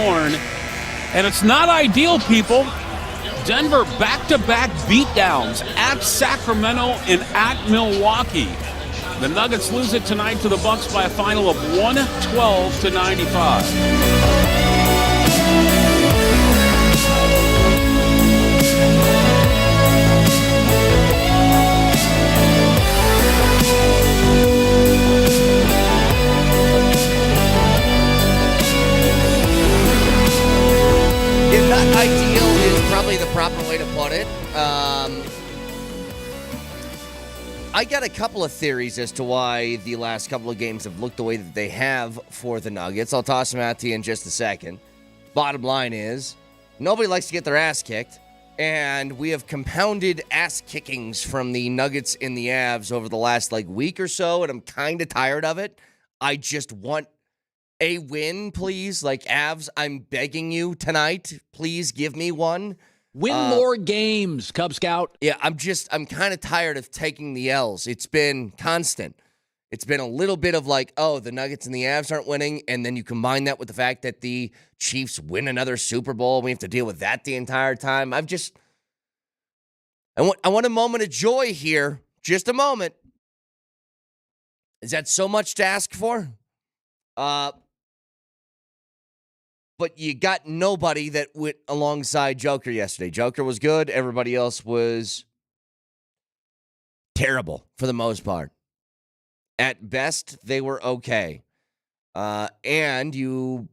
Horn. And it's not ideal, people. Denver back-to-back beatdowns at Sacramento and at Milwaukee. The Nuggets lose it tonight to the Bucks by a final of 112-95. Not ideal is probably the proper way to put it. I got a couple of theories as to why the last couple of games have looked the way that they have for the Nuggets. I'll toss them out to you in just a second. Bottom line is, nobody likes to get their ass kicked, and we have compounded ass kickings from the Nuggets and the Avs over the last week or so, and I'm kind of tired of it. I just want a win, please. Avs, I'm begging you tonight. Please give me one. Win more games, Cub Scout. Yeah, I'm kind of tired of taking the L's. It's been constant. It's been a little bit of the Nuggets and the Avs aren't winning, and then you combine that with the fact that the Chiefs win another Super Bowl. We have to deal with that the entire time. I want a moment of joy here. Just a moment. Is that so much to ask for? But you got nobody that went alongside Joker yesterday. Joker was good. Everybody else was terrible for the most part. At best, they were okay. And you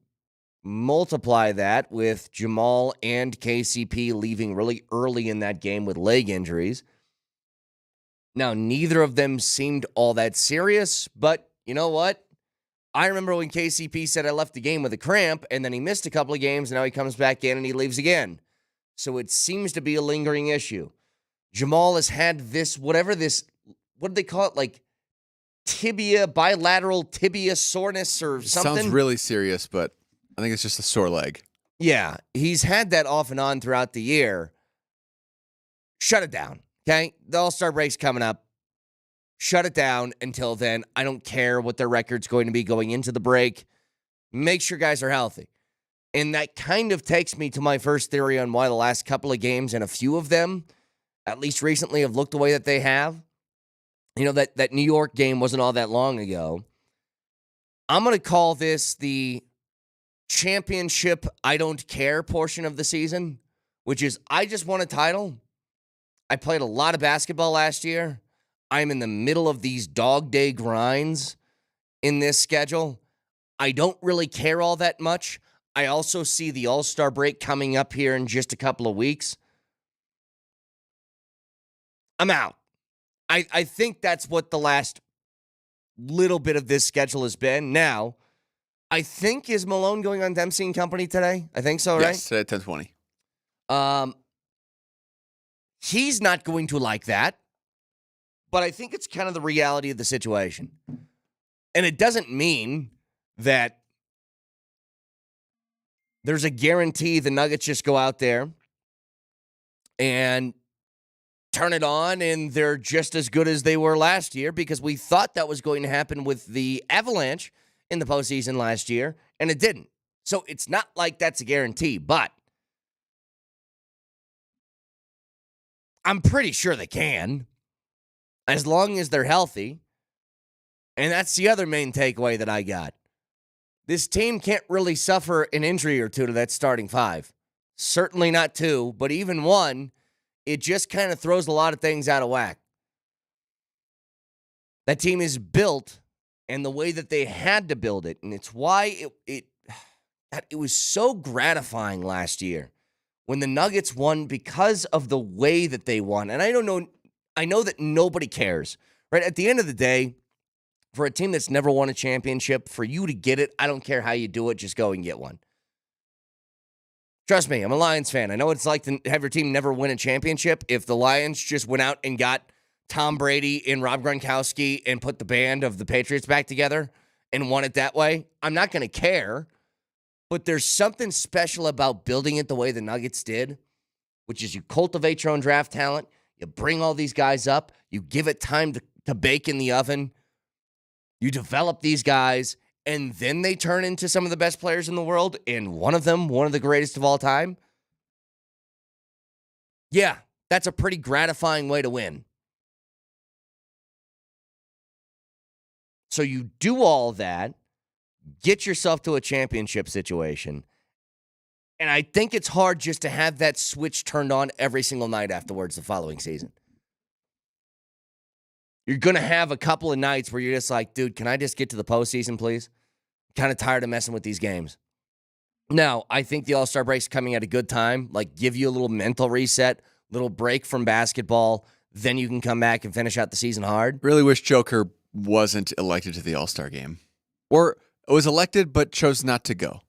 multiply that with Jamal and KCP leaving really early in that game with leg injuries. Now, neither of them seemed all that serious, but you know what? I remember when KCP said I left the game with a cramp, and then he missed a couple of games, and now he comes back in and he leaves again. So it seems to be a lingering issue. Jamal has had what do they call it? Bilateral tibia soreness or something? Sounds really serious, but I think it's just a sore leg. Yeah, he's had that off and on throughout the year. Shut it down, okay? The All-Star break's coming up. Shut it down until then. I don't care what their record's going to be going into the break. Make sure guys are healthy. And that kind of takes me to my first theory on why the last couple of games, and a few of them, at least recently, have looked the way that they have. You know, that New York game wasn't all that long ago. I'm going to call this the championship I don't care portion of the season, which is I just won a title. I played a lot of basketball last year. I'm in the middle of these dog day grinds in this schedule. I don't really care all that much. I also see the All-Star break coming up here in just a couple of weeks. I'm out. I think that's what the last little bit of this schedule has been. Now, I think, is Malone going on Dempsey and Company today? I think so, right? Yes, at 10:20. He's not going to like that. But I think it's kind of the reality of the situation. And it doesn't mean that there's a guarantee the Nuggets just go out there and turn it on and they're just as good as they were last year, because we thought that was going to happen with the Avalanche in the postseason last year, and it didn't. So it's not like that's a guarantee, but I'm pretty sure they can. As long as they're healthy. And that's the other main takeaway that I got. This team can't really suffer an injury or two to that starting five. Certainly not two, but even one, it just kind of throws a lot of things out of whack. That team is built and the way that they had to build it. And it's why it was so gratifying last year when the Nuggets won, because of the way that they won. And I know that nobody cares, right? At the end of the day, for a team that's never won a championship, for you to get it, I don't care how you do it, just go and get one. Trust me, I'm a Lions fan. I know what it's like to have your team never win a championship. If the Lions just went out and got Tom Brady and Rob Gronkowski and put the band of the Patriots back together and won it that way, I'm not going to care. But there's something special about building it the way the Nuggets did, which is you cultivate your own draft talent, you bring all these guys up, you give it time to bake in the oven, you develop these guys, and then they turn into some of the best players in the world, and one of them, one of the greatest of all time, yeah, that's a pretty gratifying way to win. So you do all that, get yourself to a championship situation, and I think it's hard just to have that switch turned on every single night afterwards the following season. You're going to have a couple of nights where you're just like, dude, can I just get to the postseason, please? Kind of tired of messing with these games. Now, I think the All-Star break's coming at a good time. Like, give you a little mental reset, little break from basketball. Then you can come back and finish out the season hard. Really wish Joker wasn't elected to the All-Star game. Or was elected but chose not to go.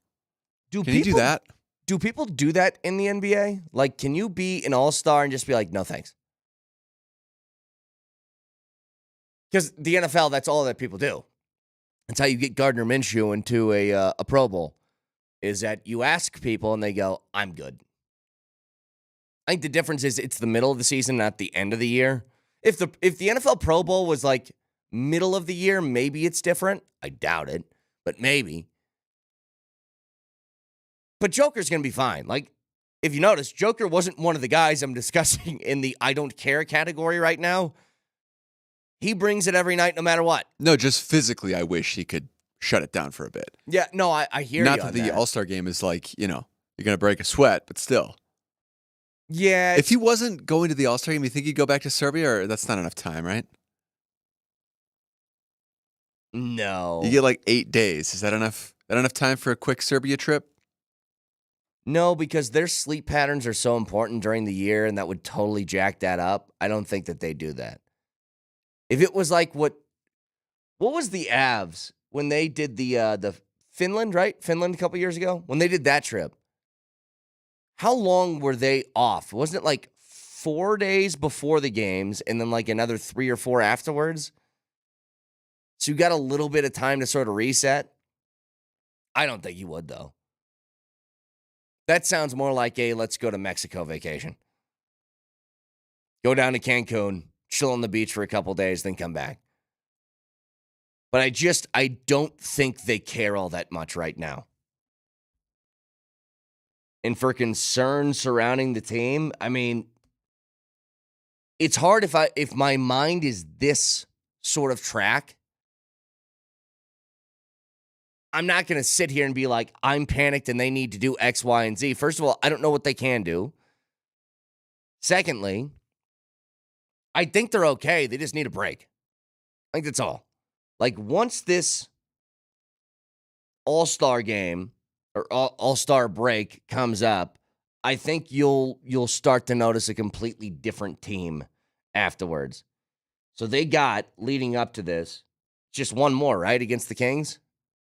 Can you do that? Do people do that in the NBA? Like, can you be an All-Star and just be like, no thanks? Because the NFL, that's all that people do. That's how you get Gardner Minshew into a Pro Bowl, is that you ask people and they go, I'm good. I think the difference is it's the middle of the season, not the end of the year. If the NFL Pro Bowl was like middle of the year, maybe it's different. I doubt it, but maybe. But Joker's going to be fine. Like, if you notice, Joker wasn't one of the guys I'm discussing in the I don't care category right now. He brings it every night no matter what. No, just physically, I wish he could shut it down for a bit. Yeah, no, I hear you. Not that the All-Star game is like, you're going to break a sweat, but still. Yeah. If he wasn't going to the All-Star game, you think he'd go back to Serbia, or that's not enough time, right? No. You get like 8 days. Is that enough? Enough time for a quick Serbia trip? No, because their sleep patterns are so important during the year, and that would totally jack that up. I don't think that they do that. If it was like what was the Avs when they did the Finland, right? Finland a couple years ago? When they did that trip. How long were they off? Wasn't it like 4 days before the games and then like another 3 or 4 afterwards? So you got a little bit of time to sort of reset? I don't think you would, though. That sounds more like a let's go to Mexico vacation. Go down to Cancun, chill on the beach for a couple days, then come back. But I don't think they care all that much right now. And for concerns surrounding the team, I mean, it's hard if my mind is this sort of track. I'm not going to sit here and be like, I'm panicked and they need to do X, Y, and Z. First of all, I don't know what they can do. Secondly, I think they're okay. They just need a break. I think that's all. Like, once this All-Star game or All-Star break comes up, I think you'll start to notice a completely different team afterwards. So they got, leading up to this, just one more, right, against the Kings?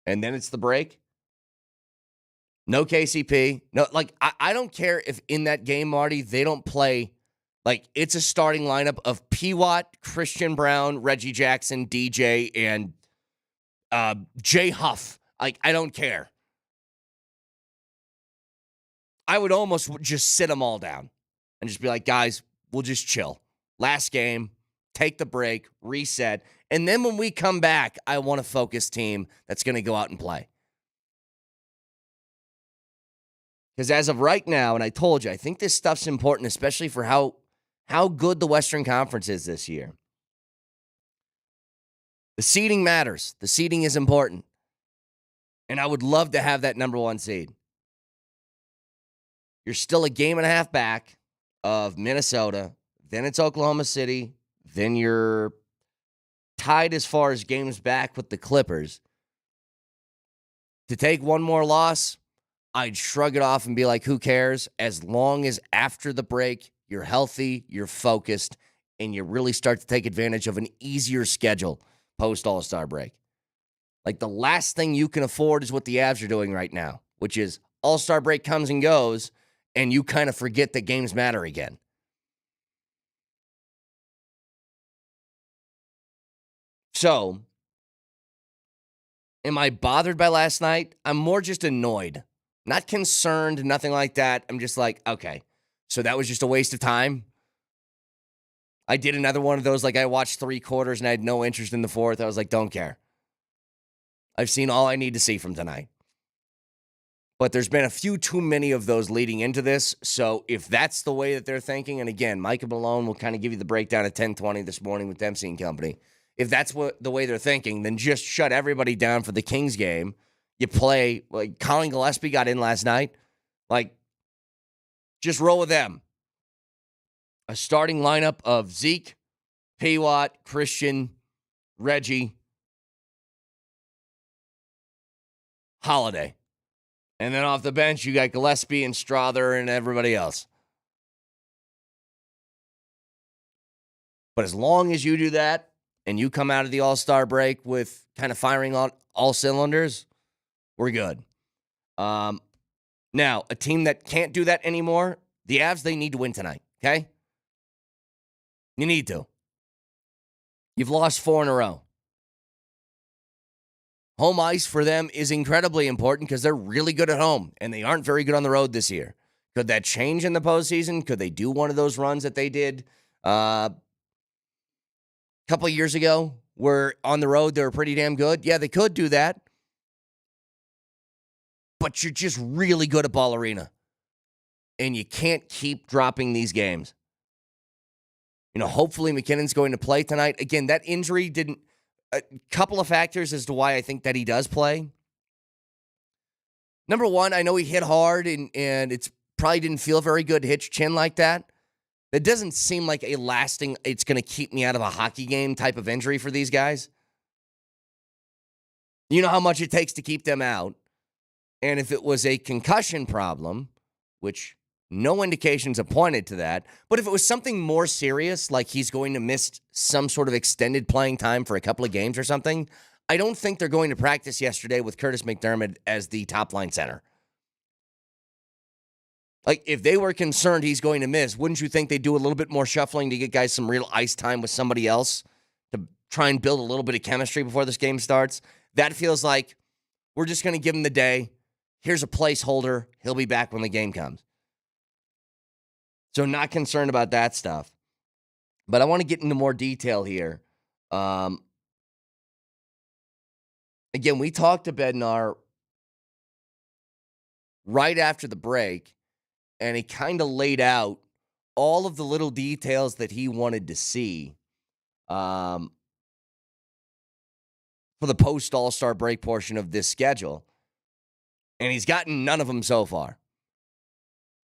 And then it's the break. No KCP. No, like, I don't care if in that game, Marty, they don't play. Like, it's a starting lineup of P-Watt, Christian Brown, Reggie Jackson, DJ, and Jay Huff. Like, I don't care. I would almost just sit them all down and just be like, guys, we'll just chill. Last game, take the break, reset. And then when we come back, I want a focused team that's going to go out and play. Because as of right now, and I told you, I think this stuff's important, especially for how good the Western Conference is this year. The seeding matters. The seeding is important. And I would love to have that number 1 seed. You're still a game and a half back of Minnesota. Then it's Oklahoma City. Then you're tied as far as games back with the Clippers. To take one more loss, I'd shrug it off and be like, who cares? As long as after the break, you're healthy, you're focused, and you really start to take advantage of an easier schedule post-All-Star break. Like, the last thing you can afford is what the Avs are doing right now, which is All-Star break comes and goes, and you kind of forget that games matter again. So, am I bothered by last night? I'm more just annoyed. Not concerned, nothing like that. I'm just like, okay, so that was just a waste of time. I did another one of those, like I watched 3 quarters and I had no interest in the fourth. I was like, don't care. I've seen all I need to see from tonight. But there's been a few too many of those leading into this. So if that's the way that they're thinking, and again, Micah Malone will kind of give you the breakdown at 10:20 this morning with Dempsey and company. If that's the way they're thinking, then just shut everybody down for the Kings game. You play, like Colin Gillespie got in last night. Like, just roll with them. A starting lineup of Zeke, P-Watt, Christian, Reggie, Holiday. And then off the bench, you got Gillespie and Strother and everybody else. But as long as you do that and you come out of the All-Star break with kind of firing on all cylinders, we're good. Now, a team that can't do that anymore, the Avs, they need to win tonight, okay? You need to. You've lost 4 in a row. Home ice for them is incredibly important because they're really good at home, and they aren't very good on the road this year. Could that change in the postseason? Could they do one of those runs that they did a couple of years ago where on the road they were pretty damn good? Yeah, they could do that. But you're just really good at Ball Arena, and you can't keep dropping these games. You know, hopefully McKinnon's going to play tonight. Again, that injury didn't... A couple of factors as to why I think that he does play. Number one, I know he hit hard, and it's probably didn't feel very good to hit your chin like that. That doesn't seem like a lasting, it's going to keep me out of a hockey game type of injury for these guys. You know how much it takes to keep them out. And if it was a concussion problem, which no indications have pointed to that, but if it was something more serious, like he's going to miss some sort of extended playing time for a couple of games or something, I don't think they're going to practice yesterday with Curtis McDermott as the top-line center. Like, if they were concerned he's going to miss, wouldn't you think they'd do a little bit more shuffling to get guys some real ice time with somebody else to try and build a little bit of chemistry before this game starts? That feels like we're just going to give him the day. Here's a placeholder. He'll be back when the game comes. So not concerned about that stuff. But I want to get into more detail here. Again, we talked to Bednar right after the break, and he kind of laid out all of the little details that he wanted to see for the post-All-Star break portion of this schedule. And he's gotten none of them so far.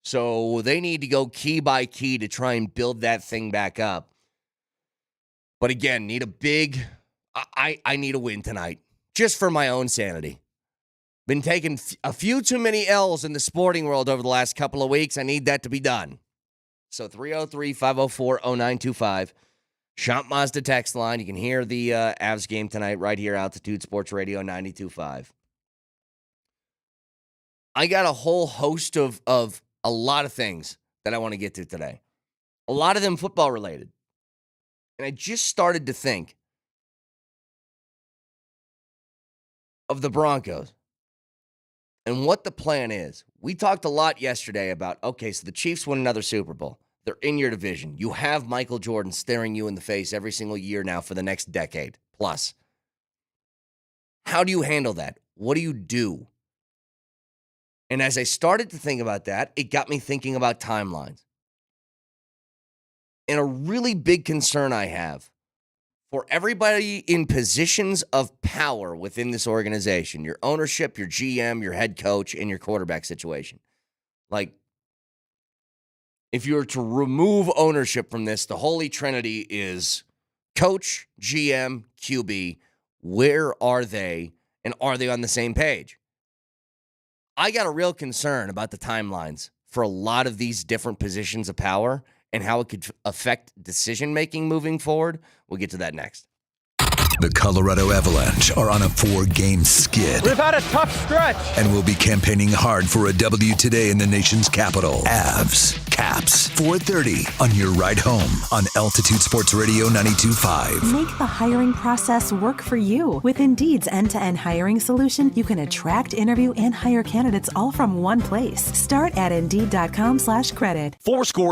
So they need to go key by key to try and build that thing back up. But again, need a big... I need a win tonight, just for my own sanity. Been taking a few too many L's in the sporting world over the last couple of weeks. I need that to be done. So 303-504-0925. Champ Mazda text line. You can hear the Avs game tonight right here, Altitude Sports Radio 92.5. I got a whole host of a lot of things that I want to get to today. A lot of them football related. And I just started to think of the Broncos and what the plan is. We talked a lot yesterday about, okay, so the Chiefs win another Super Bowl. They're in your division. You have Michael Jordan staring you in the face every single year now for the next decade plus. How do you handle that? What do you do? And as I started to think about that, it got me thinking about timelines. And a really big concern I have for everybody in positions of power within this organization, your ownership, your GM, your head coach, and your quarterback situation. Like, if you were to remove ownership from this, the Holy Trinity is coach, GM, QB. Where are they, and are they on the same page? I got a real concern about the timelines for a lot of these different positions of power and how it could affect decision-making moving forward. We'll get to that next. The Colorado Avalanche are on a 4-game skid. We've had a tough stretch. And will be campaigning hard for a W today in the nation's capital. Avs, Caps. 4:30 on your ride home on Altitude Sports Radio 92.5. Make the hiring process work for you. With Indeed's end-to-end hiring solution, you can attract, interview, and hire candidates all from one place. Start at Indeed.com/credit.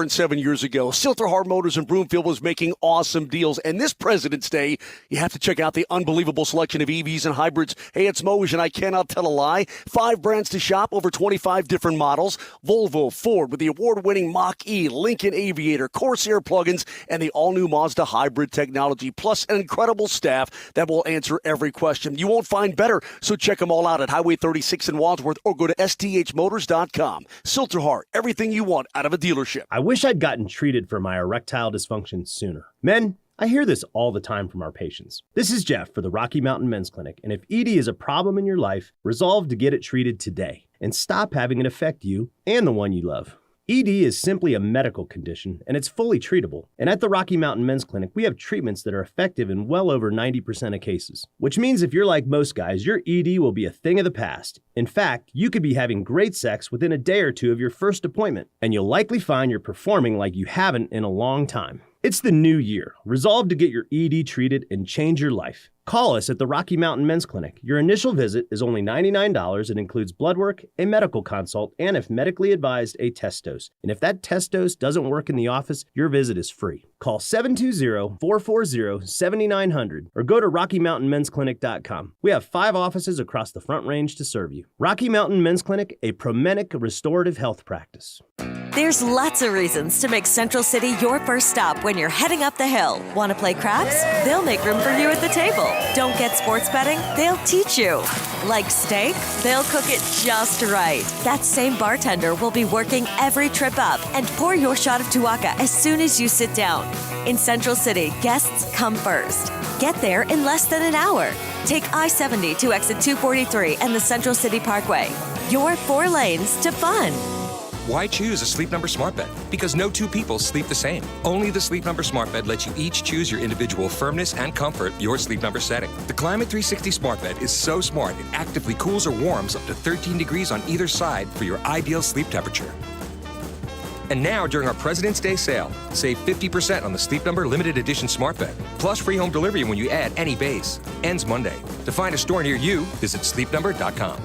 7 years ago, Silterhart Motors in Broomfield was making awesome deals. And this President's Day, you have to check out the unbelievable selection of EVs and hybrids. Hey, it's Moj, and I cannot tell a lie. 5 brands to shop, over 25 different models. Volvo, Ford with the award-winning Mach-E, Lincoln Aviator, Corsair plugins, and the all-new Mazda hybrid technology, plus an incredible staff that will answer every question. You won't find better, so check them all out at Highway 36 in Wadsworth or go to sthmotors.com. Silterhart, everything you want out of a dealership. I wish I'd gotten treated for my erectile dysfunction sooner. Men, I hear this all the time from our patients. This is Jeff for the Rocky Mountain Men's Clinic, and if ED is a problem in your life, resolve to get it treated today and stop having it affect you and the one you love. ED is simply a medical condition, and it's fully treatable. And at the Rocky Mountain Men's Clinic, we have treatments that are effective in well over 90% of cases, which means if you're like most guys, your ED will be a thing of the past. In fact, you could be having great sex within a day or two of your first appointment, and you'll likely find you're performing like you haven't in a long time. It's the new year. Resolve to get your ED treated and change your life. Call us at the Rocky Mountain Men's Clinic. Your initial visit is only $99 and includes blood work, a medical consult, and if medically advised, a test dose. And if that test dose doesn't work in the office, your visit is free. Call 720-440-7900 or go to RockyMountainMen'sClinic.com. We have 5 offices across the Front Range to serve you. Rocky Mountain Men's Clinic, a Promenic restorative health practice. There's lots of reasons to make Central City your first stop when you're heading up the hill. Want to play craps? They'll make room for you at the table. Don't get sports betting? They'll teach you. Like steak? They'll cook it just right. That same bartender will be working every trip up and pour your shot of Tuaca as soon as you sit down. In Central City, guests come first. Get there in less than an hour. Take I-70 to exit 243 and the Central City Parkway. Your 4 lanes to fun. Why choose a Sleep Number smart bed? Because no 2 people sleep the same. Only the Sleep Number smart bed lets you each choose your individual firmness and comfort, your Sleep Number setting. The Climate 360 smart bed is so smart it actively cools or warms up to 13 degrees on either side for your ideal sleep temperature. And now, during our President's Day sale, save 50% on the Sleep Number limited edition smart bed, plus free home delivery when you add any base. Ends Monday. To find a store near you, visit sleepnumber.com.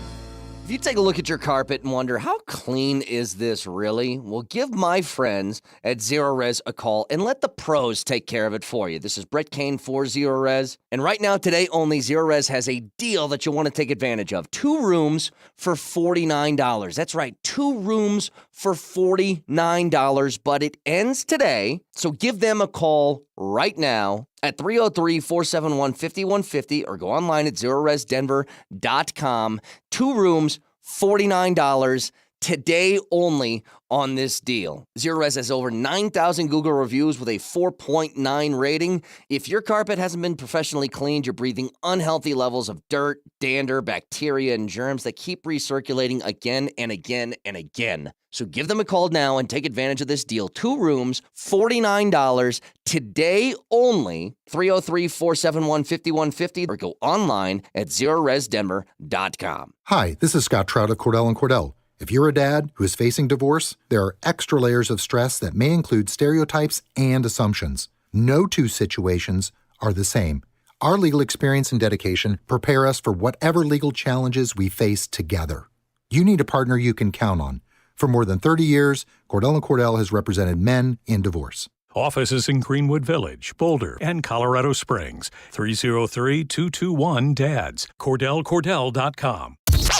If you take a look at your carpet and wonder, how clean is this really? Well, give my friends at Zero Res a call and let the pros take care of it for you. This is Brett Kane for Zero Res. And right now, today only, Zero Res has a deal that you'll want to take advantage of. 2 rooms for $49. That's right, 2 rooms for $49, but it ends today. So give them a call right now at 303-471-5150 or go online at ZeroResDenver.com. 2 rooms, $49, today only on this deal. Zero Res has over 9,000 Google reviews with a 4.9 rating. If your carpet hasn't been professionally cleaned, you're breathing unhealthy levels of dirt, dander, bacteria, and germs that keep recirculating again and again and again. So give them a call now and take advantage of this deal. 2 rooms, $49, today only. 303-471-5150 or go online at ZeroResDenver.com. Hi, this is Scott Trout of Cordell & Cordell. If you're a dad who is facing divorce, there are extra layers of stress that may include stereotypes and assumptions. No 2 situations are the same. Our legal experience and dedication prepare us for whatever legal challenges we face together. You need a partner you can count on. For more than 30 years, Cordell & Cordell has represented men in divorce. Offices in Greenwood Village, Boulder, and Colorado Springs. 303-221-DADS. CordellCordell.com.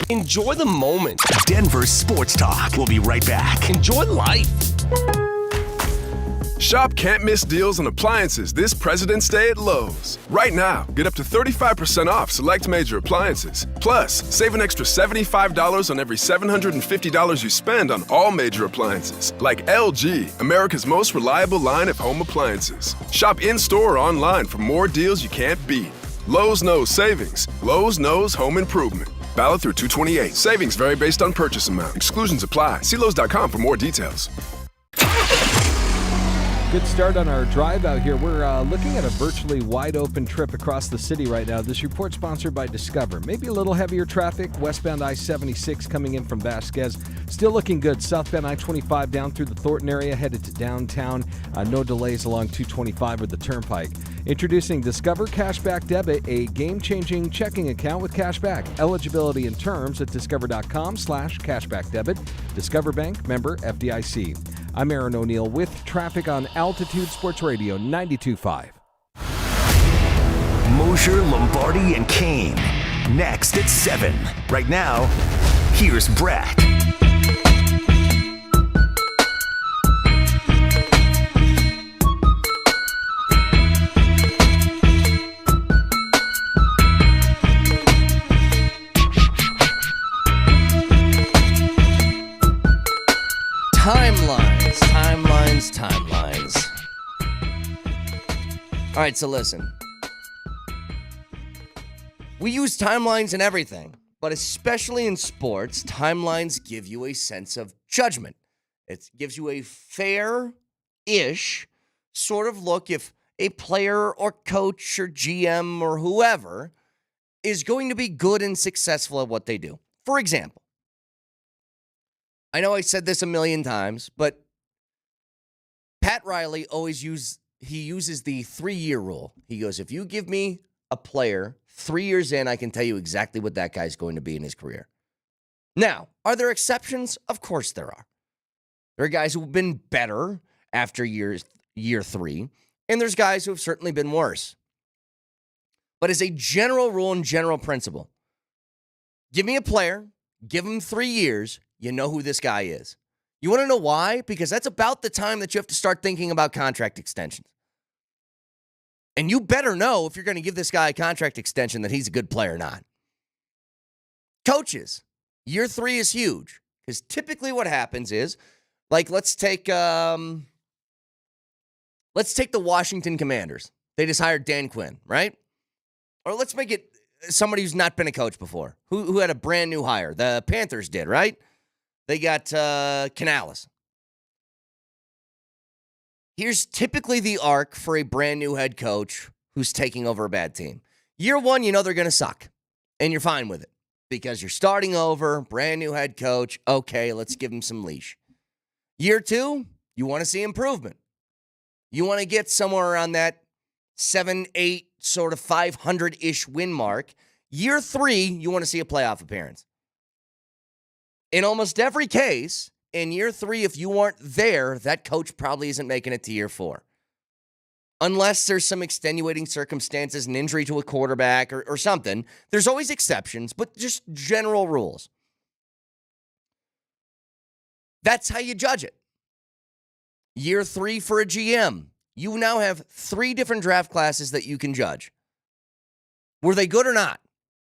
Enjoy the moment. Denver Sports Talk. We'll be right back. Enjoy life. Shop can't miss deals on appliances this President's Day at Lowe's. Right now, get up to 35% off select major appliances. Plus, save an extra $75 on every $750 you spend on all major appliances, like LG, America's most reliable line of home appliances. Shop in-store or online for more deals you can't beat. Lowe's knows savings. Lowe's knows home improvement. Valid through 2/28. Savings vary based on purchase amount. Exclusions apply. See Lowe's.com for more details. Good start on our drive out here. We're looking at a virtually wide open trip across the city right now. This report sponsored by Discover. Maybe a little heavier traffic. Westbound I-76 coming in from Vasquez. Still looking good. Southbound I-25 down through the Thornton area, headed to downtown. No delays along 225 or the Turnpike. Introducing Discover Cashback Debit, a game-changing checking account with cashback. Eligibility and terms at discover.com/cashbackdebit. Discover Bank, member FDIC. I'm Aaron O'Neill with traffic on Altitude Sports Radio 92.5. Mosher, Lombardi, and Kane. Next at 7. Right now, here's Brett. Timelines. All right, so listen. We use timelines in everything, but especially in sports, timelines give you a sense of judgment. It gives you a fair-ish sort of look if a player or coach or GM or whoever is going to be good and successful at what they do. For example, I know I said this a million times, but Pat Riley uses the 3-year rule. He goes, if you give me a player 3 years in, I can tell you exactly what that guy's going to be in his career. Now, are there exceptions? Of course there are. There are guys who've been better after year 3, and there's guys who have certainly been worse. But as a general rule and general principle, give me a player, give him 3 years, you know who this guy is. You want to know why? Because that's about the time that you have to start thinking about contract extensions. And you better know if you're going to give this guy a contract extension that he's a good player or not. Coaches, year 3 is huge. Because typically what happens is, like, let's take the Washington Commanders. They just hired Dan Quinn, right? Or let's make it somebody who's not been a coach before, who had a brand new hire. The Panthers did, right? They got Canales. Here's typically the arc for a brand new head coach who's taking over a bad team. Year 1, you know they're going to suck, and you're fine with it because you're starting over, brand new head coach. Okay, let's give him some leash. Year 2, you want to see improvement. You want to get somewhere around that 7, 8, sort of 500-ish win mark. Year 3, you want to see a playoff appearance. In almost every case, in year 3, if you aren't there, that coach probably isn't making it to year 4. Unless there's some extenuating circumstances, an injury to a quarterback or something. There's always exceptions, but just general rules. That's how you judge it. Year 3 for a GM. You now have 3 different draft classes that you can judge. Were they good or not?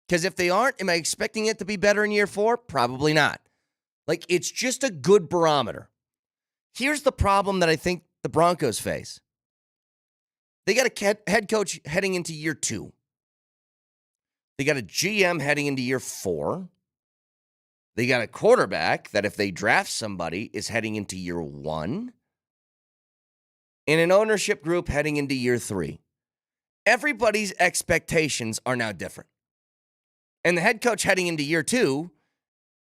Because if they aren't, am I expecting it to be better in year 4? Probably not. Like, it's just a good barometer. Here's the problem that I think the Broncos face. They got a head coach heading into year 2. They got a GM heading into year 4. They got a quarterback that if they draft somebody is heading into year 1. And an ownership group heading into year 3. Everybody's expectations are now different. And the head coach heading into year 2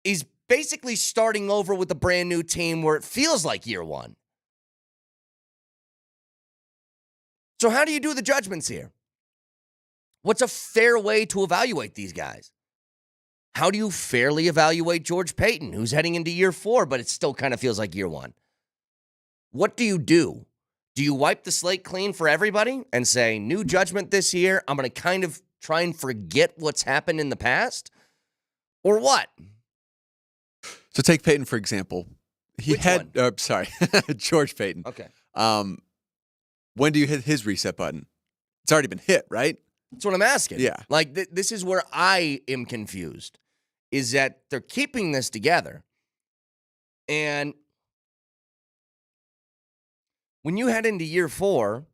is basically starting over with a brand new team where it feels like year 1. So how do you do the judgments here? What's a fair way to evaluate these guys? How do you fairly evaluate George Paton, who's heading into year 4, but it still kind of feels like year 1? What do you do? Do you wipe the slate clean for everybody and say, new judgment this year, I'm going to kind of try and forget what's happened in the past? Or what? So take Peyton, for example. George Paton. Okay. When do you hit his reset button? It's already been hit, right? That's what I'm asking. Yeah. Like, this is where I am confused, is that they're keeping this together. And when you head into year 4,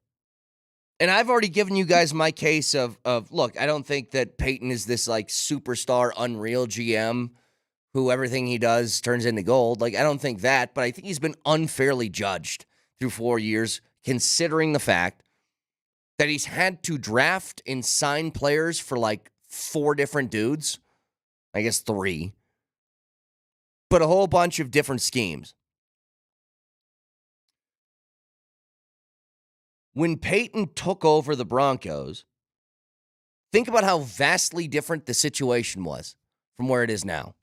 and I've already given you guys my case of look, I don't think that Peyton is this, like, superstar, unreal GM who everything he does turns into gold. Like, I don't think that, but I think he's been unfairly judged through 4 years considering the fact that he's had to draft and sign players for like 4 different dudes. I guess 3. But a whole bunch of different schemes. When Peyton took over the Broncos, think about how vastly different the situation was from where it is now.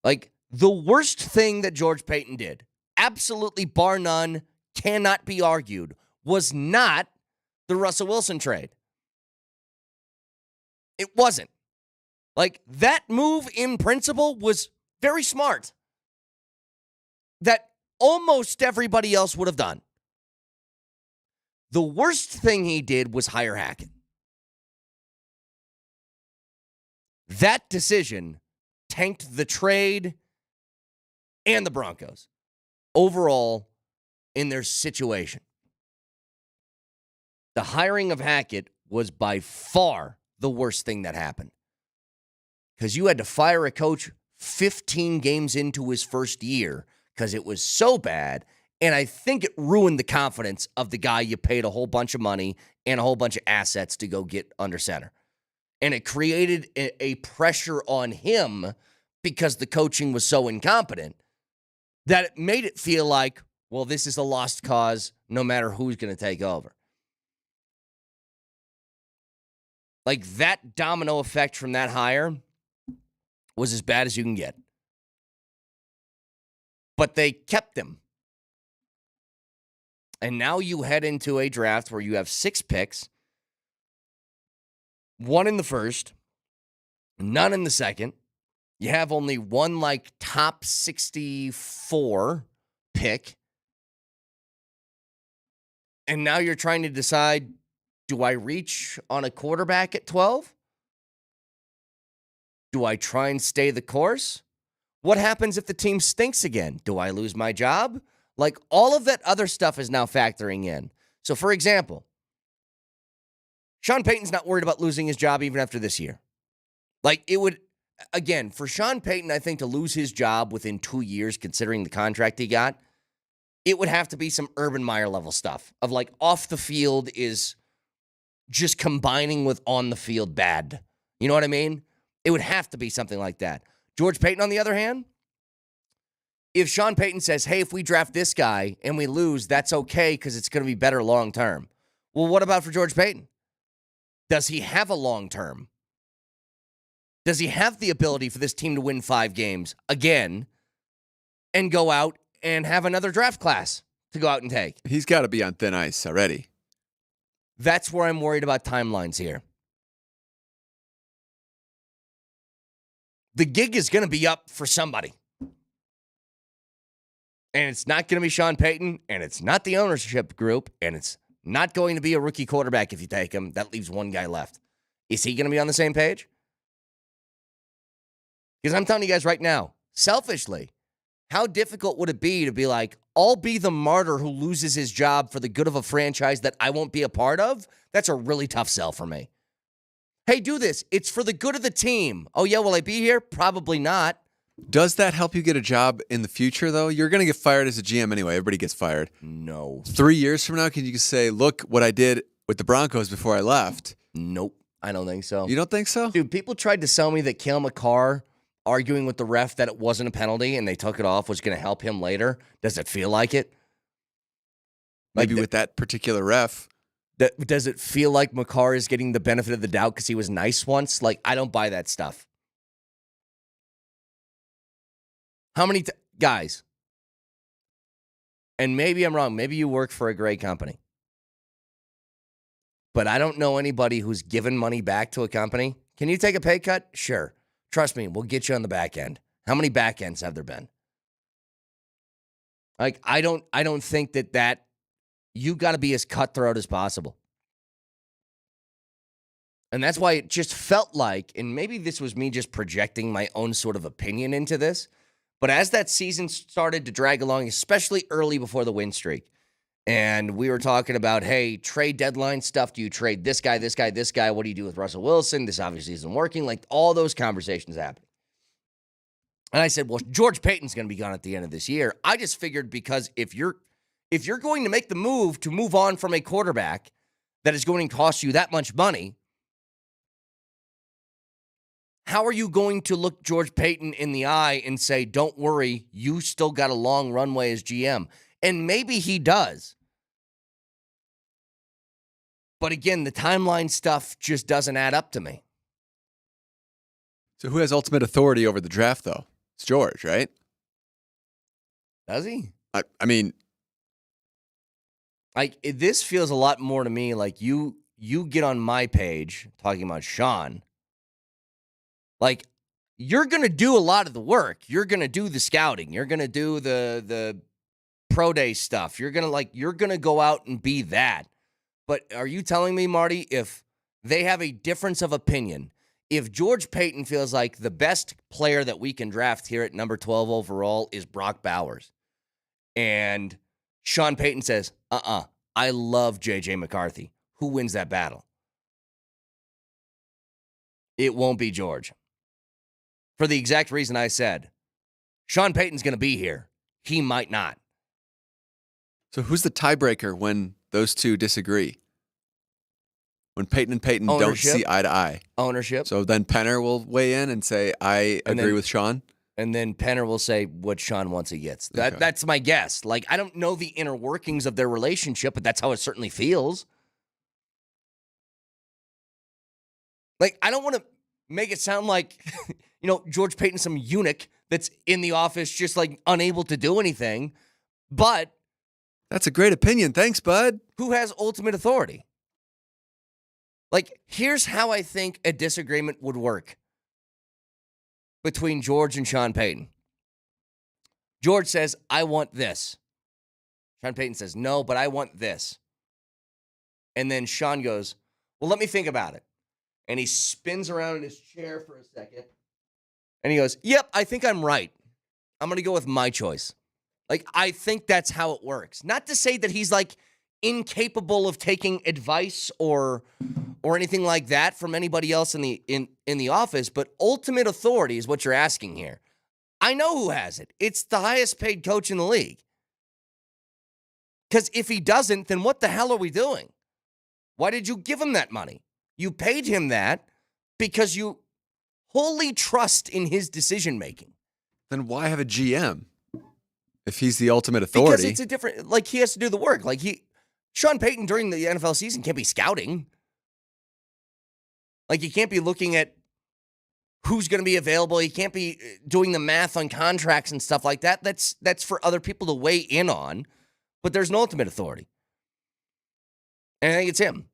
Like, the worst thing that George Payton did, absolutely bar none, cannot be argued, was not the Russell Wilson trade. It wasn't. Like, that move in principle was very smart. That almost everybody else would have done. The worst thing he did was hire Hackett. That decision tanked the trade and the Broncos overall in their situation. The hiring of Hackett was by far the worst thing that happened. Because you had to fire a coach 15 games into his first year because it was so bad. And I think it ruined the confidence of the guy you paid a whole bunch of money and a whole bunch of assets to go get under center. And it created a pressure on him because the coaching was so incompetent that it made it feel like, well, this is a lost cause no matter who's going to take over. Like, that domino effect from that hire was as bad as you can get. But they kept him. And now you head into a draft where you have 6 picks, 1 in the first, none in the second. You have only one, like, top 64 pick. And now you're trying to decide, do I reach on a quarterback at 12? Do I try and stay the course? What happens if the team stinks again? Do I lose my job? Like, all of that other stuff is now factoring in. So, for example, Sean Payton's not worried about losing his job even after this year. Like, it would, again, for Sean Payton, I think, to lose his job within 2 years, considering the contract he got, it would have to be some Urban Meyer level stuff of, like, off the field is just combining with on the field bad. You know what I mean? It would have to be something like that. George Payton, on the other hand, if Sean Payton says, hey, if we draft this guy and we lose, that's okay because it's going to be better long term. Well, what about for George Payton? Does he have a long term? Does he have the ability for this team to win 5 games again and go out and have another draft class to go out and take? He's got to be on thin ice already. That's where I'm worried about timelines here. The gig is going to be up for somebody. And it's not going to be Sean Payton, and it's not the ownership group, and it's not going to be a rookie quarterback if you take him. That leaves one guy left. Is he going to be on the same page? Because I'm telling you guys right now, selfishly, how difficult would it be to be like, I'll be the martyr who loses his job for the good of a franchise that I won't be a part of? That's a really tough sell for me. Hey, do this. It's for the good of the team. Oh, yeah, will I be here? Probably not. Does that help you get a job in the future, though? You're going to get fired as a GM anyway. Everybody gets fired. No. 3 years from now, can you say, look what I did with the Broncos before I left? Nope. I don't think so. You don't think so? Dude, people tried to sell me that Cale McCarr arguing with the ref that it wasn't a penalty and they took it off was going to help him later. Does it feel like it? Maybe with that particular ref. Does it feel like McCarr is getting the benefit of the doubt because he was nice once? Like, I don't buy that stuff. How many guys, and maybe I'm wrong, maybe you work for a great company, but I don't know anybody who's given money back to a company. Can you take a pay cut? Sure. Trust me, we'll get you on the back end. How many back ends have there been? Like, I don't think that you got to be as cutthroat as possible. And that's why it just felt like, and maybe this was me just projecting my own sort of opinion into this, but as that season started to drag along, especially early before the win streak, and we were talking about, hey, trade deadline stuff. Do you trade this guy, this guy, this guy? What do you do with Russell Wilson? This obviously isn't working. Like, all those conversations happened. And I said, well, George Payton's going to be gone at the end of this year. I just figured because if if you're going to make the move to move on from a quarterback that is going to cost you that much money, how are you going to look George Paton in the eye and say, don't worry, you still got a long runway as GM? And maybe he does. But again, the timeline stuff just doesn't add up to me. So who has ultimate authority over the draft, though? It's George, right? Does he? I mean, this feels a lot more to me like you get on my page talking about Sean. Like, you're going to do a lot of the work. You're going to do the scouting. You're going to do the pro day stuff. You're going to go out and be that. But are you telling me, Marty, if they have a difference of opinion, if George Paton feels like the best player that we can draft here at number 12 overall is Brock Bowers, and Sean Payton says, I love J.J. McCarthy, who wins that battle? It won't be George. For the exact reason I said, Sean Payton's going to be here. He might not. So who's the tiebreaker when those two disagree? When Payton and Payton don't see eye to eye? Ownership. So then Penner will weigh in and say, I agree with Sean? And then Penner will say what Sean wants he gets. That's my guess. Like, I don't know the inner workings of their relationship, but that's how it certainly feels. Like, I don't want to make it sound like, George Payton's some eunuch that's in the office just, like, unable to do anything. But that's a great opinion. Thanks, bud. Who has ultimate authority? Like, here's how I think a disagreement would work between George and Sean Payton. George says, I want this. Sean Payton says, no, but I want this. And then Sean goes, well, let me think about it. And he spins around in his chair for a second. And he goes, yep, I think I'm right. I'm going to go with my choice. Like, I think that's how it works. Not to say that he's, like, incapable of taking advice or anything like that from anybody else in the office, but ultimate authority is what you're asking here. I know who has it. It's the highest paid coach in the league. Because if he doesn't, then what the hell are we doing? Why did you give him that money? You paid him that because you wholly trust in his decision making. Then why have a GM if he's the ultimate authority? Because it's a different, like, he has to do the work. Like, Sean Payton during the NFL season can't be scouting. Like, he can't be looking at who's going to be available. He can't be doing the math on contracts and stuff like that. That's for other people to weigh in on. But there's an ultimate authority. And I think it's him.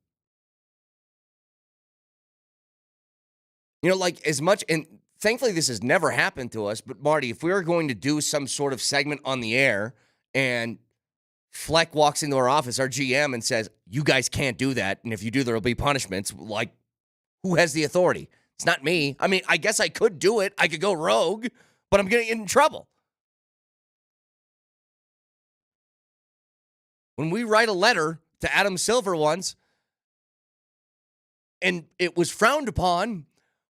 Like, as much, and thankfully this has never happened to us, but Marty, if we were going to do some sort of segment on the air and Fleck walks into our office, our GM, and says, you guys can't do that, and if you do, there will be punishments, like, who has the authority? It's not me. I mean, I guess I could do it. I could go rogue, but I'm going to get in trouble. When we write a letter to Adam Silver once, and it was frowned upon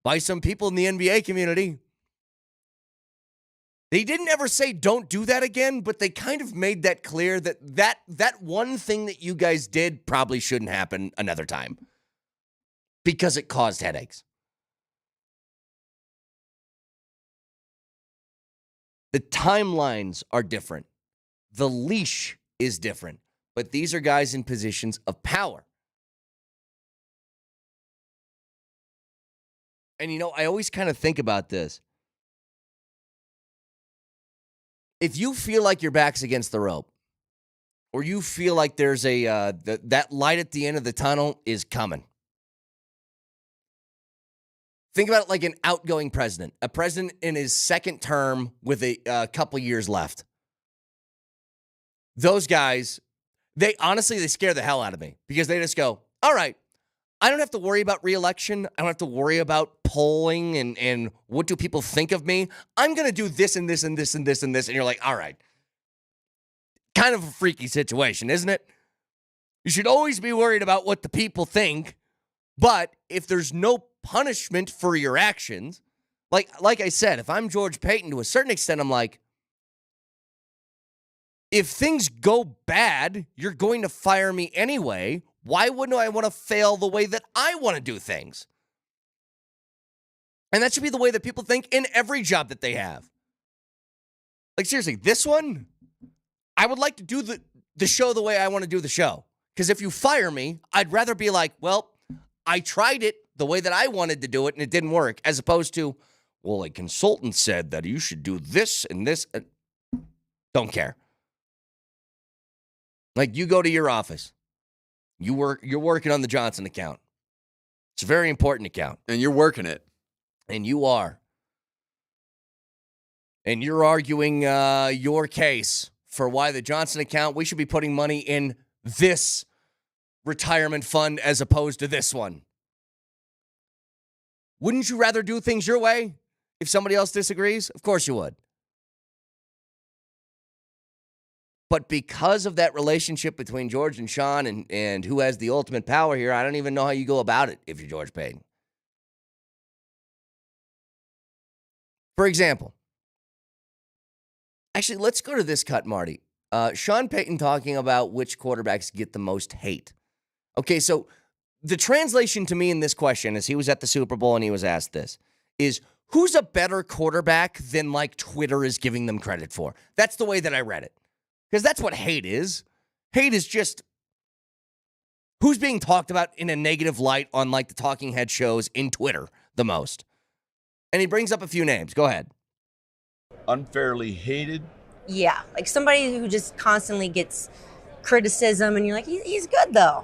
by some people in the NBA community, they didn't ever say don't do that again, but they kind of made that clear that one thing that you guys did probably shouldn't happen another time because it caused headaches. The timelines are different. The leash is different, but these are guys in positions of power. And, I always kind of think about this. If you feel like your back's against the rope, or you feel like there's that light at the end of the tunnel is coming, think about it like an outgoing president, a president in his second term with a couple years left. Those guys, they scare the hell out of me because they just go, all right, I don't have to worry about re-election. I don't have to worry about polling and what do people think of me. I'm going to do this and this and this and this and this. And you're like, all right. Kind of a freaky situation, isn't it? You should always be worried about what the people think. But if there's no punishment for your actions, like I said, if I'm George Paton, to a certain extent, I'm like, if things go bad, you're going to fire me anyway. Why wouldn't I want to fail the way that I want to do things? And that should be the way that people think in every job that they have. Like, seriously, this one, I would like to do the show the way I want to do the show. Because if you fire me, I'd rather be like, well, I tried it the way that I wanted to do it and it didn't work, as opposed to, well, a consultant said that you should do this and this. Don't care. Like, you go to your office. You're working on the Johnson account. It's a very important account. And you're working it. And you are. And you're arguing your case for why the Johnson account, we should be putting money in this retirement fund as opposed to this one. Wouldn't you rather do things your way if somebody else disagrees? Of course you would. But because of that relationship between George and Sean and who has the ultimate power here, I don't even know how you go about it if you're George Paton. For example, actually, let's go to this cut, Marty. Sean Payton talking about which quarterbacks get the most hate. Okay, so the translation to me in this question, as he was at the Super Bowl and he was asked this, is who's a better quarterback than like Twitter is giving them credit for? That's the way that I read it. Because that's what hate is. Hate is just who's being talked about in a negative light on like the talking head shows in Twitter the most. And he brings up a few names. Go ahead. Unfairly hated. Yeah, like somebody who just constantly gets criticism and you're like, he's good though.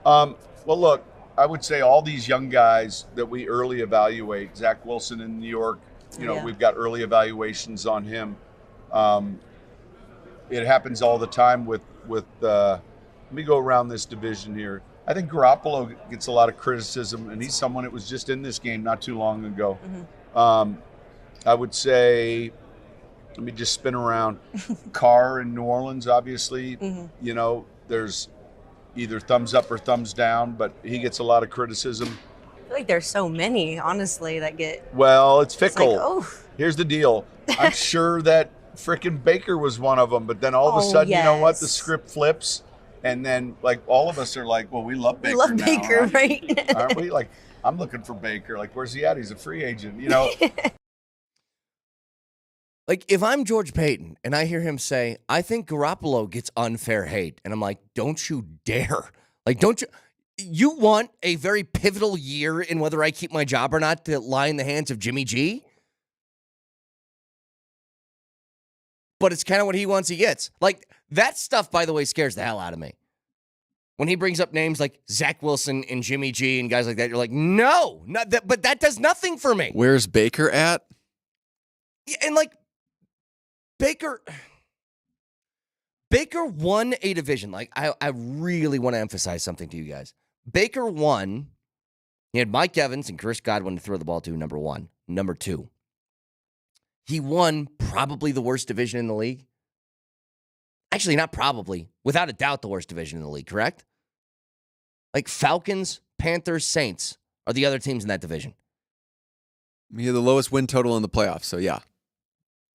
Well, look, I would say all these young guys that we early evaluate, Zach Wilson in New York, we've got early evaluations on him. It happens all the time with let me go around this division here. I think Garoppolo gets a lot of criticism, and he's someone that was just in this game not too long ago. Mm-hmm. I would say, let me just spin around. Carr in New Orleans, obviously, mm-hmm. There's either thumbs up or thumbs down, but he gets a lot of criticism. I feel like there's so many, honestly, that get... Well, it's fickle. Like, oh. Here's the deal. I'm sure that frickin' Baker was one of them, but then all of a sudden, yes. You know what? The script flips, and then like all of us are like, well, we love Baker. We love now, Baker, right? Aren't we? Like, I'm looking for Baker. Like, where's he at? He's a free agent, Like, if I'm George Paton and I hear him say, I think Garoppolo gets unfair hate, and I'm like, don't you dare. Like, don't you? You want a very pivotal year in whether I keep my job or not to lie in the hands of Jimmy G? But it's kind of what he wants, he gets. Like, that stuff, by the way, scares the hell out of me. When he brings up names like Zach Wilson and Jimmy G and guys like that, you're like, no, not that, but that does nothing for me. Where's Baker at? Yeah, and like, Baker won a division. Like, I really want to emphasize something to you guys. Baker won. He had Mike Evans and Chris Godwin to throw the ball to, number one. Number two, he won probably the worst division in the league. Actually, not probably. Without a doubt, the worst division in the league, correct? Like Falcons, Panthers, Saints are the other teams in that division. He had the lowest win total in the playoffs, so yeah.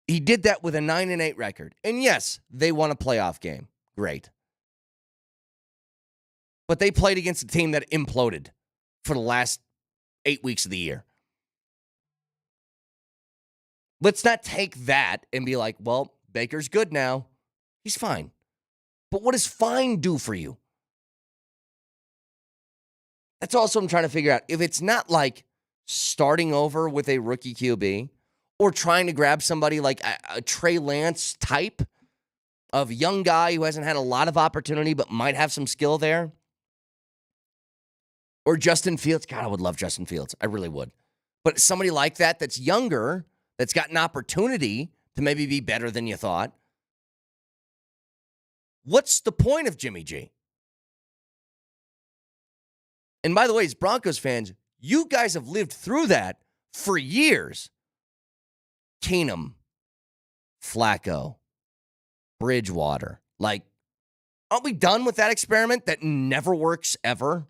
He did that with a 9-8 record. And yes, they won a playoff game. Great. But they played against a team that imploded for the last 8 weeks of the year. Let's not take that and be like, well, Baker's good now. He's fine. But what does fine do for you? That's also what I'm trying to figure out. If it's not like starting over with a rookie QB or trying to grab somebody like a Trey Lance type of young guy who hasn't had a lot of opportunity but might have some skill there, or Justin Fields. God, I would love Justin Fields. I really would. But somebody like that that's younger, that's got an opportunity to maybe be better than you thought. What's the point of Jimmy G? And by the way, as Broncos fans, you guys have lived through that for years. Keenum, Flacco, Bridgewater. Like, aren't we done with that experiment that never works ever?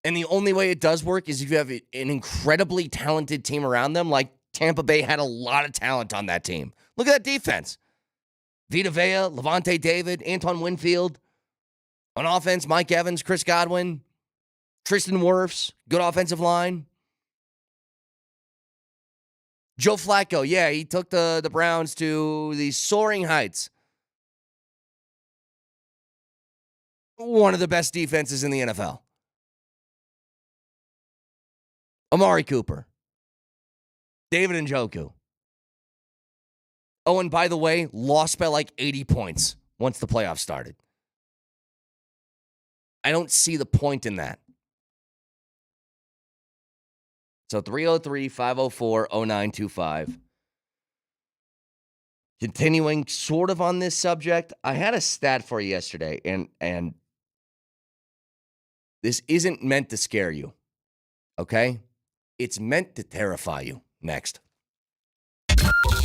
And the only way it does work is if you have an incredibly talented team around them, like Tampa Bay had a lot of talent on that team. Look at that defense. Vita Vea, Levante David, Antoine Winfield. On offense, Mike Evans, Chris Godwin, Tristan Wirfs, good offensive line. Joe Flacco, yeah, he took the Browns to the soaring heights. One of the best defenses in the NFL. Amari Cooper. David Njoku. Oh, and by the way, lost by like 80 points once the playoffs started. I don't see the point in that. So 303-504-0925. Continuing sort of on this subject, I had a stat for you yesterday, and this isn't meant to scare you, okay? It's meant to terrify you. Next.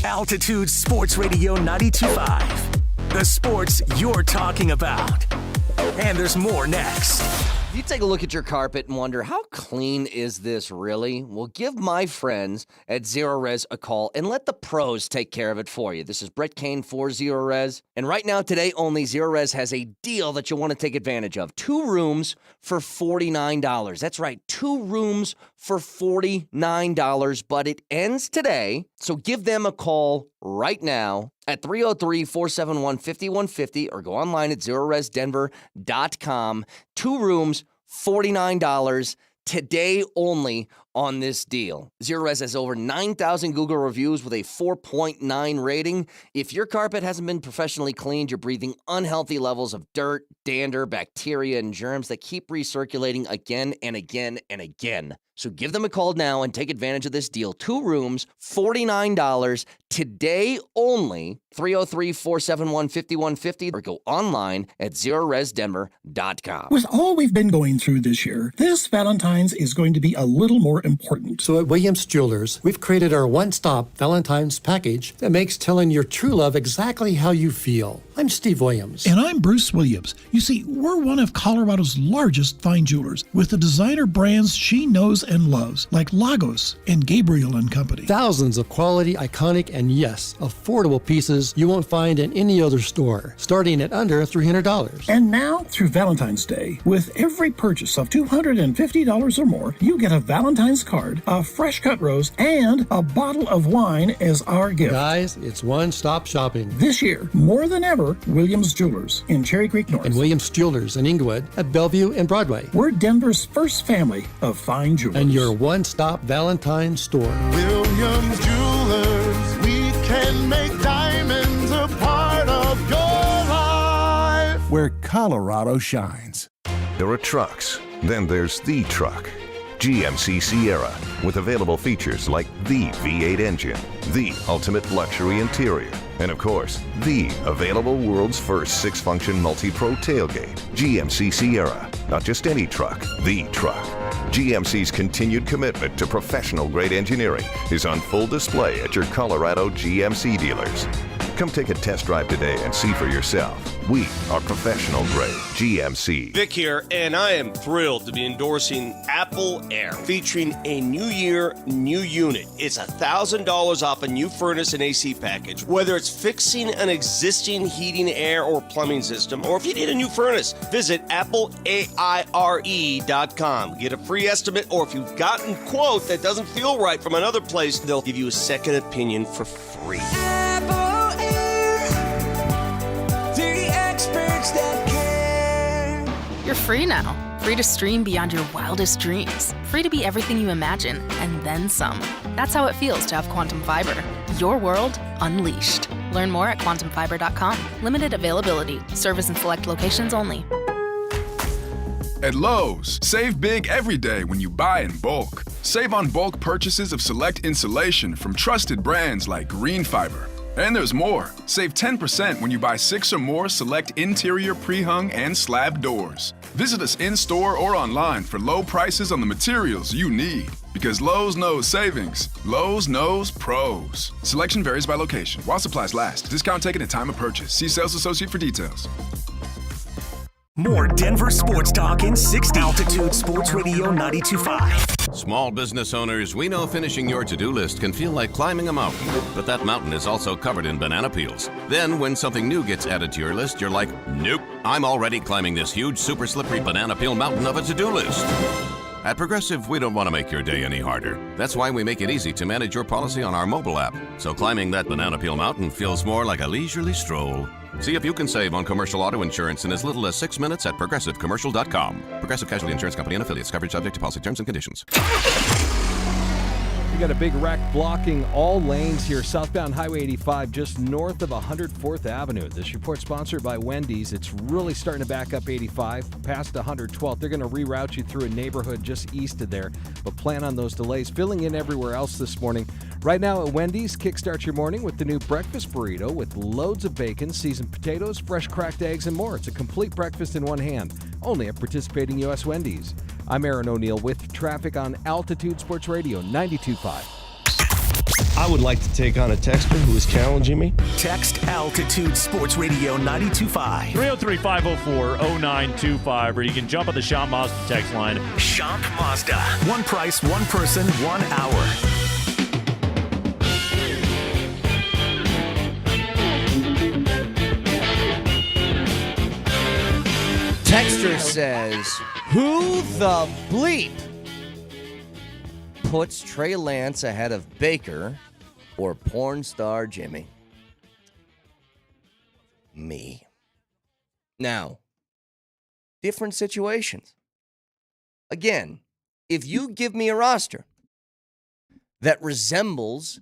Altitude Sports Radio 92.5. The sports you're talking about. And there's more next. If you take a look at your carpet and wonder, how clean is this really? Well, give my friends at Zero Res a call and let the pros take care of it for you. This is Brett Kane for Zero Res. And right now, today only, Zero Res has a deal that you'll want to take advantage of. 2 rooms for $49. That's right, 2 rooms for $49, but it ends today. So give them a call right now at 303-471-5150 or go online at ZeroResDenver.com. 2 rooms, $49, today only on this deal. Zero Res has over 9,000 Google reviews with a 4.9 rating. If your carpet hasn't been professionally cleaned, you're breathing unhealthy levels of dirt, dander, bacteria, and germs that keep recirculating again and again and again. So give them a call now and take advantage of this deal. 2 rooms, $49, today only. 303-471-5150 or go online at ZeroResDenver.com. With all we've been going through this year, this Valentine's is going to be a little more important. So at Williams Jewelers, we've created our one-stop Valentine's package that makes telling your true love exactly how you feel. I'm Steve Williams. And I'm Bruce Williams. You see, we're one of Colorado's largest fine jewelers with the designer brands she knows and loves, like Lagos and Gabriel & Company. Thousands of quality, iconic, and yes, affordable pieces you won't find in any other store, starting at under $300. And now, through Valentine's Day, with every purchase of $250 or more, you get a Valentine's card, a fresh cut rose, and a bottle of wine as our gift. Guys, it's one-stop shopping. This year, more than ever, Williams Jewelers in Cherry Creek North. And Williams Jewelers in Inglewood at Bellevue and Broadway. We're Denver's first family of fine jewelers. And your one-stop Valentine's store. Williams Jewelers, we can make diamonds a part of your life. Where Colorado shines. There are trucks, then there's the truck. GMC Sierra, with available features like the V8 engine, the ultimate luxury interior, and of course, the available world's first 6-function multi-pro tailgate. GMC Sierra, not just any truck, the truck. GMC's continued commitment to professional-grade engineering is on full display at your Colorado GMC dealers. Come take a test drive today and see for yourself. We are professional-grade GMC. Vic here, and I am thrilled to be endorsing Apple Air, featuring a new year, new unit. It's $1,000 off a new furnace and AC package. Whether it's fixing an existing heating, air, or plumbing system, or if you need a new furnace, visit AppleAIRE.com. Get a free estimate, or if you've gotten a quote that doesn't feel right from another place, they'll give you a second opinion for free. You're free now. Free to stream beyond your wildest dreams. Free to be everything you imagine, and then some. That's how it feels to have Quantum Fiber. Your world unleashed. Learn more at quantumfiber.com. Limited availability. Service in select locations only. At Lowe's, save big every day when you buy in bulk. Save on bulk purchases of select insulation from trusted brands like Green Fiber. And there's more. Save 10% when you buy 6 or more select interior pre-hung and slab doors. Visit us in-store or online for low prices on the materials you need. Because Lowe's knows savings. Lowe's knows pros. Selection varies by location. While supplies last. Discount taken at time of purchase. See sales associate for details. More Denver sports talk in 60. Altitude Sports Radio 92.5. Small business owners, we know finishing your to-do list can feel like climbing a mountain, but that mountain is also covered in banana peels. Then when something new gets added to your list, you're like, nope, I'm already climbing this huge, super slippery banana peel mountain of a to-do list. At Progressive, we don't want to make your day any harder. That's why we make it easy to manage your policy on our mobile app, so climbing that banana peel mountain feels more like a leisurely stroll. See if you can save on commercial auto insurance in as little as 6 minutes at ProgressiveCommercial.com. Progressive Casualty Insurance Company and affiliates. Coverage subject to policy terms and conditions. We got a big wreck blocking all lanes here, southbound Highway 85, just north of 104th Avenue. This report sponsored by Wendy's. It's really starting to back up 85 past 112th. They're going to reroute you through a neighborhood just east of there, but plan on those delays. Filling in everywhere else this morning. Right now at Wendy's, kickstart your morning with the new breakfast burrito with loads of bacon, seasoned potatoes, fresh cracked eggs, and more. It's a complete breakfast in one hand, only at participating U.S. Wendy's. I'm Aaron O'Neill with traffic on Altitude Sports Radio 92.5. I would like to take on a texter who is challenging me. Text Altitude Sports Radio 92.5. 303-504-0925, or you can jump on the Shop Mazda text line. Shop Mazda. One price, one person, 1 hour. Texter says, who the bleep puts Trey Lance ahead of Baker or porn star Jimmy? Me. Now, different situations. Again, if you give me a roster that resembles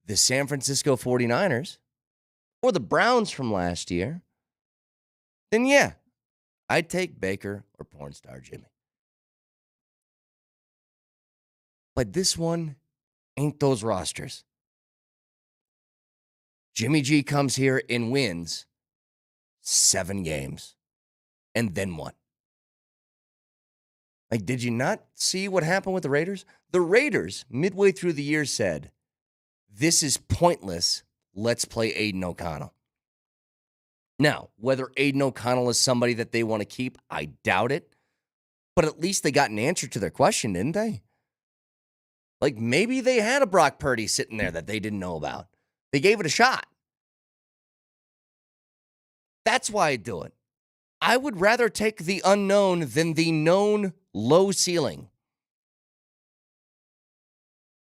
the San Francisco 49ers or the Browns from last year, then yeah, I'd take Baker or porn star Jimmy. But this one ain't those rosters. Jimmy G comes here and wins 7 games. And then what? Like, did you not see what happened with the Raiders? The Raiders, midway through the year, said, this is pointless. Let's play Aiden O'Connell. Now, whether Aiden O'Connell is somebody that they want to keep, I doubt it. But at least they got an answer to their question, didn't they? Like, maybe they had a Brock Purdy sitting there that they didn't know about. They gave it a shot. That's why I do it. I would rather take the unknown than the known low ceiling.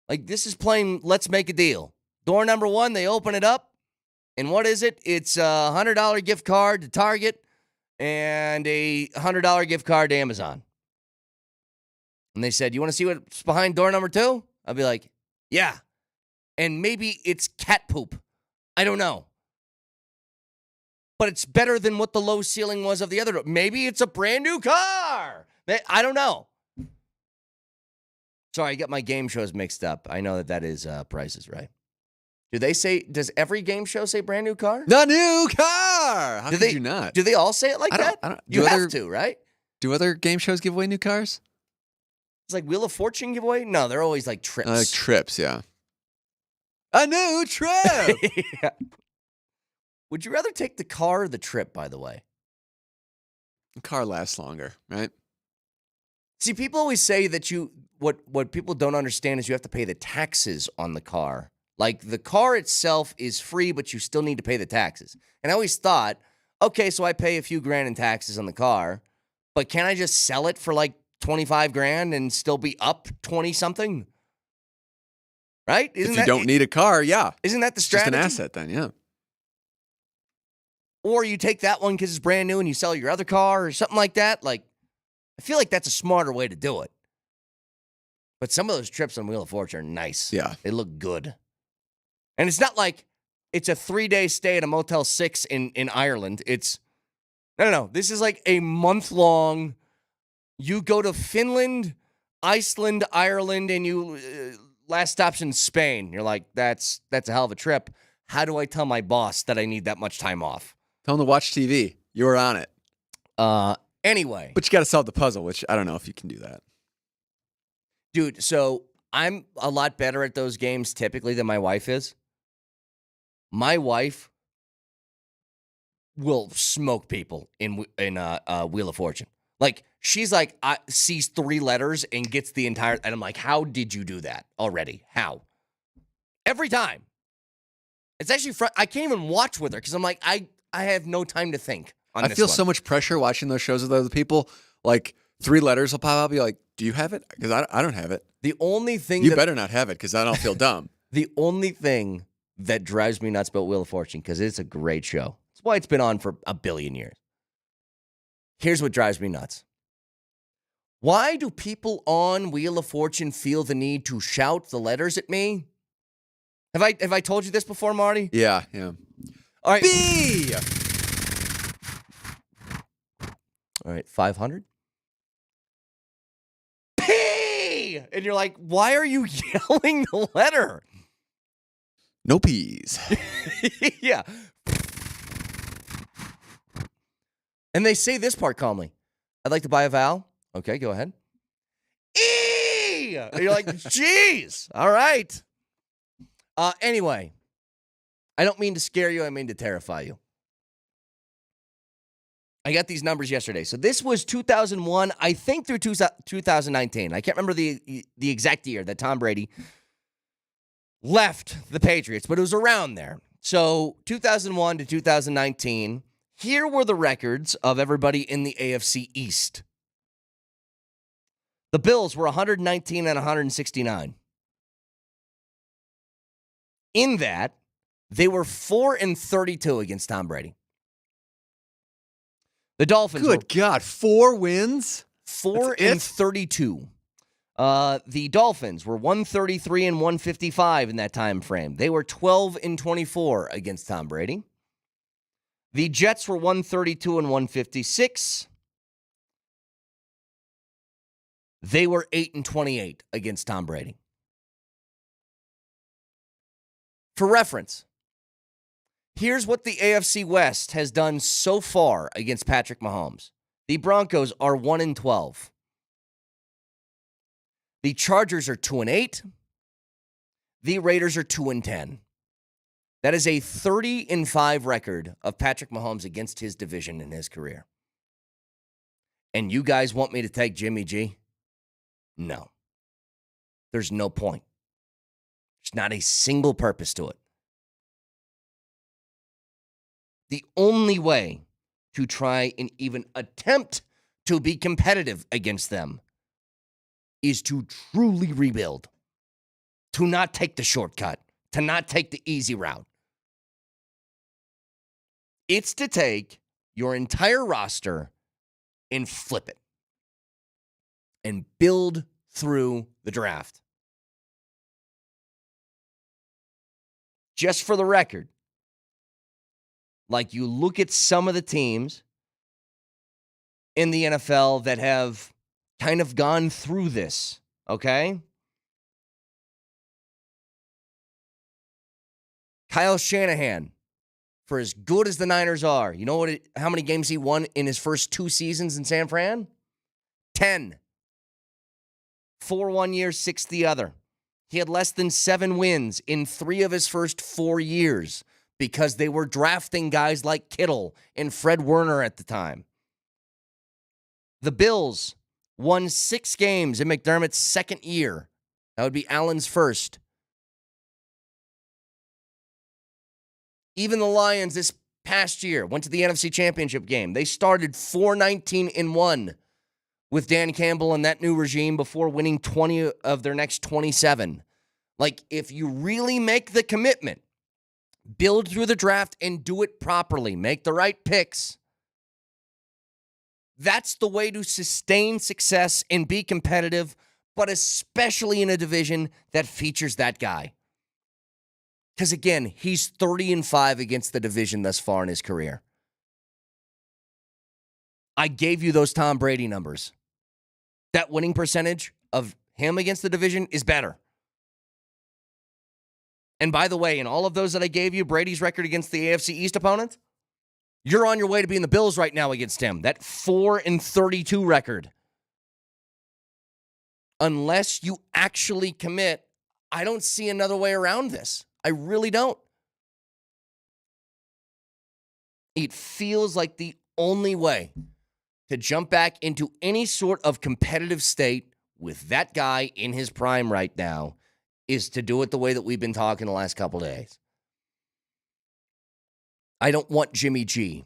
Like, this is playing Let's Make a Deal. Door number 1, they open it up. And what is it? It's a $100 gift card to Target and a $100 gift card to Amazon. And they said, you want to see what's behind door number 2? I'll be like, yeah. And maybe it's cat poop. I don't know. But it's better than what the low ceiling was of the other door. Maybe it's a brand new car. I don't know. Sorry, I got my game shows mixed up. I know that is Price is Right. Does every game show say brand new car? The new car! How could you not? Do they all say it like that? You have to, right? Do other game shows give away new cars? It's like Wheel of Fortune giveaway? No, they're always like trips. Like trips, yeah. A new trip! Yeah. Would you rather take the car or the trip, by the way? The car lasts longer, right? See, people always say that what people don't understand is you have to pay the taxes on the car. Like, the car itself is free, but you still need to pay the taxes. And I always thought, okay, so I pay a few grand in taxes on the car, but can I just sell it for like 25 grand and still be up 20 something? Right? If you don't need a car, yeah. Isn't that the strategy? Just an asset then, yeah. Or you take that one because it's brand new and you sell your other car or something like that. Like, I feel like that's a smarter way to do it. But some of those trips on Wheel of Fortune are nice. Yeah. They look good. And it's not like it's a 3-day stay at a Motel 6 in Ireland. It's, no. This is like a month-long, you go to Finland, Iceland, Ireland, and you, last stop's in Spain. You're like, that's a hell of a trip. How do I tell my boss that I need that much time off? Tell him to watch TV. You were on it. Anyway. But you got to solve the puzzle, which I don't know if you can do that. Dude, so I'm a lot better at those games typically than my wife is. My wife will smoke people in Wheel of Fortune. Like, she's like, sees 3 letters and gets the entire, and I'm like, how did you do that already? How? Every time. It's actually, I can't even watch with her because I'm like, I have no time to think on I this feel one. so much pressure watching those shows with other people. Like, 3 letters will pop up. You're like, do you have it? Because I don't have it. The only thing You better not have it because I don't feel dumb. The only thing that drives me nuts about Wheel of Fortune, because it's a great show. It's why it's been on for a billion years. Here's what drives me nuts. Why do people on Wheel of Fortune feel the need to shout the letters at me? Have I told you this before, Marty? Yeah. All right. B! All right, 500. P! And you're like, why are you yelling the letter? No peas. Yeah. And they say this part calmly. I'd like to buy a vowel. Okay, go ahead. E! And you're like, jeez. All right. Anyway, I don't mean to scare you. I mean to terrify you. I got these numbers yesterday. So this was 2001, I think, through 2019. I can't remember the exact year that Tom Brady left the Patriots, but it was around there. So 2001 to 2019, here were the records of everybody in the AFC East. The Bills were 119 and 169. In that, they were 4-32 against Tom Brady. The Dolphins. Good God, 4 wins? 4-32. The Dolphins were 133 and 155 in that time frame. They were 12-24 against Tom Brady. The Jets were 132 and 156. They were 8-28 against Tom Brady. For reference, here's what the AFC West has done so far against Patrick Mahomes. The Broncos are 1-12. The Chargers are 2-8. The Raiders are 2-10. That is a 30-5 record of Patrick Mahomes against his division in his career. And you guys want me to take Jimmy G? No. There's no point. There's not a single purpose to it. The only way to try and even attempt to be competitive against them is to truly rebuild, to not take the shortcut, to not take the easy route. It's to take your entire roster and flip it and build through the draft. Just for the record, like you look at some of the teams in the NFL that have kind of gone through this, okay? Kyle Shanahan, for as good as the Niners are, you know how many games he won in his first 2 seasons in San Fran? 10. 4 one year, 6 the other. He had less than 7 wins in 3 of his first 4 years because they were drafting guys like Kittle and Fred Warner at the time. The Bills won 6 games in McDermott's second year. That would be Allen's first. Even the Lions this past year went to the NFC Championship game. They started 4-19-1 with Dan Campbell and that new regime before winning 20 of their next 27. Like, if you really make the commitment, build through the draft and do it properly, make the right picks, that's the way to sustain success and be competitive, but especially in a division that features that guy. Because, again, he's 30-5 against the division thus far in his career. I gave you those Tom Brady numbers. That winning percentage of him against the division is better. And by the way, in all of those that I gave you, Brady's record against the AFC East opponent, you're on your way to being the Bills right now against him. That 4-32 record. Unless you actually commit, I don't see another way around this. I really don't. It feels like the only way to jump back into any sort of competitive state with that guy in his prime right now is to do it the way that we've been talking the last couple days. I don't want Jimmy G.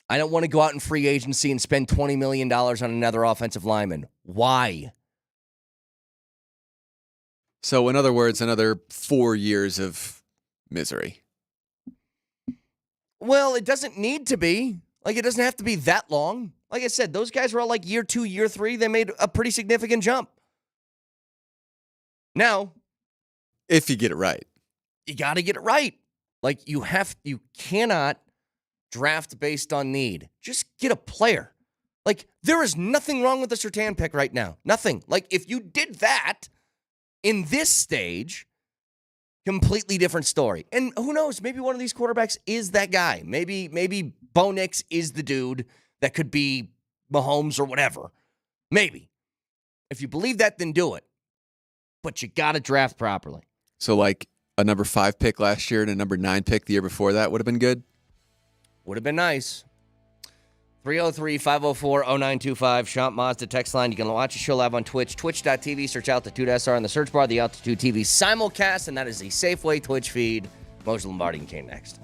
I don't want to go out in free agency and spend $20 million on another offensive lineman. Why? So, in other words, another 4 years of misery. Well, it doesn't need to be. Like, it doesn't have to be that long. Like I said, those guys were all like year 2, year 3. They made a pretty significant jump. Now, if you get it right, you got to get it right. Like, you cannot draft based on need. Just get a player. Like, there is nothing wrong with the Surtain pick right now. Nothing. Like, if you did that in this stage, completely different story. And who knows? Maybe one of these quarterbacks is that guy. Maybe Bo Nix is the dude that could be Mahomes or whatever. Maybe. If you believe that, then do it. But you got to draft properly. So, like, a number 5 pick last year and a number 9 pick the year before that would have been good? Would have been nice. 303-504-0925, Champ Mazda text line. You can watch the show live on Twitch, twitch.tv, search Altitude SR in the search bar, the Altitude TV simulcast, and that is the Safeway Twitch feed. Moshe Lombardi and Kane next.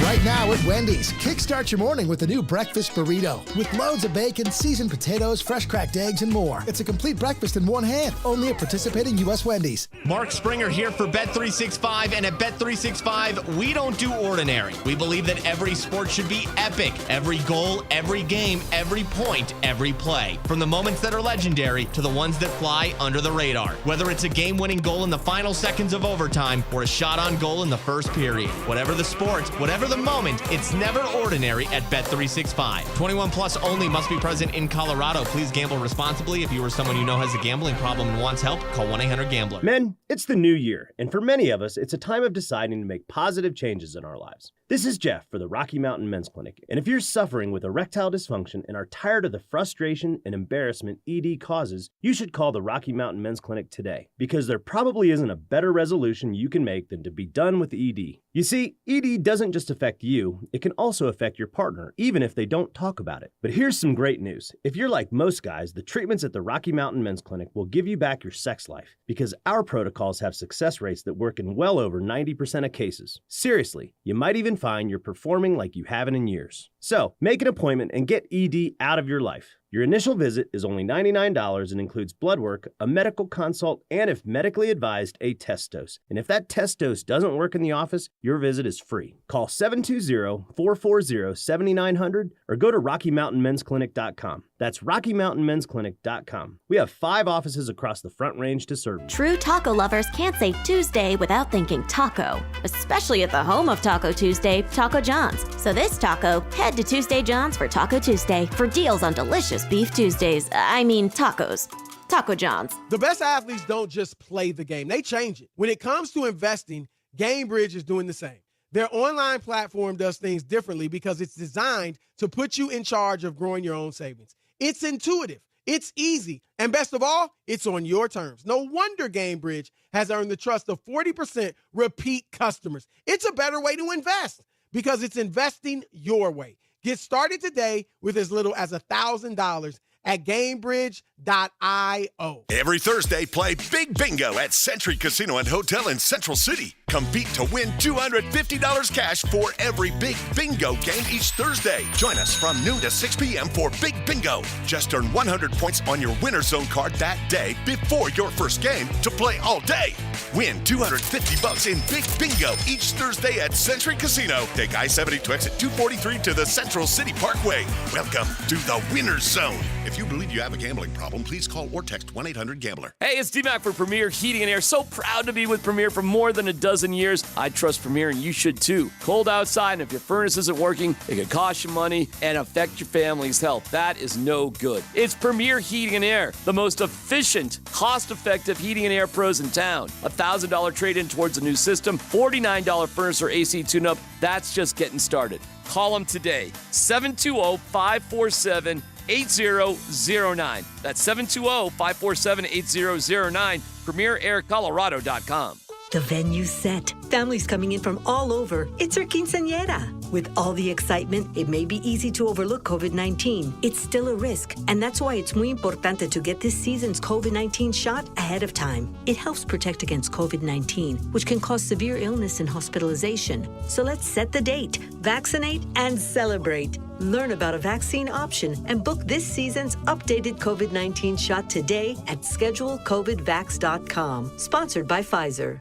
Right now at Wendy's, kickstart your morning with a new breakfast burrito with loads of bacon, seasoned potatoes, fresh cracked eggs, and more. It's a complete breakfast in one hand, only at participating U.S. Wendy's. Mark Springer here for Bet365, and at Bet365, we don't do ordinary. We believe that every sport should be epic. Every goal, every game, every point, every play. From the moments that are legendary to the ones that fly under the radar. Whether it's a game-winning goal in the final seconds of overtime or a shot on goal in the first period. Whatever the sport, whatever the moment, it's never ordinary at Bet365. 21 plus only, must be present in Colorado. Please gamble responsibly. If you or someone you know has a gambling problem and wants help, call 1-800-GAMBLER. Men, it's the new year, and for many of us, it's a time of deciding to make positive changes in our lives. This is Jeff for the Rocky Mountain Men's Clinic, and if you're suffering with erectile dysfunction and are tired of the frustration and embarrassment ED causes, you should call the Rocky Mountain Men's Clinic today, because there probably isn't a better resolution you can make than to be done with ED. You see, ED doesn't just affect you, it can also affect your partner, even if they don't talk about it. But here's some great news. If you're like most guys, the treatments at the Rocky Mountain Men's Clinic will give you back your sex life, because our protocols have success rates that work in well over 90% of cases. Seriously, you might even find you're performing like you haven't in years. So, make an appointment and get ED out of your life. Your initial visit is only $99 and includes blood work, a medical consult, and if medically advised, a test dose. And if that test dose doesn't work in the office, your visit is free. Call 720-440-7900 or go to RockyMountainMen'sClinic.com. That's RockyMountainMen'sClinic.com. We have 5 offices across the Front Range to serve. True taco lovers can't say Tuesday without thinking taco, especially at the home of Taco Tuesday, Taco John's. So this taco, head to Tuesday John's for Taco Tuesday for deals on delicious Beef Tuesdays. I mean tacos. Taco John's. The best athletes don't just play the game, they change it. When it comes to investing, GameBridge is doing the same. Their online platform does things differently because it's designed to put you in charge of growing your own savings. It's intuitive, it's easy, and best of all, it's on your terms. No wonder GameBridge has earned the trust of 40% repeat customers. It's a better way to invest because it's investing your way. Get started today with as little as $1,000 at GameBridge.io. Every Thursday, play Big Bingo at Century Casino and Hotel in Central City. Compete to win $250 cash for every Big Bingo game each Thursday. Join us from noon to 6 p.m. for Big Bingo. Just earn 100 points on your Winner's Zone card that day before your first game to play all day. Win $250 in Big Bingo each Thursday at Century Casino. Take I-70 to exit 243 to the Central City Parkway. Welcome to the Winner's Zone. If you believe you have a gambling problem, please call or text 1-800-GAMBLER. Hey, it's D-Mac for Premier Heating and Air. So proud to be with Premier for more than a dozen years. I trust Premier, and you should too. Cold outside, and if your furnace isn't working, it could cost you money and affect your family's health. That is no good. It's Premier Heating and Air, the most efficient, cost-effective heating and air pros in town. $1,000 trade-in towards a new system, $49 furnace or AC tune-up. That's just getting started. Call them today, 720-547-8009. That's 720-547-8009, PremierAirColorado.com. The venue's set. Families coming in from all over. It's our quinceañera. With all the excitement, it may be easy to overlook COVID-19. It's still a risk, and that's why it's muy importante to get this season's COVID-19 shot ahead of time. It helps protect against COVID-19, which can cause severe illness and hospitalization. So let's set the date, vaccinate, and celebrate. Learn about a vaccine option and book this season's updated COVID-19 shot today at schedulecovidvax.com. Sponsored by Pfizer.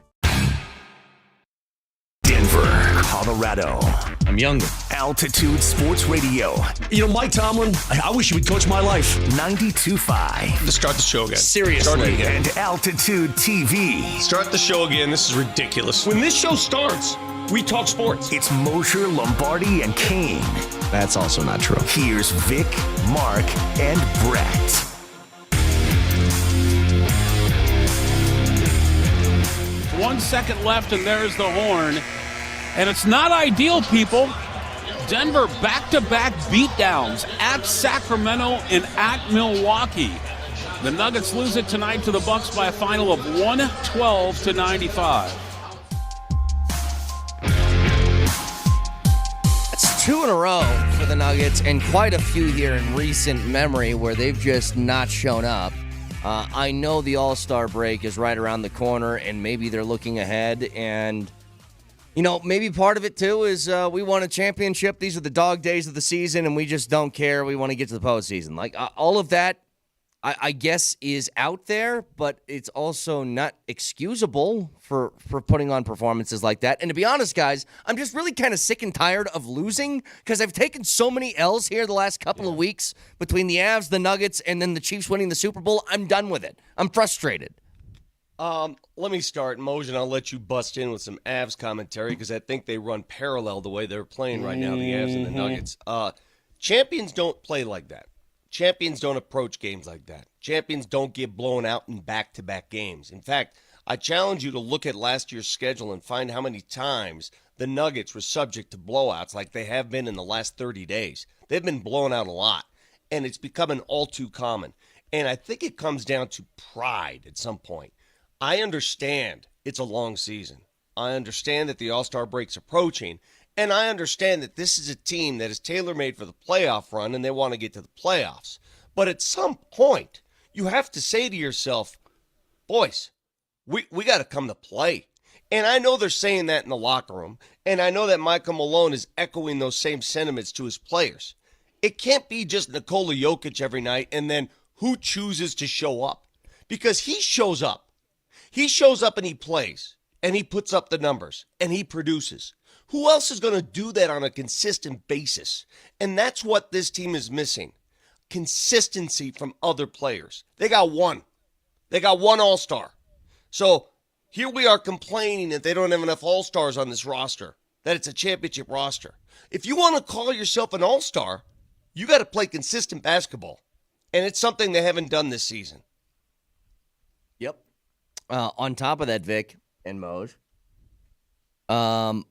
Denver, Colorado. I'm younger. Altitude Sports Radio. You know, Mike Tomlin, I wish he would coach my life. 92.5. Let's start the show again. Seriously. Start it again. And Altitude TV. Start the show again. This is ridiculous. When this show starts, we talk sports. It's Mosher, Lombardi, and Kane. That's also not true. Here's Vic, Mark, and Brett. 1 second left, and there's the horn. And it's not ideal, people. Denver back-to-back beatdowns at Sacramento and at Milwaukee. The Nuggets lose it tonight to the Bucks by a final of 112-95. That's 2 in a row for the Nuggets, and quite a few here in recent memory where they've just not shown up. I know the All-Star break is right around the corner, and maybe they're looking ahead. And, you know, maybe part of it, too, is we won a championship. These are the dog days of the season, and we just don't care. We want to get to the postseason. Like, all of that, I guess, is out there, but it's also not excusable for putting on performances like that. And to be honest, guys, I'm just really kind of sick and tired of losing because I've taken so many L's here the last couple of weeks between the Avs, the Nuggets, and then the Chiefs winning the Super Bowl. I'm done with it. I'm frustrated. Let me start, Moj, and I'll let you bust in with some Avs commentary because I think they run parallel the way they're playing right now, the Avs and the Nuggets. Champions don't play like that. Champions don't approach games like that. Champions don't get blown out in back-to-back games. In fact, I challenge you to look at last year's schedule and find how many times the Nuggets were subject to blowouts like they have been in the last 30 days. They've been blown out a lot, and it's becoming all too common. And I think it comes down to pride at some point. I understand it's a long season. I understand that the All-Star break's approaching, and I understand that this is a team that is tailor-made for the playoff run and they want to get to the playoffs. But at some point, you have to say to yourself, boys, we got to come to play. And I know they're saying that in the locker room, and I know that Michael Malone is echoing those same sentiments to his players. It can't be just Nikola Jokic every night and then who chooses to show up. Because he shows up. He shows up and he plays, and he puts up the numbers, and he produces. Who else is going to do that on a consistent basis? And that's what this team is missing. Consistency from other players. They got one. They got one All-Star. So here we are complaining that they don't have enough All-Stars on this roster, that it's a championship roster. If you want to call yourself an All-Star, you got to play consistent basketball. And it's something they haven't done this season. Yep. On top of that, Vic and Moj, I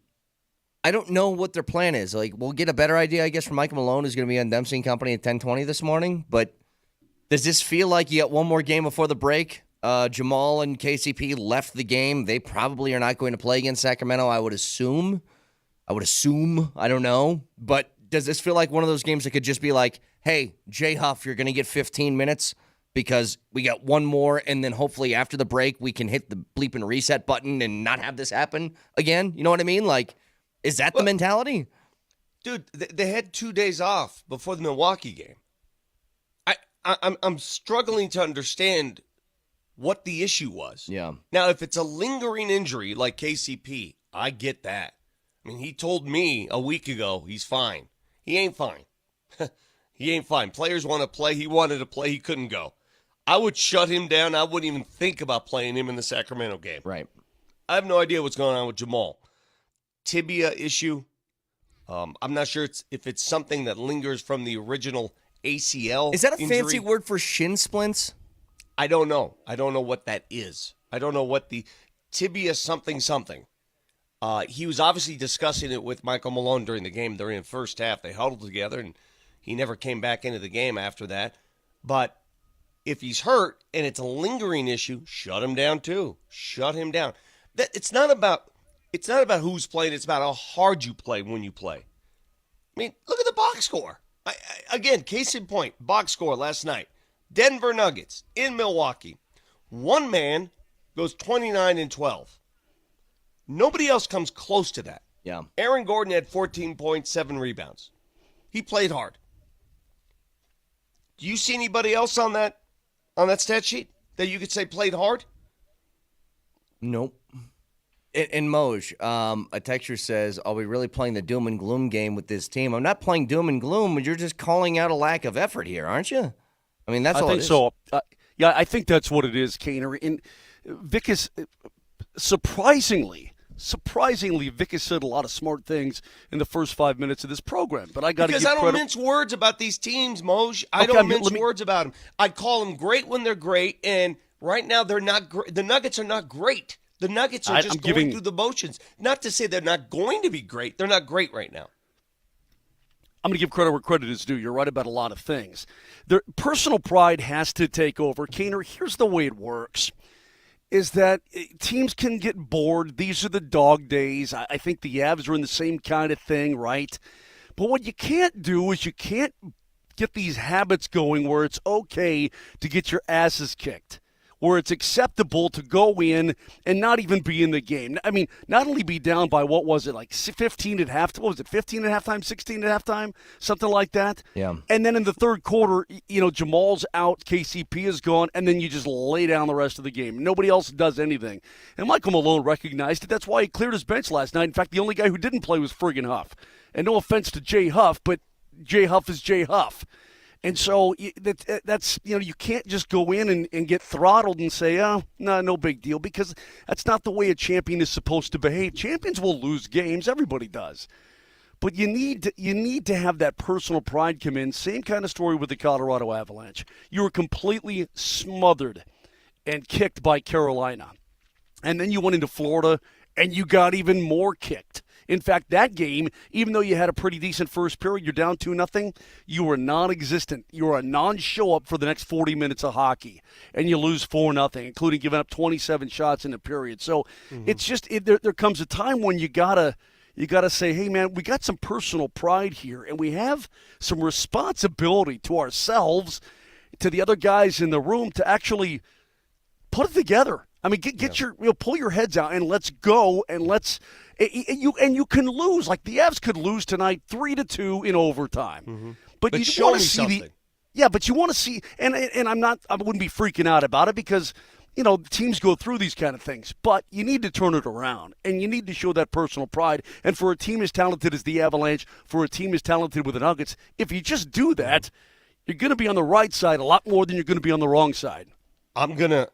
don't know what their plan is. Like, we'll get a better idea, I guess, from Michael Malone, who's going to be on Dempsey and Company at 10:20 this morning. But does this feel like you got one more game before the break? Jamal and KCP left the game. They probably are not going to play against Sacramento, I would assume. I don't know. But does this feel like one of those games that could just be like, hey, Jay Huff, you're going to get 15 minutes because we got one more, and then hopefully after the break we can hit the bleeping reset button and not have this happen again? You know what I mean? Like, is that the mentality? Dude, they had 2 days off before the Milwaukee game. I'm struggling to understand what the issue was. Yeah. Now, if it's a lingering injury like KCP, I get that. I mean, he told me a week ago he's fine. He ain't fine. He ain't fine. Players want to play. He wanted to play. He couldn't go. I would shut him down. I wouldn't even think about playing him in the Sacramento game. Right. I have no idea what's going on with Jamal. Tibia issue. I'm not sure if it's something that lingers from the original ACL. Is that a injury. fancy word for shin splints? I don't know. I don't know what that is. I don't know what the tibia something. He was obviously discussing it with Michael Malone during the game. During the first half, they huddled together, and he never came back into the game after that. But if he's hurt and it's a lingering issue, shut him down too. Shut him down. It's not about who's playing. It's about how hard you play when you play. I mean, look at the box score. Again, case in point, box score last night. Denver Nuggets in Milwaukee. One man goes 29-12. Nobody else comes close to that. Yeah. Aaron Gordon had 14 points, 7 rebounds. He played hard. Do you see anybody else on that stat sheet that you could say played hard? Nope. And Moj, a texter says, are we really playing the doom and gloom game with this team? I'm not playing doom and gloom, but you're just calling out a lack of effort here, aren't you? I mean, that's all it is. I think so. Yeah, I think that's what it is, Kaner. And Vic is surprisingly, Vic has said a lot of smart things in the first 5 minutes of this program. But I got to give Because I don't credit. mince words about these teams, Moj. I don't mince words about them. I call them great when they're great, and right now they're not great. The Nuggets are not great. The Nuggets are just going through the motions. Not to say they're not going to be great. They're not great right now. I'm going to give credit where credit is due. You're right about a lot of things. Their personal pride has to take over. Kaner, here's the way it works, is that teams can get bored. These are the dog days. I think the Avs are in the same kind of thing, right? But what you can't do is you can't get these habits going where it's okay to get your asses kicked, where it's acceptable to go in and not even be in the game. I mean, not only be down by, what was it, like 15 at halftime? What was it, 15 at halftime, 16 at halftime? Something like that? Yeah. And then in the third quarter, Jamal's out, KCP is gone, and then you just lay down the rest of the game. Nobody else does anything. And Michael Malone recognized it. That's why he cleared his bench last night. In fact, the only guy who didn't play was friggin' Huff. And no offense to Jay Huff, but Jay Huff is Jay Huff. And so that's you can't just go in and get throttled and say, oh, no big deal, because that's not the way a champion is supposed to behave. Champions will lose games. Everybody does. But you need to have that personal pride come in. Same kind of story with the Colorado Avalanche. You were completely smothered and kicked by Carolina. And then you went into Florida and you got even more kicked. In fact, that game, even though you had a pretty decent first period, you're down 2-0, you were non-existent. You were a non-show-up for the next 40 minutes of hockey, and you lose 4-0, including giving up 27 shots in a period. So it's just there comes a time when you gotta say, hey, man, we got some personal pride here, and we have some responsibility to ourselves, to the other guys in the room, to actually put it together. I mean, pull your heads out and let's go, and you can lose. Like the Avs could lose tonight 3-2 in overtime. But you want to see something. But you want to see, and I wouldn't be freaking out about it, because teams go through these kind of things. But you need to turn it around, and you need to show that personal pride. And for a team as talented as the Avalanche, for a team as talented with the Nuggets, if you just do that, you're going to be on the right side a lot more than you're going to be on the wrong side. I'm gonna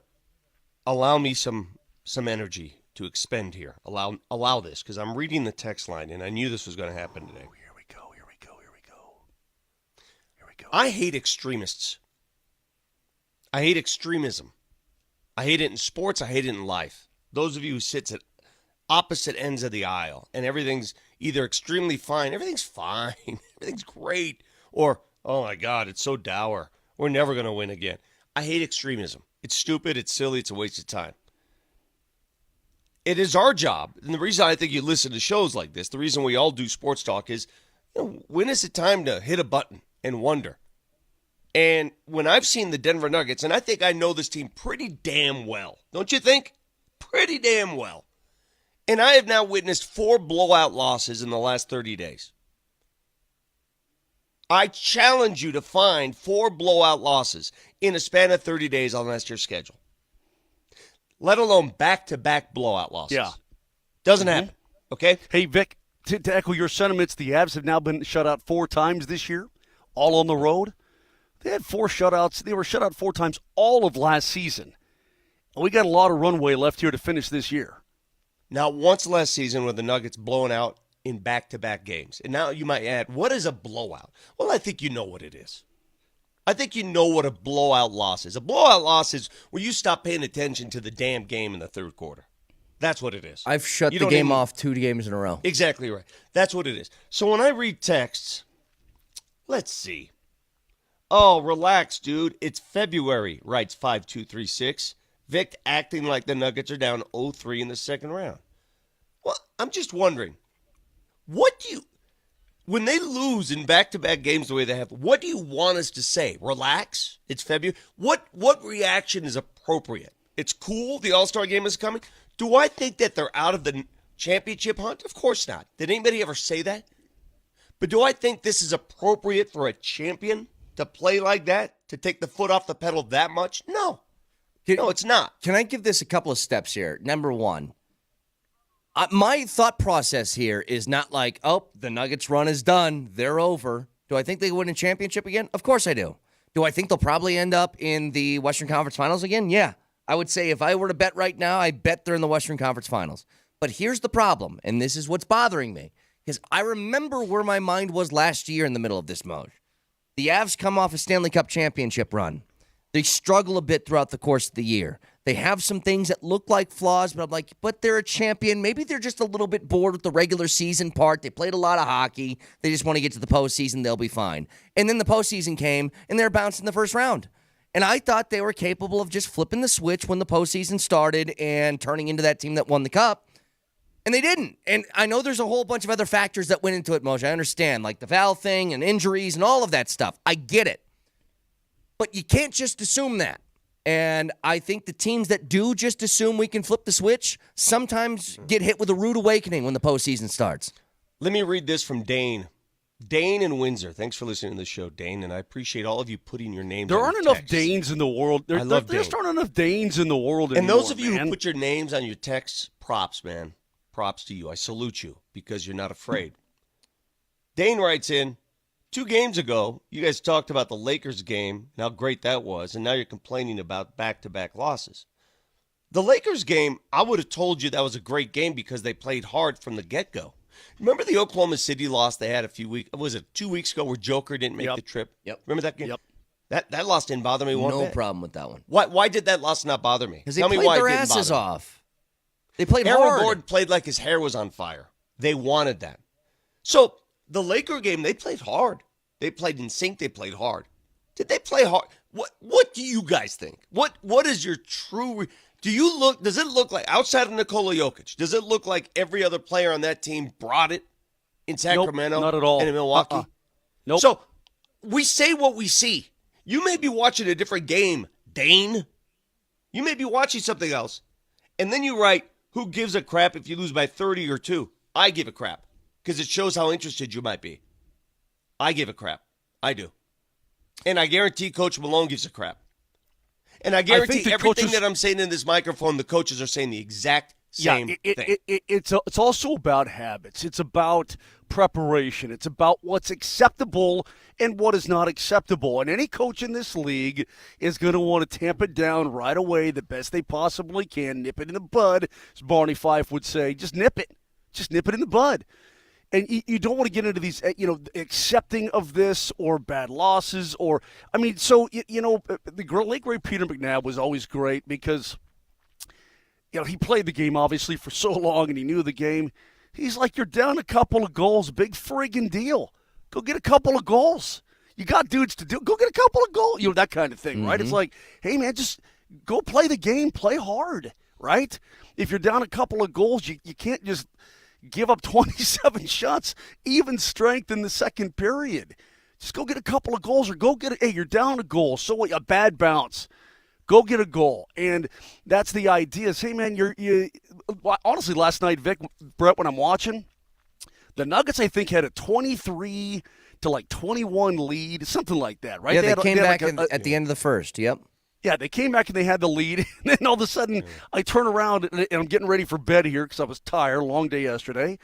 allow me some energy to expend here. Allow this, because I'm reading the text line, and I knew this was going to happen today. Here we go. I hate extremists. I hate extremism. I hate it in sports. I hate it in life. Those of you who sit at opposite ends of the aisle, and everything's either extremely fine, everything's fine, everything's great, or, oh my God, it's so dour, we're never going to win again. I hate extremism. It's stupid, it's silly, it's a waste of time. It is our job, and the reason I think you listen to shows like this, the reason we all do sports talk is, when is it time to hit a button and wonder? And when I've seen the Denver Nuggets, and I think I know this team pretty damn well, don't you think? Pretty damn well. And I have now witnessed 4 blowout losses in the last 30 days. I challenge you to find 4 blowout losses in a span of 30 days on last year's schedule. Let alone back-to-back blowout losses. Yeah. Doesn't happen, okay? Hey, Vic, to echo your sentiments, the Avs have now been shut out 4 times this year, all on the road. They had 4 shutouts. They were shut out 4 times all of last season. And we got a lot of runway left here to finish this year. Now, once last season were the Nuggets blown out in back-to-back games. And now you might add, what is a blowout? Well, I think you know what it is. I think you know what a blowout loss is. A blowout loss is when you stop paying attention to the damn game in the third quarter. That's what it is. I've shut the game off 2 games in a row. Exactly right. That's what it is. So when I read texts, let's see. Oh, relax, dude. It's February, writes 5236. Vic acting like the Nuggets are down 0-3 in the second round. Well, I'm just wondering, when they lose in back-to-back games the way they have, what do you want us to say? Relax? It's February? What reaction is appropriate? It's cool, the All-Star game is coming. Do I think that they're out of the championship hunt? Of course not. Did anybody ever say that? But do I think this is appropriate for a champion to play like that, to take the foot off the pedal that much? No. No, it's not. Can I give this a couple of steps here? Number one, my thought process here is not like, oh, the Nuggets run is done. They're over. Do I think they win a championship again? Of course I do. Do I think they'll probably end up in the Western Conference Finals again? Yeah. I would say if I were to bet right now, I bet they're in the Western Conference Finals. But here's the problem, and this is what's bothering me, because I remember where my mind was last year in the middle of this mode. The Avs come off a Stanley Cup championship run. They struggle a bit throughout the course of the year. They have some things that look like flaws, but I'm like, but they're a champion. Maybe they're just a little bit bored with the regular season part. They played a lot of hockey. They just want to get to the postseason. They'll be fine. And then the postseason came, and they're bounced in the first round. And I thought they were capable of just flipping the switch when the postseason started and turning into that team that won the cup. And they didn't. And I know there's a whole bunch of other factors that went into it, Moshe. I understand, like the Val thing and injuries and all of that stuff. I get it. But you can't just assume that. And I think the teams that do just assume we can flip the switch sometimes get hit with a rude awakening when the postseason starts. Let me read this from Dane. Dane in Windsor. Thanks for listening to the show, Dane, and I appreciate all of you putting your names on There aren't your enough Danes in the world. There just aren't enough Danes in the world And anymore, those of you man. who put your names on your texts, props, man. Props to you. I salute you because you're not afraid. Dane writes in, 2 games ago, you guys talked about the Lakers game and how great that was, and now you're complaining about back-to-back losses. The Lakers game, I would have told you that was a great game because they played hard from the get-go. Remember the Oklahoma City loss they had a few weeks, was it 2 weeks ago where Joker didn't make the trip? Yep. Remember that game? Yep. That loss didn't bother me one bit. No problem with that one. Why did that loss not bother me? Because they Tell me played why their it didn't asses bother me. off. They played Aaron hard. Gordon played like his hair was on fire. They wanted that. So the Laker game, they played hard. They played in sync. They played hard. Did they play hard? What do you guys think? What is your true? Does it look like, outside of Nikola Jokic, does it look like every other player on that team brought it in Sacramento? Nope, not at all. And in Milwaukee? Nope. So we say what we see. You may be watching a different game, Dane. You may be watching something else. And then you write, who gives a crap if you lose by 30 or 2? I give a crap because it shows how interested you might be. I give a crap. I do. And I guarantee Coach Malone gives a crap. And I guarantee everything that I'm saying in this microphone, the coaches are saying the exact same thing. It's also about habits. It's about preparation. It's about what's acceptable and what is not acceptable. And any coach in this league is going to want to tamp it down right away the best they possibly can, nip it in the bud, as Barney Fife would say. Just nip it. Just nip it in the bud. And you don't want to get into these, accepting of this or bad losses or, the late great Peter McNabb was always great because, he played the game obviously for so long and he knew the game. He's like, you're down a couple of goals, big friggin' deal. Go get a couple of goals. You got dudes to do. Go get a couple of goals. That kind of thing, right? It's like, hey, man, just go play the game, play hard, right? If you're down a couple of goals, you can't just give up 27 shots, even strength in the second period. Just go get a couple of goals or go get you're down a goal. So what? A bad bounce. Go get a goal. And that's the idea. Hey, man, honestly, last night, Vic, Brett, when I'm watching, the Nuggets, I think, had a 23 to 21 lead, something like that, right? Yeah, they came back at the end of the first. Yep. Yeah, they came back and they had the lead. And then all of a sudden, I turn around and I'm getting ready for bed here because I was tired, long day yesterday.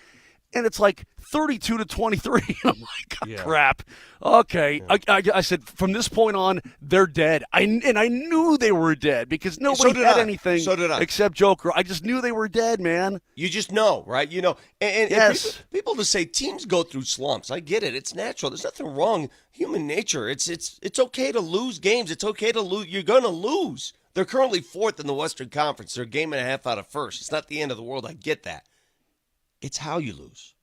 And it's like 32 to 23. And I'm like, crap. Okay. Yeah. I said, from this point on, they're dead. I knew they were dead because nobody had anything except Joker. I just knew they were dead, man. You just know, right? And yes. people to say teams go through slumps. I get it. It's natural. There's nothing wrong. Human nature. It's okay to lose games. It's okay to lose. You're going to lose. They're currently 4th in the Western Conference. They're a game and a half out of first. It's not the end of the world. I get that. It's how you lose.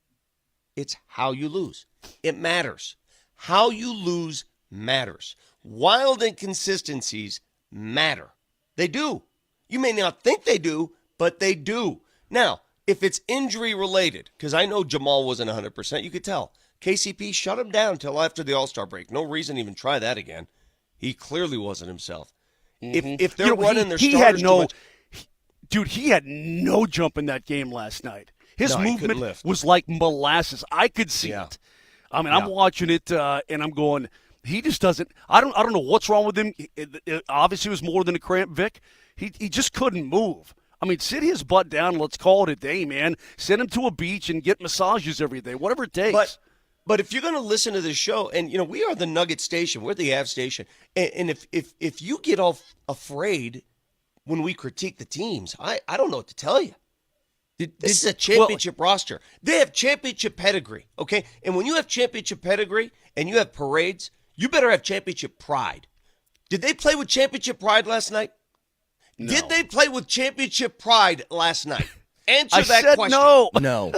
It's how you lose. It matters. How you lose matters. Wild inconsistencies matter. They do. You may not think they do, but they do. Now, if it's injury related, because I know Jamal wasn't 100%, you could tell. KCP shut him down until after the All-Star break. No reason to even try that again. He clearly wasn't himself. If they're running their starters dude, he had no jump in that game last night. His movement was like molasses. I could see it. I mean, I'm watching it and I'm going, he just doesn't. I don't know what's wrong with him. It obviously was more than a cramp, Vic. He just couldn't move. I mean, sit his butt down and let's call it a day, man. Send him to a beach and get massages every day, whatever it takes. But if you're going to listen to this show, and we are the Nugget station, we're the Av station, and if you get all afraid when we critique the teams, I don't know what to tell you. This is a championship roster. They have championship pedigree, okay? And when you have championship pedigree and you have parades, you better have championship pride. Did they play with championship pride last night? No. Did they play with championship pride last night? Answer that question. No.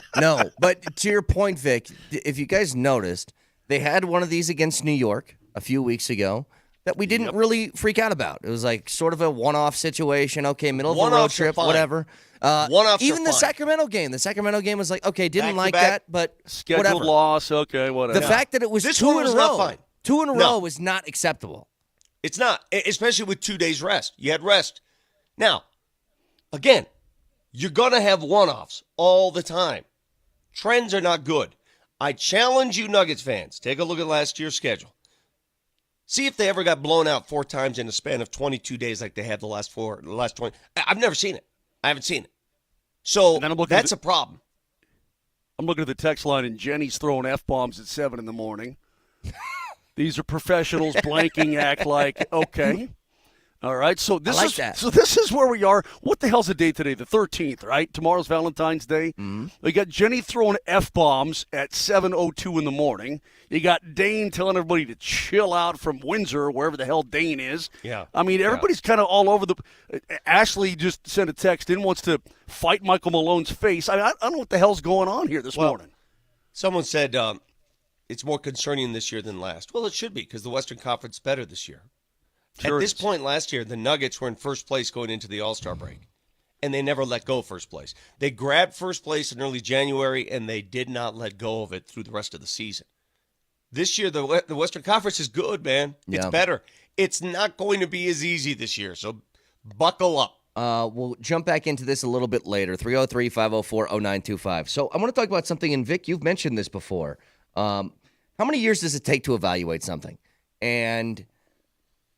But to your point, Vic, if you guys noticed, they had one of these against New York a few weeks ago that we didn't really freak out about. It was like sort of a one-off situation. Okay, middle of a road trip, whatever. Even the Sacramento game. The Sacramento game was like, okay, didn't like that, but scheduled whatever. Loss, okay, whatever. The fact that it was two in a row. 2 in a row is not acceptable. It's not, especially with 2 days rest. You had rest. Now, again, you're going to have one-offs all the time. Trends are not good. I challenge you, Nuggets fans, take a look at last year's schedule. See if they ever got blown out 4 times in a span of 22 days like they have the last 20. I've never seen it. I haven't seen it. So that's a problem. I'm looking at the text line, and Jenny's throwing F-bombs at 7 in the morning. These are professionals. Blanking act like, okay. All right, so this is where we are. What the hell's the date today? The 13th, right? Tomorrow's Valentine's Day. Mm-hmm. We got Jenny throwing F-bombs at 7:02 in the morning. You got Dane telling everybody to chill out from Windsor, wherever the hell Dane is. Yeah. I mean, everybody's kind of all over the – Ashley just sent a text in, wants to fight Michael Malone's face. I don't know what the hell's going on here this morning. Someone said it's more concerning this year than last. Well, it should be because the Western Conference is better this year. Sure At this point last year, the Nuggets were in first place going into the All-Star break, and they never let go of first place. They grabbed first place in early January, and they did not let go of it through the rest of the season. This year, the Western Conference is good, man. It's better. It's not going to be as easy this year, so buckle up. We'll jump back into this a little bit later, 303-504-0925. So I want to talk about something, and Vic, you've mentioned this before. How many years does it take to evaluate something? And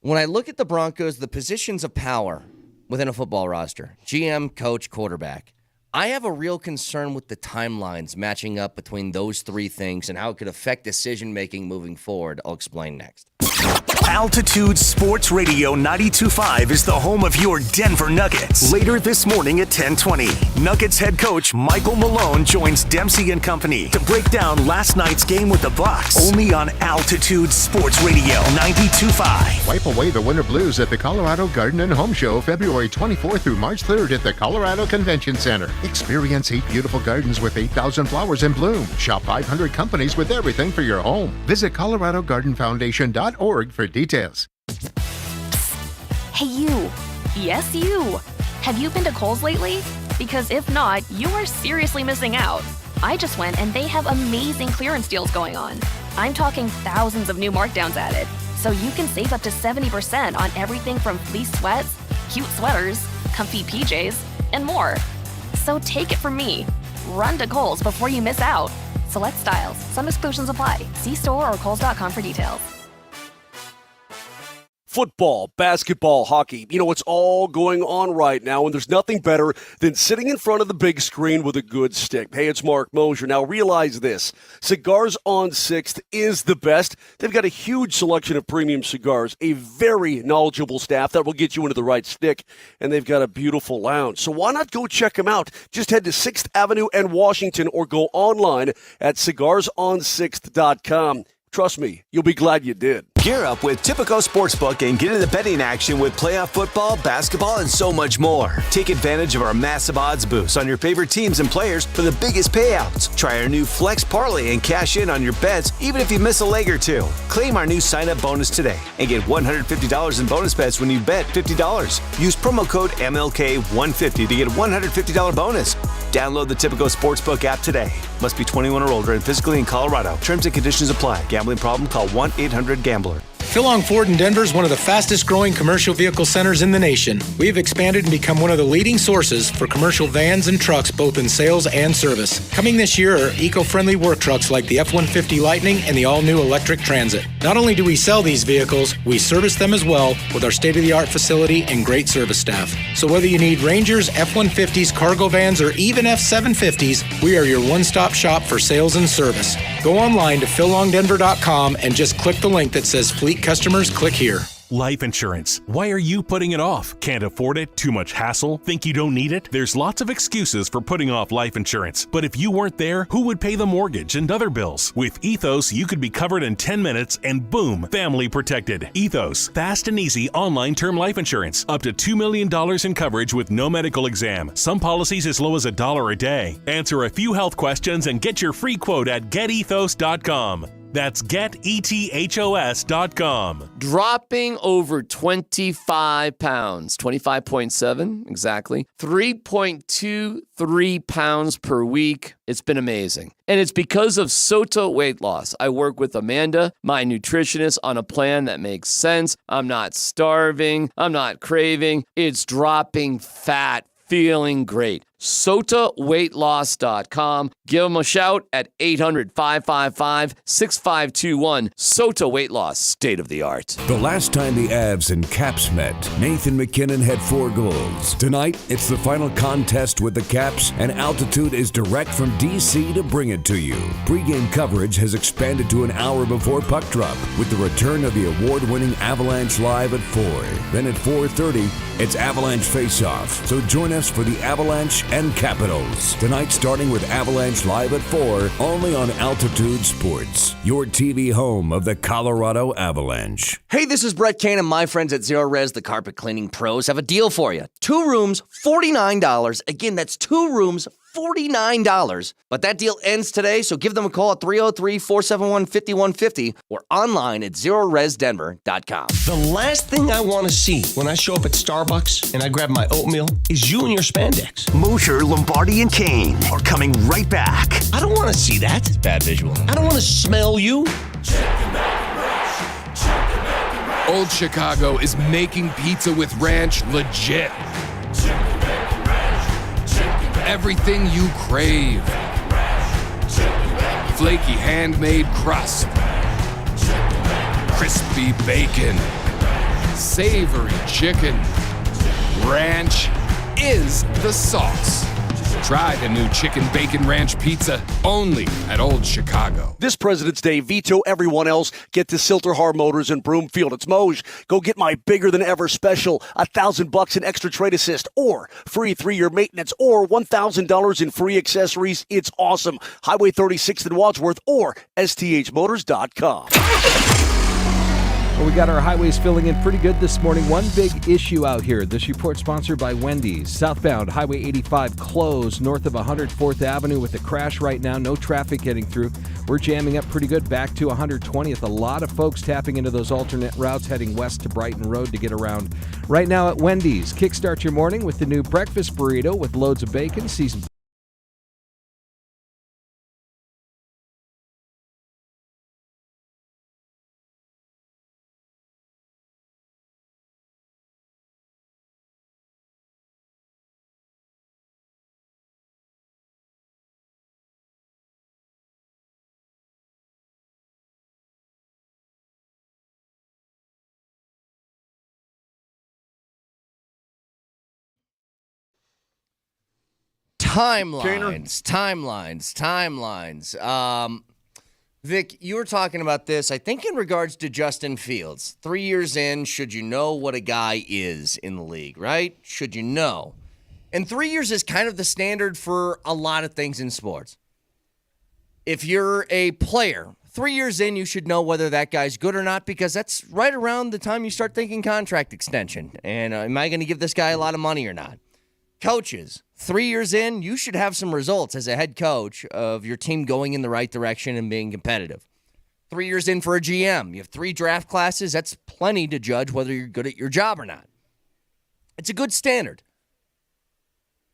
when I look at the Broncos, the positions of power within a football roster, GM, coach, quarterback, I have a real concern with the timelines matching up between those 3 things and how it could affect decision-making moving forward. I'll explain next. Altitude Sports Radio 92.5 is the home of your Denver Nuggets. Later this morning at 10:20, Nuggets head coach Michael Malone joins Dempsey and Company to break down last night's game with the Bucks. Only on Altitude Sports Radio 92.5. Wipe away the winter blues at the Colorado Garden and Home Show, February 24th through March 3rd at the Colorado Convention Center. Experience 8 beautiful gardens with 8,000 flowers in bloom. Shop 500 companies with everything for your home. Visit ColoradoGardenFoundation.org for details. Hey, you. Yes, you. Have you been to Kohl's lately? Because if not, you are seriously missing out. I just went and they have amazing clearance deals going on. I'm talking thousands of new markdowns added. So you can save up to 70% on everything from fleece sweats, cute sweaters, comfy PJs, and more. So take it from me. Run to Kohl's before you miss out. Select styles. Some exclusions apply. See store or Kohl's.com for details. Football, basketball, hockey, it's all going on right now, and there's nothing better than sitting in front of the big screen with a good stick. Hey, it's Mark Mosier. Now realize this, Cigars on 6th is the best. They've got a huge selection of premium cigars, a very knowledgeable staff that will get you into the right stick, and they've got a beautiful lounge. So why not go check them out? Just head to 6th Avenue and Washington or go online at cigarsonsixth.com. Trust me, you'll be glad you did. Gear up with Tipico Sportsbook and get into betting action with playoff football, basketball, and so much more. Take advantage of our massive odds boosts on your favorite teams and players for the biggest payouts. Try our new Flex Parlay and cash in on your bets even if you miss a leg or two. Claim our new sign-up bonus today and get $150 in bonus bets when you bet $50. Use promo code MLK150 to get a $150 bonus. Download the Tipico Sportsbook app today. Must be 21 or older and physically in Colorado. Terms and conditions apply. Gambling problem? Call 1-800-GAMBLER. Philong Ford in Denver is one of the fastest growing commercial vehicle centers in the nation. We've expanded and become one of the leading sources for commercial vans and trucks, both in sales and service. Coming this year are eco-friendly work trucks like the F-150 Lightning and the all-new electric Transit. Not only do we sell these vehicles, we service them as well with our state-of-the-art facility and great service staff. So whether you need Rangers, F-150s, cargo vans, or even F-750s, we are your one-stop shop for sales and service. Go online to phillongdenver.com and just click the link that says Fleet Customers, click here. Life insurance. Why are you putting it off? Can't afford it? Too much hassle? Think you don't need it? There's lots of excuses for putting off life insurance. But if you weren't there, who would pay the mortgage and other bills? With Ethos, you could be covered in 10 minutes and boom, family protected. Ethos, fast and easy online term life insurance. Up to $2 million in coverage with no medical exam. Some policies as low as $1 a day. Answer a few health questions and get your free quote at getethos.com. That's getethos.com. Dropping over 25 pounds, 25.7 exactly, 3.23 pounds per week. It's been amazing. And it's because of Soto Weight Loss. I work with Amanda, my nutritionist, on a plan that makes sense. I'm not starving. I'm not craving. It's dropping fat, feeling great. SotaWeightLoss.com. Give them a shout at 800-555-6521. Sota Weight Loss, state of the art. The last time the Avs and Caps met, Nathan MacKinnon had 4 goals. Tonight, it's the final contest with the Caps, and Altitude is direct from DC to bring it to you. Pre-game coverage has expanded to an hour before puck drop with the return of the award-winning Avalanche Live at 4. Then at 4:30, it's Avalanche Face-Off. So join us for the Avalanche and Capitals. Tonight starting with Avalanche Live at 4, only on Altitude Sports, your TV home of the Colorado Avalanche. Hey, this is Brett Kane, and my friends at Zero Res, the carpet cleaning pros, have a deal for you. 2 rooms, $49. Again, that's 2 rooms, $49. But that deal ends today, so give them a call at 303-471-5150 or online at ZeroResDenver.com. The last thing I want to see when I show up at Starbucks and I grab my oatmeal is you and your spandex. Mosher, Lombardi, and Kane are coming right back. I don't want to see that. It's bad visual. I don't want to smell you. Old Chicago is making pizza with ranch legit. Everything you crave. Flaky handmade crust. Crispy bacon. Savory chicken. Ranch is the sauce. Try the new Chicken Bacon Ranch Pizza only at Old Chicago. This President's Day, veto everyone else. Get to Silterhar Motors in Broomfield. It's Moj. Go get my bigger than ever special, $1,000 in extra trade assist, or free 3-year maintenance, or $1,000 in free accessories. It's awesome. Highway 36th in Wadsworth, or sthmotors.com. Well, we got our highways filling in pretty good this morning. One big issue out here. This report sponsored by Wendy's. Southbound Highway 85 closed north of 104th Avenue with a crash right now. No traffic getting through. We're jamming up pretty good back to 120th. A lot of folks tapping into those alternate routes heading west to Brighton Road to get around. Right now at Wendy's, kickstart your morning with the new breakfast burrito with loads of bacon, seasoned Timelines. Vic, you were talking about this, I think, in regards to Justin Fields. 3 years in, should you know what a guy is in the league, right? Should you know? And 3 years is kind of the standard for a lot of things in sports. If you're a player, 3 years in, you should know whether that guy's good or not, because that's right around the time you start thinking contract extension. And am I going to give this guy a lot of money or not? Coaches, 3 years in, you should have some results as a head coach of your team going in the right direction and being competitive. 3 years in for a GM, you have 3 draft classes. That's plenty to judge whether you're good at your job or not. It's a good standard.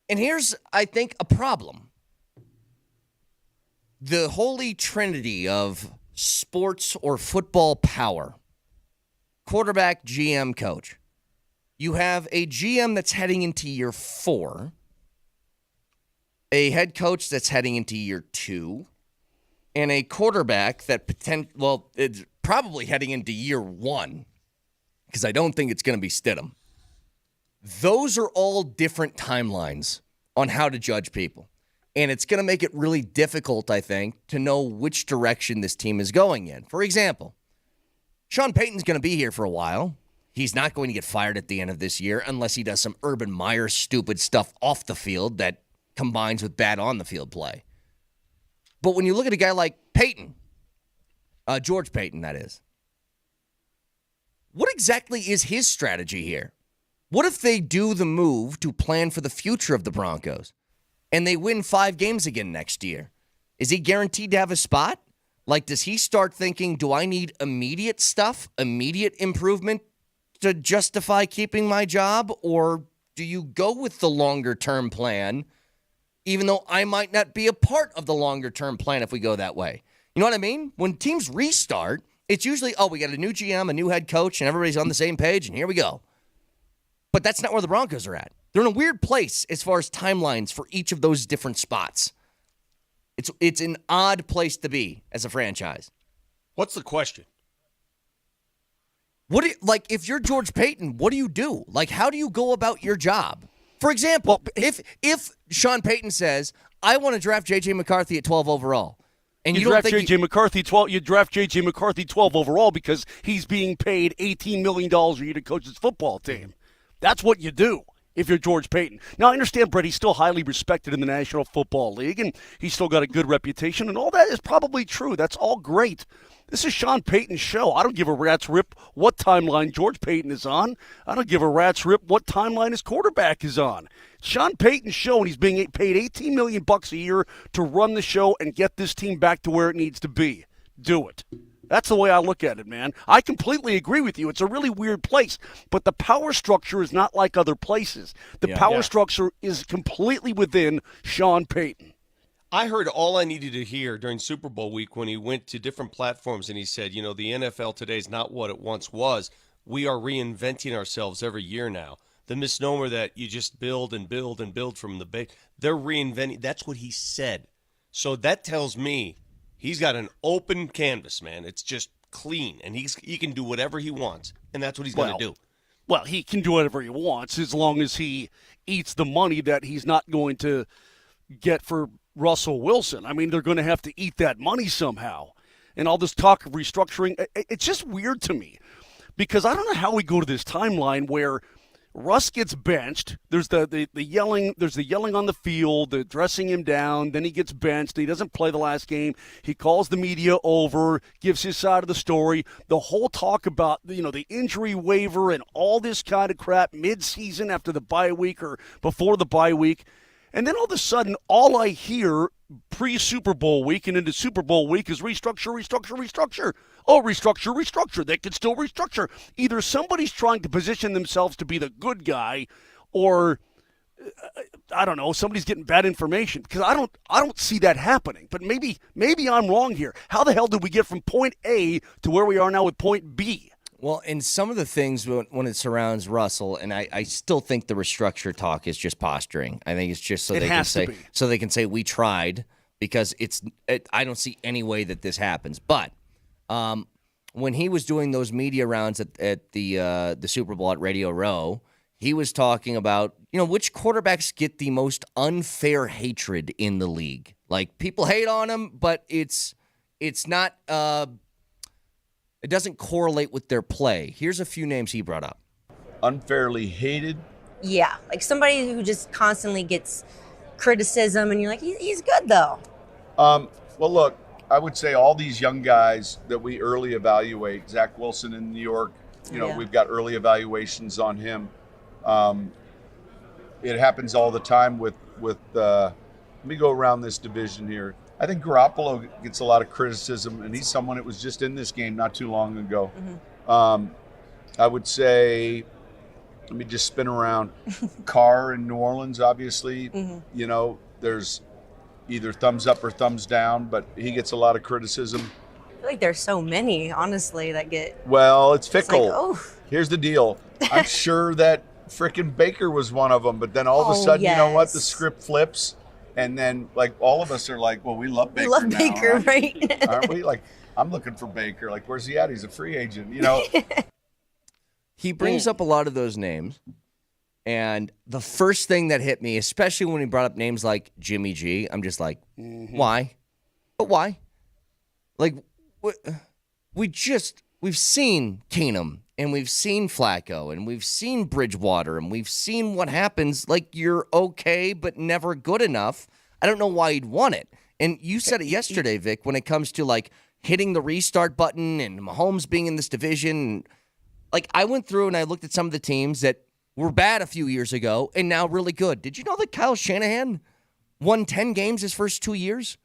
And here's, I think, a problem. The holy trinity of sports or football power: quarterback, GM, coach. You have a GM that's heading into year 4, a head coach that's heading into year 2, and a quarterback that it's probably heading into year 1, because I don't think it's going to be Stidham. Those are all different timelines on how to judge people. And it's going to make it really difficult, I think, to know which direction this team is going in. For example, Sean Payton's going to be here for a while. He's not going to get fired at the end of this year unless he does some Urban Meyer stupid stuff off the field that combines with bad on-the-field play. But when you look at a guy like Payton, George Payton, that is, what exactly is his strategy here? What if they do the move to plan for the future of the Broncos and they win 5 games again next year? Is he guaranteed to have a spot? Like, does he start thinking, do I need immediate stuff, immediate improvement to justify keeping my job? Or do you go with the longer-term plan, even though I might not be a part of the longer-term plan if we go that way? You know what I mean? When teams restart, it's usually, we got a new GM, a new head coach, and everybody's on the same page, and here we go. But that's not where the Broncos are at. They're in a weird place as far as timelines for each of those different spots. It's an odd place to be as a franchise. What's the question? If you're George Payton, what do you do? Like, how do you go about your job? For example, if Sean Payton says, I want to draft J.J. McCarthy at 12 overall, and you don't think J.J. McCarthy 12, you draft J.J. McCarthy 12 overall because he's being paid $18 million a year to coach his football team. That's what you do if you're George Payton. Now, I understand, Brett, he's still highly respected in the National Football League, and he's still got a good reputation, and all that is probably true. That's all great. This is Sean Payton's show. I don't give a rat's rip what timeline George Payton is on. I don't give a rat's rip what timeline his quarterback is on. Sean Payton's show, and he's being paid $18 million a year to run the show and get this team back to where it needs to be. Do it. That's the way I look at it, man. I completely agree with you. It's a really weird place, but the power structure is not like other places. The power structure is completely within Sean Payton. I heard all I needed to hear during Super Bowl week when he went to different platforms and he said, the NFL today is not what it once was. We are reinventing ourselves every year now. The misnomer that you just build and build and build from the base, they're reinventing. That's what he said. So that tells me he's got an open canvas, man. It's just clean, and he can do whatever he wants, and that's what he's going to do. Well, he can do whatever he wants as long as he eats the money that he's not going to get for Russell Wilson. I mean, they're going to have to eat that money somehow. And all this talk of restructuring, it's just weird to me because I don't know how we go to this timeline where Russ gets benched. There's the yelling. There's the yelling on the field, the dressing him down. Then he gets benched. He doesn't play the last game. He calls the media over, gives his side of the story. The whole talk about the injury waiver and all this kind of crap mid-season after the bye week or before the bye week. And then all of a sudden, all I hear pre-Super Bowl week and into Super Bowl week is restructure, restructure, restructure. Oh, restructure, restructure. They can still restructure. Either somebody's trying to position themselves to be the good guy or, I don't know, somebody's getting bad information because I don't see that happening. But maybe I'm wrong here. How the hell did we get from point A to where we are now with point B? Well, and some of the things when it surrounds Russell, and I still think the restructure talk is just posturing. I think it's just so they can say we tried because I don't see any way that this happens. But when he was doing those media rounds at the Super Bowl at Radio Row, he was talking about which quarterbacks get the most unfair hatred in the league. Like people hate on him, but it's not. It doesn't correlate with their play. Here's a few names he brought up. Unfairly hated? Yeah, like somebody who just constantly gets criticism and you're like, he's good though. Well, look, I would say all these young guys that we early evaluate, Zach Wilson in New York, we've got early evaluations on him. It happens all the time with let me go around this division here. I think Garoppolo gets a lot of criticism, and he's someone that was just in this game not too long ago. I would say, let me just spin around. Carr in New Orleans, obviously, there's either thumbs up or thumbs down, but he gets a lot of criticism. I feel like there's so many, honestly, that get. Well, it's fickle. Like, oh. Here's the deal. I'm sure that frickin' Baker was one of them, but then all of a sudden, you know what? The script flips, and then like all of us are like, well, we love Baker. We love now, Baker, right? Aren't we? Like, I'm looking for Baker. Like, where's he at? He's a free agent, He brings up a lot of those names, and the first thing that hit me, especially when he brought up names like Jimmy G, I'm just like, why? But why? Like, we've seen Keenum, and we've seen Flacco, and we've seen Bridgewater, and we've seen what happens. Like, you're okay, but never good enough. I don't know why he'd want it. And you said it yesterday, Vic, when it comes to, like, hitting the restart button and Mahomes being in this division. Like, I went through and I looked at some of the teams that were bad a few years ago and now really good. Did you know that Kyle Shanahan won 10 games his first 2 years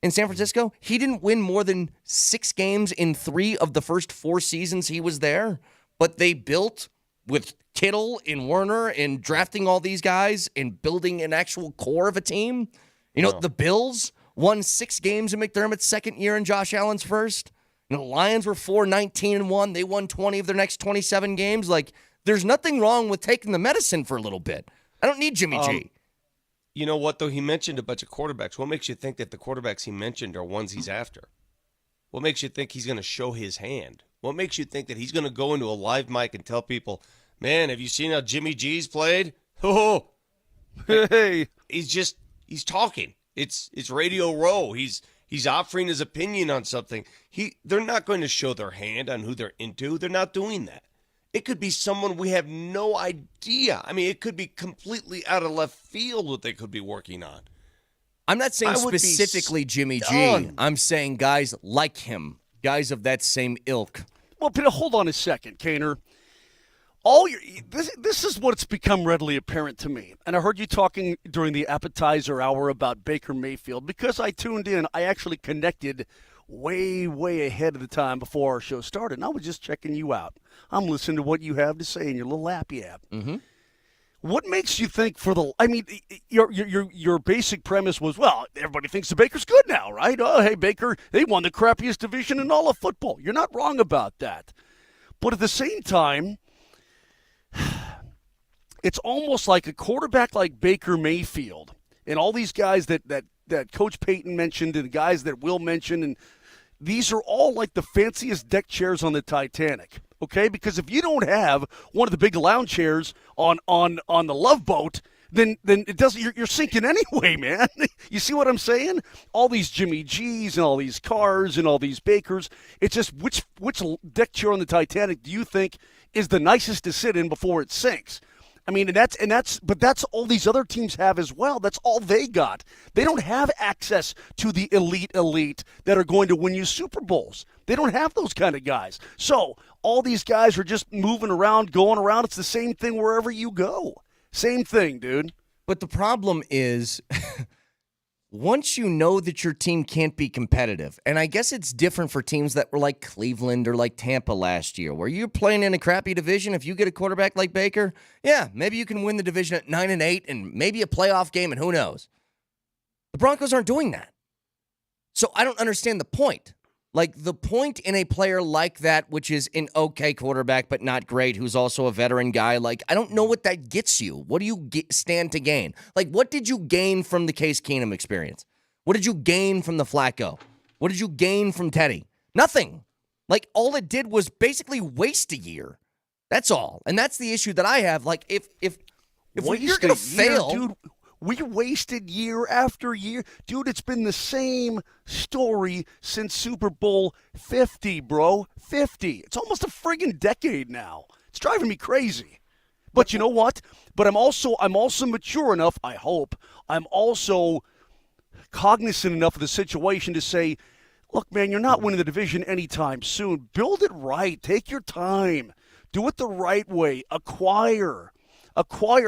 in San Francisco? He didn't win more than 6 games in 3 of the first 4 seasons he was there. But they built with Kittle and Werner and drafting all these guys and building an actual core of a team. The Bills won 6 games in McDermott's second year and Josh Allen's first. The Lions were 4-19-1. They won 20 of their next 27 games. Like, there's nothing wrong with taking the medicine for a little bit. I don't need Jimmy G. You know what, though? He mentioned a bunch of quarterbacks. What makes you think that the quarterbacks he mentioned are ones he's after? What makes you think he's going to show his hand? What makes you think that he's going to go into a live mic and tell people, man, have you seen how Jimmy G's played? Oh, hey. He's talking. It's Radio Row. He's offering his opinion on something. They're not going to show their hand on who they're into. They're not doing that. It could be someone we have no idea. I mean, it could be completely out of left field what they could be working on. I'm not saying specifically Jimmy G. I'm saying guys like him, guys of that same ilk. Well, but hold on a second, Kaner. This is what's become readily apparent to me. And I heard you talking during the appetizer hour about Baker Mayfield. Because I tuned in, I actually connected way, way ahead of the time before our show started. And I was just checking you out. I'm listening to what you have to say in your little appy app. Mm-hmm. What makes you think your basic premise was, well, everybody thinks the Baker's good now, right? Oh, hey, Baker, they won the crappiest division in all of football. You're not wrong about that. But at the same time, it's almost like a quarterback like Baker Mayfield and all these guys that Coach Payton mentioned and the guys that Will mentioned, and these are all like the fanciest deck chairs on the Titanic. Okay, because if you don't have one of the big lounge chairs on the Love Boat, then it doesn't. You're sinking anyway, man. You see what I'm saying? All these Jimmy G's and all these cars and all these Bakers. It's just which deck chair on the Titanic do you think is the nicest to sit in before it sinks? I mean, but that's all these other teams have as well. That's all they got. They don't have access to the elite that are going to win you Super Bowls. They don't have those kind of guys. So all these guys are just moving around, going around. It's the same thing wherever you go. Same thing, dude. But the problem is, once you know that your team can't be competitive, and I guess it's different for teams that were like Cleveland or like Tampa last year, where you're playing in a crappy division. If you get a quarterback like Baker, yeah, maybe you can win the division at 9-8 and maybe a playoff game, and who knows? The Broncos aren't doing that. So I don't understand the point. Like, the point in a player like that, which is an okay quarterback but not great, who's also a veteran guy, like, I don't know what that gets you. What do you stand to gain? Like, what did you gain from the Case Keenum experience? What did you gain from the Flacco? What did you gain from Teddy? Nothing. Like, all it did was basically waste a year. That's all. And that's the issue that I have. Like, if you're going to fail... Dude. We wasted year after year. Dude, it's been the same story since Super Bowl 50, bro. 50. It's almost a friggin' decade now. It's driving me crazy. But you know what? But I'm also mature enough, I hope. I'm also cognizant enough of the situation to say, Look, man, you're not winning the division anytime soon. Build it right. Take your time. Do it the right way. Acquire,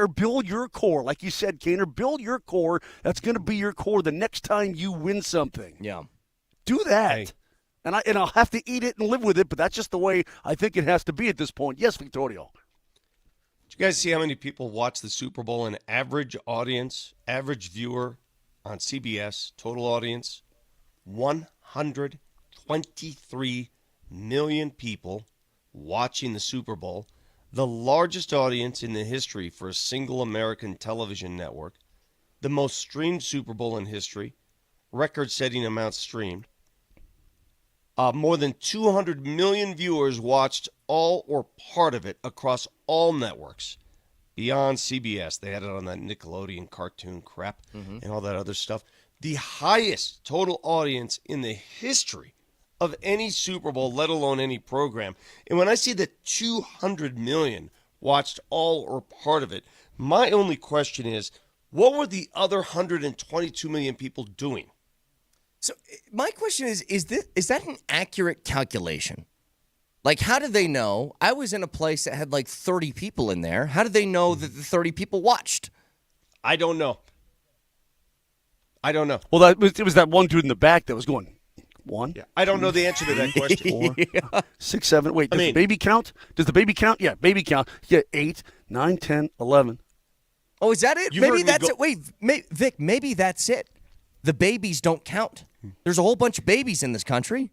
build your core. Like you said, Kaner, build your core. That's going to be your core the next time you win something. Yeah. Do that. Hey. And I'll have to eat it and live with it, but that's just the way I think it has to be at this point. Yes, Victorio. Did you guys see how many people watch the Super Bowl? An average audience, average viewer on CBS, total audience, 123 million people watching the Super Bowl, the largest audience in the history for a single American television network, the most streamed Super Bowl in history, record-setting amounts streamed. More than 200 million viewers watched all or part of it across all networks. Beyond CBS, they had it on that Nickelodeon cartoon crap and all that other stuff. The highest total audience in the history of any Super Bowl, let alone any program. And when I see that 200 million watched all or part of it, my only question is, what were the other 122 million people doing? So my question is that an accurate calculation? Like, how do they know? I was in a place that had like 30 people in there. How do they know that the 30 people watched? I don't know. Well, it was that one dude in the back that was going, 1. Yeah. I don't know the answer to that question. 4, 6, 7. Wait, does the baby count? Does the baby count? Yeah, baby count. Yeah, 8, 9, 10, 11. Oh, is that it? Maybe that's it. Wait, Vic, maybe that's it. The babies don't count. There's a whole bunch of babies in this country.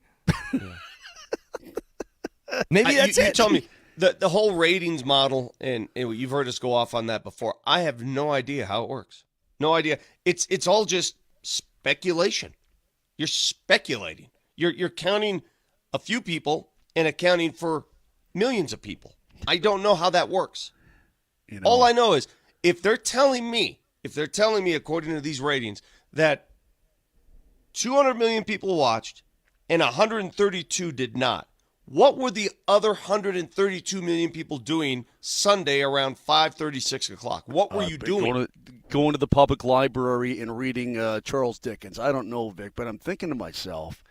Maybe that's it. You tell me, the whole ratings model, and you've heard us go off on that before. I have no idea how it works. No idea. It's all just speculation. You're speculating. You're counting a few people and accounting for millions of people. I don't know how that works. All I know is if they're telling me, according to these ratings, that 200 million people watched and 132 did not, what were the other 132 million people doing Sunday around 5:30, 6 o'clock? What were you doing? Going to the public library and reading Charles Dickens. I don't know, Vic, but I'm thinking to myself,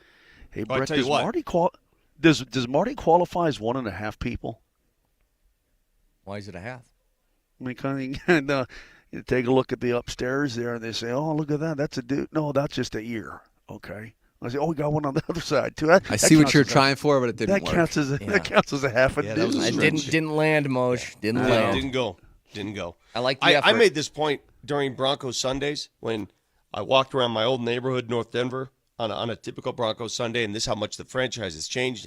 hey, Brett, does Marty qualify as 1.5 people? Why is it a half? I mean, you take a look at the upstairs there, and they say, oh, look at that. That's a dude. No, that's just a ear. Okay. I say, oh, we got one on the other side, too. I see what you're trying for, but it didn't work. That counts as a half a dude. I didn't land, Moj. Didn't land. Didn't go. I like the effort. I made this point during Broncos Sundays when I walked around my old neighborhood, North Denver, on a typical Broncos Sunday, and this is how much the franchise has changed.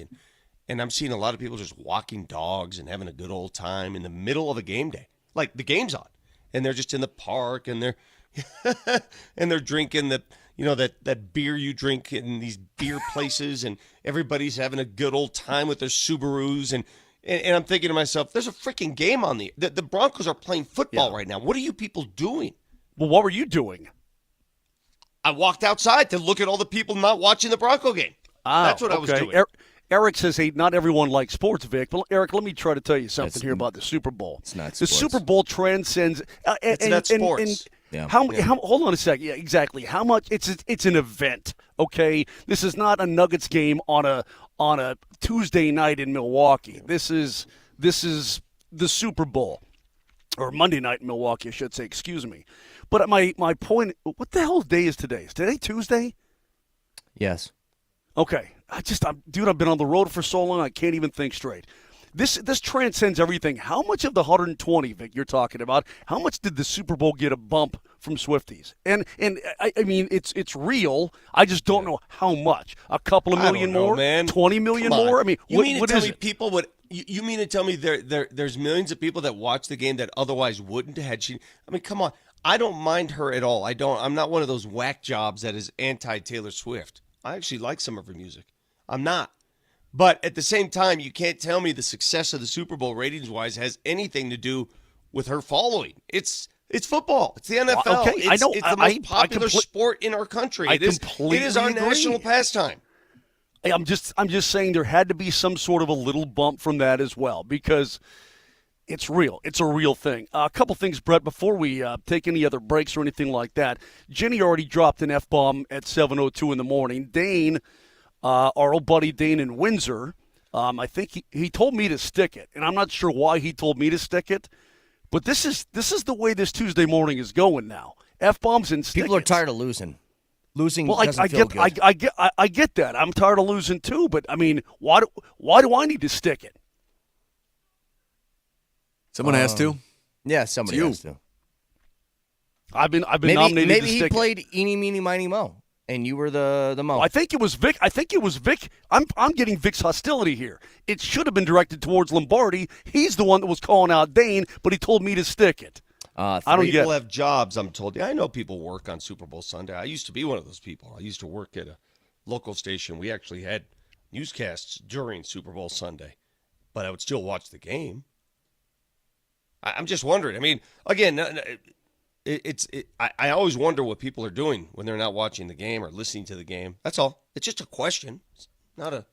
And I'm seeing a lot of people just walking dogs and having a good old time in the middle of a game day. Like, the game's on, and they're just in the park, and they're drinking that beer you drink in these beer places, and everybody's having a good old time with their Subarus, and I'm thinking to myself, there's a freaking game on the Broncos are playing football right now. What are you people doing? Well, what were you doing? I walked outside to look at all the people not watching the Bronco game. That's what I was doing. Eric says, hey, not everyone likes sports, Vic. But Eric, let me try to tell you something here about the Super Bowl. It's not sports. The sports. Super Bowl transcends. It's not sports. How, hold on a second. Yeah, exactly. How much? It's an event. Okay, this is not a Nuggets game on a Tuesday night in Milwaukee. This is the Super Bowl, or Monday night in Milwaukee, I should say. Excuse me. But my point. What the hell day is today? Is today Tuesday? Yes. Okay. Dude, I've been on the road for so long, I can't even think straight. This transcends everything. How much of the 120, Vic, you're talking about, how much did the Super Bowl get a bump from Swifties? And I mean, it's real. I just don't know how much. A couple of million more? Man. 20 million more? I mean, you mean what to tell is me it? people would? You mean to tell me there's millions of people that watch the game that otherwise wouldn't had she? I mean, come on. I don't mind her at all. I'm not one of those whack jobs that is anti-Taylor Swift. I actually like some of her music. I'm not. But at the same time, you can't tell me the success of the Super Bowl ratings-wise has anything to do with her following. It's football. It's the NFL. Okay, I know. It's the most popular sport in our country. It is our national pastime. I'm just saying there had to be some sort of a little bump from that as well, because it's real. It's a real thing. A couple things, Brett, before we take any other breaks or anything like that. Jenny already dropped an F-bomb at 7:02 in the morning. Dane our old buddy Dane in Windsor, I think he told me to stick it, and I'm not sure why he told me to stick it, but this is the way this Tuesday morning is going now. F-bombs and stick People are it's. tired of losing. Losing Well, doesn't feel good. I get that. I'm tired of losing too, but I mean, why do I need to stick it? Someone has to. Yeah, somebody has to. I've been nominated Maybe to he stick played Eeny, Meeny, Miny, Mo, and you were the Mo. I think it was Vic. I'm getting Vic's hostility here. It should have been directed towards Lombardi. He's the one that was calling out Dane, but he told me to stick it. I don't get People it. have jobs, I'm told. Yeah, I know people work on Super Bowl Sunday. I used to be one of those people. I used to work at a local station. We actually had newscasts during Super Bowl Sunday, but I would still watch the game. I'm just wondering. I mean, again, I always wonder what people are doing when they're not watching the game or listening to the game. That's all. It's just a question. It's not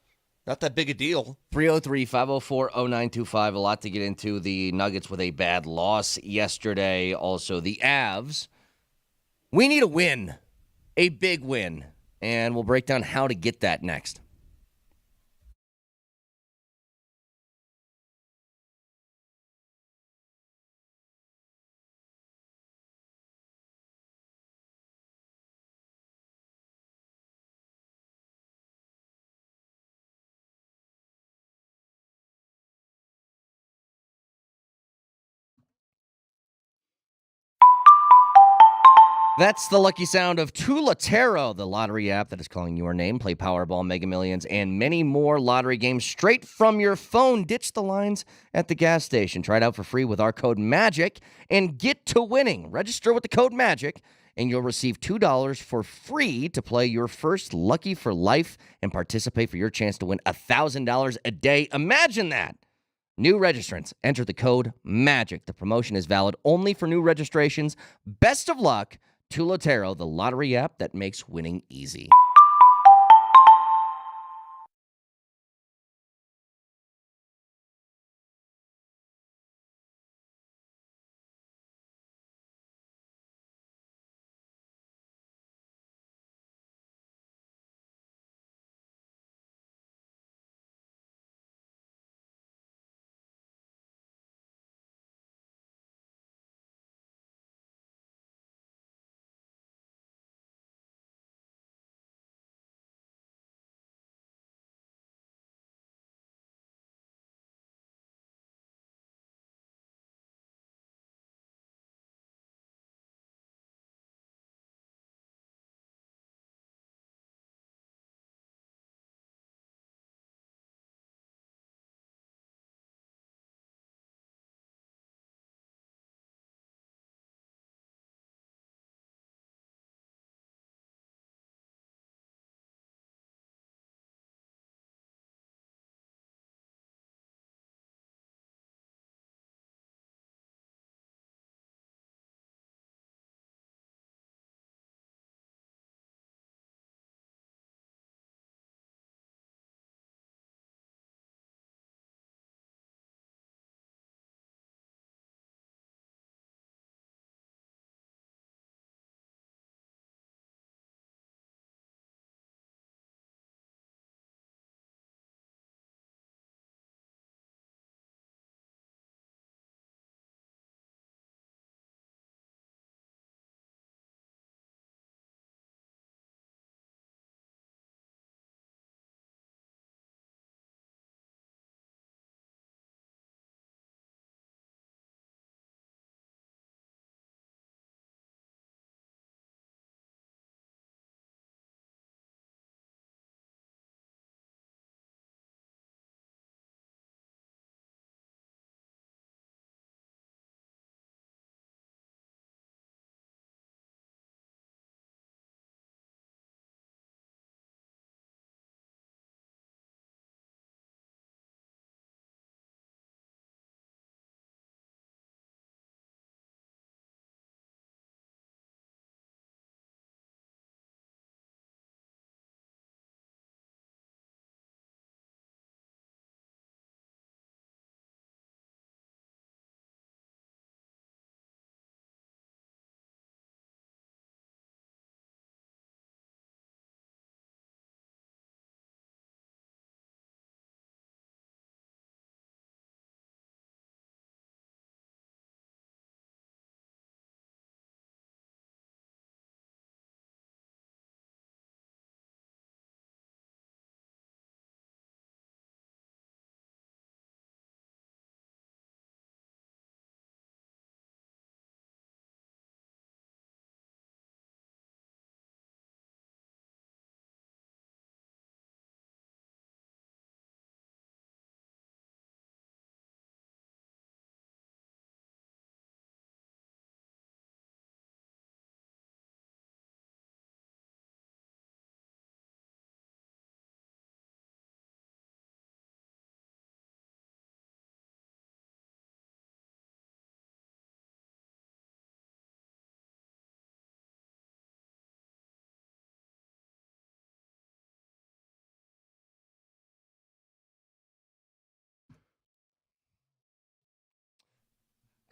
that big a deal. 303-504-0925. A lot to get into. The Nuggets with a bad loss yesterday. Also, the Avs. We need a win. A big win. And we'll break down how to get that next. That's the lucky sound of Tulatero, the lottery app that is calling your name. Play Powerball, Mega Millions, and many more lottery games straight from your phone. Ditch the lines at the gas station. Try it out for free with our code MAGIC and get to winning. Register with the code MAGIC, and you'll receive $2 for free to play your first Lucky for Life and participate for your chance to win $1,000 a day. Imagine that. New registrants, enter the code MAGIC. The promotion is valid only for new registrations. Best of luck. Tulatero, the lottery app that makes winning easy.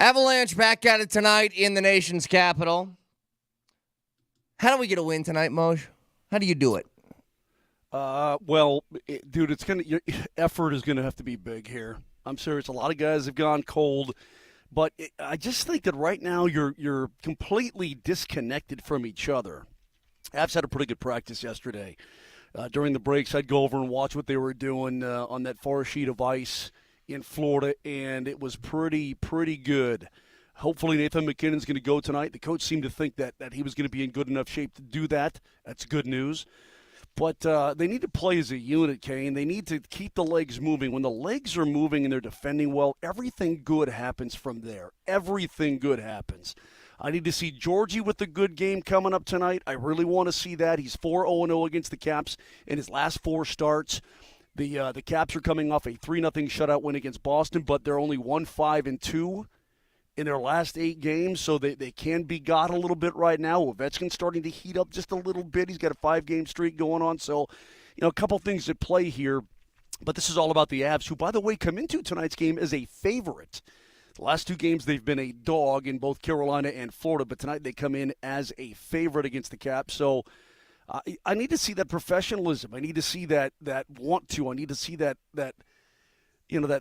Avalanche back at it tonight in the nation's capital. How do we get a win tonight, Moj? How do you do it? Dude, your effort is gonna have to be big here. I'm serious. A lot of guys have gone cold, but I just think that right now you're completely disconnected from each other. Avs had a pretty good practice yesterday. During the breaks, I'd go over and watch what they were doing on that far sheet of ice in Florida, and it was pretty good. Hopefully Nathan MacKinnon's going to go tonight. The coach seemed to think that he was going to be in good enough shape to do that. That's good news. But they need to play as a unit, Kane. They need to keep the legs moving. When the legs are moving and they're defending well, everything good happens from there. Everything good happens. I need to see Georgie with a good game coming up tonight. I really want to see that. He's 4-0-0 against the Caps in his last 4 starts. The Caps are coming off a 3-0 shutout win against Boston, but they're only 1-5-2 in their last 8 games, so they can be got a little bit right now. Ovechkin's starting to heat up just a little bit. He's got a 5-game streak going on, so a couple things at play here. But this is all about the Avs, who, by the way, come into tonight's game as a favorite. The last 2 games, they've been a dog in both Carolina and Florida, but tonight they come in as a favorite against the Caps. So I need to see that professionalism. I need to see that want to. I need to see that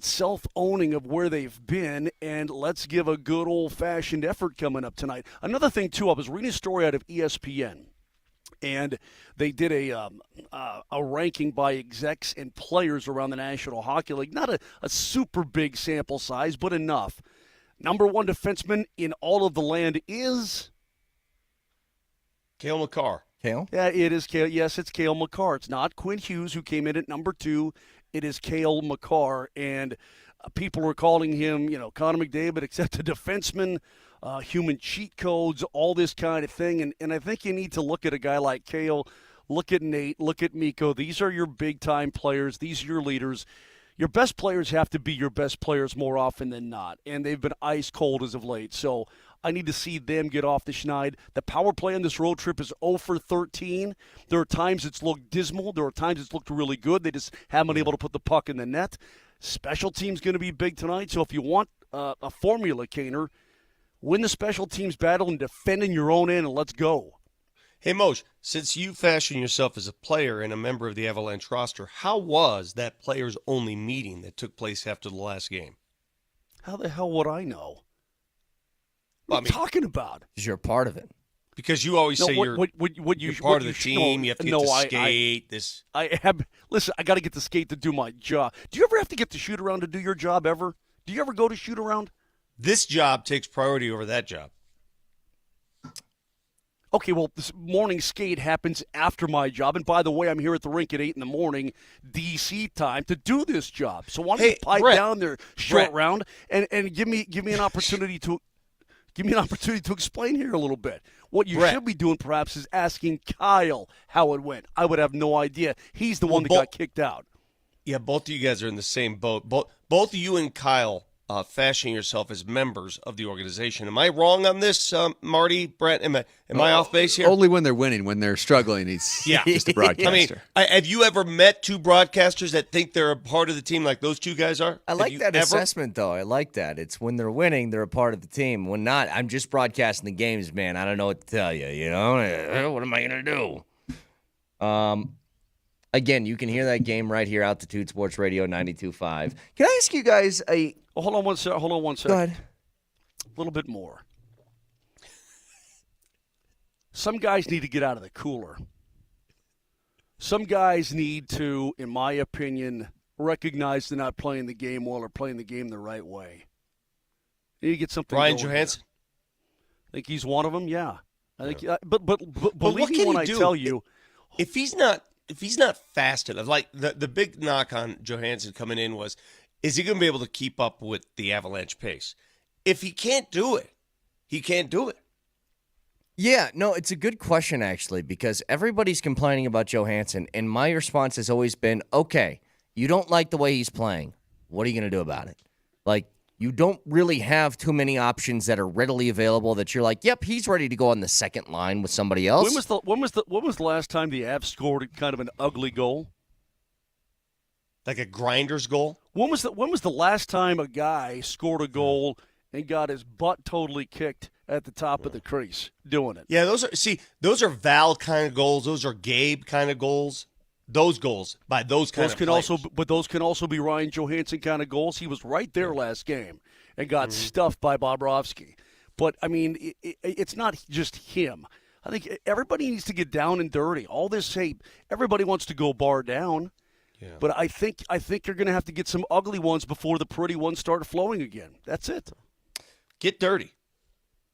self-owning of where they've been, and let's give a good old-fashioned effort coming up tonight. Another thing, too, I was reading a story out of ESPN, and they did a ranking by execs and players around the National Hockey League. Not a super big sample size, but enough. Number 1 defenseman in all of the land is Cale Makar. Cale? Yeah, it is Cale. Yes, it's Cale Makar. It's not Quinn Hughes, who came in at number 2. It is Cale Makar, and people are calling him, Connor McDavid, except a defenseman, human cheat codes, all this kind of thing. And I think you need to look at a guy like Cale, look at Nate, look at Mikko. These are your big-time players. These are your leaders. Your best players have to be your best players more often than not, and they've been ice cold as of late. So I need to see them get off the schneid. The power play on this road trip is 0 for 13. There are times it's looked dismal. There are times it's looked really good. They just haven't been able to put the puck in the net. Special teams going to be big tonight. So if you want a formula, Kaner, win the special teams battle and defend in your own end, and let's go. Hey, Moj, since you fashion yourself as a player and a member of the Avalanche roster, how was that players-only meeting that took place after the last game? How the hell would I know? What are you talking about? Because you're a part of it. Because you always say you're part of the team. You have to get to skate. Listen, I got to get to skate to do my job. Do you ever have to get to shoot around to do your job ever? Do you ever go to shoot around? This job takes priority over that job. Okay, well, this morning skate happens after my job. And by the way, I'm here at the rink at 8 in the morning, D.C. time, to do this job. So why don't you pipe down there short round and give me an opportunity to explain here a little bit. What you should be doing perhaps is asking Kyle how it went. I would have no idea. He's the one that got kicked out. Yeah, both of you guys are in the same boat. Both of you and Kyle fashioning yourself as members of the organization. Am I wrong on this, Marty, Brett? Am I off base here? Only when they're winning. When they're struggling, he's just a broadcaster. I mean, have you ever met 2 broadcasters that think they're a part of the team like those 2 guys are? I like that assessment, though. I like that. It's when they're winning, they're a part of the team. When not, I'm just broadcasting the games, man. I don't know what to tell you, What am I going to do? Again, you can hear that game right here, Altitude Sports Radio 92.5. Can I ask you guys hold on one second. Go ahead. A little bit more. Some guys need to get out of the cooler. Some guys need to, in my opinion, recognize they're not playing the game well or playing the game the right way. They need to get something Ryan going Johansson? I think he's one of them, yeah. I think, but believe me when I tell you. If he's not fast enough, like the big knock on Johansson coming in was, is he going to be able to keep up with the Avalanche pace? If he can't do it, he can't do it. Yeah, no, it's a good question, actually, because everybody's complaining about Johansson, and my response has always been, okay, you don't like the way he's playing. What are you going to do about it? Like, you don't really have too many options that are readily available that you're like, yep, he's ready to go on the second line with somebody else. When was the last time the Avs scored kind of an ugly goal? Like a grinder's goal? When was the last time a guy scored a goal and got his butt totally kicked at the top of the crease doing it. Yeah, those are Val kind of goals. Those are Gabe kind of goals. Those goals by those kind of players. Those can also be Ryan Johansson kind of goals. He was right there last game and got stuffed by Bobrovsky. But, I mean, it's not just him. I think everybody needs to get down and dirty. All this hate, everybody wants to go bar down. Yeah. But I think you're going to have to get some ugly ones before the pretty ones start flowing again. That's it. Get dirty.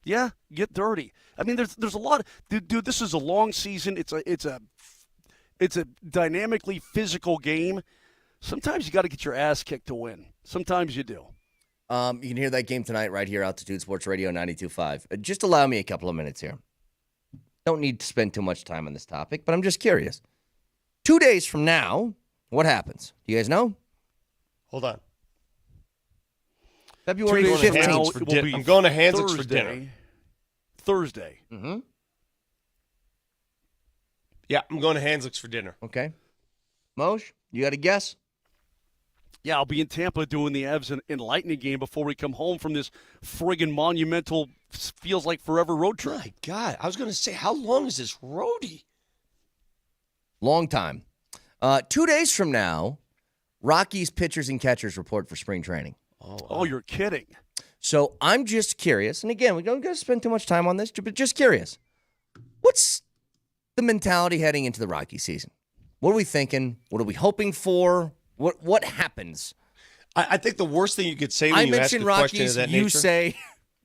Yeah, get dirty. I mean, there's a lot. Dude, this is a long season. It's a dynamically physical game. Sometimes you got to get your ass kicked to win. Sometimes you do. You can hear that game tonight right here, Altitude Sports Radio 92.5. Just allow me a couple of minutes here. Don't need to spend too much time on this topic, but I'm just curious. 2 days from now, what happens? Do you guys know? Hold on. February 15th. I'm going to Hansicks for dinner. Thursday. Mm-hmm. Yeah, I'm going to Hansicks for dinner. Okay. Moshe, you got a guess? Yeah, I'll be in Tampa doing the Avs and Lightning game before we come home from this friggin' monumental, feels like forever road trip. My God, I was going to say, how long is this roadie? Long time. 2 days from now, Rockies pitchers and catchers report for spring training. Oh, you're kidding. So I'm just curious, and again, we don't got to spend too much time on this, but just curious. What's the mentality heading into the Rocky season? What are we thinking? What are we hoping for? What happens? I think the worst thing you could say when you ask a question of that nature. You say,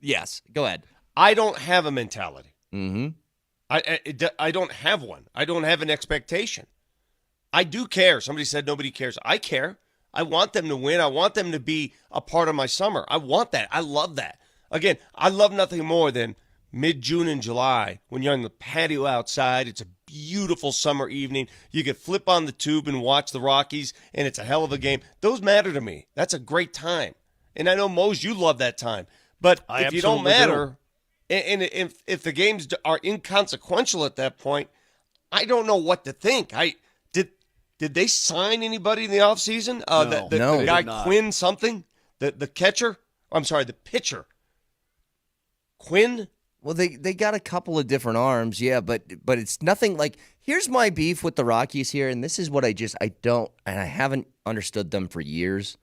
yes, go ahead. I don't have a mentality. Mm-hmm. I don't have one. I don't have an expectation. I do care. Somebody said nobody cares. I care. I want them to win. I want them to be a part of my summer. I want that. I love that. Again, I love nothing more than mid-June and July when you're on the patio outside. It's a beautiful summer evening. You can flip on the tube and watch the Rockies, and it's a hell of a game. Those matter to me. That's a great time. And I know, Mose, you love that time. But if you don't matter, and if the games are inconsequential at that point, I don't know what to think. Did they sign anybody in the offseason? No. The guy Quinn something? The catcher? I'm sorry, the pitcher. Quinn? Well, they got a couple of different arms, yeah, but it's nothing like. Here's my beef with the Rockies here, and this is what I haven't understood them for years.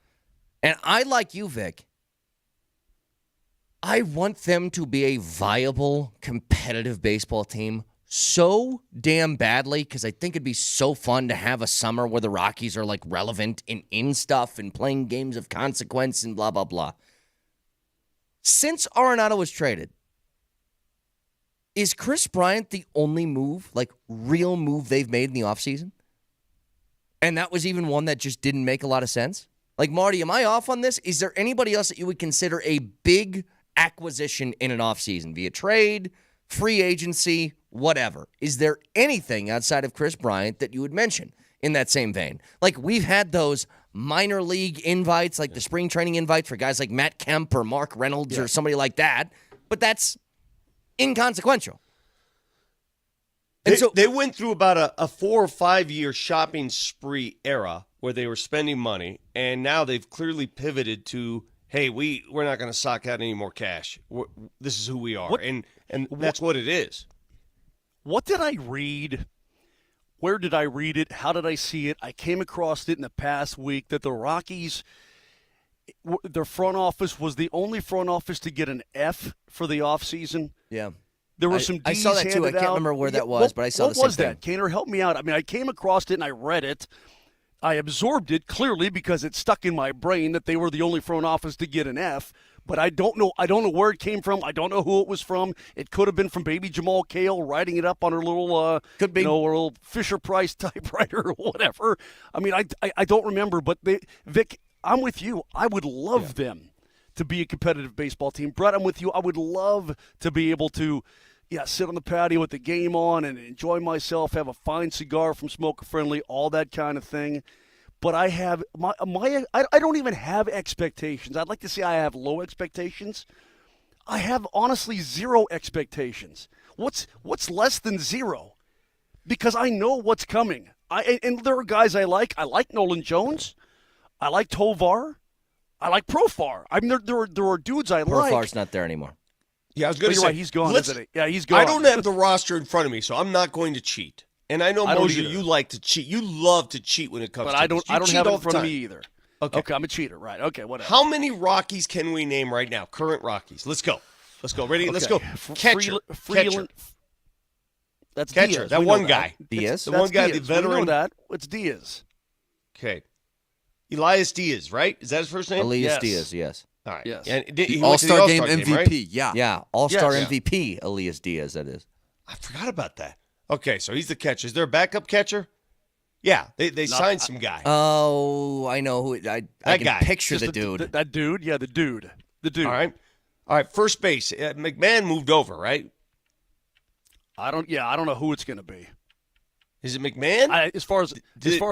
And I, like you, Vic, I want them to be a viable, competitive baseball team so damn badly because I think it'd be so fun to have a summer where the Rockies are like relevant and in stuff and playing games of consequence and blah, blah, blah. Since Arenado was traded, is Chris Bryant the only real move they've made in the offseason? And that was even one that just didn't make a lot of sense? Like, Marty, am I off on this? Is there anybody else that you would consider a big acquisition in an offseason via trade, free agency, whatever? Is there anything outside of Chris Bryant that you would mention in that same vein? Like, we've had those minor league invites, like the spring training invites for guys like Matt Kemp or Mark Reynolds or somebody like that, but that's inconsequential. And they went through about a 4 or 5 year shopping spree era where they were spending money, and now they've clearly pivoted to, hey, we're not going to sock out any more cash. This is who we are, and that's what it is. What did I read? Where did I read it? How did I see it? I came across it in the past week that the Rockies, their front office was the only front office to get an F for the offseason. Yeah. There were some D's I saw that too. I can't remember where that was, but I saw the same thing. What was that? Kaner, help me out. I mean, I came across it and I read it. I absorbed it clearly because it stuck in my brain that they were the only front office to get an F. But I don't know where it came from. I don't know who it was from. It could have been from baby Jamal Cale writing it up on her little, could be, her little Fisher-Price typewriter or whatever. I mean, I don't remember. But Vic, I'm with you. I would love them to be a competitive baseball team. Brett, I'm with you. I would love to be able to, sit on the patio with the game on and enjoy myself, have a fine cigar from Smoker Friendly, all that kind of thing. But I have I don't even have expectations. I'd like to say I have low expectations. I have honestly zero expectations. What's less than zero? Because I know what's coming. And there are guys I like. I like Nolan Jones. I like Tovar. I like Profar. I mean, there are dudes I like. Profar's not there anymore. Yeah, I was going to You're say. right, he's gone, let's- isn't he? Yeah, he's gone. I don't have the roster in front of me, so I'm not going to cheat. And I know, I don't Mosier, either. you like to cheat. You love to cheat when it comes But to I don't. this. You I don't cheat have it all in the front of time. me either. Okay, I'm a cheater. Right. Okay. Whatever. How many Rockies can we name right now? Current Rockies. Let's go. Ready? Let's go. Okay. Catcher. Freeland. That's That's catcher. Diaz. That We one know guy. Diaz? The one guy, Diaz. the veteran. We know that. It's Diaz. Okay. Elias Diaz, right? Is that his first name? Elias Yes. Diaz, yes. All right. Yes. And The he went to the All-Star game All-Star MVP. right? Yeah. Yeah, All-Star Yes. MVP, Elias Diaz, that is. I forgot about that. Okay, so he's the catcher. Is there a backup catcher? Yeah, they signed some guy. Oh, I know who. I can guy. picture Just the dude. That dude. Yeah, the dude. The dude. All right. First base. McMahon moved over, right? I don't know who it's going to be. Is it McMahon? As far as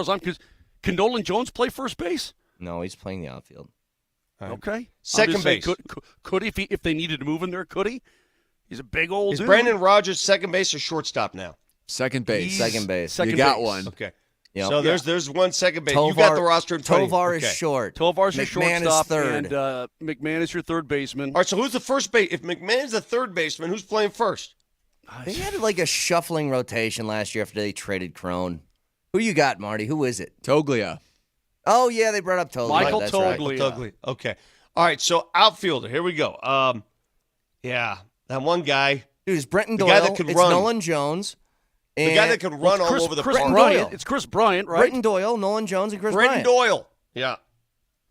I'm concerned, can Nolan Jones play first base? No, he's playing the outfield. All right. Okay. Second I'm just saying, base. Could he, if they needed to move in there? Could he? He's a big old Is dude. Brandon Rogers second base or shortstop now? Second base. Second base. Second you got base. one. Okay. Yep. So there's one second base. You got the roster in front of you. Tovar Okay. is short. Tovar's your McMahon shortstop, is third. and McMahon is your third baseman. All right, so who's the first base? If McMahon's the third baseman, who's playing first? They had like a shuffling rotation last year after they traded Crone. Who you got, Marty? Who is it? Toglia. Oh, yeah, they brought up Toglia. Michael That's Toglia. right. Toglia. Okay. All right, so outfielder. Here we go. Yeah, that one guy. Dude, it's Brenton The Doyle. guy that can it's run. Nolan Jones. The guy that can run all over the Chris park. Bryant. It's Chris Bryant, right? Brenton Doyle, Nolan Jones, and Chris Brenton Bryant. Doyle. Yeah.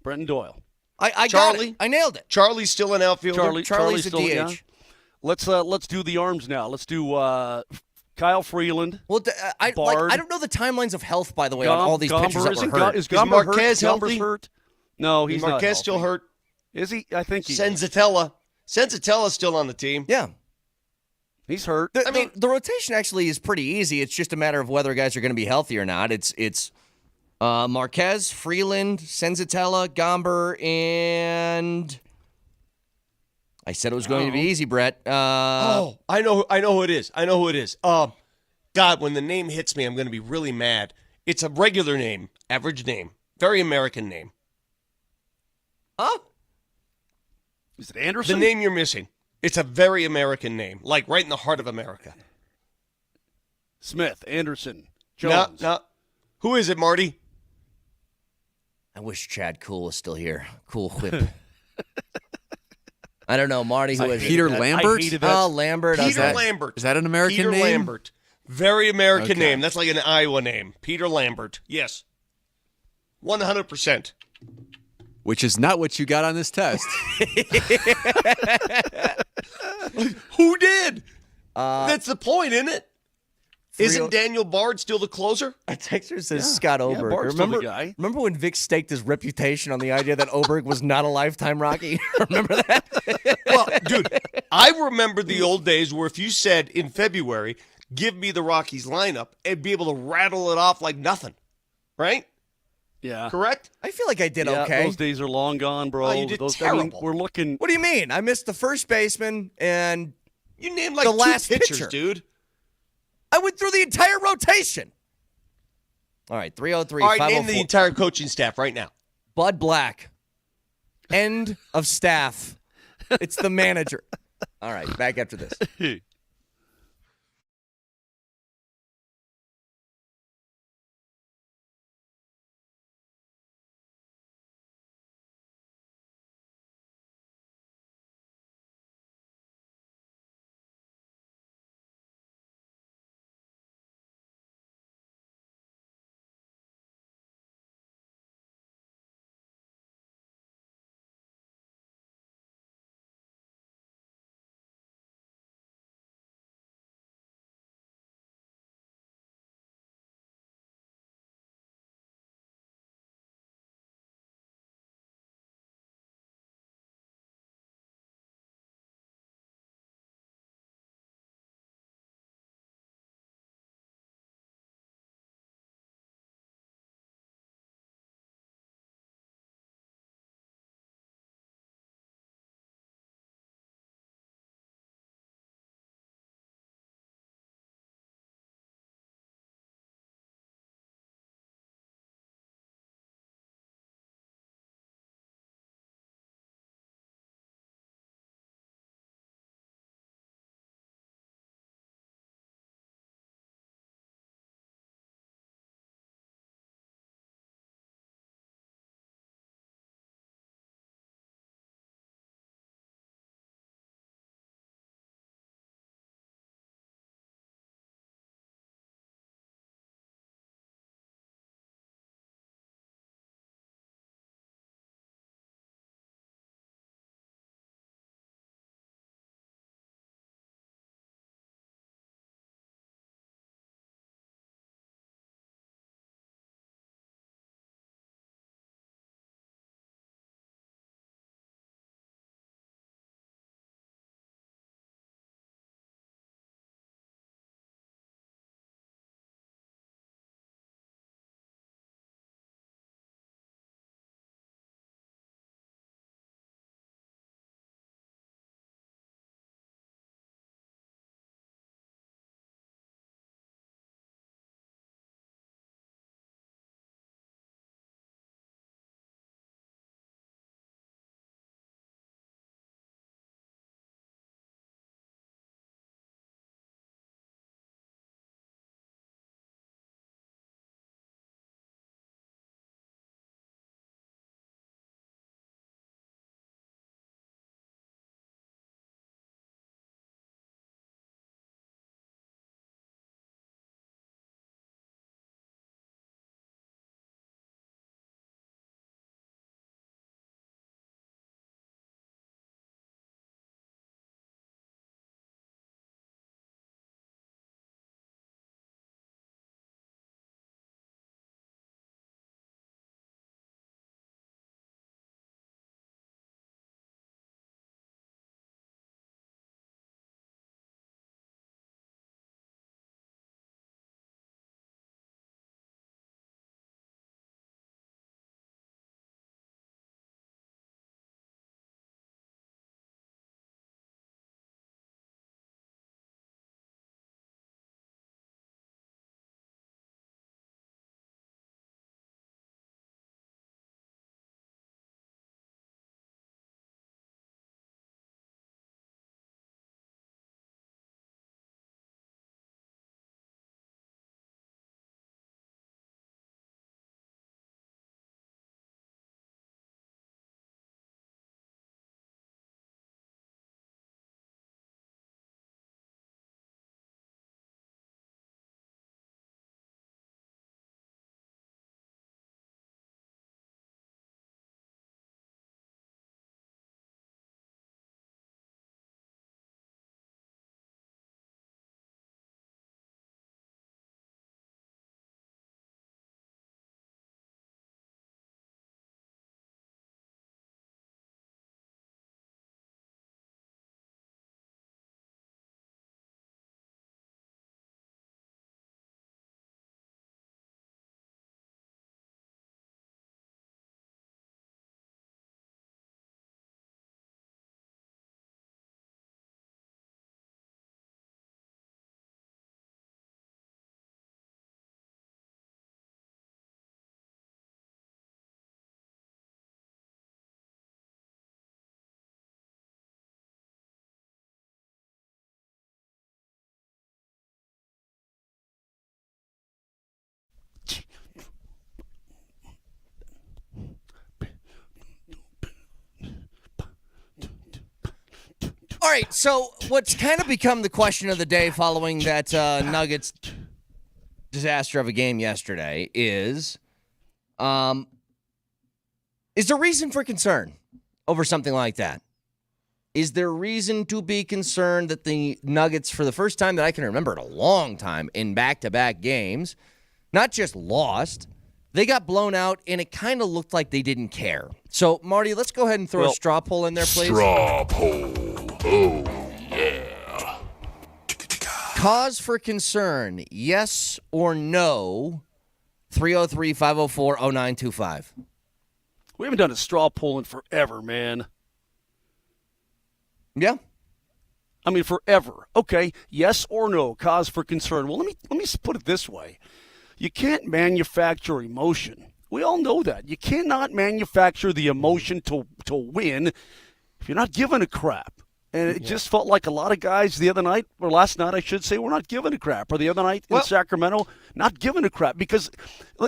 Brenton Doyle. I got Charlie? it. I nailed it. Charlie's still an outfielder. Charlie's a still, DH. yeah. Let's do the arms now. Let's do Kyle Freeland. Well, I Bard. don't know the timelines of health, by the way, on all these pitchers that were hurt. Is Marquez Marquez healthy? hurt? No, he's Is not Marquez healthy. still hurt? Is he? I think he is. Senzatella's still on the team. Yeah. He's hurt. The rotation actually is pretty easy. It's just a matter of whether guys are going to be healthy or not. It's Marquez, Freeland, Senzatella, Gomber, and I said it was going to be easy, Brett. I know who it is. God, when the name hits me, I'm going to be really mad. It's a regular name, average name, very American name. Huh? Is it Anderson? The name you're missing. It's a very American name, like right in the heart of America. Smith, Anderson, Jones. No. Who is it, Marty? I wish Chad Cool was still here. Cool Whip. I don't know, Marty. Who is Peter it? Lambert? I hated that. Oh, Lambert. Peter Lambert. Is that an American Peter name? Lambert. Very American Okay. name. That's like an Iowa name. Peter Lambert. Yes. 100%. Which is not what you got on this test. Who did? That's the point, isn't it? Isn't Daniel Bard still the closer? A texter says Scott Oberg. Bard's still the guy. Remember when Vic staked his reputation on the idea that Oberg was not a lifetime Rocky? Remember that? Well, dude, I remember the old days where if you said in February, give me the Rockies lineup, and be able to rattle it off like nothing. Right? Yeah. Correct? I feel like I did Yeah, okay. those days are long gone, bro. Oh, you did I mean, terrible. we're looking. What do you mean? I missed the first baseman and You named like the two last pitchers, pitcher. dude. I went through the entire rotation. All right, 303 All right, name 504. the entire coaching staff right now. Bud Black. End of staff. It's the manager. All right, back after this. All right, so what's kind of become the question of the day following that Nuggets disaster of a game yesterday is there reason for concern over something like that? Is there reason to be concerned that the Nuggets, for the first time that I can remember in a long time, in back-to-back games, not just lost, they got blown out, and it kind of looked like they didn't care. So, Marty, let's go ahead and throw a straw poll in there, please. Straw poll. Oh, yeah. Cause for concern, yes or no, 303-504-0925. We haven't done a straw poll in forever, man. Yeah. I mean, forever. Okay, yes or no, cause for concern. Well, let me put it this way. You can't manufacture emotion. We all know that. You cannot manufacture the emotion to win if you're not giving a crap. And it just felt like a lot of guys the other night, or last night I should say, were not giving a crap. Or the other night in Sacramento, not giving a crap. Because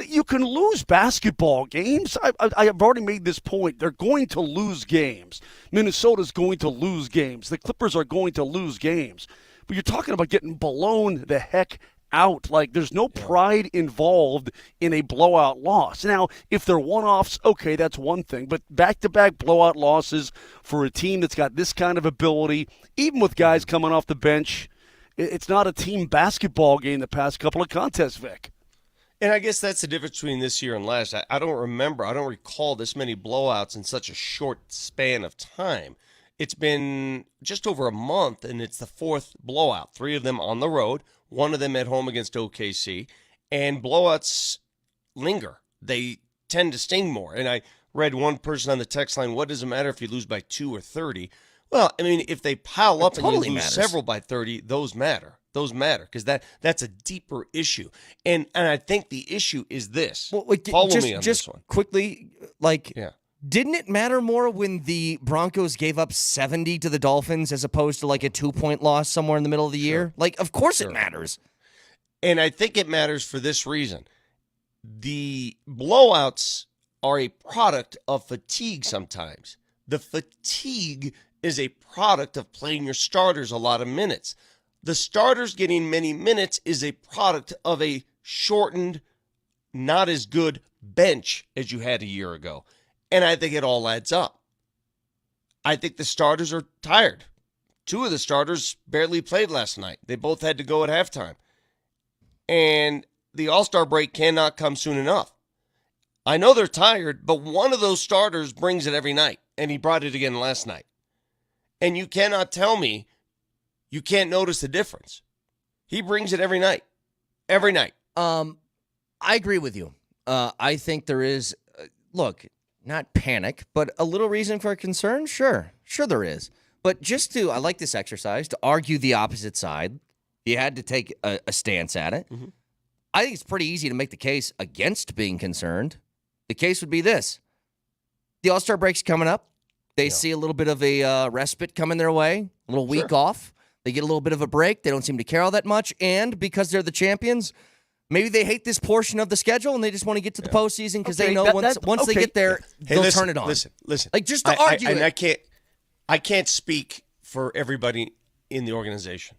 you can lose basketball games. I have already made this point. They're going to lose games. Minnesota's going to lose games. The Clippers are going to lose games. But you're talking about getting blown the heck out. Like, there's no pride involved in a blowout loss. Now, if they're one-offs, okay, that's one thing. But back-to-back blowout losses for a team that's got this kind of ability, even with guys coming off the bench, it's not a team basketball game the past couple of contests, Vic. And I guess that's the difference between this year and last. I don't recall this many blowouts in such a short span of time. It's been just over a month, and it's the fourth blowout, 3 of them on the road, 1 of them at home against OKC, and blowouts linger. They tend to sting more. And I read one person on the text line, what does it matter if you lose by 2 or 30? Well, I mean, if they pile up and you lose several by 30, those matter. Those matter because that's a deeper issue. And I think the issue is this. Well, wait, Follow me on this one. Quickly, didn't it matter more when the Broncos gave up 70 to the Dolphins as opposed to like a 2-point loss somewhere in the middle of the year? Like, of course it matters. And I think it matters for this reason. The blowouts are a product of fatigue sometimes. The fatigue is a product of playing your starters a lot of minutes. The starters getting many minutes is a product of a shortened, not as good bench as you had a year ago. And I think it all adds up. I think the starters are tired. 2 of the starters barely played last night. They both had to go at halftime. And the All-Star break cannot come soon enough. I know they're tired, but one of those starters brings it every night, and he brought it again last night. And you cannot tell me you can't notice the difference. He brings it every night. Every night. I agree with you. I think there is, not panic, but a little reason for concern? Sure there is. But I like this exercise, to argue the opposite side. You had to take a stance at it. Mm-hmm. I think it's pretty easy to make the case against being concerned. The case would be this. The All-Star break's coming up. They see a little bit of a respite coming their way, a little week off. They get a little bit of a break. They don't seem to care all that much. And because they're the champions, maybe they hate this portion of the schedule and they just want to get to the postseason because they know once they get there, they'll turn it on. Listen. Like, just to argue it. I can't speak for everybody in the organization,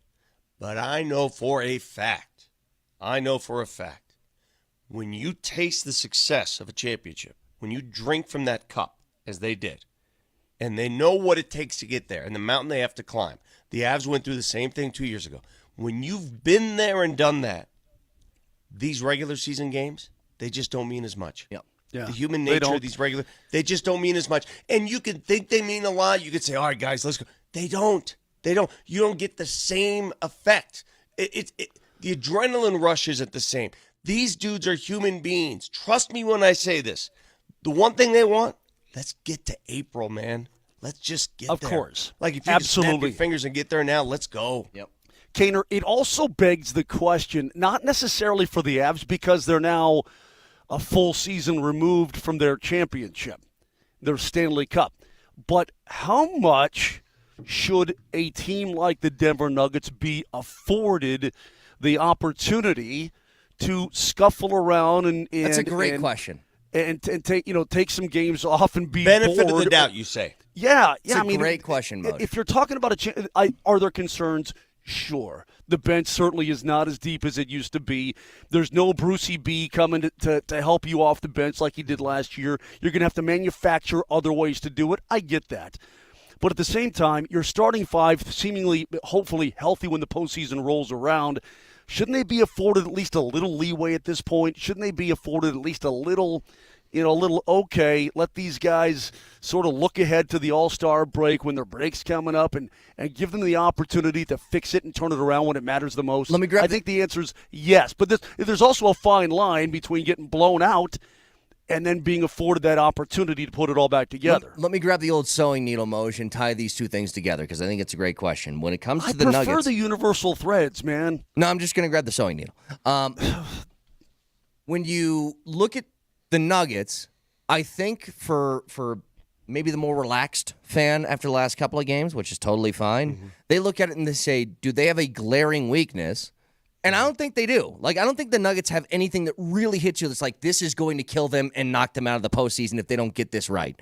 but I know for a fact, when you taste the success of a championship, when you drink from that cup, as they did, and they know what it takes to get there and the mountain they have to climb. The Avs went through the same thing 2 years ago. When you've been there and done that, these regular season games, they just don't mean as much. Yep. Yeah. The human nature of these they just don't mean as much. And you can think they mean a lot. You could say, all right, guys, let's go. They don't. You don't get the same effect. The adrenaline rush isn't the same. These dudes are human beings. Trust me when I say this. The one thing they want, let's get to April, man. Let's just get there. Of course. Like, if you can snap your fingers and get there now, let's go. Yep. Kaner, it also begs the question, not necessarily for the Avs because they're now a full season removed from their championship, their Stanley Cup, but how much should a team like the Denver Nuggets be afforded the opportunity to scuffle around and that's a great question. And take some games off and be benefit bored. of the doubt, you say. Yeah. It's a great question, Moj. If you're talking about are there concerns? Sure. The bench certainly is not as deep as it used to be. There's no Brucey B coming to help you off the bench like he did last year. You're going to have to manufacture other ways to do it. I get that. But at the same time, your starting five, seemingly, hopefully healthy when the postseason rolls around, shouldn't they be afforded at least a little leeway at this point? Shouldn't they be afforded at least a little, okay, let these guys sort of look ahead to the All-Star break when their break's coming up and give them the opportunity to fix it and turn it around when it matters the most? I think the answer is yes. But there's also a fine line between getting blown out and then being afforded that opportunity to put it all back together. Let me grab the old sewing needle, Moj, and tie these two things together because I think it's a great question. When it comes to the Nuggets, I prefer the universal threads, man. No, I'm just going to grab the sewing needle. When you look at the Nuggets, I think for maybe the more relaxed fan after the last couple of games, which is totally fine, they look at it and they say, do they have a glaring weakness? And I don't think they do. I don't think the Nuggets have anything that really hits you that's like, this is going to kill them and knock them out of the postseason if they don't get this right.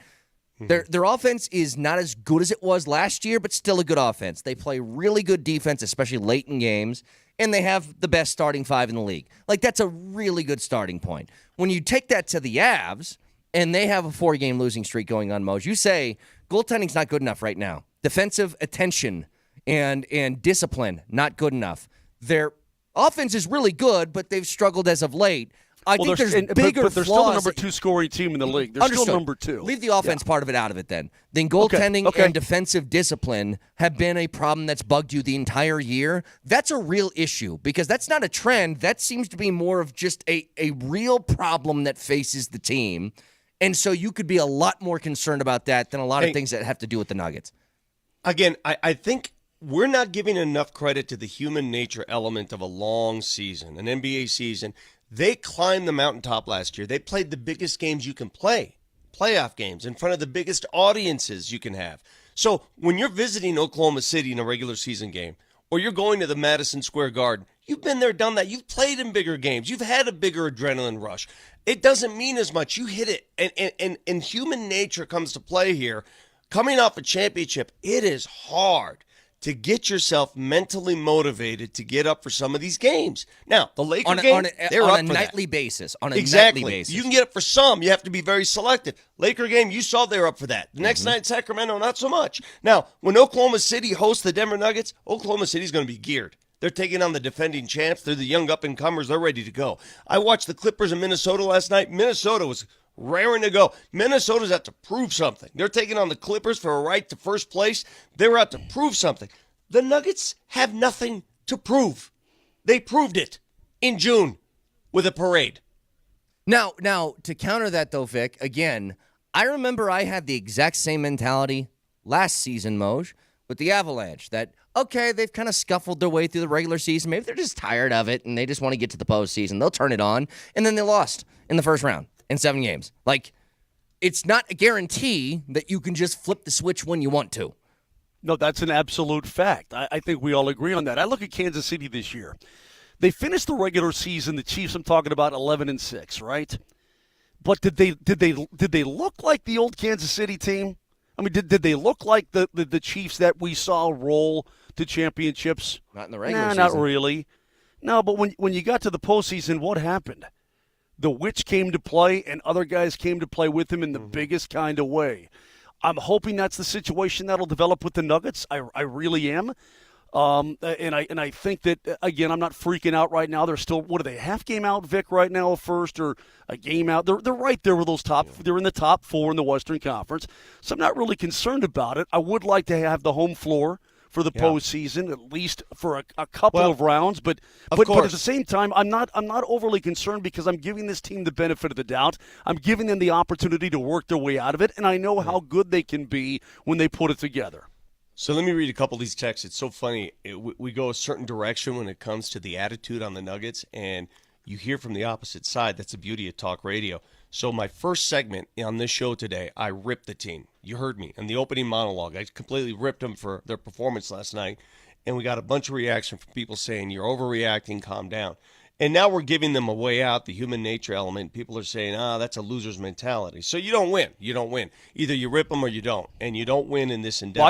Their offense is not as good as it was last year, but still a good offense. They play really good defense, especially late in games, and they have the best starting five in the league. That's a really good starting point. When you take that to the Avs, and they have a 4-game losing streak going on, Moj, you say goaltending's not good enough right now. Defensive attention and discipline, not good enough. Their offense is really good, but they've struggled as of late. I think there's bigger but they're flaws. still the number 2 scoring team in the league. They're Understood. still number 2. Leave the offense part of it out of it then. Then goaltending and defensive discipline have been a problem that's bugged you the entire year. That's a real issue because that's not a trend. That seems to be more of just a real problem that faces the team. And so you could be a lot more concerned about that than a lot of things that have to do with the Nuggets. Again, I think we're not giving enough credit to the human nature element of a long season, an NBA season. They climbed the mountaintop last year. They played the biggest games you can play, playoff games, in front of the biggest audiences you can have. So when you're visiting Oklahoma City in a regular season game, or you're going to the Madison Square Garden, you've been there, done that. You've played in bigger games. You've had a bigger adrenaline rush. It doesn't mean as much. You hit it, and human nature comes to play here. Coming off a championship, it is hard to get yourself mentally motivated to get up for some of these games. Now, the Laker game, they're up for that. On a nightly basis. Exactly. You can get up for some. You have to be very selective. Laker game, you saw they were up for that. The next night in Sacramento, not so much. Now, when Oklahoma City hosts the Denver Nuggets, Oklahoma City's going to be geared. They're taking on the defending champs. They're the young up-and-comers. They're ready to go. I watched the Clippers in Minnesota last night. Minnesota was raring to go. Minnesota's out to prove something. They're taking on the Clippers for a right to first place. They're out to prove something. The Nuggets have nothing to prove. They proved it in June with a parade. Now, to counter that, though, Vic, again, I remember I had the exact same mentality last season, Moj, with the Avalanche, that, okay, they've kind of scuffled their way through the regular season. Maybe they're just tired of it, and they just want to get to the postseason. They'll turn it on, and then they lost in the first round in 7 games. It's not a guarantee that you can just flip the switch when you want to. No, that's an absolute fact. I think we all agree on that. I look at Kansas City this year. They finished the regular season, the Chiefs, I'm talking about 11-6, right? But did they look like the old Kansas City team? I mean, did they look like the Chiefs that we saw roll to championships? Not in the regular season. Not really. No, but when you got to the postseason, what happened? The Witch came to play, and other guys came to play with him in the biggest kind of way. I'm hoping that's the situation that'll develop with the Nuggets. I really am. And I think that, again, I'm not freaking out right now. They're still, what are they, half game out, Vic, right now, first, or a game out? They're right there with those they're in the top 4 in the Western Conference. So I'm not really concerned about it. I would like to have the home floor for the postseason, at least for a couple of rounds. But at the same time, I'm not overly concerned because I'm giving this team the benefit of the doubt. I'm giving them the opportunity to work their way out of it, and I know how good they can be when they put it together. So let me read a couple of these texts. It's so funny. We go a certain direction when it comes to the attitude on the Nuggets, and you hear from the opposite side. That's the beauty of talk radio. So my first segment on this show today, I ripped the team. You heard me in the opening monologue. I completely ripped them for their performance last night, and we got a bunch of reaction from people saying, you're overreacting, calm down. And now we're giving them a way out, the human nature element. People are saying, that's a loser's mentality. So you don't win. You don't win. Either you rip them or you don't. And you don't win in this endeavor. Well,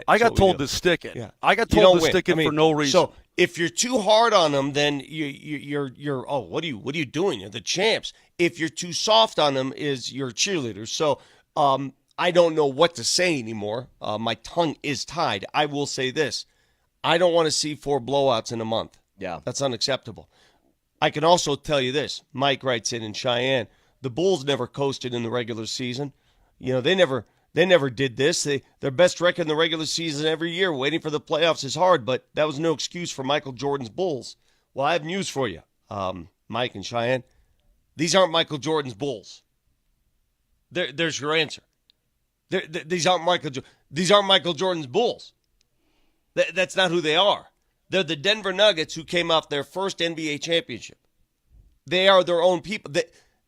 I got told to stick it. Yeah. I got told to stick it for no reason. So if you're too hard on them, then you're what are you doing? You're the champs. If you're too soft on them, is your cheerleaders. So I don't know what to say anymore. My tongue is tied. I will say this. I don't want to see 4 blowouts in a month. Yeah. That's unacceptable. I can also tell you this. Mike writes in Cheyenne, the Bulls never coasted in the regular season. You know, they never did this. Their best record in the regular season every year. Waiting for the playoffs is hard, but that was no excuse for Michael Jordan's Bulls. Well, I have news for you, Mike and Cheyenne. These aren't Michael Jordan's Bulls. There's your answer. These aren't Michael Jordan's Bulls. That's not who they are. They're the Denver Nuggets who came off their first NBA championship. They are their own people.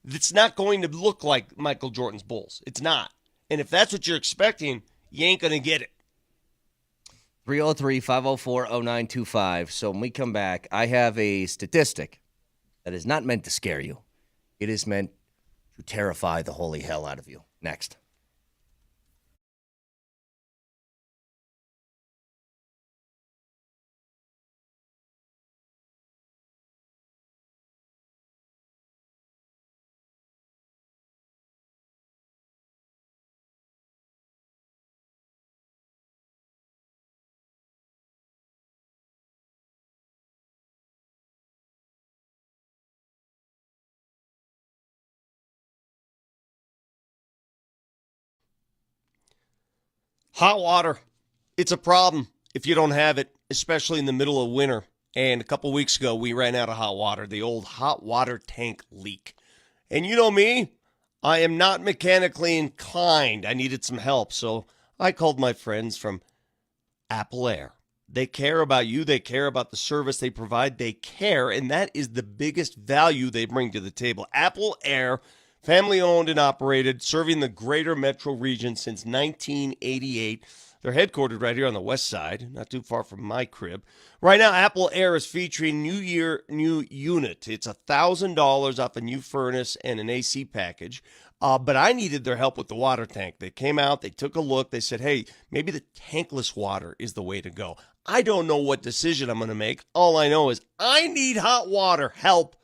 It's not going to look like Michael Jordan's Bulls. It's not. And if that's what you're expecting, you ain't going to get it. 303-504-0925. So when we come back, I have a statistic that is not meant to scare you. It is meant to terrify the holy hell out of you. Next. Hot water. It's a problem if you don't have it, especially in the middle of winter. And a couple weeks ago, we ran out of hot water, the old hot water tank leak. And you know me, I am not mechanically inclined. I needed some help, so I called my friends from Apple Air. They care about you. They care about the service they provide. They care, and that is the biggest value they bring to the table. Apple Air, family owned and operated, serving the greater metro region since 1988. They're headquartered right here on the west side, not too far from my crib. Right now, Apple Air is featuring new unit. It's $1,000 off a new furnace and an AC package. But I needed their help with the water tank. They came out, they took a look, they said, hey, maybe the tankless water is the way to go. I don't know what decision I'm going to make. All I know is I need hot water help.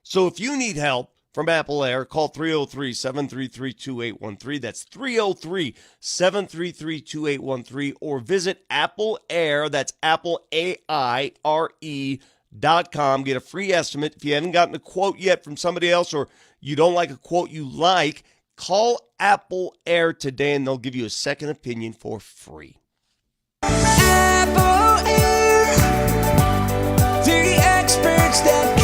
So if you need help from Apple Air, call 303-733-2813. That's 303-733-2813. Or visit Apple Air, that's AppleAire.com. Get a free estimate. If you haven't gotten a quote yet from somebody else or you don't like a quote you like, call Apple Air today and they'll give you a second opinion for free. Apple Air, the experts that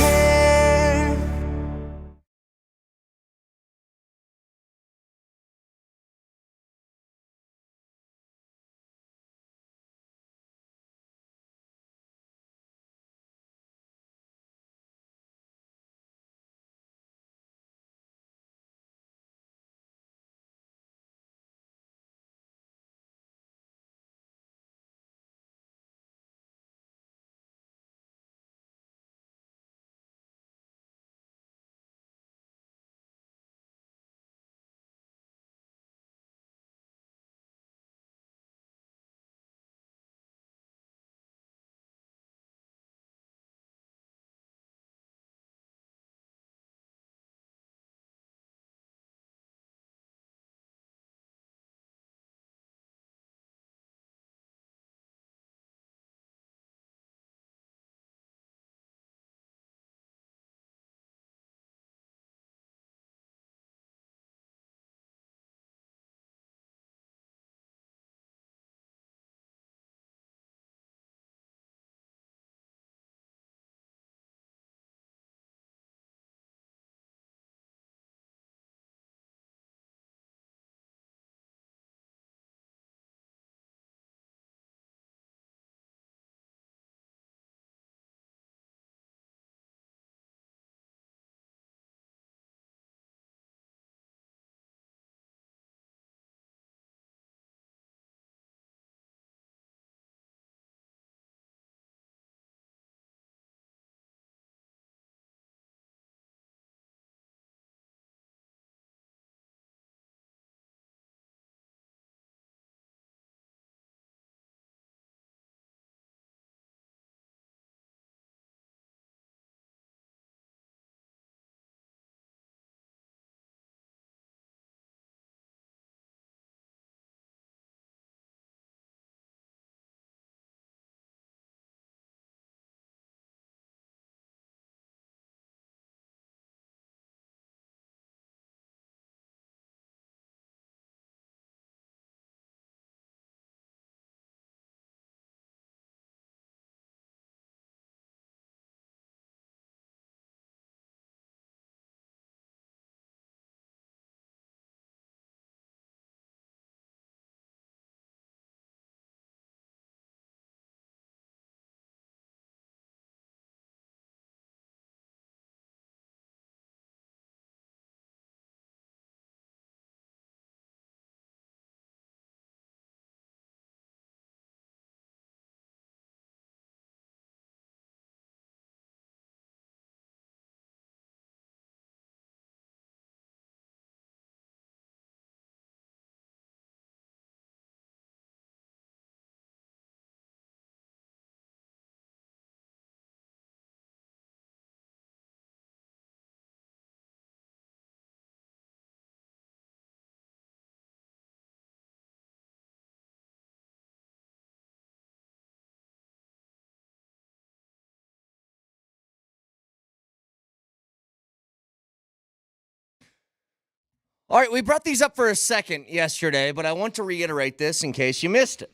All right, we brought these up for a second yesterday, but I want to reiterate this in case you missed it.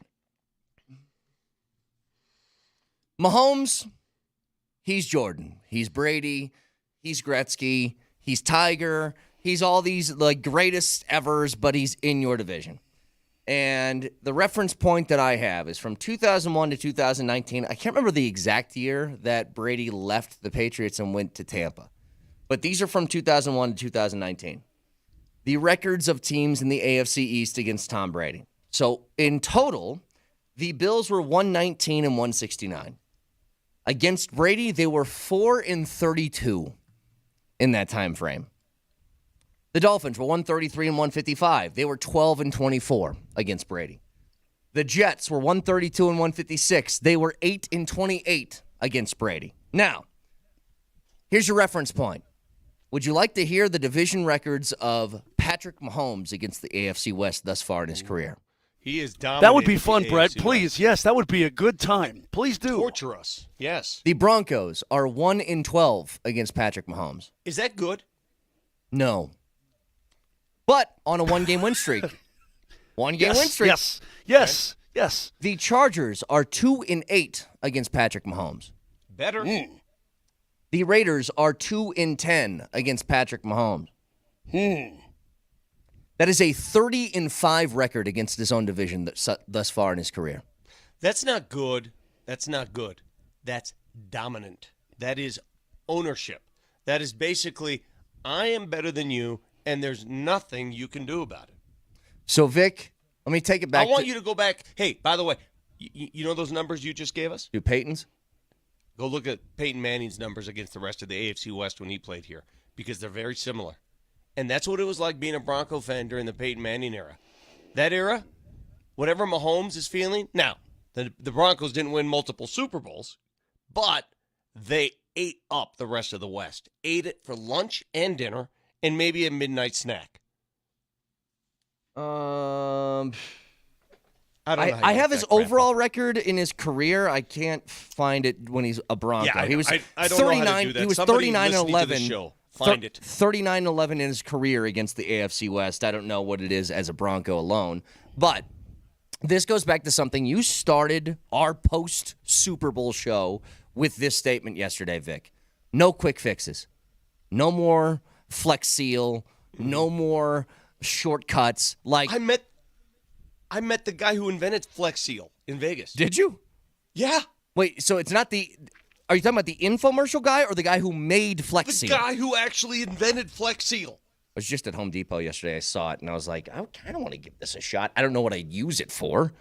Mahomes, he's Jordan. He's Brady. He's Gretzky. He's Tiger. He's all these greatest evers, but he's in your division. And the reference point that I have is from 2001 to 2019. I can't remember the exact year that Brady left the Patriots and went to Tampa. But these are from 2001 to 2019. The records of teams in the AFC East against Tom Brady. So in total, the Bills were 119 and 169. Against Brady, they were 4-32 in that time frame. The Dolphins were 133 and 155. They were 12-24 against Brady. The Jets were 132 and 156. They were 8-28 against Brady. Now, here's your reference point. Would you like to hear the division records of Patrick Mahomes against the AFC West thus far in his career? He is dominating. That would be fun, Brett. Please, yes, that would be a good time. Please do. Torture us. Yes. The Broncos are 1-12 against Patrick Mahomes. Is that good? No. But on a one-game win streak. One-game win streak. Yes. The Chargers are 2-8 against Patrick Mahomes. Better. The Raiders are 2-10 against Patrick Mahomes. That is a 30-5 record against his own division thus far in his career. That's not good. That's not good. That's dominant. That is ownership. That is basically, I am better than you, and there's nothing you can do about it. So, Vic, let me take it back. I want you to go back. Hey, by the way, you know those numbers you just gave us? Do Peyton's? Go look at Peyton Manning's numbers against the rest of the AFC West when he played here, because they're very similar. And that's what it was like being a Bronco fan during the Peyton Manning era. That era, whatever Mahomes is feeling. Now, the Broncos didn't win multiple Super Bowls, but they ate up the rest of the West. Ate it for lunch and dinner and maybe a midnight snack. I have his overall record in his career. I can't find it when he's a Bronco. Yeah, he was I don't 39. know how to do that. He was Somebody 39-11. Find it. 39-11 in his career against the AFC West. I don't know what it is as a Bronco alone, but this goes back to something you started our post-Super Bowl show with this statement yesterday, Vic. No quick fixes. No more Flex Seal. No more shortcuts. Like I met the guy who invented Flex Seal in Vegas. Did you? Yeah. Wait, so it's not the... Are you talking about the infomercial guy or the guy who made Flex Seal? The guy who actually invented Flex Seal. I was just at Home Depot yesterday. I saw it, and I was like, I kind of want to give this a shot. I don't know what I'd use it for.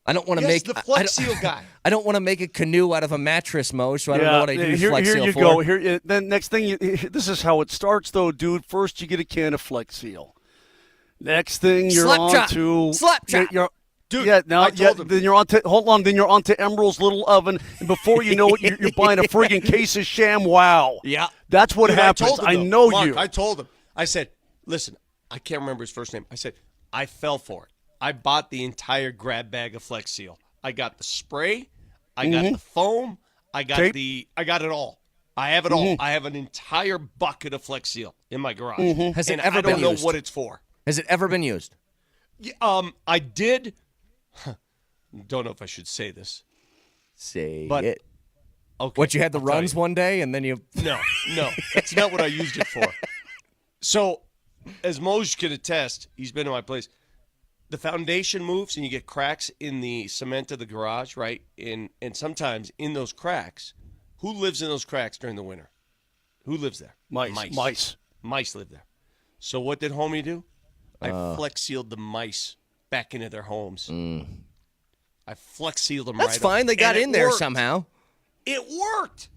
I don't want to make... the Flex Seal guy. I don't want to make a canoe out of a mattress, Mo, so I don't know what I'd use Flex Seal for. Here you go. Then next thing, this is how it starts, though, dude. First, you get a can of Flex Seal. Next thing, you're on to... Slap chop. Dude, then you're on to Then you're on to Emerald's Little Oven, and before you know it, you're buying a friggin' case of Sham Wow. Yeah, that's what happens. I know Mark, you. I told him. I said, "Listen, I can't remember his first name." I said, "I fell for it. I bought the entire grab bag of Flex Seal. I got the spray, I got the foam, I got it all. I have it all. I have an entire bucket of Flex Seal in my garage. Has it ever been used? I don't know what it's for. Has it ever been used? I did." Don't know if I should say this. Say but, it. Okay. What, you had the runs one day and then you... No. That's not what I used it for. So, as Moj can attest, he's been to my place, the foundation moves and you get cracks in the cement of the garage, right? And sometimes in those cracks, who lives in those cracks during the winter? Who lives there? Mice. Mice live there. So what did homie do? I Flex sealed the mice back into their homes. I Flex sealed them. That's fine. They got in there somehow. It worked.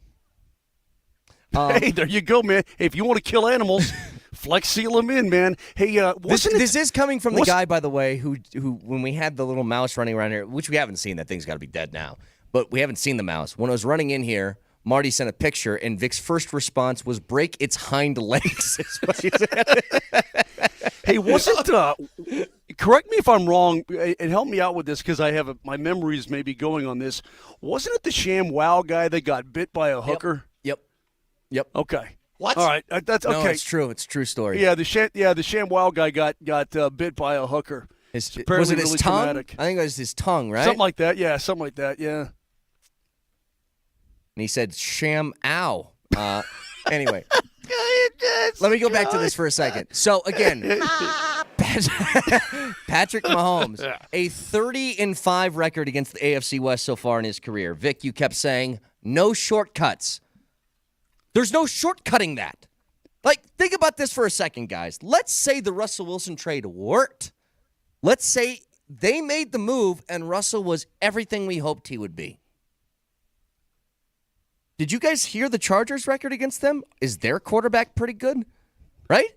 Hey, there you go, man. Hey, if you want to kill animals, Flex seal them in, man. Hey, this is coming from the guy, by the way, who when we had the little mouse running around here, which we haven't seen, that thing's got to be dead now, but we haven't seen the mouse. When it was running in here, Marty sent a picture, and Vic's first response was break its hind legs. Is what he said. Hey, wasn't correct me if I'm wrong, and help me out with this because I have my memories may be going on this. Wasn't it the Sham Wow guy that got bit by a hooker? Yep. Okay. What? All right, that's okay. No, it's true. It's a true story. Yeah, the ShamWow guy got bit by a hooker. Was it really his tongue? traumatic. I think it was his tongue, right? Something like that. Yeah, something like that. Yeah. And he said, "Sham ow." Anyway, let me go back to this for a second. So again, Patrick Mahomes, a 30-5 record against the AFC West so far in his career. Vic, you kept saying no shortcuts. There's no shortcutting that. Like, think about this for a second, guys. Let's say the Russell Wilson trade worked. Let's say they made the move and Russell was everything we hoped he would be. Did you guys hear the Chargers record against them? Is their quarterback pretty good? Right?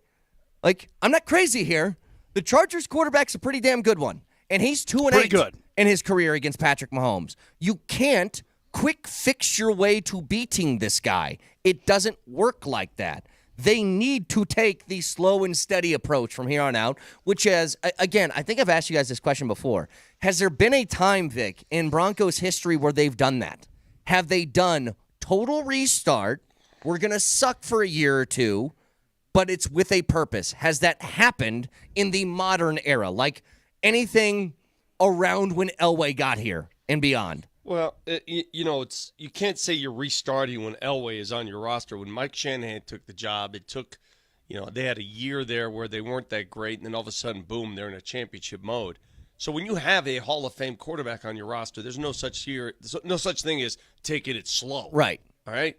Like, I'm not crazy here. The Chargers quarterback's a pretty damn good one. And he's 2-8 in his career against Patrick Mahomes. You can't quick fix your way to beating this guy. It doesn't work like that. They need to take the slow and steady approach from here on out, which is, again, I think I've asked you guys this question before. Has there been a time, Vic, in Broncos history where they've done that? Have they done total restart? We're going to suck for a year or two, but it's with a purpose. Has that happened in the modern era? Like anything around when Elway got here and beyond? Well, you can't say you're restarting when Elway is on your roster. When Mike Shanahan took the job, it took, they had a year there where they weren't that great, and then all of a sudden, boom, they're in a championship mode. So when you have a Hall of Fame quarterback on your roster, there's no such thing as taking it slow. Right. All right?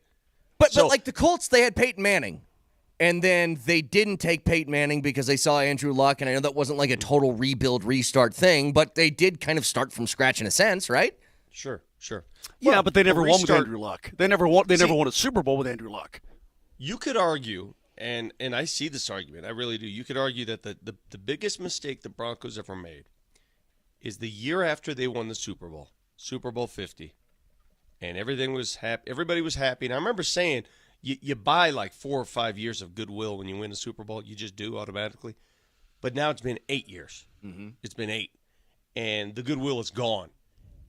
But like the Colts, they had Peyton Manning. And then they didn't take Peyton Manning because they saw Andrew Luck, and I know that wasn't like a total rebuild, restart thing, but they did kind of start from scratch in a sense, right? Sure. Yeah, Well, but they never a won with restart- Andrew Luck. They never won a Super Bowl with Andrew Luck. You could argue, and I see this argument, I really do. You could argue that the biggest mistake the Broncos ever made is the year after they won the Super Bowl, Super Bowl 50, and everything was happy. Everybody was happy, and I remember saying, you buy like 4 or 5 years of goodwill when you win a Super Bowl. You just do automatically. But now it's been 8 years. Mm-hmm. It's been 8, and the goodwill is gone.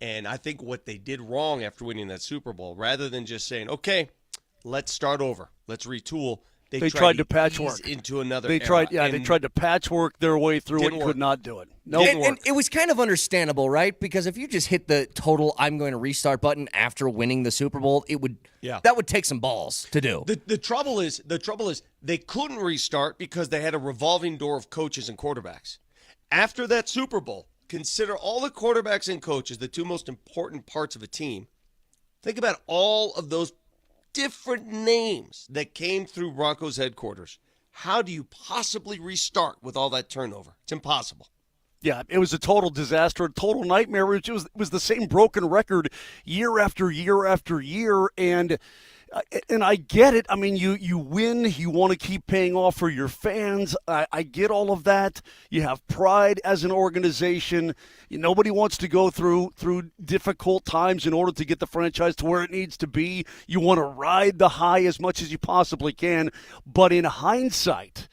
And I think what they did wrong after winning that Super Bowl, rather than just saying, okay, let's start over, let's retool, they tried to patchwork into another They era. tried to patchwork their way through it, could not do it. And it was kind of understandable, right? Because if you just hit the total I'm going to restart button after winning the Super Bowl, that would take some balls to do. The trouble is they couldn't restart because they had a revolving door of coaches and quarterbacks. After that Super Bowl, consider all the quarterbacks and coaches, the two most important parts of a team. Think about all of those different names that came through Broncos headquarters. How do you possibly restart with all that turnover? It's impossible. Yeah, it was a total disaster, a total nightmare. It was the same broken record year after year after year, and I get it. I mean, you win, you want to keep paying off for your fans. I get all of that. You have pride as an organization. Nobody wants to go through difficult times in order to get the franchise to where it needs to be. You want to ride the high as much as you possibly can. But in hindsight,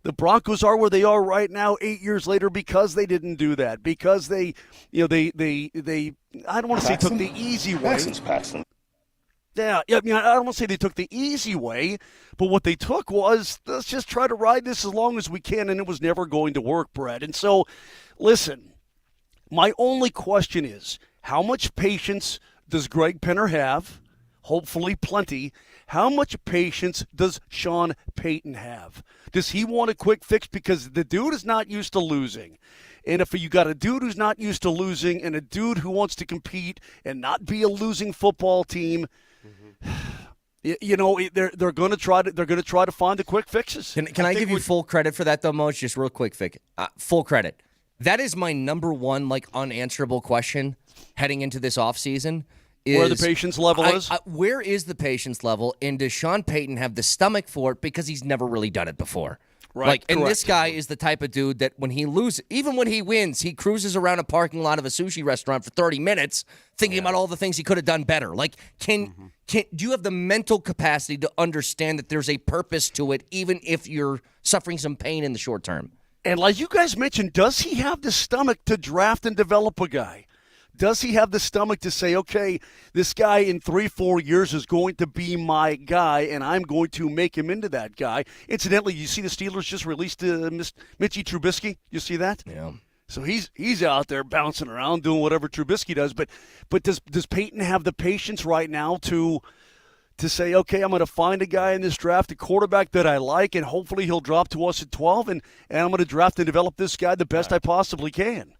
the Broncos are where they are right now 8 years later because they didn't do that. Because they I don't want to say took the easy way. Paxton. Yeah, I mean, I don't want to say they took the easy way, but what they took was, let's just try to ride this as long as we can, and it was never going to work, Brett. And so, listen, my only question is, how much patience does Greg Penner have? Hopefully plenty. How much patience does Sean Payton have? Does he want a quick fix? Because the dude is not used to losing. And if you got a dude who's not used to losing and a dude who wants to compete and not be a losing football team, they're going to try to find the quick fixes. Can I give you full credit for that though, Moj? Just real quick, Vic. Full credit. That is my number one unanswerable question heading into this offseason. Where the patience level is? Where is the patience level? And does Sean Payton have the stomach for it because he's never really done it before? Right. And this guy is the type of dude that when he loses, even when he wins, he cruises around a parking lot of a sushi restaurant for 30 minutes thinking about all the things he could have done better. Do you have the mental capacity to understand that there's a purpose to it, even if you're suffering some pain in the short term? And like you guys mentioned, does he have the stomach to draft and develop a guy? does he have the stomach to say, okay, this guy in 3-4 years is going to be my guy, and I'm going to make him into that guy? Incidentally, you see the Steelers just released Mitchie Trubisky? You see that? Yeah. So he's out there bouncing around doing whatever Trubisky does. But does Peyton have the patience right now to say, okay, I'm going to find a guy in this draft, a quarterback that I like, and hopefully he'll drop to us at 12, and I'm going to draft and develop this guy the best I possibly can?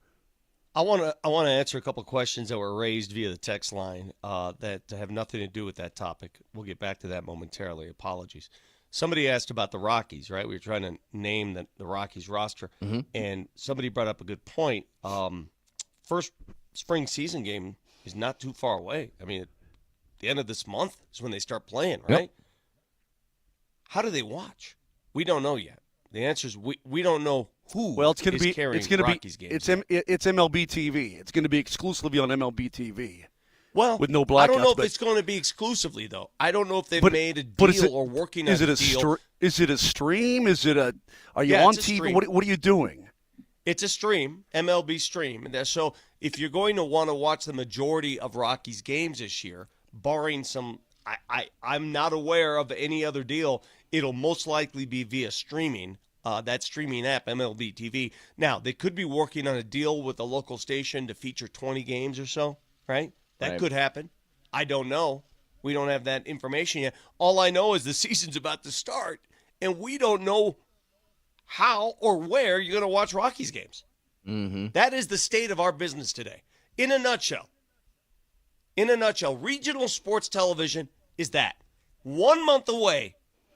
I want to answer a couple of questions that were raised via the text line that have nothing to do with that topic. We'll get back to that momentarily. Apologies. Somebody asked about the Rockies, right? We were trying to name the Rockies roster, and somebody brought up a good point. First spring season game is not too far away. I mean, at the end of this month is when they start playing, right? Yep. How do they watch? We don't know yet. The answer is we don't know who it's going is carrying Rockies games. It's MLB TV. It's going to be exclusively on MLB TV. Well, with no blackouts. I don't know if it's going to be exclusively, though. I don't know if they've made a deal or working on a deal. Is it a stream? Are you Yeah, on it's a TV? stream. What are you doing? It's a stream, MLB stream. And so if you're going to want to watch the majority of Rockies games this year, barring some I'm not aware of any other deal, it'll most likely be via streaming. That streaming app, MLB TV. Now, they could be working on a deal with a local station to feature 20 games or so, right? That could happen. I don't know. We don't have that information yet. All I know is the season's about to start, and we don't know how or where you're going to watch Rockies games. Mm-hmm. That is the state of our business today. In a nutshell, regional sports television is that. 1 month away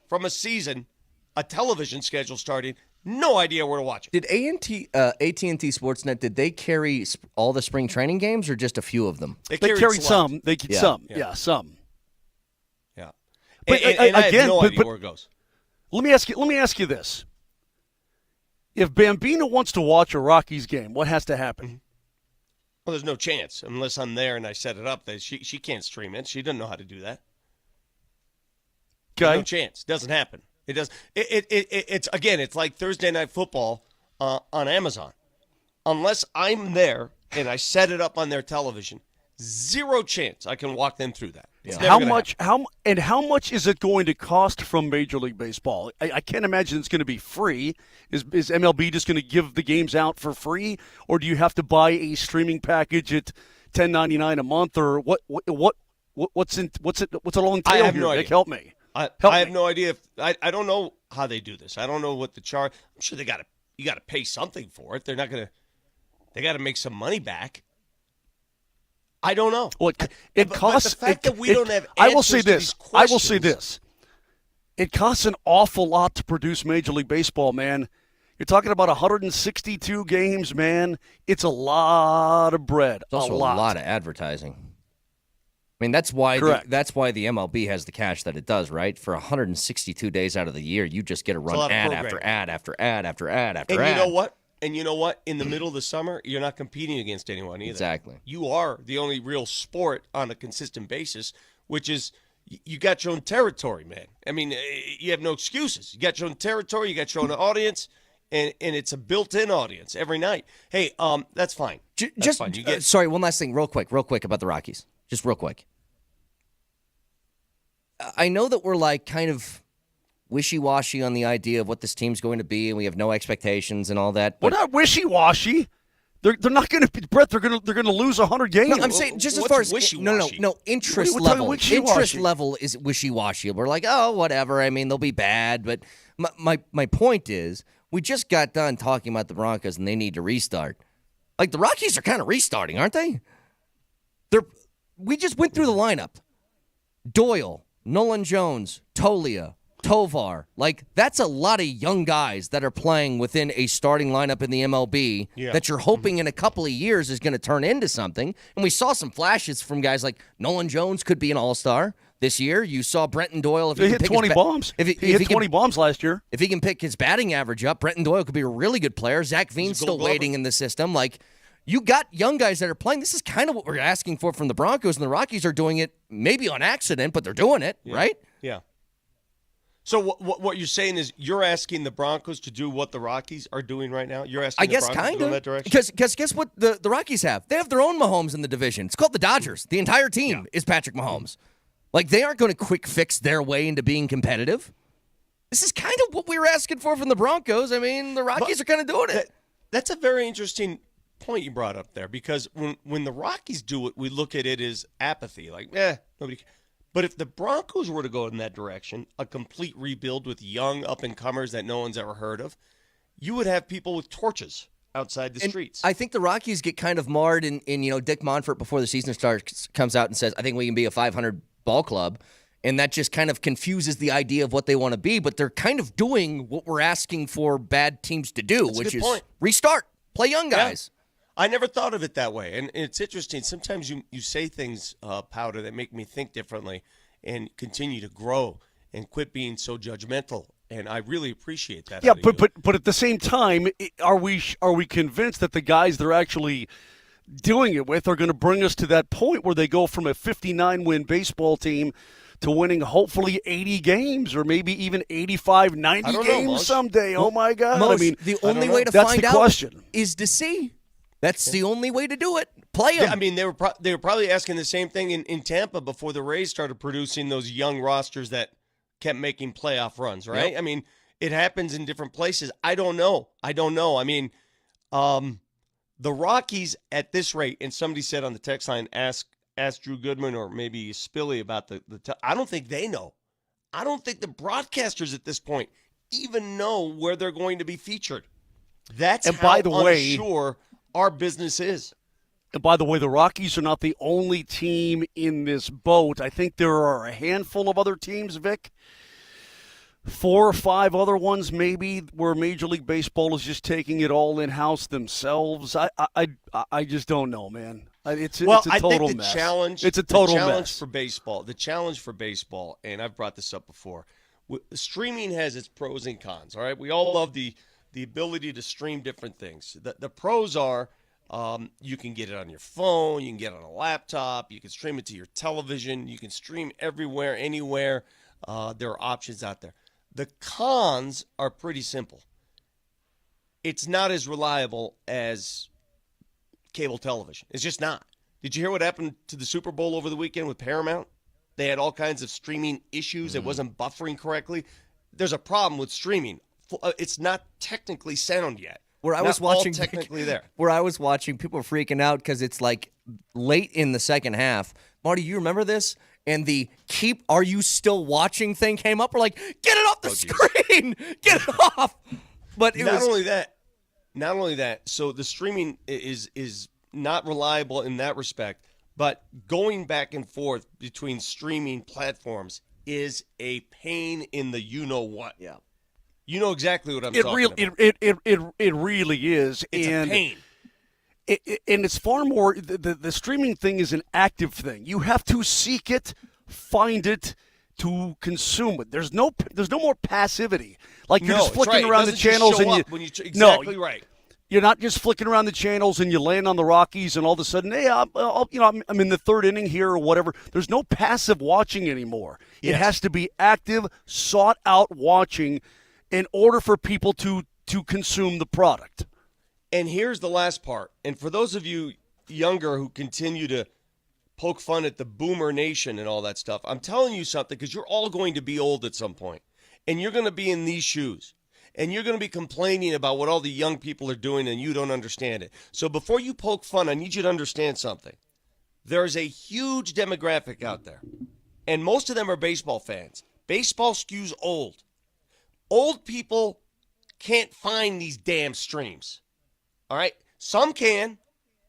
from a season, a television schedule starting, no idea where to watch it. Did AT&T Sportsnet, did they carry all the spring training games or just a few of them? They carried some. They Yeah. some. Yeah. Yeah, some. Yeah. But And I have again, no but- idea but- where it goes. Let me ask you this. If Bambino wants to watch a Rockies game, what has to happen? Well, there's no chance unless I'm there and I set it up. That she can't stream it. She doesn't know how to do that. There's Okay. no chance. Doesn't happen. It does. It's like Thursday Night Football on Amazon. Unless I'm there and I set it up on their television, zero chance I can walk them through that. It's never How gonna much? How much is it going to cost from Major League Baseball? I can't imagine it's going to be free. Is MLB just going to give the games out for free, or do you have to buy a streaming package at $10.99 a month, or what's it all entail I have here? no Nick, idea. help me. I have no idea if I don't know how they do this. I don't know what the charge. I'm sure you got to pay something for it. They're not gonna. They got to make some money back. I don't know. Well, it But costs. the fact that we don't have I will say answers to this. these I will say questions- this. It costs an awful lot to produce Major League Baseball, man. You're talking about 162 games, man. It's a lot of bread. It's also a lot of advertising. I mean, that's why Correct. that's why the MLB has the cash that it does, right? For 162 days out of the year, you just get to a run lot of ad programming. after ad after ad after ad after And ad. you know what? In the middle of the summer, you're not competing against anyone either. Exactly. You are the only real sport on a consistent basis, which is you got your own territory, man. I mean, you have no excuses. You got your own territory, you got your own audience, and it's a built-in audience every night. Hey, that's fine. That's fine. You get Sorry, one last thing, real quick about the Rockies. Just real quick. I know that we're like kind of wishy-washy on the idea of what this team's going to be, and we have no expectations and all that. We're not wishy-washy. They're not going to be, Brett. They're going to lose 100 games. No, I'm saying just as What's far as wishy-washy? no interest What are you talking level. wishy-washy? Interest level is wishy-washy. We're like, oh, whatever. I mean, they'll be bad, but my point is, we just got done talking about the Broncos and they need to restart. Like the Rockies are kind of restarting, aren't they? We just went through the lineup. Doyle, Nolan Jones, Tolia, Tovar. Like, that's a lot of young guys that are playing within a starting lineup in the MLB that you're hoping in a couple of years is going to turn into something. And we saw some flashes from guys like Nolan Jones could be an all-star this year. You saw Brenton Doyle. If He hit 20 bombs. He hit 20 bombs last year. If he can pick his batting average up, Brenton Doyle could be a really good player. Zach Veen's still waiting in the system. Like, you got young guys that are playing. This is kind of what we're asking for from the Broncos, and the Rockies are doing it maybe on accident, but they're doing it, right? Yeah. So what you're saying is you're asking the Broncos to do what the Rockies are doing right now? You're asking the Broncos to go in that direction? Because guess what the Rockies have? They have their own Mahomes in the division. It's called the Dodgers. The entire team is Patrick Mahomes. Like, they aren't going to quick fix their way into being competitive. This is kind of what we were asking for from the Broncos. I mean, the Rockies are kind of doing it. That's a very interesting point you brought up there, because when the Rockies do it, we look at it as apathy. Like, nobody cares. But if the Broncos were to go in that direction, a complete rebuild with young up-and-comers that no one's ever heard of, you would have people with torches outside the streets. I think the Rockies get kind of marred in Dick Monfort before the season starts comes out and says, I think we can be a 500 ball club, and that just kind of confuses the idea of what they want to be, but they're kind of doing what we're asking for bad teams to do, which is restart, play young guys. Yeah. I never thought of it that way, and it's interesting. Sometimes you say things, Powder, that make me think differently and continue to grow and quit being so judgmental. And I really appreciate that. Yeah, but at the same time, are we convinced that the guys they're actually doing it with are going to bring us to that point where they go from a 59-win baseball team to winning hopefully 80 games or maybe even 85, 90 games someday? Oh, my God. Moshe, I mean, the only way to find out is to see. That's the only way to do it. Play them. Yeah, I mean, they were probably asking the same thing in Tampa before the Rays started producing those young rosters that kept making playoff runs, right? Yep. I mean, it happens in different places. I don't know. I mean, the Rockies at this rate, and somebody said on the text line, ask Drew Goodman or maybe Spilly about I don't think they know. I don't think the broadcasters at this point even know where they're going to be featured. That's how unsure our business is. And by the way, the Rockies are not the only team in this boat. I think there are a handful of other teams, Vic. 4 or 5 other ones maybe where Major League Baseball is just taking it all in-house themselves. I just don't know, man. It's a total mess. It's a total mess. The challenge for baseball, and I've brought this up before, streaming has its pros and cons, all right? We all love the ability to stream different things. The pros are you can get it on your phone, you can get it on a laptop, you can stream it to your television, you can stream everywhere, anywhere. There are options out there. The cons are pretty simple. It's not as reliable as cable television. It's just not. Did you hear what happened to the Super Bowl over the weekend with Paramount? They had all kinds of streaming issues. It wasn't buffering correctly. There's a problem with streaming. It's not technically sound yet. Where I was watching, people were freaking out because it's like late in the second half. Marty, you remember this? And the "Are you still watching" thing came up. We're like, get it off the screen, get it off. But not only that. So the streaming is not reliable in that respect. But going back and forth between streaming platforms is a pain in the you know what. Yeah. You know exactly what I'm talking about. It really is. It's a pain. And it's far more, the streaming thing is an active thing. You have to seek it, find it, to consume it. There's no more passivity. Like you're just flicking around the channels and right. You're not just flicking around the channels and you land on the Rockies and all of a sudden, hey, I'm in the third inning here or whatever. There's no passive watching anymore. It has to be active, sought out watching in order for people to consume the product. And here's the last part. And for those of you younger who continue to poke fun at the boomer nation and all that stuff, I'm telling you something, because you're all going to be old at some point. And you're going to be in these shoes. And you're going to be complaining about what all the young people are doing and you don't understand it. So before you poke fun, I need you to understand something. There's a huge demographic out there. And most of them are baseball fans. Baseball skews old. Old people can't find these damn streams. All right? Some can,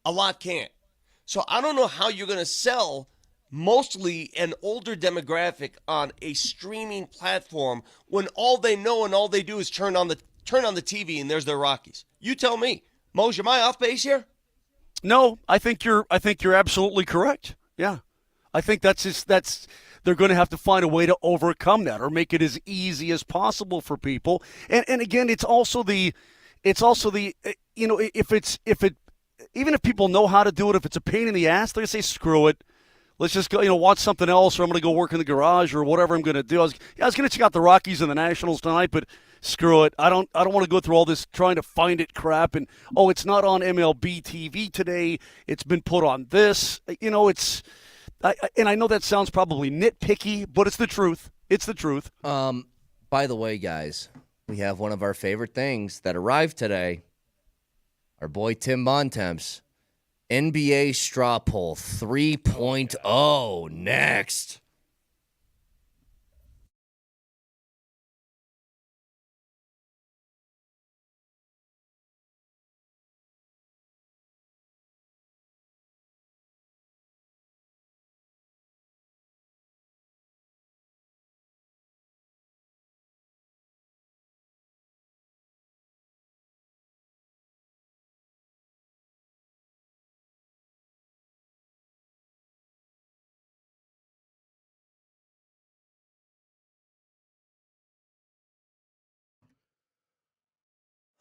a lot can't. So I don't know how you're going to sell mostly an older demographic on a streaming platform when all they know and all they do is turn on the TV and there's their Rockies. You tell me. Moj, am I off base here? No, I think you're absolutely correct. Yeah. I think they're going to have to find a way to overcome that or make it as easy as possible for people. And again, it's also the even if people know how to do it, if it's a pain in the ass, they're going to say, screw it. let's just go, watch something else, or I'm going to go work in the garage or whatever I'm going to do. I was going to check out the Rockies and the Nationals tonight, but screw it. I don't want to go through all this trying to find it crap. And it's not on MLB TV today. It's been put on this. And I know that sounds probably nitpicky, but it's the truth. It's the truth. By the way, guys, we have one of our favorite things that arrived today. Our boy Tim Bontemps. NBA Straw Poll 3.0 next.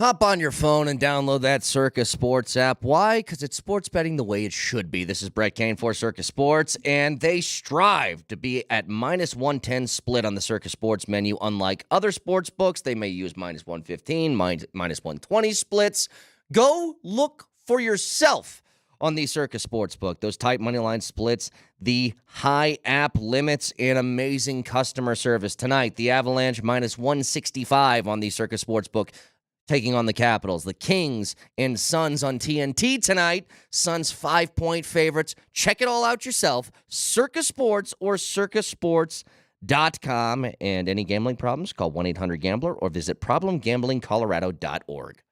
Hop on your phone and download that Circa Sports app. Why? Because it's sports betting the way it should be. This is Brett Kane for Circa Sports, and they strive to be at minus 110 split on the Circa Sports menu. Unlike other sports books, they may use minus 115, minus 120 splits. Go look for yourself on the Circa Sportsbook. Those tight money line splits, the high app limits, and amazing customer service. Tonight, the Avalanche minus 165 on the Circa Sportsbook, taking on the Capitals. The Kings and Suns on TNT tonight. Suns 5-point favorites. Check it all out yourself. Circa Sports or circasports.com. And any gambling problems, call 1-800-GAMBLER or visit problemgamblingcolorado.org.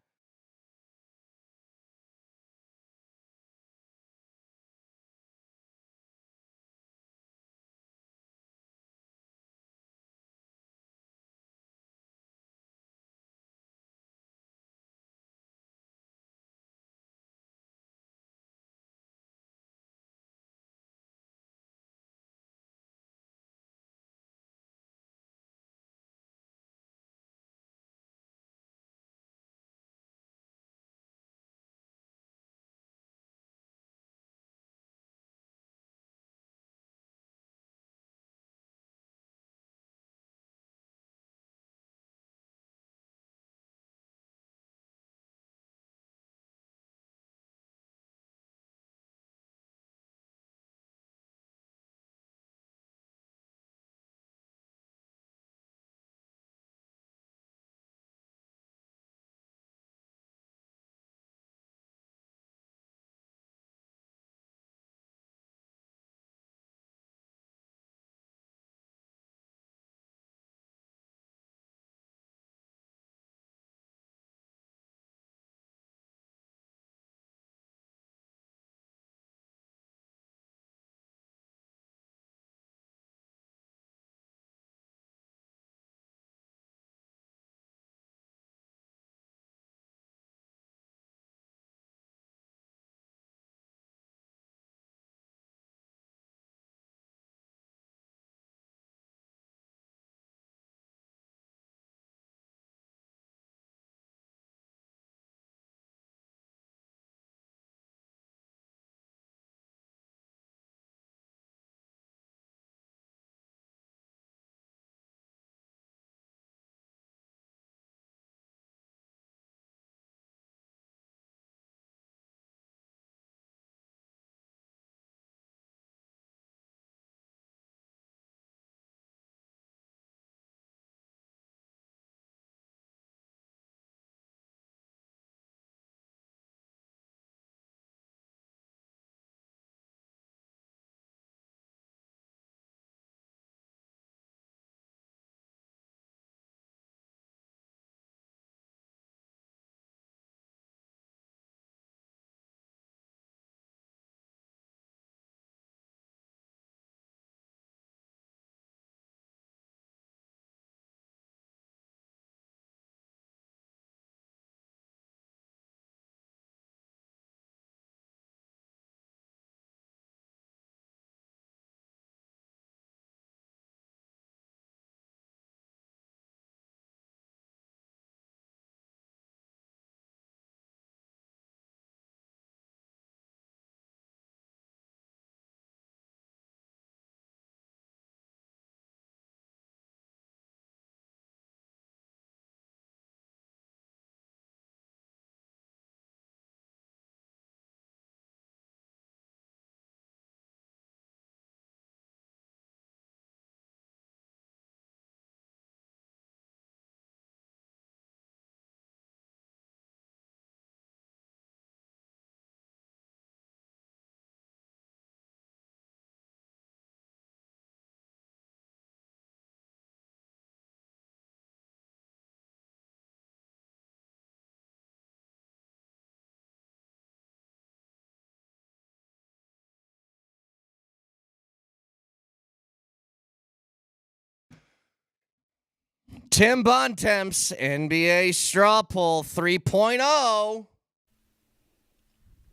Tim Bontemps, NBA straw poll 3.0.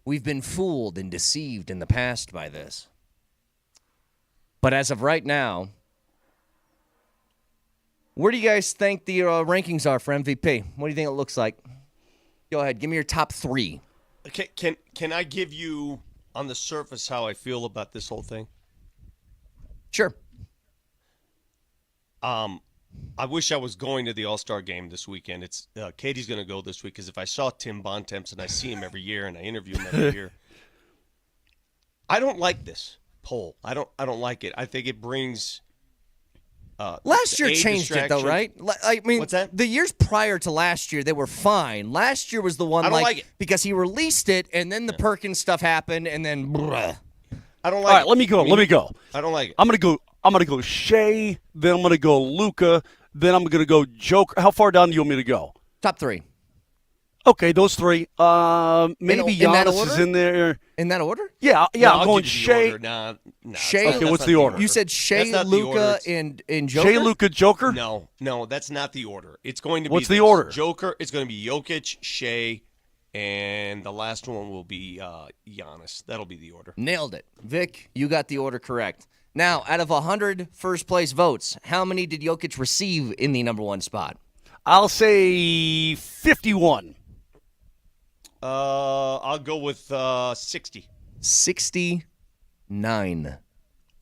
We've been fooled and deceived in the past by this. But as of right now, where do you guys think the rankings are for MVP? What do you think it looks like? Go ahead. Give me your top 3. Can I give you, on the surface, how I feel about this whole thing? Sure. I wish I was going to the All-Star game this weekend. It's Katie's going to go this week because if I saw Tim Bontemps, and I see him every year and I interview him every year, I don't like this poll. I don't like it. I think it brings last year changed it though, right? I mean, what's that? The years prior to last year, they were fine. Last year was the one I don't like it. because he released it and then the Perkins stuff happened and then I don't like it. All right, let me go. I don't like it. I'm gonna go Shea, then I'm gonna go Luka, then I'm gonna go Joker. How far down do you want me to go? Top 3. Okay, those 3. Maybe Giannis is in there. In that order? Yeah. No, I'm going Shea. Nah, Shea. Okay, what's the order? You said Shea, Luka, and Joker. Shea, Luka, Joker. No, that's not the order. It's going to be what's the order? Joker. It's going to be Jokic, Shea, and the last one will be Giannis. That'll be the order. Nailed it, Vic. You got the order correct. Now, out of 100 first-place votes, how many did Jokic receive in the number 1 spot? I'll say 51. I'll go with 60. 69.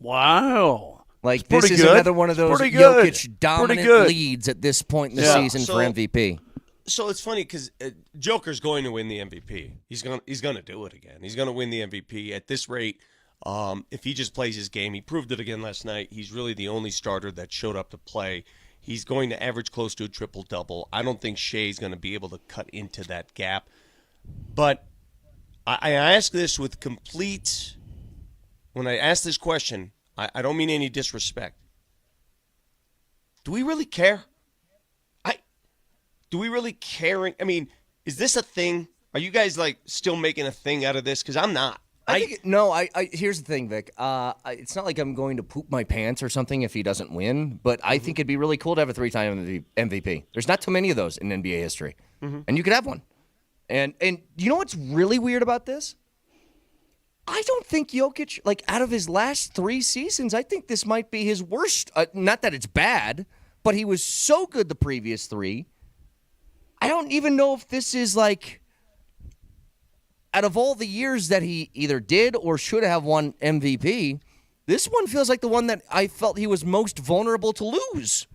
Wow. Like, That's this is good. another one of those Jokic dominant leads at this point in the season for MVP. So it's funny because Joker's going to win the MVP. He's going to do it again. He's going to win the MVP at this rate. If he just plays his game, he proved it again last night. He's really the only starter that showed up to play. He's going to average close to a triple-double. I don't think Shea's going to be able to cut into that gap. But I ask this with complete – when I ask this question, I don't mean any disrespect. Do we really care? Do we really care? I mean, is this a thing? Are you guys, like, still making a thing out of this? Because I'm not. Here's the thing, Vic. It's not like I'm going to poop my pants or something if he doesn't win, but I think it'd be really cool to have a 3-time MVP. There's not too many of those in NBA history, and you could have one. And you know what's really weird about this? I don't think Jokic, like, out of his last 3 seasons, I think this might be his worst. Not that it's bad, but he was so good the previous 3. I don't even know if this is, like, out of all the years that he either did or should have won MVP, this one feels like the one that I felt he was most vulnerable to lose.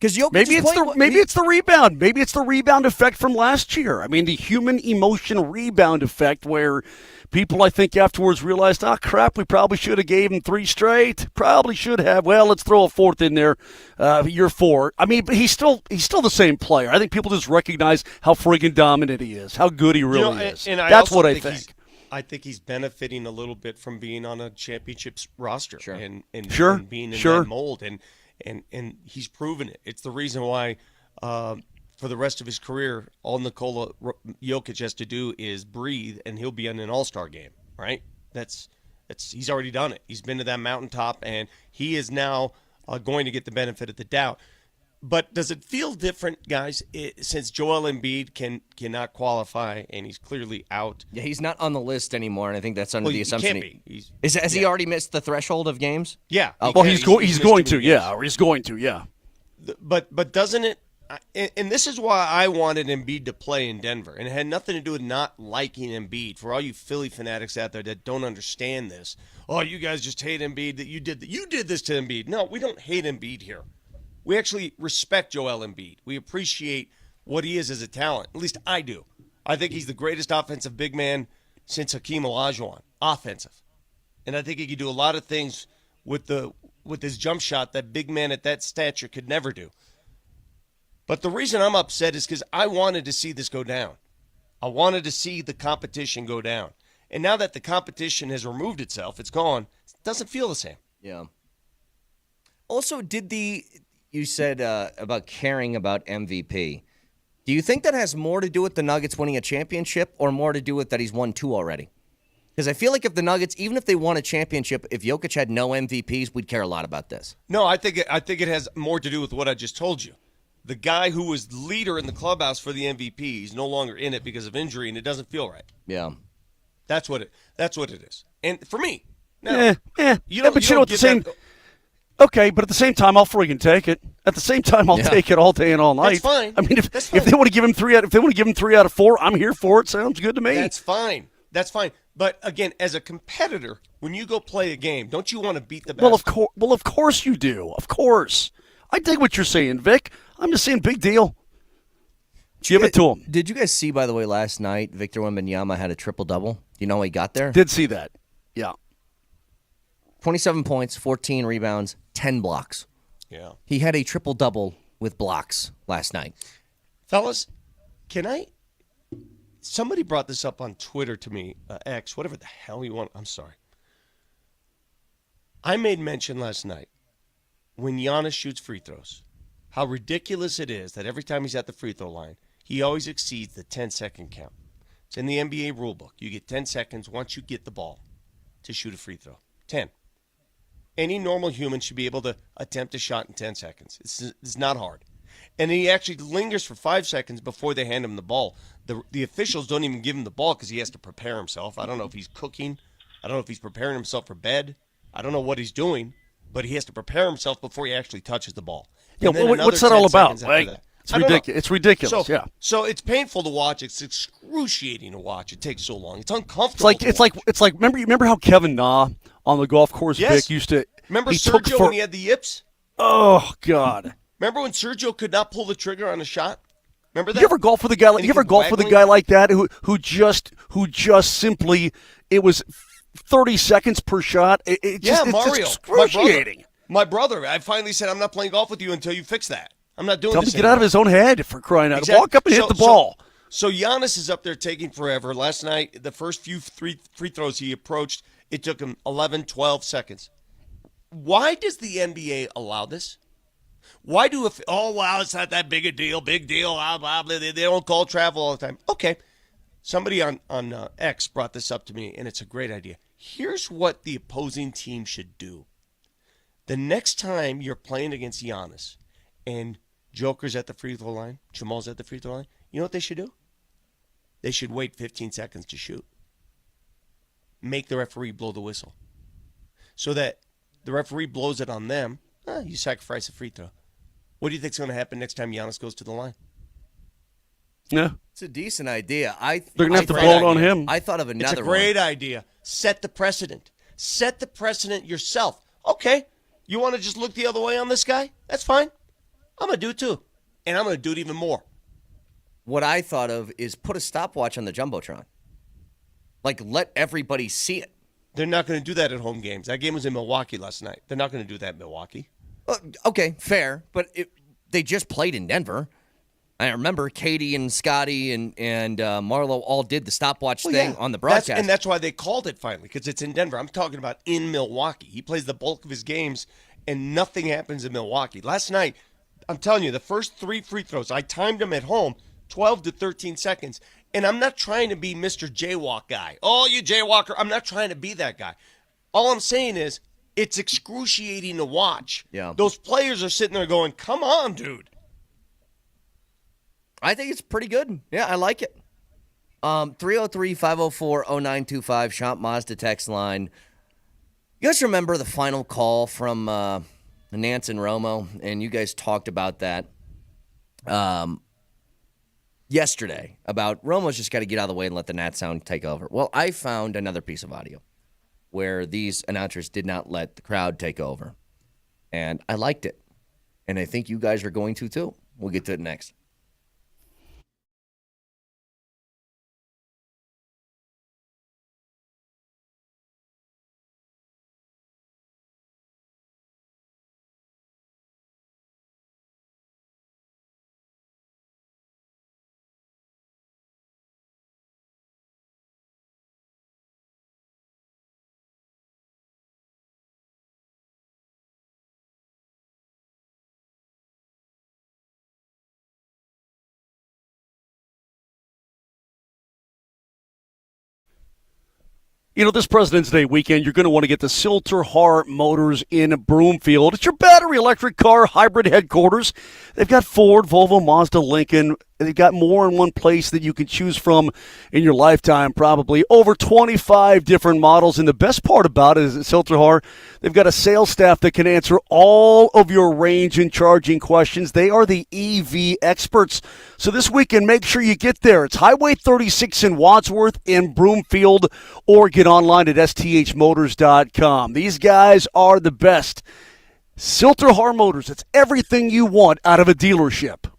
Because maybe it's the rebound. Maybe it's the rebound effect from last year. I mean, the human emotion rebound effect where people, I think, afterwards realized, crap, we probably should have gave him 3 straight. Probably should have. Well, let's throw a 4th in there, year 4. I mean, but he's still the same player. I think people just recognize how friggin' dominant he is, how good he really is. And That's what I think. I think he's benefiting a little bit from being on a championships roster and being in that mold. And he's proven it. It's the reason why for the rest of his career, all Nikola Jokic has to do is breathe, and he'll be in an all-star game, right? He's already done it. He's been to that mountaintop, and he is now going to get the benefit of the doubt. But does it feel different, guys, since Joel Embiid cannot qualify and he's clearly out? Yeah, he's not on the list anymore, and I think that's under the assumption. He can't be. Has he already missed the threshold of games? Yeah. Okay. Well, he's going to, yeah. But doesn't it? And this is why I wanted Embiid to play in Denver, and it had nothing to do with not liking Embiid. For all you Philly fanatics out there that don't understand this, you guys just hate Embiid. That you did this to Embiid. No, we don't hate Embiid here. We actually respect Joel Embiid. We appreciate what he is as a talent. At least I do. I think he's the greatest offensive big man since Hakeem Olajuwon. Offensive. And I think he can do a lot of things with his jump shot that big man at that stature could never do. But the reason I'm upset is because I wanted to see this go down. I wanted to see the competition go down. And now that the competition has removed itself, it's gone, it doesn't feel the same. Yeah. Also, you said about caring about MVP. Do you think that has more to do with the Nuggets winning a championship or more to do with that he's won 2 already? Because I feel like if the Nuggets, even if they won a championship, if Jokic had no MVPs, we'd care a lot about this. No, I think it has more to do with what I just told you. The guy who was leader in the clubhouse for the MVP is no longer in it because of injury, and it doesn't feel right. Yeah, that's what it is. And for me, but you know what the same. Okay, but at the same time, I'll freaking take it. At the same time, I'll take it all day and all night. That's fine. I mean, if they want to give him 3 out of 4, I'm here for it. Sounds good to me. That's fine. But again, as a competitor, when you go play a game, don't you want to beat the best? Well, of course you do. Of course. I dig what you're saying, Vic. I'm just saying, big deal. Give it to him. Did you guys see, by the way, last night, Victor Wembanyama had a triple-double? You know how he got there? Did see that. Yeah. 27 points, 14 rebounds, 10 blocks. Yeah. He had a triple-double with blocks last night. Fellas, somebody brought this up on Twitter to me, X, whatever the hell you want. I'm sorry. I made mention last night when Giannis shoots free throws, how ridiculous it is that every time he's at the free throw line, he always exceeds the 10-second count. It's in the NBA rulebook. You get 10 seconds once you get the ball to shoot a free throw. 10. Any normal human should be able to attempt a shot in 10 seconds. It's not hard. And he actually lingers for 5 seconds before they hand him the ball. The officials don't even give him the ball because he has to prepare himself. I don't know if he's cooking. I don't know if he's preparing himself for bed. I don't know what he's doing, but he has to prepare himself before he actually touches the ball. Yeah, what's that all about? It's ridiculous. So it's painful to watch. It's excruciating to watch. It takes so long. It's uncomfortable. It's like remember how Kevin Na on the golf course, Vic, used to. Remember Sergio when he had the yips? Oh God. Remember when Sergio could not pull the trigger on a shot? Remember that? You ever golf with a guy? You ever golf with a guy like that who just simply it was 30 seconds per shot? Mario. It's excruciating. My brother. I finally said, I'm not playing golf with you until you fix that. I'm not doing Tell this him to get out of his own head, for crying out. Exactly. Walk up and hit the ball. So Giannis is up there taking forever. Last night, the first few free throws he approached, it took him 11, 12 seconds. Why does the NBA allow this? Why do it's not that big a deal, blah, blah, blah. They don't call travel all the time. Okay. Somebody on X brought this up to me, and it's a great idea. Here's what the opposing team should do. The next time you're playing against Giannis and Joker's at the free throw line, Jamal's at the free throw line, you know what they should do? They should wait 15 seconds to shoot. Make the referee blow the whistle. So that the referee blows it on them, you sacrifice a free throw. What do you think's going to happen next time Giannis goes to the line? Yeah. It's a decent idea. They're going to have to blow it on him. I thought of another one. It's a great idea. Set the precedent. Set the precedent yourself. Okay. You want to just look the other way on this guy? That's fine. I'm going to do it too. And I'm going to do it even more. What I thought of is put a stopwatch on the Jumbotron. Like, let everybody see it. They're not going to do that at home games. That game was in Milwaukee last night. They're not going to do that in Milwaukee. Okay, fair. But they just played in Denver. I remember Katie and Scotty and Marlo all did the stopwatch thing on the broadcast. And that's why they called it finally, because it's in Denver. I'm talking about in Milwaukee. He plays the bulk of his games, and nothing happens in Milwaukee. Last night, I'm telling you, the first 3 free throws, I timed them at home, 12 to 13 seconds. And I'm not trying to be Mr. Jaywalk guy. Oh, you jaywalker. I'm not trying to be that guy. All I'm saying is it's excruciating to watch. Yeah. Those players are sitting there going, come on, dude. I think it's pretty good. Yeah, I like it. 303-504-0925, Shop Mazda text line. You guys remember the final call from Nance and Romo? And you guys talked about that yesterday, about Romo's just got to get out of the way and let the Nats sound take over. Well, I found another piece of audio where these announcers did not let the crowd take over. And I liked it. And I think you guys are going to, too. We'll get to it next. You know, this President's Day weekend, you're going to want to get the Silterhart Motors in Broomfield. It's your battery electric car hybrid headquarters. They've got Ford, Volvo, Mazda, Lincoln. They've got more in one place that you can choose from in your lifetime, probably. Over 25 different models. And the best part about it is at Silterhart, they've got a sales staff that can answer all of your range and charging questions. They are the EV experts. So this weekend, make sure you get there. It's Highway 36 in Wadsworth in Broomfield, or get online at sthmotors.com. These guys are the best. Silterhart Motors, it's everything you want out of a dealership.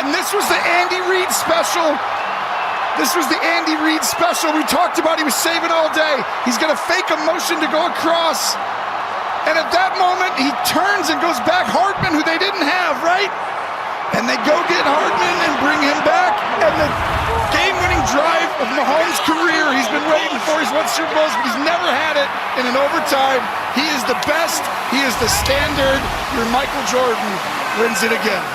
And this was the Andy Reid special. This was the Andy Reid special we talked about. He was saving all day. He's going to fake a motion to go across. And at that moment, he turns and goes back. Hardman, who they didn't have, right? And they go get Hardman and bring him back. And the game-winning drive of Mahomes' career, he's been waiting for. He's won Super Bowls, but he's never had it in an overtime. He is the best. He is the standard. Your Michael Jordan wins it again.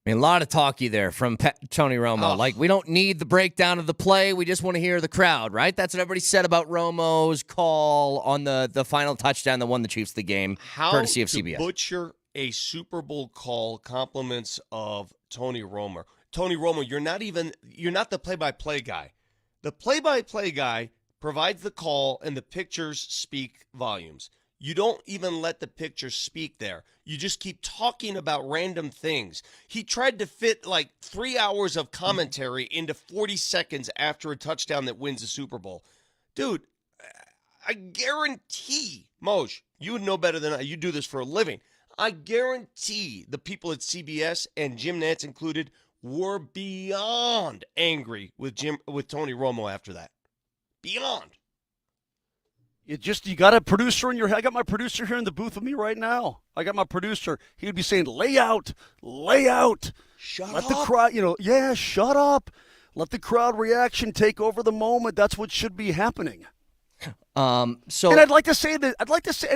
I mean, a lot of talky there from Tony Romo. Like, we don't need the breakdown of the play. We just want to hear the crowd, right? That's what everybody said about Romo's call on the final touchdown that won the Chiefs the game, courtesy of CBS. Butcher a Super Bowl call compliments of Tony Romo. Tony Romo, you're not the play-by-play guy. The play-by-play guy provides the call, and the pictures speak volumes. You don't even let the pictures speak there. You just keep talking about random things. He tried to fit like 3 hours of commentary into 40 seconds after a touchdown that wins the Super Bowl. Dude, I guarantee, Moj, you would know better than I. You do this for a living. I guarantee the people at CBS and Jim Nantz included were beyond angry with Tony Romo after that. Beyond. You got a producer in your head. I got my producer here in the booth with me right now. I got my producer. He would be saying, lay out. Shut Let up. the crowd, shut up. Let the crowd reaction take over the moment. That's what should be happening. And I'd like to say, and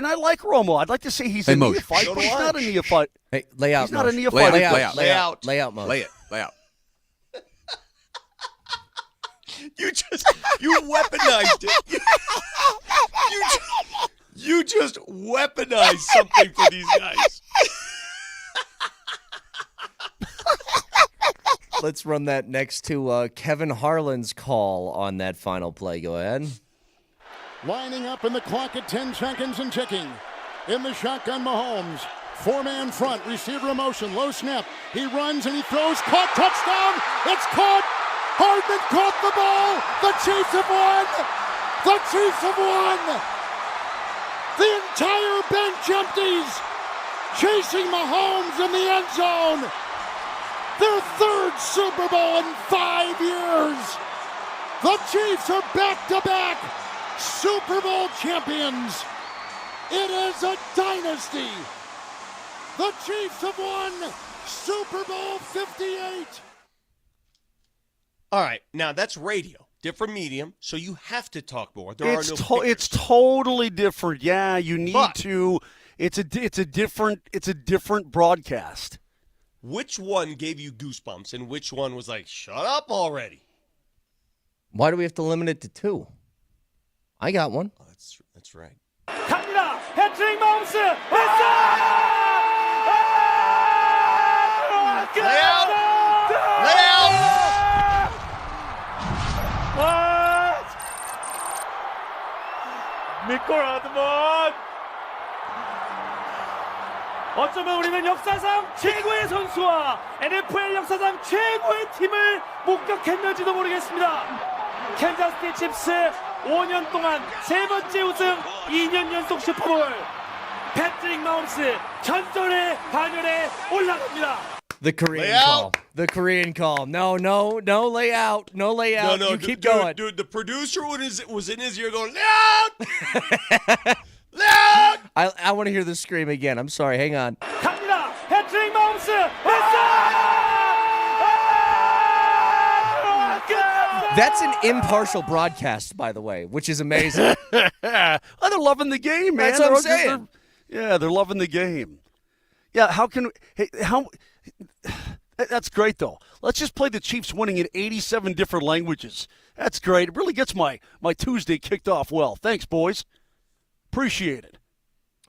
I like Romo. I'd like to say he's a neophyte, but he's not a neophyte. Hey, lay out. He's not a Moj. neophyte. Lay out. Moj. Lay out. You weaponized it. You just weaponized something for these guys. Let's run that next to Kevin Harlan's call on that final play. Go ahead. Lining up in the clock at 10 seconds and ticking. In the shotgun, Mahomes. Four-man front, receiver in motion, low snap. He runs and he throws, caught, touchdown. It's caught. Hardman caught the ball. The Chiefs have won. The Chiefs have won. The entire bench empties. Chasing Mahomes in the end zone. Their third Super Bowl in 5 years. The Chiefs are back-to-back Super Bowl champions. It is a dynasty. The Chiefs have won Super Bowl 58. All right, now that's radio, different medium, so you have to talk more. There are no pictures. It's totally different. Yeah, you need to. It's a different broadcast. Which one gave you goosebumps, and which one was like, shut up already? Why do we have to limit it to 2? I got one. Oh, that's right. 갑니다. 패트릭 마홈스. Lay out. 미콜 하드먼. 어쩌면 우리는 역사상 최고의 선수와 NFL 역사상 최고의 팀을 목격했는지도 모르겠습니다. 캔자스시티 칩스 5년 동안 3번째 우승, 2년 연속 슈퍼볼. 패트릭 마홈스 전설의 반열에 올라갑니다. The Korean Lay call. out. The Korean call. No, lay out. No, lay out. No, you keep going. Dude, the producer was in his ear going, lay out! Lay out! I want to hear the scream again. I'm sorry. Hang on. 갑니다. 패트릭 마홈스. That's an impartial broadcast, by the way, which is amazing. Oh, they're loving the game, man. That's what I'm saying. They're loving the game. Yeah, that's great, though. Let's just play the Chiefs winning in 87 different languages. That's great. It really gets my Tuesday kicked off well. Thanks, boys. Appreciate it.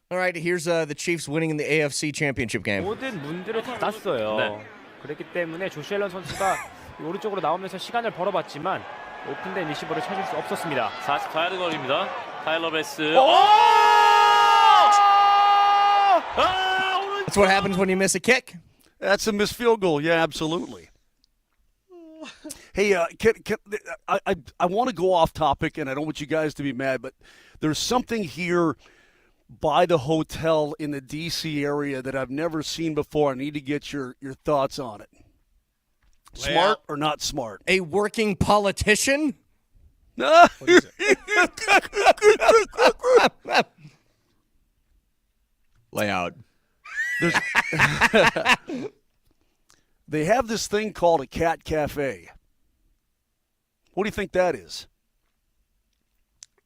All right, here's the Chiefs winning in the AFC Championship game. 모든 문들을 닫았어요. 네. 그렇기 때문에 조시 앨런 선수가 오른쪽으로 나오면서 시간을 벌어봤지만 오픈된 리시버를 찾을 수 없었습니다. 44야드 거리입니다. 타일러 베스. That's what happens when you miss a kick. That's a missed field goal. Yeah, absolutely. Hey, I want to go off topic, and I don't want you guys to be mad, but there's something here by the hotel in the D.C. area that I've never seen before. I need to get your thoughts on it. Smart or not smart? A working politician? What is it? Lay out. They have this thing called a cat cafe. What do you think that is?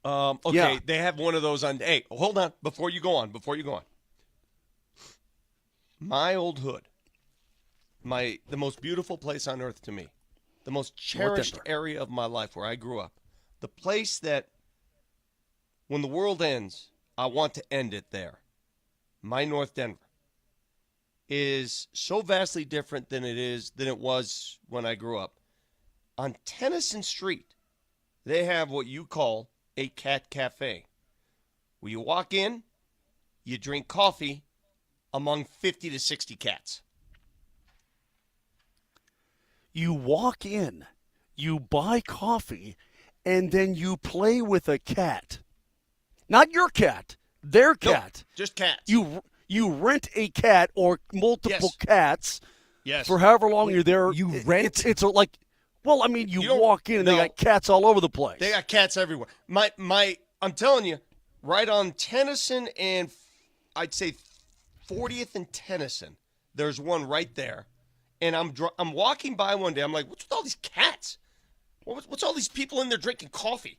Okay, Yeah. They have one of those on. Hey, hold on. Before you go on. My old hood. The most beautiful place on earth to me. The most cherished area of my life where I grew up. The place that, when the world ends, I want to end it there. My North Denver is so vastly different than it was when I grew up. On Tennyson Street, they have what you call a cat cafe, where you walk in, you drink coffee among 50 to 60 cats. You walk in, you buy coffee, and then you play with a cat. Not your cat. Their cat. No, just cats. You rent a cat or multiple cats for however long you're there. You rent? It's like, well, I mean, you walk in and they got cats all over the place. They got cats everywhere. I'm telling you, right on Tennyson and I'd say 40th and Tennyson, there's one right there. And I'm walking by one day. I'm like, what's with all these cats? What's all these people in there drinking coffee?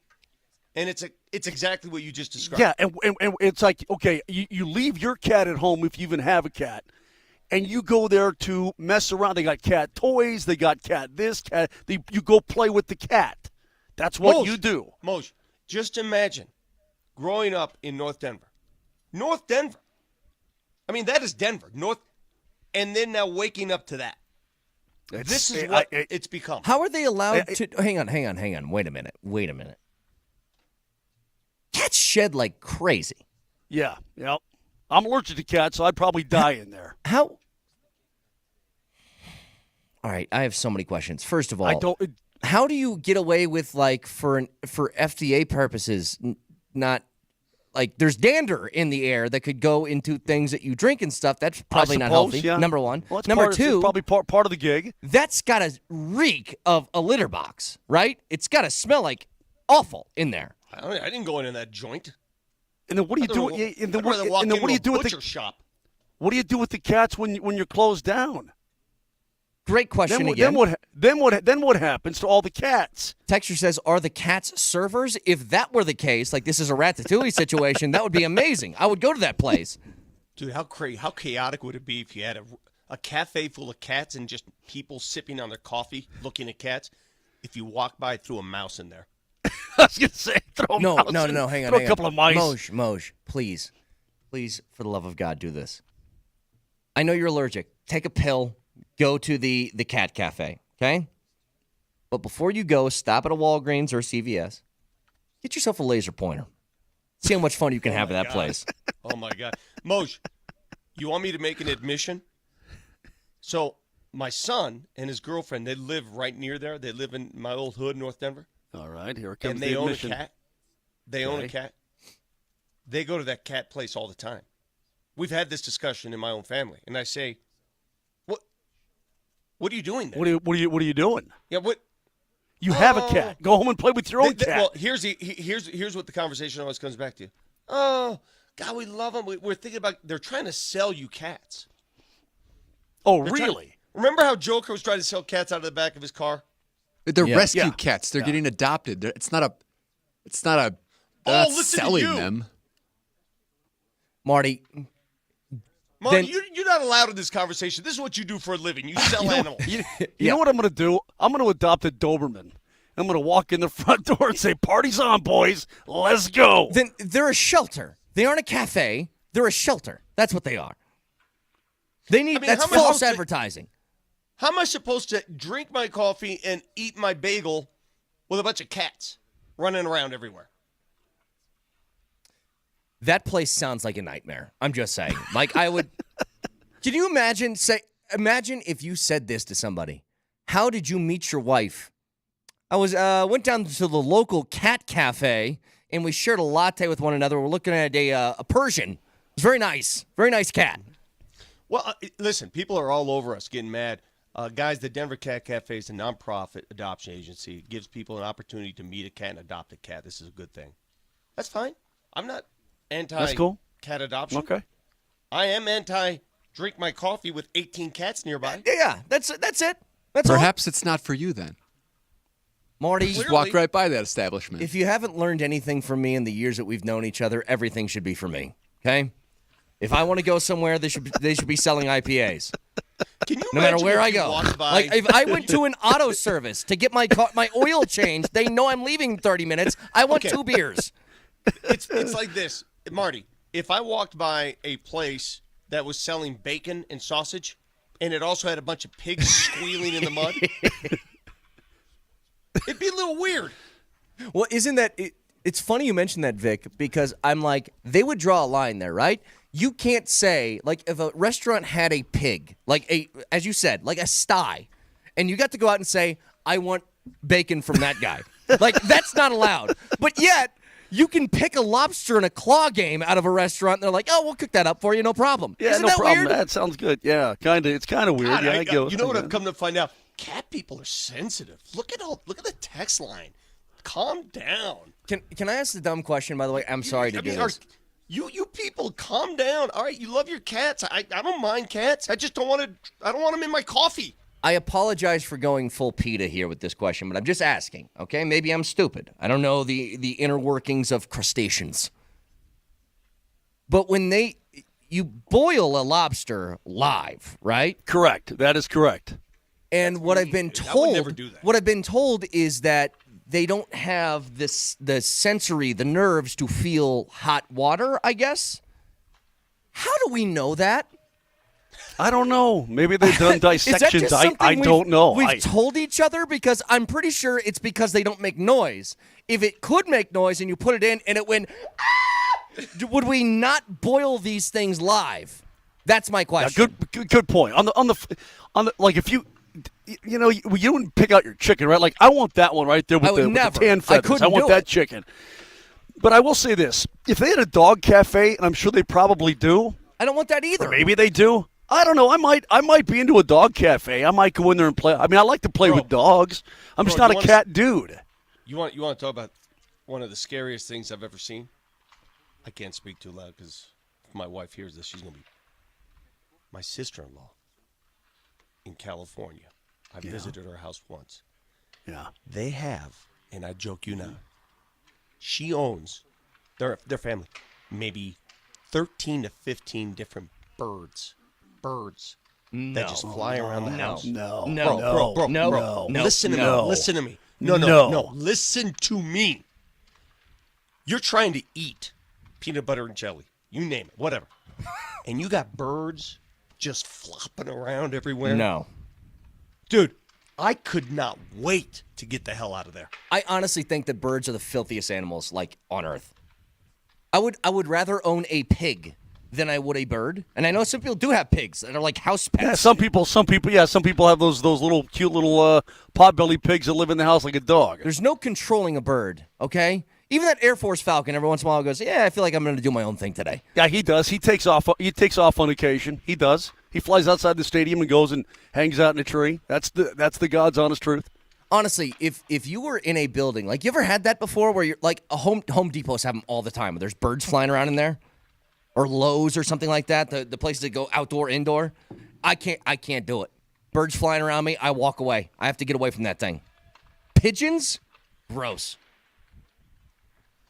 And it's exactly what you just described. Yeah, and it's like, okay, you leave your cat at home if you even have a cat, and you go there to mess around. They got cat toys. They got cat this, cat. You go play with the cat. That's what you do. Moshe, just imagine growing up in North Denver. North Denver. I mean, that is Denver. And then now waking up to that. This is what it's become. How are they allowed to? Hang on. Wait a minute. Cats shed like crazy. Yeah. I'm allergic to cats, so I'd probably die in there. How? All right, I have so many questions. First of all, how do you get away with, like, for FDA purposes, not like there's dander in the air that could go into things that you drink and stuff? That's probably not healthy. Yeah. Number one. Well, Number two, it's probably part of the gig. That's got to reek of a litter box, right? It's got to smell like awful in there. I didn't go in that joint. And then what do you do? What do you do with the shop? What do you do with the cats when you're closed down? Great question again. Then what happens to all the cats? Texture says, are the cats servers? If that were the case, like this is a Ratatouille situation, that would be amazing. I would go to that place. Dude, how chaotic would it be if you had a cafe full of cats and just people sipping on their coffee, looking at cats? If you walk by, threw a mouse in there. I was going to say, throw a mouse in. No, hang on. Throw a couple of mice. Moshe, please, for the love of God, do this. I know you're allergic. Take a pill. Go to the cat cafe, okay? But before you go, stop at a Walgreens or a CVS. Get yourself a laser pointer. See how much fun you can have at that place. Oh, my God. Moshe, you want me to make an admission? So my son and his girlfriend, they live right near there. They live in my old hood, North Denver. All right, here it comes. And they own a cat. They own a cat. They go to that cat place all the time. We've had this discussion in my own family, and I say, "What are you doing there? What are you doing? Yeah, what? You have a cat. Go home and play with your own cat." Well, here's what the conversation always comes back to. Oh, God, we love them. We're thinking about. They're trying to sell you cats. Oh, really? Remember how Joker was trying to sell cats out of the back of his car? They're rescue cats. They're getting adopted. It's not selling them. Marty, you're not allowed in this conversation. This is what you do for a living. You sell animals. You know what I'm going to do? I'm going to adopt a Doberman. I'm going to walk in the front door and say, "Party's on, boys. Let's go." Then they're a shelter. They aren't a cafe. They're a shelter. That's what they are. That's false advertising. How am I supposed to drink my coffee and eat my bagel with a bunch of cats running around everywhere? That place sounds like a nightmare. I'm just saying. Like, I would. Can you imagine? Imagine if you said this to somebody. How did you meet your wife? I went down to the local cat cafe and we shared a latte with one another. We're looking at a Persian. It was very nice cat. Well, listen, people are all over us getting mad. Guys, the Denver Cat Cafe is a nonprofit adoption agency. It gives people an opportunity to meet a cat and adopt a cat. This is a good thing. That's fine. I'm not anti-cat adoption. Okay. I am anti-drink my coffee with 18 cats nearby. Yeah, that's it. That's Perhaps it's not for you then. Marty, just walk right by that establishment. If you haven't learned anything from me in the years that we've known each other, everything should be for me. Okay? If I want to go somewhere, they should be selling IPAs. Can you no matter where I go? Like if I went to an auto service to get my oil changed, they know I'm leaving in 30 minutes. I want 2 beers. It's like this, Marty. If I walked by a place that was selling bacon and sausage, and it also had a bunch of pigs squealing in the mud, it'd be a little weird. Well, isn't that it's funny you mentioned that, Vic, because I'm like, they would draw a line there, right? You can't say, like, if a restaurant had a pig, like as you said, like a sty, and you got to go out and say, I want bacon from that guy. Like, that's not allowed. But yet, You can pick a lobster in a claw game out of a restaurant, and they're like, "Oh, we'll cook that up for you, no problem." Yeah, Isn't no that problem. weird? That sounds good. Yeah, kind of. It's kind of weird. God, I go. You know what I've come to find out? Cat people are sensitive. Look at the text line. Calm down. Can I ask the dumb question? By the way, I'm sorry to do this. You people, calm down. All right, you love your cats. I don't mind cats. I just don't want to. I don't want them in my coffee. I apologize for going full PETA here with this question, but I'm just asking, okay? Maybe I'm stupid. I don't know the inner workings of crustaceans. But when you boil a lobster live, right? Correct. That is correct. And what I've been told is that they don't have the sensory, the nerves to feel hot water, I guess. How do we know that? I don't know. Maybe they've done dissections. I don't know. We've told each other, because I'm pretty sure it's because they don't make noise. If it could make noise and you put it in and it went, would we not boil these things live? That's my question. Yeah, good point. On the like, if you wouldn't pick out your chicken, right? Like, I want that one right there with the tan feathers. I want that chicken. But I will say this: if they had a dog cafe, and I'm sure they probably do, I don't want that either. Or maybe they do. I don't know. I might be into a dog cafe. I might go in there and play. I mean, I like to play with dogs. I'm just not a cat dude. You want to talk about one of the scariest things I've ever seen? I can't speak too loud because if my wife hears this, she's going to be. My sister-in-law in California. I visited her house once. Yeah. They have, and I joke you not, she owns, their family, maybe 13 to 15 different birds that just fly around the house. No. Bro. Listen to me. Listen to me. No. Listen to me. You're trying to eat peanut butter and jelly. You name it. Whatever. And you got birds just flopping around everywhere. No. Dude, I could not wait to get the hell out of there. I honestly think that birds are the filthiest animals, like, on Earth. I would rather own a pig than I would a bird. And I know some people do have pigs that are like house pets. Yeah, some people have those little cute little potbelly pigs that live in the house like a dog. There's no controlling a bird, okay? Even that Air Force Falcon every once in a while goes, yeah, I feel like I'm going to do my own thing today. Yeah, he does. He takes off on occasion. He does. He flies outside the stadium and goes and hangs out in a tree. That's the God's honest truth. Honestly, if you were in a building, like, you ever had that before where you're like, Home Depots have them all the time, where there's birds flying around in there? Or Lowe's or something like that, the places that go outdoor, indoor. I can't do it. Birds flying around me, I walk away. I have to get away from that thing. Pigeons? Gross.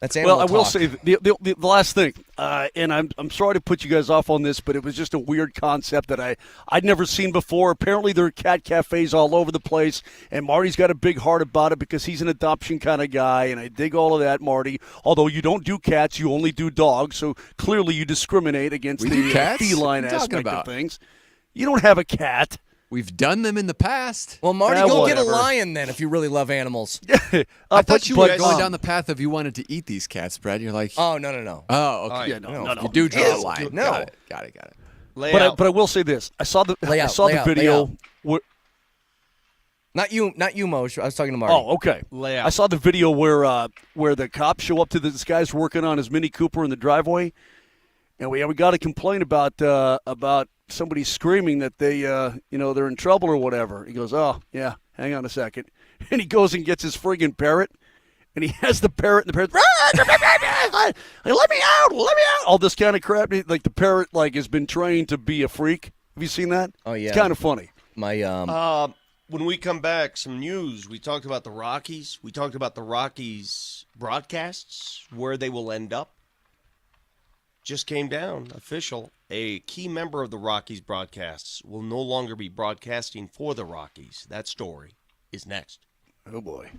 That's animal Well, I will talk. say the last thing, and I'm sorry to put you guys off on this, but it was just a weird concept that I'd never seen before. Apparently, there are cat cafes all over the place, and Marty's got a big heart about it because he's an adoption kind of guy, and I dig all of that, Marty. Although you don't do cats, you only do dogs, so clearly you discriminate against the feline aspect of things. You don't have a cat. We've done them in the past. Well, Marty, go get a lion then if you really love animals. I thought you were going down the path of you wanted to eat these cats, Brad. You're like, oh, no. Oh, okay. Yeah, no. You do draw a line. No. Got it. But I will say this: I saw the video. Not you, Moshe. I was talking to Marty. Oh, okay. I saw the video where the cops show up to this guy's working on his Mini Cooper in the driveway, and we got a complaint about somebody screaming that they're in trouble or whatever. He goes, oh yeah, hang on a second, and he goes and gets his friggin' parrot, and he has the parrot, and the parrot, let me out, all this kind of crap. Like the parrot has been trained to be a freak. Have you seen that? Oh yeah, it's kind of funny. When we come back, some news. We talked about the Rockies. We talked about the Rockies broadcasts, where they will end up. Just came down, official. A key member of the Rockies broadcasts will no longer be broadcasting for the Rockies. That story is next. Oh, boy.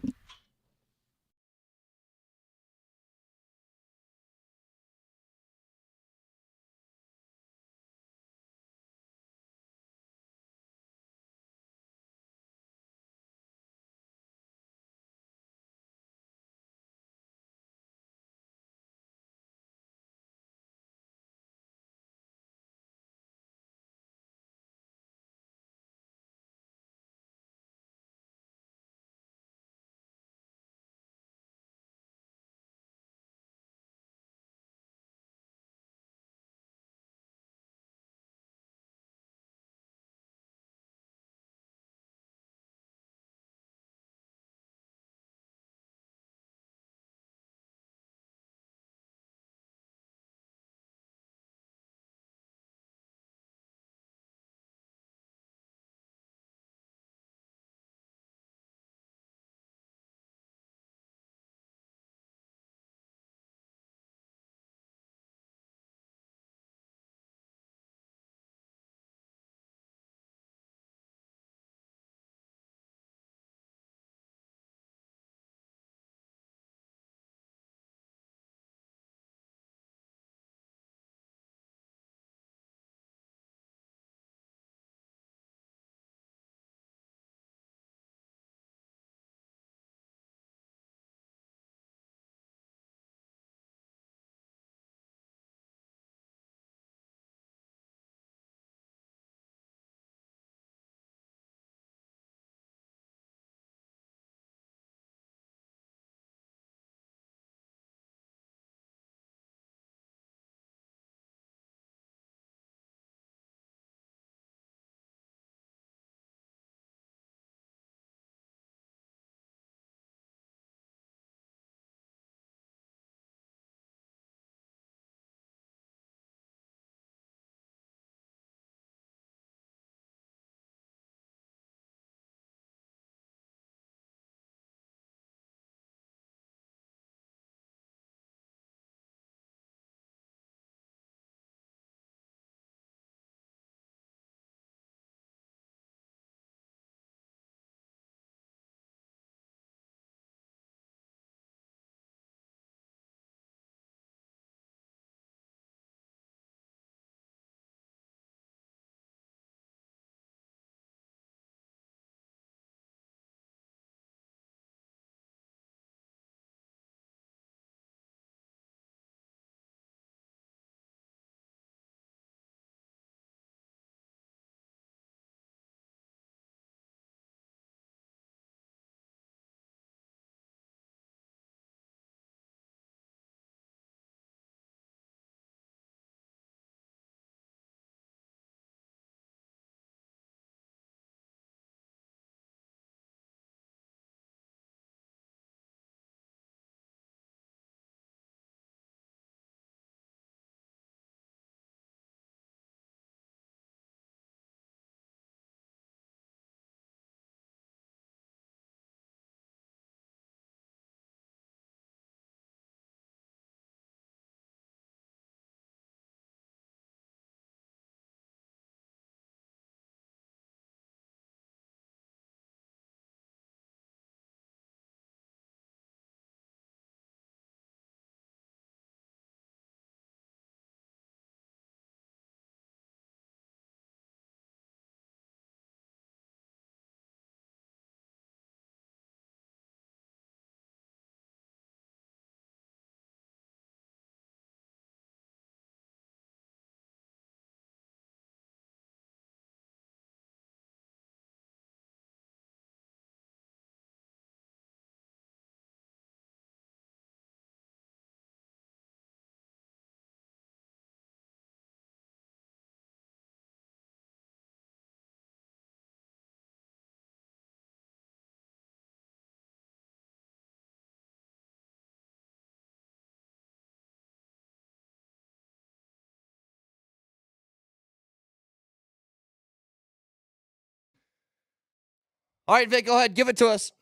All right, Vic, go ahead. Give it to us.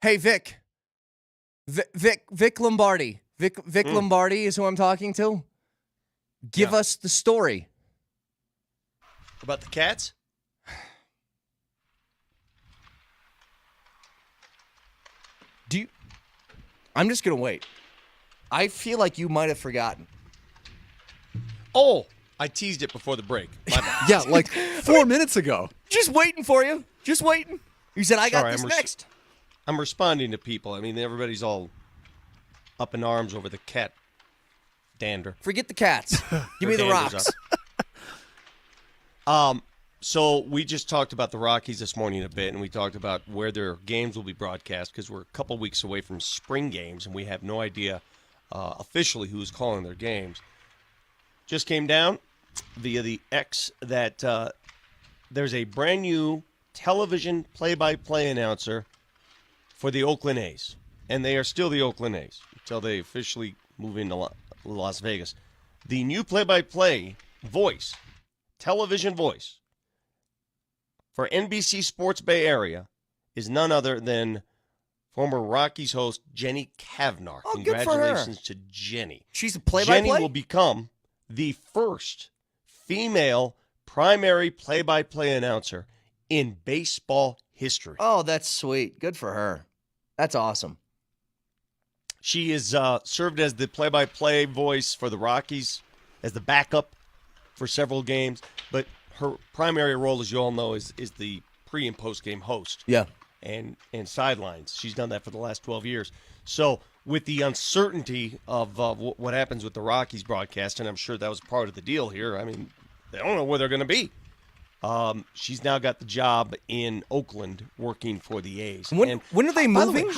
Hey, Vic. Vic Lombardi. Vic Lombardi is who I'm talking to. Give us the story. About the Cats? I'm just going to wait. I feel like you might have forgotten. Oh, I teased it before the break. My bad. Yeah, like 4 minutes ago. Just waiting for you. Just waiting. You said, I got this next. I'm responding to people. I mean, everybody's all up in arms over the cat dander. Forget the Cats. Give me the Rocks. So we just talked about the Rockies this morning a bit, and we talked about where their games will be broadcast because we're a couple weeks away from spring games, and we have no idea officially who's calling their games. Just came down via the X that there's a brand new television play-by-play announcer for the Oakland A's, and they are still the Oakland A's until they officially move into Las Vegas. The new play-by-play voice, television voice, for NBC Sports Bay Area is none other than former Rockies host Jenny Kavnar. Oh, congratulations to Jenny. She's a play-by-play? Jenny will become the first female primary play-by-play announcer in baseball history. Oh, that's sweet. Good for her. That's awesome. She is served as the play-by-play voice for the Rockies, as the backup for several games, but her primary role, as you all know, is the pre- and post-game host. Yeah. And sidelines. She's done that for the last 12 years. So with the uncertainty of what happens with the Rockies broadcast, and I'm sure that was part of the deal here, I mean, they don't know where they're going to be. She's now got the job in Oakland working for the A's. When are they moving?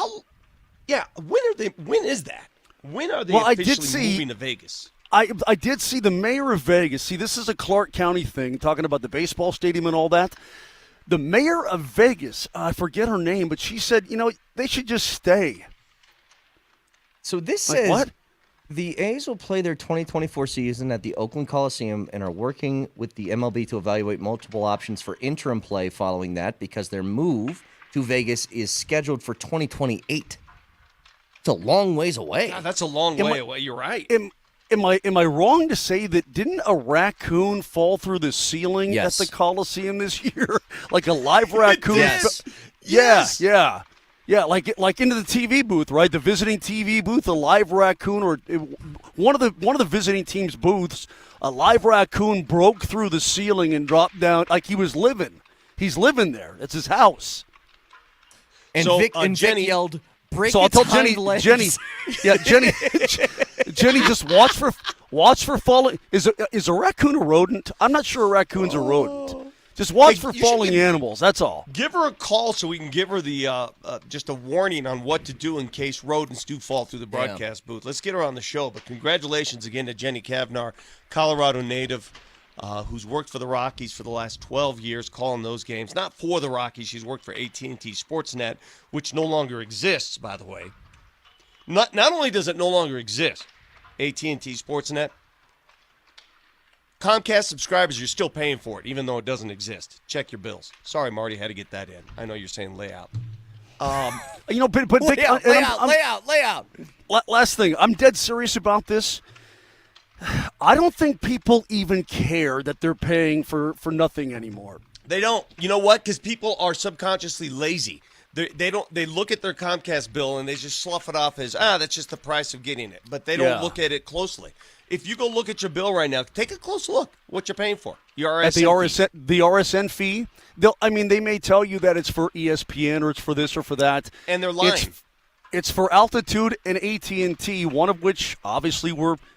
When is that? When are they officially moving to Vegas? I did see the mayor of Vegas. See, this is a Clark County thing, talking about the baseball stadium and all that. The mayor of Vegas, I forget her name, but she said, they should just stay. So this says what? The A's will play their 2024 season at the Oakland Coliseum and are working with the MLB to evaluate multiple options for interim play following that because their move to Vegas is scheduled for 2028. It's a long ways away. God, that's a long way away. You're right. Am I wrong to say that didn't a raccoon fall through the ceiling at the Coliseum this year? Like a live raccoon? Yes. Yeah, like into the TV booth, right? The visiting TV booth, a live raccoon, or one of the visiting team's booths, a live raccoon broke through the ceiling and dropped down like he was living. He's living there. It's his house. And so, Jenny yelled, "Break so its I'll tell hind legs." Jenny, just watch for falling. Is a raccoon a rodent? I'm not sure a raccoon's a rodent. Just watch for falling animals. That's all. Give her a call so we can give her the just a warning on what to do in case rodents do fall through the broadcast booth. Let's get her on the show. But congratulations again to Jenny Kavnar, Colorado native, who's worked for the Rockies for the last 12 years, calling those games. Not for the Rockies. She's worked for AT&T Sportsnet, which no longer exists, by the way. Not only does it no longer exist, AT&T Sportsnet, Comcast subscribers, you're still paying for it, even though it doesn't exist. Check your bills. Sorry, Marty, had to get that in. I know you're saying layout. But layout. Last thing, I'm dead serious about this. I don't think people even care that they're paying for nothing anymore. They don't. You know what? Because people are subconsciously lazy. They don't. They look at their Comcast bill and they just slough it off as that's just the price of getting it. But they don't look at it closely. If you go look at your bill right now, take a close look what you're paying for. Your RSN the RSN fee. They may tell you that it's for ESPN or it's for this or for that, and they're lying. It's for Altitude and AT&T, one of which obviously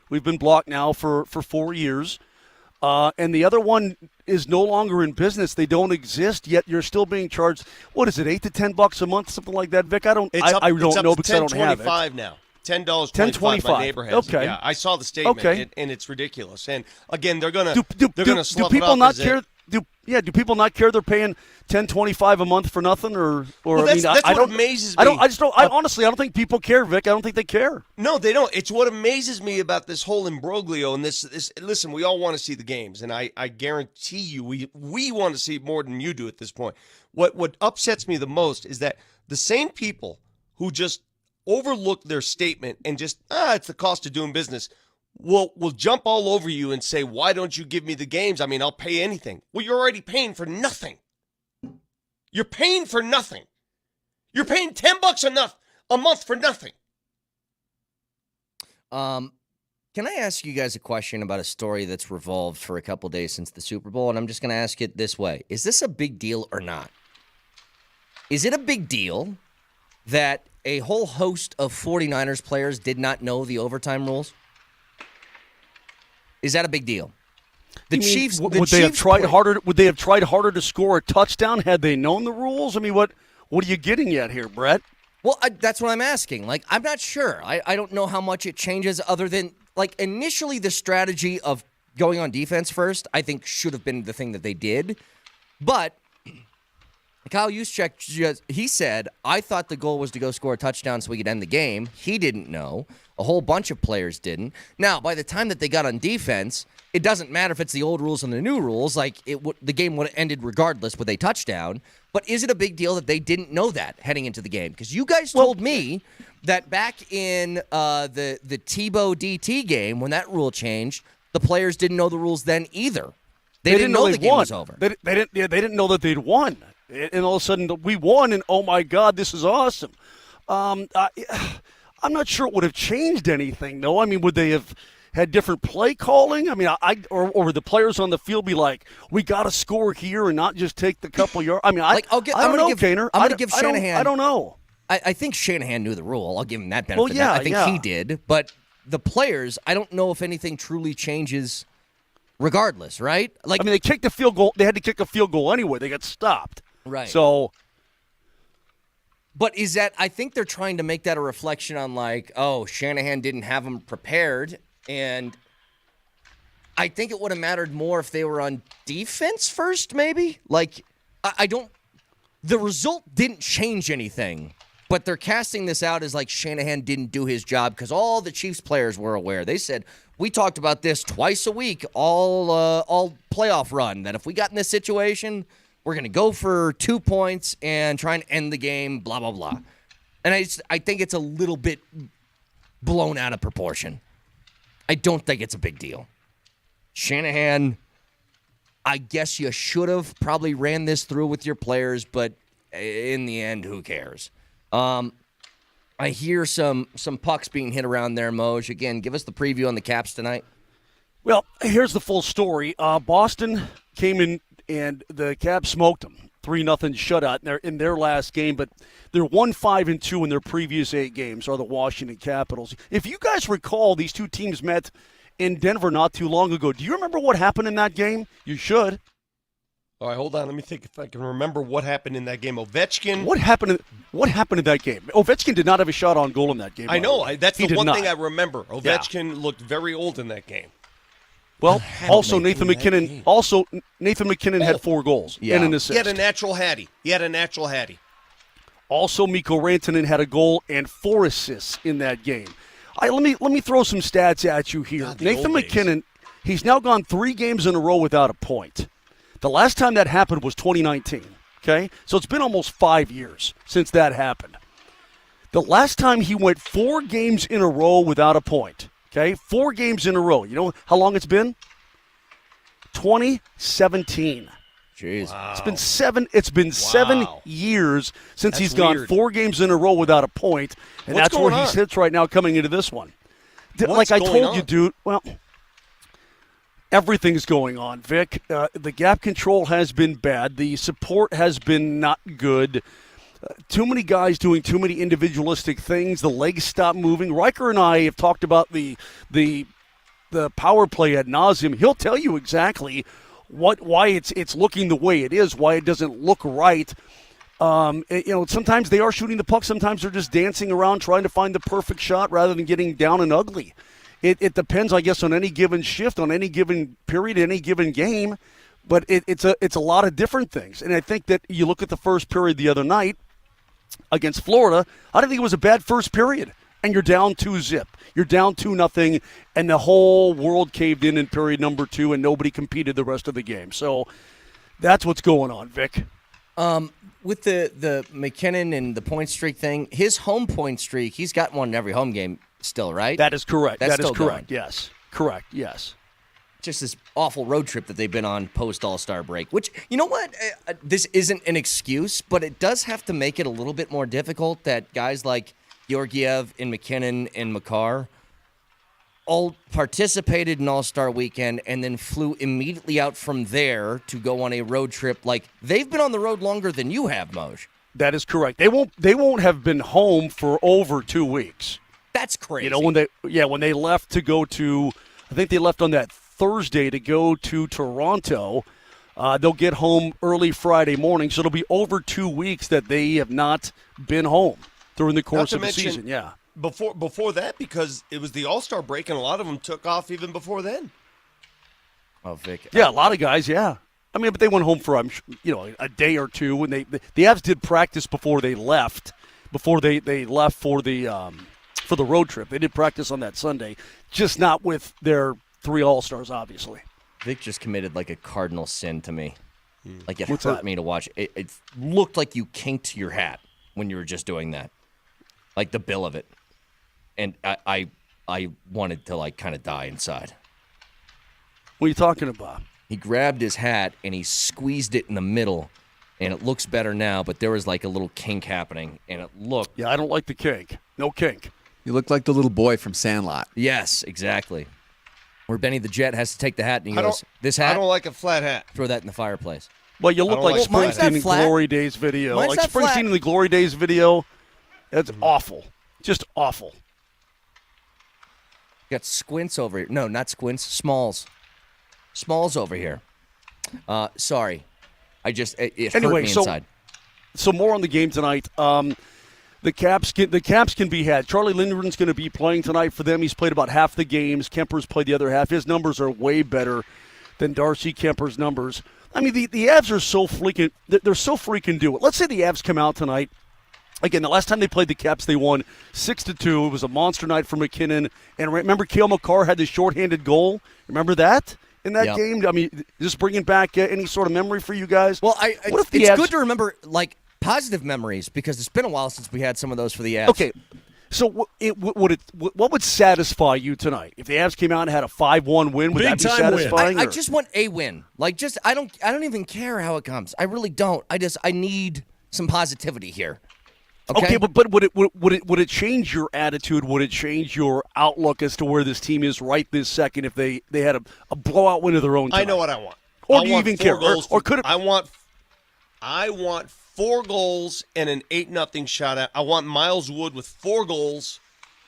we've been blocked now for 4 years, and the other one is no longer in business. They don't exist yet. You're still being charged. What is it? $8 to $10 a month, something like that, Vic? I don't know because I don't have it. $10.25 now. $10.25 my neighbor has. Okay. Yeah, I saw the statement, and it's ridiculous. And again, they're gonna do slough people it not off care? do people not care they're paying $10.25 a month for nothing? Or well, that's what amazes me. Honestly, I don't think people care, Vic. I don't think they care. No, they don't. It's what amazes me about this whole imbroglio and this. Listen, we all want to see the games, and I guarantee you, we want to see more than you do at this point. What upsets me the most is that the same people who just overlook their statement and just it's the cost of doing business will jump all over you and say, why don't you give me the games? I mean, I'll pay anything. Well, you're already paying for nothing. You're paying for nothing. You're paying $10 a month for nothing. Can I ask you guys a question about a story that's revolved for a couple days since the Super Bowl? And I'm just going to ask it this way. Is this a big deal or not? Is it a big deal that a whole host of 49ers players did not know the overtime rules? Is that a big deal? Would they have tried harder to score a touchdown had they known the rules? I mean, what are you getting at here, Brett? Well, that's what I'm asking. Like, I'm not sure. I don't know how much it changes other than, like, initially the strategy of going on defense first, I think should have been the thing that they did. But Kyle Juszczyk, he said, I thought the goal was to go score a touchdown so we could end the game. He didn't know. A whole bunch of players didn't. Now, by the time that they got on defense, it doesn't matter if it's the old rules and the new rules. Like, the game would have ended regardless with a touchdown. But is it a big deal that they didn't know that heading into the game? Because you guys told me that back in the Tebow DT game, when that rule changed, the players didn't know the rules then either. They didn't know the game was over. They didn't know that they'd won. And all of a sudden, we won, and oh, my God, this is awesome. I'm not sure it would have changed anything, though. I mean, would they have had different play calling? I mean, or would the players on the field be like, we got to score here and not just take the couple yards? I mean, I don't know, Kaner. I'm going to give Shanahan. I don't know. I think Shanahan knew the rule. I'll give him that benefit. Well, I think he did. But the players, I don't know if anything truly changes regardless, right? Like, I mean, they kicked the field goal. They had to kick a field goal anyway. They got stopped. Right. So. But is that, I think they're trying to make that a reflection on, like, oh, Shanahan didn't have them prepared. And I think it would have mattered more if they were on defense first, maybe. Like, the result didn't change anything. But they're casting this out as like Shanahan didn't do his job because all the Chiefs players were aware. They said, we talked about this twice a week, all playoff run, that if we got in this situation, we're going to go for 2 points and try and end the game, blah, blah, blah. And I think it's a little bit blown out of proportion. I don't think it's a big deal. Shanahan, I guess you should have probably ran this through with your players, but in the end, who cares? I hear some pucks being hit around there, Moj. Again, give us the preview on the Caps tonight. Well, here's the full story. Boston came in and the Caps smoked them. 3-0 shutout in their last game, but they're 1-5-2 in their previous 8 games are the Washington Capitals. If you guys recall, these two teams met in Denver not too long ago. Do you remember what happened in that game? You should. All right, hold on. Let me think if I can remember what happened in that game. Ovechkin. What happened in that game? Ovechkin did not have a shot on goal in that game. I know. That's the one thing I remember. Ovechkin looked very old in that game. Well, also Nathan McKinnon. Also, Nathan McKinnon had 4 goals and an assist. He had a natural hattie. Also, Mikko Rantanen had a goal and 4 assists in that game. Let me throw some stats at you here. Nathan McKinnon, he's now gone 3 games in a row without a point. The last time that happened was 2019. Okay, so it's been almost 5 years since that happened. The last time he went 4 games in a row without a point. Okay, 4 games in a row. You know how long it's been? 2017. Jeez. Wow. It's been 7 years since he's gone 4 games in a row without a point, and that's where he sits right now coming into this one. Like I told you, dude, well, everything's going on, Vic. The gap control has been bad. The support has been not good. Too many guys doing too many individualistic things. The legs stop moving. Riker and I have talked about the power play ad nauseum. He'll tell you exactly why it's looking the way it is, why it doesn't look right. Sometimes they are shooting the puck. Sometimes they're just dancing around trying to find the perfect shot rather than getting down and ugly. It depends, I guess, on any given shift, on any given period, any given game. But it's a lot of different things. And I think that you look at the first period the other night against Florida, I don't think it was a bad first period. And you're down 2-0. You're down 2-0, and the whole world caved in period number 2, and nobody competed the rest of the game. So that's what's going on, Vic. With the McKinnon and the point streak thing, his home point streak, he's got one in every home game still, right? That is correct. That's that is still correct, going. yes. Correct, yes. Just this awful road trip that they've been on post-All-Star break, which, you know what? This isn't an excuse, but it does have to make it a little bit more difficult that guys like Georgiev and McKinnon and Makar all participated in All-Star Weekend and then flew immediately out from there to go on a road trip. Like, they've been on the road longer than you have, Moj. That is correct. They won't have been home for over 2 weeks. That's crazy. You know, when they left to go to, I think they left on that Thursday to go to Toronto. They'll get home early Friday morning, so it'll be over 2 weeks that they have not been home during the course of the season. Yeah. Before that, because it was the All-Star break, and a lot of them took off even before then. Oh, Vic. Yeah, a lot of guys, yeah. I mean, but they went home for, a day or two, and the Avs did practice before they left, before they left for the road trip. They did practice on that Sunday, just not with their 3 All-Stars, obviously. Vic just committed like a cardinal sin to me. Like, it What's hurt that? me to watch. It looked like you kinked your hat when you were just doing that. Like the bill of it. And I wanted to, like, kind of die inside. What are you talking about? He grabbed his hat and he squeezed it in the middle, and it looks better now, but there was like a little kink happening, and it looked... Yeah, I don't like the kink. No kink. You look like the little boy from Sandlot. Yes, exactly. Where Benny the Jet has to take the hat and he I goes, this hat? I don't like a flat hat. Throw that in the fireplace. Well, you look like mine's not Springsteen in flat. Glory Days video. Mine's Like not flat. Springsteen in the Glory Days video, that's awful. Just awful. You got Squints over here. No, not Squints. Smalls. Smalls over here. Sorry. It hurt me inside. So more on the game tonight. The Caps can be had. Charlie Lindgren's going to be playing tonight for them. He's played about half the games. Kemper's played the other half. His numbers are way better than Darcy Kemper's numbers. I mean, the Avs are so freaking – they're so freaking do it. Let's say the Avs come out tonight. Again, the last time they played the Caps, they won 6-2. It was a monster night for McKinnon. And remember, Cale Makar had the shorthanded goal? Remember that in that game? I mean, just bringing back any sort of memory for you guys? Well, What if the it's Avs- good to remember, like, positive memories because it's been a while since we had some of those for the Avs. Okay, so what would satisfy you tonight? If the Avs came out and had a 5-1 win, would that be satisfying? I just want a win. Like, just I don't even care how it comes. I really don't. I need some positivity here. Okay, but would it change your attitude? Would it change your outlook as to where this team is right this second if they had a blowout win of their own tonight? I know what I want. Or I do you want even 4 care? goals Or could it? I want 4 goals and an 8-0 shutout. I want Miles Wood with 4 goals.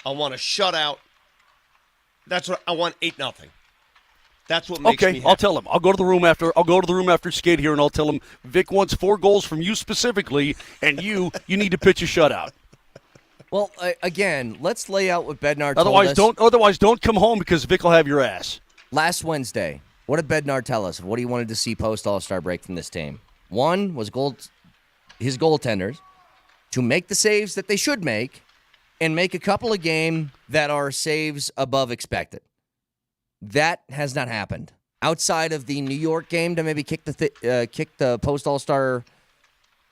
I want a shutout. That's what I want. 8-0. That's what makes me happy. I'll tell him. I'll go to the room after skate here, and I'll tell him Vic wants 4 goals from you specifically, and you need to pitch a shutout. Well, again, let's lay out what Bednar told us. Otherwise, don't come home because Vic will have your ass. Last Wednesday, what did Bednar tell us of what he wanted to see post All-Star break from this team? One was his goaltenders to make the saves that they should make and make a couple of games that are saves above expected. That has not happened. Outside of the New York game to maybe kick the post All-Star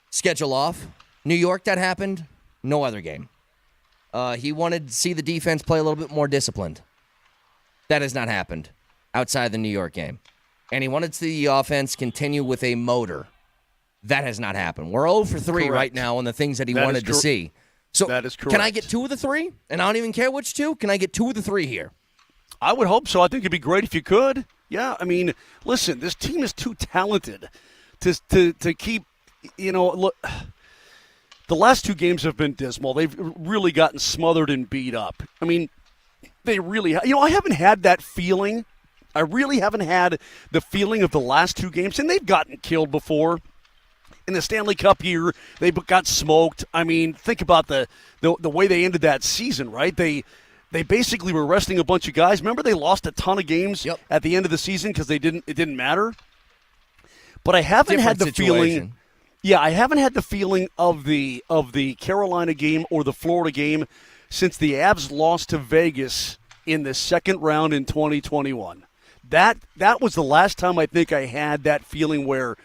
schedule off, New York that happened. No other game. He wanted to see the defense play a little bit more disciplined. That has not happened outside the New York game. And he wanted to see the offense continue with a motor. That has not happened. We're 0 for 3 right now on the things that he wanted to see. So that is correct. Can I get 2 of the 3? And I don't even care which 2. Can I get 2 of the 3 here? I would hope so. I think it'd be great if you could. Yeah, I mean, listen, this team is too talented to keep, look, the last 2 games have been dismal. They've really gotten smothered and beat up. I mean, they really, I haven't had that feeling. I really haven't had the feeling of the last 2 games, and they've gotten killed before. In the Stanley Cup year, they got smoked. I mean, think about the way they ended that season, right? They basically were resting a bunch of guys. Remember, they lost a ton of games at the end of the season because it didn't matter. but I haven't had the situation. feeling. Yeah, I haven't had the feeling of the Carolina game or the Florida game since the Avs lost to Vegas in the second round in 2021. That was the last time I think I had that feeling where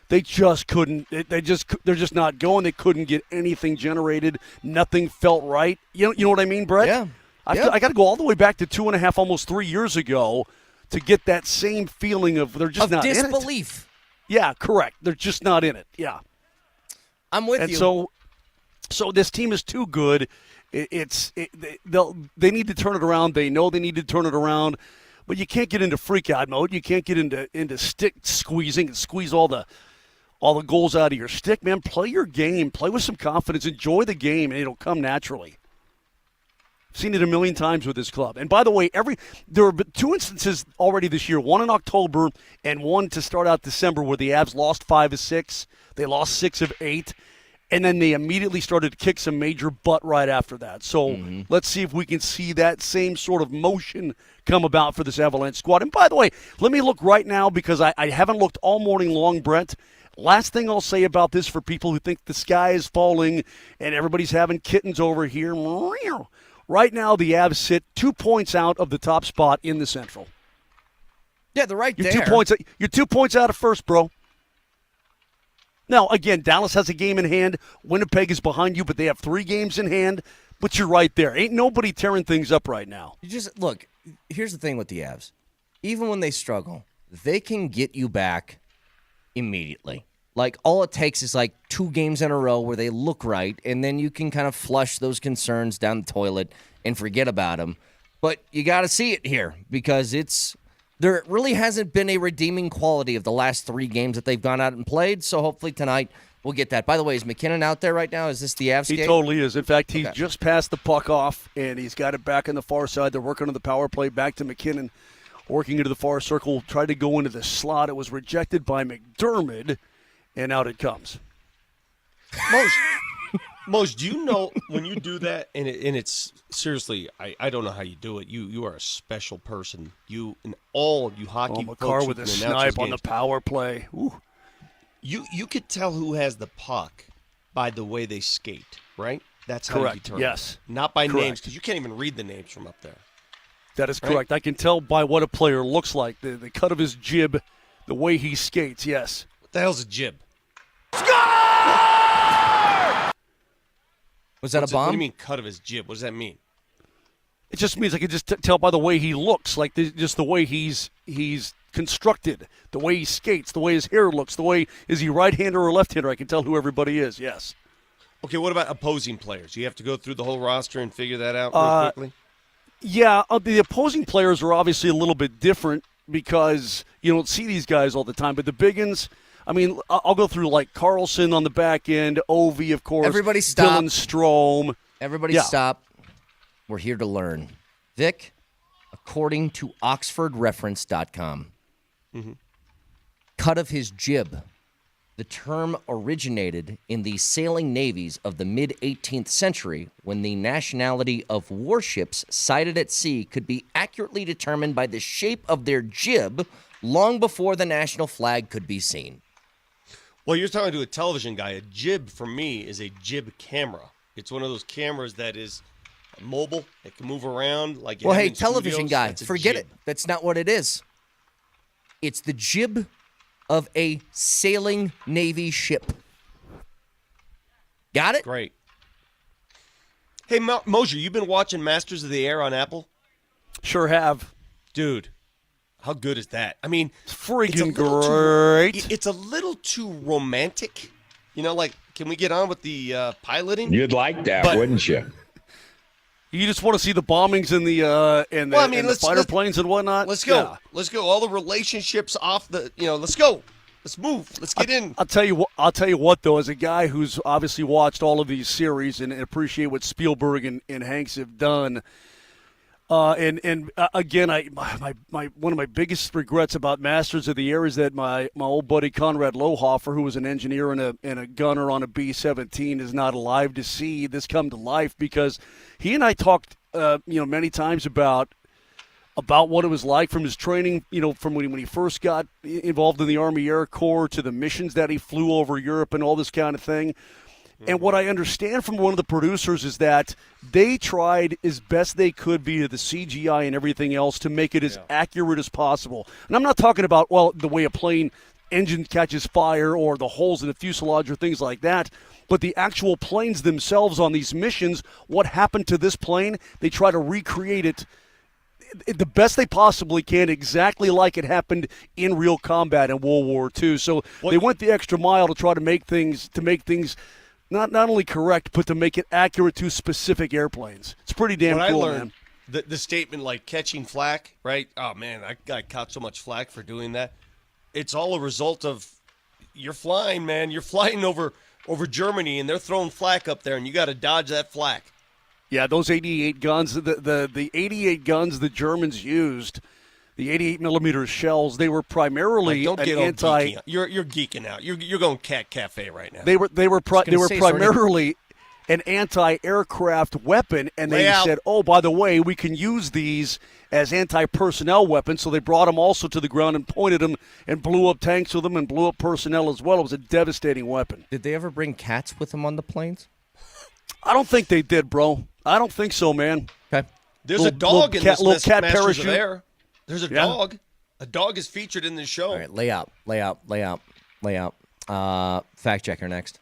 they just couldn't. They're just not going. They couldn't get anything generated. Nothing felt right. You know what I mean, Brett? Yeah. I got to go all the way back to 2.5, almost 3 years ago to get that same feeling of they're just not disbelief. in it. Yeah, correct. They're just not in it. Yeah, I'm with and you. So this team is too good. They need to turn it around. They know they need to turn it around, but you can't get into freak out mode. You can't get into stick squeezing and squeeze all the goals out of your stick, man. Play your game. Play with some confidence. Enjoy the game, and it'll come naturally. I've seen it a million times with this club. And by the way, there have been 2 instances already this year, one in October and one to start out December where the Avs lost 5 of 6. They lost 6 of 8. And then they immediately started to kick some major butt right after that. So let's see if we can see that same sort of motion come about for this Avalanche squad. And by the way, let me look right now because I haven't looked all morning long, Brent. Last thing I'll say about this for people who think the sky is falling and everybody's having kittens over here. Right now, the Avs sit 2 points out of the top spot in the Central. Yeah, they're right there. You're 2 points out of first, bro. Now, again, Dallas has a game in hand. Winnipeg is behind you, but they have 3 games in hand. But you're right there. Ain't nobody tearing things up right now. You just look. Here's the thing with the Avs. Even when they struggle, they can get you back immediately. Like, all it takes is like 2 games in a row where they look right, and then you can kind of flush those concerns down the toilet and forget about them. But you got to see it here because there really hasn't been a redeeming quality of the last 3 games that they've gone out and played, so hopefully tonight we'll get that. By the way, is McKinnon out there right now? Is this the Avs game? He totally is. In fact, he's just passed the puck off, and he's got it back on the far side. They're working on the power play. Back to McKinnon, working into the far circle, tried to go into the slot. It was rejected by McDermott, and out it comes. Moj, do you know when you do that, and it's seriously, I don't know how you do it. You are a special person. You and all of you hockey folks McCarr with who a can announce snipe these on the games, power play. Ooh. You could tell who has the puck by the way they skate, right? That's how Correct. you determine. Yes. Not by Correct. names, because you can't even read the names from up there. That is Right? correct. I can tell by what a player looks like, the cut of his jib, the way he skates, yes. What the hell's a jib? Was that What a bomb? do you mean cut of his jib? What does that mean? It just means I can just tell by the way he looks, like just the way he's constructed, the way he skates, the way his hair looks, the way is he right-hander or left-hander. I can tell who everybody is. Yes. Okay, what about opposing players? You have to go through the whole roster and figure that out real quickly? Yeah, the opposing players are obviously a little bit different because you don't see these guys all the time. But the big uns, I mean, I'll go through like Carlson on the back end, Ovi, of course. Everybody stop. Dylan Strome. Everybody stop. We're here to learn. Vic, according to OxfordReference.com, cut of his jib. The term originated in the sailing navies of the mid-18th century when the nationality of warships sighted at sea could be accurately determined by the shape of their jib long before the national flag could be seen. Well, you're talking to a television guy. A jib, for me, is a jib camera. It's one of those cameras that is mobile. It can move around. Like Well, hey, television guy, forget it. That's not what it is. It's the jib of a sailing Navy ship. Got it? Great. Hey, Mosier, you been watching Masters of the Air on Apple? Sure have. Dude, how good is that? I mean, freaking great. It's a little too romantic. You know, like, can we get on with the piloting? You'd like that, wouldn't you? You just want to see the bombings and the fighter planes and whatnot. Let's go. Yeah. Let's go. All the relationships off the. Let's go. Let's move. Let's get in. I'll tell you what, though, as a guy who's obviously watched all of these series and appreciate what Spielberg and Hanks have done. Again, one of my biggest regrets about Masters of the Air is that my old buddy Conrad Lohofer, who was an engineer and a gunner on a B-17, is not alive to see this come to life, because he and I talked many times about about what it was like from his training, from when he first got involved in the Army Air Corps to the missions that he flew over Europe and all this kind of thing. And what I understand from one of the producers is that they tried as best they could via the CGI and everything else to make it as accurate as possible. And I'm not talking about, the way a plane engine catches fire or the holes in the fuselage or things like that, but the actual planes themselves on these missions, what happened to this plane, they try to recreate it the best they possibly can, exactly like it happened in real combat in World War II. So they went the extra mile to try to make things not only correct, but to make it accurate to specific airplanes. It's pretty damn cool, man. The statement like catching flack, right? Oh, man, I caught so much flack for doing that. It's all a result of you're flying, man. You're flying over Germany, and they're throwing flak up there, and you got to dodge that flak. Yeah, those 88 guns, the 88 guns the Germans used, the 88 millimeter shells, they were primarily Don't get an geeky. You're geeking out. You're going Cat Cafe right now. They were primarily an anti-aircraft weapon, and they said, "Oh, by the way, we can use these as anti-personnel weapons." So they brought them also to the ground and pointed them and blew up tanks with them and blew up personnel as well. It was a devastating weapon. Did they ever bring cats with them on the planes? I don't think they did, bro. I don't think so, man. Okay. There's a dog in this little cat Masters parachute. of Air. There's a dog. A dog is featured in this show. All right, lay out. Fact checker next.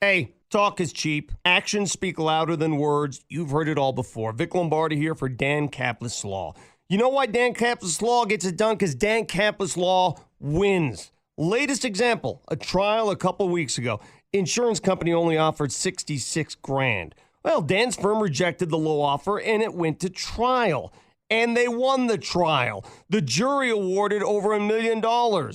Hey, talk is cheap. Actions speak louder than words. You've heard it all before. Vic Lombardi here for Dan Caplis Law. You know why Dan Caplis Law gets it done? Because Dan Caplis Law wins. Latest example, a trial a couple weeks ago. Insurance company only offered $66,000. Well, Dan's firm rejected the low offer and it went to trial. And they won the trial. The jury awarded over $1 million.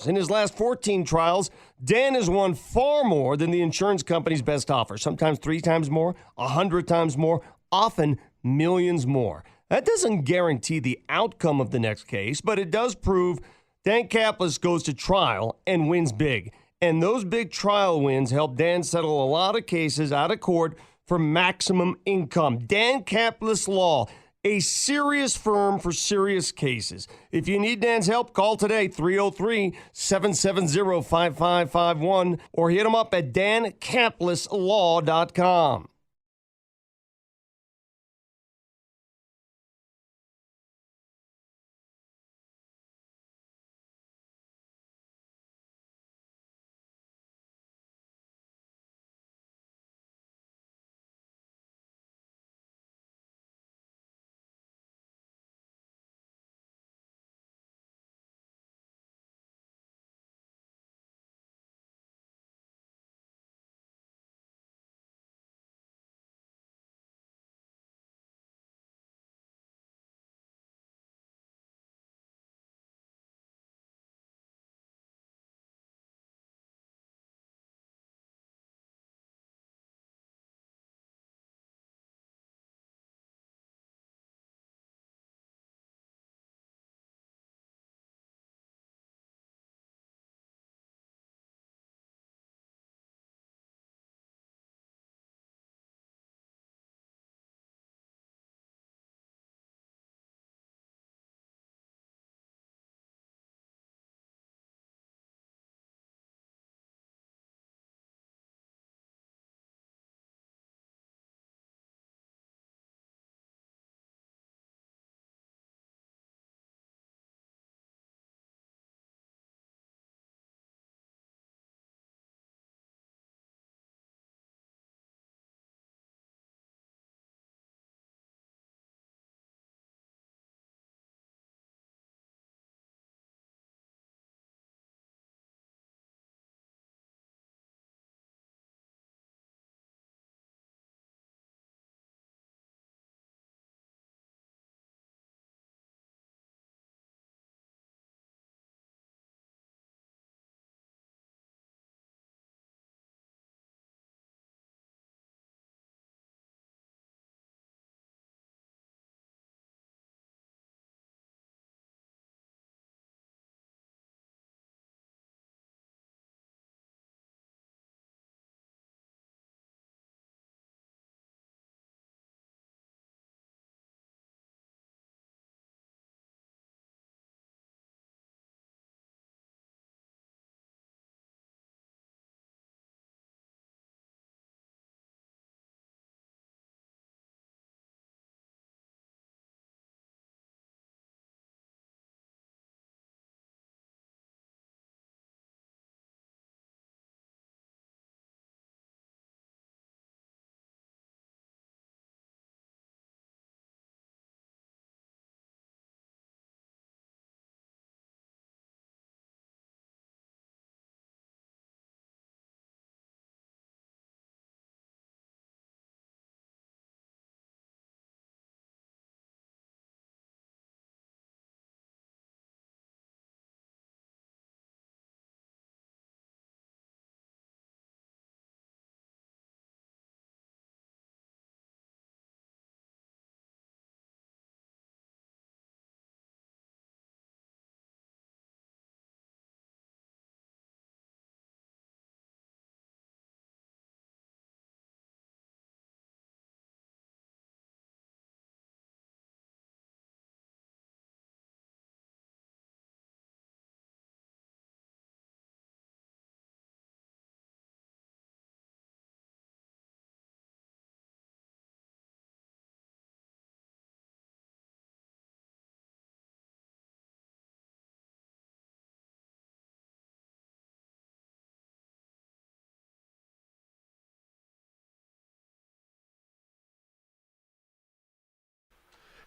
In his last 14 trials, Dan has won far more than the insurance company's best offer. Sometimes 3 times more, 100 times more, often millions more. That doesn't guarantee the outcome of the next case, but it does prove Dan Caplis goes to trial and wins big. And those big trial wins help Dan settle a lot of cases out of court for maximum income. Dan Caplis Law, a serious firm for serious cases. If you need Dan's help, call today, 303-770-5551, or hit him up at dancaplisLaw.com.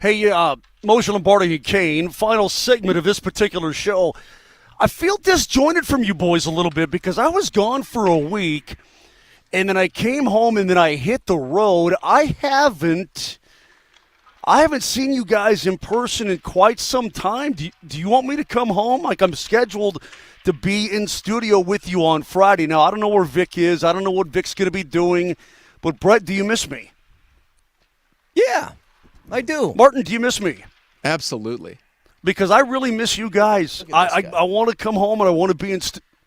Hey, Moshe Lombardi and Kane, final segment of this particular show. I feel disjointed from you boys a little bit because I was gone for a week, and then I came home, and then I hit the road. I haven't seen you guys in person in quite some time. Do you want me to come home? Like, I'm scheduled to be in studio with you on Friday. Now, I don't know where Vic is. I don't know what Vic's going to be doing. But, Brett, do you miss me? Yeah, I do. Martin, do you miss me? Absolutely. Because I really miss you guys. I want to come home and I want to be in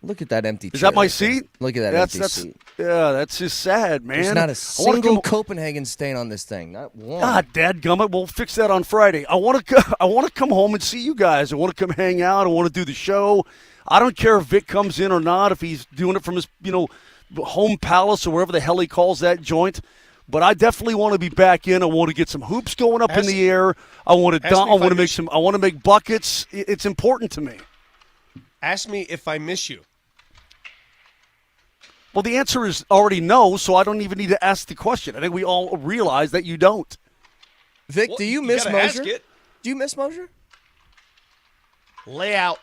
Look at that empty chair. Is that my seat? Look at that empty seat. Yeah, that's just sad, man. There's not a single Copenhagen stain on this thing. Not one. God, dadgummit. We'll fix that on Friday. I want to come home and see you guys. I want to come hang out. I want to do the show. I don't care if Vic comes in or not, if he's doing it from his, home palace or wherever the hell he calls that joint. But I definitely want to be back in. I want to get some hoops going up in the air. I want to make buckets. It's important to me. Ask me if I miss you. Well, the answer is already no, so I don't even need to ask the question. I think we all realize that you don't. Vic, do you miss Mosier? Do you miss Mosier? Lay out.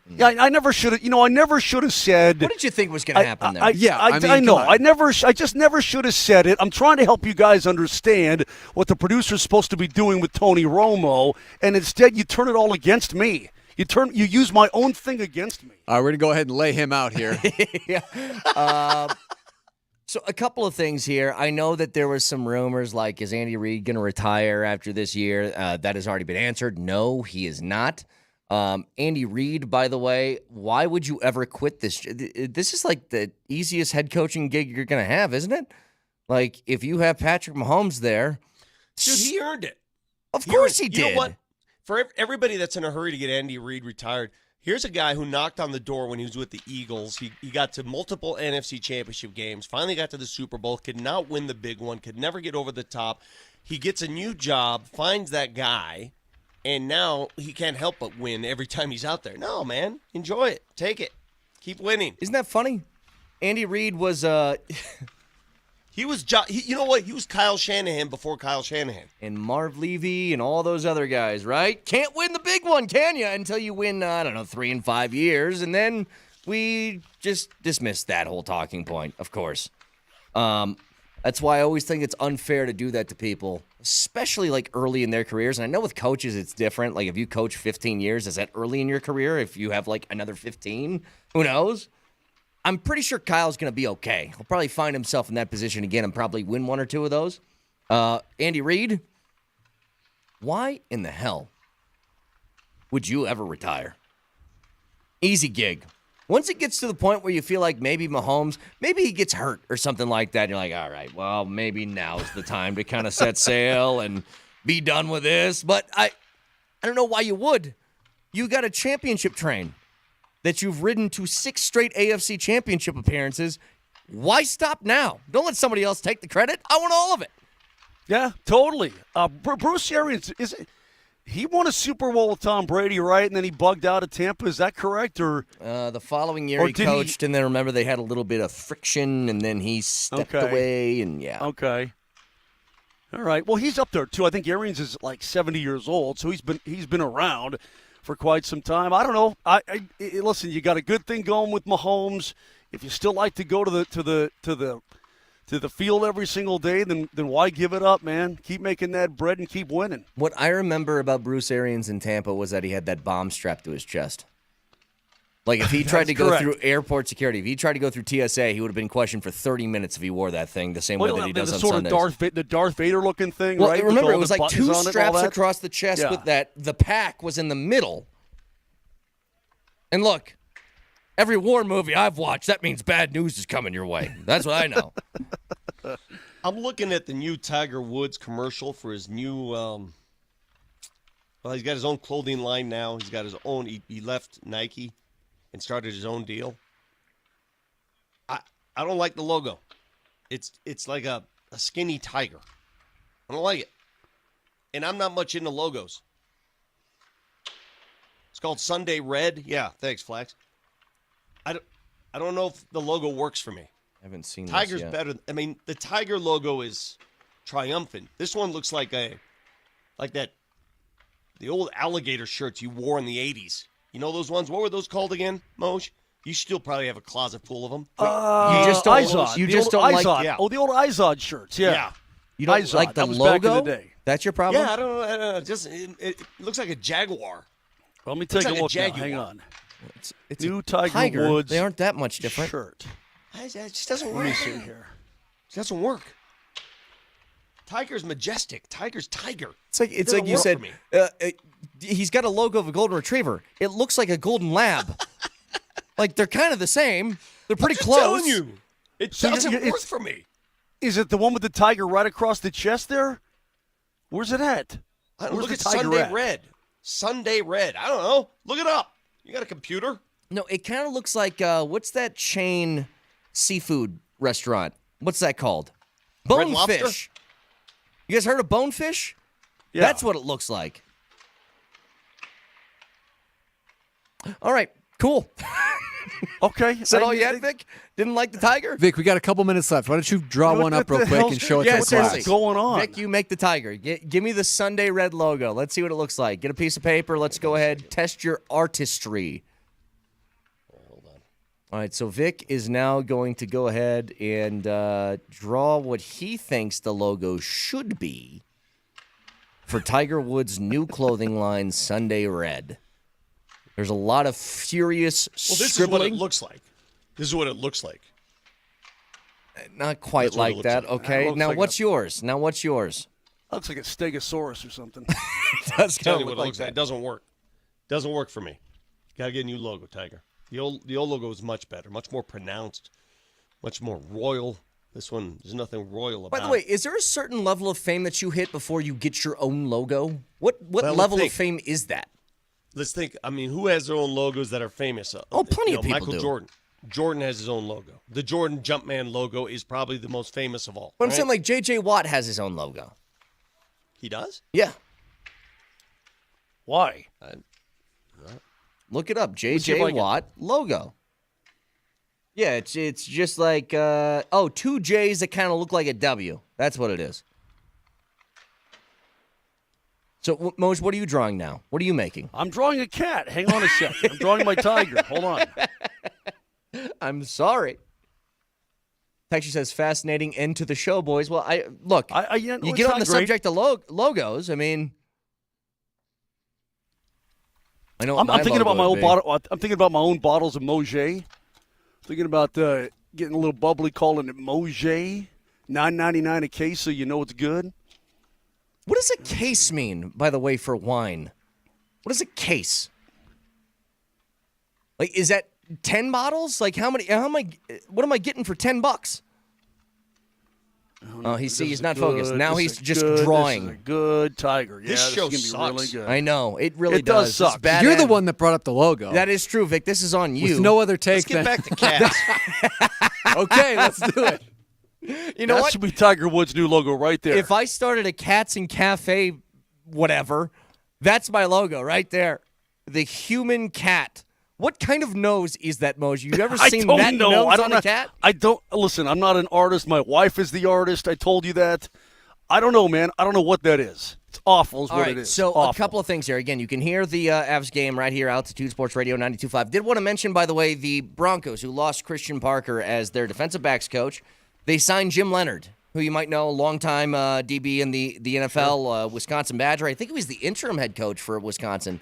Yeah, I never should have. I never should have said. What did you think was going to happen there? I know. I just never should have said it. I'm trying to help you guys understand what the producer's supposed to be doing with Tony Romo, and instead you turn it all against me. You use my own thing against me. All right, we're gonna go ahead and lay him out here. So a couple of things here. I know that there was some rumors like, is Andy Reid going to retire after this year? That has already been answered. No, he is not. Andy Reid, by the way, why would you ever quit this? This is like the easiest head coaching gig you're going to have, isn't it? Like, if you have Patrick Mahomes there. Dude, he earned it. Of course he did. You know what? For everybody that's in a hurry to get Andy Reid retired, here's a guy who knocked on the door when he was with the Eagles. He got to multiple NFC championship games, finally got to the Super Bowl, could not win the big one, could never get over the top. He gets a new job, finds that guy, and now he can't help but win every time he's out there. No, man. Enjoy it. Take it. Keep winning. Isn't that funny? Andy Reid was He was, you know what? He was Kyle Shanahan before Kyle Shanahan. And Marv Levy and all those other guys, right? Can't win the big one, can you? Until you win, 3 and 5 years. And then we just dismissed that whole talking point, of course. That's why I always think it's unfair to do that to people, especially like early in their careers. And I know with coaches it's different. Like if you coach 15 years, is that early in your career? If you have like another 15, who knows? I'm pretty sure Kyle's going to be okay. He'll probably find himself in that position again and probably win one or two of those. Andy Reid, why in the hell would you ever retire? Easy gig. Once it gets to the point where you feel like maybe Mahomes, maybe he gets hurt or something like that, and you're like, all right, well, maybe now's the time to kind of set sail and be done with this. But I don't know why you would. You got a championship train that you've ridden to 6 straight AFC championship appearances. Why stop now? Don't let somebody else take the credit. I want all of it. Yeah, totally. Bruce Arians, he won a Super Bowl with Tom Brady, right? And then he bugged out of Tampa. Is that correct? Or the following year he coached, and then remember they had a little bit of friction, and then he stepped away, and yeah. Okay. All right. Well, he's up there too. I think Arians is like 70 years old, so he's been around for quite some time. I don't know. Listen, you got a good thing going with Mahomes. If you still like to go to the field every single day, then why give it up, man? Keep making that bread and keep winning. What I remember about Bruce Arians in Tampa was that he had that bomb strapped to his chest. Like if he tried to go through airport security, if he tried to go through TSA, he would have been questioned for 30 minutes if he wore that thing the same way that he does on Sundays. The Darth Vader looking thing, well, right? Remember, it was like 2 straps across the chest with that. The pack was in the middle. And look, every war movie I've watched, that means bad news is coming your way. That's what I know. I'm looking at the new Tiger Woods commercial for his new, well, he's got his own clothing line now. He's got his own, he left Nike and started his own deal. I don't like the logo. It's like a skinny tiger. I don't like it. And I'm not much into logos. It's called Sunday Red. Yeah, thanks, Flax. I don't know if the logo works for me. haven't seen Tiger's this yet. better. I mean, the Tiger logo is triumphant. This one looks like the old alligator shirts you wore in the 80s. You know those ones? What were those called again, Moj? You still probably have a closet full of them. You just don't. Izod. You The just old don't Izod. like. Yeah. Oh, the old Izod shirts. Yeah. You don't Izod. like the That was logo. back in the day. That's your problem. Yeah, I don't know. Just it looks like a jaguar. Well, let me take Looks a like a look now. Jaguar. Hang on. It's New a Tiger Woods. They aren't that much different. Shirt. It just doesn't Let work. me see here. It doesn't work. Tiger's majestic. Tiger's tiger. It's like Doesn't you work said. for me. He's got a logo of a golden retriever. It looks like a golden lab. Like they're kind of the same. They're pretty I'm close. telling you, it So doesn't it's- work for me. Is it the one with the tiger right across the chest there? Where's it at? I don't Where's look the at tiger Sunday at? Red. Sunday Red. I don't know. Look it up. You got a computer? No, it kind of looks like what's that chain seafood restaurant? What's that called? Red Lobster? Bonefish. You guys heard of Bonefish? Yeah. That's what it looks like. All right, cool. Okay. Is that all you had, Vic? Didn't like the tiger? Vic, we got a couple minutes left. Why don't you draw What one up the real quick hell's- and show it Yeah, to the seriously. class? going on? Vic, you make the tiger. Give me the Sunday Red logo. Let's see what it looks like. Get a piece of paper. Let's go ahead. Test your artistry. All right, so Vic is now going to go ahead and draw what he thinks the logo should be for Tiger Woods' new clothing line, Sunday Red. There's a lot of furious Well, this scribbling. is what it looks like. This is what it looks like. Not quite That's what it like looks that, like. okay? looks Now, like what's yours? Now, what's yours? Looks like a Stegosaurus or something. Does Tell kinda you look what it like looks like. that. It doesn't work. Doesn't work for me. Got to get a new logo, Tiger. The old logo is much better, much more pronounced, much more royal. This one, there's nothing royal about By the way, is there a certain level of fame that you hit before you get your own logo? What Well, level think. of fame is that? Let's think. I mean, who has their own logos that are famous? Plenty of people Michael do. Jordan. Jordan has his own logo. The Jordan Jumpman logo is probably the most famous of all. But I'm right? saying like J.J. Watt has his own logo. He does? Yeah. Why? Look it up. see if I J.J. can- Watt logo. Yeah, it's just like, two J's that kind of look like a W. That's what it is. So, Moj, what are you drawing now? What are you making? I'm drawing a cat. Hang on a second. I'm drawing my tiger. Hold on. I'm sorry. Actually says fascinating end to the show, boys. Well, look. Yeah, no, you it's get on not the great. subject of logos. I mean, I know. I'm what thinking about my logo own would be. bottle. I'm thinking about my own bottles of Moget. Thinking about getting a little bubbly, calling it Moget. $9.99 a case, so you know it's good. What does a case mean, by the way, for wine? What is a case? Like, is that 10 bottles? Like, what am I getting for $10? Oh, he's not focused. Now he's just drawing. This is a good tiger. Yeah, This show is gonna be sucks. really good. I know. It really It does It's suck. bad You're the ad- one that brought up the logo. That is true, Vic. This is on you. With no other take Let's get than back to cats. okay, let's do it. You know that what? should be Tiger Woods' new logo right there. If I started a Cats and Cafe, whatever, that's my logo right there. The human cat. What kind of nose is that, Moj? You ever I seen don't that know. nose I don't on know. a cat? I don't listen. I'm not an artist. My wife is the artist. I told you that. I don't know, man. I don't know what that is. It's awful. Is All what right, it is. so Awful. a couple of things here. Again, you can hear the Avs game right here, Altitude Sports Radio 92.5. Did want to mention, by the way, the Broncos, who lost Christian Parker as their defensive backs coach. They signed Jim Leonard, who you might know, longtime DB in the NFL, Wisconsin Badger. I think he was the interim head coach for Wisconsin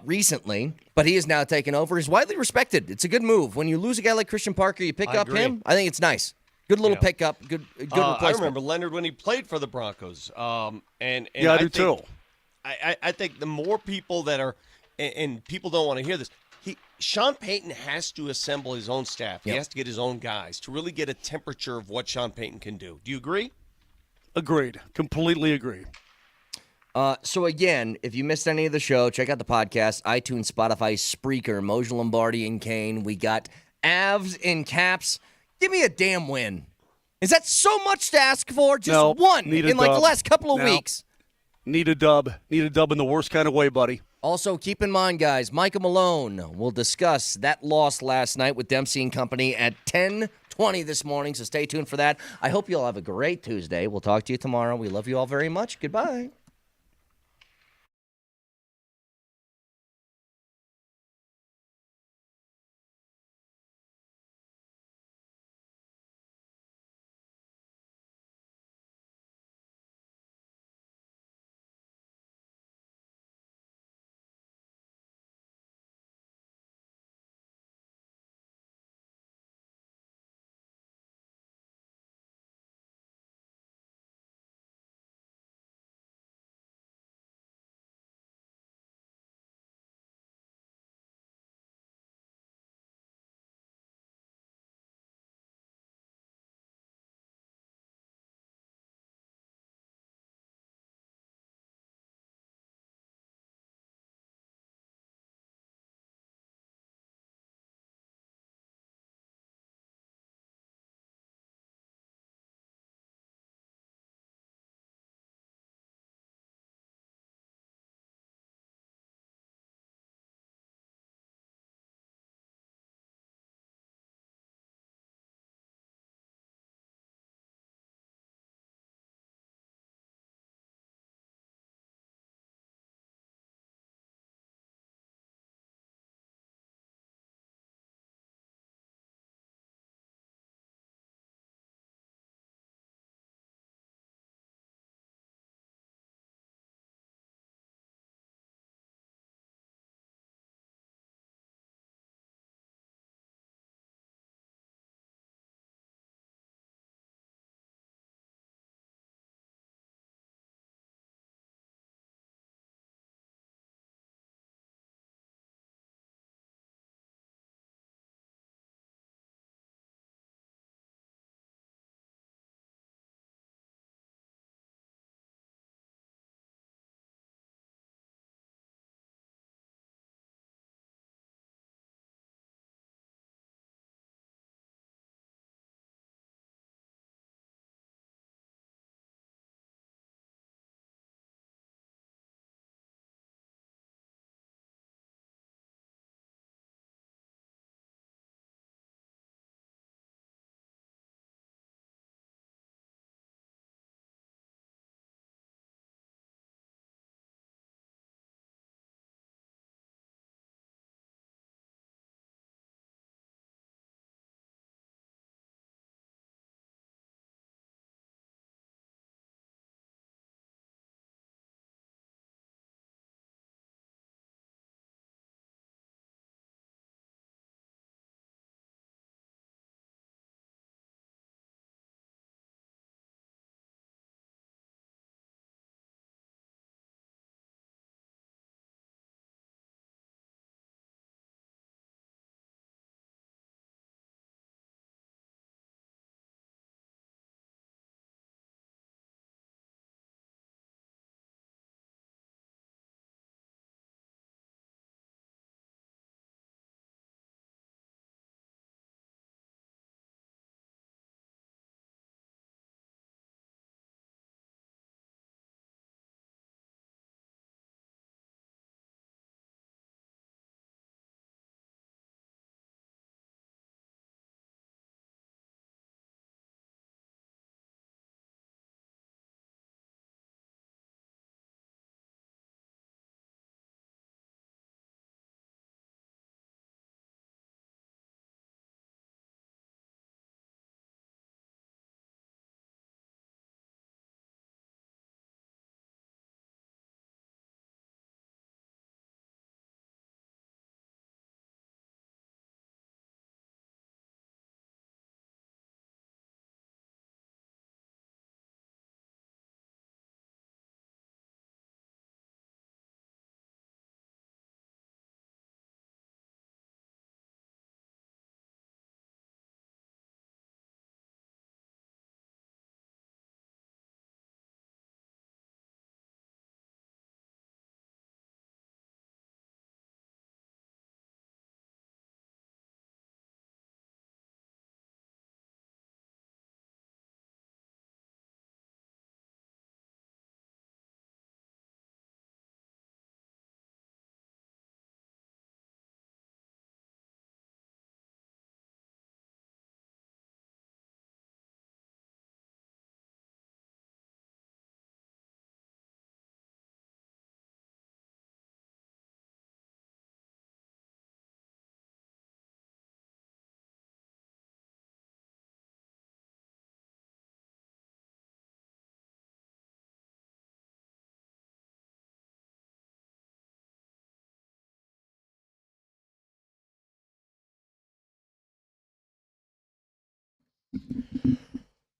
recently, but he is now taken over. He's widely respected. It's a good move. When you lose a guy like Christian Parker, you pick I up agree. him. I think it's nice. Good little pickup. Good replacement. I remember Leonard when he played for the Broncos. And Yeah, I do think, too. I think the more people that are, and people don't want to hear this, Sean Payton has to assemble his own staff. He Yep. has to get his own guys to really get a temperature of what Sean Payton can do. Do you agree? Agreed. Completely agreed. So again, if you missed any of the show, check out the podcast, iTunes, Spotify, Spreaker, Moj Lombardi and Kane. We got Avs in Caps. Give me a damn win. Is that so much to ask for? Just No, one need a in like the dub. last couple of No. weeks. Need a dub. Need a dub in the worst kind of way, buddy. Also, keep in mind, guys, Michael Malone will discuss that loss last night with Dempsey and Company at 10:20 this morning, so stay tuned for that. I hope you all have a great Tuesday. We'll talk to you tomorrow. We love you all very much. Goodbye.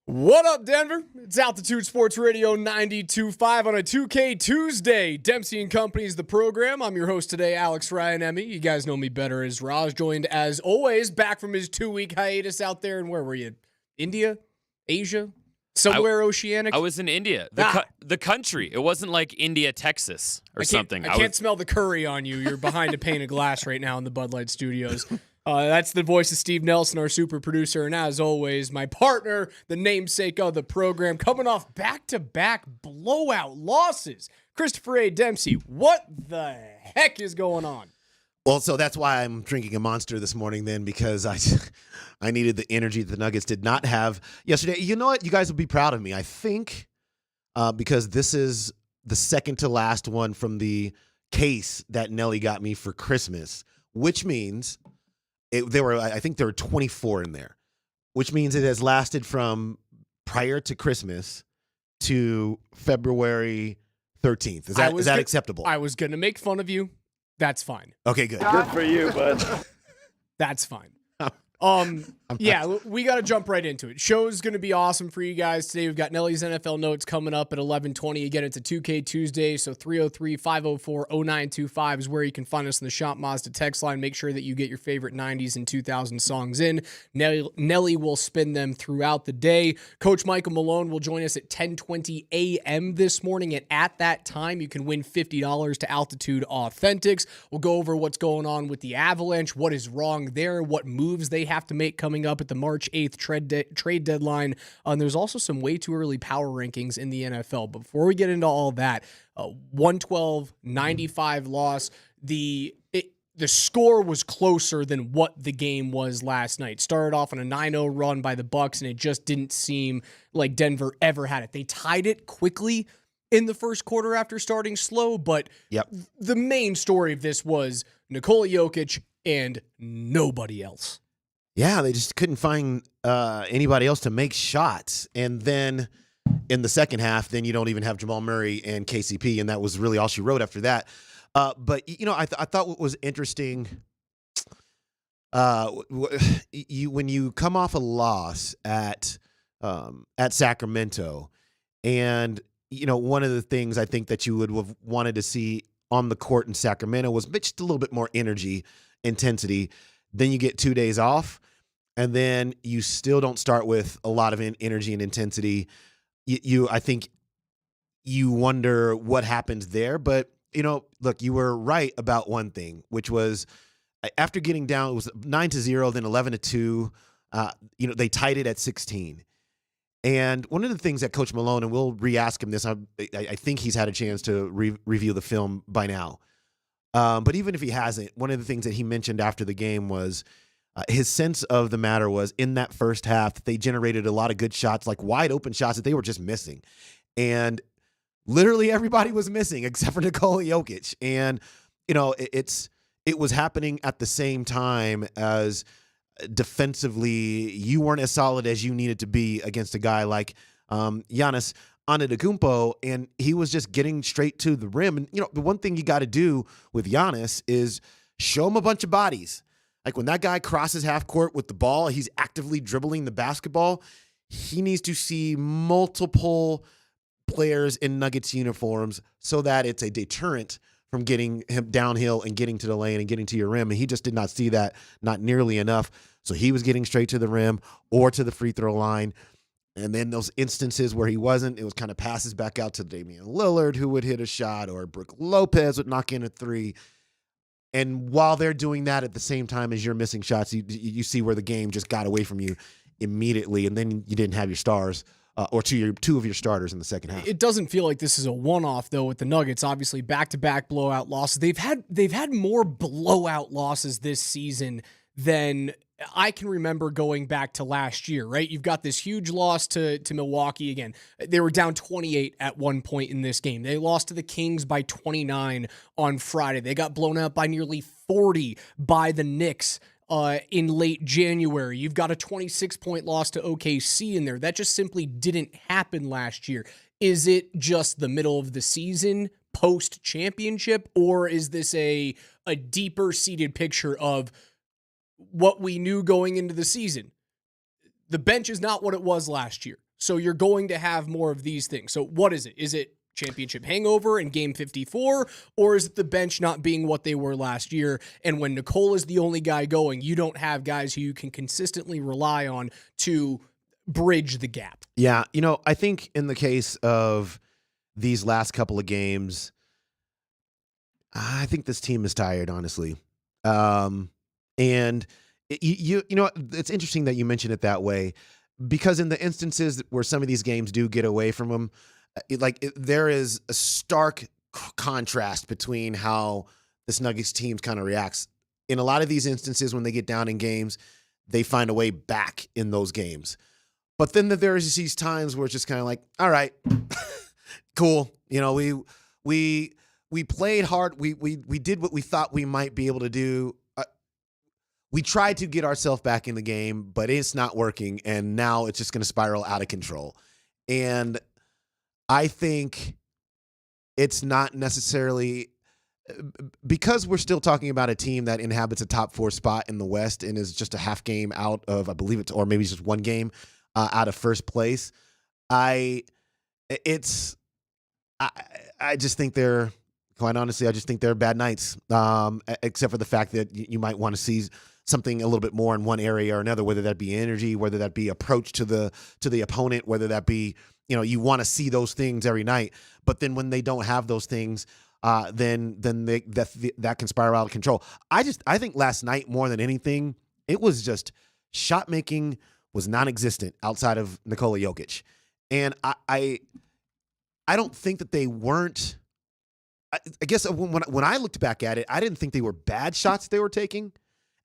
What up, Denver? It's Altitude Sports Radio 92.5 on a 2K Tuesday. Dempsey and Company is the program. I'm your host today, Alex Ryan-Emmy. You guys know me better as Raj, joined as always back from his 2-week hiatus out there. And where were you? India? Asia? Somewhere oceanic? I was in India. The country. It wasn't like India, Texas or something. I can't smell the curry on you. You're behind a pane of glass right now in the Bud Light studios. That's the voice of Steve Nelson, our super producer. And as always, my partner, the namesake of the program, coming off back-to-back blowout losses. Christopher A. Dempsey, what the heck is going on? Well, so that's why I'm drinking a Monster this morning then, because I needed the energy that the Nuggets did not have yesterday. You know what? You guys will be proud of me, I think, because this is the second to last one from the case that Nelly got me for Christmas, which means I think there were 24 in there, which means it has lasted from prior to Christmas to February 13th. Is that acceptable? I was going to make fun of you. That's fine. Okay, good. Good for you, bud. That's fine. Yeah, we got to jump right into it. Show's going to be awesome for you guys today. We've got Nelly's NFL Notes coming up at 11:20. Again, it's a 2K Tuesday, so 303-504-0925 is where you can find us in the Shop Mazda text line. Make sure that you get your favorite 90s and 2000 songs in. Nelly will spin them throughout the day. Coach Michael Malone will join us at 10:20 a.m. this morning, and at that time, you can win $50 to Altitude Authentics. We'll go over what's going on with the Avalanche, what is wrong there, what moves they have to make coming up at the March 8th trade deadline. And there's also some way too early power rankings in the NFL. But before we get into all that, 112-95 loss. The score was closer than what the game was last night. Started off on a 9-0 run by the Bucks, and it just didn't seem like Denver ever had it. They tied it quickly in the first quarter after starting slow, but the main story of this was Nikola Jokic and nobody else. Yeah, they just couldn't find anybody else to make shots. And then in the second half, then you don't even have Jamal Murray and KCP, and that was really all she wrote after that. But, I thought what was interesting, when you come off a loss at Sacramento, and, one of the things I think that you would have wanted to see on the court in Sacramento was just a little bit more energy, intensity. Then you get 2 days off, and then you still don't start with a lot of energy and intensity. I think you wonder what happened there. But, look, you were right about one thing, which was after getting down, it was 9-0, then 11-2. They tied it at 16. And one of the things that Coach Malone, and we'll re-ask him this, I think he's had a chance to review the film by now. But even if he hasn't, one of the things that he mentioned after the game was his sense of the matter was in that first half, they generated a lot of good shots, like wide open shots that they were just missing. And literally everybody was missing except for Nikola Jokic. And, it was happening at the same time as defensively, you weren't as solid as you needed to be against a guy like Giannis Antetokounmpo, and he was just getting straight to the rim. And, the one thing you got to do with Giannis is show him a bunch of bodies. Like when that guy crosses half court with the ball, he's actively dribbling the basketball. He needs to see multiple players in Nuggets uniforms so that it's a deterrent from getting him downhill and getting to the lane and getting to your rim. And he just did not see that, not nearly enough. So he was getting straight to the rim or to the free throw line. And then those instances where he wasn't, it was kind of passes back out to Damian Lillard, who would hit a shot, or Brook Lopez would knock in a three. And while they're doing that at the same time as you're missing shots, you see where the game just got away from you immediately, and then you didn't have your stars or two of your starters in the second half. It doesn't feel like this is a one-off, though, with the Nuggets. Obviously, back-to-back blowout losses. They've had more blowout losses this season than I can remember going back to last year, right? You've got this huge loss to Milwaukee again. They were down 28 at one point in this game. They lost to the Kings by 29 on Friday. They got blown out by nearly 40 by the Knicks in late January. You've got a 26-point loss to OKC in there. That just simply didn't happen last year. Is it just the middle of the season post-championship, or is this a deeper-seated picture of what we knew going into the season? the bench is not what it was last year. So you're going to have more of these things. So what is it? Is it championship hangover in game 54, or is it the bench not being what they were last year? And when Nicole is the only guy going, you don't have guys who you can consistently rely on to bridge the gap. Yeah, I think in the case of these last couple of games, I think this team is tired, honestly. And it's interesting that you mention it that way, because in the instances where some of these games do get away from them, there is a stark contrast between how this Nuggets team kind of reacts. In a lot of these instances, when they get down in games, they find a way back in those games. But then there's these times where it's just kind of like, all right, cool. We played hard. We did what we thought we might be able to do. We tried to get ourselves back in the game, but it's not working. And now it's just going to spiral out of control. And I think it's not necessarily because we're still talking about a team that inhabits a top 4 spot in the West and is just a half game out of, I believe it's, or maybe just one game out of first place. I just think they're, quite honestly, I just think they're bad nights, except for the fact that you might want to see something a little bit more in one area or another, whether that be energy, whether that be approach to the opponent, whether that be, you want to see those things every night. But then when they don't have those things, then that can spiral out of control. I think last night, more than anything, it was just shot making was non-existent outside of Nikola Jokic. And I don't think that they weren't. I guess when I looked back at it, I didn't think they were bad shots they were taking,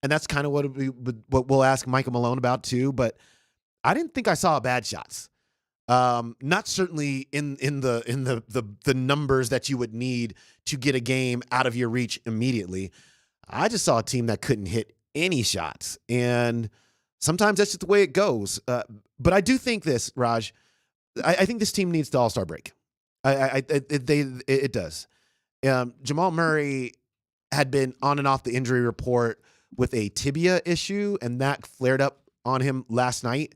and that's kind of what we'll ask Michael Malone about too. But I didn't think I saw bad shots. Not certainly in the numbers that you would need to get a game out of your reach immediately. I just saw a team that couldn't hit any shots, and sometimes that's just the way it goes. But I do think this, Raj. I think this team needs the All-Star break. It does. Jamal Murray had been on and off the injury report with a tibia issue, and that flared up on him last night.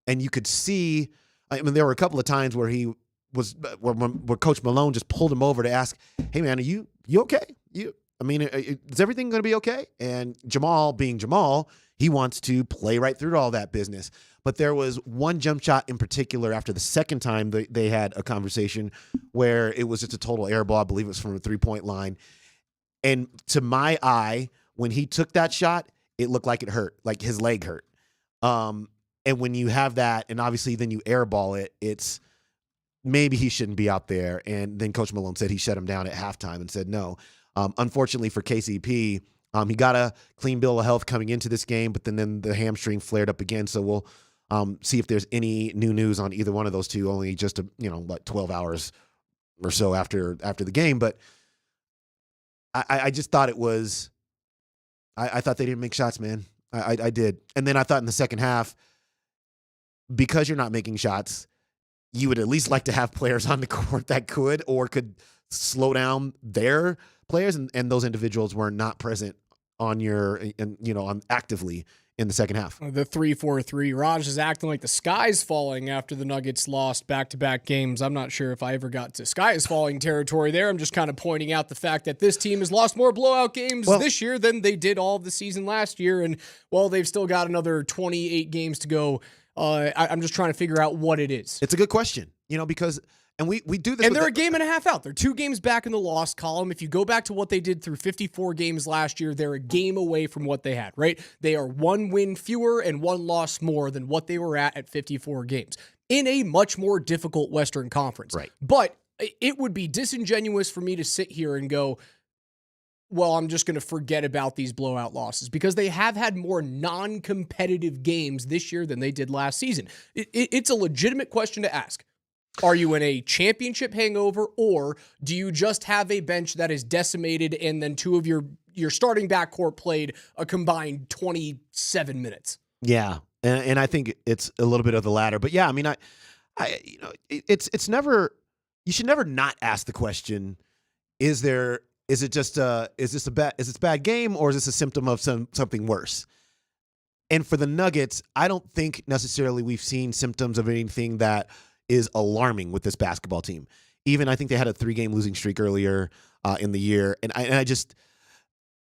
And you could see, there were a couple of times where where Coach Malone just pulled him over to ask, "Hey man, are you okay? Is everything going to be okay?" And Jamal, being Jamal, he wants to play right through all that business. But there was one jump shot in particular after the second time they had a conversation where it was just a total air ball. I believe it was from a 3-point line. And to my eye, when he took that shot, it looked like it hurt, like his leg hurt. And when you have that, and obviously then you airball it, it's maybe he shouldn't be out there. And then Coach Malone said he shut him down at halftime and said no. Unfortunately for KCP, he got a clean bill of health coming into this game, but then the hamstring flared up again. So we'll see if there's any new news on either one of those two, only just 12 hours or so after the game. But I just thought it was, I thought they didn't make shots, man. I did. And then I thought in the second half, because you're not making shots, you would at least like to have players on the court that could slow down their players, and those individuals were not present on actively in the second half. The 3-4-3. Raj is acting like the sky's falling after the Nuggets lost back-to-back games. I'm not sure if I ever got to sky is falling territory there. I'm just kind of pointing out the fact that this team has lost more blowout games this year than they did all of the season last year. And while they've still got another 28 games to go, I'm just trying to figure out what it is. It's a good question, because... And we do this. And they're a game and a half out. They're 2 games back in the loss column. If you go back to what they did through 54 games last year, they're a game away from what they had, right? They are 1 win fewer and 1 loss more than what they were at 54 games in a much more difficult Western Conference. Right. But it would be disingenuous for me to sit here and go, well, I'm just going to forget about these blowout losses, because they have had more non-competitive games this year than they did last season. It's a legitimate question to ask. Are you in a championship hangover, or do you just have a bench that is decimated and then 2 of your starting backcourt played a combined 27 minutes? Yeah, and I think it's a little bit of the latter. But yeah, it's never, you should never not ask the question: is this a bad game, or is this a symptom of something worse? And for the Nuggets, I don't think necessarily we've seen symptoms of anything that is alarming with this basketball team. Even I think they had a 3-game losing streak earlier in the year, and I just,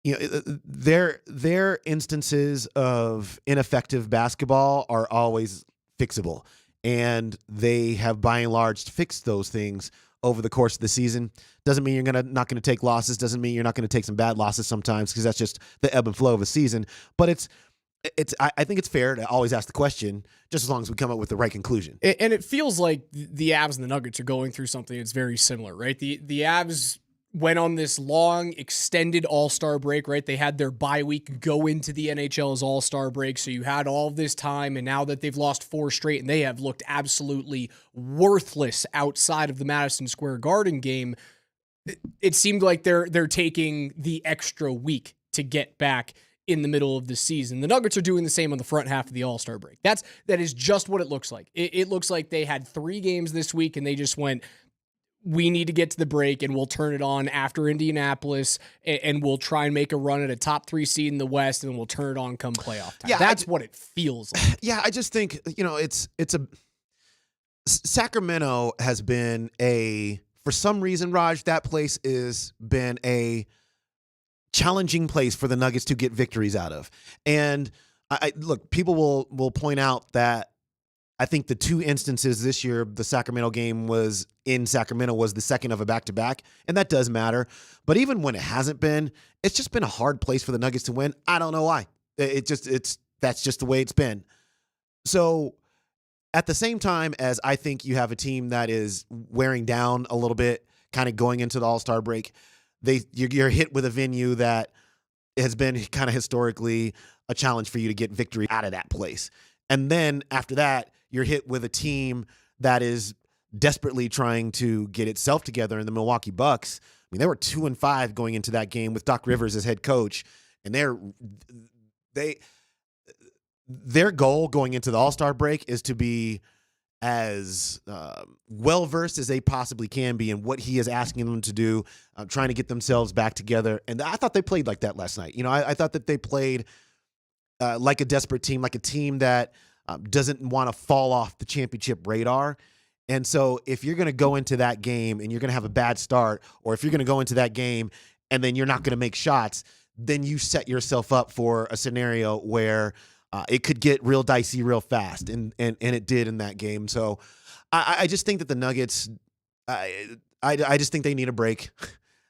their instances of ineffective basketball are always fixable, and they have by and large fixed those things over the course of the season. Doesn't mean you're not going to take losses. Doesn't mean you're not going to take some bad losses sometimes, because that's just the ebb and flow of a season. But I think it's fair to always ask the question, just as long as we come up with the right conclusion. And it feels like the Avs and the Nuggets are going through something that's very similar, right? The Avs went on this long, extended All-Star break, right? They had their bye week go into the NHL's All-Star break, so you had all this time, and now that they've lost 4 straight and they have looked absolutely worthless outside of the Madison Square Garden game, it seemed like they're taking the extra week to get back in the middle of the season. The Nuggets are doing the same on the front half of the All-Star break. That is just what it looks like. It looks like they had 3 games this week and they just went, we need to get to the break and we'll turn it on after Indianapolis and we'll try and make a run at a top 3 seed in the West and then we'll turn it on come playoff time. Yeah, that's what it feels like. Yeah, I just think, Sacramento has been for some reason, Raj, that place has been a challenging place for the Nuggets to get victories out of. And look, people will point out that I think the 2 instances this year, the Sacramento game was in Sacramento was the second of a back-to-back, and that does matter. But even when it hasn't been, it's just been a hard place for the Nuggets to win. I don't know why. That's just the way it's been. So at the same time as I think you have a team that is wearing down a little bit, kind of going into the All-Star break, you're hit with a venue that has been kind of historically a challenge for you to get victory out of that place. And then after that, you're hit with a team that is desperately trying to get itself together in the Milwaukee Bucks. I mean, they were 2-5 going into that game with Doc Rivers as head coach, and their goal going into the All-Star break is to be as well-versed as they possibly can be in what he is asking them to do, trying to get themselves back together. And I thought they played like that last night. I thought that they played like a desperate team, like a team that doesn't want to fall off the championship radar. And so if you're going to go into that game and you're going to have a bad start, or if you're going to go into that game and then you're not going to make shots, then you set yourself up for a scenario where it could get real dicey real fast, and it did in that game. So I just think that the Nuggets, I just think they need a break.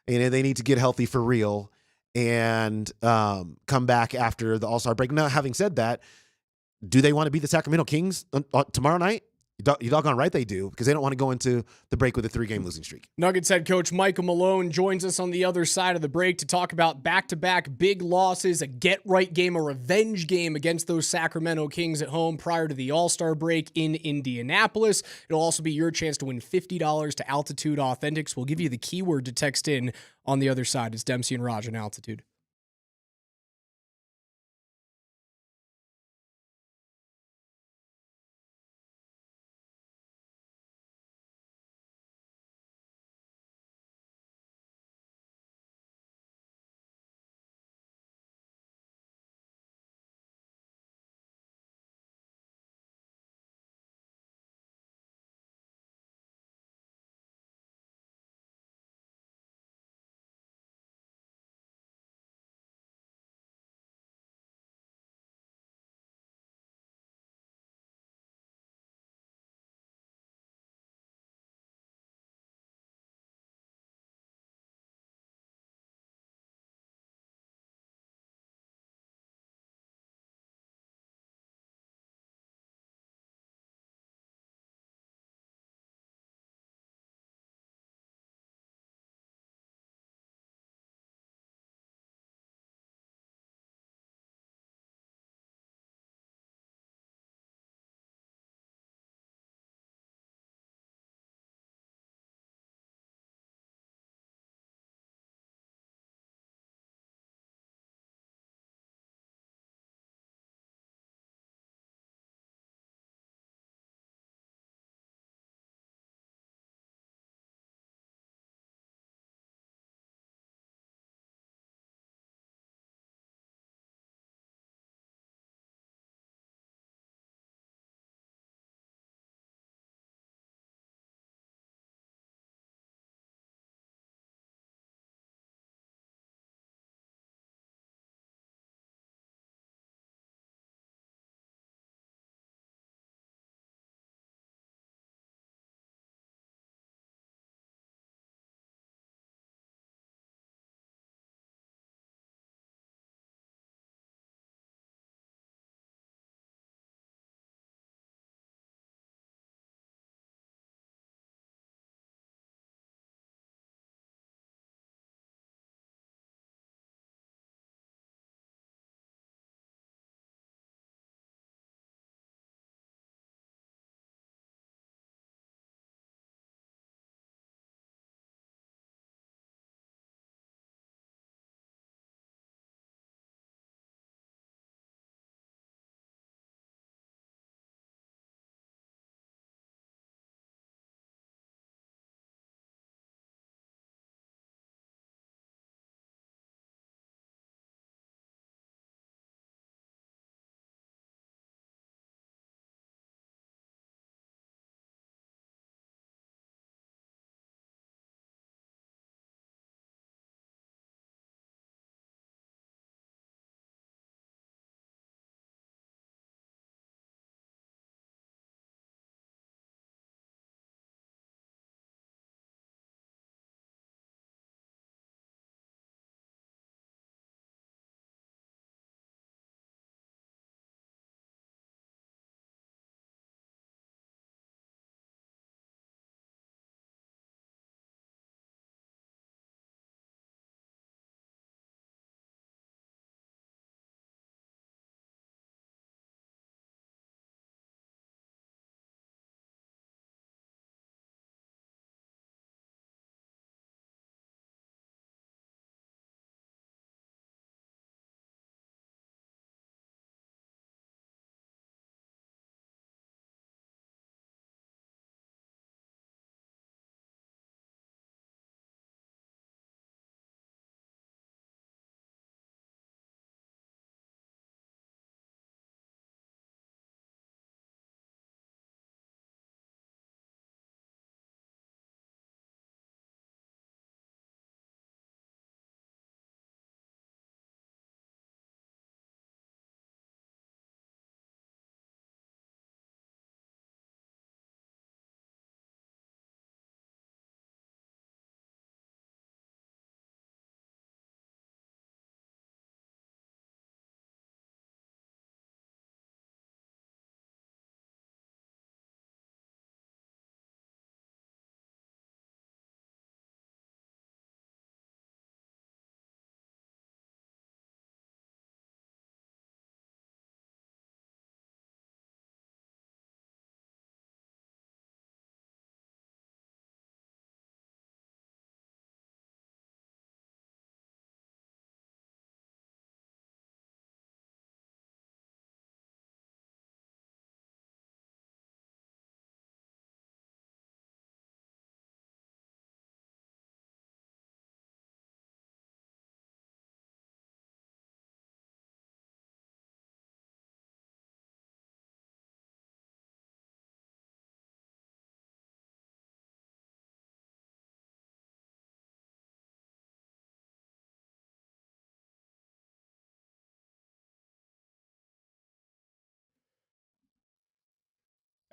They need to get healthy for real and come back after the All-Star break. Now, having said that, do they want to beat the Sacramento Kings tomorrow night? You doggone right they do, because they don't want to go into the break with a 3-game losing streak. Nuggets head coach Michael Malone joins us on the other side of the break to talk about back-to-back big losses, a get-right game, a revenge game against those Sacramento Kings at home prior to the All-Star break in Indianapolis. It'll also be your chance to win $50 to Altitude Authentics. We'll give you the keyword to text in on the other side. It's Dempsey and Raj on Altitude.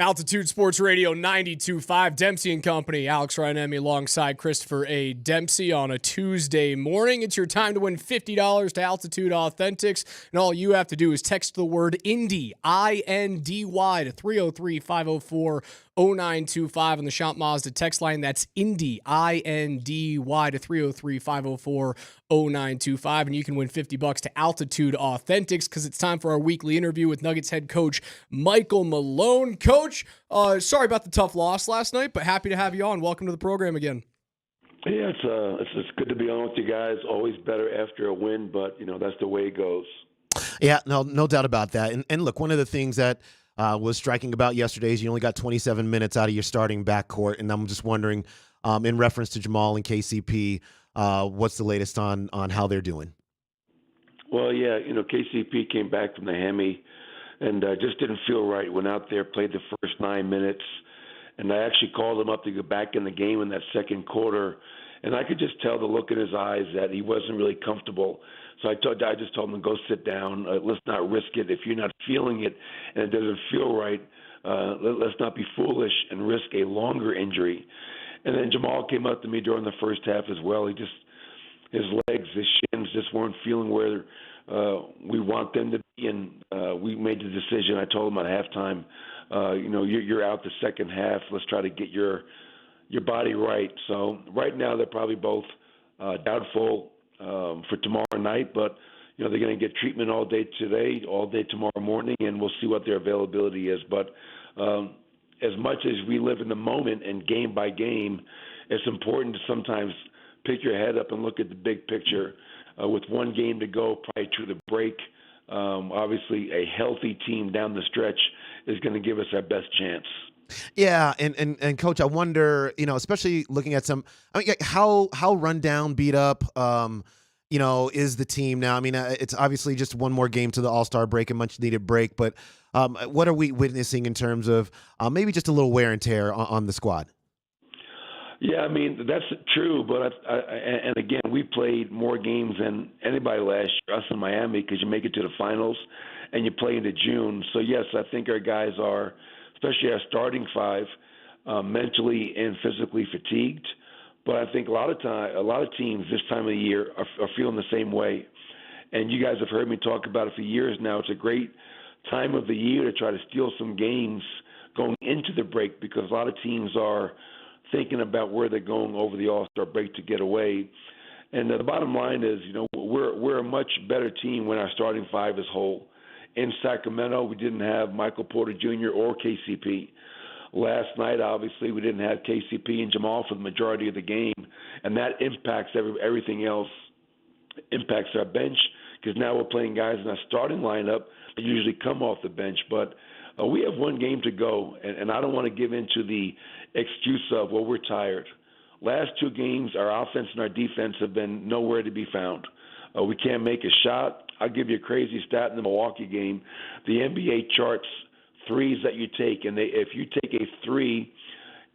Altitude Sports Radio 92.5, Dempsey and Company. Alex Ryanemi alongside Christopher A. Dempsey on a Tuesday morning. It's your time to win $50 to Altitude Authentics, and all you have to do is text the word Indy, I-N-D-Y, to 303-504-0925 on the Shop Mazda text line. That's Indy, I-N-D-Y, to 303-504-0925, and you can win $50 to Altitude Authentics because it's time for our weekly interview with Nuggets head coach Michael Malone. Coach, sorry about the tough loss last night, but happy to have you on. Welcome to the program again. Yeah, it's good to be on with you guys. Always better after a win, but that's the way it goes. Yeah, no doubt about that. And look, one of the things that was striking about yesterday is you only got 27 minutes out of your starting backcourt, and I'm just wondering, in reference to Jamal and KCP, what's the latest on how they're doing? Well, yeah, KCP came back from the hammy and just didn't feel right. Went out there, played the first 9 minutes, and I actually called him up to get back in the game in that second quarter, and I could just tell the look in his eyes that he wasn't really comfortable. So I just told him to go sit down. Let's not risk it. If you're not feeling it and it doesn't feel right, let's not be foolish and risk a longer injury. And then Jamal came up to me during the first half as well. His legs, his shins just weren't feeling where we want them to be, and we made the decision. I told him at halftime, you're out the second half. Let's try to get your body right. So right now they're probably both doubtful for tomorrow night, but they're going to get treatment all day today, all day tomorrow morning, and we'll see what their availability is. But as much as we live in the moment and game by game, it's important to sometimes pick your head up and look at the big picture. With one game to go prior to the break, obviously a healthy team down the stretch is going to give us our best chance. Yeah, and Coach, I wonder, especially looking at how run down, beat up, is the team now? I mean, it's obviously just one more game to the All-Star break, a much-needed break, but what are we witnessing in terms of maybe just a little wear and tear on the squad? Yeah, I mean, that's true, but and again, we played more games than anybody last year, us in Miami, because you make it to the finals and you play into June. So, yes, I think our guys are, especially our starting five, mentally and physically fatigued. But I think a lot of teams this time of the year are feeling the same way. And you guys have heard me talk about it for years now. It's a great time of the year to try to steal some games going into the break because a lot of teams are thinking about where they're going over the All-Star break to get away. And the bottom line is, we're a much better team when our starting five is whole. In Sacramento, we didn't have Michael Porter Jr. or KCP. Last night, obviously, we didn't have KCP and Jamal for the majority of the game, and that impacts everything else. It impacts our bench because now we're playing guys in our starting lineup that usually come off the bench. But we have one game to go, and I don't want to give in to the excuse of, well, we're tired. Last two games, our offense and our defense have been nowhere to be found. We can't make a shot. I'll give you a crazy stat in the Milwaukee game. The NBA charts threes that you take, and if you take a three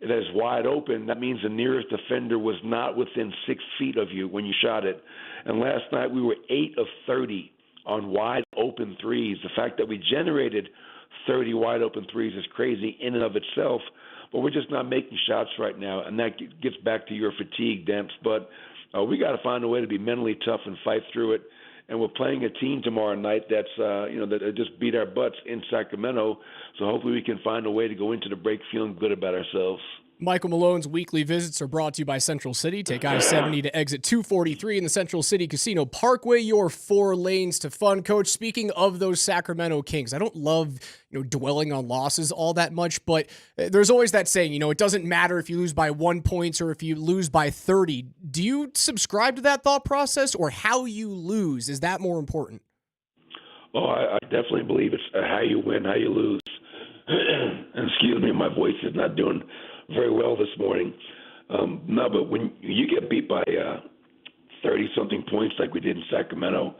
that is wide open, that means the nearest defender was not within 6 feet of you when you shot it. And last night we were 8 of 30 on wide open threes. The fact that we generated 30 wide open threes is crazy in and of itself, but we're just not making shots right now, and that gets back to your fatigue, Demps. But we got to find a way to be mentally tough and fight through it. And we're playing a team tomorrow night that's that just beat our butts in Sacramento. So hopefully we can find a way to go into the break feeling good about ourselves. Michael Malone's weekly visits are brought to you by Central City. Take I-70 to exit 243 in the Central City Casino Parkway, your 4 lanes to fun. Coach, speaking of those Sacramento Kings, I don't love dwelling on losses all that much, but there's always that saying, it doesn't matter if you lose by 1 point or if you lose by 30. Do you subscribe to that thought process, or how you lose? Is that more important? Oh, I definitely believe it's how you win, how you lose. Excuse me, my voice is not doing very well this morning. No, but when you get beat by 30-something points like we did in Sacramento,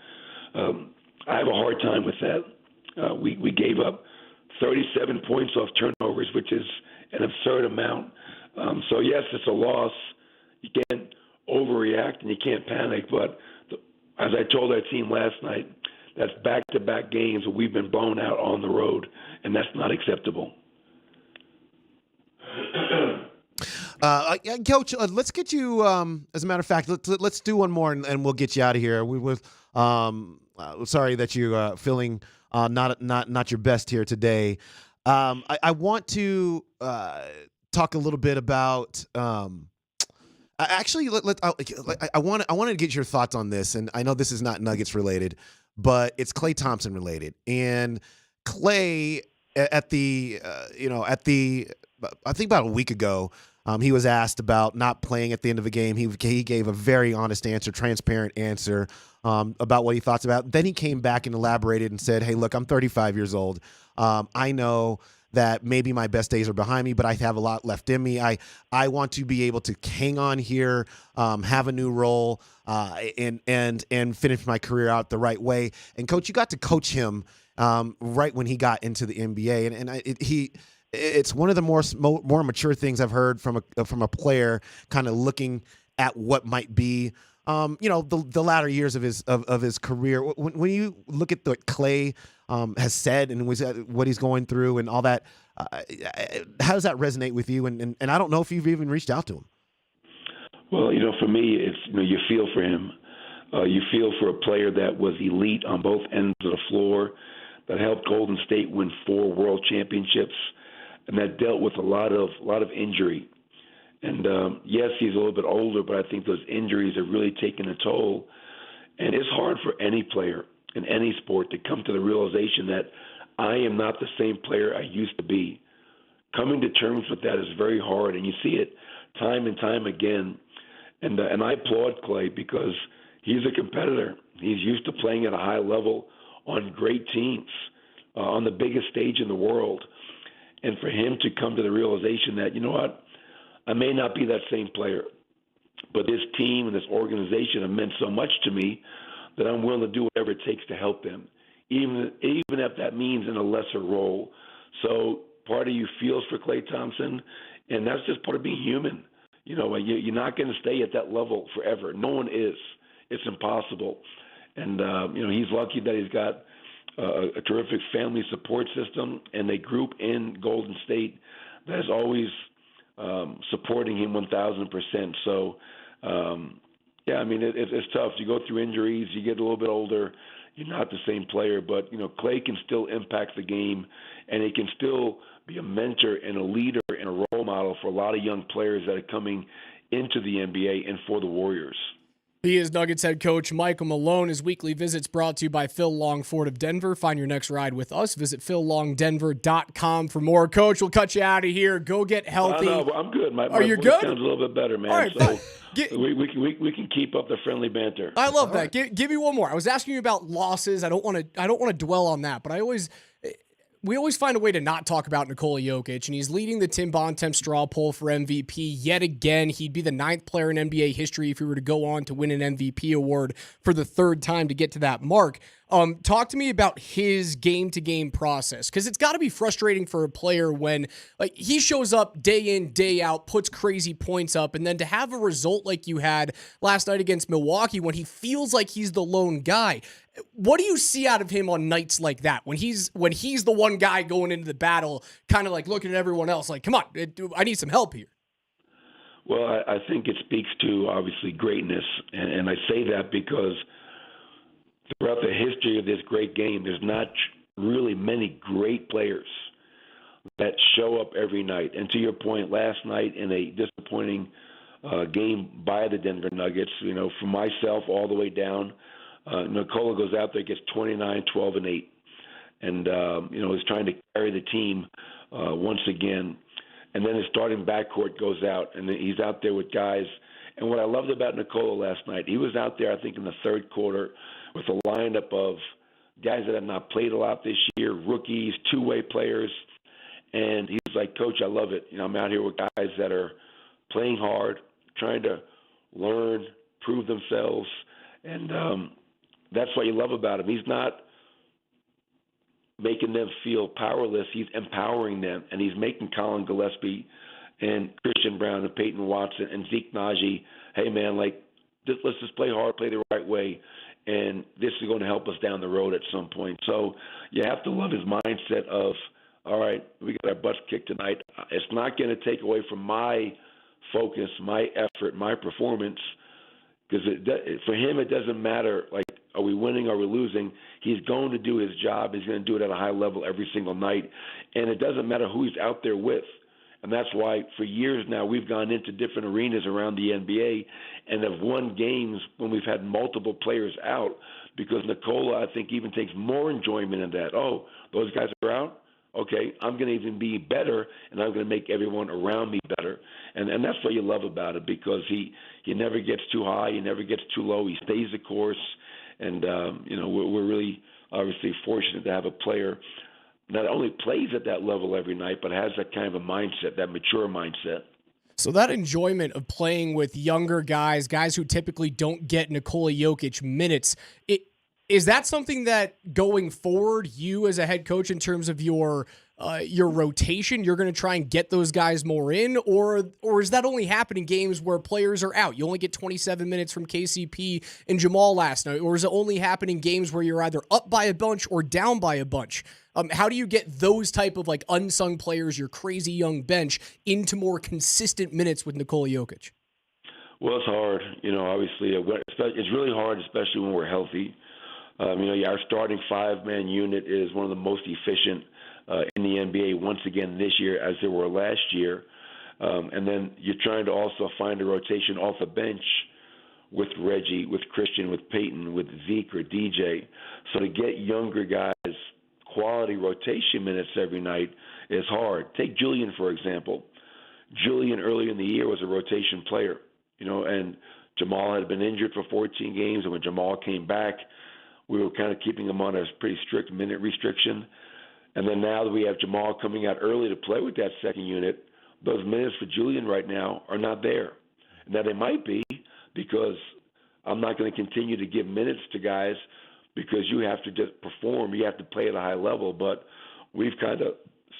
I have a hard time with that. We gave up 37 points off turnovers, which is an absurd amount. So, yes, it's a loss. You can't overreact and you can't panic. But as I told our team last night, that's back-to-back games where we've been blown out on the road, and that's not acceptable. Coach, let's get you. As a matter of fact, let's do one more, and we'll get you out of here. We was sorry that you're feeling not your best here today. I want to talk a little bit about. Actually, I wanted to get your thoughts on this, and I know this is not Nuggets related, but it's Klay Thompson related. And Klay at the I think about a week ago, he was asked about not playing at the end of a game. He gave a very honest answer, transparent answer about what he thought about. Then he came back and elaborated and said, "Hey, look, I'm 35 years old. I know that maybe my best days are behind me, but I have a lot left in me. I want to be able to hang on here, have a new role, and finish my career out the right way." And Coach, you got to coach him right when he got into the NBA, and it's one of the more mature things I've heard from a player, kind of looking at what might be, the latter years of his career. When you look at what Klay has said and what he's going through and all that, how does that resonate with you? And I don't know if you've even reached out to him. Well, for me, it's you feel for him. You feel for a player that was elite on both ends of the floor, that helped Golden State win 4 world championships, and that dealt with a lot of injury. And yes, he's a little bit older, but I think those injuries have really taken a toll. And it's hard for any player in any sport to come to the realization that I am not the same player I used to be. Coming to terms with that is very hard, and you see it time and time again. And I applaud Klay because he's a competitor. He's used to playing at a high level on great teams, on the biggest stage in the world. And for him to come to the realization that, I may not be that same player, but this team and this organization have meant so much to me that I'm willing to do whatever it takes to help them, even if that means in a lesser role. So part of you feels for Klay Thompson, and that's just part of being human. You're not going to stay at that level forever. No one is. It's impossible. And, he's lucky that he's got a terrific family support system and a group in Golden State that is always supporting him 1,000%. So, it's tough. You go through injuries, you get a little bit older, you're not the same player. But, Klay can still impact the game, and he can still be a mentor and a leader and a role model for a lot of young players that are coming into the NBA and for the Warriors. He is Nuggets head coach Michael Malone. His weekly visits brought to you by Phil Long Ford of Denver. Find your next ride with us. Visit phillongdenver.com for more. Coach, we'll cut you out of here. Go get healthy. No, I'm good. My Are you voice good? Sounds a little bit better, man. All right, so we can keep up the friendly banter. I love that. Give me one more. I was asking you about losses. I don't want to dwell on that, but we always find a way to not talk about Nikola Jokic, and he's leading the Tim Bontemps straw poll for MVP yet again. He'd be the 9th player in NBA history if he were to go on to win an MVP award for the 3rd time to get to that mark. Talk to me about his game-to-game process, because it's got to be frustrating for a player when he shows up day in, day out, puts crazy points up, and then to have a result like you had last night against Milwaukee when he feels like he's the lone guy. What do you see out of him on nights like that when he's the one guy going into the battle, kind of like looking at everyone else like, come on, I need some help here? Well, I think it speaks to, obviously, greatness. And I say that because throughout the history of this great game, there's not really many great players that show up every night. And to your point, last night in a disappointing game by the Denver Nuggets, from myself all the way down, Nikola goes out there, gets 29, 12, and 8. And, is trying to carry the team once again. And then his starting backcourt goes out, and he's out there with guys. And what I loved about Nikola last night, he was out there, I think, in the 3rd quarter with a lineup of guys that have not played a lot this year, rookies, two-way players. And he's like, Coach, I love it. I'm out here with guys that are playing hard, trying to learn, prove themselves. And that's what you love about him. He's not making them feel powerless. He's empowering them, and he's making Colin Gillespie and Christian Brown and Peyton Watson and Zeke Naji, hey, man, let's just play hard, play the right way, and this is going to help us down the road at some point. So you have to love his mindset of, all right, we got our butts kicked tonight. It's not going to take away from my focus, my effort, my performance. Because for him, it doesn't matter, like, are we winning, are we losing? He's going to do his job. He's going to do it at a high level every single night. And it doesn't matter who he's out there with. And that's why for years now we've gone into different arenas around the NBA and have won games when we've had multiple players out, because Nikola, I think, even takes more enjoyment in that. Oh, those guys are out? Okay, I'm going to even be better, and I'm going to make everyone around me better. And that's what you love about it, because he never gets too high, he never gets too low. He stays the course. And, we're really obviously fortunate to have a player not only plays at that level every night, but has that kind of a mindset, that mature mindset. So that enjoyment of playing with younger guys who typically don't get Nikola Jokic minutes, is that something that going forward, you as a head coach, in terms of your rotation, you're going to try and get those guys more in, or is that only happen in games where players are out? You only get 27 minutes from KCP and Jamal last night, or is it only happen in games where you're either up by a bunch or down by a bunch? How do you get those type of like unsung players, your crazy young bench, into more consistent minutes with Nikola Jokic? Well, it's hard. Obviously, it's really hard, especially when we're healthy. Our starting 5-man unit is one of the most efficient in the NBA once again this year, as they were last year. And then you're trying to also find a rotation off the bench with Reggie, with Christian, with Peyton, with Zeke or DJ. So to get younger guys quality rotation minutes every night is hard. Take Julian, for example. Julian early in the year was a rotation player, and Jamal had been injured for 14 games. And when Jamal came back, we were kind of keeping him on a pretty strict minute restriction. And then now that we have Jamal coming out early to play with that second unit, those minutes for Julian right now are not there. Now they might be, because I'm not going to continue to give minutes to guys, because you have to just perform. You have to play at a high level. But we've kind of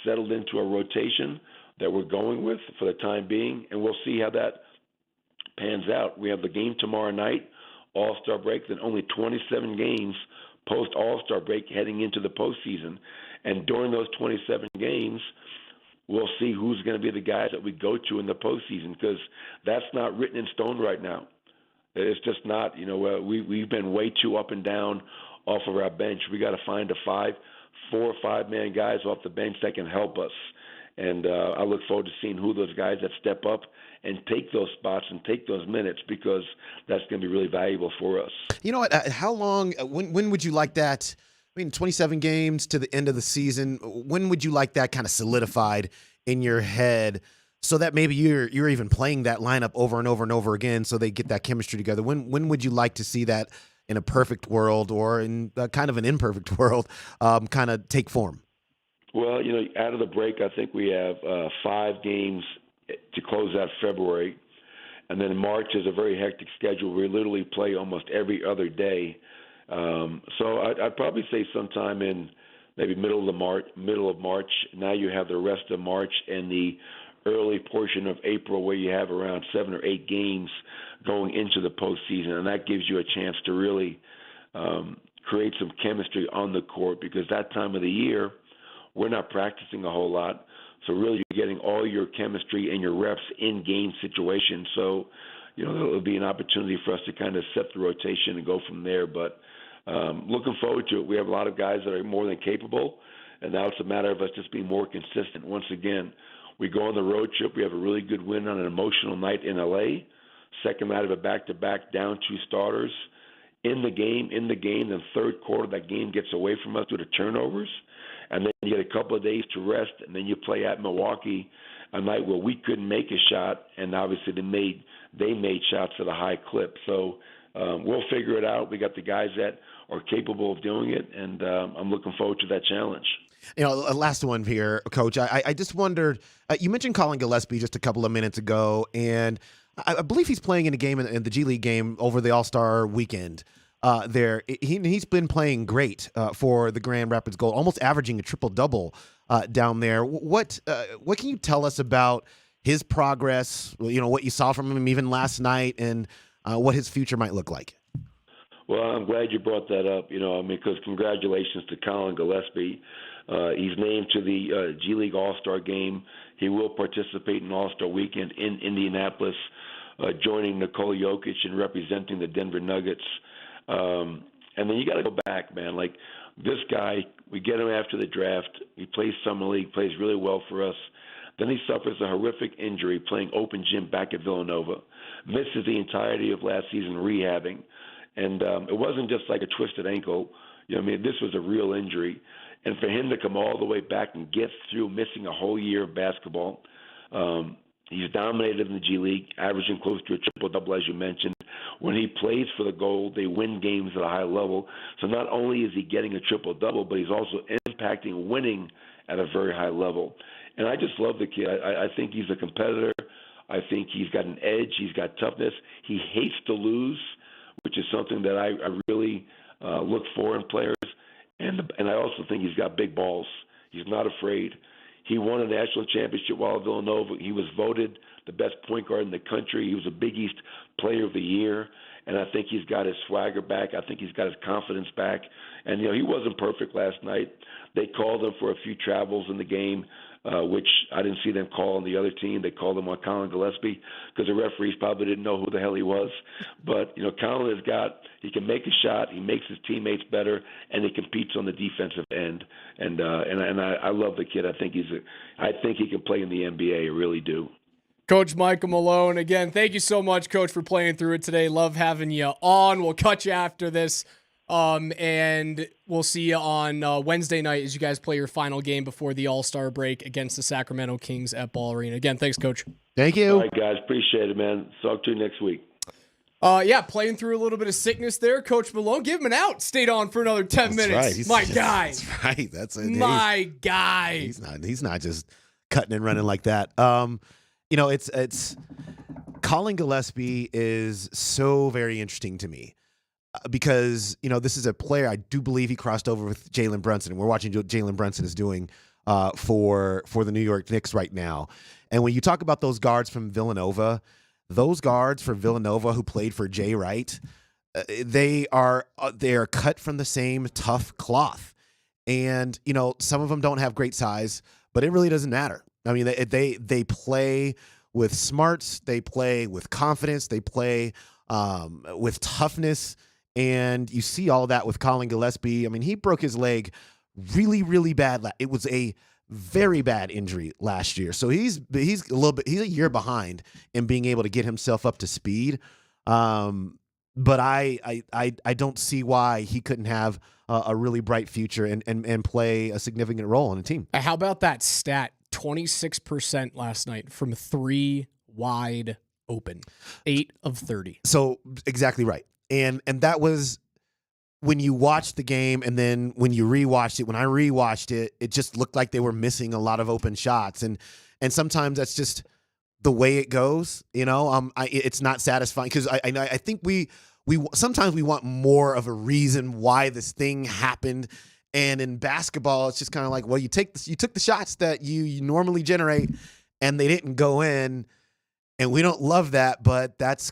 settled into a rotation that we're going with for the time being, and we'll see how that pans out. We have the game tomorrow night, All-Star break, then only 27 games post-All-Star break heading into the postseason. And during those 27 games, we'll see who's going to be the guys that we go to in the postseason, because that's not written in stone right now. It's just not. We've been way too up and down off of our bench. We got to find 4 or 5-man guys off the bench that can help us. And I look forward to seeing who those guys that step up and take those spots and take those minutes, because that's going to be really valuable for us. You know what? How long? When would you like that? 27 games to the end of the season. When would you like that kind of solidified in your head, so that maybe you're even playing that lineup over and over and over again, so they get that chemistry together? When would you like to see that in a perfect world, or in kind of an imperfect world, kind of take form? Well, out of the break, I think we have 5 games to close out February. And then March is a very hectic schedule. We literally play almost every other day. So I'd probably say sometime in maybe middle of March. Now you have the rest of March and the early portion of April, where you have around 7 or 8 games going into the postseason. And that gives you a chance to really create some chemistry on the court, because that time of the year, we're not practicing a whole lot. So really you're getting all your chemistry and your reps in game situations. So, it'll be an opportunity for us to kind of set the rotation and go from there. But looking forward to it. We have a lot of guys that are more than capable, and now it's a matter of us just being more consistent. Once again, we go on the road trip. We have a really good win on an emotional night in L.A., second night of a back-to-back, down 2 starters. In the game, then third quarter, that game gets away from us due to turnovers. And then you get a couple of days to rest, and then you play at Milwaukee, a night where we couldn't make a shot, and obviously they made shots at a high clip. So we'll figure it out. We got the guys that are capable of doing it, and I'm looking forward to that challenge. Last one here, Coach. I just wondered, you mentioned Colin Gillespie just a couple of minutes ago, and I believe he's playing in a game in the G League game over the All-Star weekend. There, he's been playing great for the Grand Rapids Gold, almost averaging a triple-double down there. What can you tell us about his progress? What you saw from him even last night, and what his future might look like? Well, I'm glad you brought that up. Because congratulations to Colin Gillespie. He's named to the G League All-Star game. He will participate in All-Star Weekend in Indianapolis, joining Nikola Jokic and representing the Denver Nuggets. And then you got to go back, man. Like this guy, we get him after the draft. He plays summer league, plays really well for us. Then he suffers a horrific injury playing open gym back at Villanova. Misses the entirety of last season rehabbing. And it wasn't just like a twisted ankle. This was a real injury. And for him to come all the way back and get through missing a whole year of basketball, he's dominated in the G League, averaging close to a triple-double, as you mentioned. When he plays for the Gold, they win games at a high level. So not only is he getting a triple-double, but he's also impacting winning at a very high level. And I just love the kid. I think he's a competitor. I think he's got an edge. He's got toughness. He hates to lose, which is something that I really look for in players. And I also think he's got big balls. He's not afraid. He won a national championship while at Villanova. He was voted the best point guard in the country. He was a Big East Player of the Year. And I think he's got his swagger back. I think he's got his confidence back. And, he wasn't perfect last night. They called him for a few travels in the game, which I didn't see them call on the other team. They called him on Colin Gillespie because the referees probably didn't know who the hell he was. But, Colin he can make a shot, he makes his teammates better, and he competes on the defensive end. And I love the kid. I think he can play in the NBA. I really do. Coach Michael Malone, again, thank you so much, Coach, for playing through it today. Love having you on. We'll cut you after this. And we'll see you on Wednesday night as you guys play your final game before the All-Star break against the Sacramento Kings at Ball Arena. Again, thanks, Coach. Thank you. All right, guys. Appreciate it, man. Talk to you next week. Playing through a little bit of sickness there. Coach Malone, give him an out. Stayed on for another 10 minutes. Right. My guy. That's right. That's it. My guy. He's not just cutting and running like that. It's Colin Gillespie is so very interesting to me. Because, this is a player, I do believe he crossed over with Jalen Brunson, and we're watching what Jalen Brunson is doing for the New York Knicks right now. And when you talk about those guards from Villanova, those guards for Villanova who played for Jay Wright, they are cut from the same tough cloth. And, some of them don't have great size, but it really doesn't matter. I mean, they play with smarts, they play with confidence, they play with toughness. And you see all that with Colin Gillespie. I mean, he broke his leg really, really bad. It was a very bad injury last year. So he's a year behind in being able to get himself up to speed. But I don't see why he couldn't have a really bright future and play a significant role on the team. How about that stat? 26% last night from 3 wide open. 8 of 30. So exactly right. And that was when you watched the game, and then when you rewatched it. When I rewatched it, it just looked like they were missing a lot of open shots, and sometimes that's just the way it goes. It's not satisfying because I think we sometimes we want more of a reason why this thing happened. And in basketball, it's just kind of like, well, you took the shots that you normally generate, and they didn't go in, and we don't love that, but that's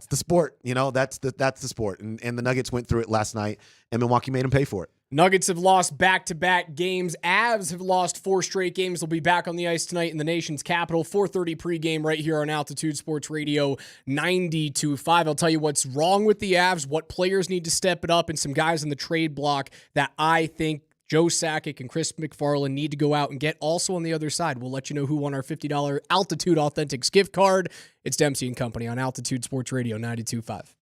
the sport, that's the sport. And the Nuggets went through it last night, and Milwaukee made them pay for it. Nuggets have lost back-to-back games. Avs have lost 4 straight games. They'll be back on the ice tonight in the nation's capital. 4:30 pregame right here on Altitude Sports Radio 92.5. I'll tell you what's wrong with the Avs, what players need to step it up, and some guys in the trade block that I think Joe Sakic and Chris McFarland need to go out and get. Also on the other side, we'll let you know who won our $50 Altitude Authentics gift card. It's Dempsey and Company on Altitude Sports Radio 92.5.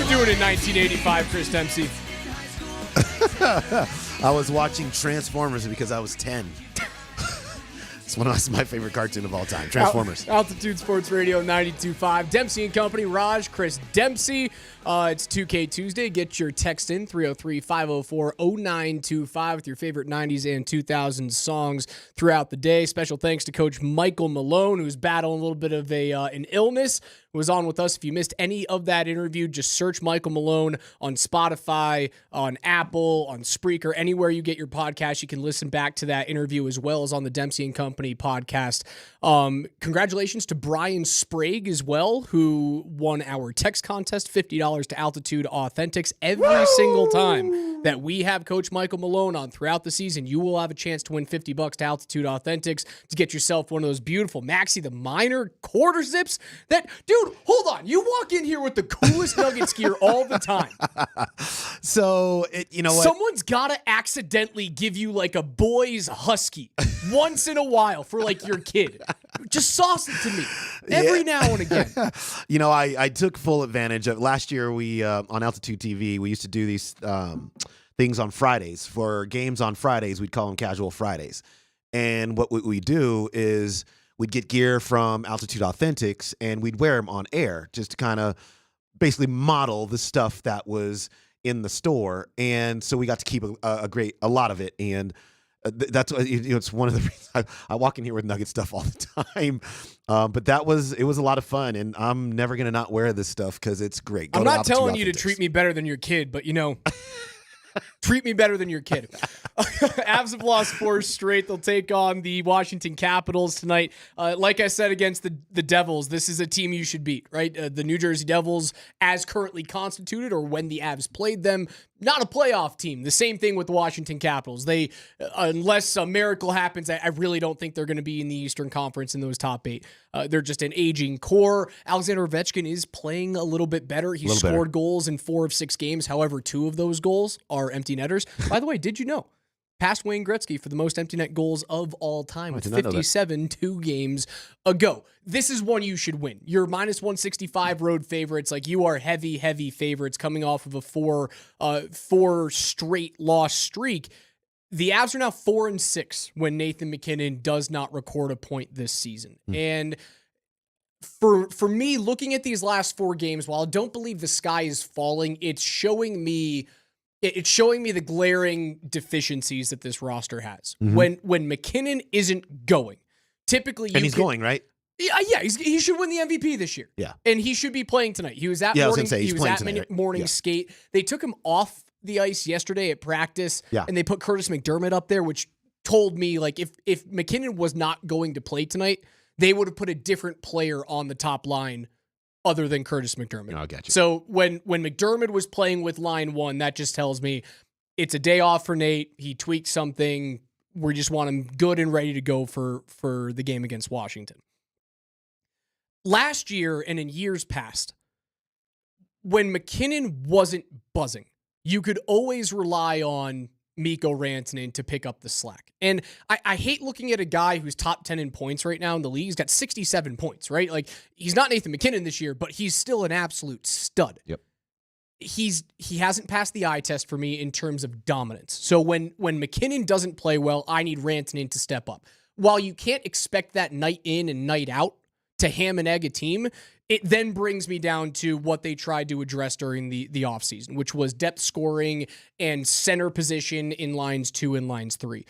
doing in 1985, Chris Dempsey? I was watching Transformers because I was 10. It's one of my favorite cartoon of all time, Transformers. Altitude Sports Radio 92.5. Dempsey and Company, Raj, Chris Dempsey. It's 2K Tuesday. Get your text in, 303-504-0925 with your favorite 90s and 2000s songs throughout the day. Special thanks to Coach Michael Malone, who's battling a little bit of an illness, who was on with us. If you missed any of that interview, just search Michael Malone on Spotify, on Apple, on Spreaker, anywhere you get your podcast. You can listen back to that interview as well as on the Dempsey and Company podcast. Congratulations to Brian Sprague as well, who won our text contest, $50 to Altitude Authentics. Every single time that we have Coach Michael Malone on throughout the season, you will have a chance to win $50 to Altitude Authentics to get yourself one of those beautiful Maxi the Miner quarter zips. That, dude, hold on. You walk in here with the coolest Nuggets gear all the time. So, you know what? Someone's got to accidentally give you like a boy's husky once in a while for like your kid. Just sauce it to me every now and again. You know, I took full advantage of last year. We on Altitude TV, we used to do these things on Fridays for games on Fridays. We'd call them Casual Fridays. And what we do is we'd get gear from Altitude Authentics and we'd wear them on air just to kind of basically model the stuff that was in the store. And so we got to keep a lot of it. And that's it's one of the reasons I walk in here with Nugget stuff all the time. But it was a lot of fun, and I'm never gonna not wear this stuff because it's great. I'm not telling you to treat me better than your kid, but treat me better than your kid. Avs have lost 4 straight. They'll take on the Washington Capitals tonight. Like I said, against the Devils, this is a team you should beat, right? The New Jersey Devils, as currently constituted, or when the Avs played them, not a playoff team. The same thing with the Washington Capitals. They, unless a miracle happens, I really don't think they're going to be in the Eastern Conference in those top 8. They're just an aging core. Alexander Ovechkin is playing a little bit better. He scored goals in 4 of 6 games. However, 2 of those goals are empty netters. By the way, did you know? Passed Wayne Gretzky for the most empty net goals of all time with 57 2 games ago. This is one you should win. You're minus 165 road favorites. Like, you are heavy favorites coming off of a 4 straight loss streak. The Avs are now 4-6 when Nathan MacKinnon does not record a point this season. And for me, looking at these last 4 games, while I don't believe the sky is falling, it's showing me the glaring deficiencies that this roster has. When McKinnon isn't going, typically he's going, right? Yeah, he should win the MVP this year. Yeah, and he should be playing tonight. He was at morning skate. They took him off the ice yesterday at practice, and they put Curtis McDermott up there, which told me, like, if McKinnon was not going to play tonight, they would have put a different player on the top line other than Curtis McDermott. I got you. So when McDermott was playing with line 1, that just tells me it's a day off for Nate. He tweaked something. We just want him good and ready to go for the game against Washington. Last year and in years past, when McKinnon wasn't buzzing, you could always rely on Mikko Rantanen to pick up the slack. And I hate looking at a guy who's top 10 in points right now in the league. He's got 67 points, right? Like, he's not Nathan MacKinnon this year, but he's still an absolute stud. Yep. He hasn't passed the eye test for me in terms of dominance. So when McKinnon doesn't play well, I need Rantanen to step up. While you can't expect that night in and night out to ham and egg a team, it then brings me down to what they tried to address during the offseason, which was depth scoring and center position in lines 2 and lines 3.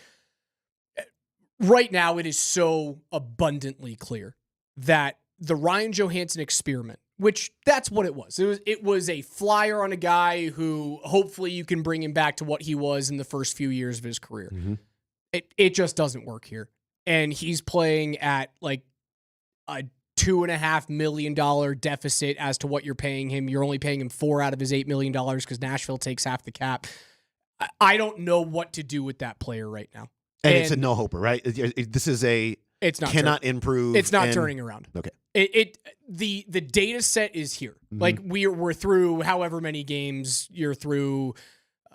Right now, it is so abundantly clear that the Ryan Johansson experiment, which that's what it was. It was a flyer on a guy who hopefully you can bring him back to what he was in the first few years of his career. It just doesn't work here. And he's playing at like a $2.5 million deficit as to what you're paying him. You're only paying him $4 out of his $8 million because Nashville takes half the cap. I don't know what to do with that player right now. And it's a no-hoper, right? This is it's not cannot improve. It's not turning around. Okay. The data set is here. Like, we're through however many games. You're through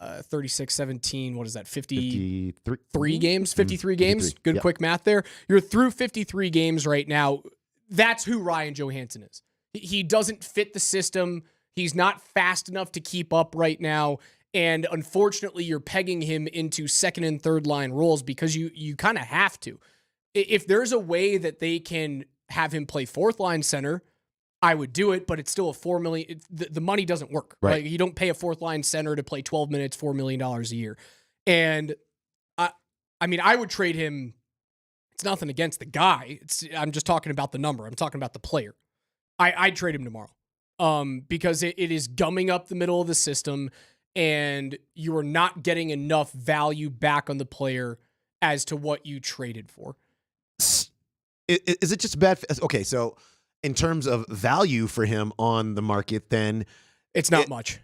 36, 17, what is that, 53 games? 53 games? Good quick math there. You're through 53 games right now. That's who Ryan Johansson is. He doesn't fit the system. He's not fast enough to keep up right now. And unfortunately, you're pegging him into second and third line roles because you kind of have to. If there's a way that they can have him play fourth line center, I would do it, but it's still a $4 million. The money doesn't work. Right. Like, you don't pay a fourth line center to play 12 minutes, $4 million a year. And I mean, I would trade him. It's nothing against the guy. I'm just talking about the number. I'm talking about the player. I'd trade him tomorrow because it is gumming up the middle of the system, and you are not getting enough value back on the player as to what you traded for. Is it just bad? Okay, so in terms of value for him on the market, then it's not much.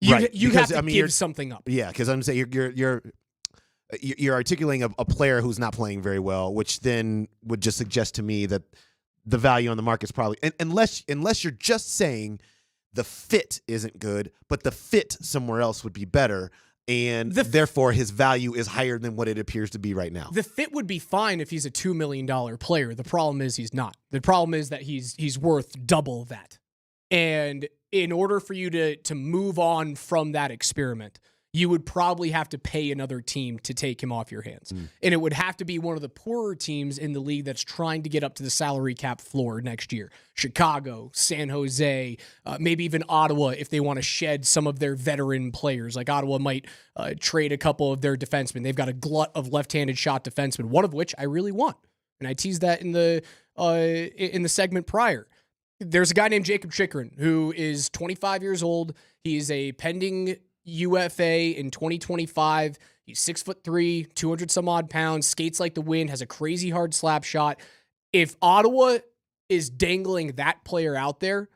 You have to give something up. Yeah, because I'm saying you're articulating a player who's not playing very well, which then would just suggest to me that the value on the market is probably, unless you're just saying the fit isn't good, but the fit somewhere else would be better, and therefore his value is higher than what it appears to be right now. The fit would be fine if he's a $2 million player. The problem is he's not. The problem is that he's worth double that. And in order for you to move on from that experiment, you would probably have to pay another team to take him off your hands. And it would have to be one of the poorer teams in the league that's trying to get up to the salary cap floor next year. Chicago, San Jose, maybe even Ottawa if they want to shed some of their veteran players. Like Ottawa might trade a couple of their defensemen. They've got a glut of left-handed shot defensemen, one of which I really want. And I teased that in the segment prior. There's a guy named Jacob Chychrun who is 25 years old. He's a pending UFA in 2025. He's 6'3", 200 some odd pounds, skates like the wind, has a crazy hard slap shot. If Ottawa is dangling that player out there,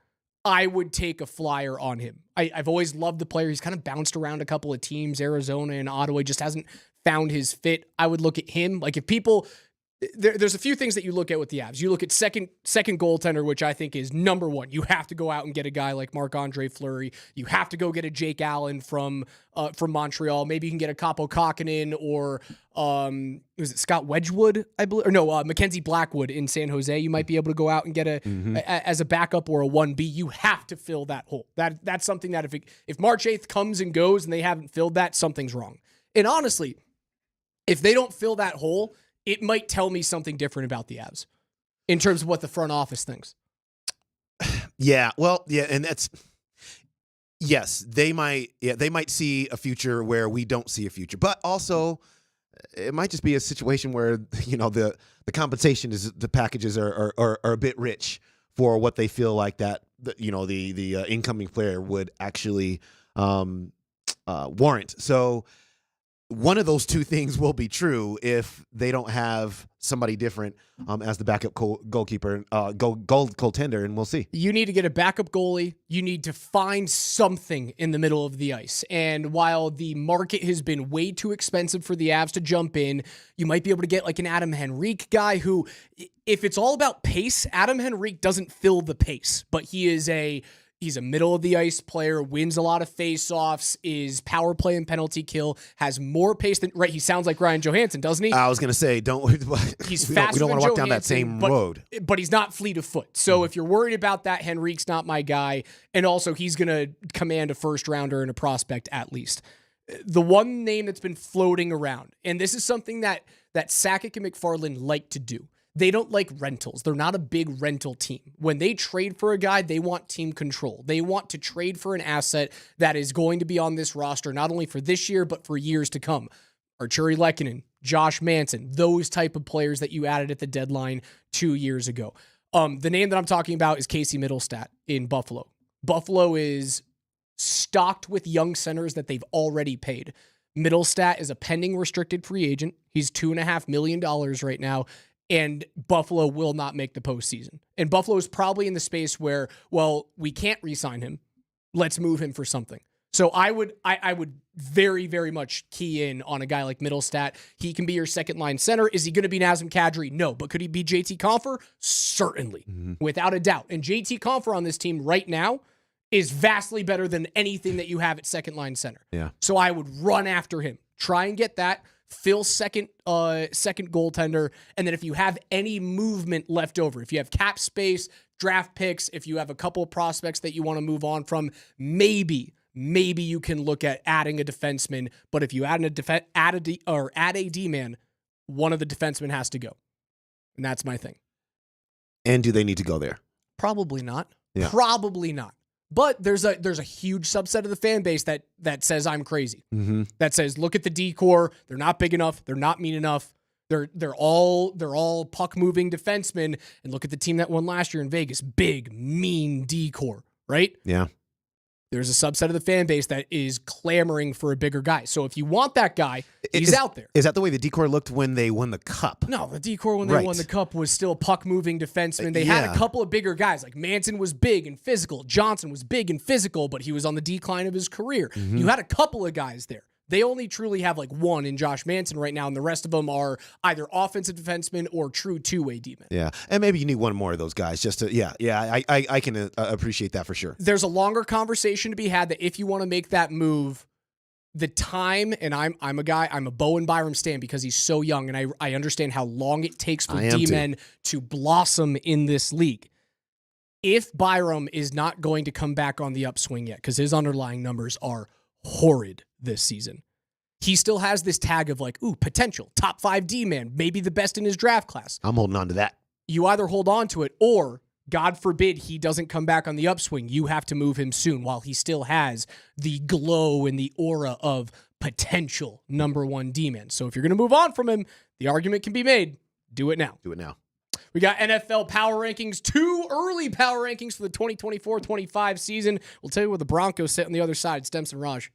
I would take a flyer on him. I've always loved the player. He's kind of bounced around a couple of teams, Arizona and Ottawa, just hasn't found his fit. I would look at him. Like if people, there's a few things that you look at with the Avs. You look at second goaltender, which I think is number one. You have to go out and get a guy like Marc-Andre Fleury. You have to go get a Jake Allen from Montreal. Maybe you can get a Kaapo Kähkönen or was it Scott Wedgwood, I believe, or no, Mackenzie Blackwood in San Jose. You might be able to go out and get as a backup or a 1B. You have to fill that hole. That's something that if March 8th comes and goes and they haven't filled that, something's wrong. And honestly, if they don't fill that hole, it might tell me something different about the Avs in terms of what the front office thinks. Yeah, well, yeah, and yes, they might see a future where we don't see a future, but also it might just be a situation where the compensation is the packages are a bit rich for what they feel like that the incoming player would actually warrant. So one of those two things will be true if they don't have somebody different as the backup goalkeeper, goaltender, and we'll see. You need to get a backup goalie. You need to find something in the middle of the ice. And while the market has been way too expensive for the Avs to jump in, you might be able to get like an Adam Henrique guy who, if it's all about pace, Adam Henrique doesn't fill the pace, but he's a middle of the ice player, wins a lot of face-offs, is power play and penalty kill, has more pace than he sounds like Ryan Johansson, doesn't he? I was gonna say, he's we faster don't want to walk down that Johansson, same road. But he's not fleet of foot. So if you're worried about that, Henrique's not my guy, and also he's gonna command a first rounder and a prospect at least. The one name that's been floating around, and this is something that Sakic and McFarland like to do. They don't like rentals. They're not a big rental team. When they trade for a guy, they want team control. They want to trade for an asset that is going to be on this roster, not only for this year, but for years to come. Arturi Lehkonen, Josh Manson, those type of players that you added at the deadline 2 years ago. The name that I'm talking about is Casey Middlestat in Buffalo. Buffalo is stocked with young centers that they've already paid. Middlestat is a pending restricted free agent. He's $2.5 million right now. And Buffalo will not make the postseason. And Buffalo is probably in the space where, well, we can't re-sign him. Let's move him for something. So I would very, very much key in on a guy like Middlestat. He can be your second line center. Is he going to be Nazem Kadri? No. But could he be JT Compher? Certainly. Without a doubt. And JT Compher on this team right now is vastly better than anything that you have at second line center. Yeah. So I would run after him. Try and get that. Phil's second goaltender, and then if you have any movement left over, if you have cap space, draft picks, if you have a couple of prospects that you want to move on from, maybe you can look at adding a defenseman. But if you add a D-man, one of the defensemen has to go, and that's my thing. And do they need to go there? Probably not. Yeah. Probably not. But there's a huge subset of the fan base that says I'm crazy. Mm-hmm. That says, look at the D-core. They're not big enough. They're not mean enough. They're all puck moving defensemen. And look at the team that won last year in Vegas. Big, mean D-core, right? Yeah. There's a subset of the fan base that is clamoring for a bigger guy. So if you want that guy, he's out there. Is that the way the D-core looked when they won the Cup? No, the D-core when they won the Cup was still puck-moving defenseman. They had a couple of bigger guys. Like Manson was big and physical. Johnson was big and physical, but he was on the decline of his career. Mm-hmm. You had a couple of guys there. They only truly have like one in Josh Manson right now, and the rest of them are either offensive defensemen or true two-way D-men. Yeah, and maybe you need one more of those guys just to, I can appreciate that for sure. There's a longer conversation to be had that if you want to make that move, the time, and I'm a Bowen Byram stan because he's so young, and I understand how long it takes for D-men to blossom in this league. If Byram is not going to come back on the upswing yet, because his underlying numbers are horrid this season, he still has this tag of like, ooh, potential, top 5 D-man, maybe the best in his draft class. I'm holding on to that. You either hold on to it or, God forbid, he doesn't come back on the upswing. You have to move him soon while he still has the glow and the aura of potential number 1 D-man. So if you're going to move on from him, the argument can be made. Do it now. Do it now. We got NFL power rankings, 2 early power rankings for the 2024-25 season. We'll tell you where the Broncos sit on the other side. Stems and Raj.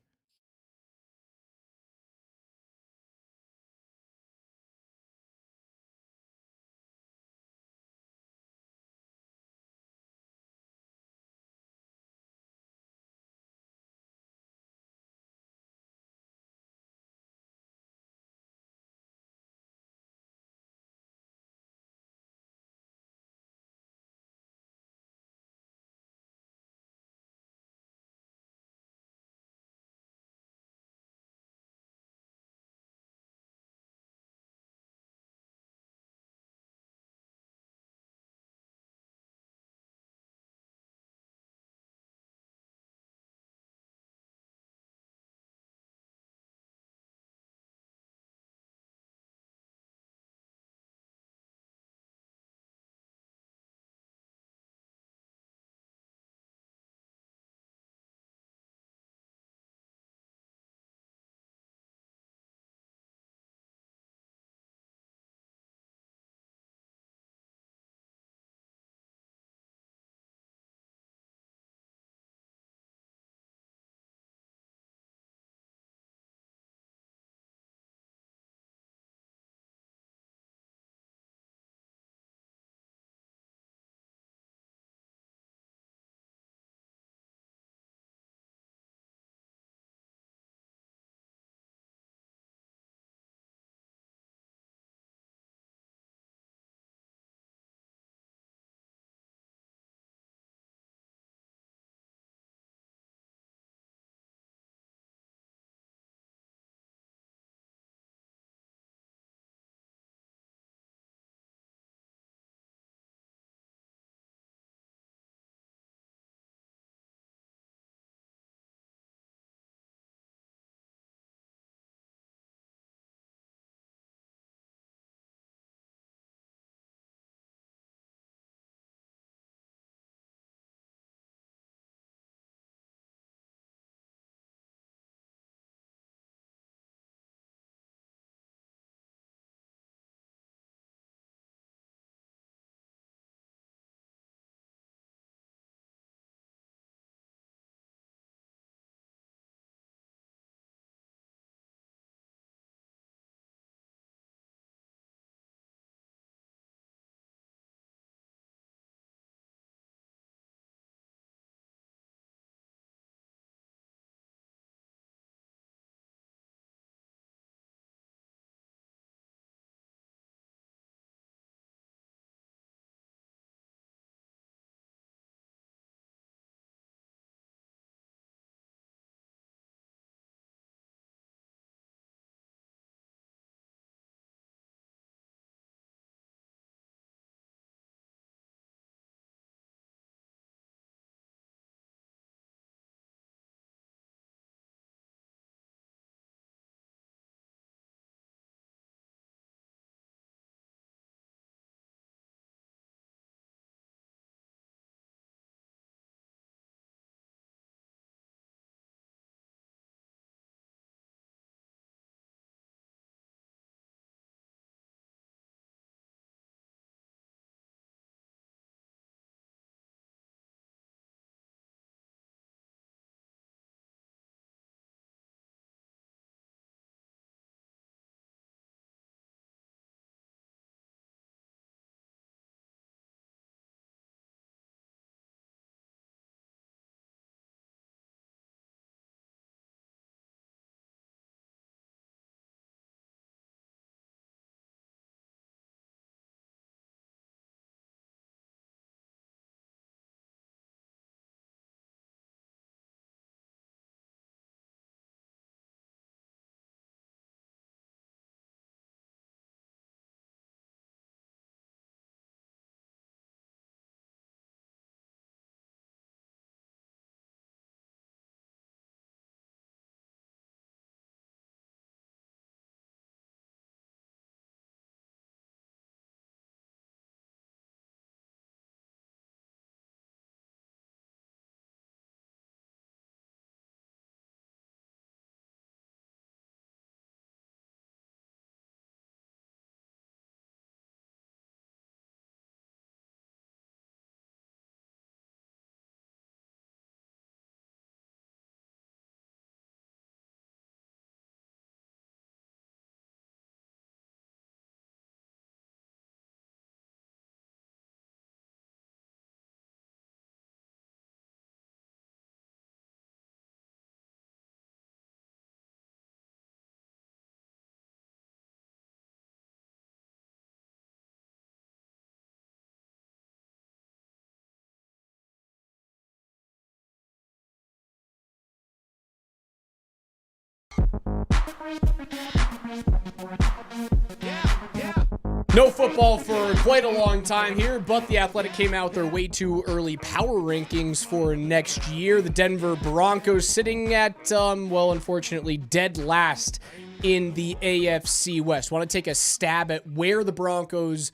No football for quite a long time here, but the Athletic came out with their way too early power rankings for next year. The Denver Broncos sitting at, unfortunately, dead last in the AFC West. Want to take a stab at where the Broncos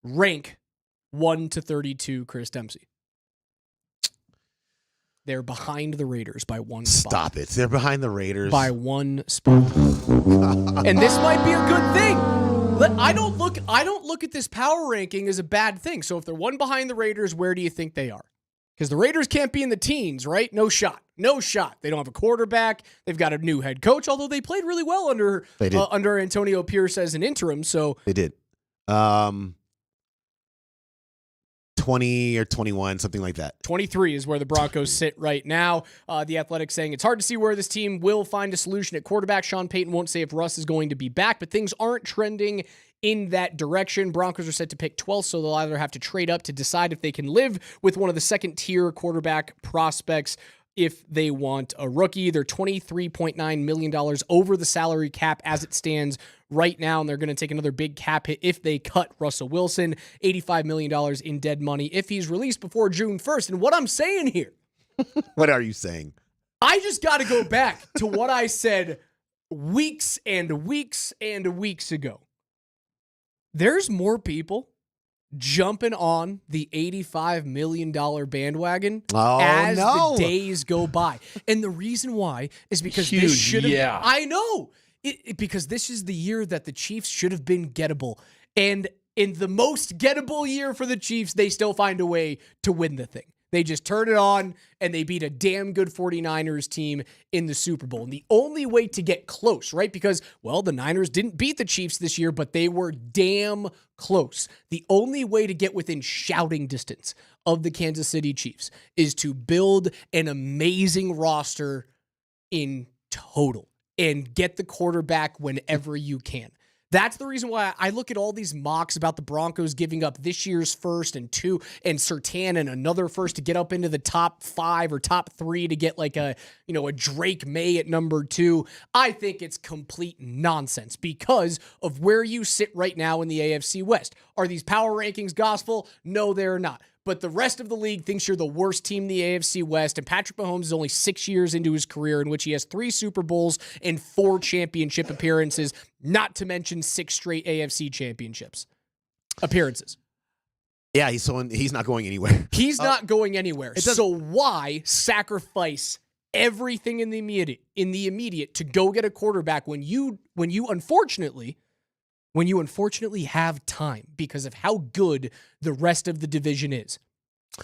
rank 1 to 32, Chris Dempsey? They're behind the Raiders by one spot. Stop it. They're behind the Raiders. By one spot. And this might be a good thing. I don't look at this power ranking as a bad thing. So if they're one behind the Raiders, where do you think they are? Because the Raiders can't be in the teens, right? No shot. No shot. They don't have a quarterback. They've got a new head coach, although they played really well under Antonio Pierce as an interim. So they did. 20 or 21, something like that. 23 is where the Broncos sit right now. The Athletic saying it's hard to see where this team will find a solution at quarterback. Sean Payton won't say if Russ is going to be back, but things aren't trending in that direction. Broncos are set to pick 12th, so they'll either have to trade up to decide if they can live with one of the second-tier quarterback prospects if they want a rookie. They're $23.9 million over the salary cap as it stands right now, and they're going to take another big cap hit if they cut Russell Wilson, $85 million in dead money if he's released before June 1st. And what I'm saying here... What are you saying? I just got to go back to what I said weeks and weeks and weeks ago. There's more people jumping on the $85 million bandwagon as the days go by. And the reason why is because this should have... I know! Because this is the year that the Chiefs should have been gettable. And in the most gettable year for the Chiefs, they still find a way to win the thing. They just turn it on, and they beat a damn good 49ers team in the Super Bowl. And the only way to get close, right? Because, well, the Niners didn't beat the Chiefs this year, but they were damn close. The only way to get within shouting distance of the Kansas City Chiefs is to build an amazing roster in total and get the quarterback whenever you can. That's the reason why I look at all these mocks about the Broncos giving up this year's first and two and Surtain and another first to get up into the top 5 or top 3 to get like a Drake May at number 2. I think it's complete nonsense because of where you sit right now in the AFC West. Are these power rankings gospel? No, they're not. But the rest of the league thinks you're the worst team in the AFC West, and Patrick Mahomes is only 6 years into his career in which he has 3 Super Bowls and 4 championship appearances, not to mention 6 straight AFC championships appearances. Yeah, he's not going anywhere. He's not going anywhere. So why sacrifice everything in the immediate to go get a quarterback when you unfortunately have time because of how good the rest of the division is,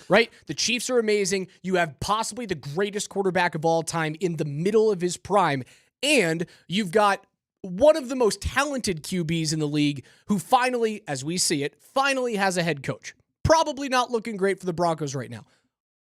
right? The Chiefs are amazing. You have possibly the greatest quarterback of all time in the middle of his prime, and you've got one of the most talented QBs in the league who finally, as we see it, finally has a head coach. Probably not looking great for the Broncos right now.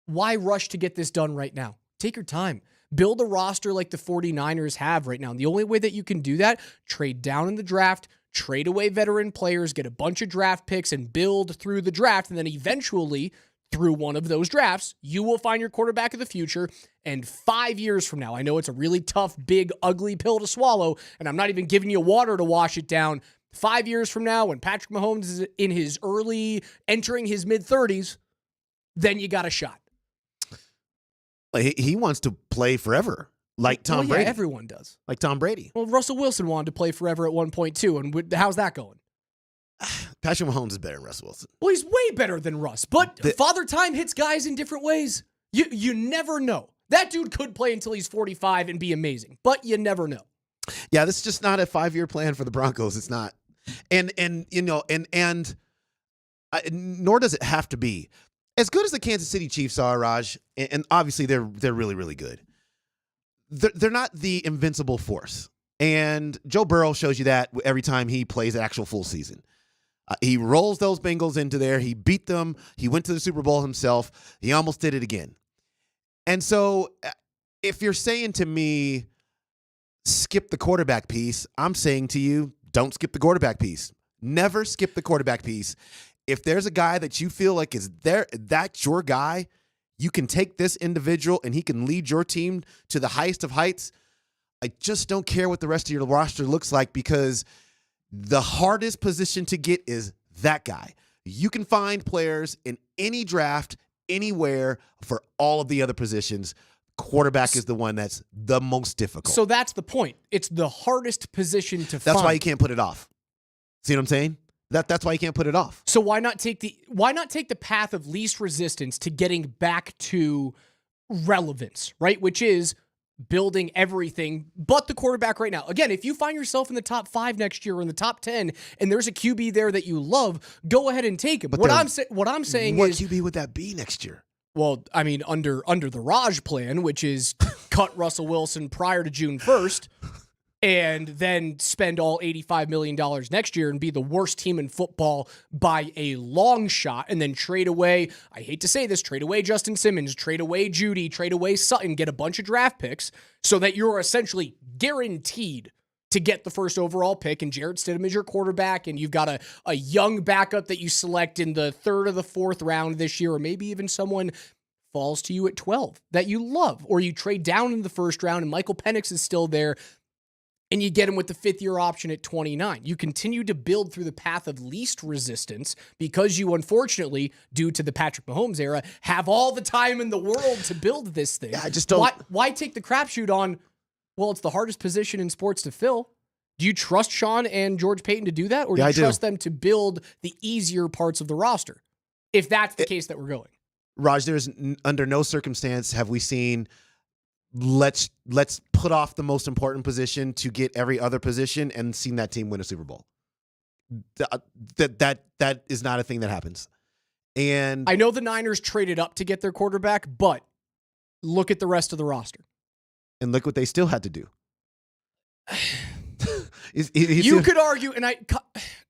Why rush to get this done right now? Take your time. Build a roster like the 49ers have right now. And the only way that you can do that, trade down in the draft, trade away veteran players, get a bunch of draft picks, and build through the draft. And then eventually, through one of those drafts, you will find your quarterback of the future. And 5 years from now, I know it's a really tough, big, ugly pill to swallow, and I'm not even giving you water to wash it down. 5 years from now, when Patrick Mahomes is in his entering his mid-30s, then you got a shot. He wants to play forever. Like Tom Brady. Yeah, everyone does. Like Tom Brady. Well, Russell Wilson wanted to play forever at one point, too. And how's that going? Patrick Mahomes is better than Russell Wilson. Well, he's way better than Russ. But Father Time hits guys in different ways. You never know. That dude could play until he's 45 and be amazing. But you never know. Yeah, this is just not a 5-year plan for the Broncos. It's not. And nor does it have to be. As good as the Kansas City Chiefs are, Raj, and obviously they're really, really good. They're not the invincible force. And Joe Burrow shows you that every time he plays an actual full season. He rolls those Bengals into there. He beat them. He went to the Super Bowl himself. He almost did it again. And so if you're saying to me, skip the quarterback piece, I'm saying to you, don't skip the quarterback piece. Never skip the quarterback piece. If there's a guy that you feel like is there, that's your guy, you can take this individual and he can lead your team to the highest of heights. I just don't care what the rest of your roster looks like because The hardest position to get is that guy. You can find players in any draft, anywhere, for all of the other positions. Quarterback is the one that's the most difficult. So that's the point. It's the hardest position to find. That's why you can't put it off. See what I'm saying? That's why you can't put it off. So why not take the path of least resistance to getting back to relevance, right? Which is building everything but the quarterback right now. Again, if you find yourself in the top 5 next year or in the top 10 and there's a QB there that you love, go ahead and take him. But what I'm saying what is, QB would that be next year? Well, I mean, under the Raj plan, which is cut Russell Wilson prior to June 1st and then spend all $85 million next year and be the worst team in football by a long shot, and then trade away, I hate to say this, trade away Justin Simmons, trade away Judy, trade away Sutton, get a bunch of draft picks so that you're essentially guaranteed to get the first overall pick, and Jarrett Stidham is your quarterback, and you've got a young backup that you select in the 3rd or the 4th round this year, or maybe even someone falls to you at 12 that you love, or you trade down in the 1st round and Michael Penix is still there, and you get him with the 5th-year option at 29. You continue to build through the path of least resistance because you, unfortunately, due to the Patrick Mahomes era, have all the time in the world to build this thing. Yeah, I just don't. Why take the crapshoot on, well, it's the hardest position in sports to fill? Do you trust Sean and George Payton to do that, or do you trust them to build the easier parts of the roster, if that's the case that we're going? Raj, there's under no circumstance have we seen let's put off the most important position to get every other position and seen that team win a Super Bowl. That is not a thing that happens. And I know the Niners traded up to get their quarterback, but look at the rest of the roster. And look what they still had to do. You could argue, and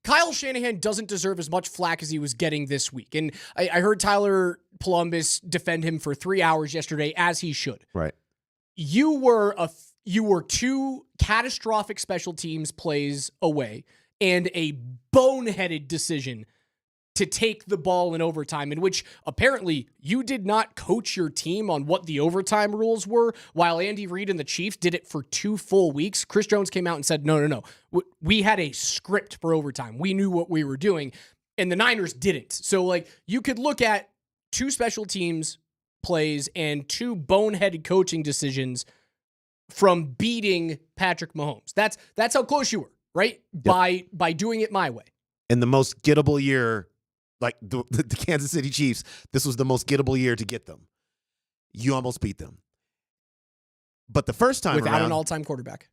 Kyle Shanahan doesn't deserve as much flack as he was getting this week. And I heard Tyler Columbus defend him for 3 hours yesterday, as he should. Right. You were 2 catastrophic special teams plays away and a boneheaded decision to take the ball in overtime, in which apparently you did not coach your team on what the overtime rules were, while Andy Reid and the Chiefs did it for 2 full weeks. Chris Jones came out and said, no. We had a script for overtime. We knew what we were doing, and the Niners didn't. So, you could look at 2 special teams plays and 2 boneheaded coaching decisions from beating Patrick Mahomes. That's how close you were, right? Yep. By doing it my way. In the most gettable year, like the Kansas City Chiefs, this was the most gettable year to get them. You almost beat them. But the first time without around, an all-time quarterback.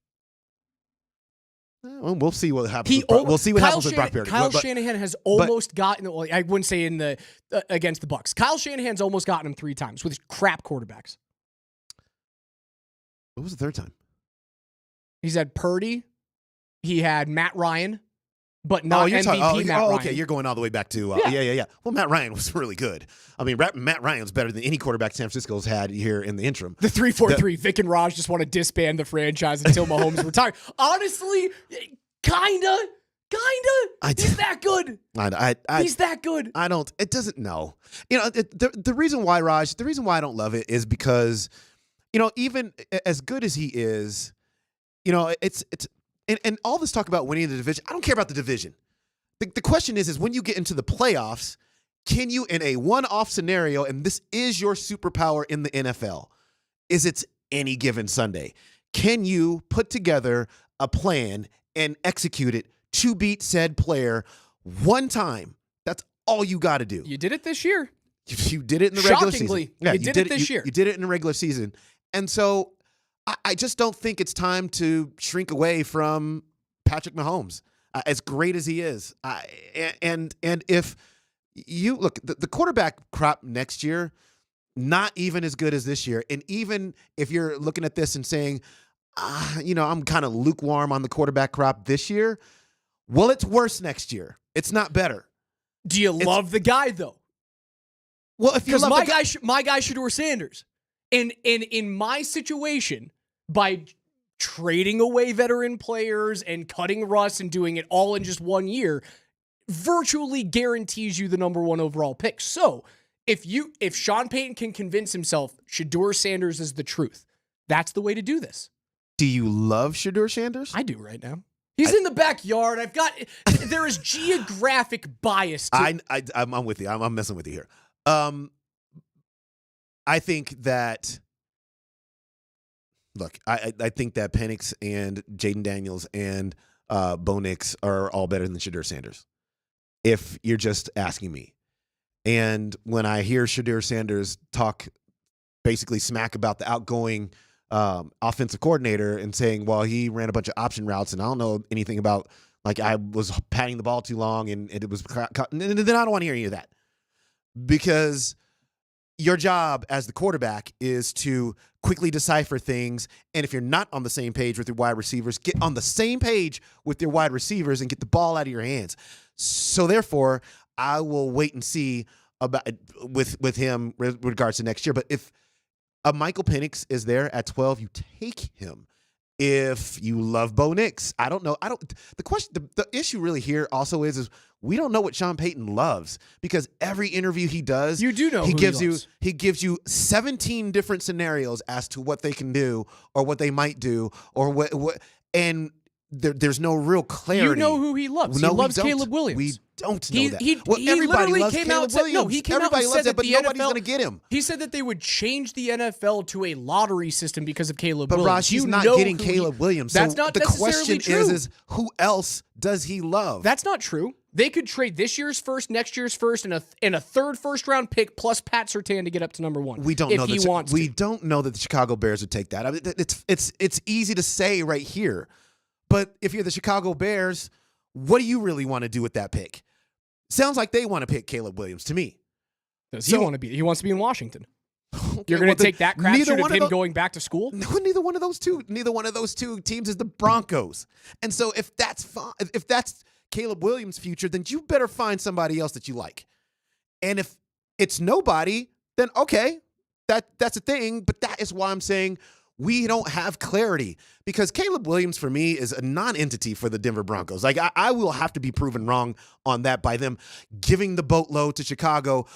Well, we'll see what happens. We'll see what happens with Brock Purdy. Kyle Shanahan has almost gotten. Well, I wouldn't say in the against the Bucs. Kyle Shanahan's almost gotten him 3 times with crap quarterbacks. What was the 3rd time? He's had Purdy. He had Matt Ryan, but not MVP Matt Ryan. Okay, you're going all the way back to yeah. Well, Matt Ryan was really good. I mean, Matt Ryan's better than any quarterback San Francisco's had here in the interim. The 3-4-3. Vic and Raj just want to disband the franchise until Mahomes retires. Honestly, kinda. He's that good. He's that good. I don't. It doesn't. No. The reason why, Raj, the reason why I don't love it is because, even as good as he is, it's and all this talk about winning the division. I don't care about the division. The question is when you get into the playoffs, can you, in a one-off scenario, and this is your superpower in the NFL, is it's any given Sunday, can you put together a plan and execute it to beat said player one time? That's all you got to do. You did it this year. You did it in the regular season. Shockingly, you did it this year. You did it in the regular season. And so I just don't think it's time to shrink away from Patrick Mahomes, as great as he is. And if you look, the quarterback crop next year, not even as good as this year. And even if you're looking at this and saying, I'm kind of lukewarm on the quarterback crop this year, well, it's worse next year. It's not better. Do you love the guy, though? Well, if you love my guy, Shedeur Sanders. And in my situation, by trading away veteran players and cutting Russ and doing it all in just 1 year, virtually guarantees you the number 1 overall pick. So if Sean Payton can convince himself Shedeur Sanders is the truth, that's the way to do this. Do you love Shedeur Sanders? I do right now. He's in the backyard. There is geographic bias. I'm with you. I'm messing with you here. I think that. Look, I think that Penix and Jaden Daniels and Bo Nix are all better than Shedeur Sanders, if you're just asking me. And when I hear Shedeur Sanders talk basically smack about the outgoing offensive coordinator and saying, well, he ran a bunch of option routes and I don't know anything about, like, I was patting the ball too long and it was then I don't want to hear any of that. Because your job as the quarterback is to quickly decipher things. And if you're not on the same page with your wide receivers, get on the same page with your wide receivers and get the ball out of your hands. So therefore, I will wait and see about with him with regards to next year. But if a Michael Penix is there at 12, you take him. If you love Bo Nix, I don't know. The issue really here also is we don't know what Sean Payton loves, because every interview he does, you do know he gives you 17 different scenarios as to what they can do or what they might do or what and there's no real clarity. You know who he loves. No, he loves Caleb Williams. We don't know that. He everybody literally loves came Caleb out and said, Williams. no, he came everybody out and loves said that, that but the nobody's NFL, going to get him. He said that they would change the NFL to a lottery system because of Caleb But Williams. Ross, he's You not know getting who Caleb Williams. That's so not the necessarily question true. is who else does he love? That's not true. They could trade this year's first, next year's first, and a third first-round pick plus Pat Surtain to get up to number one. We don't if know he that. wants We to. don't know that the Chicago Bears would take that. I mean, it's easy to say right here, but if you're the Chicago Bears, what do you really want to do with that pick? Sounds like they want to pick Caleb Williams to me. Does he want to be? He wants to be in Washington. You're going to take that crapshoot of him going back to school? No, neither one of those two teams is the Broncos. And so if that's Caleb Williams' future, then you better find somebody else that you like. And if it's nobody, then okay, that's a thing. But that is why I'm saying we don't have clarity, because Caleb Williams for me is a non-entity for the Denver Broncos. Like I will have to be proven wrong on that by them giving the boatload to Chicago,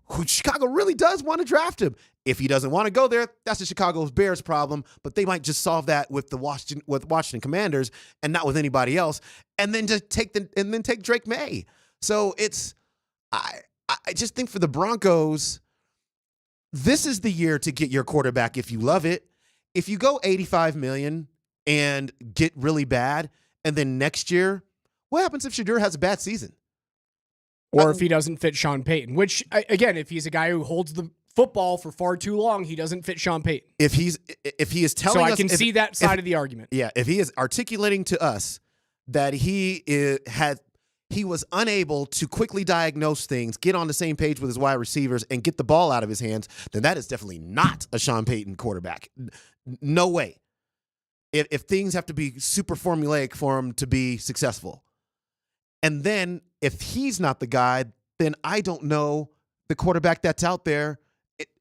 who Chicago really does want to draft him. If he doesn't want to go there, that's the Chicago Bears problem. But they might just solve that with the Washington Commanders and not with anybody else, and then just take Drake May. So I just think for the Broncos, this is the year to get your quarterback if you love it. If you go $85 million and get really bad, and then next year, what happens if Shedeur has a bad season? Or if he doesn't fit Sean Payton, which, again, if he's a guy who holds the football for far too long, he doesn't fit Sean Payton. If he is telling us... So I can see that side of the argument. Yeah, if he is articulating to us that he was unable to quickly diagnose things, get on the same page with his wide receivers, and get the ball out of his hands, then that is definitely not a Sean Payton quarterback. No way. If things have to be super formulaic for him to be successful. And then if he's not the guy, then I don't know the quarterback that's out there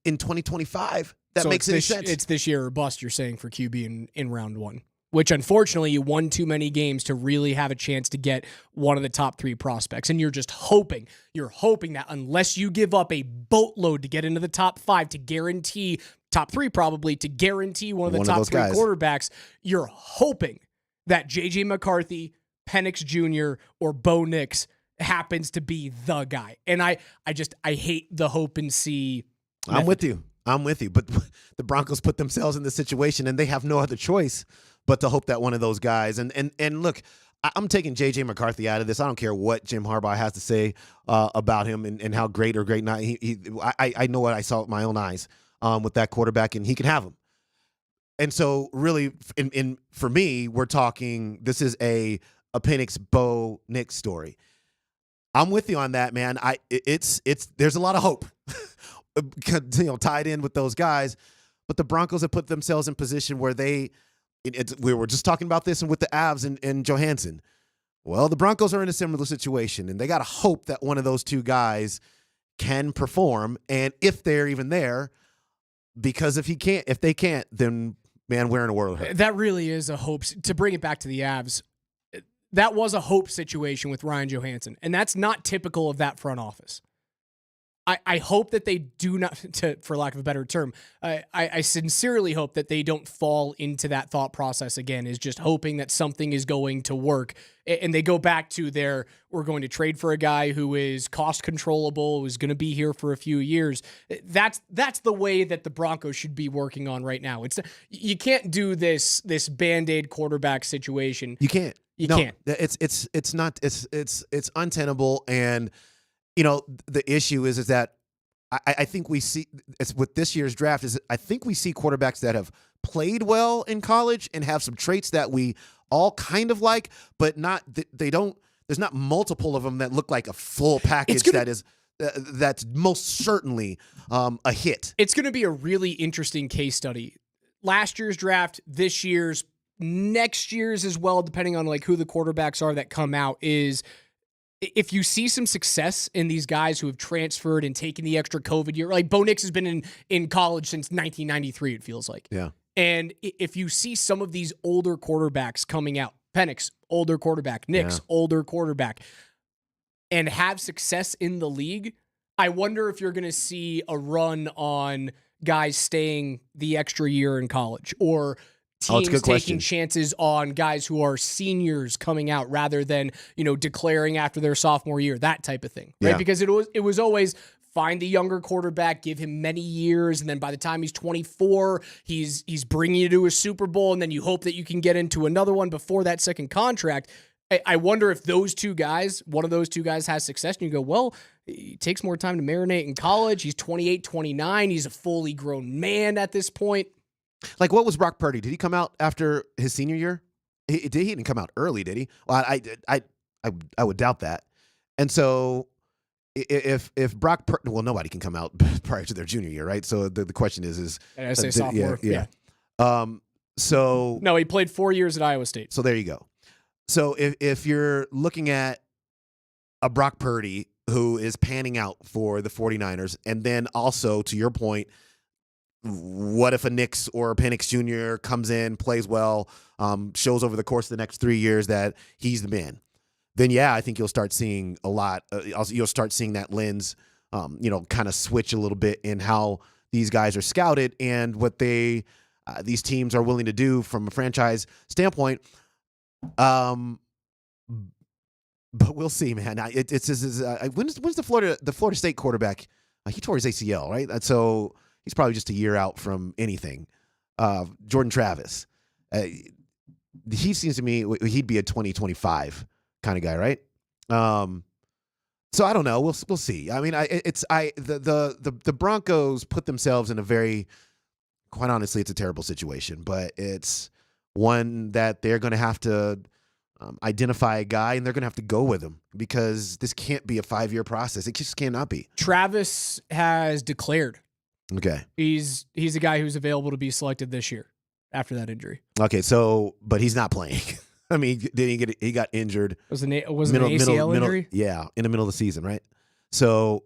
in 2025 that makes any sense. It's this year or bust, you're saying, for QB in round one, which unfortunately you won too many games to really have a chance to get one of the top three prospects. And you're hoping that unless you give up a boatload to get into the top five to guarantee top three, probably to guarantee one of the top three guys. quarterbacks, you're hoping that JJ McCarthy, Penix Jr., or Bo Nix happens to be the guy. And I hate the hope and see method. I'm with you. But the Broncos put themselves in this situation and they have no other choice but to hope that one of those guys. And look, I'm taking J.J. McCarthy out of this. I don't care what Jim Harbaugh has to say about him and how great or great not. I know what I saw with my own eyes with that quarterback, and he can have him. And so really, for me, we're talking, this is a Penix Bo Nix story. I'm with you on that, man. There's a lot of hope tied in with those guys, but the Broncos have put themselves in position where we were just talking about this and with the Avs and Johansson. Well, the Broncos are in a similar situation, and they got to hope that one of those two guys can perform. And if they're even there, because if they can't, then man, we're in a world of hurt. That really is a hope. To bring it back to the Avs, that was a hope situation with Ryan Johansson, and that's not typical of that front office. I hope that they do not, for lack of a better term, I sincerely hope that they don't fall into that thought process again, is just hoping that something is going to work. And they go back to we're going to trade for a guy who is cost controllable, who's going to be here for a few years. That's the way that the Broncos should be working on right now. You can't do this Band-Aid quarterback situation. You can't. You can't. It's not. It's untenable. And the issue is that I think we see it's with this year's draft is I think we see quarterbacks that have played well in college and have some traits that we all kind of like, but they don't. There's not multiple of them that look like a full package that's most certainly a hit. It's going to be a really interesting case study. Last year's draft, this year's, next year's as well, depending on like who the quarterbacks are that come out, is if you see some success in these guys who have transferred and taken the extra COVID year, like Bo Nix has been in college since 1993, it feels like. Yeah. And if you see some of these older quarterbacks coming out, Penix, older quarterback, Nix, older quarterback, and have success in the league, I wonder if you're going to see a run on guys staying the extra year in college, or teams taking chances on guys who are seniors coming out rather than, declaring after their sophomore year, that type of thing, right? Yeah. Because it was always find the younger quarterback, give him many years, and then by the time he's 24, he's bringing you to a Super Bowl, and then you hope that you can get into another one before that second contract. I wonder if one of those two guys has success, and you go, well, he takes more time to marinate in college. He's 28, 29. He's a fully grown man at this point. Like, what was Brock Purdy? Did he come out after his senior year? He didn't come out early, did he? Well, I would doubt that. And so if Brock Purdy, well, nobody can come out prior to their junior year, right? So the question is I say sophomore. Yeah. No, he played 4 years at Iowa State. So there you go. So if you're looking at a Brock Purdy who is panning out for the 49ers, and then also, to your point, what if a Nix or a Penix Jr. comes in, plays well, shows over the course of the next 3 years that he's the man? Then, I think you'll start seeing a lot. You'll start seeing that lens, kind of switch a little bit in how these guys are scouted and what these teams are willing to do from a franchise standpoint. But we'll see, man. When's the Florida State quarterback? He tore his ACL, right? So he's probably just a year out from anything. Jordan Travis. He seems to me he'd be a 2025 kind of guy, right? So I don't know. We'll see. I mean, the Broncos put themselves in a very, quite honestly, it's a terrible situation, but it's one that they're going to have to identify a guy, and they're going to have to go with him, because this can't be a 5-year process. It just cannot be. Travis has declared. Okay. He's a guy who's available to be selected this year after that injury. Okay, so but he's not playing. I mean, he got injured. Was it an ACL injury? Yeah, in the middle of the season, right? So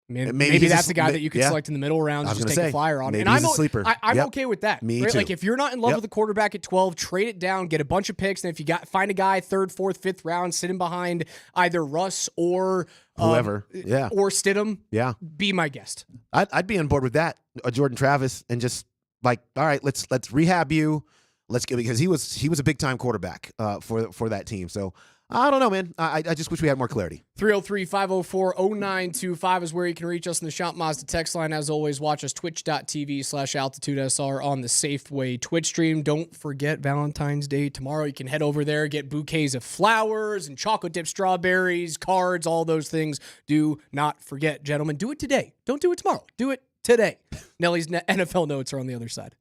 maybe that's a guy that you could select in the middle rounds, just take a flyer on. Maybe and he's a sleeper. I'm okay with that. Me right? too. Like, if you're not in love with the quarterback at 12, trade it down, get a bunch of picks, and if you find a guy 3rd, 4th, 5th round, sit him behind either Russ or whoever, or Stidham. Yeah, be my guest. I'd be on board with that, Jordan Travis, and just like, all right, let's rehab you. Let's get, because he was a big time quarterback for that team. So I don't know, man. I just wish we had more clarity. 303-504-0925 is where you can reach us in the Shop Mazda text line. As always, watch us twitch.tv/AltitudeSR on the Safeway Twitch stream. Don't forget Valentine's Day tomorrow. You can head over there, get bouquets of flowers and chocolate dipped strawberries, cards, all those things. Do not forget, gentlemen. Do it today. Don't do it tomorrow. Do it today. Nelly's NFL notes are on the other side.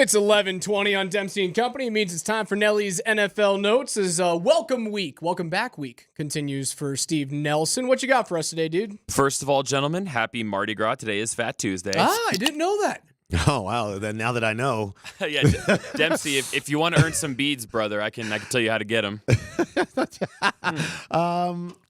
It's 11:20 on Dempsey and Company. It means it's time for Nelly's NFL Notes as welcome back week continues for Steve Nelson. What you got for us today, dude? First of all, gentlemen, happy Mardi Gras. Today is Fat Tuesday. I didn't know that. Oh, wow. Then now that I know. Yeah, Dempsey, if you want to earn some beads, brother, I can tell you how to get them.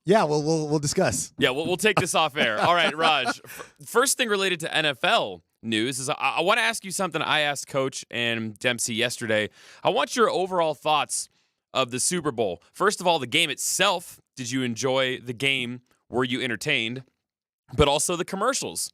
Yeah, we'll discuss. Yeah, we'll take this off air. All right, Raj. First thing related to NFL news is I want to ask you something I asked Coach and Dempsey yesterday. I want your overall thoughts of the Super Bowl. First of all, the game itself. Did you enjoy the game? Were you entertained? But also the commercials.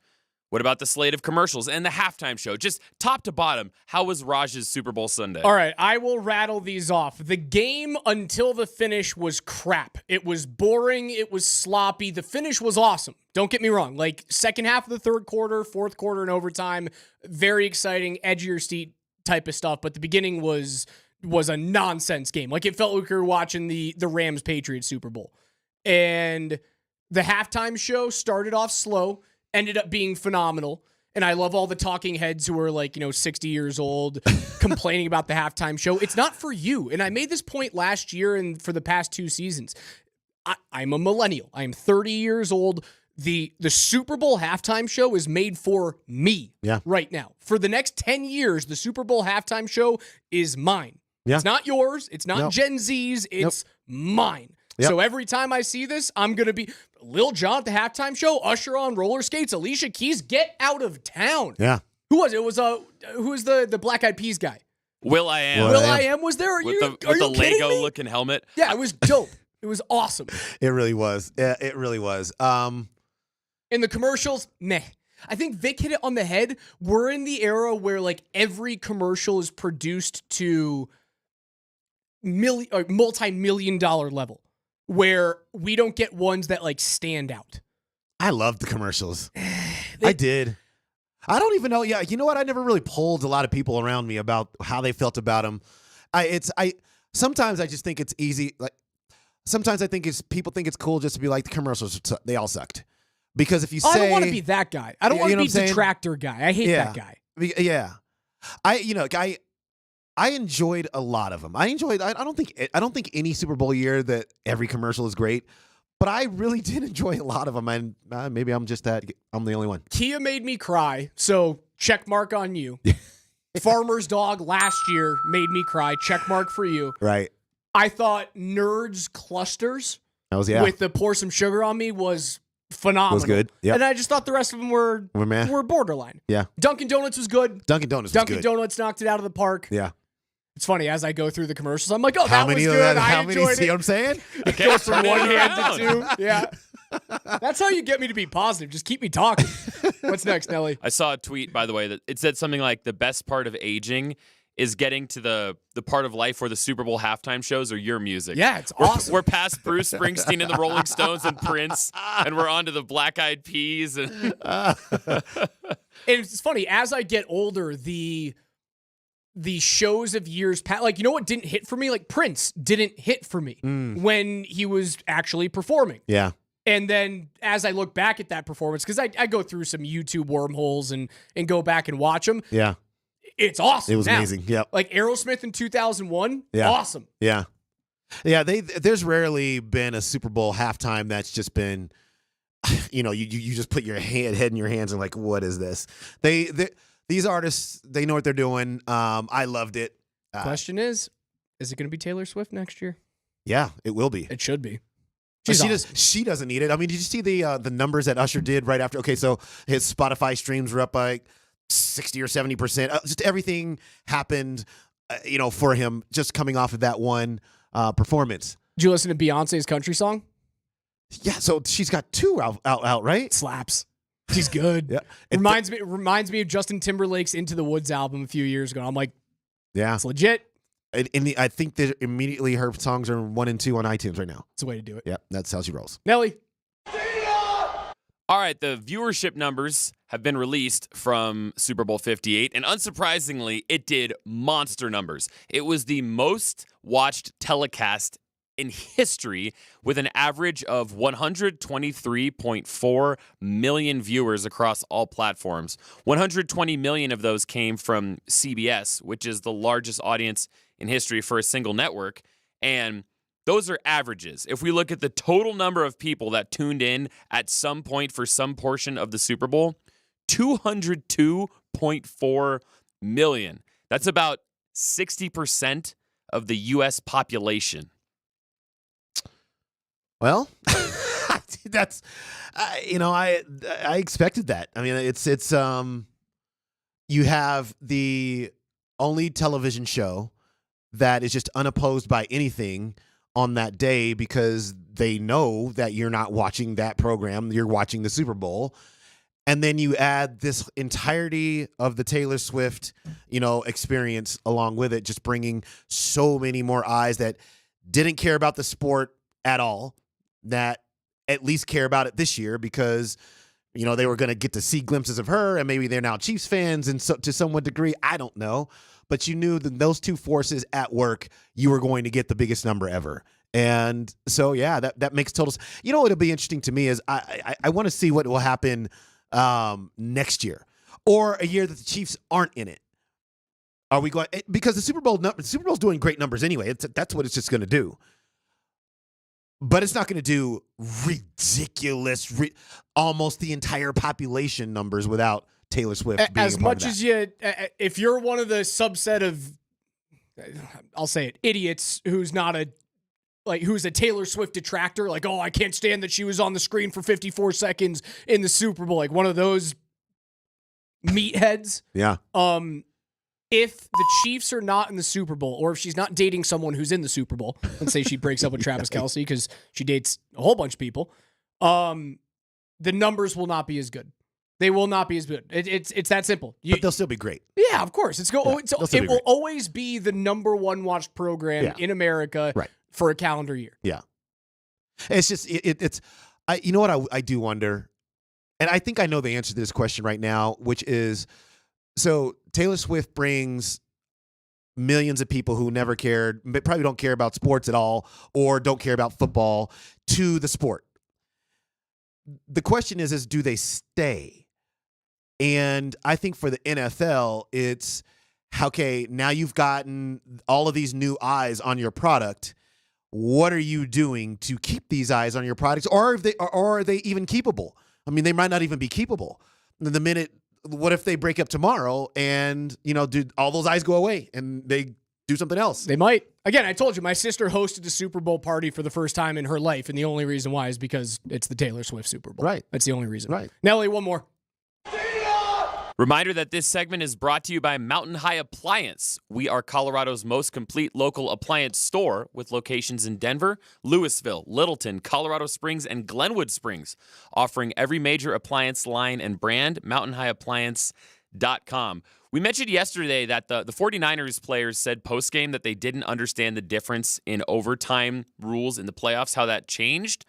What about the slate of commercials and the halftime show? Just top to bottom, how was Raj's Super Bowl Sunday? All right, I will rattle these off. The game until the finish was crap. It was boring. It was sloppy. The finish was awesome. Don't get me wrong. Like, second half of the third quarter, fourth quarter, and overtime, very exciting, edge of your seat type of stuff. But the beginning was a nonsense game. Like, it felt like we were watching the Rams-Patriots Super Bowl. And the halftime show started off slow, ended up being phenomenal. And I love all the talking heads who are 60 years old complaining about the halftime show. It's not for you. And I made this point last year and for the past 2 seasons. I'm a millennial. I am 30 years old. The Super Bowl halftime show is made for me right now. For the next 10 years, the Super Bowl halftime show is mine. Yeah. It's not yours. It's not Gen Z's. It's mine. Yep. So every time I see this, I'm going to be Lil Jon at the halftime show, Usher on roller skates, Alicia Keys, get out of town. Yeah. Who was it? It was who was the Black Eyed Peas guy? Will.i.am. Will.i.am was there? With the Lego-looking helmet. Yeah, it was dope. It was awesome. It really was. Yeah, it really was. In the commercials, meh. I think Vic hit it on the head. We're in the era where every commercial is produced to multi-million-dollar level, where we don't get ones that stand out. I loved the commercials. I did. I don't even know. Yeah, you know what? I never really polled a lot of people around me about how they felt about them. Sometimes I just think it's easy. Sometimes I think people think it's cool just to be like, the commercials, they all sucked. Because if you say, I don't want to be that guy. I don't want to be the detractor guy. I hate that guy. Yeah. I enjoyed a lot of them. I don't think any Super Bowl year that every commercial is great, but I really did enjoy a lot of them. And maybe I'm the only one. Kia made me cry, so check mark on you. Farmer's Dog last year made me cry. Check mark for you. Right. I thought Nerds Clusters with the Pour Some Sugar on Me was phenomenal. Was good. Yeah. And I just thought the rest of them were borderline. Yeah. Dunkin' Donuts was good. Dunkin' Donuts knocked it out of the park. Yeah. It's funny, as I go through the commercials, I'm like, oh, how that many was good. How many? See what I'm saying? It goes from one hand to 2. Yeah. That's how you get me to be positive. Just keep me talking. What's next, Nelly? I saw a tweet, by the way, that it said something like the best part of aging is getting to the part of life where the Super Bowl halftime shows are your music. Yeah, it's awesome. We're past Bruce Springsteen and the Rolling Stones and Prince, and we're on to the Black Eyed Peas. And it's funny, as I get older, the shows of years past, you know what didn't hit for me? Prince didn't hit for me when he was actually performing. Yeah. And then as I look back at that performance, because I go through some YouTube wormholes and go back and watch them. Yeah. It's awesome. It was amazing. Yep. Aerosmith in 2001. Yeah. Awesome. Yeah. Yeah. There's rarely been a Super Bowl halftime that's just been, you just put your head in your hands and what is this? These artists, they know what they're doing. I loved it. Question is it going to be Taylor Swift next year? Yeah, it will be. It should be. She doesn't need it. I mean, did you see the numbers that Usher did right after? Okay, so his Spotify streams were up by 60 or 70%. Just everything happened, for him just coming off of that one performance. Did you listen to Beyonce's country song? Yeah, so she's got 2 out, right? Slaps. She's good. Yeah. Reminds me of Justin Timberlake's Into the Woods album a few years ago. I'm like, yeah, it's legit. I think that immediately her songs are 1 and 2 on iTunes right now. It's a way to do it. Yeah, that's how she rolls. Nelly. All right, the viewership numbers have been released from Super Bowl 58, and unsurprisingly, it did monster numbers. It was the most watched telecast in history with an average of 123.4 million viewers across all platforms. 120 million of those came from CBS, which is the largest audience in history for a single network. And those are averages. If we look at the total number of people that tuned in at some point for some portion of the Super Bowl, 202.4 million. That's about 60% of the U.S. population. Well, that's I expected that. I mean, it's you have the only television show that is just unopposed by anything on that day because they know that you're not watching that program, you're watching the Super Bowl. And then you add this entirety of the Taylor Swift, experience along with it, just bringing so many more eyes that didn't care about the sport at all, that at least care about it this year because, they were going to get to see glimpses of her, and maybe they're now Chiefs fans and so, to some degree, I don't know. But you knew that those two forces at work, you were going to get the biggest number ever. And so, yeah, that makes total sense. What'll be interesting to me is I want to see what will happen next year or a year that the Chiefs aren't in it. Are we going because the Super Bowl's doing great numbers anyway. That's what it's just going to do. But it's not going to do ridiculous, almost the entire population numbers without Taylor Swift being as a part much of as if you're one of the subset of, I'll say it, idiots who's a Taylor Swift detractor, like, oh, I can't stand that she was on the screen for 54 seconds in the Super Bowl, like one of those meatheads. Yeah. If the Chiefs are not in the Super Bowl, or if she's not dating someone who's in the Super Bowl, let's say she breaks up with Travis Kelce because she dates a whole bunch of people, the numbers will not be as good. They will not be as good. It's that simple. But they'll still be great. Yeah, of course. It will always be the number one watched program in America for a calendar year. Yeah. It's just, you know what I do wonder, and I think I know the answer to this question right now, which is, so Taylor Swift brings millions of people who never cared, probably don't care about sports at all, or don't care about football to the sport. The question is do they stay? And I think for the NFL, it's, okay, now you've gotten all of these new eyes on your product. What are you doing to keep these eyes on your products? Or are they even keepable? I mean, they might not even be keepable. What if they break up tomorrow and, do all those eyes go away and they do something else? They might. Again, I told you, my sister hosted a Super Bowl party for the first time in her life, and the only reason why is because it's the Taylor Swift Super Bowl. Right. That's the only reason. Right. Nelly, one more. Reminder that this segment is brought to you by Mountain High Appliance. We are Colorado's most complete local appliance store with locations in Denver, Louisville, Littleton, Colorado Springs, and Glenwood Springs, offering every major appliance line and brand, mountainhighappliance.com. We mentioned yesterday that the 49ers players said postgame that they didn't understand the difference in overtime rules in the playoffs, how that changed.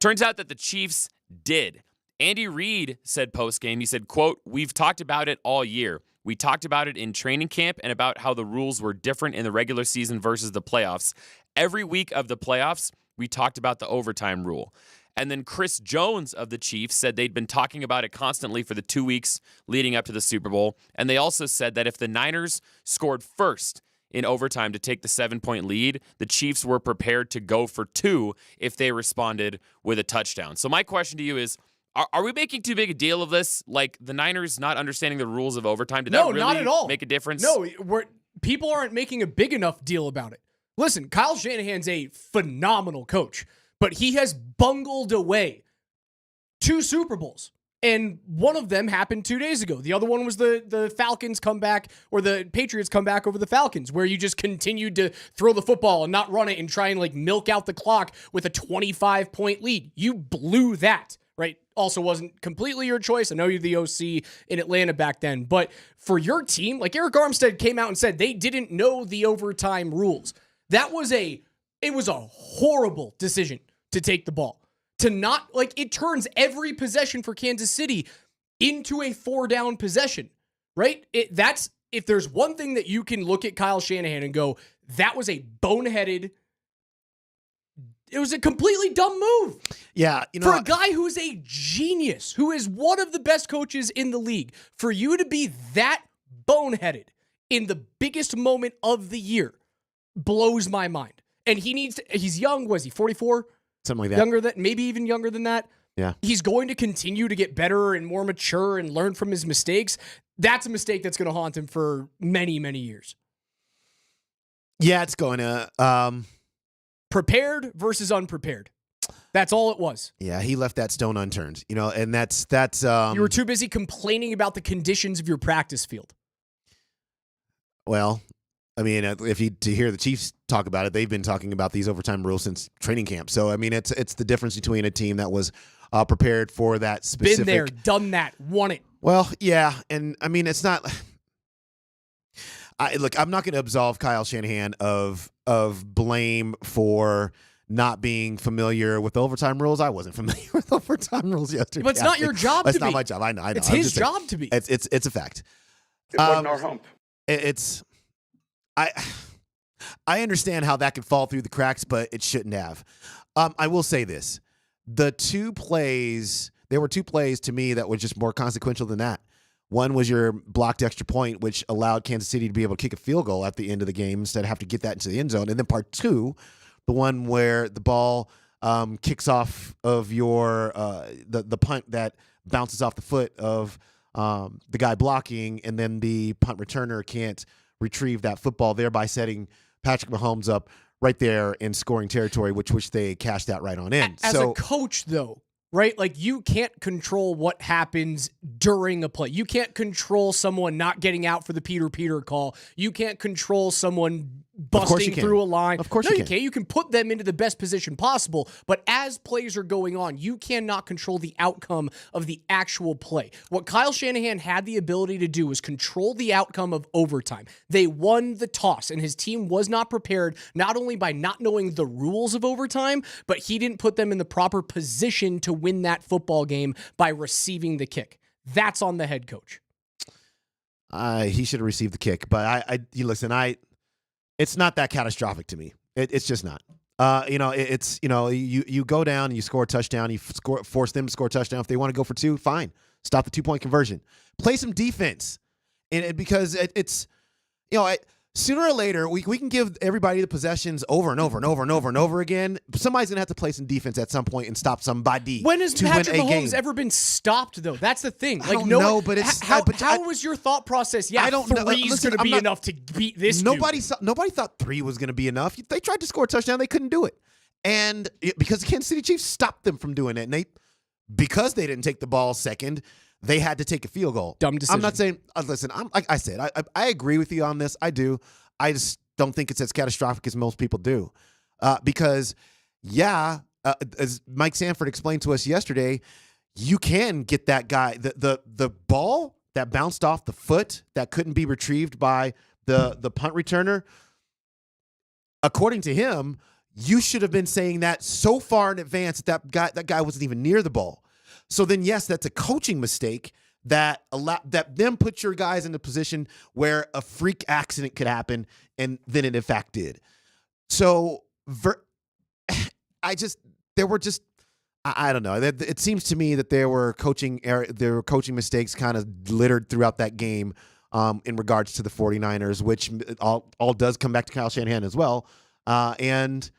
Turns out that the Chiefs did. Andy Reid said postgame, he said, quote, "We've talked about it all year. We talked about it in training camp and about how the rules were different in the regular season versus the playoffs. Every week of the playoffs, we talked about the overtime rule." And then Chris Jones of the Chiefs said they'd been talking about it constantly for the 2 weeks leading up to the Super Bowl. And they also said that if the Niners scored first in overtime to take the 7-point lead, the Chiefs were prepared to go for 2 if they responded with a touchdown. So my question to you is, are we making too big a deal of this? Like the Niners not understanding the rules of overtime? Did that really not at all. make a difference? No, people aren't making a big enough deal about it. Listen, Kyle Shanahan's a phenomenal coach, but he has bungled away 2 Super Bowls. And one of them happened 2 days ago. The other one was the Falcons comeback, or the Patriots comeback over the Falcons, where you just continued to throw the football and not run it and try and milk out the clock with a 25-point lead. You blew that. Right? Also wasn't completely your choice. I know you're the OC in Atlanta back then, but for your team, like Eric Armstead came out and said they didn't know the overtime rules. It was a horrible decision to take the ball. To not, it turns every possession for Kansas City into a 4-down possession, right? If there's one thing that you can look at Kyle Shanahan and go, that was a boneheaded It was a completely dumb move. Yeah, for a guy who is a genius, who is one of the best coaches in the league, for you to be that boneheaded in the biggest moment of the year blows my mind. And he's young, was he 44? Something like that. Maybe even younger than that. Yeah. He's going to continue to get better and more mature and learn from his mistakes. That's a mistake that's going to haunt him for many, many years. Yeah, it's going to. Prepared versus unprepared. That's all it was. Yeah, he left that stone unturned. And that's. You were too busy complaining about the conditions of your practice field. Well, I mean, to hear the Chiefs talk about it, they've been talking about these overtime rules since training camp. So I mean, it's the difference between a team that was prepared for that specific. Been there, done that, won it. Well, yeah, and I mean, it's not. Look, I'm not going to absolve Kyle Shanahan of blame for not being familiar with overtime rules. I wasn't familiar with overtime rules yesterday. But it's not your job to be. It's not my job. I know. It's his job to be. It's a fact. It wasn't our hump. I understand how that could fall through the cracks, but it shouldn't have. I will say this. There were two plays to me that were just more consequential than that. One was your blocked extra point, which allowed Kansas City to be able to kick a field goal at the end of the game instead of have to get that into the end zone. And then part two, the one where the ball kicks off of your the punt that bounces off the foot of the guy blocking, and then the punt returner can't retrieve that football, thereby setting Patrick Mahomes up right there in scoring territory, which they cashed out right on in. As a coach, though, right? Like, you can't control what happens during a play. You can't control someone not getting out for the Peter call. You can't control someone busting through a line. Of course you can. can't. You can put them into the best position possible, but as plays are going on, you cannot control the outcome of the actual play. What Kyle Shanahan had the ability to do was control the outcome of overtime. They won the toss, and his team was not prepared, not only by not knowing the rules of overtime, but he didn't put them in the proper position to win that football game by receiving the kick. That's on the head coach. He should have received the kick, but it's not that catastrophic to me. It's just not. You go down and you score a touchdown. You force them to score a touchdown. If they want to go for two, fine. Stop the 2-point conversion. Play some defense, because it's sooner or later we can give everybody the possessions over and over and over and over and over again. Somebody's gonna have to play some defense at some point and stop somebody. When has to Patrick win a Mahomes game. ever been stopped, though? That's the thing. I don't know, but how was your thought process? Yeah, I don't know. Three is going to be enough to beat this. Nobody thought 3 was going to be enough. They tried to score a touchdown, they couldn't do it, because the Kansas City Chiefs stopped them from doing it, and because they didn't take the ball second, they had to take a field goal. Dumb decision. I'm not saying. Listen, like I said, I agree with you on this. I do. I just don't think it's as catastrophic as most people do, because as Mike Sanford explained to us yesterday, you can get that guy the ball that bounced off the foot that couldn't be retrieved by the punt returner. According to him, you should have been saying that so far in advance that guy wasn't even near the ball. So then, yes, that's a coaching mistake that then put your guys in a position where a freak accident could happen, and then it in fact did. So I don't know. It seems to me that there were coaching mistakes kind of littered throughout that game in regards to the 49ers, which all does come back to Kyle Shanahan as well. The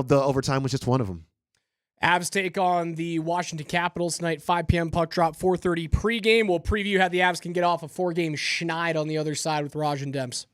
overtime was just one of them. Avs take on the Washington Capitals tonight, 5 p.m. puck drop, 4:30 pregame. We'll preview how the Avs can get off a 4-game schneid on the other side with Raj and Demps.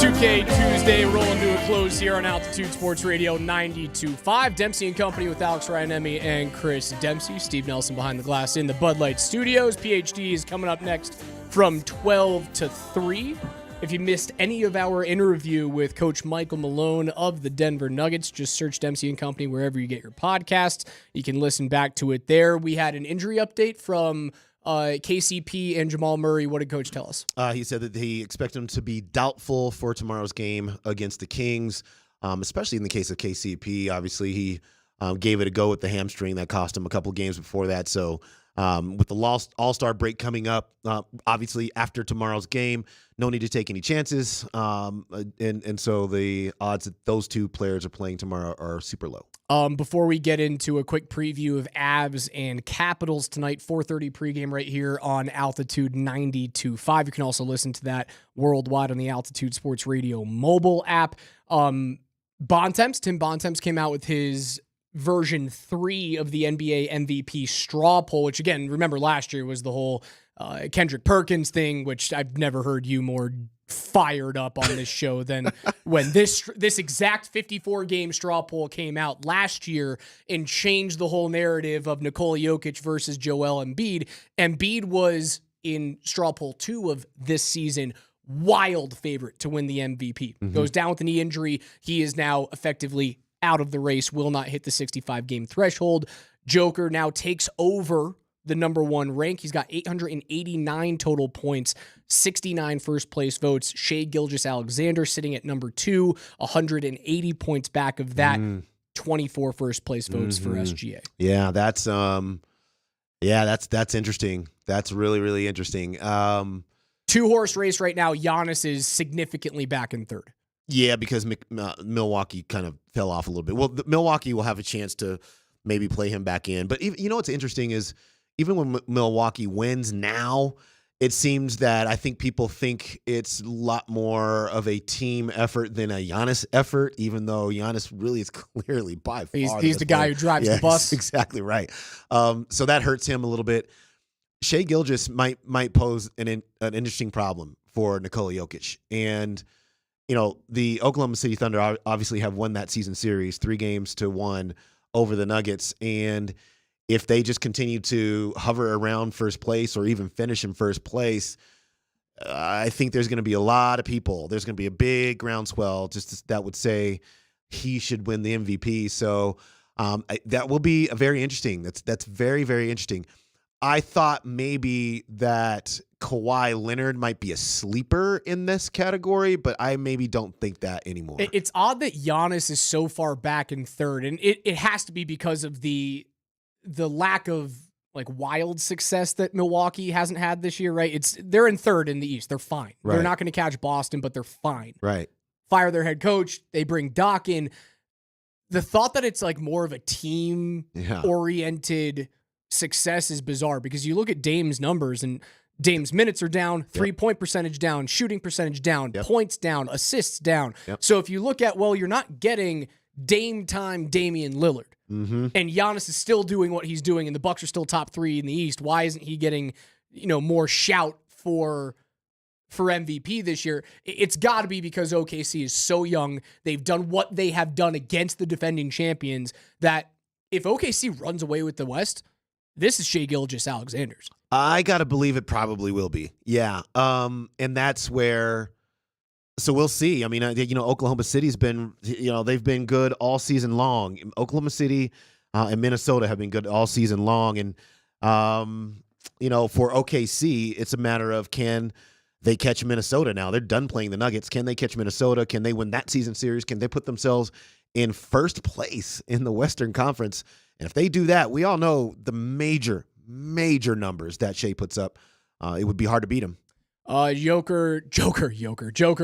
2K Tuesday rolling to a close here on Altitude Sports Radio 92.5. Dempsey and Company with Alex Ryanemi and Chris Dempsey. Steve Nelson behind the glass in the Bud Light Studios. PhD is coming up next from 12 to 3. If you missed any of our interview with Coach Michael Malone of the Denver Nuggets, just search Dempsey and Company wherever you get your podcasts. You can listen back to it there. We had an injury update from KCP and Jamal Murray. What did Coach tell us? He said that he expects him to be doubtful for tomorrow's game against the Kings, especially in the case of KCP. Obviously, he gave it a go with the hamstring that cost him a couple games before that. So with the All-Star break coming up, obviously after tomorrow's game, no need to take any chances. And so the odds that those two players are playing tomorrow are super low. Before we get into a quick preview of Avs and Capitals tonight, 4:30 pregame right here on Altitude 92.5. You can also listen to that worldwide on the Altitude Sports Radio mobile app. Tim Bontemps came out with his version 3 of the NBA MVP straw poll, which again, remember last year was the whole Kendrick Perkins thing, which I've never heard you more fired up on this show than when this exact 54-game straw poll came out last year and changed the whole narrative of Nikola Jokic versus Joel Embiid. Embiid was, in straw poll 2 of this season, wild favorite to win the MVP. Goes down with a knee injury. He is now effectively out of the race, will not hit the 65-game threshold. Joker now takes over the number 1 rank. He's got 889 total points, 69 first-place votes. Shai Gilgeous-Alexander sitting at number 2, 180 points back of that, 24 first-place votes for SGA. Yeah, that's interesting. That's really, really interesting. 2-horse race right now. Giannis is significantly back in third. Yeah, because Milwaukee kind of fell off a little bit. Well, Milwaukee will have a chance to maybe play him back in. But what's interesting is even when Milwaukee wins now, it seems that I think people think it's a lot more of a team effort than a Giannis effort, even though Giannis really is clearly by far. He's the guy who drives the bus. Exactly right. So that hurts him a little bit. Shai Gilgeous might pose an interesting problem for Nikola Jokic. And the Oklahoma City Thunder obviously have won that season series 3-1 over the Nuggets. And if they just continue to hover around first place or even finish in first place, I think there's going to be a lot of people. There's going to be a big groundswell that would say he should win the MVP. So that will be very interesting. That's very, very interesting. I thought maybe that Kawhi Leonard might be a sleeper in this category, but I maybe don't think that anymore. It's odd that Giannis is so far back in third, and it has to be because of the lack of wild success that Milwaukee hasn't had this year, right? They're in third in the East. They're fine. Right. They're not going to catch Boston, but they're fine. Right. Fire their head coach. They bring Doc in. The thought that it's more of a team-oriented success is bizarre because you look at Dame's numbers and Dame's minutes are down, 3-point percentage down, shooting percentage down, points down, assists down. So if you look at, you're not getting Dame time Damian Lillard. And Giannis is still doing what he's doing and the Bucks are still top 3 in the East. Why isn't he getting, more shout for MVP this year? It's got to be because OKC is so young. They've done what they have done against the defending champions that if OKC runs away with the West, this is Shai Gilgeous-Alexander's. I got to believe it probably will be. Yeah. And that's where, so we'll see. I mean, Oklahoma City's been, they've been good all season long. Oklahoma City and Minnesota have been good all season long. And, for OKC, it's a matter of can they catch Minnesota now? They're done playing the Nuggets. Can they catch Minnesota? Can they win that season series? Can they put themselves in first place in the Western Conference? And if they do that, we all know the major numbers that Shai puts up. It would be hard to beat him. Joker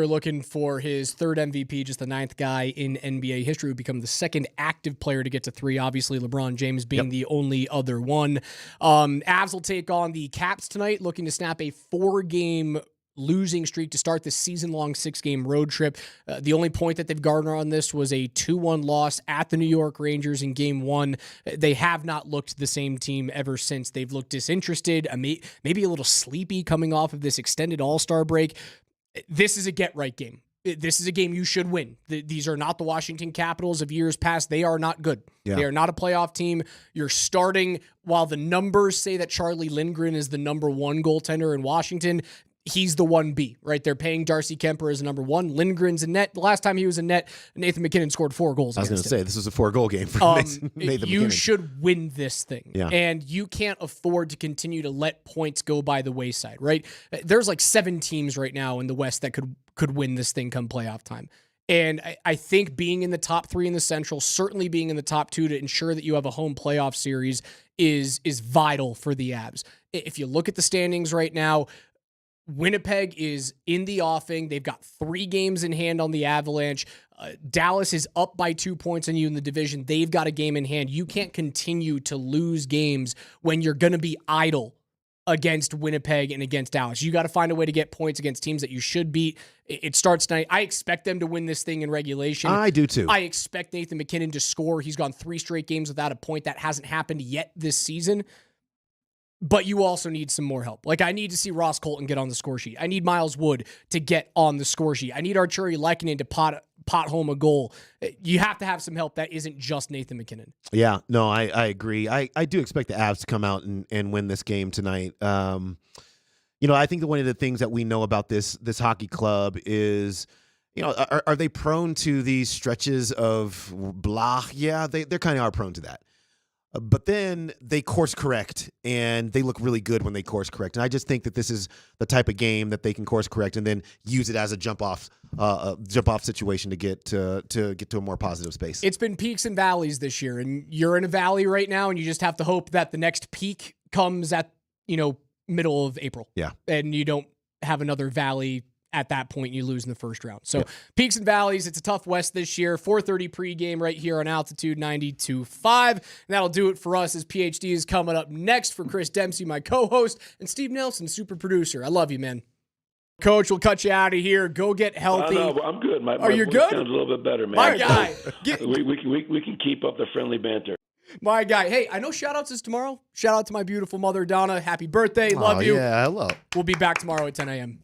looking for his third MVP, just the 9th guy in NBA history, would become the second active player to get to 3. Obviously, LeBron James being the only other one. Avs will take on the Caps tonight, looking to snap a 4-game losing streak to start this season-long 6-game road trip. The only point that they've garnered on this was a 2-1 loss at the New York Rangers in Game 1. They have not looked the same team ever since. They've looked disinterested, maybe a little sleepy coming off of this extended All-Star break. This is a get-right game. This is a game you should win. These are not the Washington Capitals of years past. They are not good. Yeah. They are not a playoff team. You're starting, while the numbers say that Charlie Lindgren is the number 1 goaltender in Washington, he's the 1B, right? They're paying Darcy Kemper as number 1. Lindgren's in net. The last time he was in net, Nathan MacKinnon scored 4 goals. I was going to say, this is a 4-goal game for Nathan You MacKinnon. should win this thing. Yeah. And you can't afford to continue to let points go by the wayside, right? There's like 7 teams right now in the West that could win this thing come playoff time. And I think being in the top 3 in the Central, certainly being in the top 2 to ensure that you have a home playoff series is vital for the Avs. If you look at the standings right now, Winnipeg is in the offing. They've got 3 games in hand on the Avalanche. Dallas is up by 2 points on you in the division. They've got a game in hand. You can't continue to lose games when you're going to be idle against Winnipeg and against Dallas. You got to find a way to get points against teams that you should beat. It starts tonight. I expect them to win this thing in regulation. I do too. I expect Nathan MacKinnon to score. He's gone 3 straight games without a point. That hasn't happened yet this season. But you also need some more help. Like, I need to see Ross Colton get on the score sheet. I need Miles Wood to get on the score sheet. I need Arturi Lehkonen to pot home a goal. You have to have some help that isn't just Nathan MacKinnon. Yeah, no, I agree. I do expect the Avs to come out and win this game tonight. I think that one of the things that we know about this hockey club is, are they prone to these stretches of blah? Yeah, they kind of are prone to that. But then they course correct, and they look really good when they course correct. And I just think that this is the type of game that they can course correct and then use it as a jump off situation to get to a more positive space. It's been peaks and valleys this year, and you're in a valley right now, and you just have to hope that the next peak comes at middle of April. Yeah, and you don't have another valley. At that point, you lose in the first round. So peaks and valleys. It's a tough West this year. 4:30 pregame right here on Altitude 92.5. And that'll do it for us as PhD is coming up next for Chris Dempsey, my co-host, and Steve Nelson, super producer. I love you, man. Coach, we'll cut you out of here. Go get healthy. No, I'm good. My you voice good? Sounds a little bit better, man. My guy. We can keep up the friendly banter. My guy. Hey, I know shout-outs is tomorrow. Shout out to my beautiful mother, Donna. Happy birthday. Love you. Yeah, hello. We'll be back tomorrow at 10 a.m.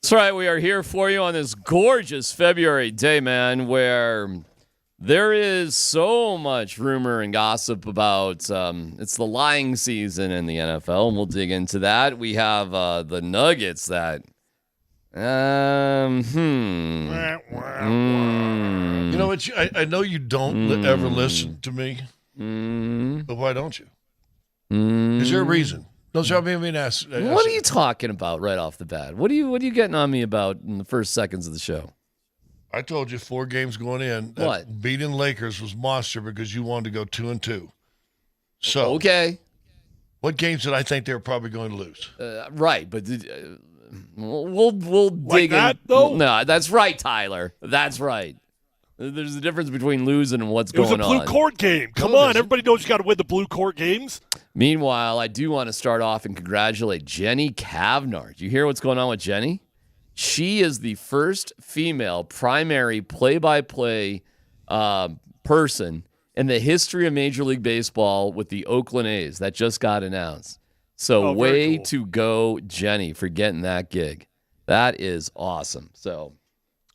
That's right. We are here for you on this gorgeous February day, man, where there is so much rumor and gossip about it's the lying season in the NFL, and we'll dig into that. We have the Nuggets that You know what? I know you don't ever listen to me, but why don't you? Is there a reason? No, sir, I mean, ask. What are you talking about right off the bat? What are you getting on me about in the first seconds of the show? I told you 4 games going in. That beating Lakers was monster because you wanted to go 2-2. So okay, what games did I think they were probably going to lose? Right, but we'll like dig that, in. though? No, that's right, Tyler. That's right. There's a difference between losing and what's going on. It was a blue court game. Come on, everybody knows you got to win the blue court games. Meanwhile, I do want to start off and congratulate Jenny Kavnar. Do you hear what's going on with Jenny? She is the first female primary play-by-play person in the history of Major League Baseball with the Oakland A's. That just got announced. So way cool. To go, Jenny, for getting that gig. That is awesome. So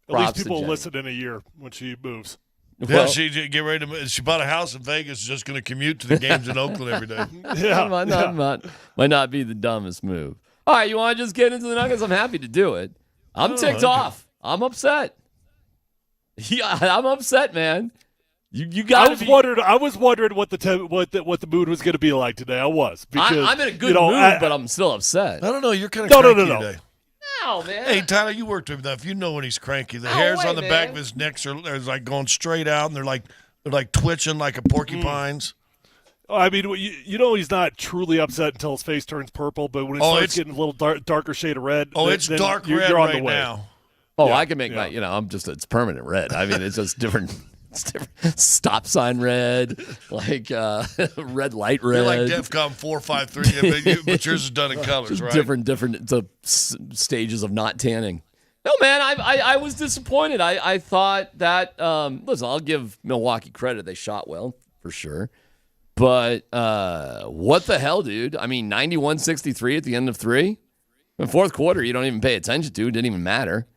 at least people will listen in a year when she moves. Well, she get ready to. She bought a house in Vegas. Just going to commute to the games in Oakland every day. might not be the dumbest move. All right, you want to just get into the Nuggets? I'm happy to do it. I'm ticked off. I'm upset. Yeah, I'm upset, man. You got. I was wondering what the mood was going to be like today. I was because I'm in a good mood, but I'm still upset. I don't know. You're kind of cranky today. No, man. Hey, Tyler, you worked with him enough. You know when he's cranky. The hairs on the back of his neck are like going straight out, and they're like twitching like a porcupine's. I mean, you know he's not truly upset until his face turns purple, but when it starts getting a little darker shade of red, it's dark red you're on right the way. now. Oh, yeah, I can make my, it's permanent red. I mean, it's just different. It's different. Stop sign red, like red light red. You're like DEFCON 453, but yours is done in colors, right? Different stages of not tanning. No, man, I was disappointed. I thought that, listen, I'll give Milwaukee credit. They shot well, for sure. But what the hell, dude? I mean, 91-63 at the end of 3. In the fourth quarter, you don't even pay attention to. It didn't even matter.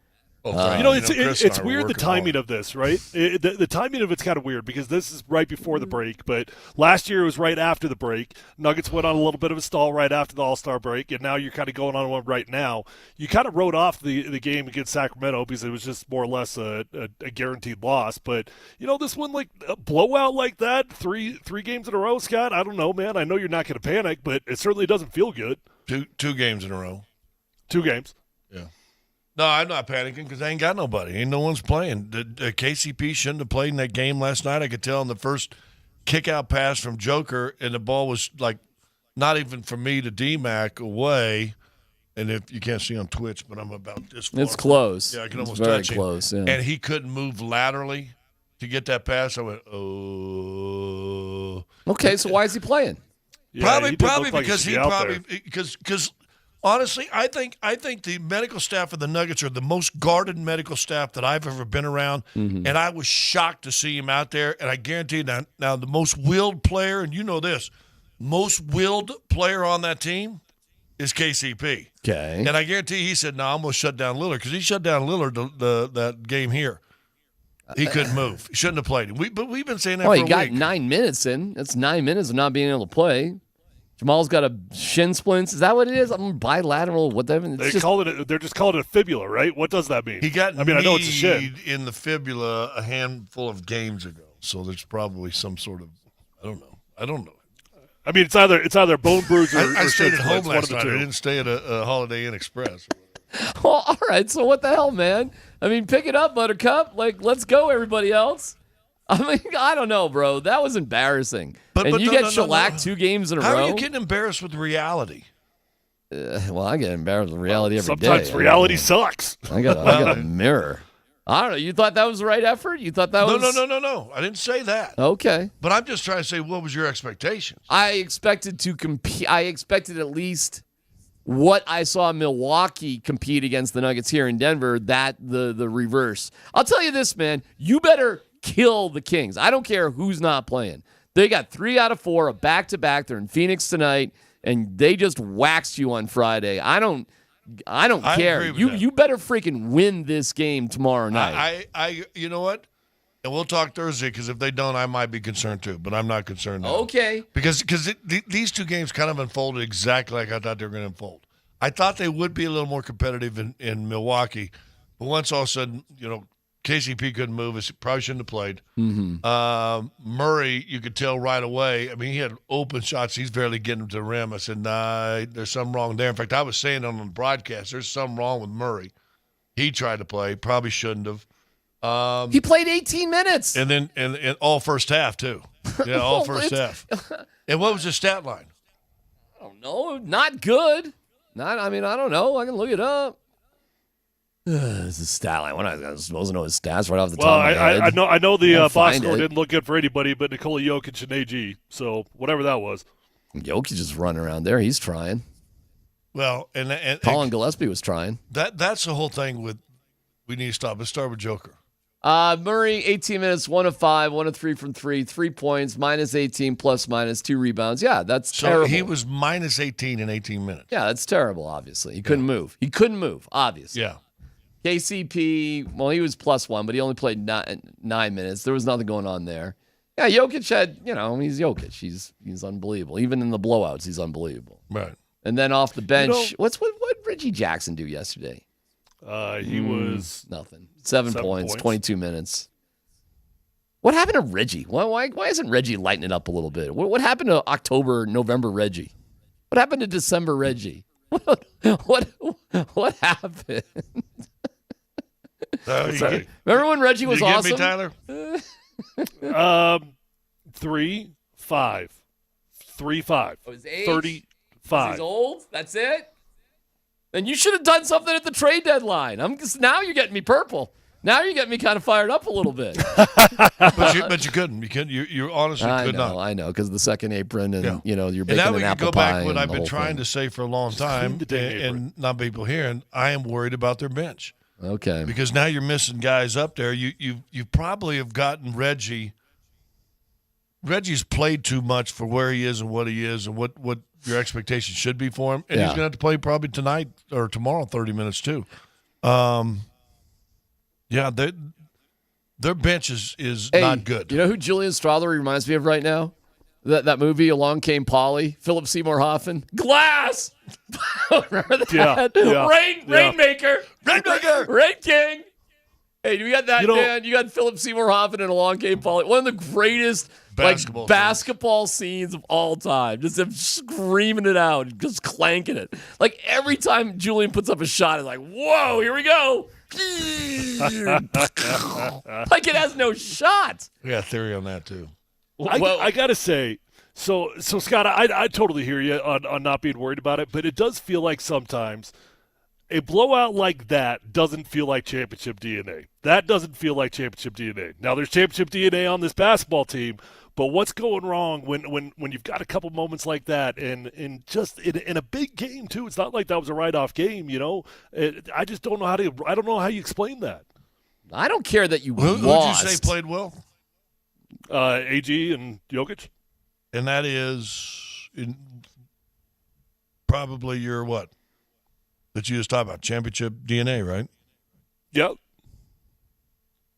It's weird the timing of this, right? The timing of it's kind of weird because this is right before the break, but last year it was right after the break. Nuggets went on a little bit of a stall right after the All-Star break, and now you're kind of going on one right now. You kind of wrote off the game against Sacramento because it was just more or less a guaranteed loss. But, this one, like a blowout like that, three games in a row, Scott, I don't know, man. I know you're not going to panic, but it certainly doesn't feel good. Two games in a row. 2 games. Yeah. No, I'm not panicking because I ain't got nobody. Ain't no one's playing. The KCP shouldn't have played in that game last night. I could tell in the first kick-out pass from Joker, and the ball was, like, not even from me to D-Mac away. And if you can't see on Twitch, but I'm about this far. It's close. Yeah, I can almost very touch close, him. yeah. And he couldn't move laterally to get that pass. I went, oh. Okay, so why is he playing? Probably because honestly, I think the medical staff of the Nuggets are the most guarded medical staff that I've ever been around, and I was shocked to see him out there. And I guarantee you now the most willed player, and you know this, most willed player on that team is KCP. Okay. And I guarantee he said, "No, I'm going to shut down Lillard," because he shut down Lillard that game here. He couldn't move. He shouldn't have played. But we've been saying that for a week. He got 9 minutes in. That's 9 minutes of not being able to play. Jamal's got a shin splints. Is that what it is? I'm bilateral. Whatever. They're just calling it a fibula, right? What does that mean? He got I know it's a shin in the fibula a handful of games ago. So there's probably some sort of I don't know. I mean, it's either bone bruise or I stayed at home last night. I didn't stay at a Holiday Inn Express. Well, all right. So what the hell, man? I mean, pick it up, Buttercup. Like, let's go, everybody else. I mean, I don't know, bro. That was embarrassing. But you get shellacked 2 games in a row? How are you getting embarrassed with reality? Well, I get embarrassed with reality every day. Sometimes reality sucks. I got a mirror. I don't know. You thought that was the right effort? You thought that was... No. I didn't say that. Okay. But I'm just trying to say, what was your expectations? I expected to compete. I expected at least what I saw Milwaukee compete against the Nuggets here in Denver, that the reverse. I'll tell you this, man. You better kill the Kings. I don't care who's not playing. They got 3 out of 4, a back-to-back. They're in Phoenix tonight. and they just waxed you on Friday. I don't care. agree with that. You better freaking win this game tomorrow night. I you know what? And we'll talk Thursday because if they don't, I might be concerned too. But I'm not concerned now. Okay. Because these two games kind of unfolded exactly like I thought they were going to unfold. I thought they would be a little more competitive in Milwaukee, but once all of a sudden, KCP couldn't move. He probably shouldn't have played. Mm-hmm. Murray, you could tell right away. I mean, he had open shots. He's barely getting them to the rim. I said, nah, there's something wrong there. In fact, I was saying on the broadcast, there's something wrong with Murray. He tried to play, probably shouldn't have. He played 18 minutes. And then and all first half, too. Yeah, all first half. And what was his stat line? I don't know. Not good. I don't know. I can look it up. This is stat line. I'm not supposed to know his stats right off the top of my head. I know the box score it. didn't look good for anybody but Nikola Jokic and AG. So whatever that was. Jokic is running around there. He's trying. Well, and Colin Gillespie was trying. That's the whole thing with we need to stop. Let's start with Joker. Murray, 18 minutes, 1 of 5, 1 of 3 from 3, 3 points, minus 18, plus minus 2 rebounds. Yeah, that's terrible. So he was minus 18 in 18 minutes. Yeah, that's terrible, obviously. He couldn't move. He couldn't move, obviously. Yeah. KCP, well, he was plus 1, but he only played 9 minutes. There was nothing going on there. Yeah, Jokic had, he's Jokic. He's unbelievable. Even in the blowouts, he's unbelievable. Right. And then off the bench, what did Reggie Jackson do yesterday? He was nothing. 7 points, 22 minutes. What happened to Reggie? Why isn't Reggie lighting it up a little bit? What happened to October, November Reggie? What happened to December Reggie? What happened? Remember when Reggie was awesome? You get me, Tyler? 3-5. 3-5. Oh, his age? 35. He's old? That's it? Then you should have done something at the trade deadline. Now you're getting me purple. Now you're getting me kind of fired up a little bit. but you couldn't. You honestly could not. I know, because the second apron and, you're baking now an we can apple go pie. back to what I've been whole trying thing. to say for a long time and not people hearing. I am worried about their bench. Okay. Because now you're missing guys up there. You probably have gotten Reggie. Reggie's played too much for where he is and what he is and what your expectations should be for him. And he's going to have to play probably tonight or tomorrow 30 minutes too. Yeah, their bench is not good. You know who Julian Strawther reminds me of right now? That movie, Along Came Polly, Philip Seymour Hoffman. Glass! Remember that? Yeah. Rainmaker! Rain King! Hey, we got that, man. You got Philip Seymour Hoffman and Along Came Polly. One of the greatest basketball scenes of all time. Just him screaming it out, just clanking it. Like every time Julian puts up a shot, it's like, whoa, here we go. Like it has no shot. We got a theory on that too. Well, I got to say, so Scott, I totally hear you on not being worried about it, but it does feel like sometimes a blowout like that doesn't feel like championship DNA. That doesn't feel like championship DNA. Now, there's championship DNA on this basketball team, but what's going wrong when you've got a couple moments like that and just in a big game too? It's not like that was a write-off game, I just don't know I don't know how you explain that. I don't care that you lost. Who did you say played well? AG and Jokic. And that is probably your what? That you just talked about, championship DNA, right? Yep.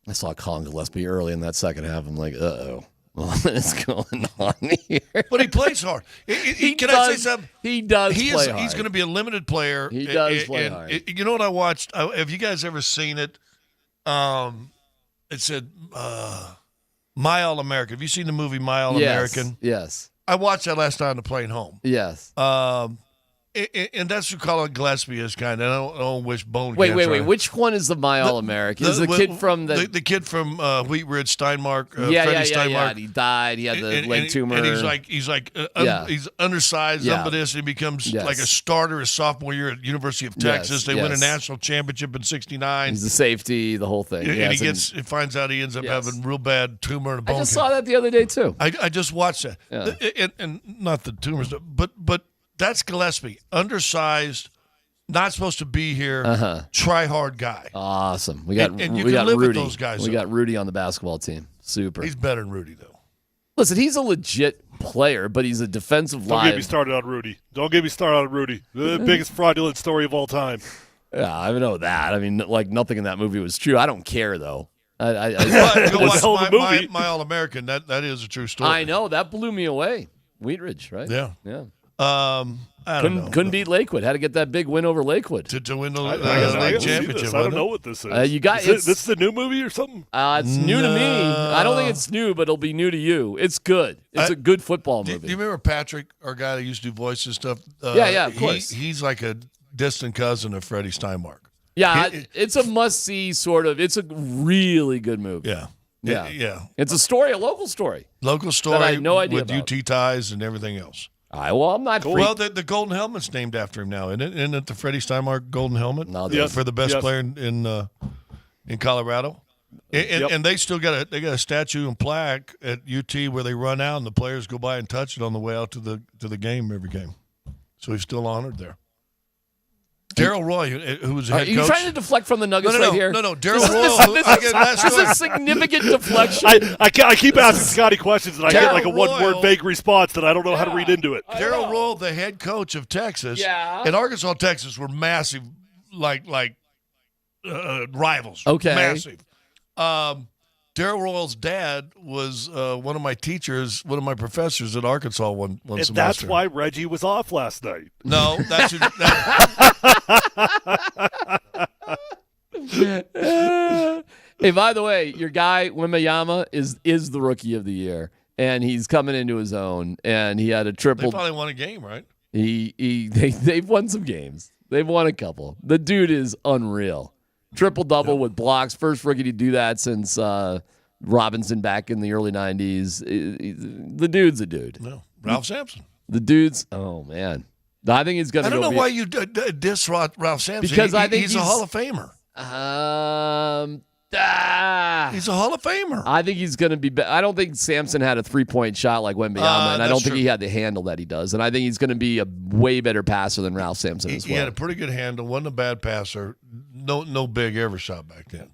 I saw Colin Gillespie early in that second half. I'm like, uh-oh. What is going on here? But he plays hard. Can I say something? He does play hard. He's going to be a limited player. He does play hard. You know what I watched? Have you guys ever seen it? It said My All-American. Have you seen the movie My All-American? Yes. I watched that last night on the plane home. Yes. And that's who Colin Gillespie is, kind of. I don't wish bone. Wait. Which one is the My All-American? Is the kid from the kid from Wheat Ridge, Steinmark? Yeah. Steinmark. He died. He had the leg tumor. And he's undersized. Some of this, and he becomes like a starter his sophomore year at University of Texas. They win a national championship in '69. He's the safety, the whole thing. And he finds out he ends up having real bad tumor and a bone. I just saw that the other day too. I just watched that. Yeah. And not the tumors, but. That's Gillespie, undersized, not supposed to be here. Try hard guy. Awesome. We got and you we can got live Rudy. with those guys. We got Rudy on the basketball team. Super. He's better than Rudy though. Listen, he's a legit player, but he's a defensive Don't get me line. started on Rudy. Don't get me started on Rudy. The biggest fraudulent story of all time. Yeah, I know that. I mean, like nothing in that movie was true. I don't care though. My All-American. That is a true story. I know that blew me away. Wheatridge, right? Yeah. Yeah. I don't know. Couldn't beat Lakewood. Had to get that big win over Lakewood to win the league championship. I don't know what this is. You got this is the new movie or something? It's new to me. I don't think it's new, but it'll be new to you. It's good. It's a good football movie. Do you remember Patrick, our guy that used to do voice and stuff? Yeah, of course. He's like a distant cousin of Freddie Steinmark. Yeah, it's a must-see sort of. It's a really good movie. Yeah. It's a story, a local story. Local story that I had no idea with about. UT ties and everything else. All right, well, I'm not. Well, the Golden Helmet's named after him now, isn't it? Isn't it the Freddie Steinmark Golden Helmet for the best player in Colorado? And they still got a statue and plaque at UT where they run out and the players go by and touch it on the way out to the game every game. So he's still honored there. Darryl Roy, who was the head coach. Are you trying to deflect from the Nuggets right here? No. Darryl Roy. This is significant deflection. I keep asking Scotty questions, and I get like a one-word vague response that I don't know how to read into it. Darryl Roy, the head coach of Texas, and Arkansas, Texas were massive, like rivals. Okay. Massive. Darryl Royal's dad was one of my teachers, one of my professors at Arkansas one and semester. that's why Reggie was off last night. No, that's Hey, by the way, your guy Wembanyama is the rookie of the year, and he's coming into his own. And he had a triple. They probably won a game, right? They've won some games. They've won a couple. The dude is unreal. Triple-double with blocks. First rookie to do that since Robinson back in the early 90s. The dude's a dude. No, Ralph Sampson. The dude's, oh, man. I think he's going to go. I don't know why you diss Ralph Sampson. Because I think he's a Hall of Famer. He's a Hall of Famer. I think he's going to be. I don't think Sampson had a three-point shot like Wembanyama, and I don't think he had the handle that he does. And I think he's going to be a way better passer than Ralph Sampson as well. He had a pretty good handle. Wasn't a bad passer. No big ever shot back then.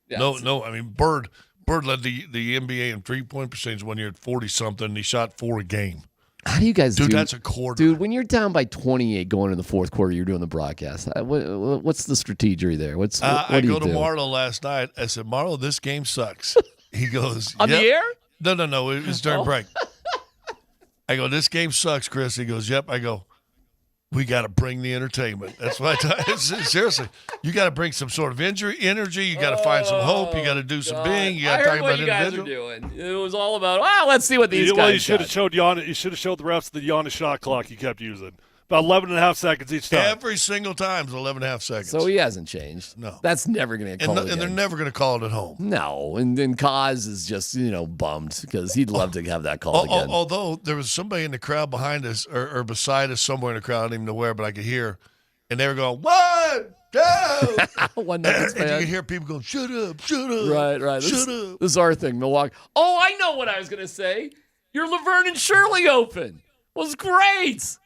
Yeah, no. I mean, Bird led the NBA in three-point percentage one year at 40-something, and he shot 4 a game. How do you guys do? Dude, that's a quarter. Dude, when you're down by 28 going into the fourth quarter, you're doing the broadcast. What's the strategy there? What do I you go to do? Marlo last night. I said, Marlo, this game sucks. He goes, On the air? No. It was during break. I go, this game sucks, Chris. He goes, yep. I go, we got to bring the entertainment. That's what I tell you. Seriously, you got to bring some sort of energy. You got to find some hope. You got to do some being. You got to talk about you guys individual. are doing. It was all about, let's see what these guys you should have showed Giannis. You should have showed the refs the Giannis shot clock you kept using. About 11.5 seconds each time. Every single time is 11.5 seconds. So he hasn't changed. No. That's never going to get called and they're never going to call it at home. No, and Kaz is just, bummed because he'd love to have that called again. Although there was somebody in the crowd behind us or beside us somewhere in the crowd, I don't even know where, but I could hear, and they were going, 1, 2. One Nuggets fan. And you could hear people going, shut up. Right. Shut up. This is our thing, Milwaukee. Oh, I know what I was going to say. Your Laverne and Shirley Open was great.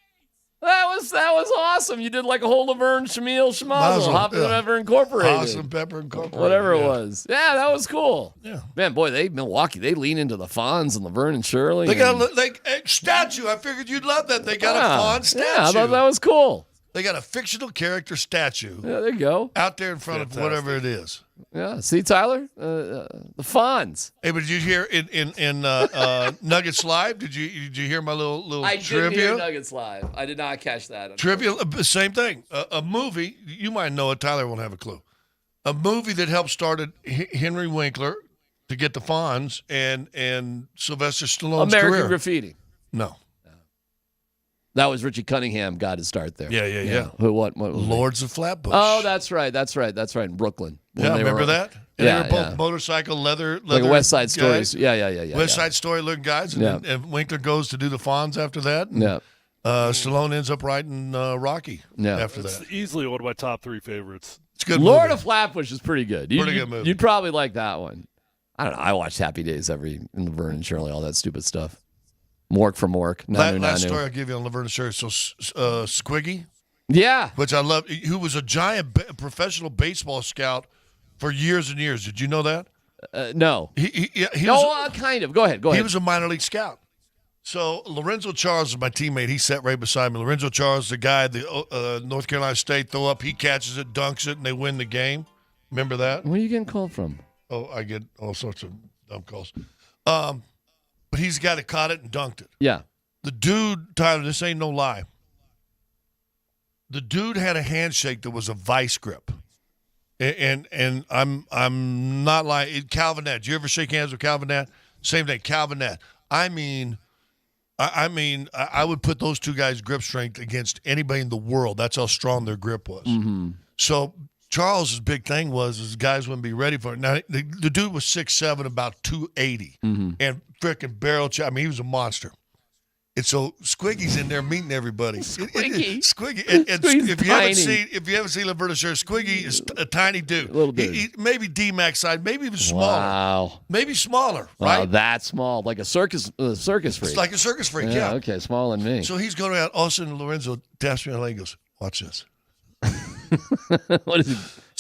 That was awesome. You did like a whole Laverne, Shamil, Schmazel, Hop and Pepper Incorporated. Awesome Pepper Incorporated. Whatever it was. Yeah, that was cool. Yeah. Man, boy, Milwaukee, they lean into the Fonz and Laverne and Shirley. They got a statue. I figured you'd love that. They got a Fawn statue. Yeah, I thought that was cool. They got a fictional character statue. Yeah, there you go. Out there in front of whatever it is. Yeah. See, Tyler? The Fonz. Hey, but did you hear in Nuggets Live? Did you hear my little I trivia? did hear Nuggets Live. I did not catch that. Trivia, same thing. A movie, you might know it. Tyler won't have a clue. A movie that helped started Henry Winkler to get the Fonz and Sylvester Stallone's American career. Graffiti. No. That was Richie Cunningham got his start there. Yeah. Who? What was Lords of Flatbush. Oh, that's right. In Brooklyn. Yeah, remember that? And Yeah, they were both motorcycle leather like a West Side guys. Stories. Yeah. West Side Story looking guys. And Winkler goes to do the Fonz after that. And, Stallone ends up writing Rocky after that. It's easily one of my top 3 favorites. It's a good Lord movie. of Flatbush is pretty good. Good movie. You'd probably like that one. I don't know. I watched Happy Days in Laverne and Shirley, all that stupid stuff. Mork for Mork. Last story I'll give you on Laverne and Shirley. So Squiggy. Yeah. Which I love. Who was a giant professional baseball scout for years and years. Did you know that? No. He no, kind of. Go ahead. He was a minor league scout. So Lorenzo Charles is my teammate. He sat right beside me. Lorenzo Charles, the guy, the North Carolina State throw up. He catches it, dunks it, and they win the game. Remember that? Where are you getting called from? Oh, I get all sorts of dumb calls. But he's the guy that caught it and dunked it. Yeah. The dude, Tyler, this ain't no lie. The dude had a handshake that was a vice grip. And I'm not lying. Calvin Nett. Did you ever shake hands with Calvin Nett? Same thing, Calvin Nett. I mean, I would put those two guys' grip strength against anybody in the world. That's how strong their grip was. Mm-hmm. So Charles's big thing was guys wouldn't be ready for it. Now, the dude was 6'7", about 280, and freaking barrel. I mean, he was a monster. And so Squiggy's in there meeting everybody. Squiggy. And if you haven't seen Laverne Sher, Squiggy is a tiny dude. Little dude. He maybe D-Max side, maybe even smaller. Wow. Maybe smaller, Wow, right? that small, like a circus freak. It's like a circus freak, yeah. Okay, smaller than me. So he's going around. All of a sudden, Lorenzo taps me on the leg and goes, watch this. What is he?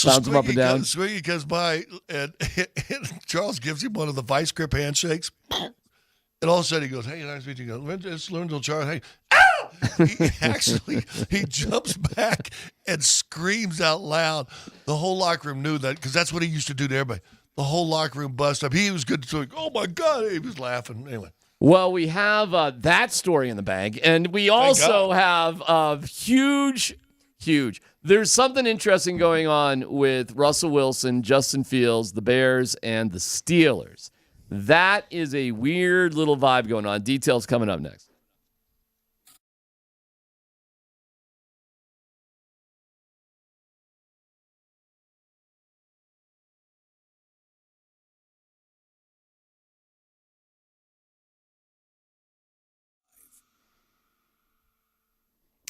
Bounce him up and down? Squiggy comes by, and Charles gives him one of the vice grip handshakes. And all of a sudden he goes, hey, nice to meet you. It's Lorenzo Charles. Hey, he jumps back and screams out loud. The whole locker room knew that because that's what he used to do to everybody. The whole locker room bust up. He was good to oh, my God. He was laughing. Anyway. Well, we have that story in the bag. And we also have huge. There's something interesting going on with Russell Wilson, Justin Fields, the Bears, and the Steelers. That is a weird little vibe going on. Details coming up next.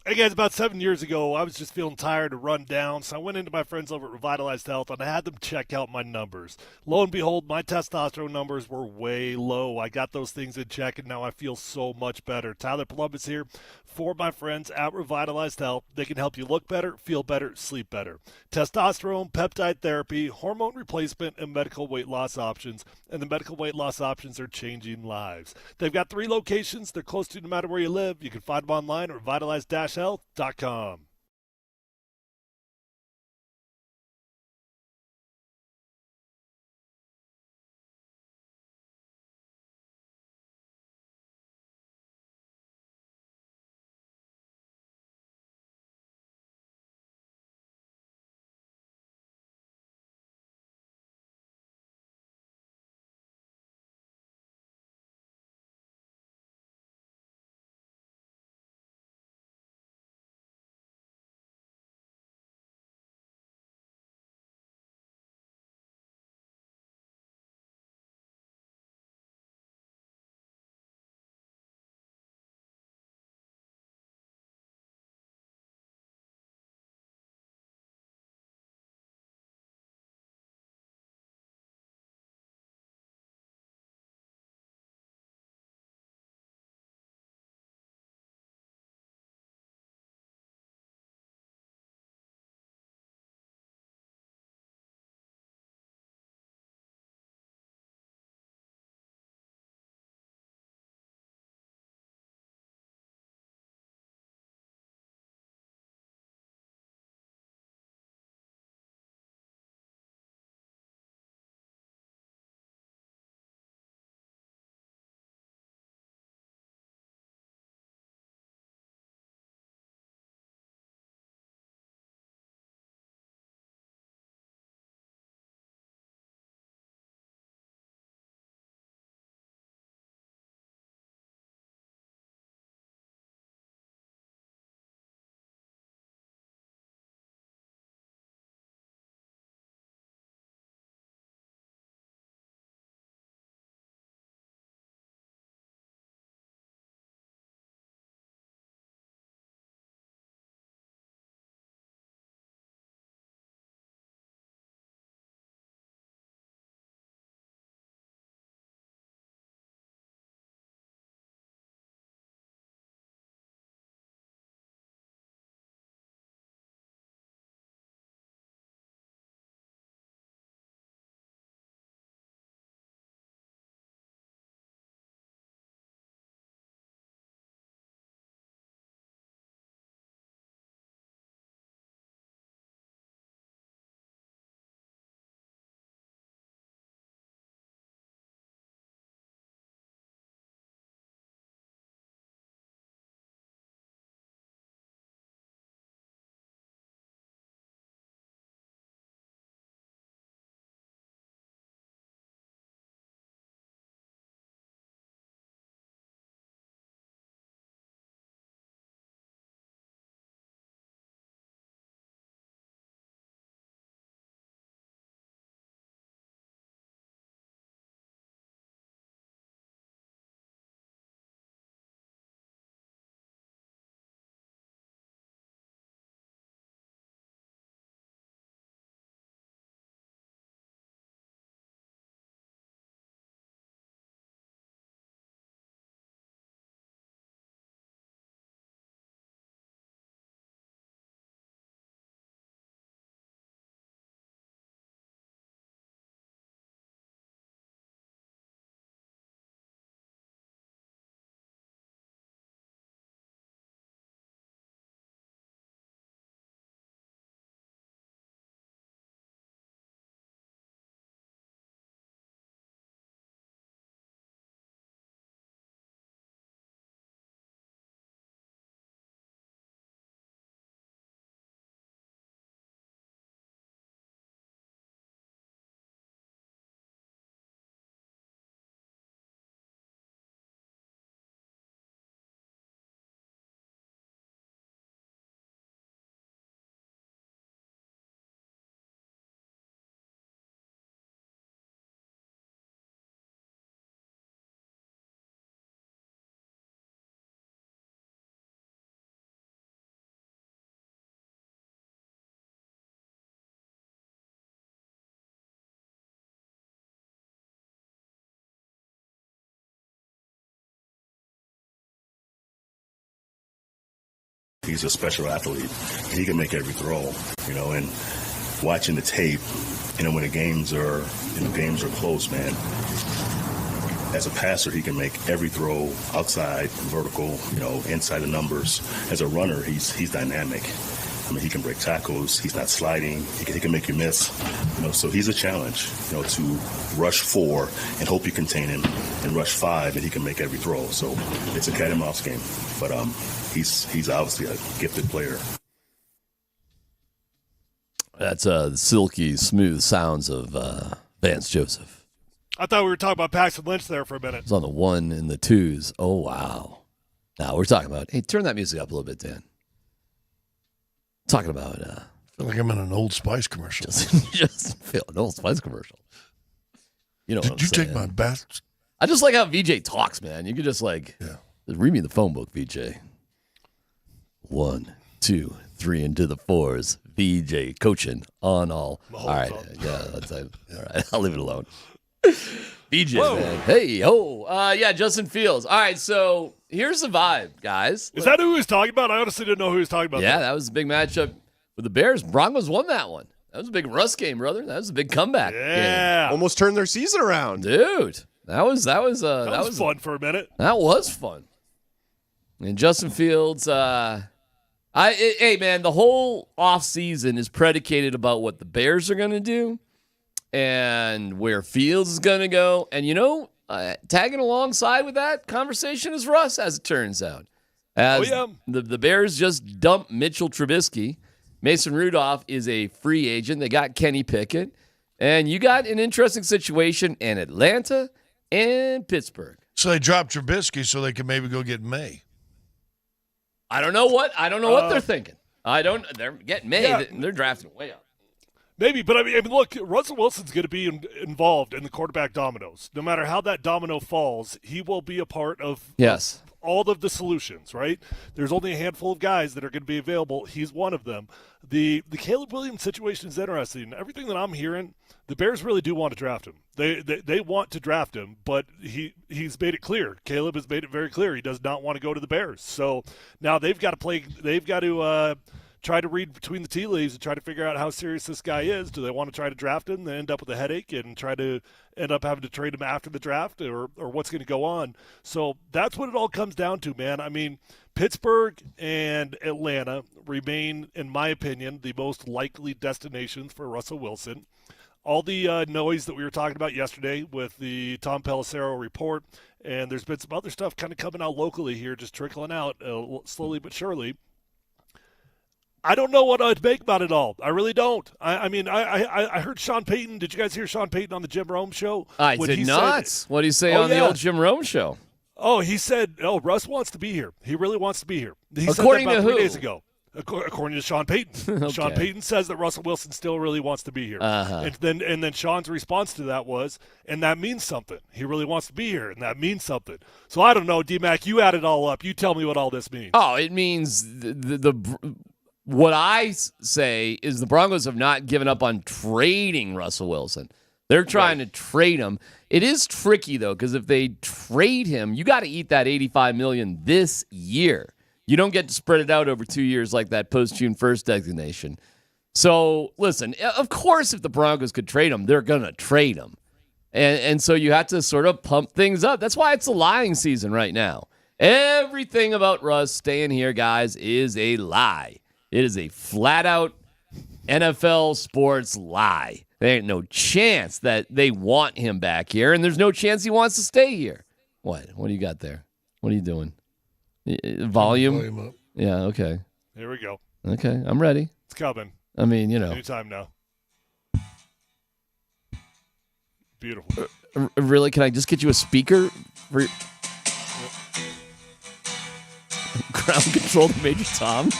Hey guys, about 7 years ago, I was just feeling tired and run down, so I went into my friends over at Revitalized Health and I had them check out my numbers. Lo and behold, my testosterone numbers were way low. I got those things in check and now I feel so much better. Tyler Plum is here for my friends at Revitalized Health. They can help you look better, feel better, sleep better. Testosterone, peptide therapy, hormone replacement, and medical weight loss options. And the medical weight loss options are changing lives. They've got 3 locations. They're close to you no matter where you live. You can find them online at revitalized-health.com. He's a special athlete. He can make every throw, and watching the tape, when the games are close, man, as a passer, he can make every throw outside, vertical, inside the numbers. As a runner, he's dynamic. He can break tackles. He's not sliding. He can make you miss. So he's a challenge, to rush 4 and hope you contain him, and rush 5 and he can make every throw. So it's a cat and mouse game. But he's obviously a gifted player. That's the silky smooth sounds of Vance Joseph. I thought we were talking about Paxton Lynch there for a minute. It's on the 1 and the 2s. Oh, wow. Now we're talking about, hey, turn that music up a little bit, Dan. Talking about, I feel like I'm in an Old Spice commercial. Just feel an Old Spice commercial. Did you take my bath? I just like how VJ talks, man. You could just just read me the phone book, VJ. 1, 2, 3 into the 4s. VJ coaching on all. All right, all right. I'll leave it alone. VJ, man. Hey, Justin Fields. All right, so here's the vibe, guys. Is that who he was talking about? I honestly didn't know who he was talking about. Yeah, that was a big matchup with the Bears. Broncos won that one. That was a big Russ game, brother. That was a big comeback. Yeah, almost turned their season around, dude. That was fun for a minute. That was fun. And Justin Fields, hey man, the whole offseason is predicated about what the Bears are going to do and where Fields is going to go. And tagging alongside with that conversation is Russ, as it turns out. The Bears just dumped Mitchell Trubisky. Mason Rudolph is a free agent. They got Kenny Pickett. And you got an interesting situation in Atlanta and Pittsburgh. So they dropped Trubisky so they can maybe go get May. I don't know what they're thinking. They're getting May. Yeah. They're drafting way up. Maybe, but I mean, look, Russell Wilson's going to be involved in the quarterback dominoes. No matter how that domino falls, he will be a part of all of the solutions, right? There's only a handful of guys that are going to be available. He's one of them. The Caleb Williams situation is interesting. Everything that I'm hearing, the Bears really do want to draft him. They want to draft him, but he's made it clear. Caleb has made it very clear he does not want to go to the Bears. So now they've got to try to read between the tea leaves and try to figure out how serious this guy is. Do they want to try to draft him, then end up with a headache and try to end up having to trade him after the draft, or what's going to go on? So that's what it all comes down to, man. I mean, Pittsburgh and Atlanta remain, in my opinion, the most likely destinations for Russell Wilson. All the noise that we were talking about yesterday with the Tom Pelissero report, and there's been some other stuff kind of coming out locally here, just trickling out slowly but surely. I don't know what I'd make about it all. I really don't. I mean, I heard Sean Payton. Did you guys hear Sean Payton on the Jim Rome show? I did not. What did he say on the old Jim Rome show? Oh, he said, Russ wants to be here. He really wants to be here. He According said that about to 3 who? days ago. According to Sean Payton. Okay. Sean Payton says that Russell Wilson still really wants to be here. Uh-huh. And then Sean's response to that was, and that means something. He really wants to be here, and that means something. So I don't know, D-Mac, you add it all up. You tell me what all this means. Oh, it means what I say is the Broncos have not given up on trading Russell Wilson. They're trying to trade him. It is tricky, though, because if they trade him, you got to eat that $85 million this year. You don't get to spread it out over 2 years like that post-June 1st designation. So, listen, of course, if the Broncos could trade him, they're going to trade him. And so you have to sort of pump things up. That's why it's a lying season right now. Everything about Russ staying here, guys, is a lie. It is a flat-out NFL sports lie. There ain't no chance that they want him back here, and there's no chance he wants to stay here. What? What do you got there? What are you doing? Volume up. Yeah, okay. Here we go. Okay, I'm ready. It's coming. I mean, Anytime now. Beautiful. Really? Can I just get you a speaker? Ground control to Major Tom?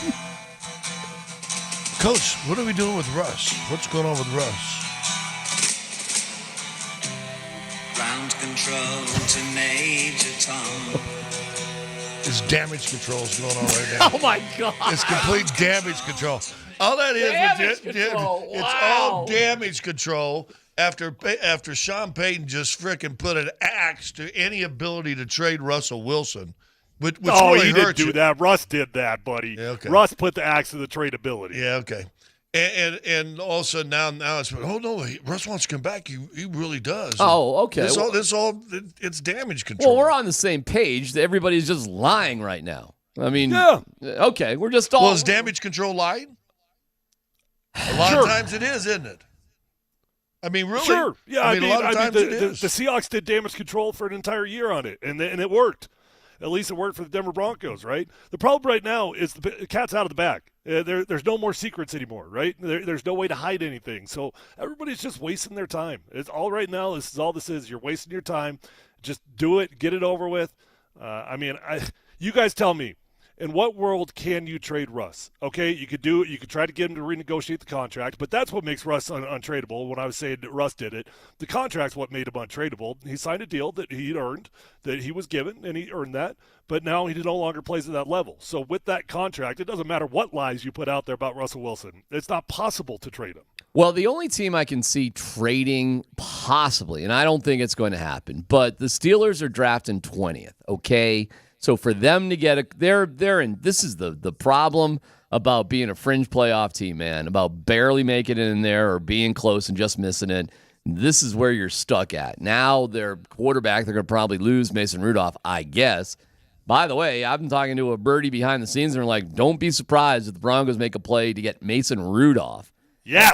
Coach, what are we doing with Russ? What's going on with Russ? Ground control to Major Tom. It's damage control is going on right now. Oh, my God. It's complete damage control. All that is, it's all damage control after Sean Payton just freaking put an axe to any ability to trade Russell Wilson. Which no, really he didn't hurts do you. that. Russ did that, buddy. Yeah, okay. Russ put the axe to the tradability. Yeah, okay. And all of a sudden now it's Russ wants to come back. He really does. Oh, okay. It's damage control. Well, we're on the same page. Everybody's just lying right now. I mean, yeah. Okay, we're just all. Well, is damage control lying? A lot of times it is, isn't it? I mean, really? Sure. Yeah, I mean a lot of times it the is. Seahawks did damage control for an entire year on it, and it worked. At least it worked for the Denver Broncos, right? The problem right now is the cat's out of the bag. There's no more secrets anymore, right? There's no way to hide anything. So everybody's just wasting their time. It's all right now. This is all this is. You're wasting your time. Just do it. Get it over with. You guys tell me. In what world can you trade Russ? Okay, you could do it. You could try to get him to renegotiate the contract, but that's what makes Russ untradeable. When I was saying that Russ did it, the contract's what made him untradeable. He signed a deal that he'd earned, that he was given, and he earned that, but now he no longer plays at that level. So with that contract, it doesn't matter what lies you put out there about Russell Wilson. It's not possible to trade him. Well, the only team I can see trading possibly, and I don't think it's going to happen, but the Steelers are drafting 20th, okay? So for them to get they're in. This is the problem about being a fringe playoff team, man. About barely making it in there or being close and just missing it. This is where you're stuck at. Now their quarterback, they're going to probably lose Mason Rudolph, I guess. By the way, I've been talking to a birdie behind the scenes, and they're like, "Don't be surprised if the Broncos make a play to get Mason Rudolph,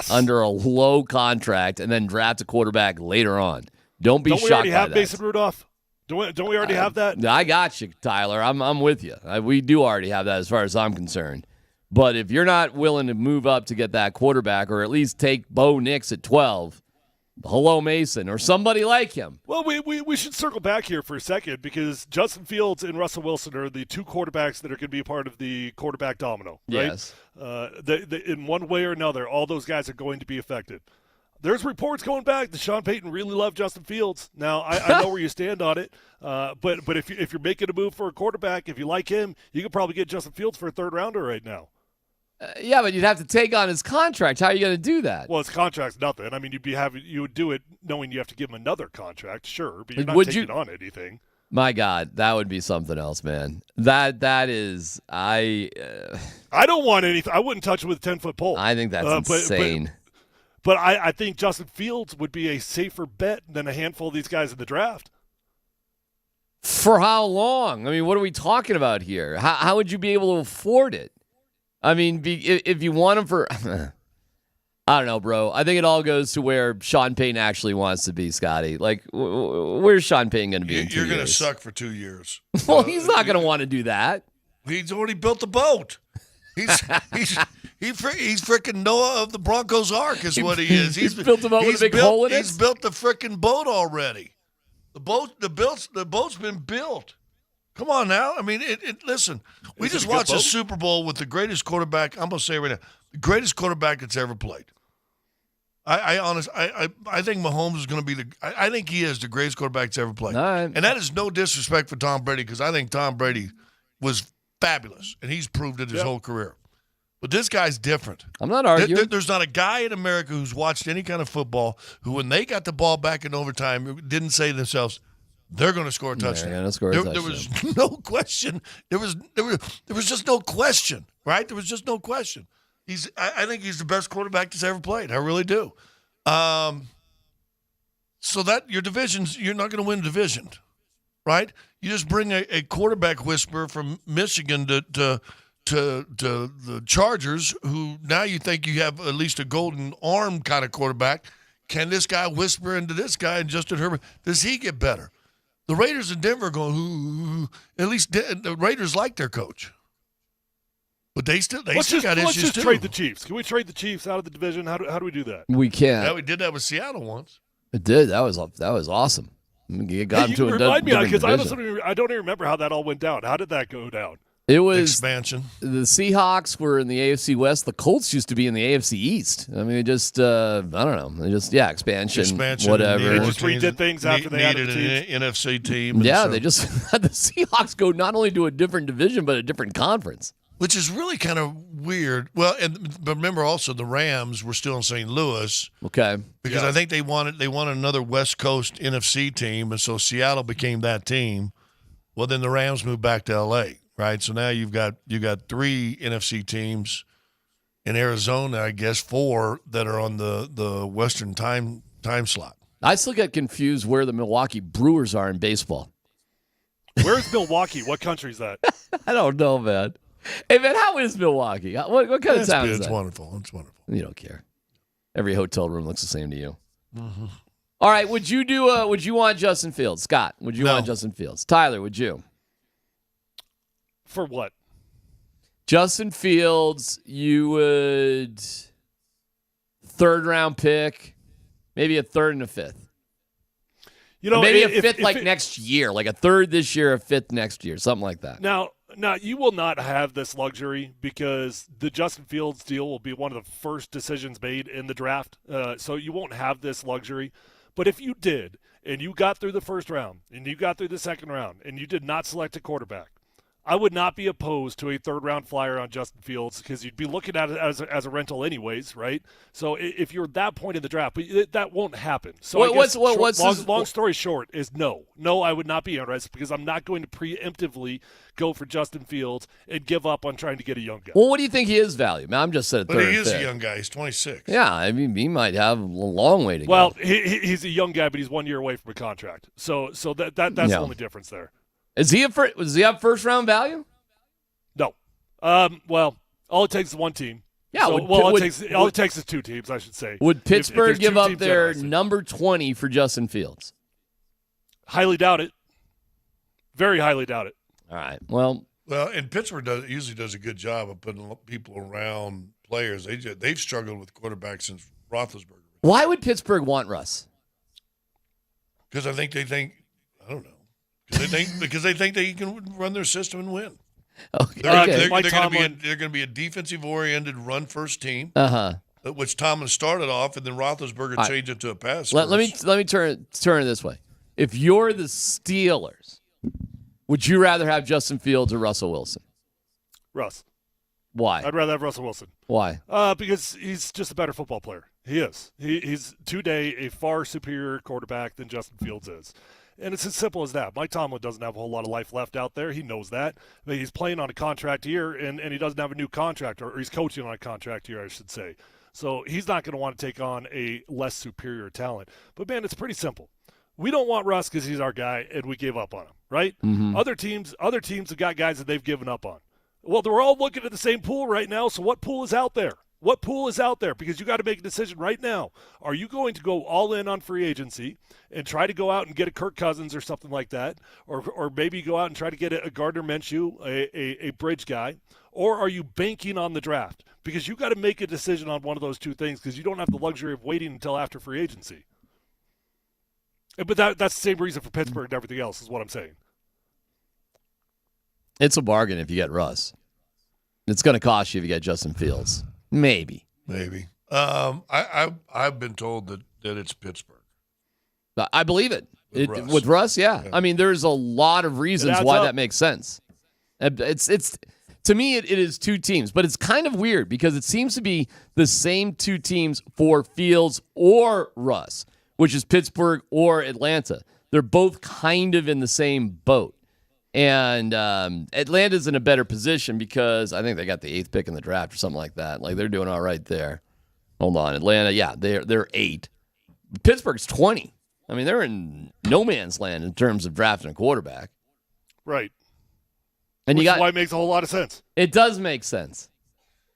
under a low contract, and then draft a quarterback later on. Don't be shocked by that." Don't we already have Mason Rudolph? Don't we already have that? I got you, Tyler. I'm with you. We do already have that as far as I'm concerned. But if you're not willing to move up to get that quarterback or at least take Bo Nix at 12, hello, Mason, or somebody like him. Well, we should circle back here for a second because Justin Fields and Russell Wilson are the two quarterbacks that are going to be a part of the quarterback domino, right? Yes. In one way or another, all those guys are going to be affected. There's reports going back that Sean Payton really loved Justin Fields. Now, I know where you stand on it, but if you're making a move for a quarterback, if you like him, you could probably get Justin Fields for a third-rounder right now. Yeah, but you'd have to take on his contract. How are you going to do that? Well, his contract's nothing. I mean, you would do it knowing you have to give him another contract, sure, but you're not taking on anything. My God, that would be something else, man. That is, I don't want anything. I wouldn't touch it with a 10-foot pole. I think that's insane. But I think Justin Fields would be a safer bet than a handful of these guys in the draft. For how long? I mean, what are we talking about here? How would you be able to afford it? I mean, if you want him for, I don't know, bro. I think it all goes to where Sean Payton actually wants to be, Scotty. Like, where's Sean Payton going to be in 2 years? You're going to suck for 2 years. Well, he's not going to want to do that. He's already built the boat. He's freaking Noah of the Broncos Ark is what he is. He's built a boat with a big hole in it? He's built the freaking boat already. The boat's been built. Come on now. I mean, listen, we just watched a Super Bowl with the greatest quarterback. I'm going to say it right now, the greatest quarterback that's ever played. I think Mahomes is going to be I think he is the greatest quarterback that's ever played. And that is no disrespect for Tom Brady because I think Tom Brady was fabulous, and he's proved it his whole career. But this guy's different. I'm not arguing. There's not a guy in America who's watched any kind of football who, when they got the ball back in overtime, didn't say to themselves, they're going to score a touchdown. They're going to score a touchdown. There was no question. There was just no question, right? There was just no question. I think he's the best quarterback that's ever played. I really do. So that your divisions, you're not going to win a division, right? You just bring a quarterback whisperer from Michigan to the Chargers, who now you think you have at least a golden arm kind of quarterback. Can this guy whisper into this guy and Justin Herbert? Does he get better? The Raiders in Denver going, ooh, at least the Raiders like their coach. But they still got issues too. Let's just trade the Chiefs. Can we trade the Chiefs out of the division? How do we do that? We can't. Yeah, we did that with Seattle once. It did. That was awesome. You got him to a remind me because I don't even remember how that all went down. How did that go down? It was expansion. The Seahawks were in the AFC West. The Colts used to be in the AFC East. I mean, it just I don't know. They just expansion, whatever. They just redid things after they added an NFC team. Yeah, they just had the Seahawks go not only to a different division but a different conference, which is really kind of weird. Well, but remember also the Rams were still in St. Louis. Okay, because I think they wanted another West Coast NFC team, and so Seattle became that team. Well, then the Rams move back to L.A., right? So now you got 3 NFC teams in Arizona, I guess 4 that are on the Western time slot. I still get confused where the Milwaukee Brewers are in baseball. Where's Milwaukee? What country is that? I don't know, man. Hey, man, how is Milwaukee? What kind of town is that? It's wonderful. It's wonderful. You don't care. Every hotel room looks the same to you. Mm-hmm. All right, would you want Justin Fields? Scott, would you want Justin Fields? Tyler, would you? For what? Justin Fields, you would 3rd round pick, maybe a 3rd and a 5th. You know, maybe a 5th next year, like a 3rd this year, a 5th next year, something like that. Now, you will not have this luxury because the Justin Fields deal will be one of the first decisions made in the draft. So you won't have this luxury. But if you did, and you got through the 1st round, and you got through the 2nd round, and you did not select a quarterback, I would not be opposed to a 3rd-round flyer on Justin Fields because you'd be looking at it as a rental anyways, right? So if you're at that point in the draft, but that won't happen. So long story short is no. No, I would not be interested because I'm not going to preemptively go for Justin Fields and give up on trying to get a young guy. Well, what do you think he is value? Man, I'm just saying. But he is a young guy. He's 26. Yeah, I mean, he might have a long way to go. Well, he's a young guy, but he's 1 year away from a contract. So that's the only difference there. Does he have 1st round value? No. Well, all it takes is one team. Yeah. So, all it takes is 2 teams, I should say. Would Pittsburgh give up their number 20 for Justin Fields? Highly doubt it. Very highly doubt it. All right. Well, and Pittsburgh usually does a good job of putting people around players. They've struggled with quarterbacks since Roethlisberger. Why would Pittsburgh want Russ? Because I think I don't know. Because they think they can run their system and win. Okay. They're going to be a defensive-oriented run-first team, which Tomlin started off, and then Roethlisberger changed it to a pass. Let me turn it this way. If you're the Steelers, would you rather have Justin Fields or Russell Wilson? Russ. Why? I'd rather have Russell Wilson. Why? Because he's just a better football player. He is. He's today a far superior quarterback than Justin Fields is. And it's as simple as that. Mike Tomlin doesn't have a whole lot of life left out there. He knows that. But he's playing on a contract year, and he doesn't have a new contract, or he's coaching on a contract year, I should say. So he's not going to want to take on a less superior talent. But, man, it's pretty simple. We don't want Russ because he's our guy, and we gave up on him, right? Mm-hmm. Other teams have got guys that they've given up on. Well, they're all looking at the same pool right now, so what pool is out there? What pool is out there? Because you got to make a decision right now. Are you going to go all in on free agency and try to go out and get a Kirk Cousins or something like that? Or maybe go out and try to get a Gardner Minshew, a bridge guy? Or are you banking on the draft? Because you got to make a decision on one of those 2 things because you don't have the luxury of waiting until after free agency. But that's the same reason for Pittsburgh and everything else is what I'm saying. It's a bargain if you get Russ. It's going to cost you if you get Justin Fields. Maybe. I've been told that it's Pittsburgh. I believe it. With Russ, yeah. I mean, there's a lot of reasons why that makes sense. It's to me, it is 2 teams, but it's kind of weird because it seems to be the same 2 teams for Fields or Russ, which is Pittsburgh or Atlanta. They're both kind of in the same boat. And Atlanta's in a better position because I think they got the 8th pick in the draft or something like that. Like, they're doing all right there. Hold on. Atlanta, yeah, they're 8. Pittsburgh's 20. I mean, they're in no man's land in terms of drafting a quarterback. Right. And Which is why it makes a whole lot of sense. It does make sense.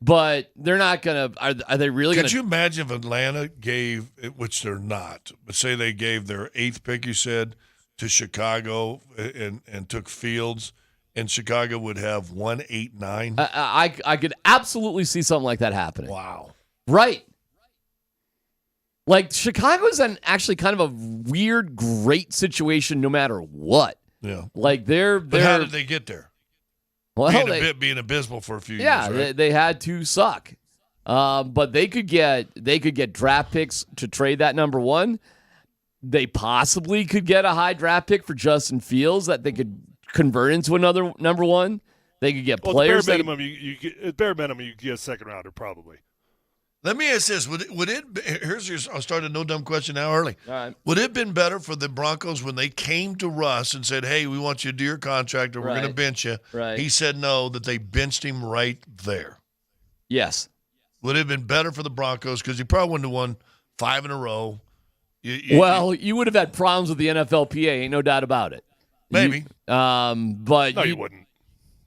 But they're not going to – are they really going to – Could you imagine if Atlanta gave – which they're not, but say they gave their 8th pick, you said – to Chicago and took Fields, and Chicago would have 189. I could absolutely see something like that happening. Wow. Right. Like, Chicago's in actually kind of a weird, great situation no matter what. Yeah. Like, they're But how did they get there? Well, being abysmal for a few years, right? they had to suck. But they could get draft picks to trade that number 1. They possibly could get a high draft pick for Justin Fields that they could convert into another number 1. They could get players. Bare minimum, you get a 2nd rounder probably. Let me ask this: I'll start a no dumb question now early. All right. Would it have been better for the Broncos when they came to Russ and said, "Hey, we want you to do your contract, or we're going to bench you"? Right. He said no. That they benched him right there. Yes. Would it have been better for the Broncos because he probably wouldn't have won 5 in a row. You would have had problems with the NFLPA, ain't no doubt about it. Maybe. But no, you wouldn't.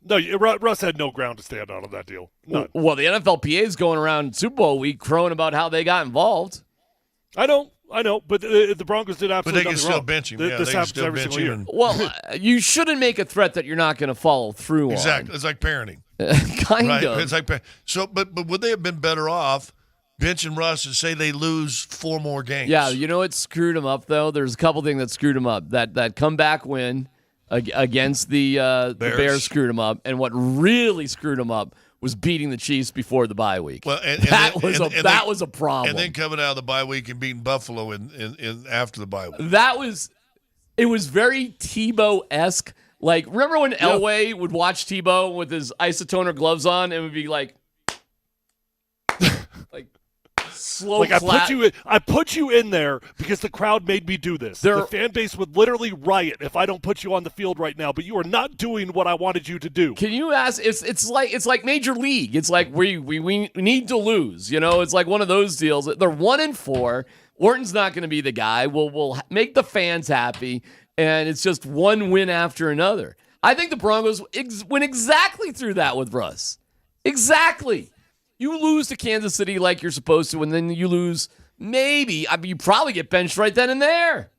No, Russ had no ground to stand on that deal. None. Well, the NFLPA is going around Super Bowl week crowing about how they got involved. I know, but the Broncos did absolutely But they can still wrong. bench him. This happens every single year. Well, you shouldn't make a threat that you're not going to follow through on. Exactly. It's like parenting. Kind of. It's like so, but would they have been better off benching Russ and say they lose 4 more games? Yeah, you know what screwed him up though? There's a couple things that screwed him up. That comeback win against the Bears screwed him up, and what really screwed him up was beating the Chiefs before the bye week. Well, that was a problem. And then coming out of the bye week and beating Buffalo in after the bye week. It was very Tebow-esque. Like, remember when Elway would watch Tebow with his isotoner gloves on and would be like slow Like clap. I put you in there because the crowd made me do this. The fan base would literally riot if I don't put you on the field right now, but you are not doing what I wanted you to do. Can you ask? It's like Major League. It's like we need to lose. You know, it's like one of those deals. They're 1-4. Orton's not going to be the guy. We'll make the fans happy, and it's just one win after another. I think the Broncos went exactly through that with Russ. Exactly. You lose to Kansas City like you're supposed to, and then you lose maybe. I mean, you probably get benched right then and there.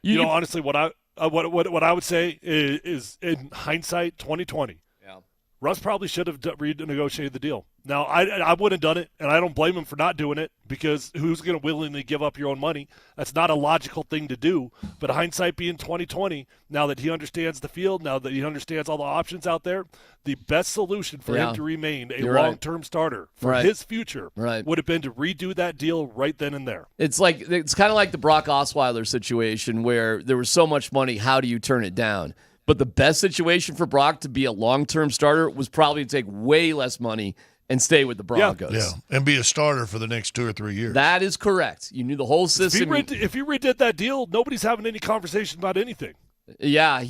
You know, honestly, what I would say is in hindsight, 2020. Yeah. Russ probably should have renegotiated the deal. Now, I wouldn't have done it, and I don't blame him for not doing it because who's going to willingly give up your own money? That's not a logical thing to do. But hindsight being 2020, now that he understands the field, now that he understands all the options out there, the best solution for him to remain a long-term starter for his future would have been to redo that deal right then and there. It's kind of like the Brock Osweiler situation where there was so much money. How do you turn it down? But the best situation for Brock to be a long-term starter was probably to take way less money and stay with the Broncos. Yeah, and be a starter for the next 2 or 3 years. That is correct. You knew the whole system. If you redid that deal, nobody's having any conversation about anything. Yeah,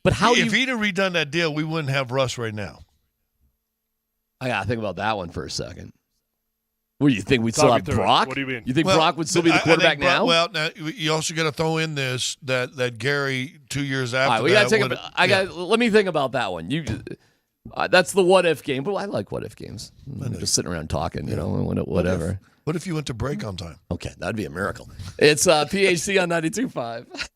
But how? If he'd have redone that deal, we wouldn't have Russ right now. I gotta think about that one for a second. What do you think? We'd still have Brock? What do you mean? You think Brock would still be the quarterback now? Well, now you also got to throw in this that Gary 2 years after. All right, let me think about that one. That's the what if game, but I like what if games. Just sitting around talking, whatever. What if you went to break on time? Okay, that'd be a miracle. It's PHC on 92.5.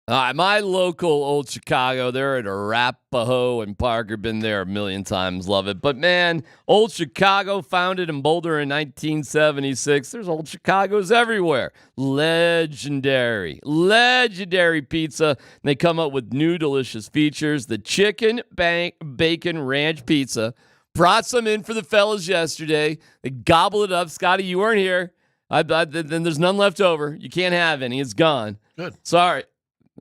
All right, my local Old Chicago, they're at Arapahoe and Parker. Been there a million times, love it. But man, Old Chicago, founded in Boulder in 1976. There's Old Chicagos everywhere. Legendary pizza. They come up with new delicious features. The Chicken Bacon Ranch Pizza. Brought some in for the fellas yesterday. They gobbled it up. Scotty, you weren't here. Then there's none left over. You can't have any. It's gone. Good. Sorry.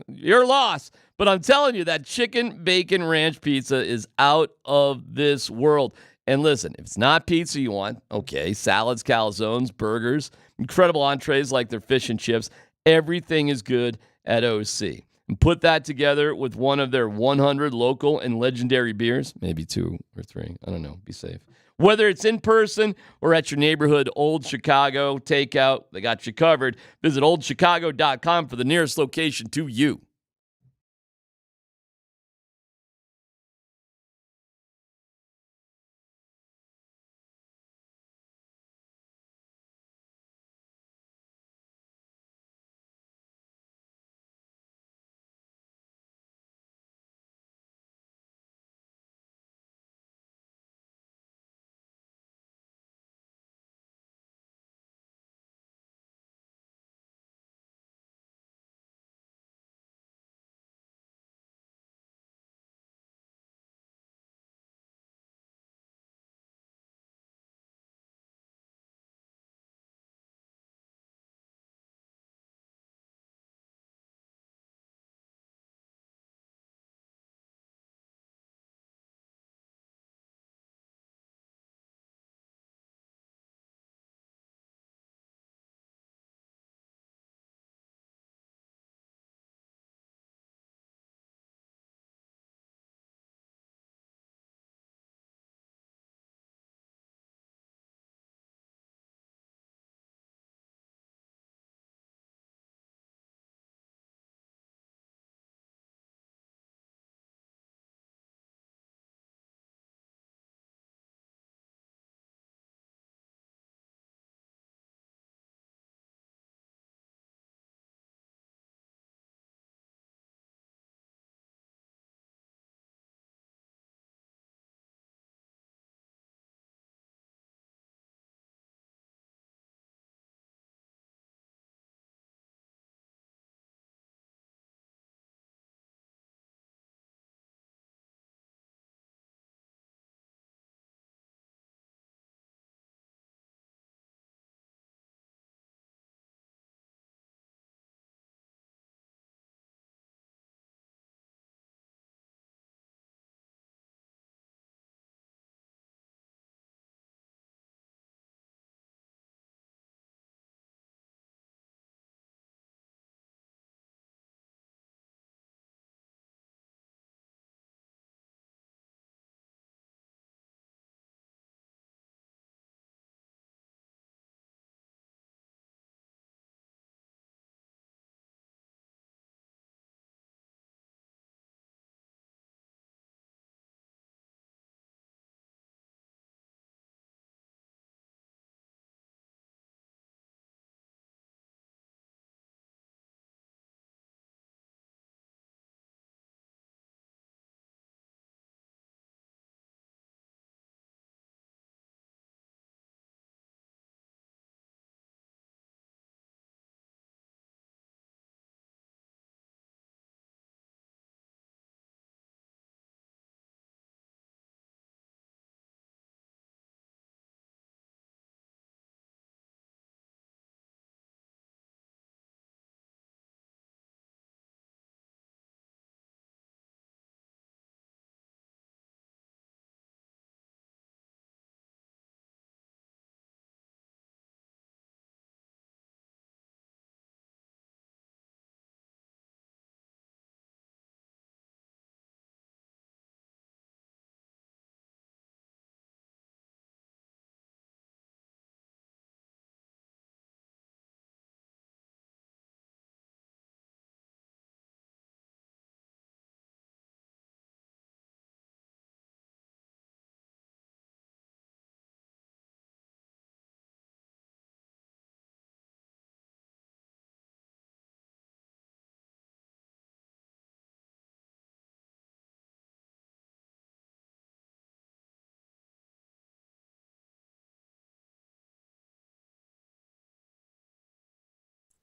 Your loss. But I'm telling you, that Chicken Bacon Ranch Pizza is out of this world. And listen, if it's not pizza you want, okay, salads, calzones, burgers, incredible entrees like their fish and chips, everything is good at OC. And put that together with one of their 100 local and legendary beers, maybe 2 or 3, I don't know, be safe. Whether it's in person or at your neighborhood Old Chicago takeout, they got you covered. Visit oldchicago.com for the nearest location to you.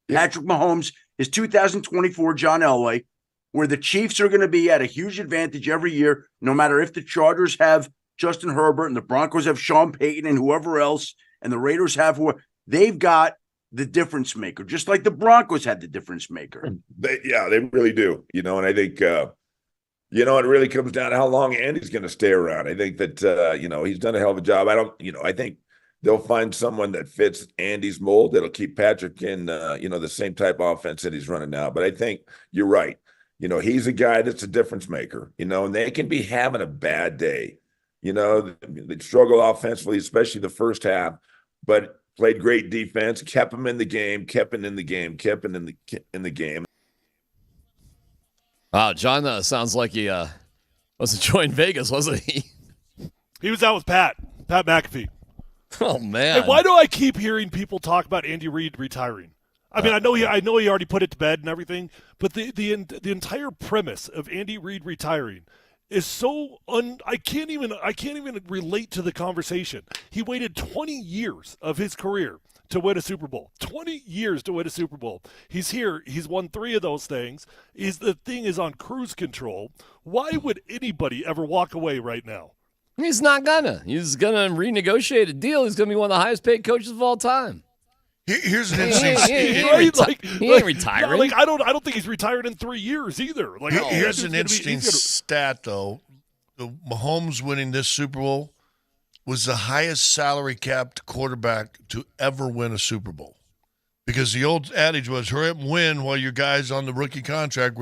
Patrick Mahomes is 2024 John Elway, where the Chiefs are going to be at a huge advantage every year, no matter if the Chargers have Justin Herbert and the Broncos have Sean Payton and whoever else, and the Raiders have who they've got the difference maker, just like the Broncos had the difference maker. They really do. And I think, it really comes down to how long Andy's going to stay around. I think that, he's done a hell of a job. I think they'll find someone that fits Andy's mold that'll keep Patrick in, the same type of offense that he's running now. But I think you're right. He's a guy that's a difference maker, and they can be having a bad day. They struggle offensively, especially the first half, but played great defense, kept him in the game, kept him in the game. Wow, John sounds like he was enjoying Vegas, wasn't he? He was out with Pat McAfee. Oh, man. Hey, why do I keep hearing people talk about Andy Reid retiring? I mean, I know he already put it to bed and everything, but the entire premise of Andy Reid retiring is so I can't even relate to the conversation. He waited 20 years of his career to win a Super Bowl. 20 years to win a Super Bowl. He's here. He's won 3 of those things. The thing is on cruise control. Why would anybody ever walk away right now? He's not gonna. He's gonna renegotiate a deal. He's gonna be one of the highest paid coaches of all time. Here's an interesting. He ain't retiring. I don't think he's retired in 3 years either. Here's an interesting stat though: the Mahomes winning this Super Bowl was the highest salary capped quarterback to ever win a Super Bowl. Because the old adage was, hurry up and win while your guy's on the rookie contract.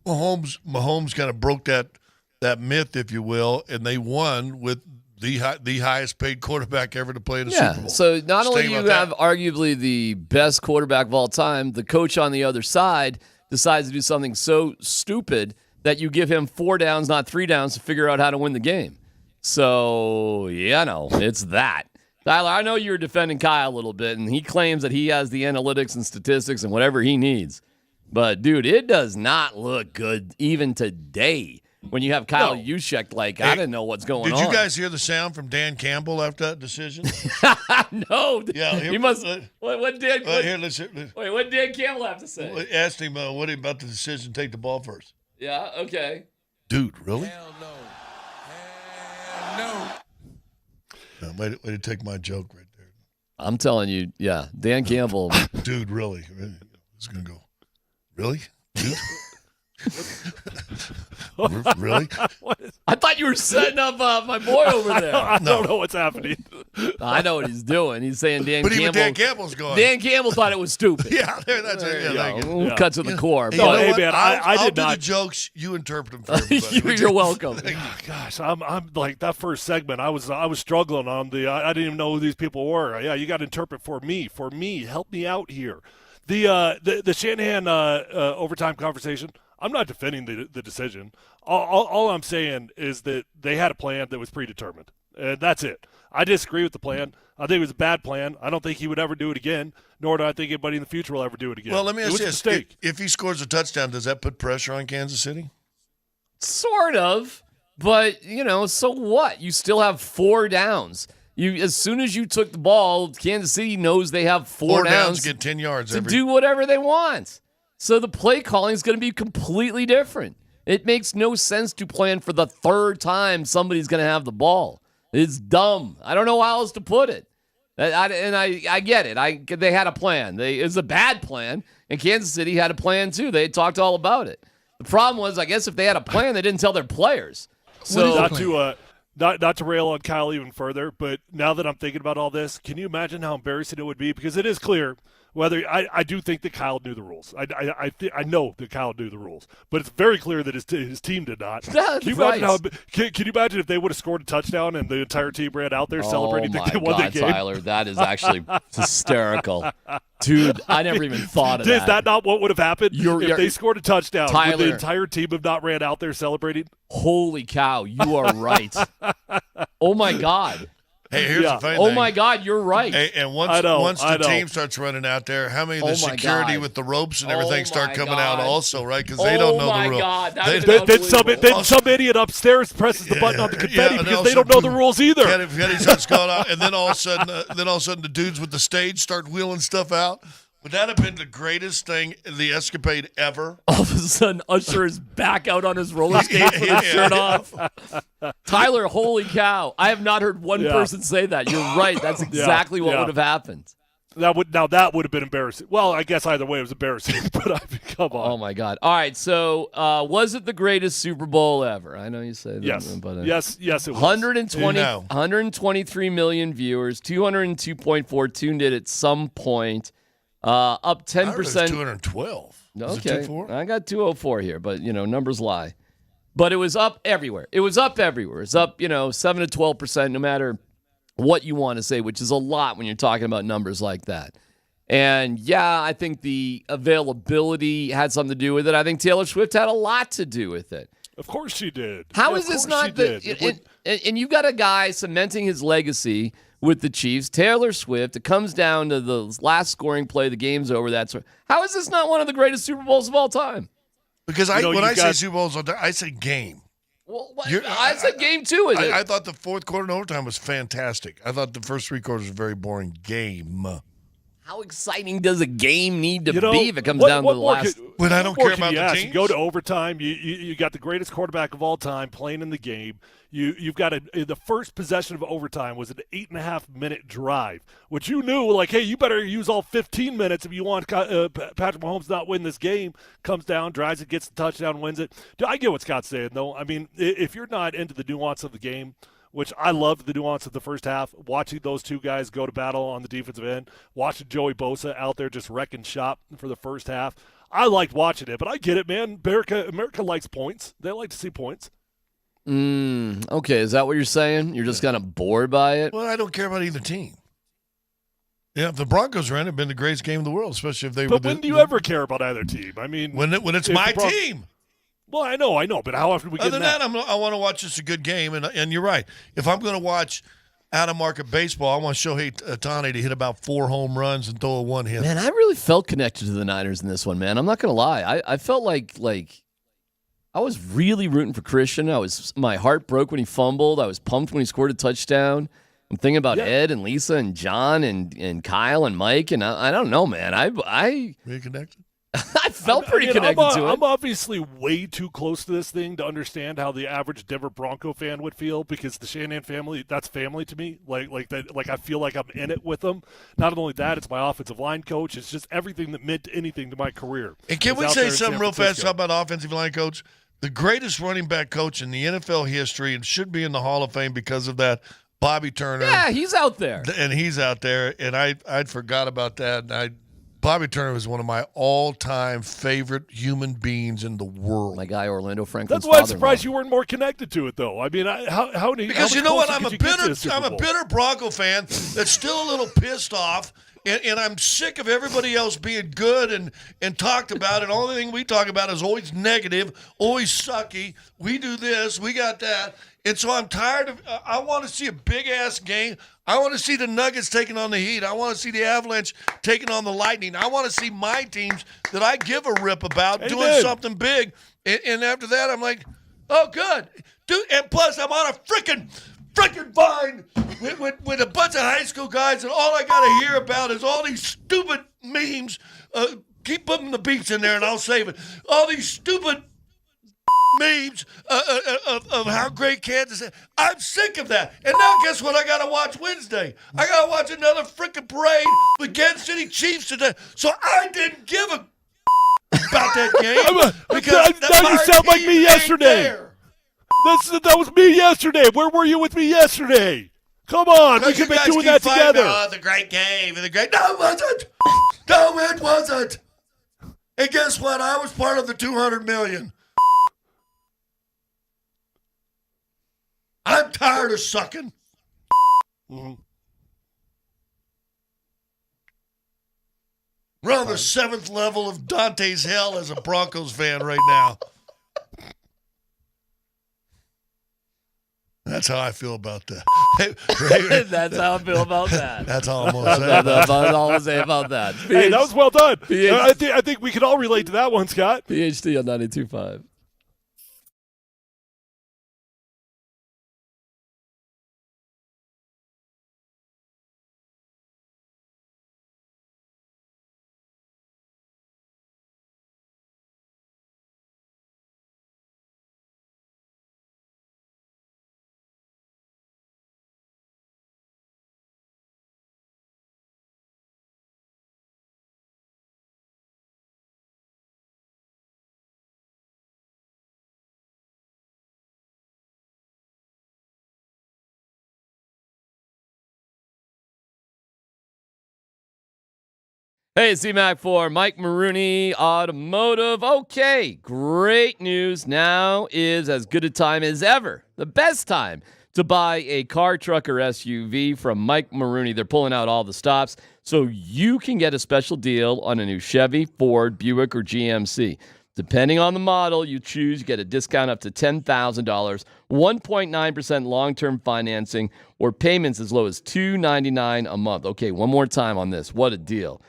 Mahomes kind of broke that myth, if you will, and they won with the highest paid quarterback ever to play in a Super Bowl. So not only do you have arguably the best quarterback of all time, the coach on the other side decides to do something so stupid that you give him 4 downs, not 3 downs, to figure out how to win the game. So, it's that. Tyler, I know you were defending Kyle a little bit, and he claims that he has the analytics and statistics and whatever he needs. But, dude, it does not look good even today when you have Kyle Juszczyk. I didn't know what's going on. Did you guys hear the sound from Dan Campbell after that decision? No. Yeah, he must. What did Dan Campbell have to say? Asked him what about the decision to take the ball first. Yeah, okay. Dude, really? Hell no. Way to take my joke right there. I'm telling you, Dan Campbell. Dude, really? It's going to go, really? Dude? Really? I thought you were setting up my boy over there. I don't know what's happening. I know what he's doing. He's saying Dan but Campbell. Even Dan Campbell's going. Dan Campbell thought it was stupid. Yeah, that's it. Cut to the core. Hey, but, man, I did not. The jokes, you interpret them for everybody. You're welcome. Gosh, I'm like that first segment. I was struggling on the. I didn't even know who these people were. Yeah, you got to interpret for me. For me, help me out here. The Shanahan overtime conversation. I'm not defending the decision. All I'm saying is that they had a plan that was predetermined. And that's it. I disagree with the plan. I think it was a bad plan. I don't think he would ever do it again, nor do I think anybody in the future will ever do it again. Well, let me ask you this. Mistake. If he scores a touchdown, does that put pressure on Kansas City? Sort of. But, so what? You still have 4 downs. As soon as you took the ball, Kansas City knows they have 4 downs get 10 yards to do whatever they want. So the play calling is going to be completely different. It makes no sense to plan for the 3rd time somebody's going to have the ball. It's dumb. I don't know how else to put it. I get it. They had a plan. It was a bad plan, and Kansas City had a plan too. They talked all about it. The problem was, I guess, if they had a plan, they didn't tell their players. So not to rail on Kyle even further, but now that I'm thinking about all this, can you imagine how embarrassing it would be? Because it is clear. Whether I do think that Kyle knew the rules. I know that Kyle knew the rules, but it's very clear that his team did not. Can you imagine if they would have scored a touchdown and the entire team ran out there celebrating that they won the game? Tyler, that is actually hysterical. Dude, I never even thought of that. Is that not what would have happened if they scored a touchdown? Tyler, would the entire team have not ran out there celebrating? Holy cow, you are right. Oh, my God. Hey, here's the funny Oh thing. my God, you're right. Hey, and once the team starts running out there, how many of the security God. with the ropes and everything start coming God. out also, right? Because they don't know the rules. God, then some idiot upstairs presses the button on the confetti because they don't know the rules either. Confetti starts going out, and then all of a sudden, the dudes with the stage start wheeling stuff out. Would that have been the greatest thing, the escapade ever? All of a sudden, Usher is back out on his roller skates with his shirt off. Tyler, holy cow. I have not heard one person say that. You're right. That's exactly what would have happened. That would have been embarrassing. Well, I guess either way it was embarrassing, but I mean, come on. Oh, my God. All right, so was it the greatest Super Bowl ever? I know you say that. Yes. But, yes, it was. 123 million viewers, 202.4 tuned in at some point. Up 10%. I heard it was 212. Okay, I got 204 here, but numbers lie. But it was up everywhere. It's up 7 to 12%, no matter what you want to say, which is a lot when you're talking about numbers like that. And yeah, I think the availability had something to do with it. I think Taylor Swift had a lot to do with it. Of course she did. How is this not and you've got a guy cementing his legacy with the Chiefs, Taylor Swift. It comes down to the last scoring play. The game's over. How is this not one of the greatest Super Bowls of all time? Because when I say Super Bowls, I say game. Well, I said game too. I thought the fourth quarter and overtime was fantastic. I thought the first 3 quarters were a very boring game. How exciting does a game need to be if it comes down to the last? But I don't care about the teams. You go to overtime. You got the greatest quarterback of all time playing in the game. You've got the first possession of overtime was an 8.5-minute drive, which you knew, like, hey, you better use all 15 minutes if you want Patrick Mahomes to not win this game. Comes down, drives it, gets the touchdown, wins it. I get what Scott's saying, though. I mean, if you're not into the nuance of the game, which I loved the nuance of the first half, watching those two guys go to battle on the defensive end, watching Joey Bosa out there just wrecking shop for the first half. I liked watching it, but I get it, man. America likes points. They like to see points. Okay, is that what you're saying? You're just kind of bored by it? Well, I don't care about either team. Yeah, if the Broncos are in, it'd been the greatest game in the world, especially if they were. But when do you ever care about either team? I mean, when it's my team. Well, I know, but how often do we get Other than that, I want to watch just a good game, and you're right. If I'm going to watch out-of-market baseball, I want Shohei Ohtani to hit about 4 home runs and throw a 1 hit. Man, I really felt connected to the Niners in this one, man. I'm not going to lie. I felt like I was really rooting for Christian. My heart broke when he fumbled. I was pumped when he scored a touchdown. I'm thinking about Ed and Lisa and John and Kyle and Mike, and I don't know, man. Were you connected? I felt pretty connected to it. I'm obviously way too close to this thing to understand how the average Denver Bronco fan would feel, because the Shanahan family, that's family to me. Like that, like I feel like I'm in it with them. Not only that, it's my offensive line coach. It's just everything that meant anything to my career. And can we say something real fast about offensive line coach? The greatest running back coach in the NFL history, and should be in the Hall of Fame because of that, Bobby Turner. Yeah, he's out there. And he's out there, and I'd forgot about that, and Bobby Turner was one of my all-time favorite human beings in the world. My guy, Orlando Franklin's That's why I'm surprised you weren't more connected to it, though. I mean, because you know what? I'm a bitter Bronco fan that's still a little pissed off, and I'm sick of everybody else being good and talked about. And the only thing we talk about is always negative, always sucky. We do this, we got that. And so I'm tired of I want to see a big-ass game. I want to see the Nuggets taking on the Heat. I want to see the Avalanche taking on the Lightning. I want to see my teams that I give a rip about doing something big. And after that, I'm like, oh, good. Dude, and plus, I'm on a freaking vine with a bunch of high school guys, and all I got to hear about is all these stupid memes. Keep putting the beats in there, and I'll save it. All these stupid memes of how great Kansas is. I'm sick of that. And now guess what I got to watch Wednesday? I got to watch another freaking parade with Kansas City Chiefs today. So I didn't give a about that game. Because now you sound like me yesterday. That was me yesterday. Where were you with me yesterday? Come on, we could be doing that together. Oh, the great game. No, it wasn't. No, it wasn't. And guess what? I was part of the 200 million. I'm tired of sucking. Mm-hmm. We're on the 7th level of Dante's hell as a Broncos fan right now. That's how I feel about that. That's how I feel about that. That's all I'm going to say. That's all I'm going to say about that. Hey, that was well done. I think we can all relate to that one, Scott. PhD on 92.5. Hey, it's C-Mac for Mike Maroney Automotive. Okay, great news. Now is as good a time as ever. The best time to buy a car, truck, or SUV from Mike Maroney. They're pulling out all the stops so you can get a special deal on a new Chevy, Ford, Buick, or GMC. Depending on the model you choose, you get a discount up to $10,000, 1.9% long-term financing, or payments as low as $299 a month. Okay, one more time on this. What a deal.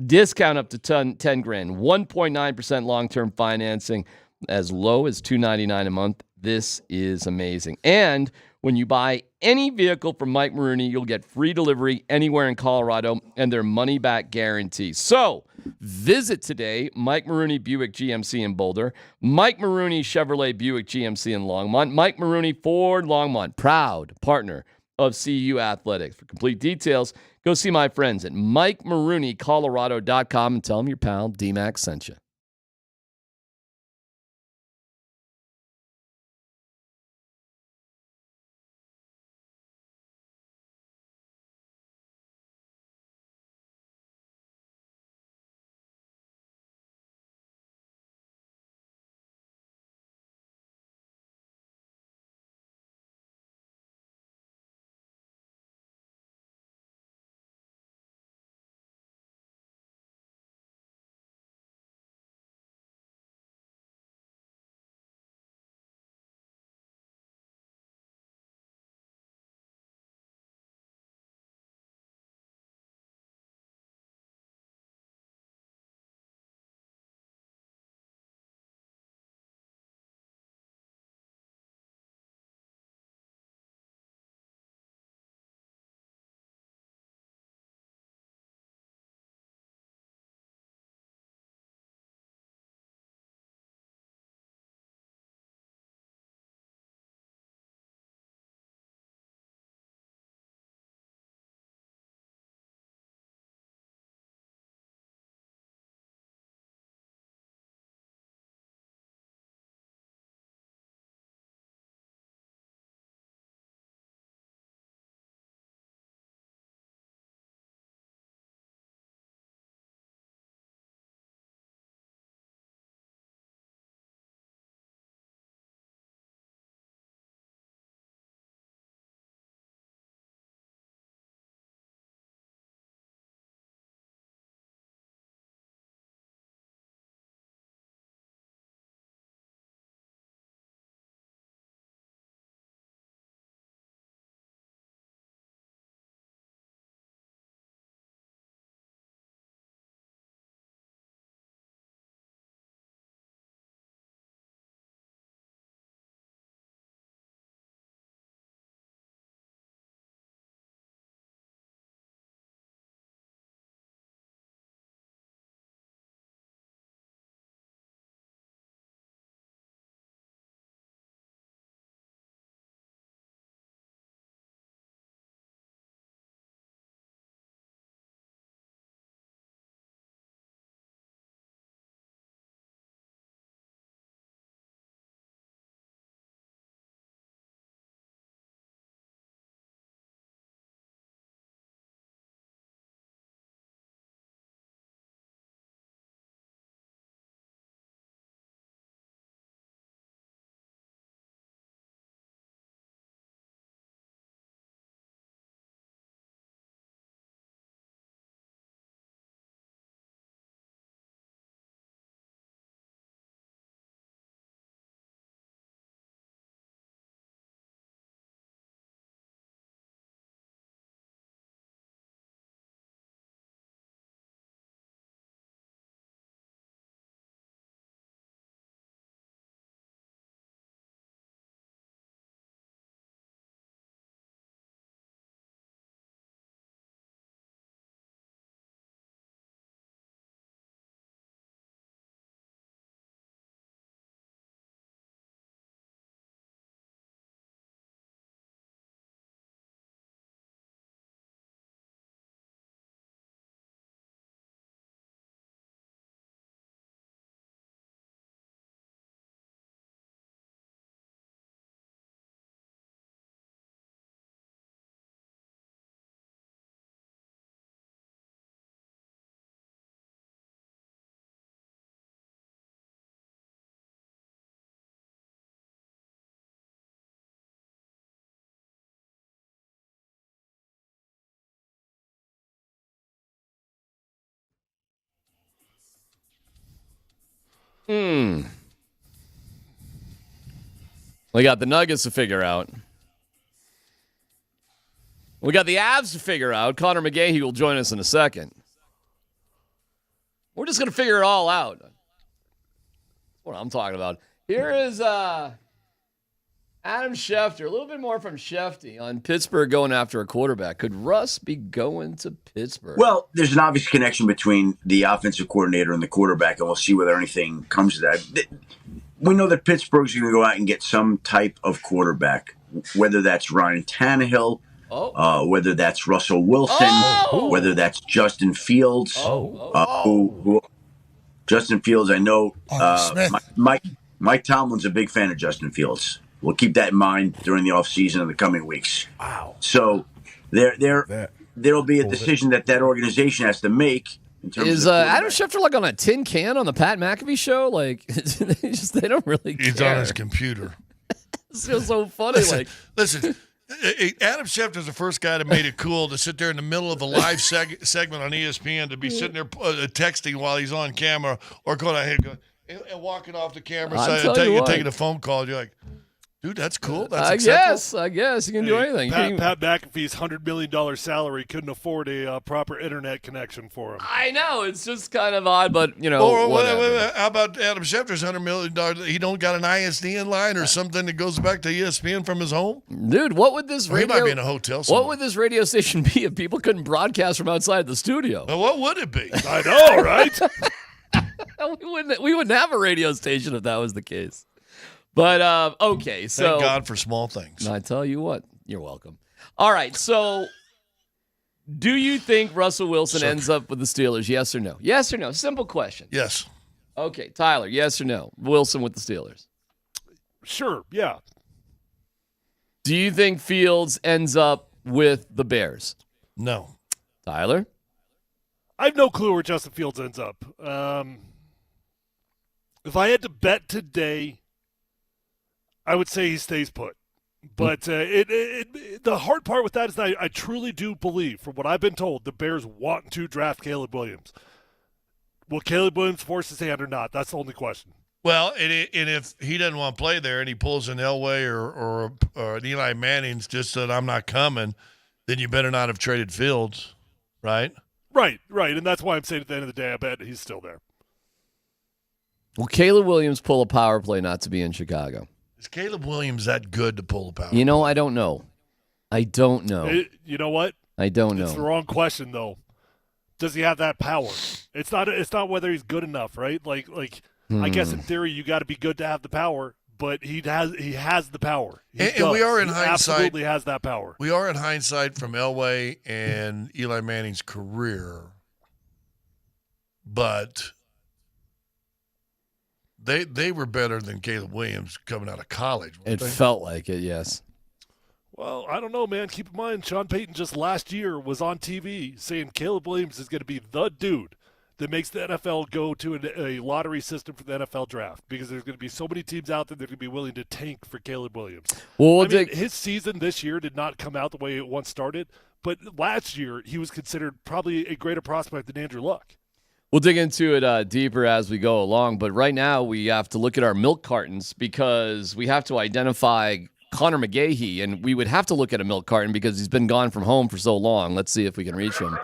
Discount up to 10 grand, 1.9% long-term financing, as low as $299 a month. This is amazing. And when you buy any vehicle from Mike Maroney, you'll get free delivery anywhere in Colorado and their money-back guarantee. So visit today, Mike Maroney Buick GMC in Boulder, Mike Maroney Chevrolet Buick GMC in Longmont, Mike Maroney Ford Longmont, proud partner of CU Athletics. For complete details, go see my friends at MikeMaroneyColorado.com and tell them your pal D-Mac sent you. We got the Nuggets to figure out. We got the Avs to figure out. Connor McGahey will join us in a second. We're just going to figure it all out. That's what I'm talking about. Here is Adam Schefter. A little bit more from Shefty on Pittsburgh going after a quarterback. Could Russ be going to Pittsburgh? Well, there's an obvious connection between the offensive coordinator and the quarterback, and we'll see whether anything comes to that. We know that Pittsburgh's going to go out and get some type of quarterback, whether that's Ryan Tannehill, whether that's Russell Wilson, whether that's Justin Fields. Justin Fields, I know Mike Tomlin's a big fan of Justin Fields. We'll keep that in mind during the offseason in the coming weeks. Wow. So there'll be a decision that organization has to make. Is Adam Schefter like on a tin can on the Pat McAfee show? Like, they don't really care. He's on his computer. It's just so funny. Listen, Adam Schefter's the first guy that made it cool to sit there in the middle of a live segment on ESPN to be sitting there texting while he's on camera or going ahead and walking off the camera, taking a phone call. You're like, dude, that's cool. That's acceptable. I guess you can do anything. Pat McAfee's $100 million salary couldn't afford a proper internet connection for him. I know. It's just kind of odd, but, whatever. How about Adam Schefter's $100 million? He don't got an ISDN line or something that goes back to ESPN from his home? Dude, what would this radio... He might be in a hotel somewhere. What would this radio station be if people couldn't broadcast from outside the studio? Well, what would it be? I know, right? we wouldn't have a radio station if that was the case. But, okay, so... Thank God for small things. I tell you what, you're welcome. All right, so do you think Russell Wilson ends up with the Steelers, yes or no? Yes or no? Simple question. Yes. Okay, Tyler, yes or no? Wilson with the Steelers? Sure, yeah. Do you think Fields ends up with the Bears? No. Tyler? I have no clue where Justin Fields ends up. If I had to bet today... I would say he stays put. But the hard part with that is that I truly do believe, from what I've been told, the Bears want to draft Caleb Williams. Will Caleb Williams force his hand or not? That's the only question. Well, and if he doesn't want to play there and he pulls an Elway or an Eli Manning's just said, I'm not coming, then you better not have traded Fields, right? Right. And that's why I'm saying at the end of the day, I bet he's still there. Will Caleb Williams pull a power play not to be in Chicago? Is Caleb Williams that good to pull a power? I don't know. You know what? I don't know. It's the wrong question, though. Does he have that power? It's not whether he's good enough, right? Like I guess in theory you got to be good to have the power, but he has the power. And we are in hindsight. Absolutely has that power. We are in hindsight from Elway and Eli Manning's career, but They were better than Caleb Williams coming out of college. It felt like it, yes. Well, I don't know, man. Keep in mind, Sean Payton just last year was on TV saying Caleb Williams is going to be the dude that makes the NFL go to a lottery system for the NFL draft because there's going to be so many teams out there that are going to be willing to tank for Caleb Williams. Well, his season this year did not come out the way it once started, but last year he was considered probably a greater prospect than Andrew Luck. We'll dig into it deeper as we go along, but right now we have to look at our milk cartons because we have to identify Connor McGahey, and we would have to look at a milk carton because he's been gone from home for so long. Let's see if we can reach him.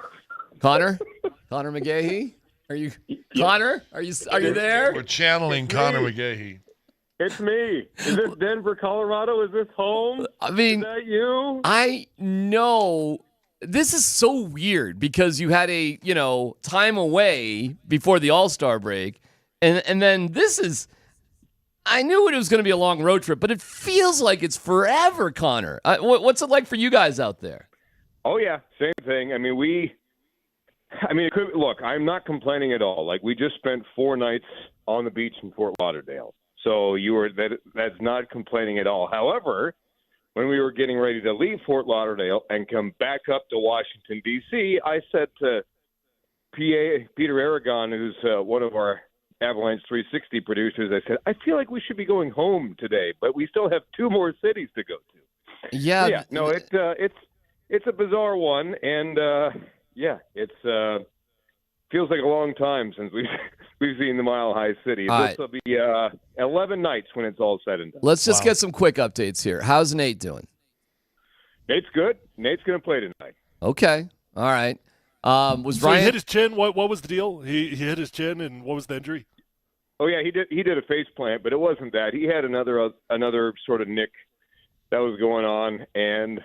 Connor McGahey, are you there? We're channeling Connor McGahey. It's me. Is this Denver, Colorado? Is this home? I mean, is that you? I know. This is so weird because you had a, time away before the All-Star break. And then this is, I knew it was going to be a long road trip, but it feels like it's forever, Connor. What's it like for you guys out there? Oh, yeah, same thing. Look, I'm not complaining at all. Like, we just spent 4 nights on the beach in Fort Lauderdale. So that's not complaining at all. However, when we were getting ready to leave Fort Lauderdale and come back up to Washington, D.C., I said to Peter Aragon, who's one of our Avalanche 360 producers, I said, I feel like we should be going home today, but we still have 2 more cities to go to. Yeah. No, it's a bizarre one, and, it's feels like a long time since we've seen the Mile High City. All This will be 11 nights when it's all said and done. Let's just get some quick updates here. How's Nate doing? Nate's good. Nate's going to play tonight. Okay. All right. Was So Ryan he hit his chin? What was the deal? He hit his chin, and what was the injury? Oh yeah, he did a face plant, but it wasn't that. He had another sort of nick that was going on, and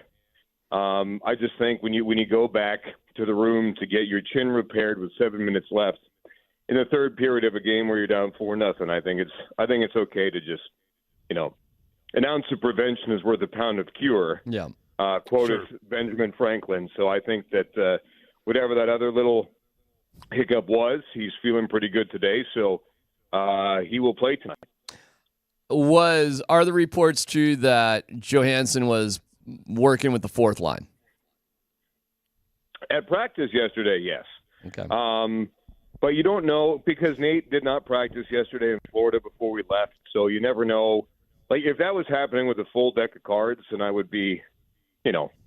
I just think when you go back to the room to get your chin repaired with 7 minutes left in the third period of a game where you're down 4-0, I think it's okay to just, an ounce of prevention is worth a pound of cure. Yeah. Quoted Benjamin Franklin. So I think that whatever that other little hiccup was, he's feeling pretty good today. So he will play tonight. Are the reports true that Johansson was working with the fourth line? At practice yesterday, yes. Okay. But you don't know because Nate did not practice yesterday in Florida before we left. So you never know. Like if that was happening with a full deck of cards, then I would be,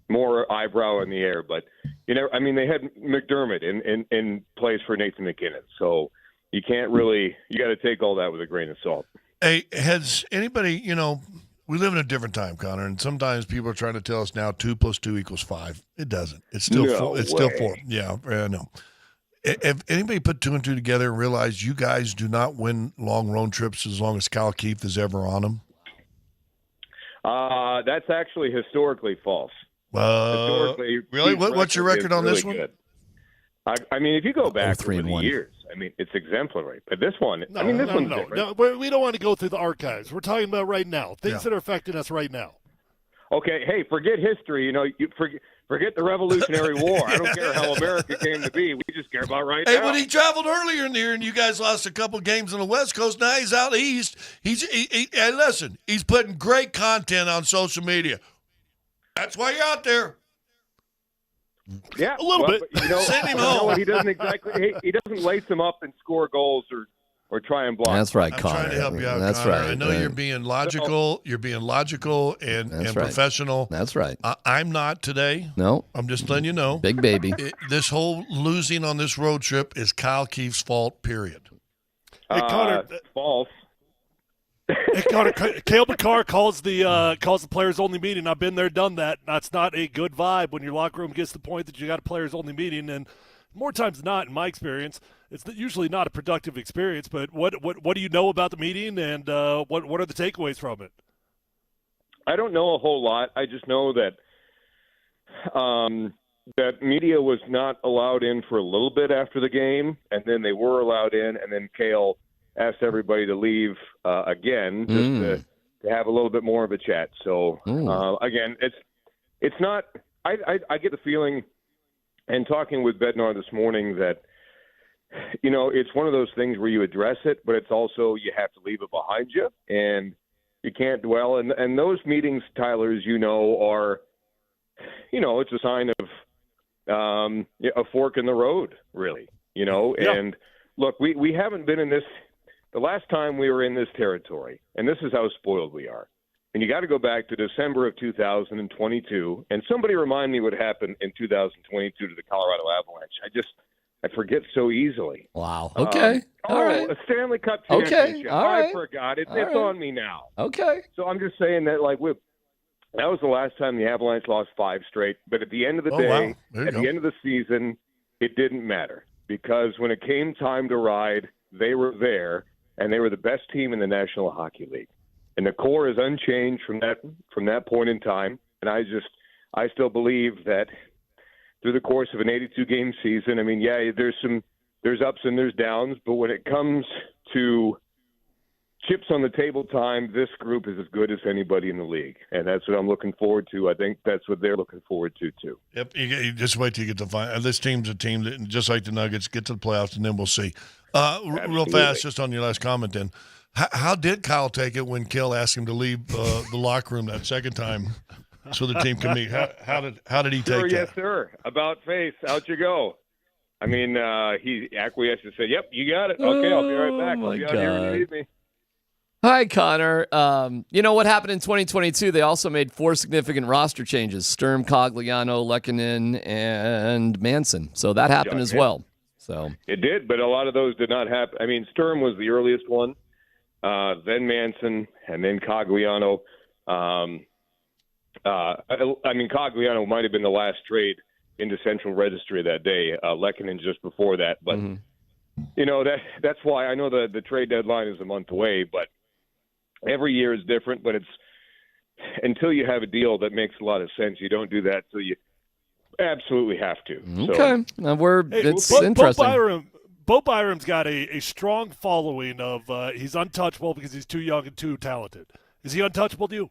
more eyebrow in the air. But they had McDermott in place for Nathan McKinnon. So you can't really, you got to take all that with a grain of salt. Hey, has anybody, we live in a different time, Connor, and sometimes people are trying to tell us now 2 + 2 = 5. It doesn't. It's still four. It's still 4. Yeah, I know. Have anybody put 2 and 2 together and realized you guys do not win long road trips as long as Kyle Keith is ever on them? That's actually historically false. Historically, really? What's your record on this one? Good. If you go back over the years, it's exemplary. But this one, this one's different. No, we don't want to go through the archives. We're talking about right now, things that are affecting us right now. Okay, hey, forget history. You forget the Revolutionary War. I don't care how America came to be. We just care about right now. Hey, when he traveled earlier in the year and you guys lost a couple games on the West Coast, now he's out east. Hey, listen, he's putting great content on social media. That's why you're out there. Yeah, a little bit. Send him home. He doesn't lace them up and score goals or try and block. That's right, I'm Connor. trying to help you out, That's Connor. right. I know you're being logical. You're being logical and professional. That's right. I'm not today. No. I'm just letting you know. Big baby. This whole losing on this road trip is Kyle Keefe's fault, period. Hey, Connor. False. Hey, Connor, Cale Makar calls the players-only meeting. I've been there, done that. That's not a good vibe when your locker room gets to the point that you got a players-only meeting. And more times than not, in my experience, it's usually not a productive experience. But what do you know about the meeting, and what are the takeaways from it? I don't know a whole lot. I just know that that media was not allowed in for a little bit after the game, and then they were allowed in, and then Cale asked everybody to leave again just to have a little bit more of a chat. So again, it's not. I get the feeling, and talking with Bednar this morning, that it's one of those things where you address it, but it's also you have to leave it behind you, and you can't dwell. And those meetings, Tyler, as you know, are it's a sign of a fork in the road, really. And look, we haven't been in this. The last time we were in this territory, and this is how spoiled we are, and you got to go back to December of 2022, and somebody remind me what happened in 2022 to the Colorado Avalanche. I forget so easily. Wow. Okay. All right. A Stanley Cup Okay. championship. All right. I forgot. It's All right. on me now. Okay. So I'm just saying that, that was the last time the Avalanche lost 5 straight. But at the end of the day, at the end of the season, it didn't matter because when it came time to ride, they were there. And they were the best team in the National Hockey League. And the core is unchanged from that point in time. And I still believe that through the course of an 82-game season, there's ups and there's downs, but when it comes to chips on the table time, this group is as good as anybody in the league. And that's what I'm looking forward to. I think that's what they're looking forward to, too. Yep. You just wait till you get to find. This team's a team that, just like the Nuggets, get to the playoffs, and then we'll see. Real fast, just on your last comment then. How did Kyle take it when Cale asked him to leave the locker room that second time so the team can meet? How did he take that? Yes, sir. About face. Out you go. He acquiesced and said, yep, you got it. Okay, I'll be right back. I'll be out here when you need me. Hi, Connor. You know what happened in 2022? They also made 4 significant roster changes: Sturm, Cogliano, Lehkonen, and Manson. So that happened as well. So it did, but a lot of those did not happen. I mean, Sturm was the earliest one, then Manson, and then Cogliano. I mean, Cogliano might have been the last trade into Central Registry that day. Lehkonen just before that, but you know that's why I know the trade deadline is a month away, but every year is different. But it's until you have a deal that makes a lot of sense, you don't do that till you absolutely have to. Okay, it's interesting. Bo Byram's got a strong following of he's untouchable because he's too young and too talented. Is he untouchable to you?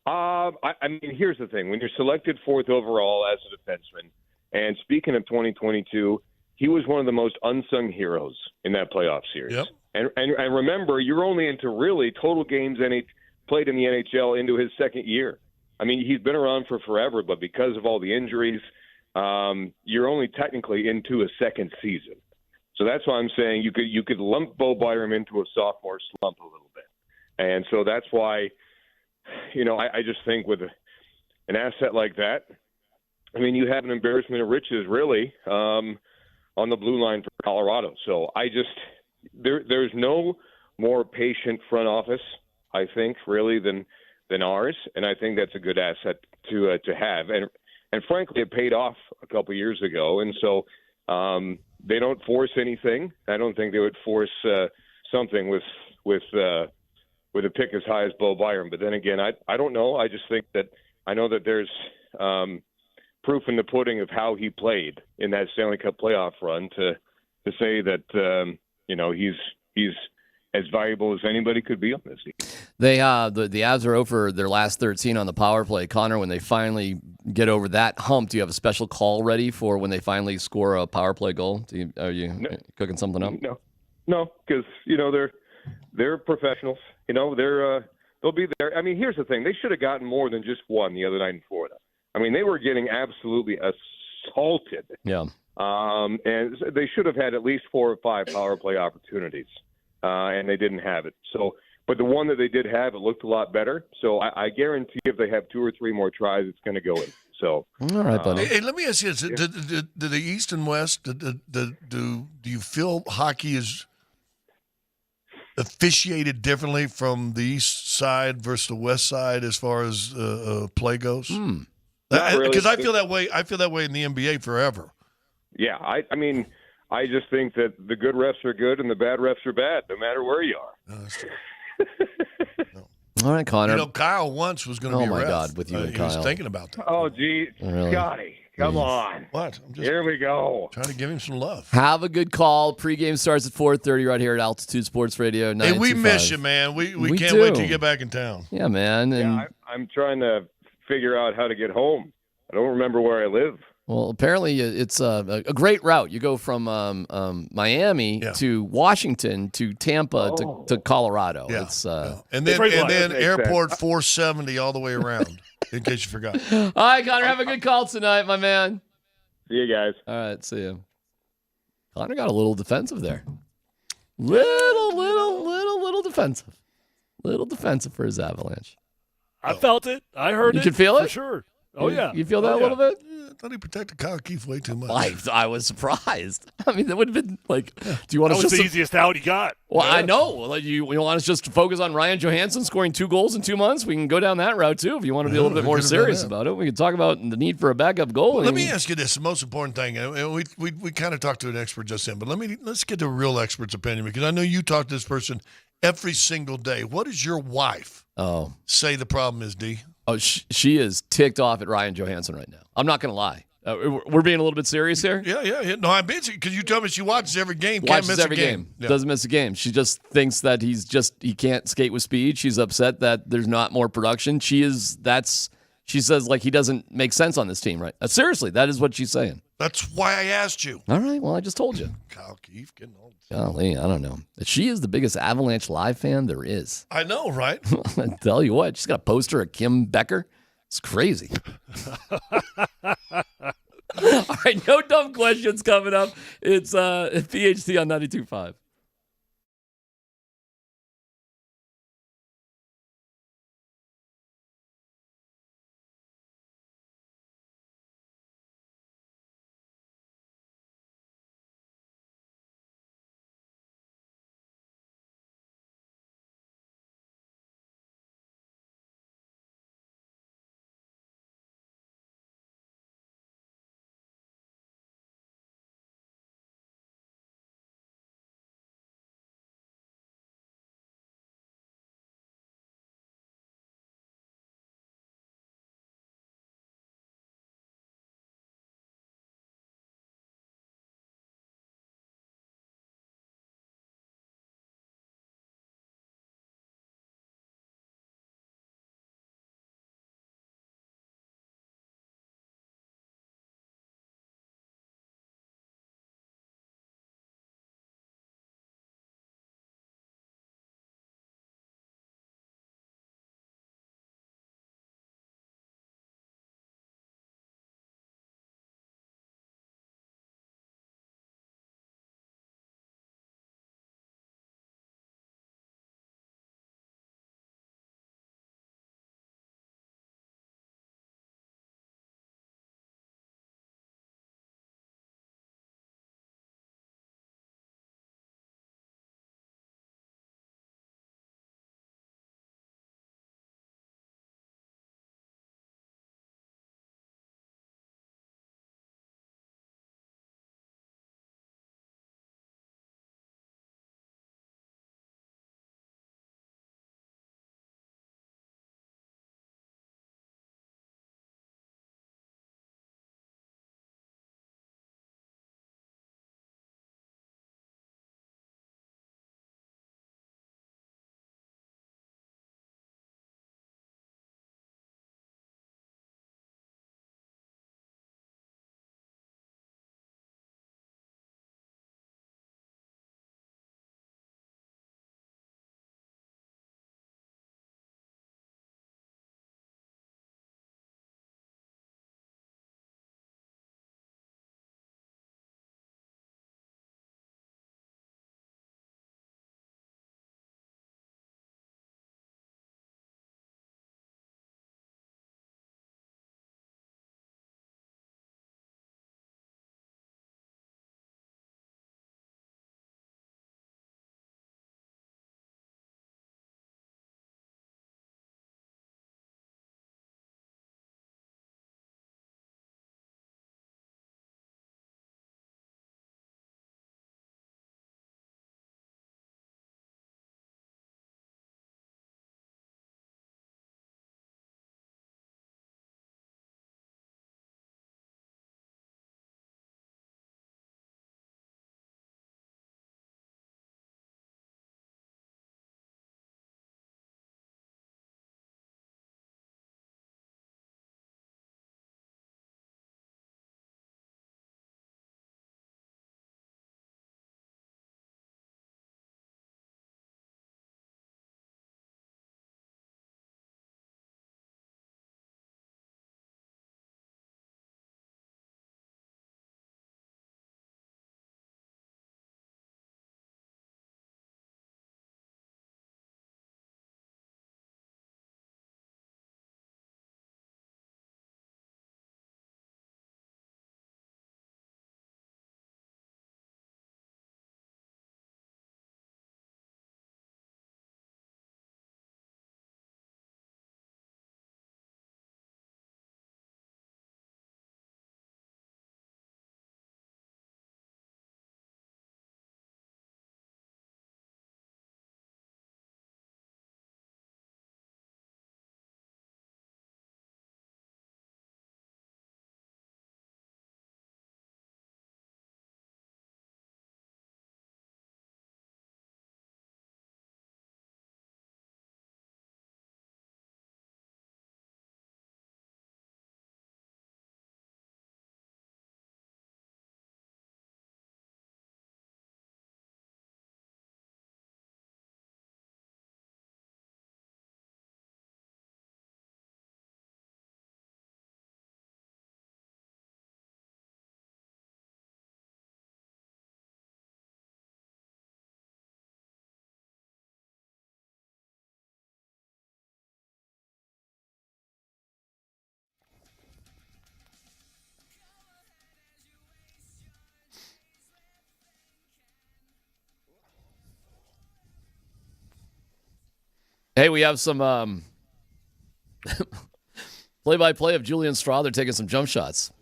I mean, here's the thing. When you're selected 4th overall as a defenseman, and speaking of 2022, he was one of the most unsung heroes in that playoff series. Yep. And remember, you're only into really total games played in the NHL into his second year. I mean, he's been around for forever, but because of all the injuries, you're only technically into a second season. So that's why I'm saying you could lump Bo Byram into a sophomore slump a little bit. And so that's why, you know, I just think with an asset like that, I mean, you have an embarrassment of riches, really, on the blue line for Colorado. So there's no more patient front office, I think, really, than ours, and I think that's a good asset to have. And frankly, it paid off a couple years ago, and so they don't force anything. I don't think they would force something with a pick as high as Bo Byram. But then again, I don't know. I just think that I know that there's proof in the pudding of how he played in that Stanley Cup playoff run to say that you know he's as valuable as anybody could be on this team. They the Avs are over their last 13 on the power play. Connor, when they finally get over that hump, do you have a special call ready for when they finally score a power play goal? Are you cooking something up? No, because you know they're professionals. You know they'll be there. I mean, here's the thing: they should have gotten more than just one the other night in Florida. I mean, they were getting absolutely assaulted. Yeah. And they should have had at least 4 or 5 power play opportunities, and they didn't have it. So, but the one that they did have, it looked a lot better. So I guarantee if they have 2 or 3 more tries, it's going to go in. So, all right, buddy. Hey, let me ask you this: do the East and West, do you feel hockey is officiated differently from the East side versus the West side as far as play goes? Because I feel that way. I feel that way in the NBA forever. Yeah, I mean, I just think that the good refs are good and the bad refs are bad, no matter where you are. No, that's true. All right, Connor. You know, Kyle once was going to be a ref. Oh, my God, with you and Kyle. He was thinking about that. Oh, gee. Really? Scotty, come on. What? Here we go. Trying to give him some love. Have a good call. Pre-game starts at 4:30 right here at Altitude Sports Radio. Hey, we miss you, man. We can't wait till you get back in town. Yeah, man. And yeah, I'm trying to figure out how to get home. I don't remember where I live. Well, apparently it's a great route. You go from Miami to Washington to Tampa to Colorado. Yeah. It's and then Airport 470 all the way around. In case you forgot. All right, Connor, have a good call tonight, my man. See you guys. All right, see you. Connor got a little defensive there. Little defensive. Little defensive for his Avalanche. I felt it. I heard it. You can feel it? For sure. Oh, yeah. You feel that a little bit? I thought he protected Kyle Keefe way too much. I was surprised. I mean, that would have been like, do you want that us was just the easiest out he got. Well, yeah. I know. Like, you want us just to focus on Ryan Johansson scoring 2 goals in 2 months? We can go down that route, too, if you want to be a little bit more serious about it. We can talk about the need for a backup goal. Well, let me ask you this, the most important thing. We kind of talked to an expert just then, but let's get to a real expert's opinion, because I know you talk to this person every single day. What does your wife say the problem is, D? Oh, she is ticked off at Ryan Johansson right now. I'm not going to lie. We're being a little bit serious here. Yeah. No, I'm busy because you tell me she watches every game. Watches can't miss every a game. Yeah. Doesn't miss a game. She just thinks that he can't skate with speed. She's upset that there's not more production. She says like he doesn't make sense on this team, right? Seriously, that is what she's saying. That's why I asked you. All right. Well, I just told you. Kyle Keefe getting old. Golly, I don't know. She is the biggest Avalanche live fan there is. I know, right? I tell you what, she's got a poster of Kim Becker. It's crazy. All right, no dumb questions coming up. It's PHT on 92.5. Hey, we have some play-by-play of Julian Strawther taking some jump shots.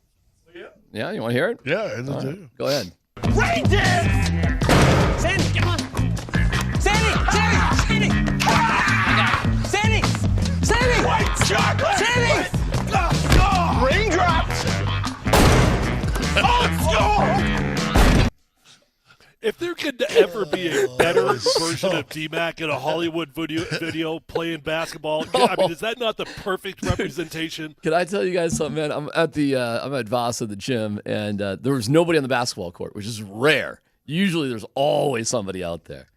Yeah, you want to hear it? Yeah, I All do. right, go ahead. Rangers! Sandy, come on! Sandy! Sandy! White chocolate! Sandy! Raindrops! Old school! If there could ever be a better version of T-Mac in a Hollywood video playing basketball, I mean, is that not the perfect representation? Can I tell you guys something, man? I'm at Voss at the gym, and there was nobody on the basketball court, which is rare. Usually there's always somebody out there.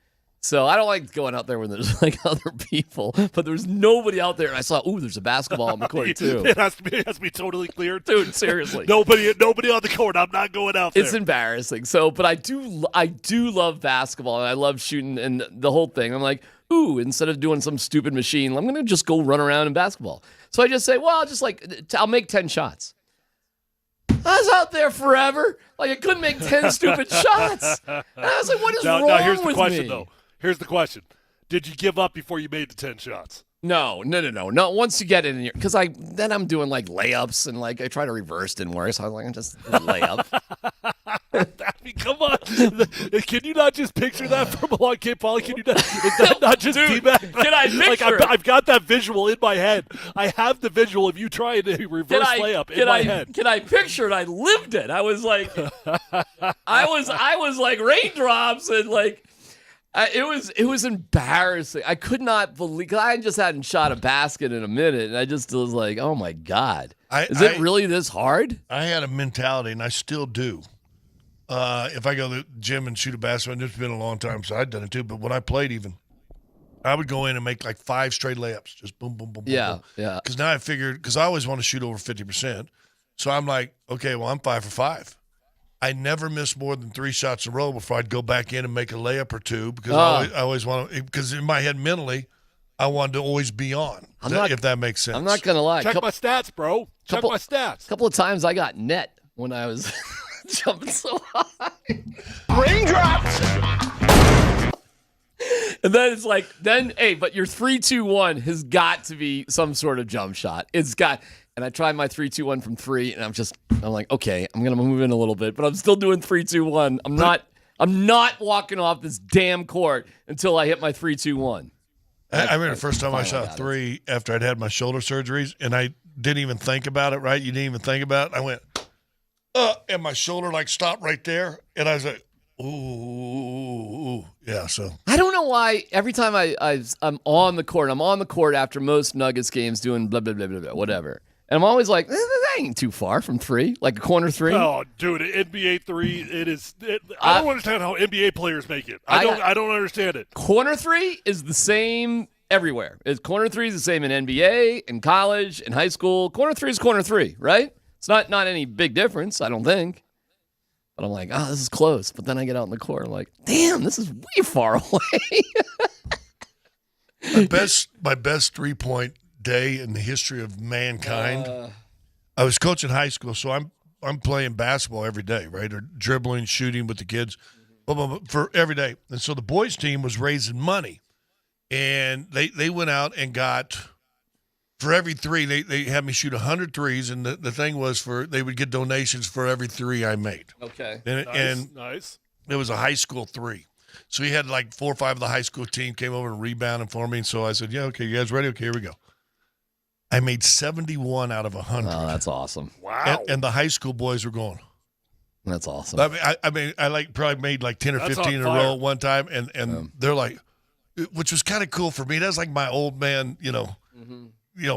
So I don't like going out there when there's like other people, but there's nobody out there. And I saw, there's a basketball on the court too. It has to be totally clear. Dude, seriously. Nobody on the court. I'm not going out there. It's embarrassing. So, but I do love basketball, and I love shooting and the whole thing. I'm like, instead of doing some stupid machine, I'm going to just go run around in basketball. So I just say, I'll make 10 shots. I was out there forever. Like, I couldn't make 10 stupid shots. And I was like, what is wrong with me? Now, here's the question, though. Here's the question. Did you give up before you made the 10 shots? No. Once you get it in here, because then I'm doing like layups and like I try to reverse, didn't work. So I was like, I'm just layup. I mean, come on. Can you not just picture that from a long kid, Paulie? Can you not? Is that not just T-Mac? Can I picture it? I've got that visual in my head. I have the visual of you trying to reverse layup in my head. Can I picture it? I lived it. I was like, I was like raindrops and like. It was embarrassing. I could not believe, because I just hadn't shot a basket in a minute, and I just was like, oh my God. Is it really this hard? I had a mentality, and I still do. If I go to the gym and shoot a basketball, and it's been a long time, so I've done it too, but when I played even, I would go in and make like 5 straight layups, just boom, boom, boom, boom. Yeah. Because now I figured, because I always want to shoot over 50%, so I'm like, okay, well, I'm 5 for 5. I never missed more than 3 shots in a row before I'd go back in and make a layup or 2, because I always want to, because in my head mentally, I wanted to always be on, if that makes sense. I'm not going to lie. Check my stats, bro. Check my stats. A couple of times I got net when I was jumping so high. Raindrops! And then it's like, but your 3-2-1 has got to be some sort of jump shot. It's got. And I tried my 3-2-1 from 3, and I'm like, okay, I'm gonna move in a little bit, but I'm still doing 3-2-1. I'm not walking off this damn court until I hit my 3-2-1. I remember the first time I shot 3 after I'd had my shoulder surgeries, and I didn't even think about it. Right? You didn't even think about it. I went, and my shoulder like stopped right there, and I was like, ooh, yeah. So I don't know why every time I'm on the court after most Nuggets games doing blah blah blah blah blah whatever. And I'm always like, that ain't too far from 3, like a corner 3. Oh, dude, NBA 3, it is. I don't understand how NBA players make it. I don't understand it. Corner 3 is the same everywhere. Corner 3 is the same in NBA, in college, in high school. Corner 3 is corner 3, right? It's not any big difference, I don't think. But I'm like, this is close. But then I get out in the court, I'm like, damn, this is way far away. my best 3-point day in the history of mankind. I was coaching high school, so I'm playing basketball every day, right? Or dribbling, shooting with the kids, for every day. And so the boys team was raising money, and they went out and got, for every 3, they had me shoot 100 threes, and the thing was they would get donations for every 3 I made. Okay. Nice. It was a high school 3. So he had like 4 or 5 of the high school team came over and rebounded for me. And so I said, yeah, okay, you guys ready? Okay, here we go. I made 71 out of 100. Oh, that's awesome. Wow. And the high school boys were going. That's awesome. I probably made like 10 or 15 in a row one time. And they're like, which was kind of cool for me. That's like my old man,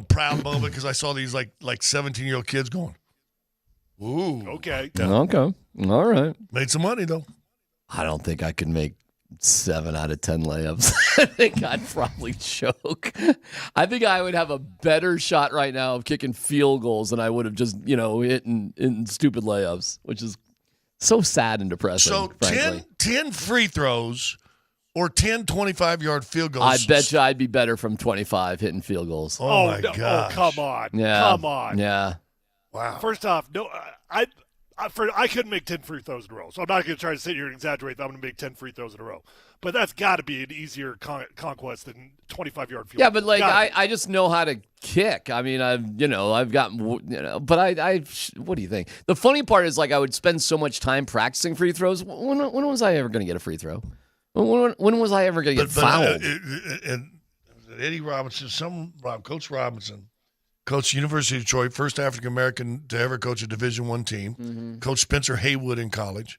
proud moment, because I saw these like 17-year-old kids going, ooh. Okay. Yeah. Okay. All right. Made some money, though. I don't think I could make 7 out of 10 layups. I think I'd probably choke. I think I would have a better shot right now of kicking field goals than I would have just, hitting stupid layups, which is so sad and depressing. So frankly. 10 free throws or 10 25-yard field goals. I bet you I'd be better from 25 hitting field goals. Oh my God! Oh, come on. Yeah. Come on. Yeah. Wow. First off, no, I couldn't make 10 free throws in a row, so I'm not going to try to sit here and exaggerate that I'm going to make 10 free throws in a row. But that's got to be an easier conquest than 25-yard field. Yeah, but like I just know how to kick. I mean, I've gotten, but I what do you think? The funny part is like I would spend so much time practicing free throws. When was I ever going to get a free throw? When was I ever going to get fouled? And Eddie Robinson, Coach Robinson, coached University of Detroit, first African American to ever coach a Division I team. Mm-hmm. Coach Spencer Haywood in college.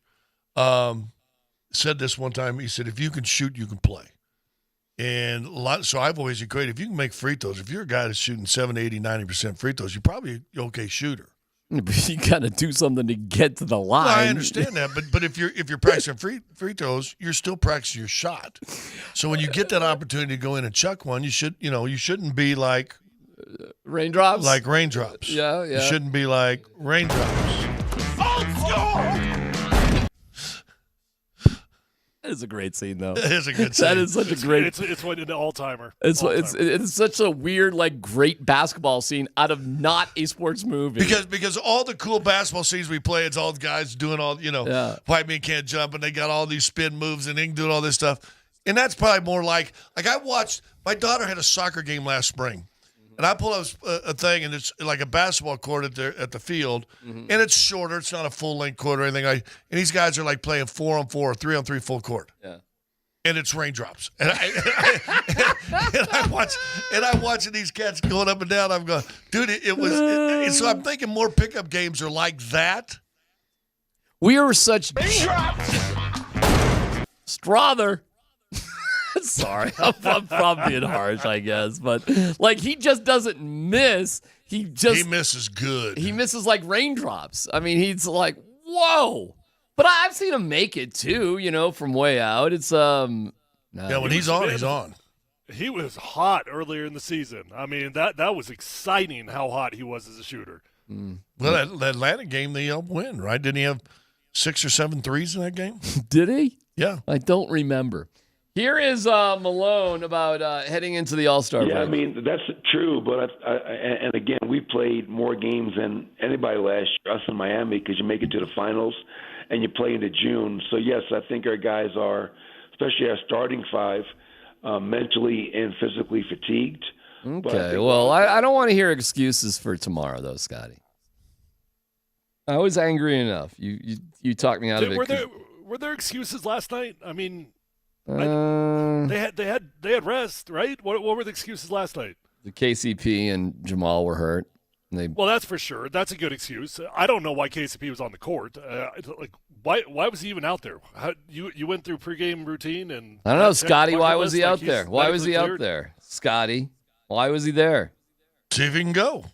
Said this one time. He said, "If you can shoot, you can play." And so I've always equated, if you can make free throws, if you're a guy that's shooting 70, 80, 90% free throws, you're probably an okay shooter. But you got to do something to get to the line. Well, I understand that, but if you're practicing free throws, you're still practicing your shot. So when you get that opportunity to go in and chuck one, you shouldn't be like raindrops. Like raindrops. Yeah. You shouldn't be like raindrops. Old school! That is a great scene, though. It is a good scene. That is such a great. It's an all-timer. It's such a weird, like, great basketball scene out of not a sports movie. Because all the cool basketball scenes we play, it's all the guys doing all, white men can't jump, and they got all these spin moves, and they can do all this stuff. And that's probably more like I watched, my daughter had a soccer game last spring. And I pull up a thing, and it's like a basketball court at the field, and it's shorter. It's not a full-length court or anything. And these guys are like playing 4-on-4 or 3-on-3 full court. Yeah. And it's raindrops. And I'm watching these cats going up and down. I'm going, dude, so I'm thinking more pickup games are like that. We are such Strother. Sorry, I'm being harsh, I guess, but like he just doesn't miss. He misses good. He misses like raindrops. I mean, he's like, whoa. But I've seen him make it too, from way out. It's when he's on, he's on. He was hot earlier in the season. I mean, that was exciting how hot he was as a shooter. Well, that Atlanta game they helped win, right? Didn't he have 6 or 7 threes in that game? Did he? Yeah, I don't remember. Here is Malone about heading into the All-Star break. Yeah, I mean, that's true, but and again, we played more games than anybody last year, us in Miami, because you make it to the finals and you play into June. So, yes, I think our guys are, especially our starting five, mentally and physically fatigued. Okay, well, I don't want to hear excuses for tomorrow, though, Scotty. I was angry enough. You talked me out of it. Were there excuses last night? I mean... they had rest, right? What were the excuses last night? The KCP and Jamal were hurt. Well, that's for sure. That's a good excuse. I don't know why KCP was on the court. Why was he even out there? You went through pregame routine and I don't know, Scotty. Why was he out there? Why was he out there, Scotty? Why was he there? See if he can go.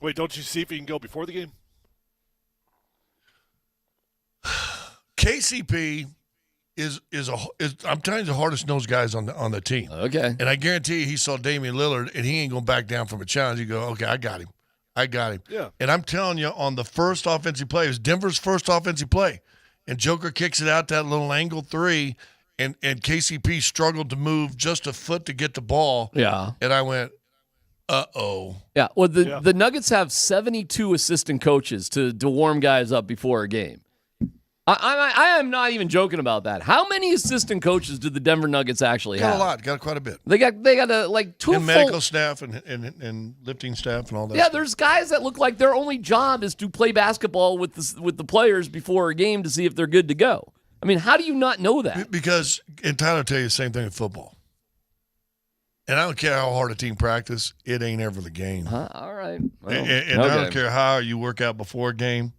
Wait, don't you see if he can go before the game? KCP is I'm telling you, the hardest nosed guys on the team. Okay. And I guarantee you, he saw Damian Lillard, and he ain't going back down from a challenge. You go, okay, I got him. Yeah. And I'm telling you, on the first offensive play, it was Denver's first offensive play, and Joker kicks it out that little angle three, and KCP struggled to move just a foot to get the ball. Yeah. And I went, uh-oh. Yeah. Well, the Nuggets have 72 assistant coaches to warm guys up before a game. I am not even joking about that. How many assistant coaches do the Denver Nuggets actually have? Got a lot. Got quite a bit. They got two and medical staff and lifting staff and all that. Yeah, stuff. there's guys that look like their only job is to play basketball with the players before a game to see if they're good to go. I mean, how do you not know that? Because, and Tyler will tell you the same thing in football. And I don't care how hard a team practice, it ain't ever the game. All right. Well, and I don't care how you work out before a game,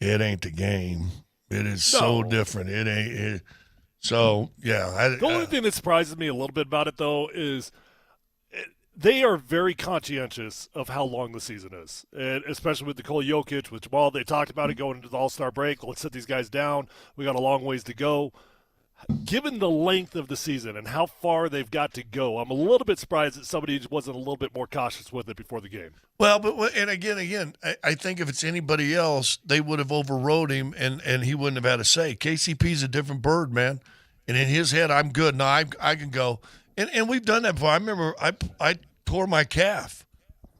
it ain't the game. It is so different. It ain't. So, yeah. The only thing that surprises me a little bit about it, though, is they are very conscientious of how long the season is, and especially with Nikola Jokic, with Jamal. They talked about it going into the All-Star break. Let's sit these guys down. We got a long ways to go. Given the length of the season and how far they've got to go, I'm a little bit surprised that somebody wasn't a little bit more cautious with it before the game. Well, and again, I think if it's anybody else, they would have overrode him, and he wouldn't have had a say. KCP's a different bird, man. And in his head, I'm good. No, I can go. And we've done that before. I remember I tore my calf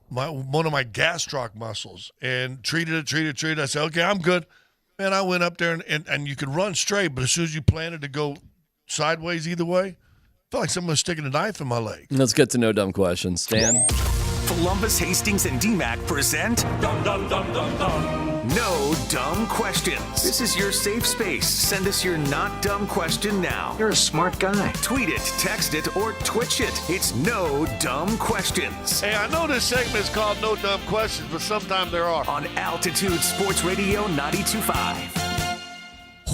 one of my gastroc muscles and treated it. I said, okay, I'm good. Man, I went up there and you could run straight, but as soon as you planted to go sideways either way, I felt like someone was sticking a knife in my leg. Let's get to No Dumb Questions. Stan? Columbus, Hastings, and DMAC present No Dumb Questions. This is your safe space. Send us your not dumb question now. You're a smart guy. Tweet it, text it, or Twitch it. It's No Dumb Questions. Hey, I know this segment is called No Dumb Questions, but sometimes there are. On Altitude Sports Radio 92.5.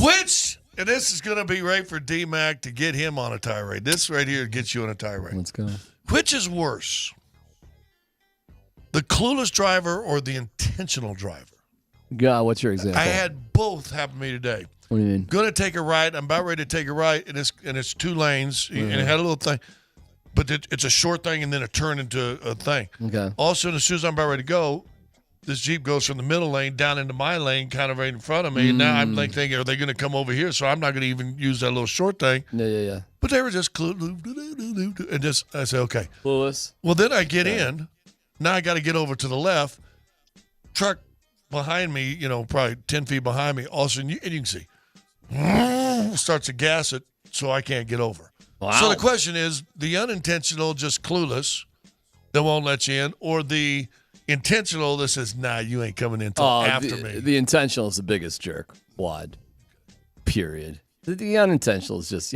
Which, and this is going to be right for D-Mac to get him on a tirade. This right here gets you on a tirade. Let's go. Which is worse? The clueless driver or the intentional driver? God, what's your example? I had both happen to me today. What do you mean? Going to take a right. I'm about ready to take a right, and it's 2 lanes, and it had a little thing. But it's a short thing, and then it turned into a thing. Okay. Also, as soon as I'm about ready to go, this Jeep goes from the middle lane down into my lane, kind of right in front of me. And now I'm like thinking, are they going to come over here? So I'm not going to even use that little short thing. Yeah. But they were just clueless. And just, I said, okay. Clueless. Well, then I get in. Now I got to get over to the left. Truck behind me, probably 10 feet behind me. All of a sudden, you can see, starts to gas it, so I can't get over. Wow. So the question is, the unintentional, just clueless, that won't let you in, or the intentional that says, nah, you ain't coming in until after me. The intentional is the biggest jerk. Wad. Period. The unintentional is just,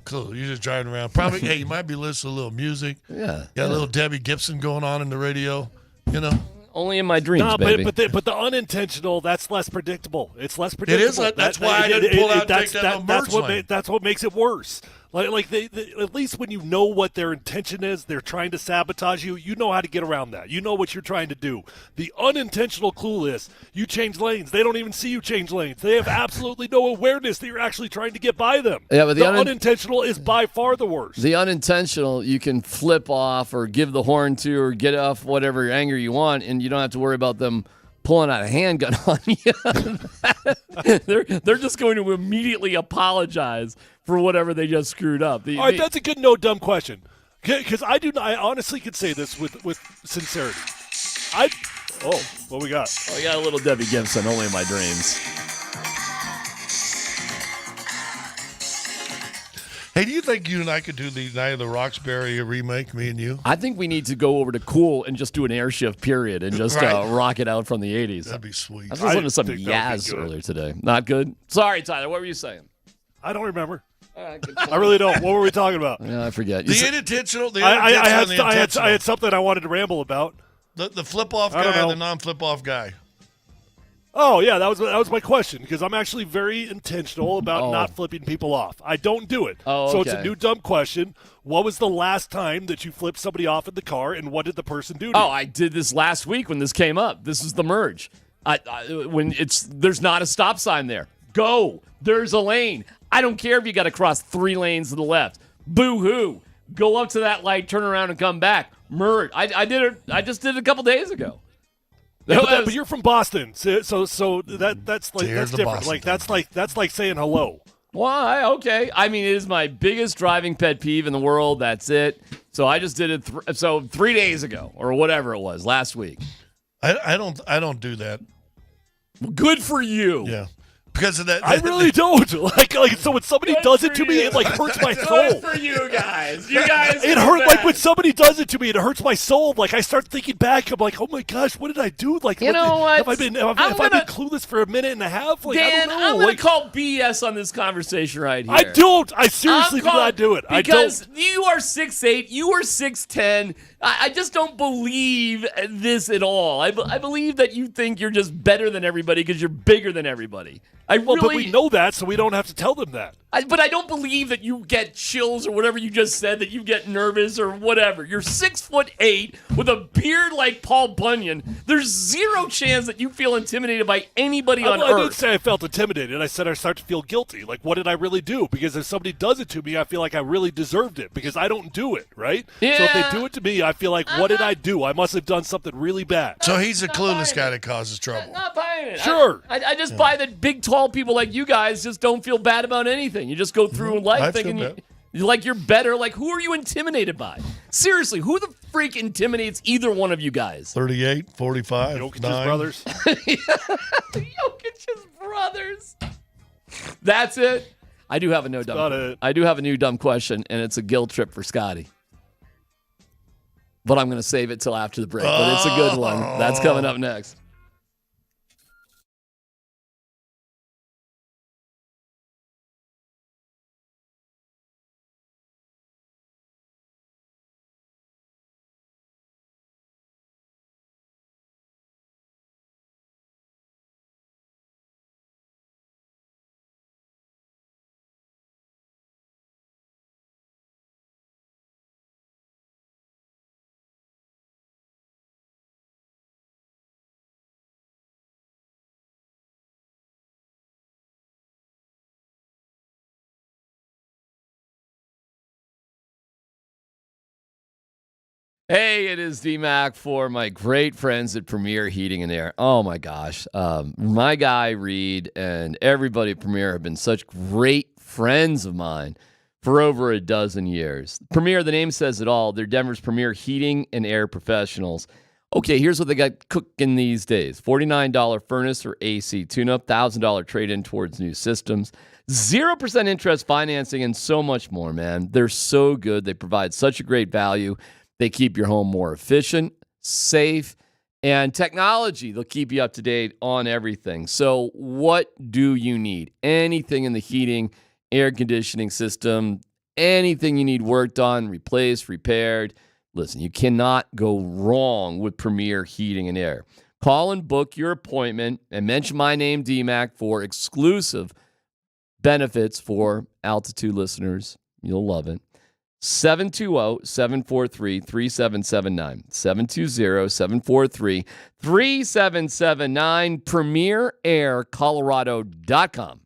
Cool. You're just driving around. Probably, hey, you might be listening to a little music. Yeah. Got a little Debbie Gibson going on in the radio, Only in my dreams, baby. But the unintentional, that's less predictable. It's less predictable. It is. That's why I didn't pull out and take that merge lane. That's what makes it worse. Like they, at least when you know what their intention is, they're trying to sabotage you. You know how to get around that. You know what you're trying to do. The unintentional clueless, you change lanes. They don't even see you change lanes. They have absolutely no awareness that you're actually trying to get by them. Yeah, but the unintentional is by far the worst. The unintentional, you can flip off or give the horn to or get off whatever anger you want, and you don't have to worry about them pulling out a handgun on you. they're just going to immediately apologize for whatever they just screwed up. All right, that's a good no dumb question. Because I honestly could say this with sincerity. What we got? Oh, we got a little Debbie Gibson, only in my dreams. Hey, do you think you and I could do the Night of the Roxbury remake, me and you? I think we need to go over to Cool and just do an air shift period and just rock it out from the 80s. That'd be sweet. I was listening to some Yaz earlier today. Not good? Sorry, Tyler. What were you saying? I don't remember. I really don't. What were we talking about? Yeah, I forget. The unintentional. I had something I wanted to ramble about. The flip-off guy or the non-flip-off guy? Oh, yeah, that was my question, because I'm actually very intentional about not flipping people off. I don't do it. So it's a new dumb question. What was the last time that you flipped somebody off in the car, and what did the person do to you? I did this last week when this came up. This is the merge. When there's not a stop sign there. Go. There's a lane. I don't care if you got to cross 3 lanes to the left. Boo-hoo. Go up to that light, turn around, and come back. Merge. I did it. I just did it a couple days ago. But you're from Boston, so that's different. Boston That's like saying hello. Why? Okay. I mean, it is my biggest driving pet peeve in the world. That's it. So I just did it. 3 days ago or whatever it was last week. I don't do that. Well, good for you. Yeah. Because of that, I really don't. Like so when somebody does it to me, it hurts my soul. Good for you guys. You guys. It hurts like when somebody does it to me. It hurts my soul. Like I start thinking back. I'm like, oh my gosh, what did I do? Like, you know what? Have I been clueless for a minute and a half? Like, Dan, I don't know. I'm gonna call BS on this conversation right here. I don't. I seriously do not do it. Because you are 6'8", you are 6'10". I just don't believe this at all. I believe that you think you're just better than everybody because you're bigger than everybody. But we know that, so we don't have to tell them that. But I don't believe that you get chills or whatever you just said, that you get nervous or whatever. You're 6'8" with a beard like Paul Bunyan. There's zero chance that you feel intimidated by anybody on Earth. I didn't say I felt intimidated. I said I start to feel guilty. Like, what did I really do? Because if somebody does it to me, I feel like I really deserved it because I don't do it, right? Yeah. So if they do it to me, I feel like, what did I do? I must have done something really bad. So he's a clueless guy that causes trouble. Not buying it. Sure. I just buy that big, tall people like you guys just don't feel bad about anything. You just go through life I thinking feel bad. Like you're better. Like who are you intimidated by? Seriously, who the freak intimidates either one of you guys? 38, 45, Jokic's 9. brothers. Jokic's brothers. That's it. I do have a I do have a new dumb question, and it's a guilt trip for Scotty. But I'm going to save it till after the break. But it's a good one. That's coming up next. Hey, it is D-Mac for my great friends at Premier Heating and Air. Oh, my gosh. My guy, Reed, and everybody at Premier have been such great friends of mine for over a dozen years. Premier, the name says it all. They're Denver's premier heating and air professionals. Okay, here's what they got cooking these days. $49 furnace or AC tune-up, $1,000 trade-in towards new systems, 0% interest financing, and so much more, man. They're so good. They provide such a great value. They keep your home more efficient, safe, and technology. They'll keep you up to date on everything. So what do you need? Anything in the heating, air conditioning system, anything you need worked on, replaced, repaired. Listen, you cannot go wrong with Premier Heating and Air. Call and book your appointment and mention my name, DMAC, for exclusive benefits for Altitude listeners. You'll love it. 720-743-3779. 720-743-3779. PremierAirColorado.com.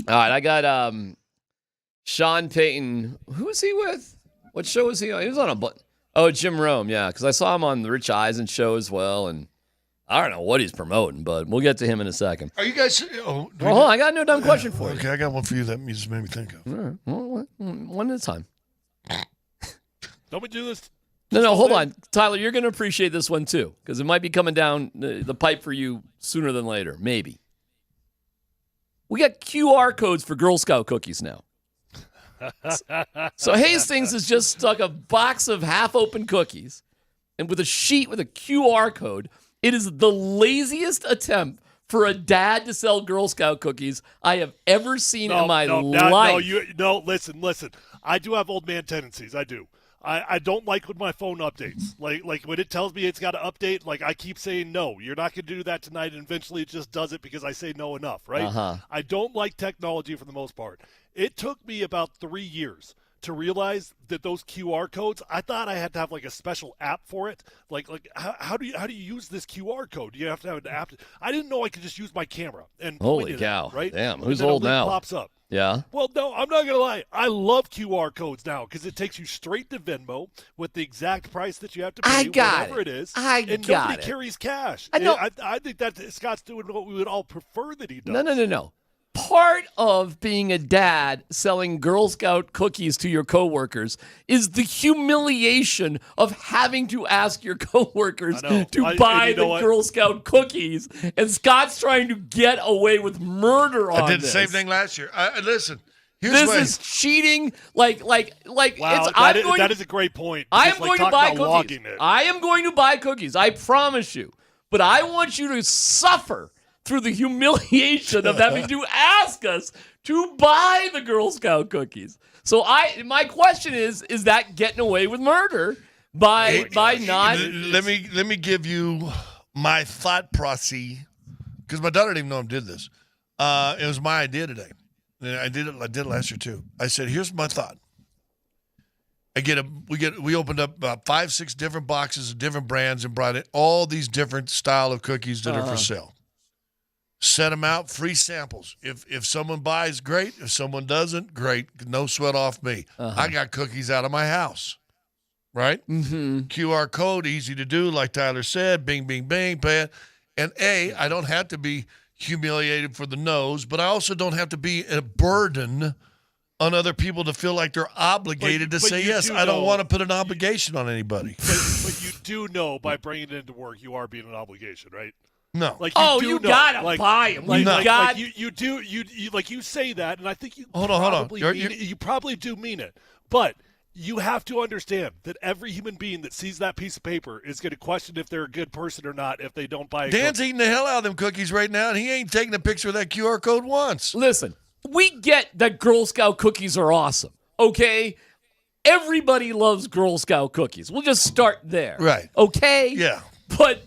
All right, I got Sean Payton. Who was he with? What show was he on? He was on Jim Rome, yeah, because I saw him on the Rich Eisen show as well, and I don't know what he's promoting, but we'll get to him in a second. Are you guys? Well, hold on, I got no dumb question for you. Okay, I got one for you that you just made me think of. All right, well, one at a time. Don't we do this? No, hold on. Tyler, you're going to appreciate this one too, because it might be coming down the pipe for you sooner than later, maybe. We got QR codes for Girl Scout cookies now. So Hastings has just stuck a box of half-open cookies, and with a sheet with a QR code. It is the laziest attempt for a dad to sell Girl Scout cookies I have ever seen in my life. Listen. I do have old man tendencies. I do. I don't like when my phone updates. Like when it tells me it's got to update, like I keep saying no, you're not going to do that tonight, and eventually it just does it because I say no enough, right? Uh-huh. I don't like technology for the most part. It took me about 3 years to realize that those QR codes, I thought I had to have like a special app for it. Like how do you use this QR code? Do you have to have an app? I didn't know I could just use my camera and holy point cow, it out, right? Damn, And who's then a old link now? Pops up. Yeah. Well, no, I'm not gonna lie. I love QR codes now because it takes you straight to Venmo with the exact price that you have to pay, whatever it is. And nobody carries cash. I think that Scott's doing what we would all prefer that he does. No. Part of being a dad selling Girl Scout cookies to your coworkers is the humiliation of having to ask your coworkers to buy the Girl Scout cookies. And Scott's trying to get away with murder on this. I did the same thing last year. Listen, this is cheating. Wow, that is a great point. I am going to buy cookies. I am going to buy cookies. I promise you. But I want you to suffer through the humiliation of having to ask us to buy the Girl Scout cookies. So my question is that getting away with murder by not? Let me give you my thought process, because my daughter didn't even know I did this. It was my idea today. And I did it last year too. I said, here's my thought. We opened up about 5-6 different boxes of different brands and brought in all these different style of cookies that are for sale. Set them out, free samples. If someone buys, great. If someone doesn't, great. No sweat off me. I got cookies out of my house, right? Mm-hmm. QR code, easy to do, like Tyler said. Bing, bing, bing, pay it. And I don't have to be humiliated for the nose, but I also don't have to be a burden on other people to feel like they're obligated to say yes. I don't want to put an obligation on anybody. But you do know by bringing it into work, you are being an obligation, right? No. You gotta buy them. You say that, and I think you hold on. You probably do mean it, but you have to understand that every human being that sees that piece of paper is going to question if they're a good person or not if they don't buy. Dan's eating the hell out of them cookies right now, and he ain't taking a picture of that QR code once. Listen, we get that Girl Scout cookies are awesome. Okay. Everybody loves Girl Scout cookies. We'll just start there. Right. Okay? Yeah. But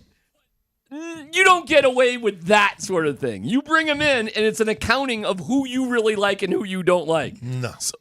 you don't get away with that sort of thing. You bring them in, and it's an accounting of who you really like and who you don't like. No. So,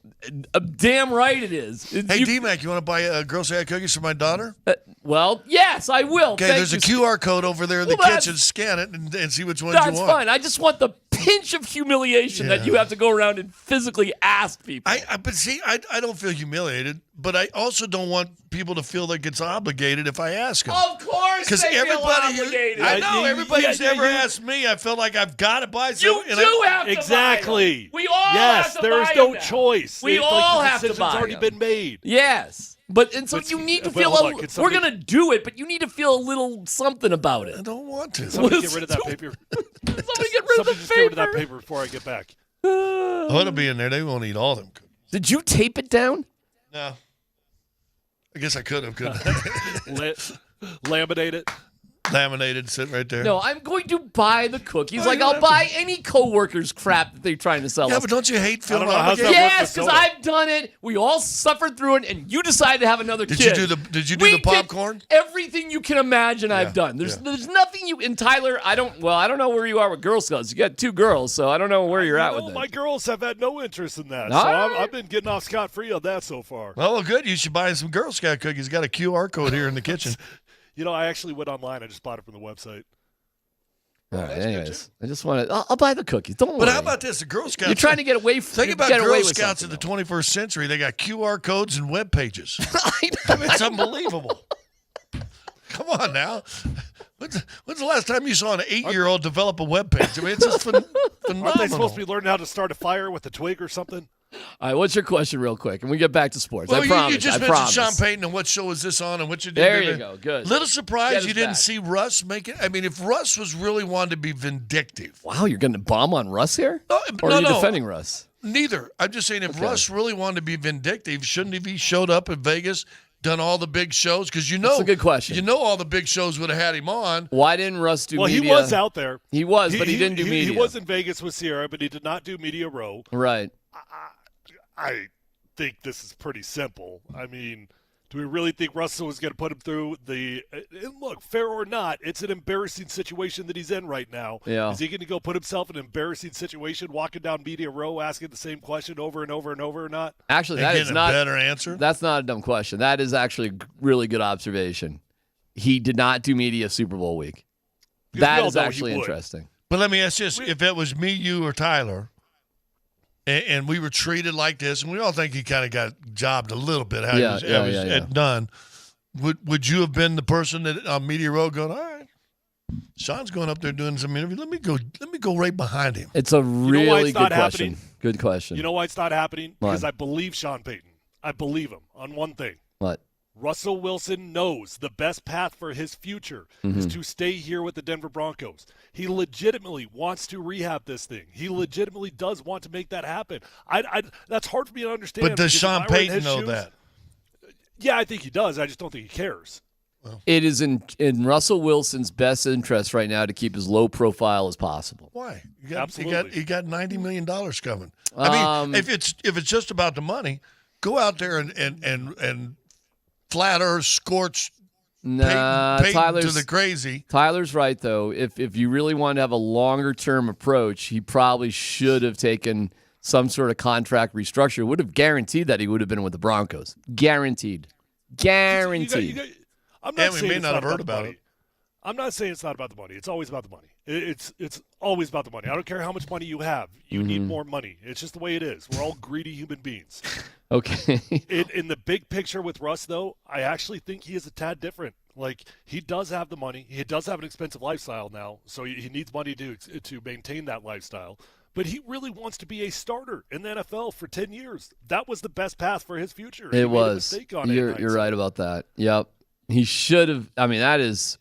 damn right it is. Hey, D-Mac, you want to buy Girl Scout cookies for my daughter? Well, yes, I will. Okay, there's a QR code over there in the kitchen. Scan it and see which ones you want. That's fine. I just want the pinch of humiliation that you have to go around and physically ask people. But see, I don't feel humiliated, but I also don't want people to feel like it's obligated if I ask them. Of course they feel obligated. I know. Everybody who's ever asked me, I felt like I've got to buy something. You do have to exactly. buy them. We all have to buy them. Yes, there is no choice. We all have to buy them. The decision's already been made. Yes. But you need to feel we're going to do it, but you need to feel a little something about it. I don't want to. Somebody get rid of that paper. Somebody get rid of the just get rid of that paper before I get back. Oh, it'll be in there. They won't eat all of them. Did you tape it down? No. I guess I could have. Laminate it. Laminated, sit right there. No, I'm going to buy the cookies like I'll buy any coworker's crap that they're trying to sell us. Yeah, but don't you hate feeling obligated? Yes, because I've done it. We all suffered through it, and you decided to have another kid. Did you do the popcorn? Everything you can imagine I've done. There's nothing you and Tyler, I don't know where you are with Girl Scouts. You got 2 girls, so I don't know where you're at with them. My girls have had no interest in that. All so right. I've been getting off scot-free on that so far. Well, good. You should buy some Girl Scout cookies. Got a QR code here in the kitchen. I actually went online. I just bought it from the website. All right, anyways, I just want to. I'll buy the cookies. Don't worry. But how about this? The Girl Scouts. You're trying to get away from. Think about Girl Scouts in the 21st century. They got QR codes and web pages. I mean, it's unbelievable. Come on now. When's the last time you saw an 8-year-old develop a web page? I mean, it's just phenomenal. Aren't they supposed to be learning how to start a fire with a twig or something? All right, what's your question, real quick, and we get back to sports. Well, I promise. You just mentioned Sean Payton and what show is this on and what you did. There you go. Good. Little surprised you didn't back. see Russ make it. I mean, if Russ was really wanted to be vindictive. Wow, you're going to bomb on Russ here? Or no, are you no. defending Russ? Neither. I'm just saying if Russ really wanted to be vindictive, shouldn't he have showed up in Vegas, done all the big shows? Because That's a good question. You know all the big shows would have had him on. Why didn't Russ do media? Well, he was out there. He was, but he didn't do media. He was in Vegas with Sierra, but he did not do Media Row. Right. I think this is pretty simple. I mean, do we really think Russell was going to put him through the and look, fair or not, it's an embarrassing situation that he's in right now. Yeah. Is he going to go put himself in an embarrassing situation walking down Media Row asking the same question over and over and over or not? Actually, And that is getting not a better answer. That's not a dumb question. That is actually a really good observation. He did not do media Super Bowl week. Because That we all is know he actually would. interesting. But let me ask this. If it was me, you, or Tyler, and we were treated like this, and we all think he kind of got jobbed a little bit, how he was done, would you have been the person that on Media Row going, all right, Sean's going up there doing some interview. Let me go right behind him. It's a really good question. happening? Good question. You know why it's not happening? Why? Because I believe Sean Payton. I believe him on one thing. What? Russell Wilson knows the best path for his future is to stay here with the Denver Broncos. He legitimately wants to rehab this thing. He legitimately does want to make that happen. That's hard for me to understand. But does because Sean if I were in Payton his know shoes- that? Yeah, I think he does. I just don't think he cares. It is in Russell Wilson's best interest right now to keep as low profile as possible. Why? He Absolutely. got $90 million coming. I mean, if it's just about the money, go out there and flat earth scorch Payton Tyler's to the crazy. Tyler's right though. If you really want to have a longer term approach, he probably should have taken some sort of contract restructure. It would have guaranteed that he would have been with the Broncos. Guaranteed. I'm not And we saying may it's not have about heard the about money. it. I'm not saying it's not about the money. It's always about the money. It's always about the money. I don't care how much money you have. You need more money. It's just the way it is. We're all greedy human beings. Okay. In the big picture with Russ, though, I actually think he is a tad different. Like, he does have the money. He does have an expensive lifestyle now, so he needs money to maintain that lifestyle. But he really wants to be a starter in the NFL for 10 years. That was the best path for his future. He It made a was. mistake on it. You're right about that. Yep. He should have. I mean, that is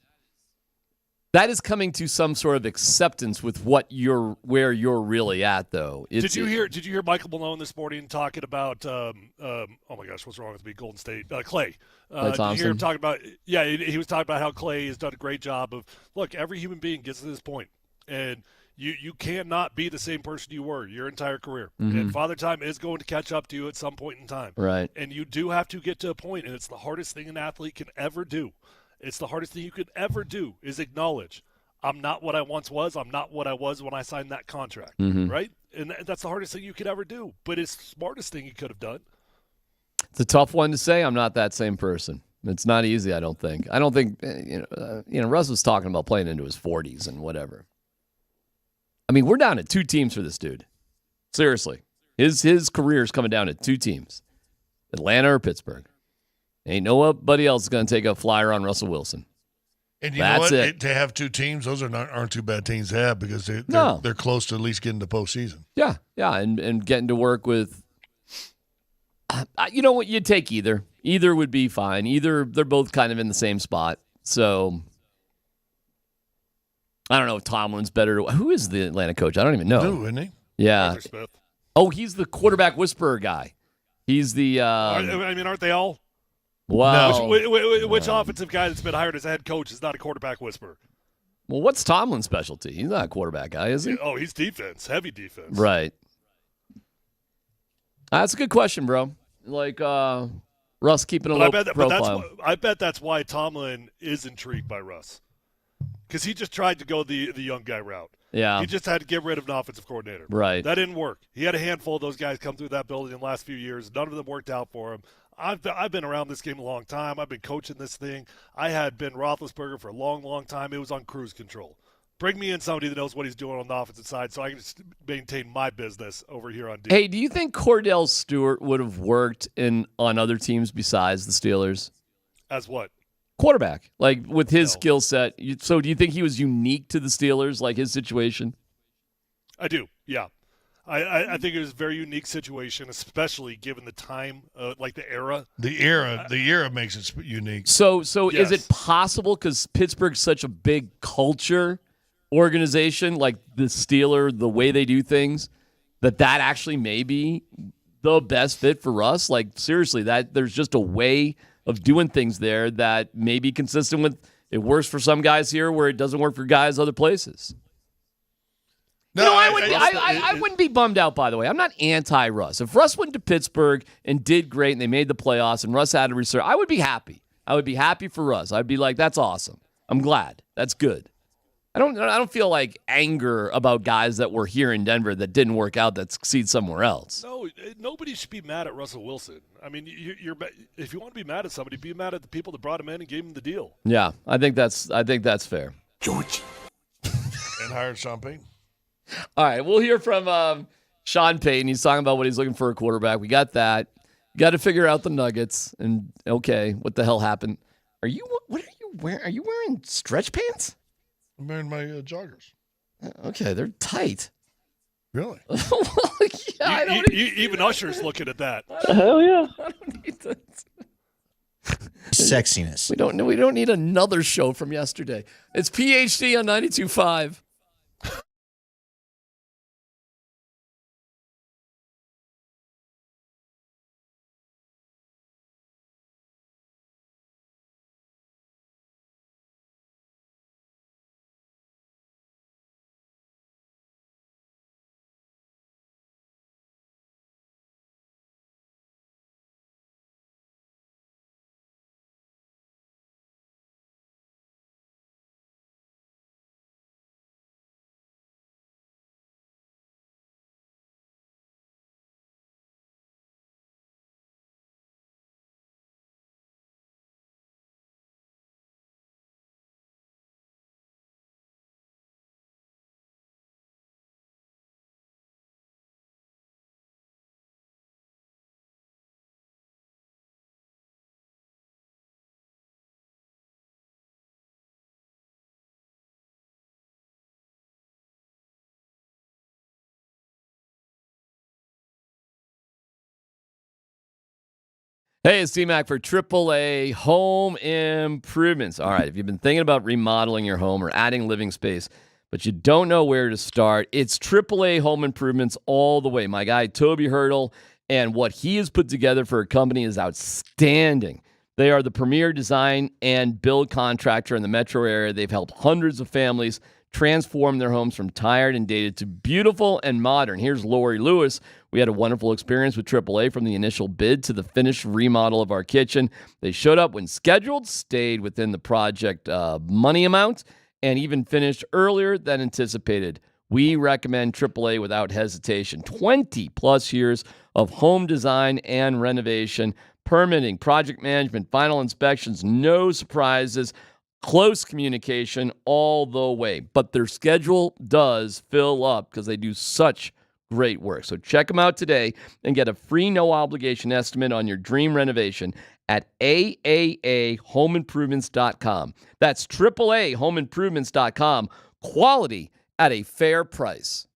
coming to some sort of acceptance with where you're really at, though. Did you hear Michael Malone this morning talking about oh my gosh, what's wrong with me? Golden State, Clay. Clay Thompson. Did you hear him talking about? Yeah, he was talking about how Clay has done a great job of. Look, every human being gets to this point, and you cannot be the same person you were your entire career. And Father Time is going to catch up to you at some point in time. Right. And you do have to get to a point, and it's the hardest thing an athlete can ever do. It's the hardest thing you could ever do is acknowledge, I'm not what I once was. I'm not what I was when I signed that contract, right? And that's the hardest thing you could ever do. But it's the smartest thing you could have done. It's a tough one to say. I'm not that same person. It's not easy, I don't think. I don't think, Russ was talking about playing into his 40s and whatever. I mean, we're down to 2 teams for this dude. Seriously. His career is coming down to 2 teams, Atlanta or Pittsburgh. Ain't nobody else going to take a flyer on Russell Wilson. And you That's know what? it. To have 2 teams, those aren't too bad teams to have because they're close to at least getting to postseason. Yeah, and getting to work with. You know what? You'd take either. Either would be fine. Either they're both kind of in the same spot. So I don't know if Tomlin's better. Who is the Atlanta coach? I don't even know. Who, isn't he? Yeah. Arthur Smith. Oh, he's the quarterback whisperer guy. He's the. Aren't they all? Wow. Which offensive guy that's been hired as a head coach is not a quarterback whisperer? Well, what's Tomlin's specialty? He's not a quarterback guy, is he? Oh, he's defense, heavy defense. Right. That's a good question, bro. Like Russ keeping a low profile. I bet that's why Tomlin is intrigued by Russ, because he just tried to go the young guy route. Yeah. He just had to get rid of an offensive coordinator. Right. That didn't work. He had a handful of those guys come through that building in the last few years. None of them worked out for him. I've been around this game a long time. I've been coaching this thing. I had Ben Roethlisberger for a long, long time. It was on cruise control. Bring me in somebody that knows what he's doing on the offensive side so I can just maintain my business over here on D. Hey, do you think Cordell Stewart would have worked on other teams besides the Steelers? As what? Quarterback, like with his skill set. So do you think he was unique to the Steelers, like his situation? I do, yeah. I think it was a very unique situation, especially given the time, like the era. The era makes it unique. So Yes. Is it possible, because Pittsburgh's such a big culture organization, like the Steelers, the way they do things, that actually may be the best fit for Russ? Like, seriously, that there's just a way of doing things there that may be consistent with it works for some guys here where it doesn't work for guys other places. No, I wouldn't be bummed out, by the way. I'm not anti-Russ. If Russ went to Pittsburgh and did great and they made the playoffs and Russ had a reserve, I would be happy. I would be happy for Russ. I'd be like, that's awesome. I'm glad. That's good. I don't feel like anger about guys that were here in Denver that didn't work out that succeed somewhere else. No, nobody should be mad at Russell Wilson. I mean, if you want to be mad at somebody, be mad at the people that brought him in and gave him the deal. Yeah, I think that's fair. George. And hired Sean Payton. All right, we'll hear from Sean Payton. He's talking about what he's looking for a quarterback. We got that. Got to figure out the Nuggets. And okay, what the hell happened? What are you wearing? Are you wearing stretch pants? I'm wearing my joggers. Okay, they're tight. Really? Yeah, even Usher's looking at that. Hell yeah! I don't need that. Sexiness. We don't need another show from yesterday. It's PhD on 92.5. Hey, it's D-Mac for AAA Home Improvements. All right, if you've been thinking about remodeling your home or adding living space, but you don't know where to start, it's AAA Home Improvements all the way. My guy, Toby Hurdle, and what he has put together for a company is outstanding. They are the premier design and build contractor in the metro area. They've helped hundreds of families transform their homes from tired and dated to beautiful and modern. Here's Lori Lewis. We had a wonderful experience with AAA from the initial bid to the finished remodel of our kitchen. They showed up when scheduled, stayed within the project money amount, and even finished earlier than anticipated. We recommend AAA without hesitation. 20-plus years of home design and renovation, permitting, project management, final inspections, no surprises, close communication all the way. But their schedule does fill up because they do such great work. So check them out today and get a free no-obligation estimate on your dream renovation at AAAHomeImprovements.com. That's AAAHomeImprovements.com. Quality at a fair price.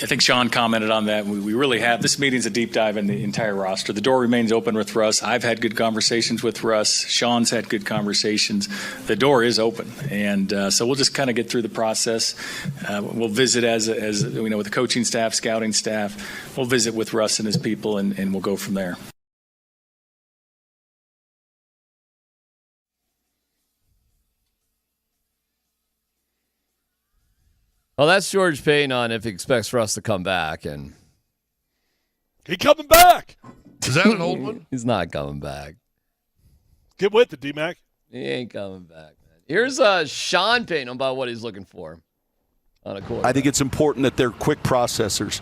I think Sean commented on that. We really have. This meeting's a deep dive in the entire roster. The door remains open with Russ. I've had good conversations with Russ. Sean's had good conversations. The door is open. And so we'll just kind of get through the process. We'll visit as you know, with the coaching staff, scouting staff. We'll visit with Russ and his people, and we'll go from there. Well, that's George Payton on if he expects Russ to come back, and he coming back. Is that an old one? He's not coming back. Get with it, D-Mac. He ain't coming back, man. Here's Sean Payton about what he's looking for on a quarterback. I think it's important that they're quick processors.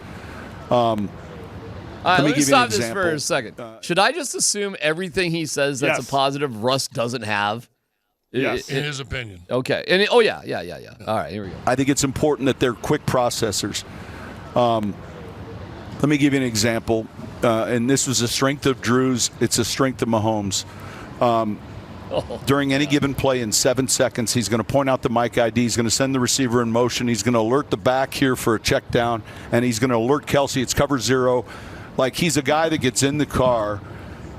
All right, let me stop this for a second. Should I just assume everything he says that's a positive Russ doesn't have? Yes, in his opinion. Okay. And yeah. All right, here we go. I think it's important that they're quick processors. Let me give you an example. And this was a strength of Drew's. It's a strength of Mahomes. During any given play in 7 seconds, he's going to point out the Mike ID. He's going to send the receiver in motion. He's going to alert the back here for a check down. And he's going to alert Kelsey. It's cover 0. Like, he's a guy that gets in the car.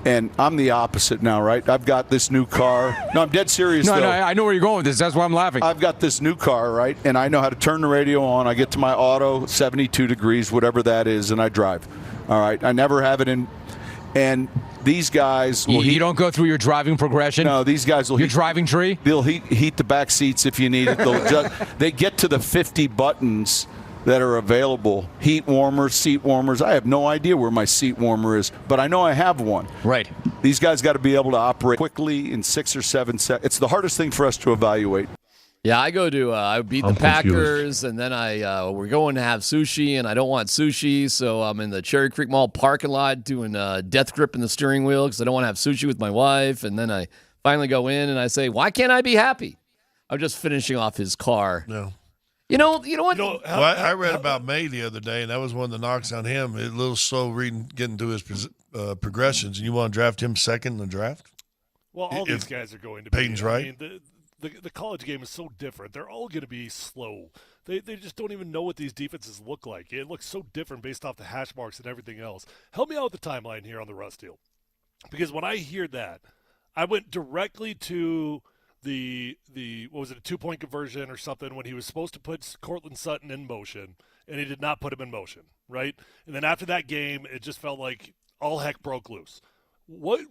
And I'm the opposite now, right? I've got this new car. No, I'm dead serious, though. No, I know where you're going with this. That's why I'm laughing. I've got this new car, right? And I know how to turn the radio on. I get to my auto, 72 degrees, whatever that is, and I drive. All right? I never have it in. And these guys will you don't go through your driving progression? No, these guys will your driving tree? They'll heat the back seats if you need it. They get to the 50 buttons that are available. Heat warmers, seat warmers. I have no idea where my seat warmer is, but I know I have one. Right. These guys got to be able to operate quickly in 6 or 7 seconds. It's the hardest thing for us to evaluate. Yeah, I go to I beat the Packers, and then we're going to have sushi, and I don't want sushi, so I'm in the Cherry Creek Mall parking lot doing death grip in the steering wheel because I don't want to have sushi with my wife, and then I finally go in and I say, why can't I be happy? I'm just finishing off his car. No. You know what? I read about May the other day, and that was one of the knocks on him. A little slow getting through his progressions, and you want to draft him second in the draft? Well, all these guys are going to be. Peyton's right. I mean, the college game is so different. They're all going to be slow. They just don't even know what these defenses look like. It looks so different based off the hash marks and everything else. Help me out with the timeline here on the Russ deal. Because when I hear that, I went directly to the what was it, a 2-point conversion or something when he was supposed to put Courtland Sutton in motion, and he did not put him in motion, right? And then after that game, it just felt like all heck broke loose. What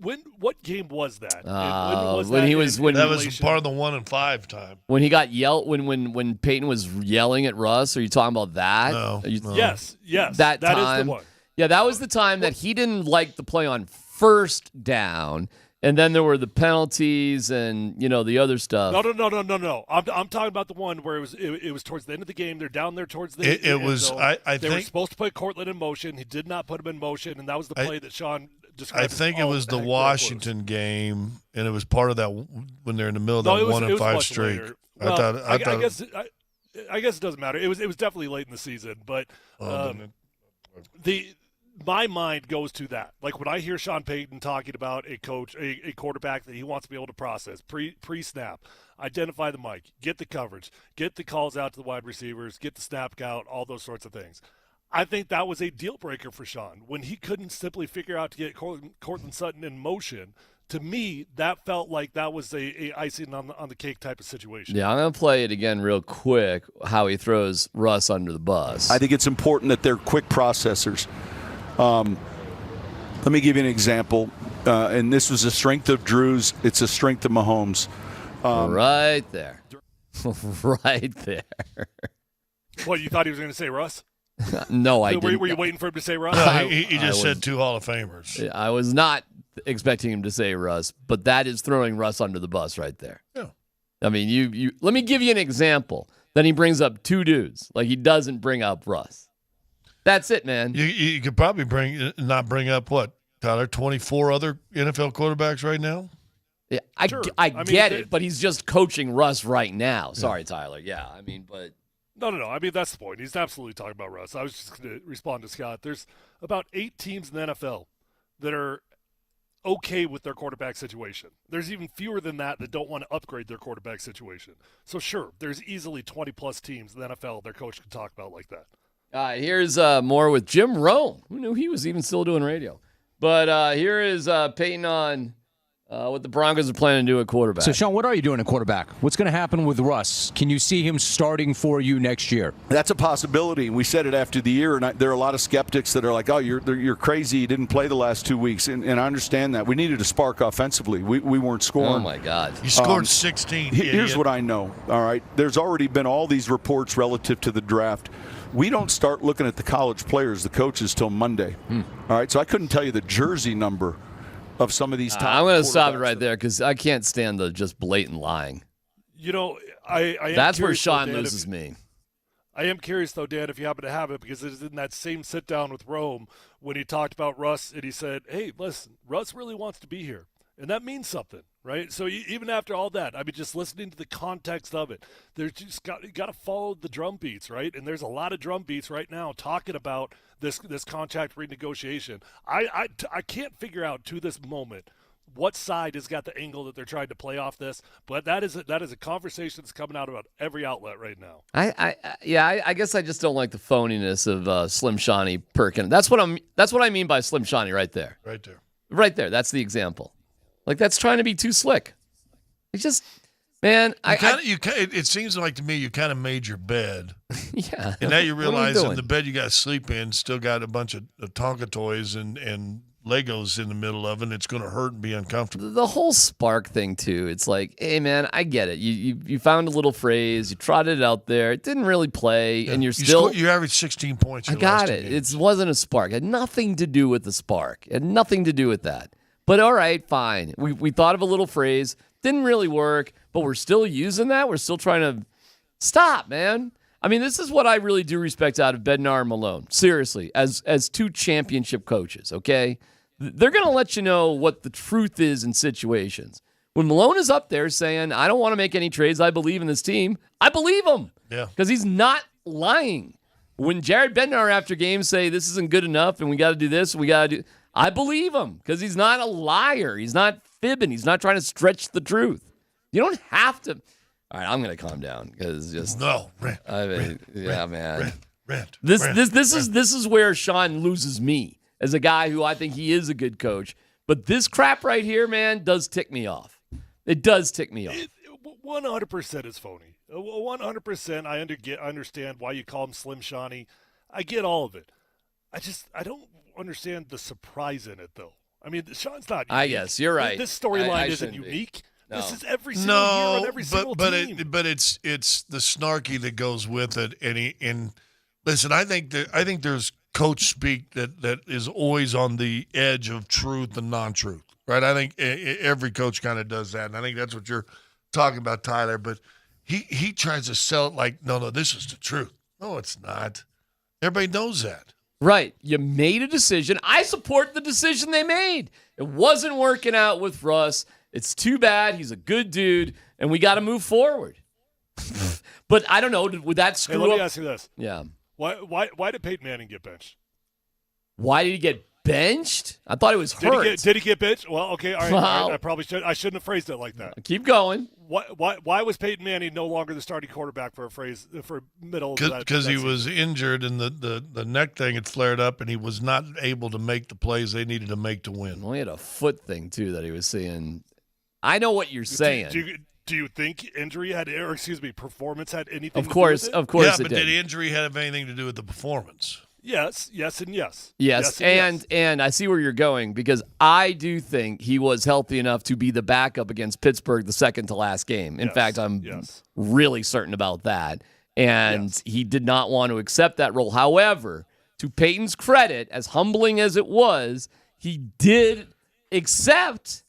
game was that? That was part of the 1 and 5 time. When he got yelled when Peyton was yelling at Russ. Are you talking about that? No. Yes. That time. Is the one. Yeah, that was the time that he didn't like the play on first down. And then there were the penalties and, the other stuff. No. I'm talking about the one where it was towards the end of the game. They're down there towards the end was zone. I they think were supposed to put Courtland in motion. He did not put him in motion, and that was the play that Sean described. I think it was the Washington game, and it was part of that when they're in the middle of that 1 and 5 streak. Well, I guess it doesn't matter. It was definitely late in the season, but my mind goes to that. Like when I hear Sean Payton talking about a quarterback that he wants to be able to process pre-snap, identify the mic, get the coverage, get the calls out to the wide receivers, get the snap count, all those sorts of things. I think that was a deal breaker for Sean when he couldn't simply figure out to get Courtland Sutton in motion. To me, that felt like that was a icing on the cake type of situation. Yeah, I'm going to play it again real quick, how he throws Russ under the bus. I think it's important that they're quick processors. Let me give you an example. And this was a strength of Drew's. It's a strength of Mahomes. Right there. Right there. What, you thought he was going to say Russ? No, I didn't. Were you waiting for him to say Russ? No, he just said 2 Hall of Famers. I was not expecting him to say Russ, but that is throwing Russ under the bus right there. Yeah. I mean, you let me give you an example. Then he brings up 2 dudes. Like he doesn't bring up Russ. That's it, man. You could probably not bring up what, Tyler, 24 other NFL quarterbacks right now? Yeah, I get it, but he's just coaching Russ right now. Sorry, Tyler. Yeah, I mean, but No. I mean, that's the point. He's absolutely talking about Russ. I was just going to respond to Scott. There's about 8 teams in the NFL that are okay with their quarterback situation. There's even fewer than that don't want to upgrade their quarterback situation. So, sure, there's easily 20-plus teams in the NFL their coach can talk about like that. All right, here's more with Jim Rome. Who knew he was even still doing radio? But here is Peyton on what the Broncos are planning to do at quarterback. So, Sean, what are you doing at quarterback? What's going to happen with Russ? Can you see him starting for you next year? That's a possibility. We said it after the year, and there are a lot of skeptics that are like, oh, you're crazy. You didn't play the last 2 weeks. And I understand that. We needed a spark offensively. We weren't scoring. Oh, my God. You scored 16. Here's what I know, all right? There's already been all these reports relative to the draft. We don't start looking at the college players, the coaches, till Monday. All right, so I couldn't tell you the jersey number of some of these top I'm going to stop it right there because I can't stand the just blatant lying. You know, I am That's where curious, Sean though, Dan, loses me. I am curious, though, Dan, if you happen to have it, because it is in that same sit-down with Rome when he talked about Russ, and he said, hey, listen, Russ really wants to be here. And that means something, right? So even after all that, I mean, just listening to the context of it, there's just you got to follow the drum beats, right? And there's a lot of drum beats right now talking about this contract renegotiation. I can't figure out to this moment what side has got the angle that they're trying to play off this, but that is a conversation that's coming out about every outlet right now. I guess I just don't like the phoniness of Slim Shani Perkin. That's what I mean by Slim Shani right there. Right there. That's the example. Like, that's trying to be too slick. It's just, man, it seems like to me you kind of made your bed. Yeah. And now you What are we realize doing? in the bed you got to sleep in still got a bunch of Tonka toys and Legos in the middle of it, and it's going to hurt and be uncomfortable. The whole spark thing, too. It's like, hey, man, I get it. You found a little phrase. You trotted it out there. It didn't really play, and you averaged 16 points. I got it. It wasn't a spark. It had nothing to do with the spark. It had nothing to do with that. But all right, fine. We thought of a little phrase. Didn't really work, but we're still using that. We're still trying to stop, man. I mean, this is what I really do respect out of Bednar and Malone. Seriously, as two championship coaches, okay? They're going to let you know what the truth is in situations. When Malone is up there saying, I don't want to make any trades, I believe in this team, I believe him. Yeah. Because he's not lying. When Jared Bednar after games say this isn't good enough and we got to do this, we got to do, I believe him because he's not a liar. He's not fibbing. He's not trying to stretch the truth. You don't have to. All right, I'm going to calm down because just rant, man. Rant. This is where Sean loses me as a guy who I think he is a good coach. But this crap right here, man, does tick me off. It does tick me off. 100% is phony. 100%. I understand why you call him Slim Shani. I get all of it. I don't understand the surprise in it, though. I mean, Sean's not unique. I guess you're right. This storyline isn't unique. No. This is every single year on every single team. But it's the snarky that goes with it. And listen, I think there's coach speak that is always on the edge of truth and non-truth, right? I think every coach kind of does that, and I think that's what you're talking about, Tyler. But he tries to sell it like, no, this is the truth. No, it's not. Everybody knows that. Right. You made a decision. I support the decision they made. It wasn't working out with Russ. It's too bad. He's a good dude, and we got to move forward. But I don't know. Would that screw up? Hey, let me ask you this. Yeah. Why did Peyton Manning get benched? Why did he get benched? I thought he was hurt. Did he get benched? Well, okay, all right. Wow. All right, I shouldn't have phrased it like that. Keep going. Why was Peyton Manning no longer the starting quarterback for middle? Because he was injured and the neck thing had flared up and he was not able to make the plays they needed to make to win. Well, he had a foot thing too that he was seeing. I know what you're saying. Do you think performance had anything? Of course, to do with it? of course. Yeah, but did injury have anything to do with the performance? Yes, and yes. Yes, and I see where you're going because I do think he was healthy enough to be the backup against Pittsburgh the second to last game. In fact, I'm really certain about that. And he did not want to accept that role. However, to Peyton's credit, as humbling as it was, he did accept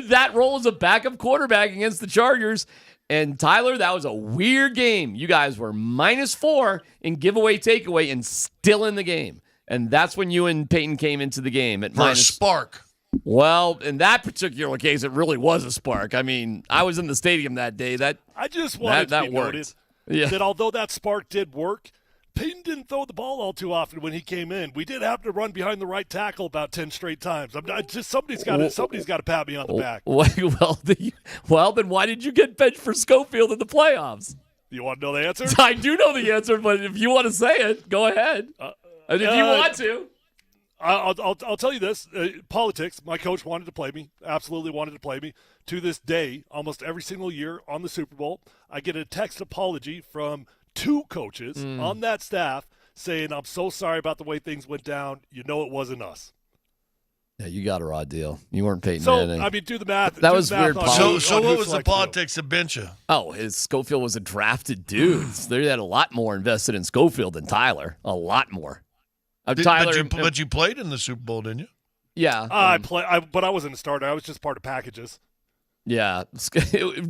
that role as a backup quarterback against the Chargers. And Tyler, that was a weird game. You guys were -4 in giveaway takeaway and still in the game. And that's when you and Peyton came into the game at for a spark. Well, in that particular case, it really was a spark. I mean, I was in the stadium that day. I just wanted to be noted that although that spark did work, Peyton didn't throw the ball all too often when he came in. We did have to run behind the right tackle about 10 straight times. Somebody's got to pat me on the back. Well, then why did you get benched for Schofield in the playoffs? You want to know the answer? I do know the answer, but if you want to say it, go ahead. And if you want to. I'll tell you this. Politics, my coach wanted to play me, absolutely wanted to play me. To this day, almost every single year on the Super Bowl, I get a text apology from 2 coaches on that staff saying, I'm so sorry about the way things went down. You know it wasn't us. Yeah, you got a raw deal. You weren't Peyton So, Manning. I mean, do the math. That was weird. So what was the politics of Bencha? Oh, Schofield was a drafted dude. They had a lot more invested in Schofield than Tyler. A lot more. Tyler, but you played in the Super Bowl, didn't you? Yeah. But I wasn't a starter. I was just part of packages. Yeah.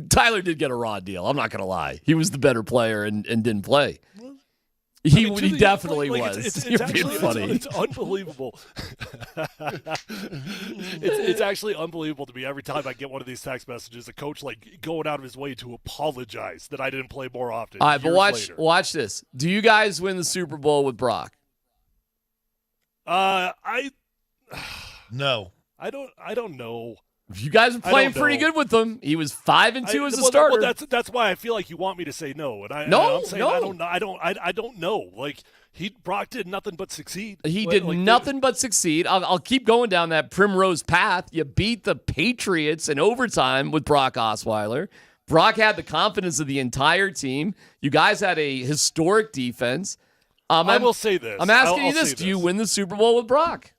Tyler did get a raw deal. I'm not going to lie. He was the better player and didn't play. He definitely was. It's You're actually being funny. It's unbelievable. it's actually unbelievable to me every time I get one of these text messages. A coach going out of his way to apologize that I didn't play more often. All right, but watch this. Do you guys win the Super Bowl with Brock? No. I don't know. You guys are playing pretty good with him. He was 5-2 as a starter. Well, that's why I feel like you want me to say no, and I'm saying no. I don't know. Like Brock did nothing but succeed. He did nothing but succeed. I'll keep going down that primrose path. You beat the Patriots in overtime with Brock Osweiler. Brock had the confidence of the entire team. You guys had a historic defense. I will say this. I'm asking you this: do you win the Super Bowl with Brock?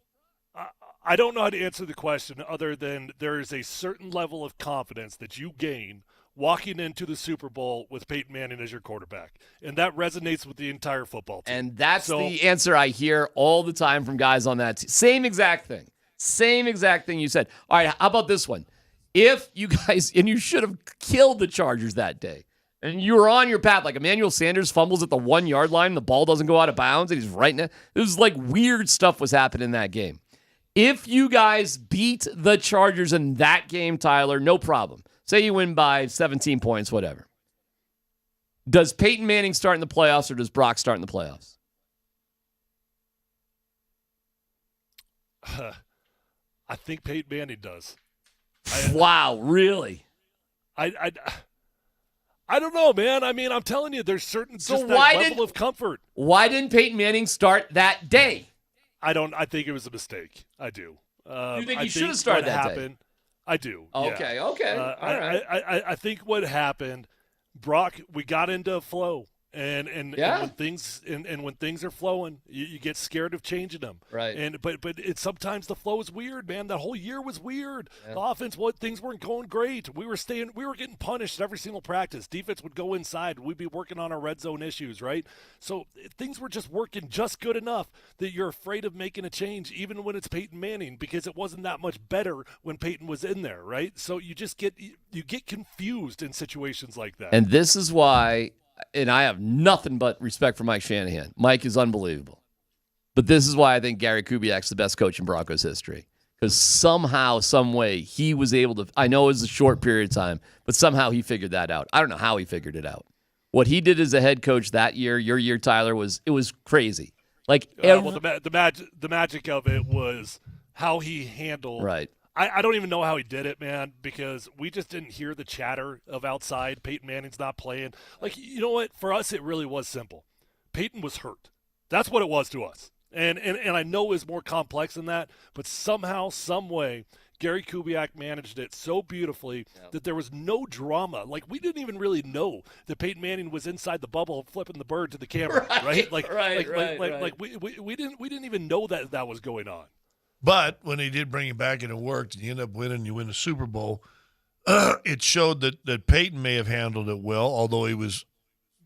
I don't know how to answer the question other than there is a certain level of confidence that you gain walking into the Super Bowl with Peyton Manning as your quarterback. And that resonates with the entire football team. And that's the answer I hear all the time from guys on that team. Same exact thing. Same exact thing you said. All right, how about this one? If you guys, and you should have killed the Chargers that day, and you were on your path, like Emmanuel Sanders fumbles at the 1-yard line, the ball doesn't go out of bounds, and he's right now. It was like weird stuff was happening in that game. If you guys beat the Chargers in that game, Tyler, no problem. Say you win by 17 points, whatever. Does Peyton Manning start in the playoffs or does Brock start in the playoffs? I think Peyton Manning does. Wow, really? I don't know, man. I mean, I'm telling you, there's certain level of comfort. Why didn't Peyton Manning start that day? I think it was a mistake. I do. You think he should have started that day? I do. Okay, yeah. okay. All right. I think what happened, Brock, we got into a flow. And when things are flowing, you get scared of changing them. Right. But sometimes the flow is weird, man. That whole year was weird. Yeah. The offense, things weren't going great. We were getting punished every single practice. Defense would go inside. We'd be working on our red zone issues, right? So things were just working just good enough that you're afraid of making a change, even when it's Peyton Manning, because it wasn't that much better when Peyton was in there, right? So you just get confused in situations like that. And this is why. And I have nothing but respect for Mike Shanahan. Mike is unbelievable. But this is why I think Gary Kubiak's the best coach in Broncos history. Because somehow, some way, he was able to, I know it was a short period of time, but somehow he figured that out. I don't know how he figured it out. What he did as a head coach that year, your year, Tyler, was crazy. Like the magic of it was how he handled. Right. I don't even know how he did it, man, because we just didn't hear the chatter of outside. Peyton Manning's not playing. Like, you know what? For us, it really was simple. Peyton was hurt. That's what it was to us. And I know it was more complex than that, but somehow, some way, Gary Kubiak managed it so beautifully that there was no drama. Like, we didn't even really know that Peyton Manning was inside the bubble flipping the bird to the camera, right? We didn't even know that was going on. But when he did bring him back and it worked, and you end up winning, you win the Super Bowl, it showed that Peyton may have handled it well, although he was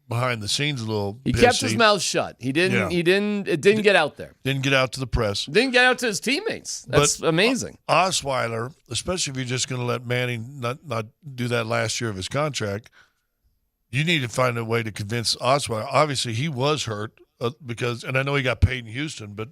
behind the scenes a little He pissy. kept his mouth shut. It didn't get out there. Didn't get out to the press. Didn't get out to his teammates. That's amazing. Osweiler, especially if you're just going to let Manning not do that last year of his contract, you need to find a way to convince Osweiler. Obviously, he was hurt and I know he got paid in Houston, but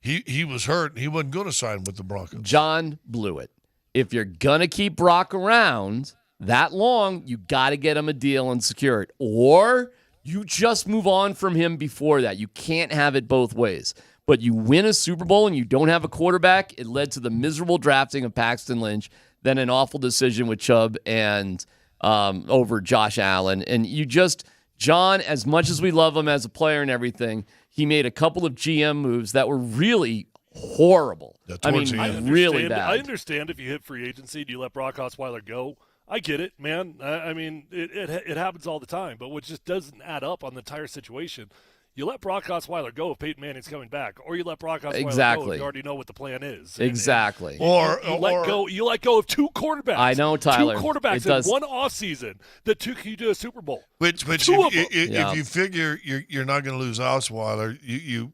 He was hurt. He wasn't going to sign with the Broncos. John blew it. If you're going to keep Brock around that long, you got to get him a deal and secure it. Or you just move on from him before that. You can't have it both ways. But you win a Super Bowl and you don't have a quarterback, it led to the miserable drafting of Paxton Lynch, then an awful decision with Chubb and over Josh Allen. And you just John, as much as we love him as a player and everything, he made a couple of GM moves that were really horrible. Really bad. I understand if you hit free agency and you let Brock Osweiler go. I get it, man. I mean, it happens all the time. But what just doesn't add up on the entire situation, you let Brock Osweiler go if Peyton Manning's coming back, or you let Brock Osweiler go if you already know what the plan is. Exactly. You let go of two quarterbacks. I know, Tyler. Two quarterbacks in one offseason that took you to a Super Bowl. Which Two of them. if you figure you're not going to lose Osweiler, you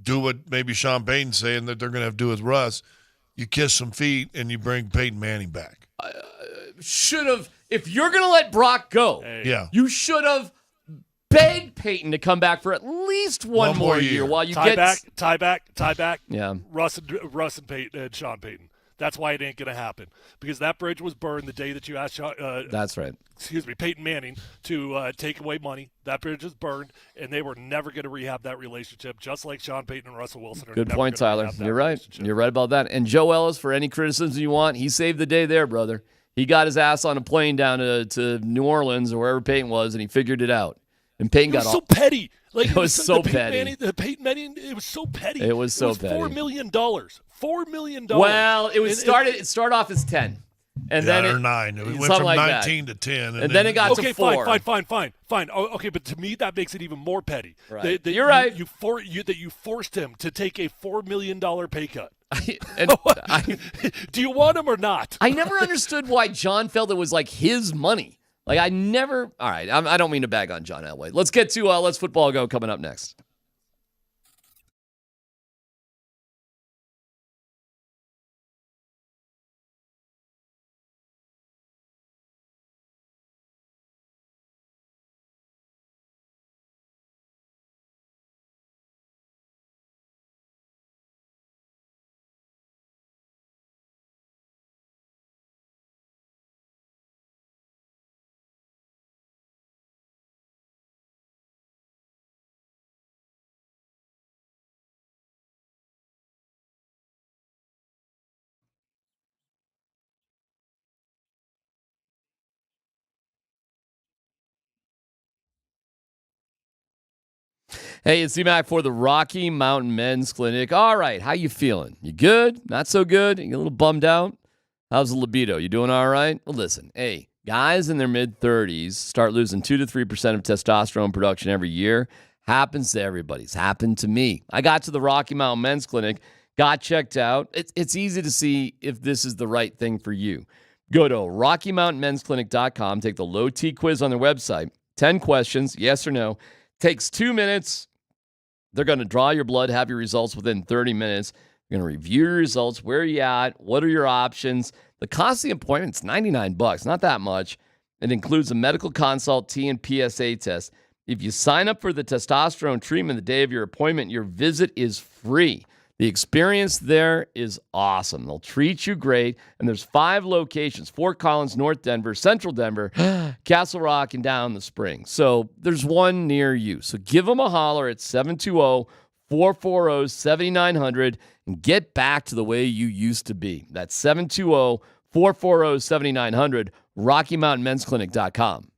do what maybe Sean Payton's saying that they're going to have to do with Russ. You kiss some feet and you bring Peyton Manning back. Should have. If you're going to let Brock go, you should have begged Peyton to come back for at least one more year while you tie back. Yeah, Russ and Peyton and Sean Payton. That's why it ain't going to happen, because that bridge was burned the day that you asked. That's right. Excuse me, Peyton Manning to take away money. That bridge is burned, and they were never going to rehab that relationship, just like Sean Payton and Russell Wilson are. Good never point, gonna Tyler. rehab that You're right. relationship. You're right about that. And Joe Ellis, for any criticism you want, he saved the day there, brother. He got his ass on a plane down to New Orleans or wherever Peyton was, and he figured it out. And Peyton got so petty. Like it was so petty. Peyton Manning, it was so petty. It was so petty. $4 million. $4 million. Well, it started off as 10, and then or 9. It went from like 19 to 10, and then it got to 4. Fine. Oh, okay, but to me that makes it even more petty. Right. You're right. That you forced him to take a $4 million pay cut. Do you want him or not? I never understood why John felt it was like his money. Like I never. All right, I don't mean to bag on John Elway. Let's get to Let's Football Go coming up next. Hey, it's C-Mac for the Rocky Mountain Men's Clinic. All right, how you feeling? You good? Not so good? You a little bummed out? How's the libido? You doing all right? Well, listen, hey, guys in their mid-30s start losing 2 to 3% of testosterone production every year. Happens to everybody. It's happened to me. I got to the Rocky Mountain Men's Clinic, got checked out. It's easy to see if this is the right thing for you. Go to RockyMountainMen'sClinic.com, take the low T quiz on their website. 10 questions, yes or no. Takes 2 minutes. They're going to draw your blood, have your results within 30 minutes. You're going to review your results. Where are you at? What are your options? The cost of the appointment is $99, not that much. It includes a medical consult, T and PSA test. If you sign up for the testosterone treatment the day of your appointment, your visit is free. The experience there is awesome. They'll treat you great. And there's 5 locations: Fort Collins, North Denver, Central Denver, Castle Rock, and Down the Spring. So there's one near you. So give them a holler at 720-440-7900 and get back to the way you used to be. That's 720-440-7900, RockyMountainMen'sClinic.com.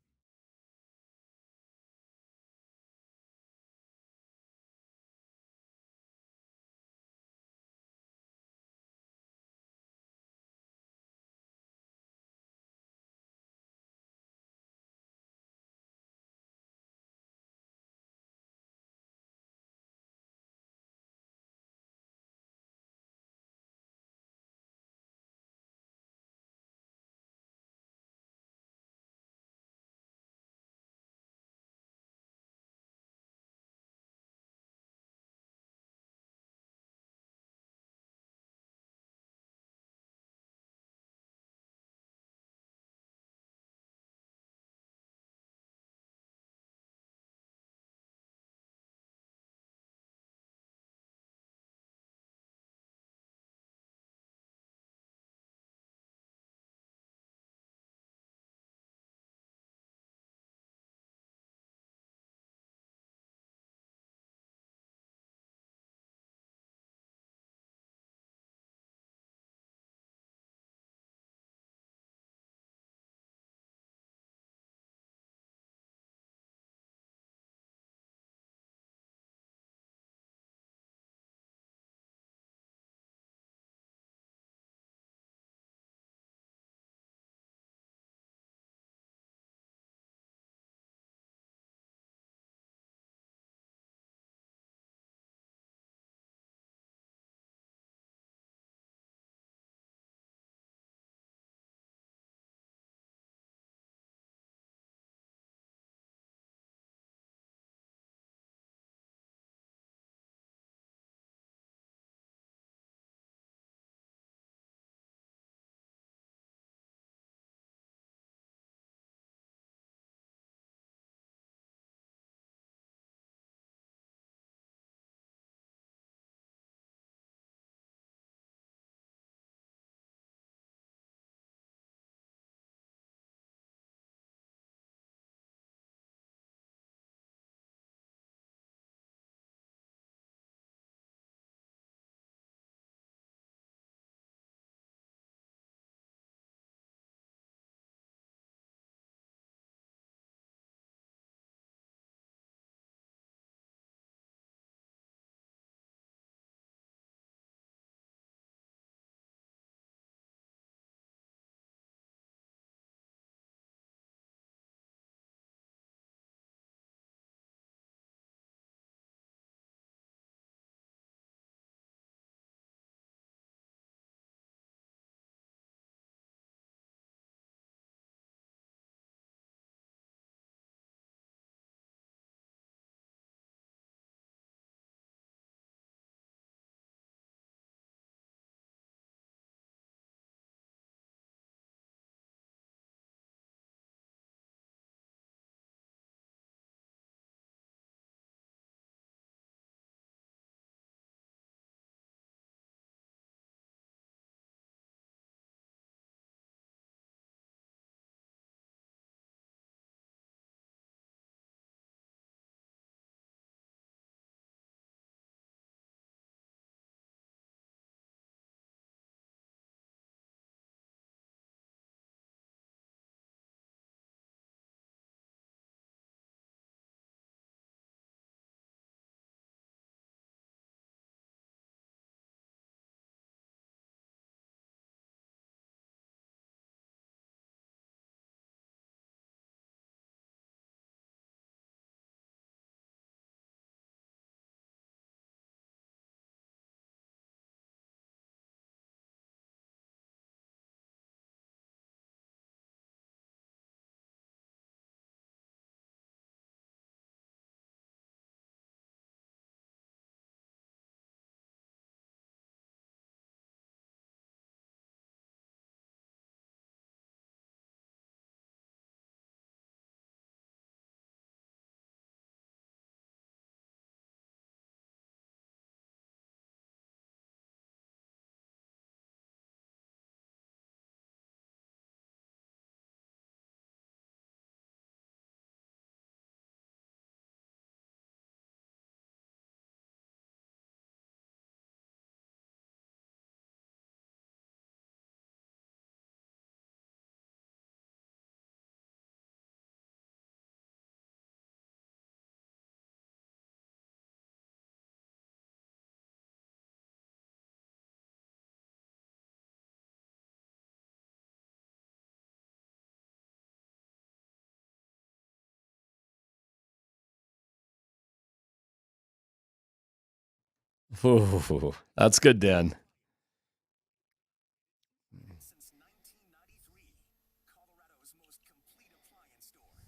Ooh, that's good, Dan.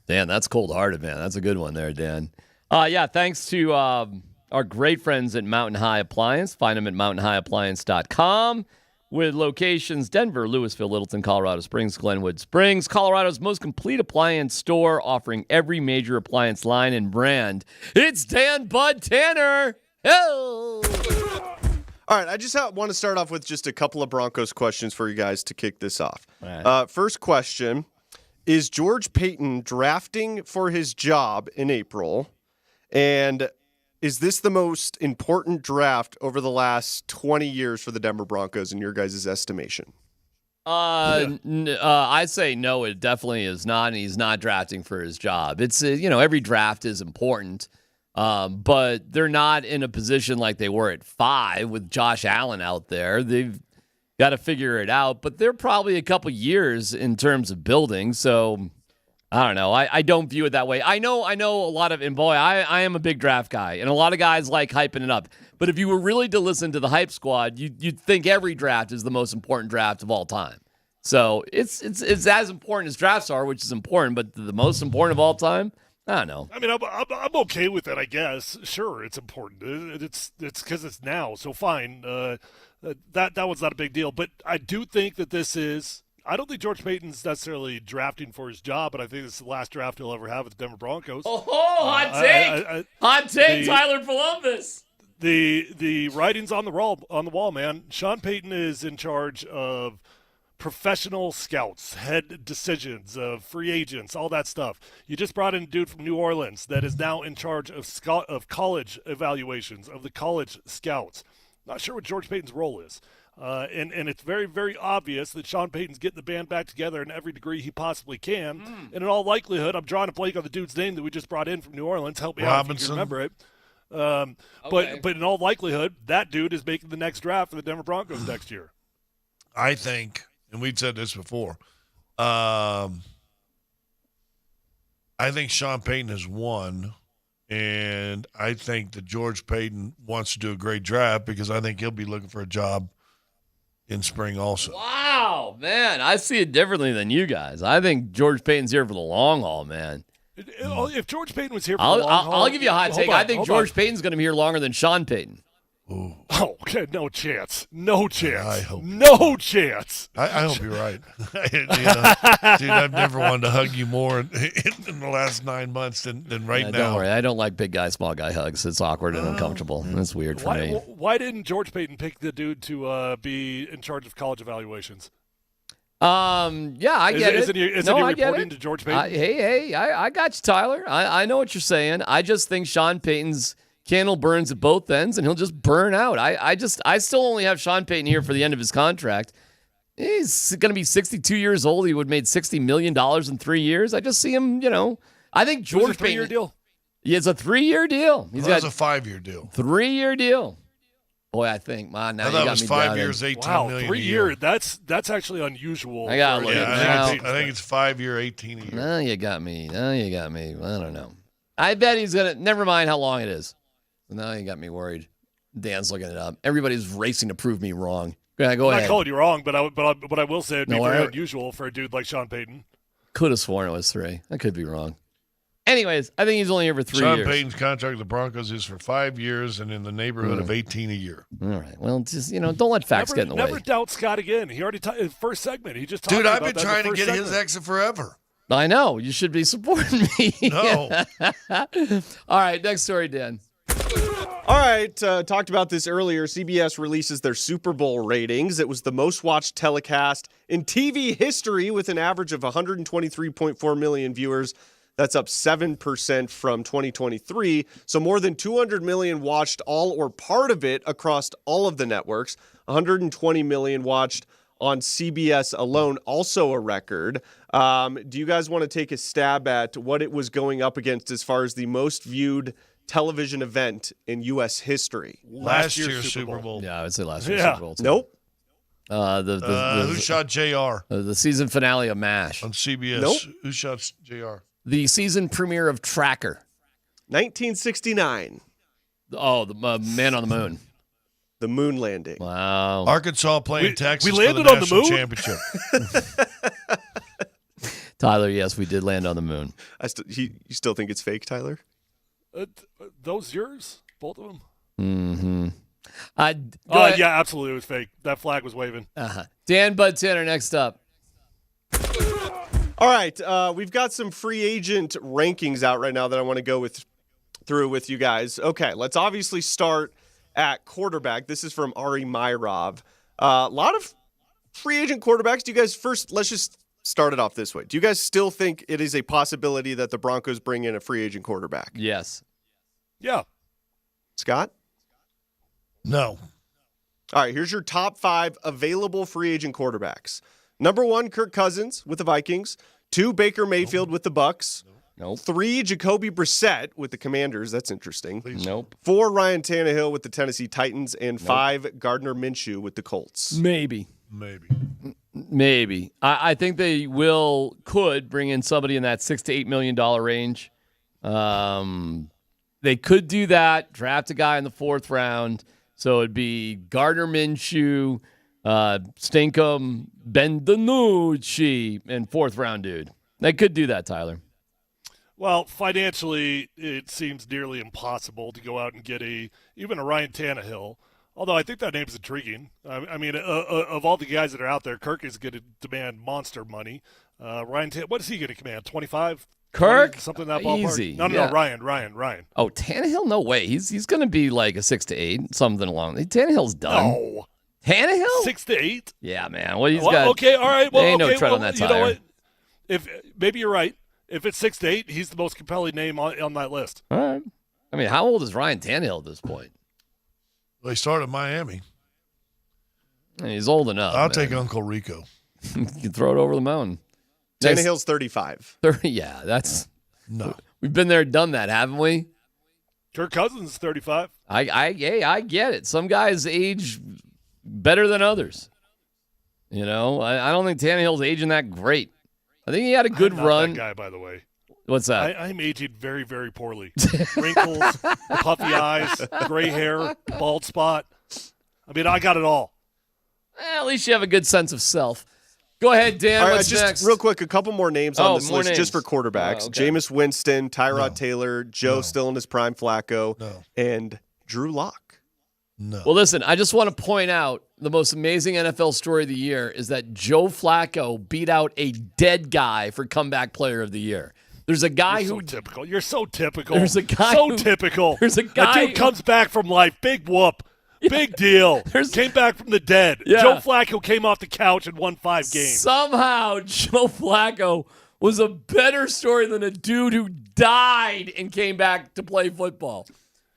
Dan, that's cold-hearted, man. That's a good one there, Dan. Yeah, thanks to our great friends at Mountain High Appliance. Find them at mountainhighappliance.com with locations Denver, Louisville, Littleton, Colorado Springs, Glenwood Springs, Colorado's most complete appliance store offering every major appliance line and brand. It's Dan Bud Tanner. Oh! All right, I just want to start off with just a couple of Broncos questions for you guys to kick this off. Right. First question, is George Paton drafting for his job in April? And is this the most important draft over the last 20 years for the Denver Broncos in your guys' estimation? I say no, it definitely is not, and he's not drafting for his job. It's, every draft is important, but they're not in a position like they were at 5 with Josh Allen out there. They've got to figure it out, but they're probably a couple years in terms of building, so I don't know. I don't view it that way. I know a lot of, and boy, I am a big draft guy, and a lot of guys like hyping it up. But if you were really to listen to the hype squad, you'd think every draft is the most important draft of all time. So it's as important as drafts are, which is important, but the most important of all time, I don't know. I mean, I'm okay with it, I guess. Sure, it's important. It's because it's now, so fine. That one's not a big deal. But I do think that this is. I don't think George Paton's necessarily drafting for his job, but I think this is the last draft he'll ever have with the Denver Broncos. Oh, hot take! Hot take, Tyler Columbus. The writing's on the wall, man. Sean Payton is in charge of professional scouts, head decisions of free agents, all that stuff. You just brought in a dude from New Orleans that is now in charge of college evaluations, of the college scouts. Not sure what George Payton's role is. And it's very, very obvious that Sean Payton's getting the band back together in every degree he possibly can. And in all likelihood, I'm drawing a blank on the dude's name that we just brought in from New Orleans. Help me out if you can remember it. Okay. But in all likelihood, that dude is making the next draft for the Denver Broncos next year. I think, and we've said this before, I think Sean Payton has won, and I think that George Payton wants to do a great draft because I think he'll be looking for a job in spring also. Wow, man, I see it differently than you guys. I think George Payton's here for the long haul, man. If George Payton was here for the long haul, I'll give you a hot take. I think George Payton's going to be here longer than Sean Payton. Ooh. Oh, okay, no chance. No chance. I hope. No chance. I hope you're right. Dude, I've never wanted to hug you more in the last 9 months than right now. Don't worry. I don't like big guy, small guy hugs. It's awkward and uncomfortable. It's weird for me. Why didn't George Payton pick the dude to be in charge of college evaluations? Yeah, I get it. Isn't he reporting to George Payton? I got you, Tyler. I know what you're saying. I just think Sean Payton's candle burns at both ends, and he'll just burn out. I still only have Sean Payton here for the end of his contract. He's going to be 62 years old. He would have made $60 million in 3 years. I just see him, I think George Payton. It's a 3-year deal. Yeah, it's a 3-year deal. It's a 5-year deal. 3-year deal. Boy, I think, man, now I thought it was 5 years, $18 million. 3 year. That's actually unusual. I got to look I think it's 5 year, 18 a year. Now you got me. I don't know. I bet he's going to, never mind how long it is. Now you got me worried. Dan's looking it up. Everybody's racing to prove me wrong. Yeah, go ahead. I'm not calling you wrong, but I will say it'd be very unusual for a dude like Sean Payton. Could have sworn it was 3. I could be wrong. Anyways, I think he's only here for 3 years. Sean Payton's contract with the Broncos is for 5 years and in the neighborhood of 18 a year. All right. Well, just don't let facts get in the way. Never doubt Scott again. He already in first segment. He just talked dude. About I've been trying to get his exit forever. I know. You should be supporting me. No. All right. Next story, Dan. All right, talked about this earlier. CBS releases their Super Bowl ratings. It was the most watched telecast in TV history with an average of 123.4 million viewers. That's up 7% from 2023. So more than 200 million watched all or part of it across all of the networks. 120 million watched on CBS alone, also a record. Do you guys want to take a stab at what it was going up against as far as the most viewed television event in U.S. history? Last year's Super Bowl. Yeah, I would say last year's Super Bowl. Too. Nope. Who shot JR? The season finale of MASH. On CBS. Nope. Who shot JR? The season premiere of Tracker. 1969. Oh, the Man on the Moon. The moon landing. Wow. Arkansas playing Texas. We landed for the on the national moon? championship. Tyler, yes, we did land on the moon. You still think it's fake, Tyler? Those yours? Both of them? Mm-hmm. Yeah, absolutely. It was fake. That flag was waving. Dan Bud Tanner, next up. All right, we've got some free agent rankings out right now that I want to go through with you guys. Okay, let's obviously start at quarterback. This is from Ari Myrov. A lot of free agent quarterbacks. Do you guys let's just start it off this way. Do you guys still think it is a possibility that the Broncos bring in a free agent quarterback? Yes. Yeah. Scott? No. All right, here's your top 5 available free agent quarterbacks. Number 1, Kirk Cousins with the Vikings. 2, Baker Mayfield with the Bucks. Nope. 3, Jacoby Brissett with the Commanders. That's interesting. Nope. 4, Ryan Tannehill with the Tennessee Titans. And 5, Gardner Minshew with the Colts. Maybe. Maybe. I think they could bring in somebody in that $6 to $8 million range. They could do that, draft a guy in the 4th round. So it'd be Gardner Minshew, Stinkum, Ben DiNucci, and 4th round dude. They could do that, Tyler. Well, financially, it seems nearly impossible to go out and get even a Ryan Tannehill. Although I think that name's intriguing. I mean, of all the guys that are out there, Kirk is going to demand monster money. What is he going to command? 25? Kirk? 20, something in that ballpark? Easy. No, Yeah. Ryan. Oh, Tannehill? No way. He's going to be like a 6 to 8, something along. Tannehill's done. No. Tannehill? 6 to 8? Yeah, man. Well, he's got. Okay, all right. Well, there ain't okay, no tread on that you know tire. what? If maybe you're right. If it's 6 to 8, he's the most compelling name on that list. All right. I mean, how old is Ryan Tannehill at this point? They started at Miami. He's old enough. I'll man. take Uncle Rico. You can throw it over the mountain. Tannehill's 35. 30, yeah, that's. No. We've been there, done that, haven't we? Kirk Cousins is 35. I get it. Some guys age better than others. You know, I don't think Tannehill's aging that great. I think he had a good I'm not run. That guy, by the way. What's that? I'm aging very, very poorly. Wrinkles, puffy eyes, gray hair, bald spot. I mean, I got it all. At least you have a good sense of self. Go ahead, Dan. All right, what's just next? real quick, a couple more names on this more list names. just for quarterbacks. Okay. Jameis Winston, Tyrod Taylor, Joe still in his prime, Flacco, and Drew Lock. No. Well, listen, I just want to point out the most amazing NFL story of the year is that Joe Flacco beat out a dead guy for comeback player of the year. There's a guy You're who so typical. You're so typical. There's a guy so who- typical. there's a That guy dude comes back from life. Big whoop. Big deal. Came back from the dead. Yeah. Joe Flacco came off the couch and won 5 games. somehow Joe Flacco was a better story than a dude who died and came back to play football.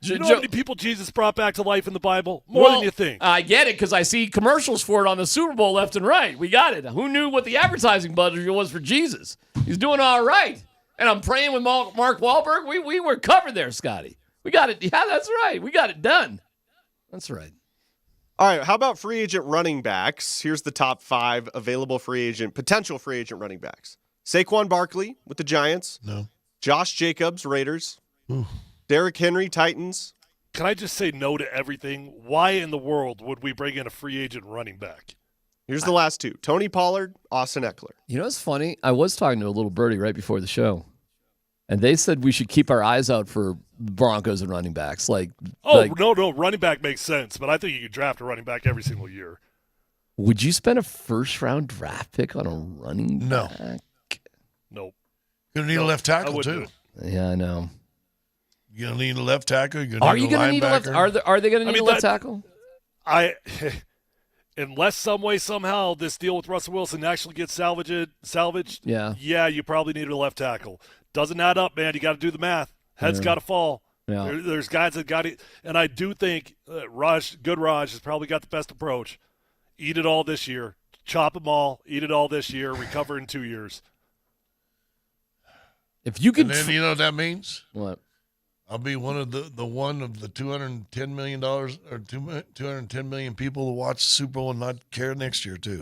You know how many people Jesus brought back to life in the Bible? More than you think. I get it because I see commercials for it on the Super Bowl left and right. We got it. Who knew what the advertising budget was for Jesus? He's doing all right. And I'm praying with Mark Wahlberg. We were covered there, Scotty. We got it. Yeah, that's right. We got it done. That's right. All right, how about free agent running backs? Here's the top 5 available potential free agent running backs. Saquon Barkley with the Giants. No. Josh Jacobs, Raiders. Derrick Henry, Titans. Can I just say no to everything? Why in the world would we bring in a free agent running back? Here's the last 2. Tony Pollard, Austin Eckler. You know what's funny? I was talking to a little birdie right before the show, and they said we should keep our eyes out for Broncos and running backs. No, running back makes sense, but I think you could draft a running back every single year. Would you spend a first-round draft pick on a running back? Nope. You're going to need a left tackle, wouldn't too. do it. Yeah, I know. You're going to need a left tackle. Are you going to need a left? Are they going to need a left tackle? Unless some way somehow this deal with Russell Wilson actually gets salvaged. Yeah, you probably need a left tackle. Doesn't add up, man. You got to do the math. Head's got to fall. Yeah. There's guys that got it, and I do think Raj has probably got the best approach. Eat it all this year. Chop them all. Eat it all this year. Recover in 2 years. If you could, And then you know what that means? What? I'll be one of the $210 million or 210 million people who watch the Super Bowl and not care next year too.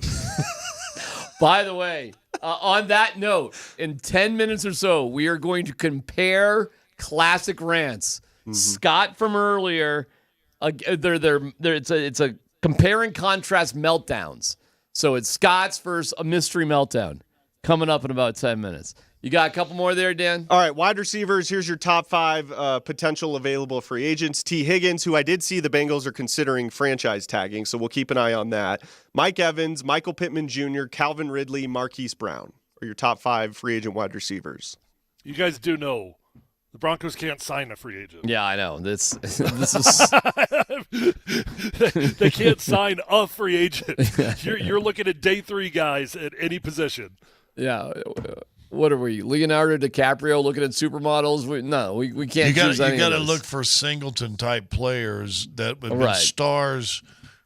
By the way, on that note, in 10 minutes or so, we are going to compare classic rants. Scott from earlier It's a compare and contrast meltdowns. So it's Scott's versus a mystery meltdown coming up in about 10 minutes. You got a couple more there, Dan? All right, wide receivers. Here's your top 5 potential available free agents. T. Higgins, who I did see the Bengals are considering franchise tagging, so we'll keep an eye on that. Mike Evans, Michael Pittman Jr., Calvin Ridley, Marquise Brown are your top 5 free agent wide receivers. You guys do know the Broncos can't sign a free agent. Yeah, I know. This is they can't sign a free agent. You're looking at day 3 guys at any position. Yeah. What are we? Leonardo DiCaprio looking at supermodels? We can't choose any. You got to of look for singleton type players that have been Right. stars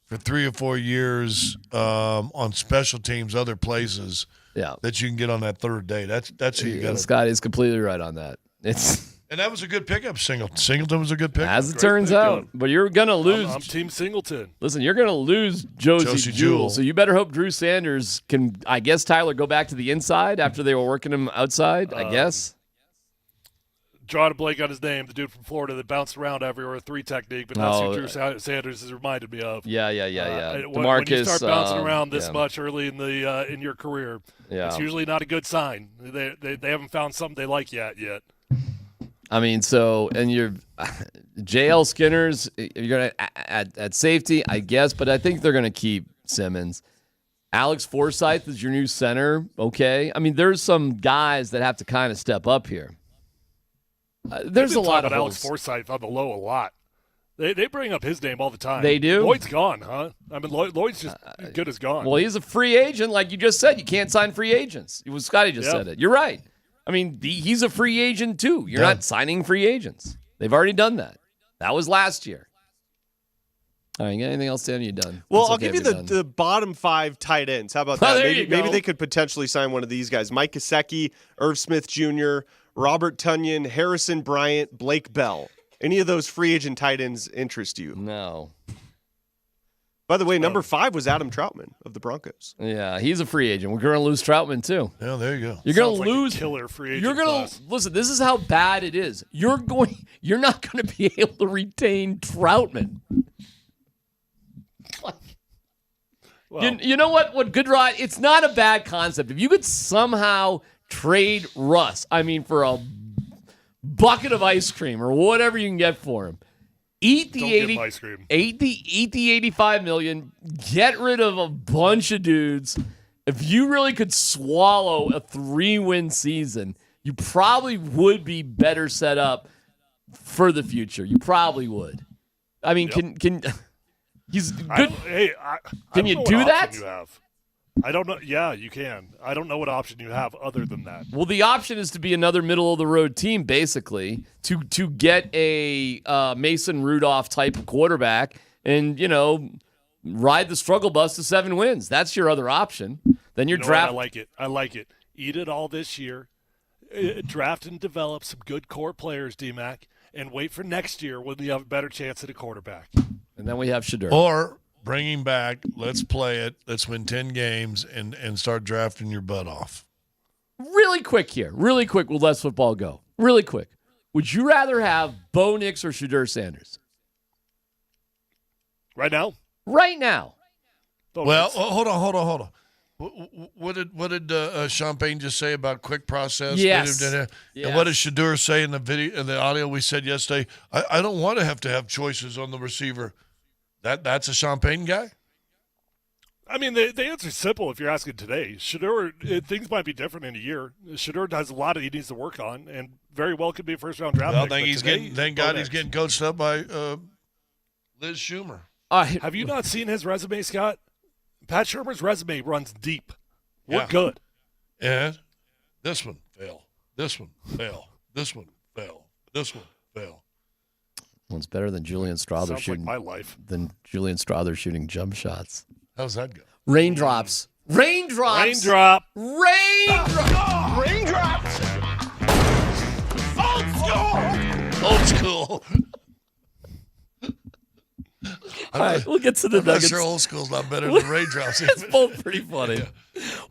for 3 or 4 years on special teams, other places. Yeah. That you can get on that third day. That's who you got. Scott is completely right on that. And that was a good pickup, Singleton. Singleton was a good pickup. As it turns out. But you're going to lose. I'm Team Singleton. Listen, you're going to lose Josie Jewell. Jewell. So you better hope Drew Sanders can, I guess, Tyler, go back to the inside after they were working him outside, I guess. Drawing a blank on his name, the dude from Florida that bounced around everywhere, 3 technique, but that's who Drew Sanders has reminded me of. Yeah. When you start bouncing around this yeah. much early in the in your career, Yeah. it's usually not a good sign. They haven't found something they like yet. I mean, and you're JL Skinner's, you're going to at safety, I guess, but I think they're going to keep Simmons. Alex Forsythe is your new center, okay? I mean, there's some guys that have to kind of step up here. There's a lot of Alex Forsythe on the low a lot. They bring up his name all the time. They do? Lloyd's gone, huh? I mean, Lloyd's just as good as gone. Well, he's a free agent, like you just said. You can't sign free agents. It was Scotty just said it. You're right. I mean, he's a free agent too. You're not signing free agents. They've already done that. That was last year. All right, you got anything else, Dan? You done? Well, It's I'll okay give you if you're done. the bottom 5 tight ends. How about Oh, that? there you Maybe go. they could potentially sign one of these guys. Mike Gesicki, Irv Smith Jr., Robert Tonyan, Harrison Bryant, Blake Bell. Any of those free agent tight ends interest you? No. By the way, number 5 was Adam Troutman of the Broncos. Yeah, he's a free agent. We're going to lose Troutman too. Yeah, there you go. You're going Sounds to like a lose. killer free agent You're going class. to listen. This is how bad it is. You're not going to be able to retain Troutman. Well, You know what? What Goodrod? It's not a bad concept. If you could somehow trade Russ, I mean, for a bucket of ice cream or whatever you can get for him, eat the Don't 80, give him ice cream. eat the $85 million, get rid of a bunch of dudes. If you really could swallow a 3-win season, you probably would be better set up for the future. You probably would. I mean, can he's good? Can you do that? You have. I don't know. Yeah, you can. I don't know what option you have other than that. Well, the option is to be another middle-of-the-road team, basically, to get a Mason Rudolph type of quarterback and, ride the struggle bus to 7 wins. That's your other option. Then you're drafting. I like it. Eat it all this year. Draft and develop some good core players, D-Mac, and wait for next year when you have a better chance at a quarterback. And then we have Shedeur. Or bring him back. Let's play it. Let's win 10 games and start drafting your butt off. Really quick here. Really quick. We'll let football go. Really quick. Would you rather have Bo Nix or Shedeur Sanders? Right now? Right now. Well, hold on. What did Champagne just say about quick process? Yes. And what did Shedeur say in the video, in the audio we said yesterday? I don't want to have choices on the receiver. That's a Champagne guy? I mean, the answer's simple if you're asking today. Shedeur, things might be different in a year. Shedeur has a lot he needs to work on, and very well could be a first-round draft Well, pick. thank God he's getting coached up by Liz Schumer. Have you not seen his resume, Scott? Pat Shermer's resume runs deep. We're good. And this one fail. This one fail. This one fail. This one fail. One's better than Julian Strother Sounds shooting. like my life. Than Julian Strother shooting jump shots. How's that go? Raindrops. Raindrops. Raindrop. Raindrop. Raindrops. Old school. Old school. All right, we'll get to the I'm not Nuggets. sure old school's not better than raindrops. It's both pretty funny.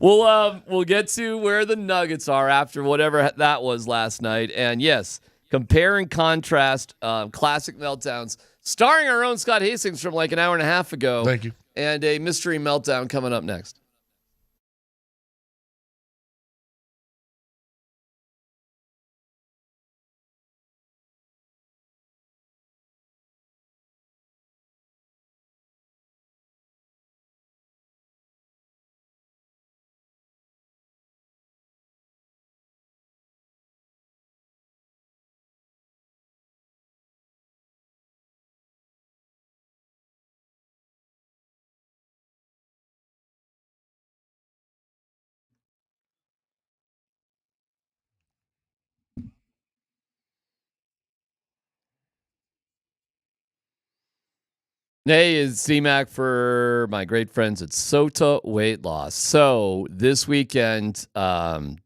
We'll get to where the Nuggets are after whatever that was last night. And yes, compare and contrast classic meltdowns. starring our own Scott Hastings from like an hour and a half ago. Thank you. And a mystery meltdown coming up next. Hey, is CMAC for my great friends at SOTA Weight Loss. So this weekend,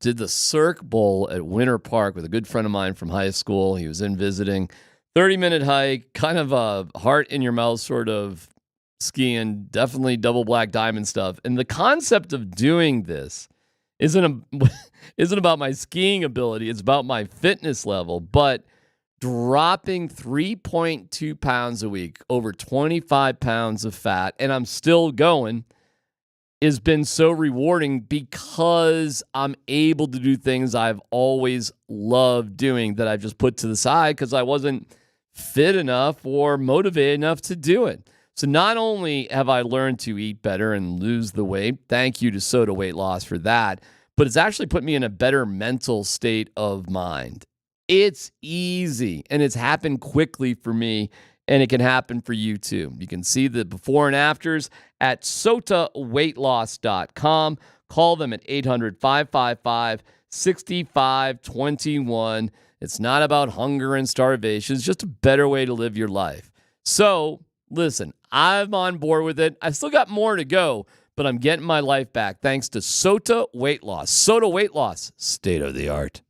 did the Cirque Bowl at Winter Park with a good friend of mine from high school. He was in visiting. 30-minute hike, kind of a heart in your mouth sort of skiing, definitely double black diamond stuff. And the concept of doing this isn't about my skiing ability. It's about my fitness level. But dropping 3.2 pounds a week, over 25 pounds of fat, and I'm still going, has been so rewarding because I'm able to do things I've always loved doing that I've just put to the side because I wasn't fit enough or motivated enough to do it. So not only have I learned to eat better and lose the weight, thank you to SOTA Weight Loss for that, but it's actually put me in a better mental state of mind. It's easy, and it's happened quickly for me, and it can happen for you too. You can see the before and afters at sotaweightloss.com. Call them at 800-555-6521. It's not about hunger and starvation. It's just a better way to live your life. So, listen, I'm on board with it. I still got more to go, but I'm getting my life back thanks to SOTA Weight Loss. SOTA Weight Loss, state of the art.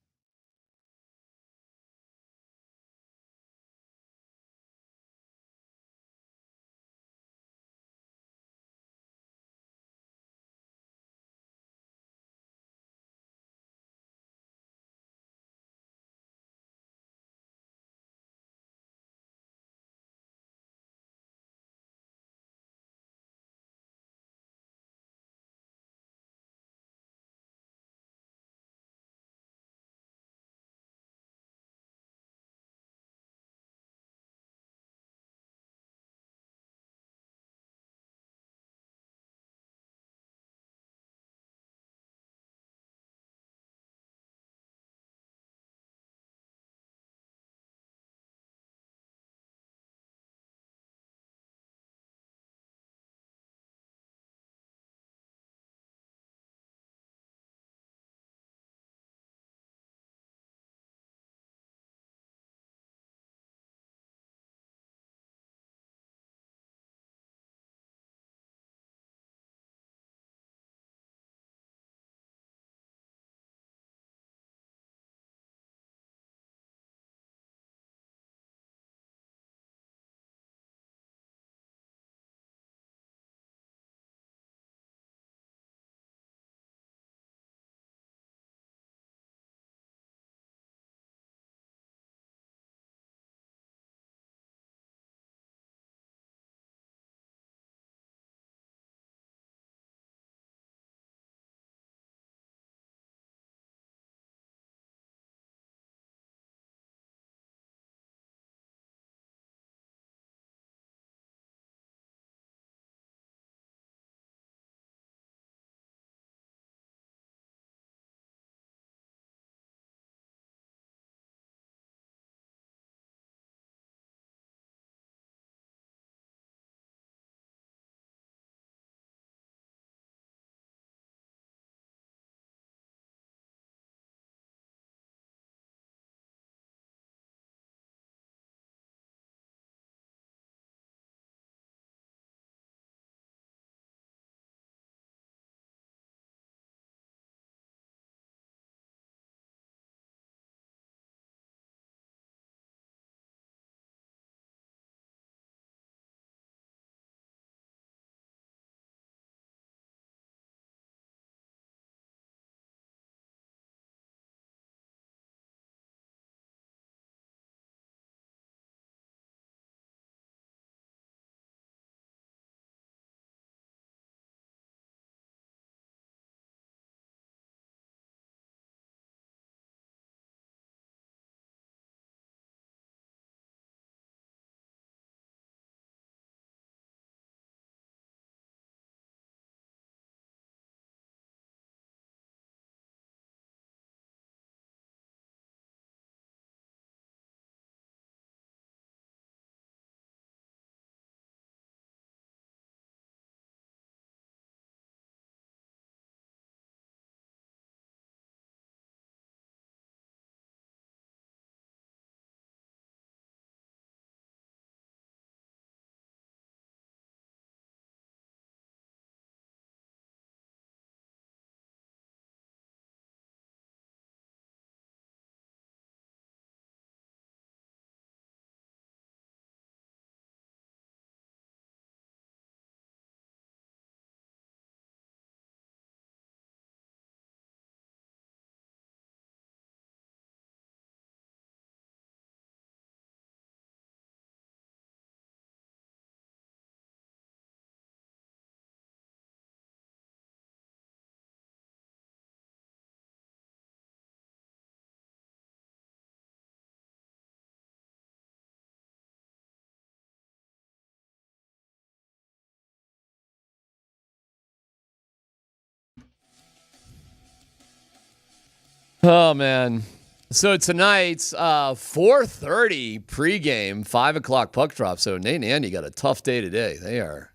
Oh, man. So tonight's 4:30 pregame, 5 o'clock puck drop. So Nate and Andy got a tough day today. They're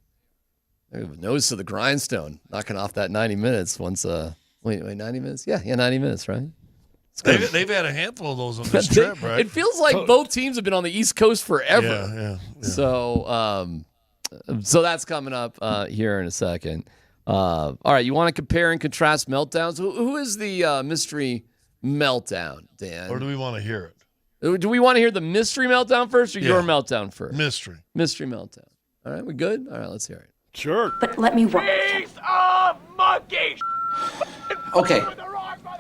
nose to the grindstone, knocking off that 90 minutes once. Wait, 90 minutes? Yeah, 90 minutes, right? They've had a handful of those on this trip, right? It feels like both teams have been on the East Coast forever. Yeah. So that's coming up here in a second. All right, you want to compare and contrast meltdowns? Who is the mystery meltdown, Dan? Or do we want to hear it? Do we want to hear the mystery meltdown first or your meltdown first? Mystery meltdown. All right, we good? All right, let's hear it. Sure. But let me work. Piece of monkey! Okay,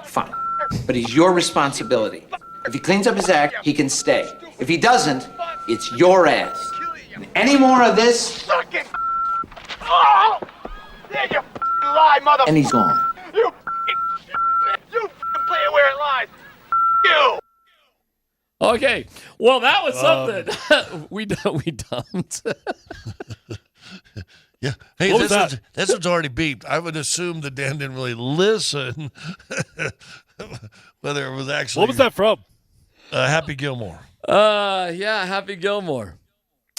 fine. But he's your responsibility. If he cleans up his act, he can stay. If he doesn't, it's your ass. And any more of this, Suck it! Oh! There you lie, mother. and he's gone. You play it where it lies. You! Okay, well, that was something. we dumped. Yeah. Hey, What was this one's already beeped. I would assume that Dan didn't really listen. Whether it was actually. What was that from? Happy Gilmore. Yeah, Happy Gilmore.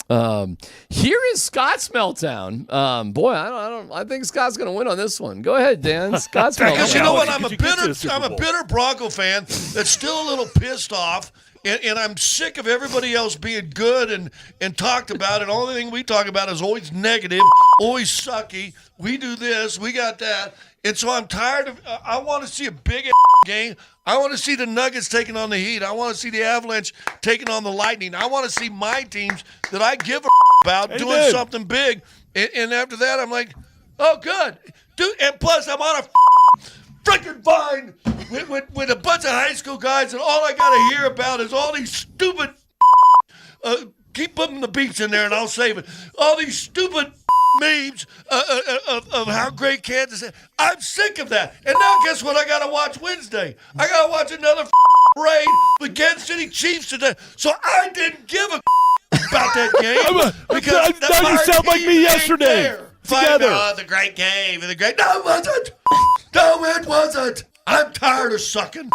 Here is Scott's meltdown. Boy, I think Scott's going to win on this one. Go ahead, Dan. Scott's meltdown. Because you know what? I'm a bitter Bronco fan that's still a little pissed off. And I'm sick of everybody else being good and talked about. And the only thing we talk about is always negative, always sucky. We do this, we got that. And so I'm tired of I want to see a big game. I want to see the Nuggets taking on the Heat. I want to see the Avalanche taking on the Lightning. I want to see my teams that I give a about doing something big. And after that, I'm like, oh, good. Dude, and plus, I'm on a freaking vine with a bunch of high school guys, and all I got to hear about is all these stupid keep putting the beeps in there and I'll save it. All these stupid memes of how great Kansas is. I'm sick of that. And now guess what I got to watch Wednesday? I got to watch another raid with Kansas City Chiefs today. So I didn't give a about that game. Because now you sound like me yesterday. Together. The great game. No, it wasn't. No, it wasn't. I'm tired of sucking.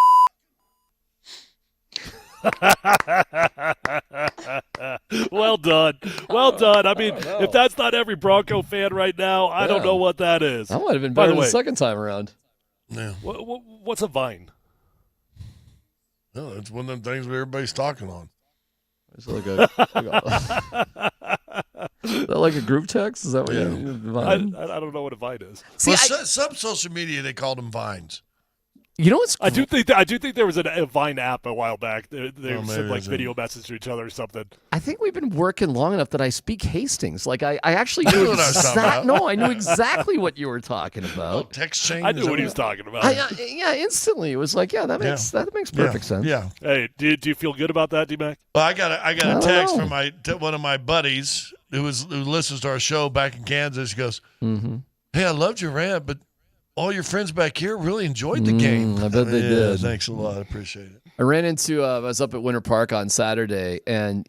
Well done. I mean, if that's not every Bronco fan right now, I don't know what that is. That might have been better the second time around. Yeah. What's a vine? No, it's one of them things where everybody's talking on. Is that like a group text? Is that what Vine? I don't know what a vine is. See, some social media they called them vines. You know what's? I do think there was a Vine app a while back. They sent like video message to each other or something. I think we've been working long enough that I speak Hastings. Like I actually knew I knew exactly what you were talking about. Text chain. I knew what he was talking about. Instantly. It was like, that makes perfect sense. Yeah. Hey, do you feel good about that, D-Mac? Well, I got a text from one of my buddies who listens to our show back in Kansas. He goes, "Hey, I loved your rant, but all your friends back here really enjoyed the game." I bet they did. Thanks a lot. I appreciate it. I ran into I was up at Winter Park on Saturday, and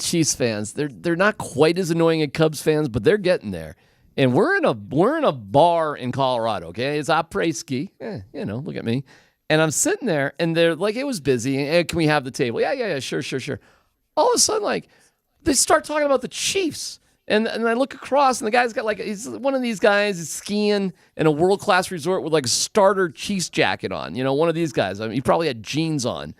Chiefs fans, they're not quite as annoying as Cubs fans, but they're getting there. And we're in a bar in Colorado. Okay, it's après-ski. Look at me. And I'm sitting there, and they're like, it was busy. Hey, can we have the table? Yeah, sure. All of a sudden, they start talking about the Chiefs. And I look across, and the guy's got he's one of these guys is skiing in a world-class resort with a starter Chiefs jacket on. One of these guys. I mean, he probably had jeans on.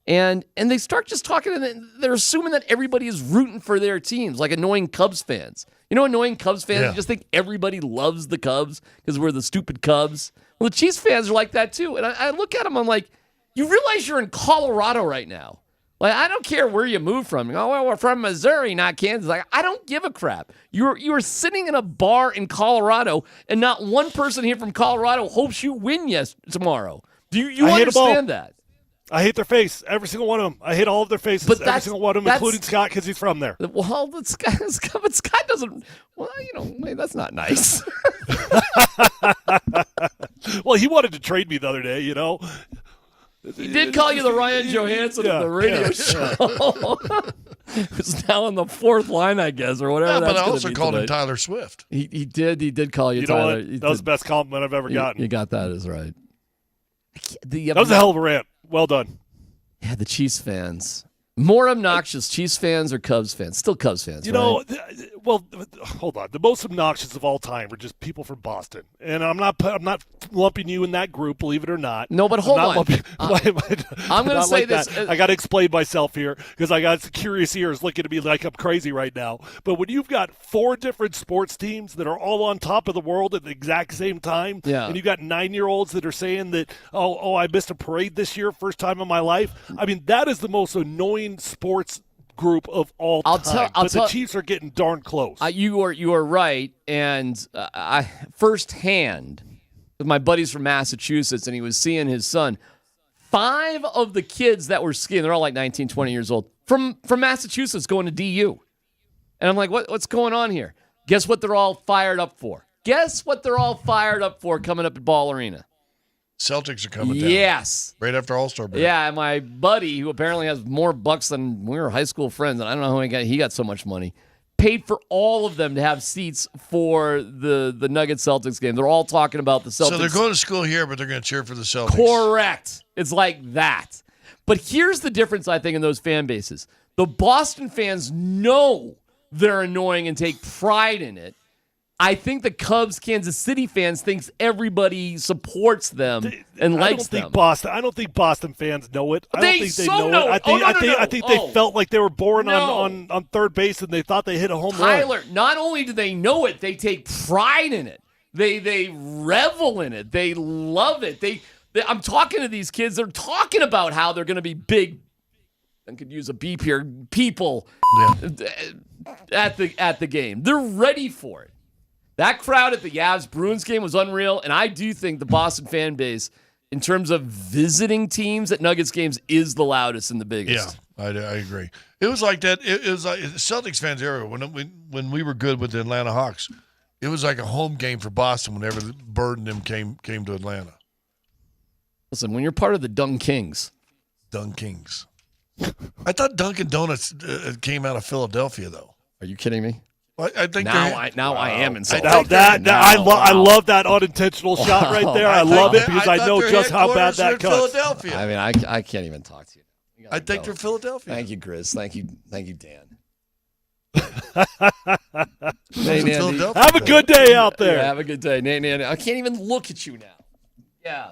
And they start just talking, and they're assuming that everybody is rooting for their teams, like annoying Cubs fans. Annoying Cubs fans, you just think everybody loves the Cubs because we're the stupid Cubs. Well, the Chiefs fans are like that too. And I look at them, I'm like, you realize you're in Colorado right now. I don't care where you moved from. Oh, well, we're from Missouri, not Kansas. I don't give a crap. You're sitting in a bar in Colorado, and not one person here from Colorado hopes you win tomorrow. Do you understand that? I hate their face. Every single one of them. I hate all of their faces. But every single one of them, including Scott, because he's from there. Well, Scott doesn't. Well, that's not nice. Well, he wanted to trade me the other day. He did call you the Ryan Johansson of the radio show. It's now on the fourth line, I guess, or whatever. Yeah, that's but I also called tonight. him Tyler Swift. He did call you Tyler. That was the best compliment I've ever gotten. You got that is right. That was a hell of a rant. Well done. Yeah, the Chiefs fans. More obnoxious, Chiefs fans or Cubs fans? Still Cubs fans, You right? know, well, hold on. The most obnoxious of all time are just people from Boston, and I'm not lumping you in that group, believe it or not. No, but hold on. I'm going to say this. I got to explain myself here because I got curious ears looking at me like I'm crazy right now. But when you've got 4 different sports teams that are all on top of the world at the exact same time, and you've got 9-year-olds that are saying that, oh, I missed a parade this year, first time in my life. I mean, that is the most annoying sports group of all time. But the Chiefs are getting darn close. You are right, and I firsthand with my buddies from Massachusetts, and he was seeing his son. 5 of the kids that were skiing, they're all like 19, 20 years old, from Massachusetts going to DU. And I'm like, what's going on here? Guess what they're all fired up for? Guess what they're all fired up for coming up at Ball Arena? Celtics are coming down. Yes. Right after All-Star break. Yeah, and my buddy, who apparently has more bucks than we were high school friends, and I don't know how he got so much money, paid for all of them to have seats for the Nuggets-Celtics game. They're all talking about the Celtics. So they're going to school here, but they're going to cheer for the Celtics. Correct. It's like that. But here's the difference, I think, in those fan bases. The Boston fans know they're annoying and take pride in it. I think the Cubs, Kansas City fans thinks everybody supports them and likes them. I don't think Boston fans know it. I don't think they know it. I think they felt like they were born on third base and they thought they hit a home run. Tyler, not only do they know it, they take pride in it. They revel in it. They love it. I'm talking to these kids. They're talking about how they're going to be big. I could use a beep here. People at the game. They're ready for it. That crowd at the Avs-Bruins game was unreal, and I do think the Boston fan base, in terms of visiting teams at Nuggets games, is the loudest and the biggest. Yeah, I agree. It was like that. It was like Celtics fans era when we were good with the Atlanta Hawks. It was like a home game for Boston whenever the Bird and them came to Atlanta. Listen, when you're part of the Dung Kings. I thought Dunkin' Donuts came out of Philadelphia, though. Are you kidding me? I think I am insulted. I love that unintentional shot right there. I love it because I know just how bad that cuts. Philadelphia. I mean, I can't even talk to you. I think they're Philadelphia. Thank you, Grizz. Thank you, Dan. Have a good day out there. Yeah, have a good day. Nate, I can't even look at you now. Yeah.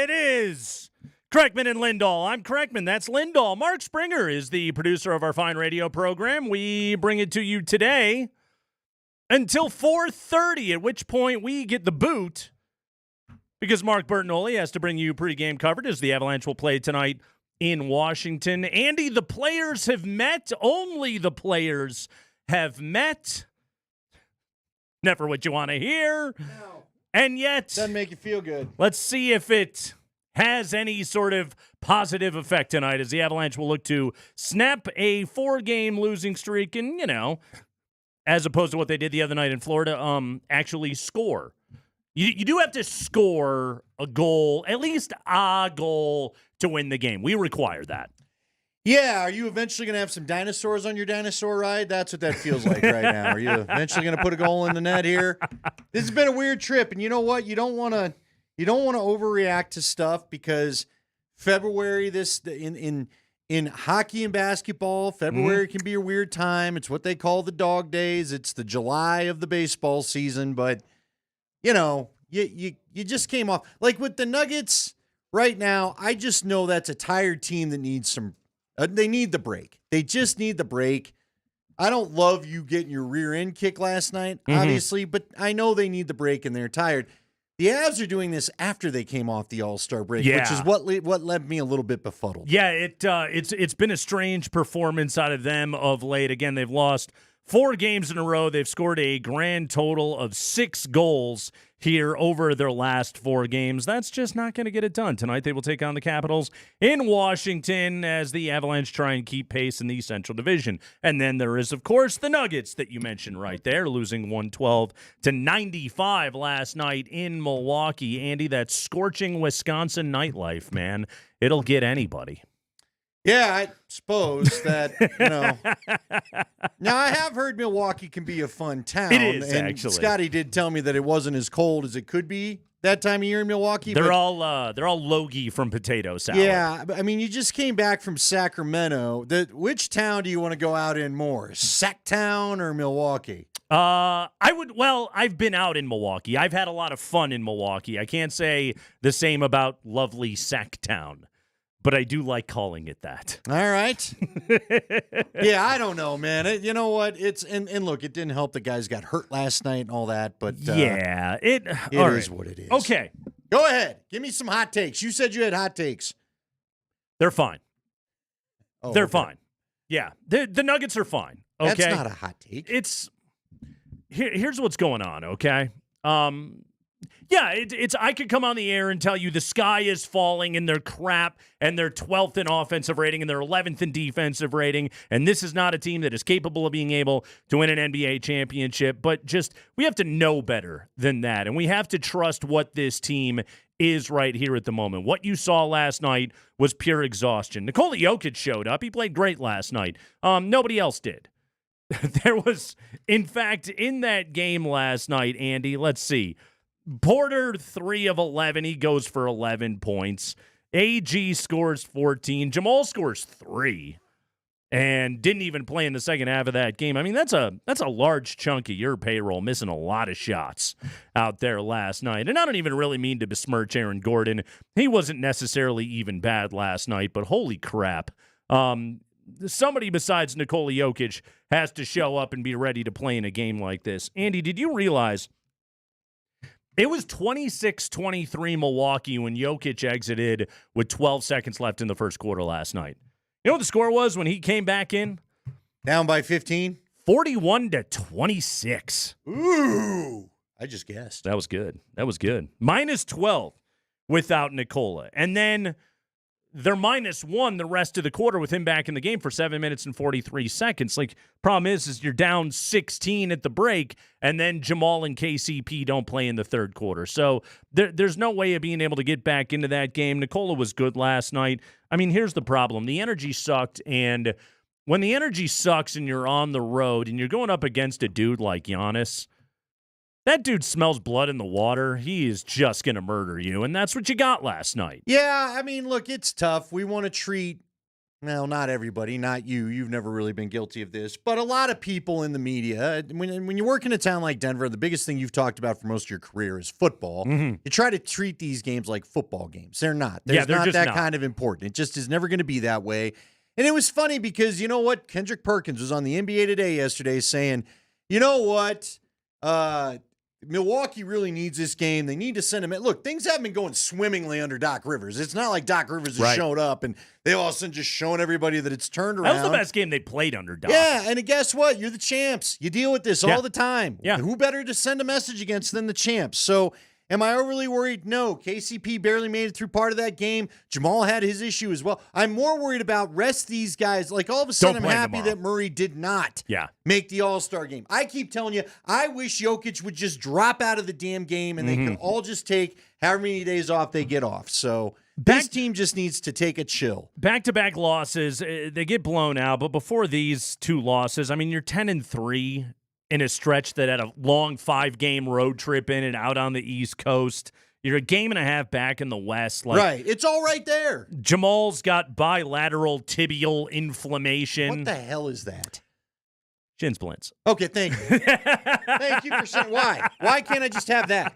it is Kreckman and Lindahl. I'm Kreckman. That's Lindahl. Mark Springer is the producer of our fine radio program. We bring it to you today until 4:30, at which point we get the boot because Mark Bertinoli has to bring you pregame coverage as the Avalanche will play tonight in Washington. Andy, the players have met. Only the players have met. Never what you want to hear. No. And yet, doesn't make you feel good. Let's see if it has any sort of positive effect tonight as the Avalanche will look to snap a 4-game losing streak and, as opposed to what they did the other night in Florida, actually score. You do have to score a goal, at least a goal, to win the game. We require that. Yeah, are you eventually going to have some dinosaurs on your dinosaur ride? That's what that feels like right now. Are you eventually going to put a goal in the net here? This has been a weird trip, and you know what? You don't want to overreact to stuff because February in hockey and basketball, February can be a weird time. It's what they call the dog days. It's the July of the baseball season, but you just came off like with the Nuggets right now. I just know that's a tired team that needs some. They need the break. They just need the break. I don't love you getting your rear end kicked last night, obviously, but I know they need the break and they're tired. The Avs are doing this after they came off the All-Star break, which is what led me a little bit befuddled. Yeah, it's been a strange performance out of them of late. Again, they've lost 4 games in a row. They've scored a grand total of 6 goals here over their last 4 games. That's just not going to get it done. Tonight they will take on the Capitals in Washington as the Avalanche try and keep pace in the Central Division. And then there is, of course, the Nuggets that you mentioned right there, losing 112-95 last night in Milwaukee. Andy, that scorching Wisconsin nightlife, man, it'll get anybody. Yeah, I suppose that, Now, I have heard Milwaukee can be a fun town. It is, and actually. Scotty did tell me that it wasn't as cold as it could be that time of year in Milwaukee. They're all Logie from potato salad. Yeah, I mean, you just came back from Sacramento. Which town do you want to go out in more, Sacktown or Milwaukee? I've been out in Milwaukee. I've had a lot of fun in Milwaukee. I can't say the same about lovely Sacktown. But I do like calling it that. All right. Yeah, I don't know, man. You know what? And look, it didn't help the guys got hurt last night and all that, but it is what it is. Okay. Go ahead. Give me some hot takes. You said you had hot takes. They're fine. Oh, They're okay. fine. Yeah. The Nuggets are fine. Okay. That's not a hot take. Here's what's going on, okay? Yeah, it's. I could come on the air and tell you the sky is falling and they're crap and they're 12th in offensive rating and they're 11th in defensive rating, and this is not a team that is capable of being able to win an NBA championship. But just we have to know better than that, and we have to trust what this team is right here at the moment. What you saw last night was pure exhaustion. Nikola Jokic showed up. He played great last night. Nobody else did. There was, in fact, in that game last night, Andy, let's see. Porter, 3 of 11. He goes for 11 points. AG scores 14. Jamal scores 3 and didn't even play in the second half of that game. I mean, that's a large chunk of your payroll, missing a lot of shots out there last night. And I don't even really mean to besmirch Aaron Gordon. He wasn't necessarily even bad last night, but holy crap. Somebody besides Nikola Jokic has to show up and be ready to play in a game like this. Andy, did you realize it was 26-23 Milwaukee when Jokic exited with 12 seconds left in the first quarter last night? You know what the score was when he came back in? Down by 15? 41-26. Ooh. I just guessed. That was good. Minus 12 without Nikola. And then they're -1 the rest of the quarter with him back in the game for 7 minutes and 43 seconds. Like, problem is you're down 16 at the break, and then Jamal and KCP don't play in the third quarter. So there's no way of being able to get back into that game. Nikola was good last night. I mean, here's the problem. The energy sucked, and when the energy sucks and you're on the road and you're going up against a dude like Giannis, that dude smells blood in the water. He is just going to murder you, and that's what you got last night. Yeah, I mean, look, it's tough. We want to treat Well, not everybody, not you. You've never really been guilty of this, but a lot of people in the media. When you work in a town like Denver, the biggest thing you've talked about for most of your career is football. Mm-hmm. You try to treat these games like football games. They're not. They're they're not just that not. kind of important. It just is never going to be that way. And it was funny because you know what? Kendrick Perkins was on the NBA Today yesterday saying, you know what? Milwaukee really needs this game. They need to send him in. Look, things haven't been going swimmingly under Doc Rivers. It's not like Doc Rivers has showed up and they all of a sudden just showing everybody that it's turned around. That was the best game they played under Doc. Yeah, and guess what? You're the champs. You deal with this all the time. Yeah. Who better to send a message against than the champs? So am I overly worried? No. KCP barely made it through part of that game. Jamal had his issue as well. I'm more worried about rest these guys. Like all of a sudden I'm happy that Murray did not make the All-Star game. I keep telling you, I wish Jokic would just drop out of the damn game and they could all just take however many days off they get off. So this team just needs to take a chill. Back-to-back losses, they get blown out. But before these two losses, I mean, you're 10-3 in a stretch that had a long 5-game road trip in and out on the East Coast. You're a game and a half back in the West. Right. It's all right there. Jamal's got bilateral tibial inflammation. What the hell is that? Shin splints. Okay, thank you. Thank you for saying why. Why can't I just have that?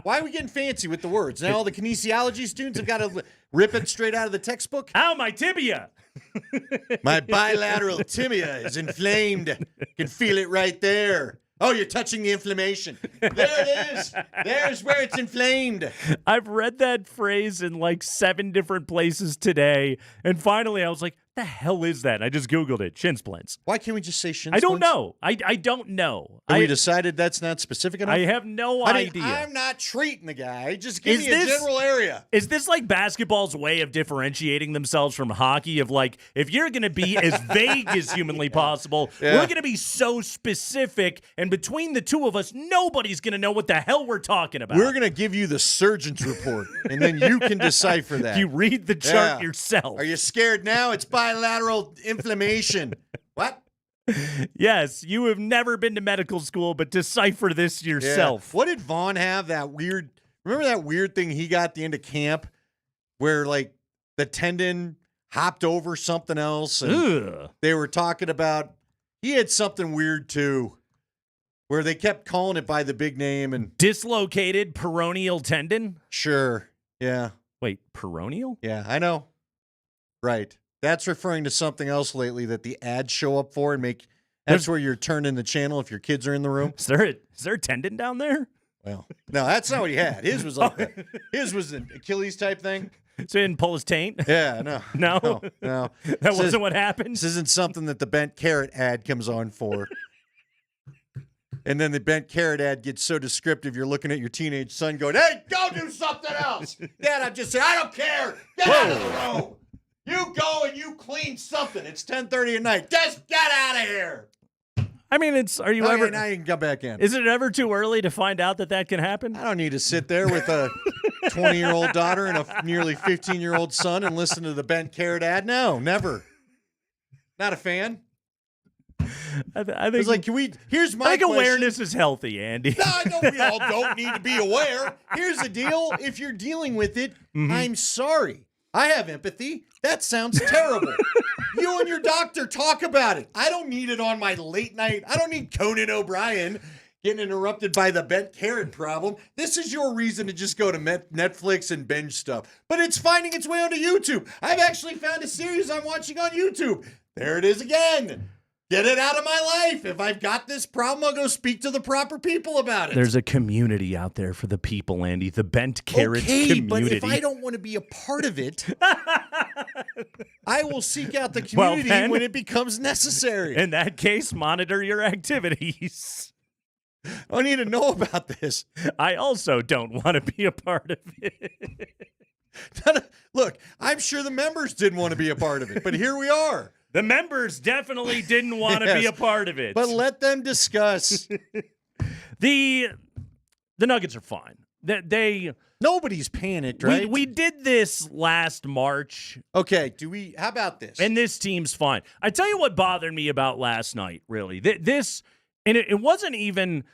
Why are we getting fancy with the words? Now all the kinesiology students have got to rip it straight out of the textbook? Ow, my tibia! My bilateral tibia is inflamed. Can feel it right there. Oh, you're touching the inflammation. There it is. There's where it's inflamed. I've read that phrase in like 7 different places today. And finally, I was like, the hell is that? I just Googled it. Shin splints. Why can't we just say shin I splints? don't know. I don't know. Have we decided that's not specific enough? I have no idea. I'm not treating the guy. Just give me a general area. Is this like basketball's way of differentiating themselves from hockey? Of like, if you're going to be as vague as humanly possible, we're going to be so specific. And between the two of us, nobody's going to know what the hell we're talking about. We're going to give you the surgeon's report, and then you can decipher that. You read the chart yourself. Are you scared now? It's bilateral inflammation. What? Yes, you have never been to medical school, but decipher this yourself. Yeah. What did Vaughn have? Remember that weird thing he got at the end of camp where like the tendon hopped over something else and they were talking about he had something weird too where they kept calling it by the big name and dislocated peroneal tendon? Sure. Yeah. Wait, peroneal? Yeah, I know. Right. That's referring to something else lately that the ads show up for and make. That's where you're turning the channel if your kids are in the room. Is there a tendon down there? Well, no, that's not what he had. His was like his was an Achilles type thing. So he didn't pull his taint? Yeah, no. No. That wasn't what happened? This isn't something that the bent carrot ad comes on for. And then the bent carrot ad gets so descriptive, you're looking at your teenage son going, hey, go do something else. Dad, I'm just saying, I don't care. Get out of the room. You go and you clean something. It's 10:30 at night. Just get out of here. I mean, are you ever? Now you can come back in. Is it ever too early to find out that can happen? I don't need to sit there with a 20-year-old daughter and a nearly 15-year-old son and listen to the bent carrot ad. No, never. Not a fan. I think it's like, here's my I think question. Awareness is healthy, Andy. No, I know we all don't need to be aware. Here's the deal. If you're dealing with it, I'm sorry. I have empathy. That sounds terrible. You and your doctor talk about it. I don't need it on my late night. I don't need Conan O'Brien getting interrupted by the bent carrot problem. This is your reason to just go to Netflix and binge stuff. But it's finding its way onto YouTube. I've actually found a series I'm watching on YouTube. There it is again. Get it out of my life. If I've got this problem, I'll go speak to the proper people about it. There's a community out there for the people, Andy. The bent carrot community. But if I don't want to be a part of it, I will seek out the community when it becomes necessary. In that case, monitor your activities. I need to know about this. I also don't want to be a part of it. Look, I'm sure the members didn't want to be a part of it, but here we are. The members definitely didn't want to be a part of it. But let them discuss. The Nuggets are fine. Nobody's panicked, right? We did this last March. Okay, how about this? And this team's fine. I tell you what bothered me about last night, really. It wasn't even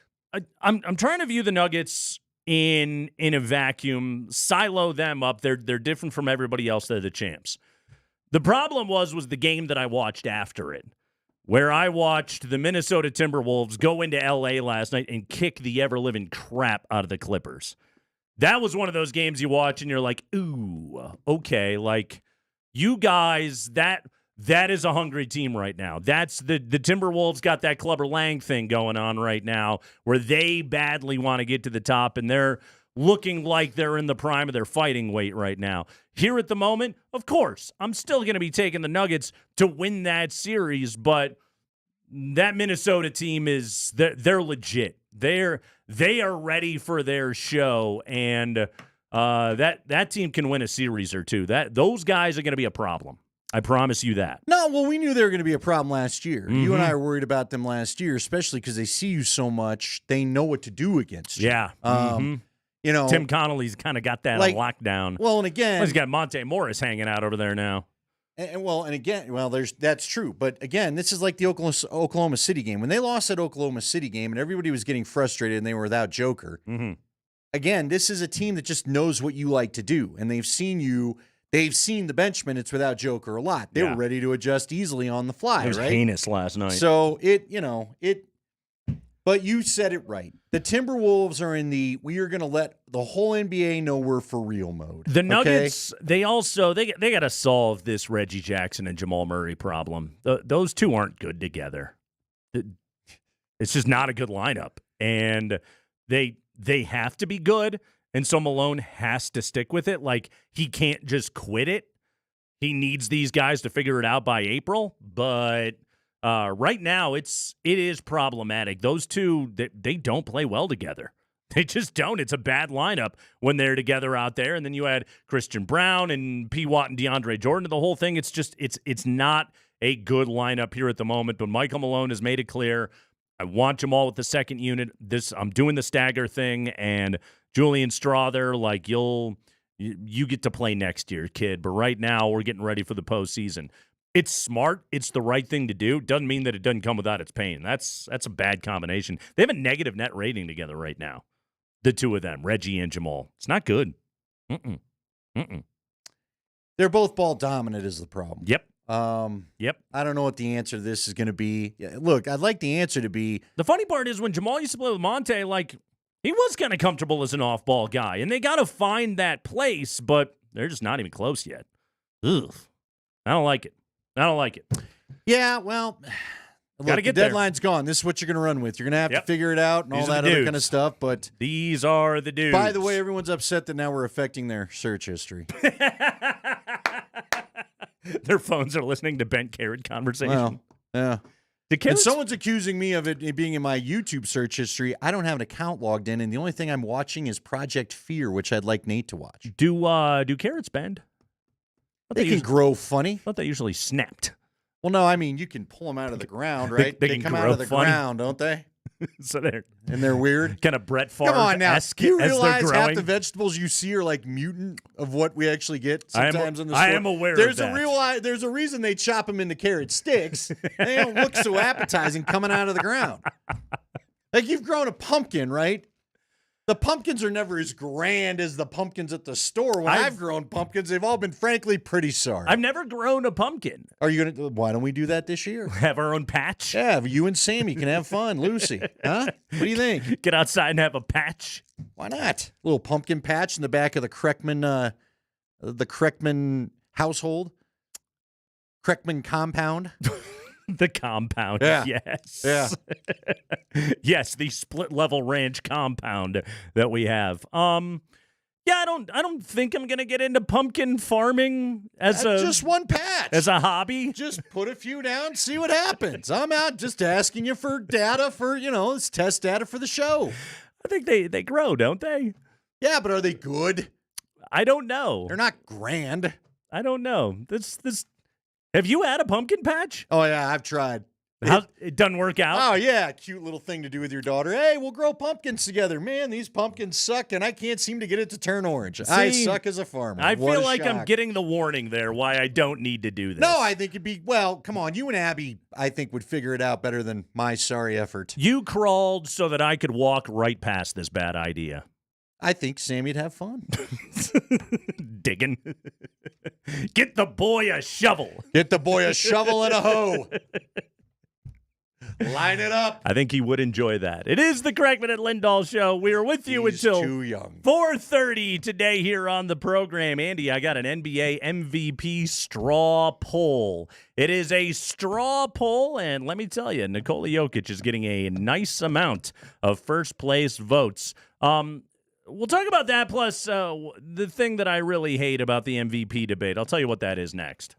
I'm trying to view the Nuggets in a vacuum, silo them up. They're different from everybody else. They're the champs. The problem was the game that I watched after it, where I watched the Minnesota Timberwolves go into L.A. last night and kick the ever-living crap out of the Clippers. That was one of those games you watch and you're like, ooh, okay, like, you guys, that is a hungry team right now. That's the Timberwolves got that Clubber Lang thing going on right now where they badly want to get to the top, and they're looking like they're in the prime of their fighting weight right now. Here at the moment, of course, I'm still going to be taking the Nuggets to win that series, but that Minnesota team they're legit. They are ready for their show, and that team can win a series or two. Those guys are going to be a problem. I promise you that. No, well, we knew they were going to be a problem last year. You and I were worried about them last year, especially because they see you so much. They know what to do against you. Yeah. You know, Tim Connolly's kind of got that on lockdown. Well, and again, he's got Monte Morris hanging out over there now. That's true. But again, this is like the Oklahoma City game. When they lost that Oklahoma City game and everybody was getting frustrated and they were without Joker, again, this is a team that just knows what you like to do. And they've seen the bench minutes without Joker a lot. They were ready to adjust easily on the fly, It was right? heinous last night. So but you said it right. The Timberwolves are in we are going to let the whole NBA know we're for real mode. The Nuggets, they got to solve this Reggie Jackson and Jamal Murray problem. Those two aren't good together. It's just not a good lineup, and they have to be good. And so Malone has to stick with it. Like, he can't just quit it. He needs these guys to figure it out by April, but. Right now, it is problematic. Those two, they don't play well together. They just don't. It's a bad lineup when they're together out there. And then you add Christian Brown and P. Watt and DeAndre Jordan to the whole thing. It's just it's not a good lineup here at the moment. But Michael Malone has made it clear, I want Jamal with the second unit. I'm doing the stagger thing, and Julian Strawther, like you get to play next year, kid. But right now, we're getting ready for the postseason. It's smart. It's the right thing to do. Doesn't mean that it doesn't come without its pain. That's a bad combination. They have a negative net rating together right now. The two of them, Reggie and Jamal. It's not good. They're both ball dominant is the problem. Yep. Yep. I don't know what the answer to this is going to be. Look, I'd like the answer to be. The funny part is when Jamal used to play with Monte, like, he was kind of comfortable as an off-ball guy, and they got to find that place, but they're just not even close yet. Ugh. I don't like it. Yeah, well, gotta get the deadline's gone. This is what you're going to run with. You're going to have to figure it out and all that other kind of stuff. But these are the dudes. By the way, everyone's upset that now we're affecting their search history. Their phones are listening to Bent Carrot conversation. Well, yeah. And someone's accusing me of it being in my YouTube search history. I don't have an account logged in, and the only thing I'm watching is Project Fear, which I'd like Nate to watch. Do carrots bend? They can grow funny. I thought they usually snapped. Well, no, I mean, you can pull them out of the ground, right? They come out of the funny. ground, don't they? So they're weird. Kind of Brett Favre. Come on now. Do you realize half the growing? vegetables you see are like mutant of what we actually get sometimes in the store? I am aware there's of that. There's a reason they chop them into carrot sticks. They don't look so appetizing coming out of the ground. Like, you've grown a pumpkin, right? The pumpkins are never as grand as the pumpkins at the store. When I've grown pumpkins, they've all been, frankly, pretty sorry. I've never grown a pumpkin. Are you gonna? Why don't we do that this year? Have our own patch? Yeah, you and Sammy can have fun. Lucy, huh? What do you think? Get outside and have a patch? Why not? A little pumpkin patch in the back of the Kreckman household, Kreckman compound. The compound, yeah. Yes. Yeah. Yes, the split level ranch compound that we have. Yeah, I don't think I'm gonna get into pumpkin farming as just one patch. As a hobby. Just put a few down, see what happens. I'm out just asking you for data for, it's test data for the show. I think they grow, don't they? Yeah, but are they good? I don't know. They're not grand. I don't know. This Have you had a pumpkin patch? Oh, yeah, I've tried. It doesn't work out? Oh, yeah, cute little thing to do with your daughter. Hey, we'll grow pumpkins together. Man, these pumpkins suck, and I can't seem to get it to turn orange. I suck as a farmer. I What feel a like shock. I'm getting the warning there why I don't need to do this. No, I think it'd be, well, come on. You and Abby, I think, would figure it out better than my sorry effort. You crawled so that I could walk right past this bad idea. I think Sammy'd have fun. Digging. Get the boy a shovel. Get the boy a shovel and a hoe. Line it up. I think he would enjoy that. It is the Craigman and Lindahl Show. We are with you until too young. 4:30 today here on the program. Andy, I got an NBA MVP straw poll. It is a straw poll, and let me tell you, Nikola Jokic is getting a nice amount of first-place votes. We'll talk about that, plus the thing that I really hate about the MVP debate. I'll tell you what that is next.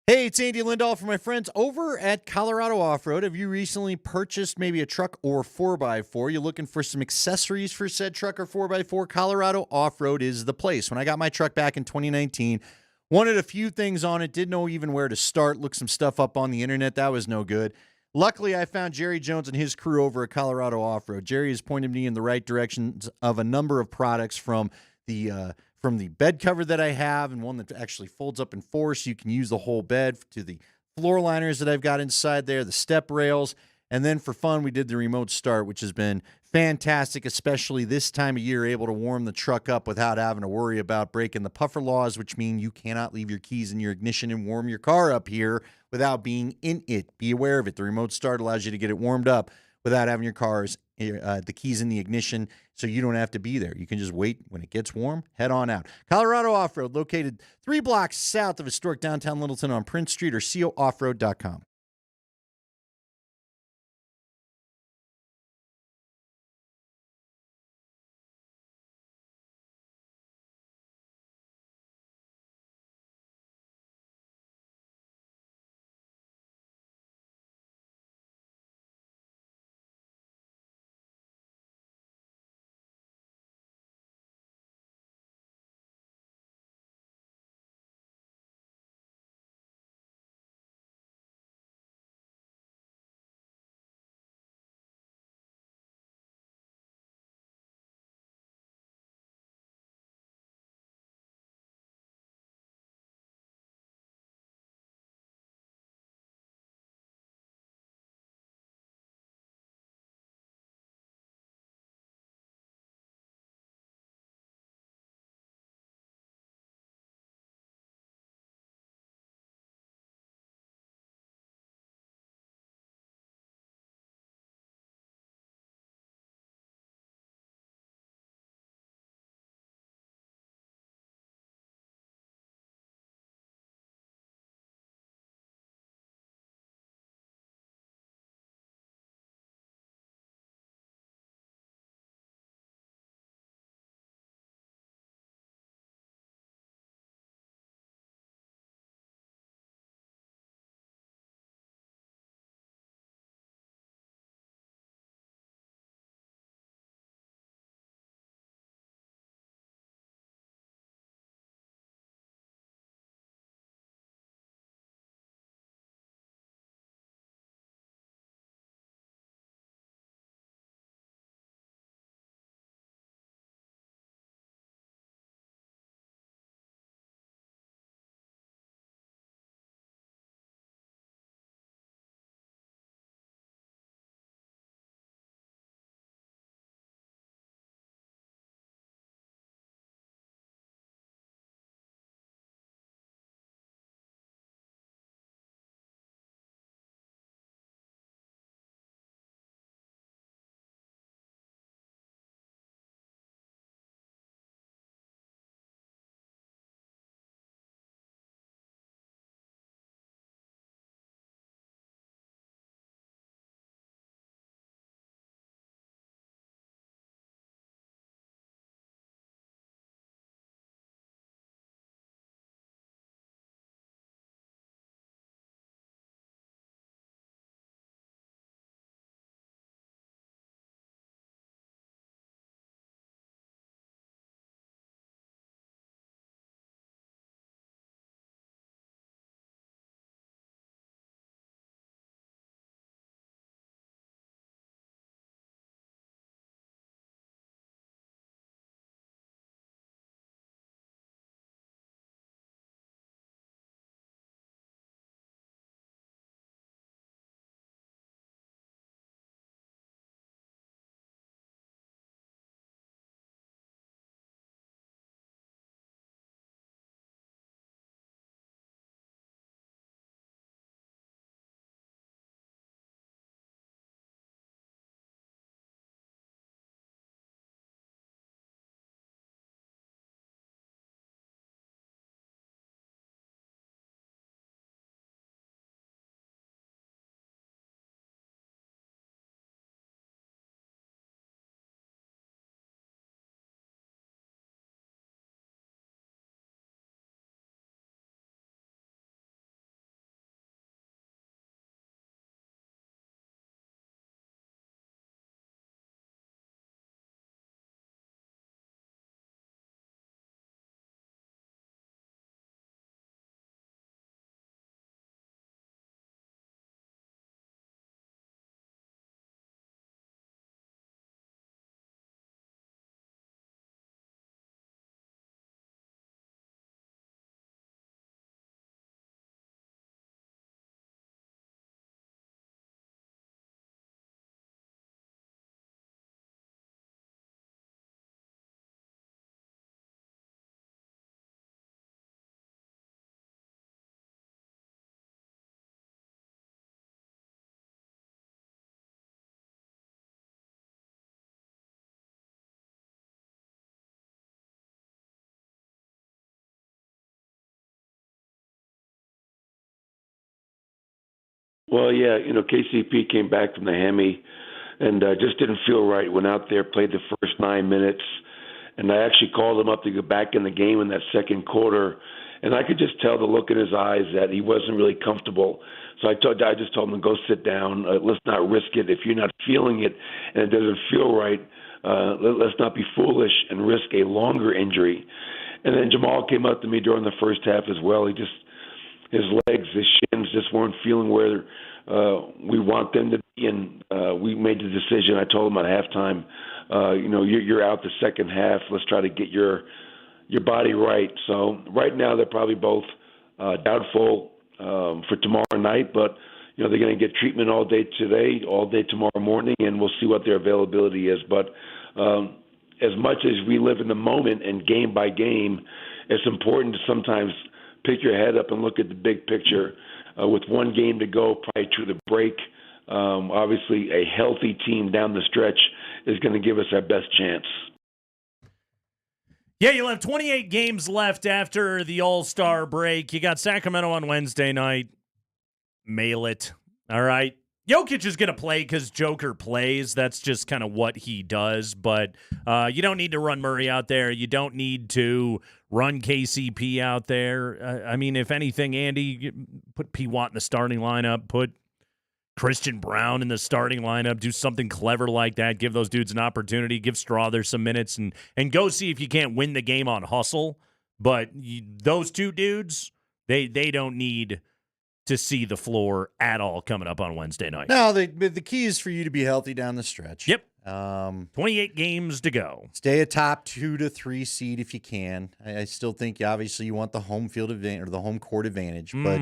Hey, it's Andy Lindahl for my friends over at Colorado Off-Road. Have you recently purchased maybe a truck or 4x4? You're looking for some accessories for said truck or 4x4? Colorado Off-Road is the place. When I got my truck back in 2019, wanted a few things on it, didn't know even where to start, looked some stuff up on the internet. That was no good. Luckily, I found Jerry Jones and his crew over at Colorado Off-Road. Jerry has pointed me in the right directions of a number of products from the bed cover that I have and one that actually folds up in four so you can use the whole bed, to the floor liners that I've got inside there, the step rails. And then for fun, we did the remote start, which has been fantastic, especially this time of year, able to warm the truck up without having to worry about breaking the puffer laws, which mean you cannot leave your keys in your ignition and warm your car up here without being in it. Be aware of it. The remote start allows you to get it warmed up without having your the keys in the ignition, so you don't have to be there. You can just wait. When it gets warm, head on out. Colorado Off-Road, located 3 blocks south of historic downtown Littleton on Prince Street, or cooffroad.com. Well, yeah, KCP came back from the hammy and just didn't feel right. Went out there, played the first 9 minutes, and I actually called him up to get back in the game in that second quarter, and I could just tell the look in his eyes that he wasn't really comfortable. So I just told him to go sit down. Let's not risk it. If you're not feeling it and it doesn't feel right, let's not be foolish and risk a longer injury. And then Jamal came up to me during the first half as well. His legs, his shins just weren't feeling where we want them to be, and we made the decision. I told him at halftime, you're out the second half. Let's try to get your body right. So right now they're probably both doubtful for tomorrow night, but they're going to get treatment all day today, all day tomorrow morning, and we'll see what their availability is. But as much as we live in the moment and game by game, it's important to sometimes pick your head up and look at the big picture. With one game to go, probably to the break, obviously a healthy team down the stretch is going to give us our best chance. Yeah, you'll have 28 games left after the All-Star break. You got Sacramento on Wednesday night. Mail it. All right. Jokic is going to play because Joker plays. That's just kind of what he does. But you don't need to run Murray out there. You don't need to run KCP out there. I mean, if anything, Andy, put P. Watt in the starting lineup. Put Christian Brown in the starting lineup. Do something clever like that. Give those dudes an opportunity. Give Strawther some minutes. And go see if you can't win the game on hustle. But those two dudes, they don't need to see the floor at all coming up on Wednesday night. No, the key is for you to be healthy down the stretch. Yep. 28 games to go. Stay a top 2 to 3 seed if you can. I still think obviously you want the home field advantage or the home court advantage, but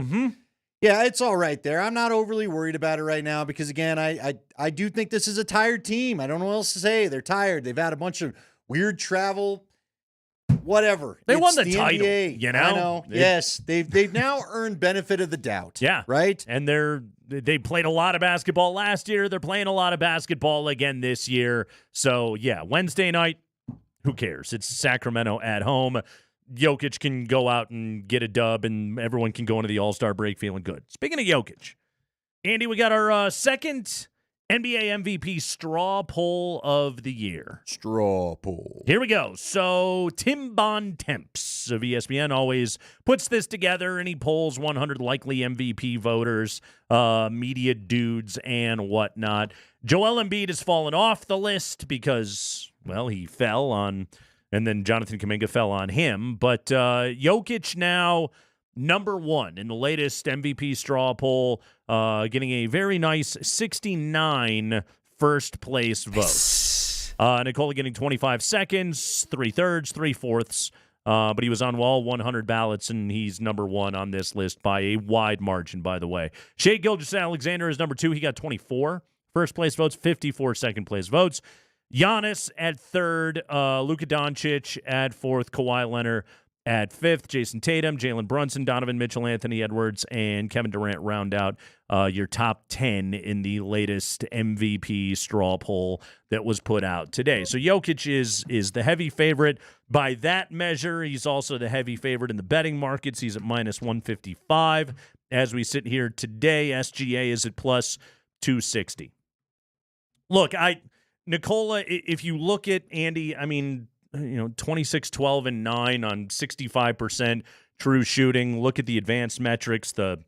yeah, it's all right there. I'm not overly worried about it right now because again, I do think this is a tired team. I don't know what else to say. They're tired. They've had a bunch of weird travel. Whatever. They won the NBA. title, you know? I know. Yes. They've now earned benefit of the doubt. Yeah. Right? And they played a lot of basketball last year. They're playing a lot of basketball again this year. So, yeah, Wednesday night, who cares? It's Sacramento at home. Jokic can go out and get a dub, and everyone can go into the All-Star break feeling good. Speaking of Jokic, Andy, we got our second NBA MVP straw poll of the year. Straw poll. Here we go. So Tim Bontemps of ESPN always puts this together, and he polls 100 likely MVP voters, media dudes, and whatnot. Joel Embiid has fallen off the list because, well, he fell on, and then Jonathan Kuminga fell on him. But Jokic now number one in the latest MVP straw poll, getting a very nice 69 first-place votes. Nikola getting 25 seconds, 3/3, 3/4, but he was on all 100 ballots, and he's number one on this list by a wide margin, by the way. Shai Gilgeous-Alexander is number two. He got 24 first-place votes, 54 second-place votes. Giannis at third, Luka Doncic at fourth, Kawhi Leonard at fifth, Jason Tatum, Jalen Brunson, Donovan Mitchell, Anthony Edwards, and Kevin Durant round out your top 10 in the latest MVP straw poll that was put out today. So Jokic is the heavy favorite. By that measure, he's also the heavy favorite in the betting markets. He's at minus 155. As we sit here today, SGA is at plus 260. Look, Nikola, if you look at Andy, I mean, 26, 12, and 9 on 65% true shooting. Look at the advanced metrics, the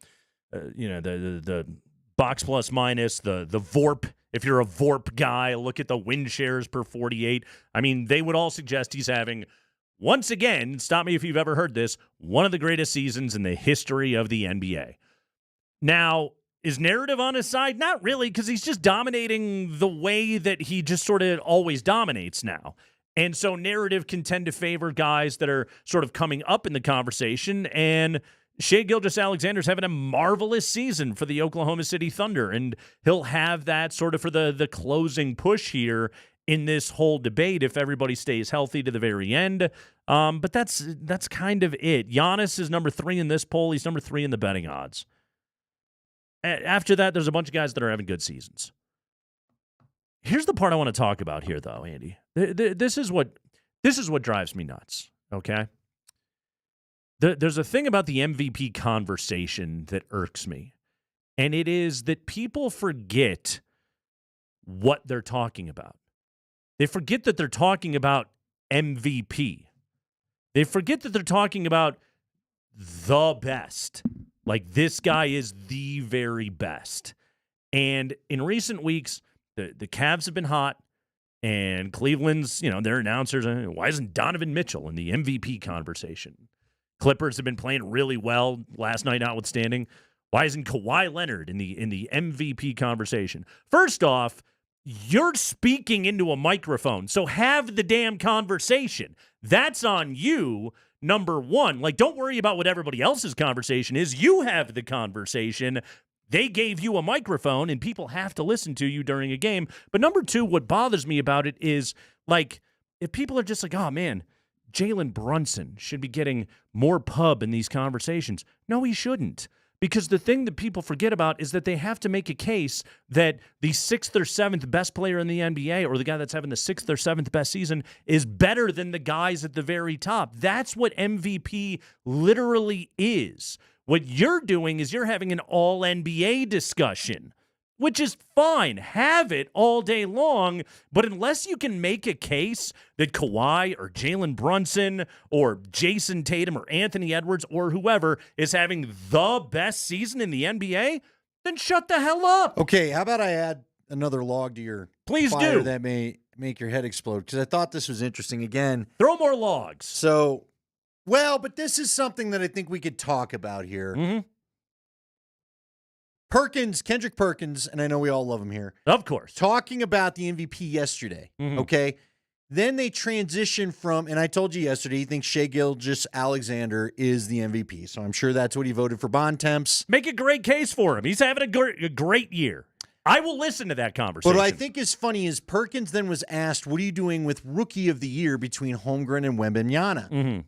box plus minus, the VORP. If you're a VORP guy, look at the win shares per 48. I mean, they would all suggest he's having, once again, stop me if you've ever heard this, one of the greatest seasons in the history of the NBA. Now, is narrative on his side? Not really, because he's just dominating the way that he just sort of always dominates now. And so narrative can tend to favor guys that are sort of coming up in the conversation. And Shai Gilgeous-Alexander's having a marvelous season for the Oklahoma City Thunder. And he'll have that sort of for the closing push here in this whole debate if everybody stays healthy to the very end. But that's kind of it. Giannis is number 3 in this poll. He's number 3 in the betting odds. After that, there's a bunch of guys that are having good seasons. Here's the part I want to talk about here, though, Andy. This is what drives me nuts, okay? There's a thing about the MVP conversation that irks me. and it is that people forget what they're talking about. They forget that they're talking about MVP. They forget that they're talking about the best. Like, this guy is the very best. And in recent weeks, the Cavs have been hot, and Cleveland's, their announcers, why isn't Donovan Mitchell in the MVP conversation? Clippers have been playing really well last night notwithstanding. Why isn't Kawhi Leonard in the MVP conversation? First off, you're speaking into a microphone, so have the damn conversation. That's on you, number one. Like, don't worry about what everybody else's conversation is. You have the conversation. They gave you a microphone, and people have to listen to you during a game. But number two, what bothers me about it is, like, if people are just like, oh, man, Jalen Brunson should be getting more pub in these conversations. No, he shouldn't. Because the thing that people forget about is that they have to make a case that the 6th or 7th best player in the NBA, or the guy that's having the 6th or 7th best season, is better than the guys at the very top. That's what MVP literally is. What you're doing is you're having an all-NBA discussion, which is fine. Have it all day long, but unless you can make a case that Kawhi or Jalen Brunson or Jason Tatum or Anthony Edwards or whoever is having the best season in the NBA, then shut the hell up. Okay, how about I add another log to your Please fire do. that may make your head explode, because I thought this was interesting. Again, throw more logs. So, but this is something that I think we could talk about here. Mm-hmm. Kendrick Perkins, and I know we all love him here. Of course. Talking about the MVP yesterday, okay? Then they transition from, and I told you yesterday, he thinks Shai Gilgeous-Alexander is the MVP. So I'm sure that's what he voted for Bontemps. Make a great case for him. He's having a great year. I will listen to that conversation. But what I think is funny is Perkins then was asked, what are you doing with Rookie of the Year between Holmgren and Wembanyama? Mm-hmm.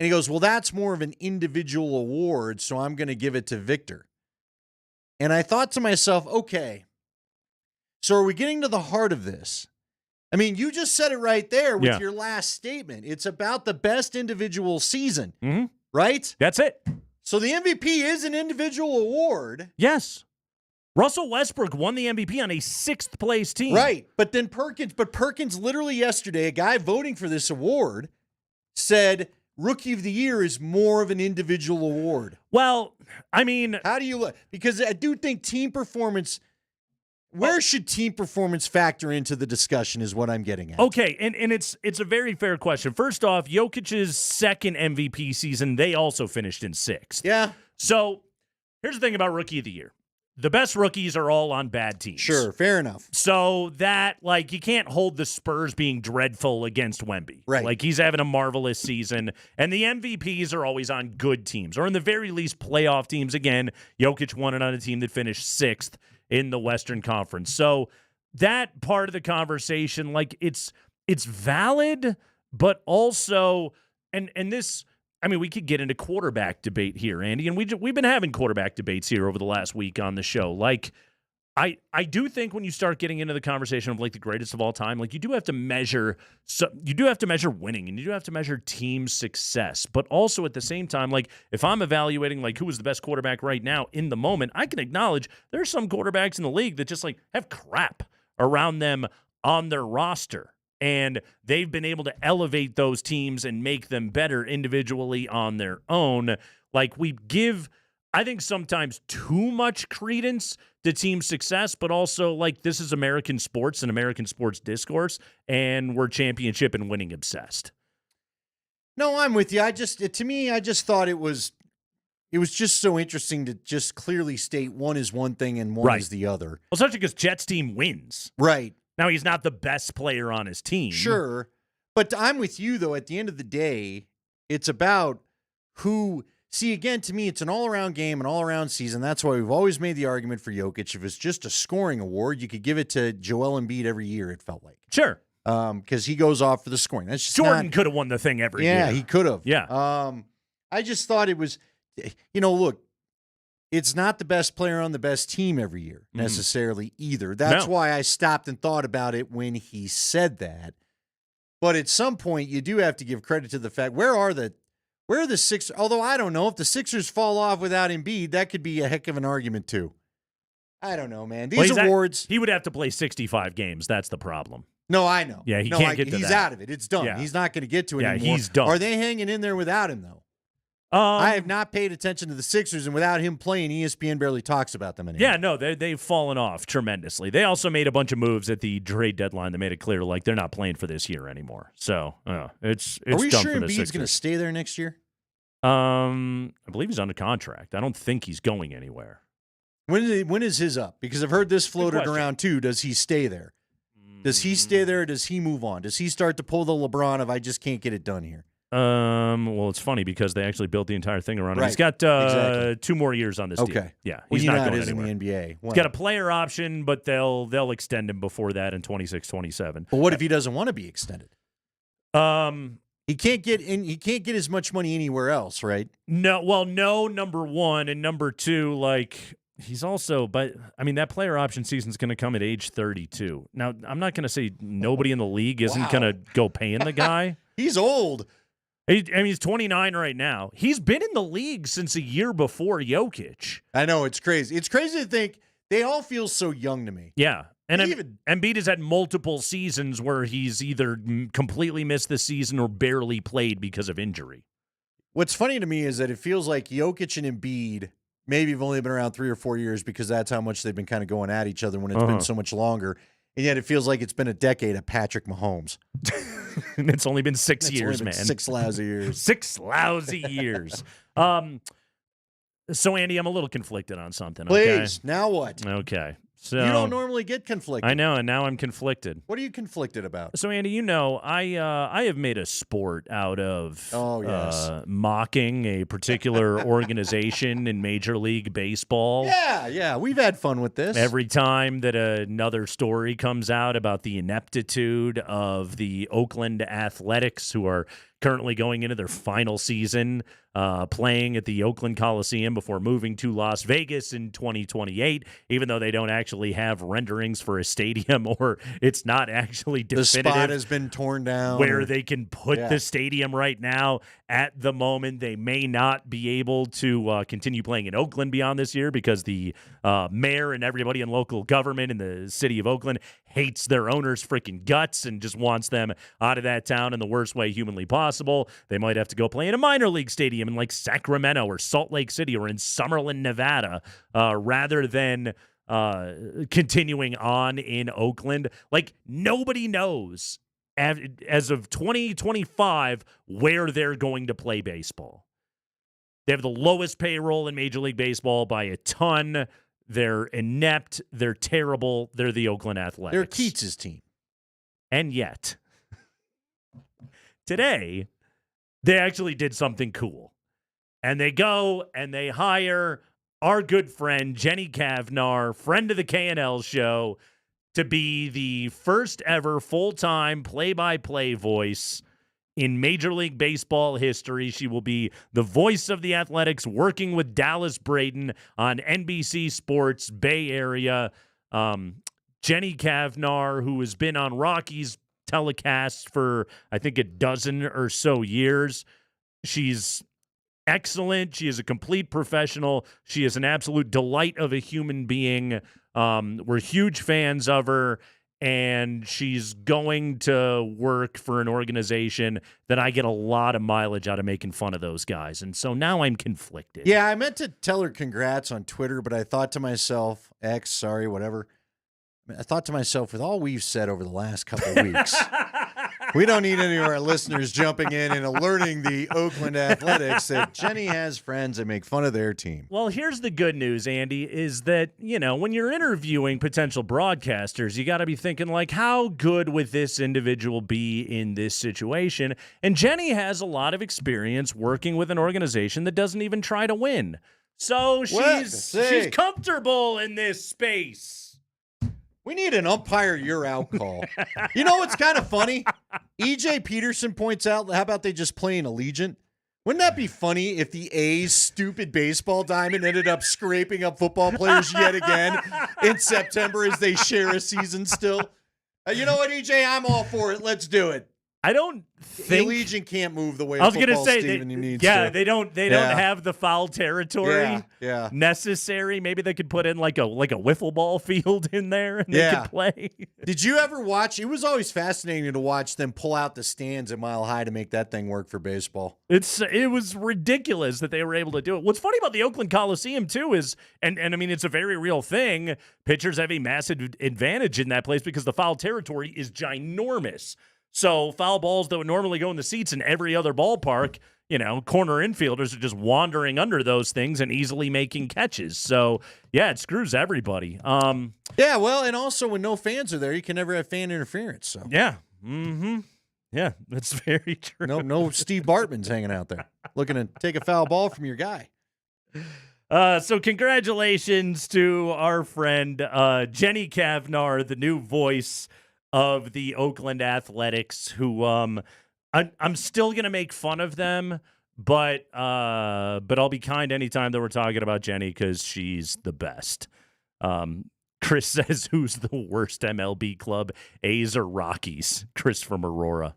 And he goes, well, that's more of an individual award, so I'm going to give it to Victor. And I thought to myself, okay, so are we getting to the heart of this? I mean, you just said it right there with your last statement. It's about the best individual season, right? That's it. So the MVP is an individual award. Yes. Russell Westbrook won the MVP on a 6th place team. Right. But then Perkins literally yesterday, a guy voting for this award, said Rookie of the Year is more of an individual award. Well, I mean, how do you look? Because I do think team performance, where should team performance factor into the discussion is what I'm getting at. Okay, and it's a very fair question. First off, Jokic's second MVP season, they also finished in 6th. Yeah. So here's the thing about Rookie of the Year. The best rookies are all on bad teams. Sure, fair enough. So that, like, you can't hold the Spurs being dreadful against Wemby. Right. Like, he's having a marvelous season. And the MVPs are always on good teams, or in the very least, playoff teams. Again, Jokic won it on a team that finished 6th in the Western Conference. So that part of the conversation, like, it's valid, but also, and this, I mean, we could get into quarterback debate here, Andy, and we've been having quarterback debates here over the last week on the show. Like, I do think when you start getting into the conversation of, like, the greatest of all time, like, you do have to measure winning, and you do have to measure team success. But also at the same time, like, if I'm evaluating, like, who is the best quarterback right now in the moment, I can acknowledge there are some quarterbacks in the league that just, like, have crap around them on their roster. And they've been able to elevate those teams and make them better individually on their own. Like, we give, I think, sometimes too much credence to team success, but also, like, this is American sports and American sports discourse, and we're championship and winning obsessed. No, I'm with you. I just thought it was just so interesting to just clearly state one is one thing and one is the other. Well, especially because Jets team wins. Right. Now, he's not the best player on his team. Sure. But I'm with you, though. At the end of the day, it's about who. See, again, to me, it's an all-around game, an all-around season. That's why we've always made the argument for Jokic. If it's just a scoring award, you could give it to Joel Embiid every year, it felt like. Sure. Because he goes off for the scoring. That's just Jordan could have won the thing every year. Yeah, he could have. Yeah. I just thought it was, look, it's not the best player on the best team every year necessarily either. That's why I stopped and thought about it when he said that. But at some point, you do have to give credit to the fact, where are the Sixers? Although I don't know if the Sixers fall off without Embiid, that could be a heck of an argument too. I don't know, man. Well, These awards. He would have to play 65 games. That's the problem. No, I know. Yeah, he can't get to he's that. out of it. It's done. Yeah. He's not going to get to it Yeah, anymore. he's done. Are they hanging in there without him, though? I have not paid attention to the Sixers, and without him playing, ESPN barely talks about them anymore. Yeah, no, they've fallen off tremendously. They also made a bunch of moves at the trade deadline that made it clear like they're not playing for this year anymore. So it's Are we done sure for the Embiid's Sixers. going to stay there next year? I believe he's under contract. I don't think he's going anywhere. When is his up? Because I've heard this floated question. around too. Does he stay there? Does he stay there or does he move on? Does he start to pull the LeBron of I just can't get it done here? Well, it's funny because they actually built the entire thing around him. Right. He's got exactly. 2 more years on this deal. Okay. Yeah, Well, he's you know not how it going is anywhere. in the NBA. He's got a player option, but they'll extend him before that in 26, 27. But what if he doesn't want to be extended? He can't get in. He can't get as much money anywhere else, right? No, well, no, number one. And number two, like, he's also, but I mean, that player option season's going to come at age 32. Now, I'm not going to say nobody in the league isn't going to go paying the guy. He's old. I mean, he's 29 right now. He's been in the league since a year before Jokic. I know, it's crazy. It's crazy to think they all feel so young to me. Yeah. And Even- Embiid has had multiple seasons where he's either completely missed the season or barely played because of injury. What's funny to me is that it feels like Jokic and Embiid maybe have only been around 3 or 4 years because that's how much they've been kind of going at each other when it's been so much longer. And yet it feels like it's been a decade of Patrick Mahomes. And it's only been 6 It's years, only been man. 6 lousy years. 6 lousy years. So, Andy, I'm a little conflicted on something. Please, now what? Okay. So You don't normally get conflicted. I know, and now I'm conflicted. What are you conflicted about? So, Andy, you know, I have made a sport out of mocking a particular organization in Major League Baseball. Yeah, we've had fun with this. Every time that another story comes out about the ineptitude of the Oakland Athletics, who are currently going into their final season, playing at the Oakland Coliseum before moving to Las Vegas in 2028, even though they don't actually have renderings for a stadium or it's not actually definitive. The spot has been torn down. Where they can put Yeah. the stadium right now. At the moment, they may not be able to continue playing in Oakland beyond this year because the mayor and everybody in local government in the city of Oakland hates their owners' freaking guts and just wants them out of that town in the worst way humanly possible. They might have to go play in a minor league stadium in like Sacramento or Salt Lake City or in Summerlin, Nevada, rather than continuing on in Oakland. Like, nobody knows as of 2025 where they're going to play baseball. They have the lowest payroll in Major League Baseball by a ton. They're inept. They're terrible. They're the Oakland Athletics. They're Keats' team. And yet, today, they actually did something cool. And they go and they hire our good friend, Jenny Kavnar, friend of the KNL show, to be the first ever full-time play-by-play voice in Major League Baseball history. She will be the voice of the Athletics, working with Dallas Braden on NBC Sports Bay Area. Jenny Kavnar, who has been on Rockies telecasts for, I think, a dozen or so years. She's excellent. She is a complete professional. She is an absolute delight of a human being. We're huge fans of her. And she's going to work for an organization that I get a lot of mileage out of making fun of those guys. And so now I'm conflicted. Yeah, I meant to tell her congrats on Twitter, but I thought to myself, whatever. I thought to myself, with all we've said over the last couple of weeks, we don't need any of our listeners jumping in and alerting the Oakland Athletics that Jenny has friends that make fun of their team. Well, here's the good news, Andy, is that, you know, when you're interviewing potential broadcasters, you got to be thinking, like, how good would this individual be in this situation? And Jenny has a lot of experience working with an organization that doesn't even try to win. So she's comfortable in this space. We need an umpire you're out call. You know what's kind of funny? EJ Peterson points out, how about they just play an Allegiant? Wouldn't that be funny if the A's stupid baseball diamond ended up scraping up football players yet again in September as they share a season still? You know what, EJ? I'm all for it. Let's do it. I don't think Allegiant can't move the way I was going to football say Steven needs yeah, to. they don't have the foul territory Yeah. necessary. Maybe they could put in like a wiffle ball field in there and they could play. Did you ever watch? It was always fascinating to watch them pull out the stands at Mile High to make that thing work for baseball. It was ridiculous that they were able to do it. What's funny about the Oakland Coliseum too is, and I mean it's a very real thing. Pitchers have a massive advantage in that place because the foul territory is ginormous. So foul balls that would normally go in the seats in every other ballpark, corner infielders are just wandering under those things and easily making catches. So yeah, it screws everybody. Yeah, well, and also when no fans are there, you can never have fan interference. So yeah, yeah, that's very true. No Steve Bartman's hanging out there looking to take a foul ball from your guy. So congratulations to our friend Jenny Cavnar, the new voice of the Oakland Athletics, who I'm still gonna make fun of them, but I'll be kind anytime that we're talking about Jenny because she's the best. Chris says, "Who's the worst MLB club, A's or Rockies?" Chris from Aurora.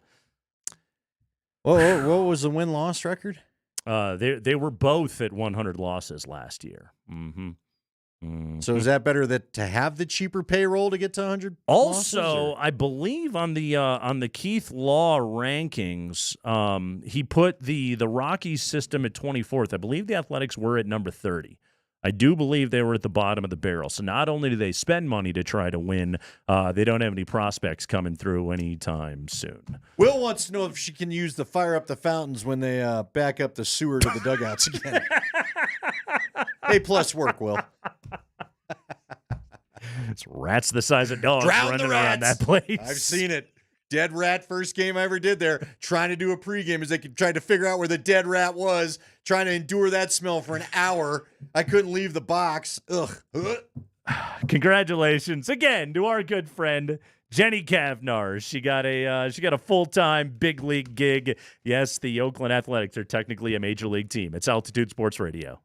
What was the win-loss record? They were both at 100 losses last year. So is that better to have the cheaper payroll to get to 100? Also, I believe on the Keith Law rankings, he put the Rockies system at 24th. I believe the Athletics were at number 30. I do believe they were at the bottom of the barrel. So not only do they spend money to try to win, they don't have any prospects coming through anytime soon. Will wants to know if she can use the fire up the fountains when they back up the sewer to the dugouts again. A+ work, Will. It's rats the size of dogs Drown running the around rats. that place. I've seen it. Dead rat first game I ever did there, trying to do a pregame as they tried to figure out where the dead rat was, trying to endure that smell for an hour. I couldn't leave the box. Ugh. Congratulations again to our good friend Jenny Cavnar. She got a full-time big league gig. Yes, the Oakland Athletics are technically a major league team. It's Altitude Sports Radio.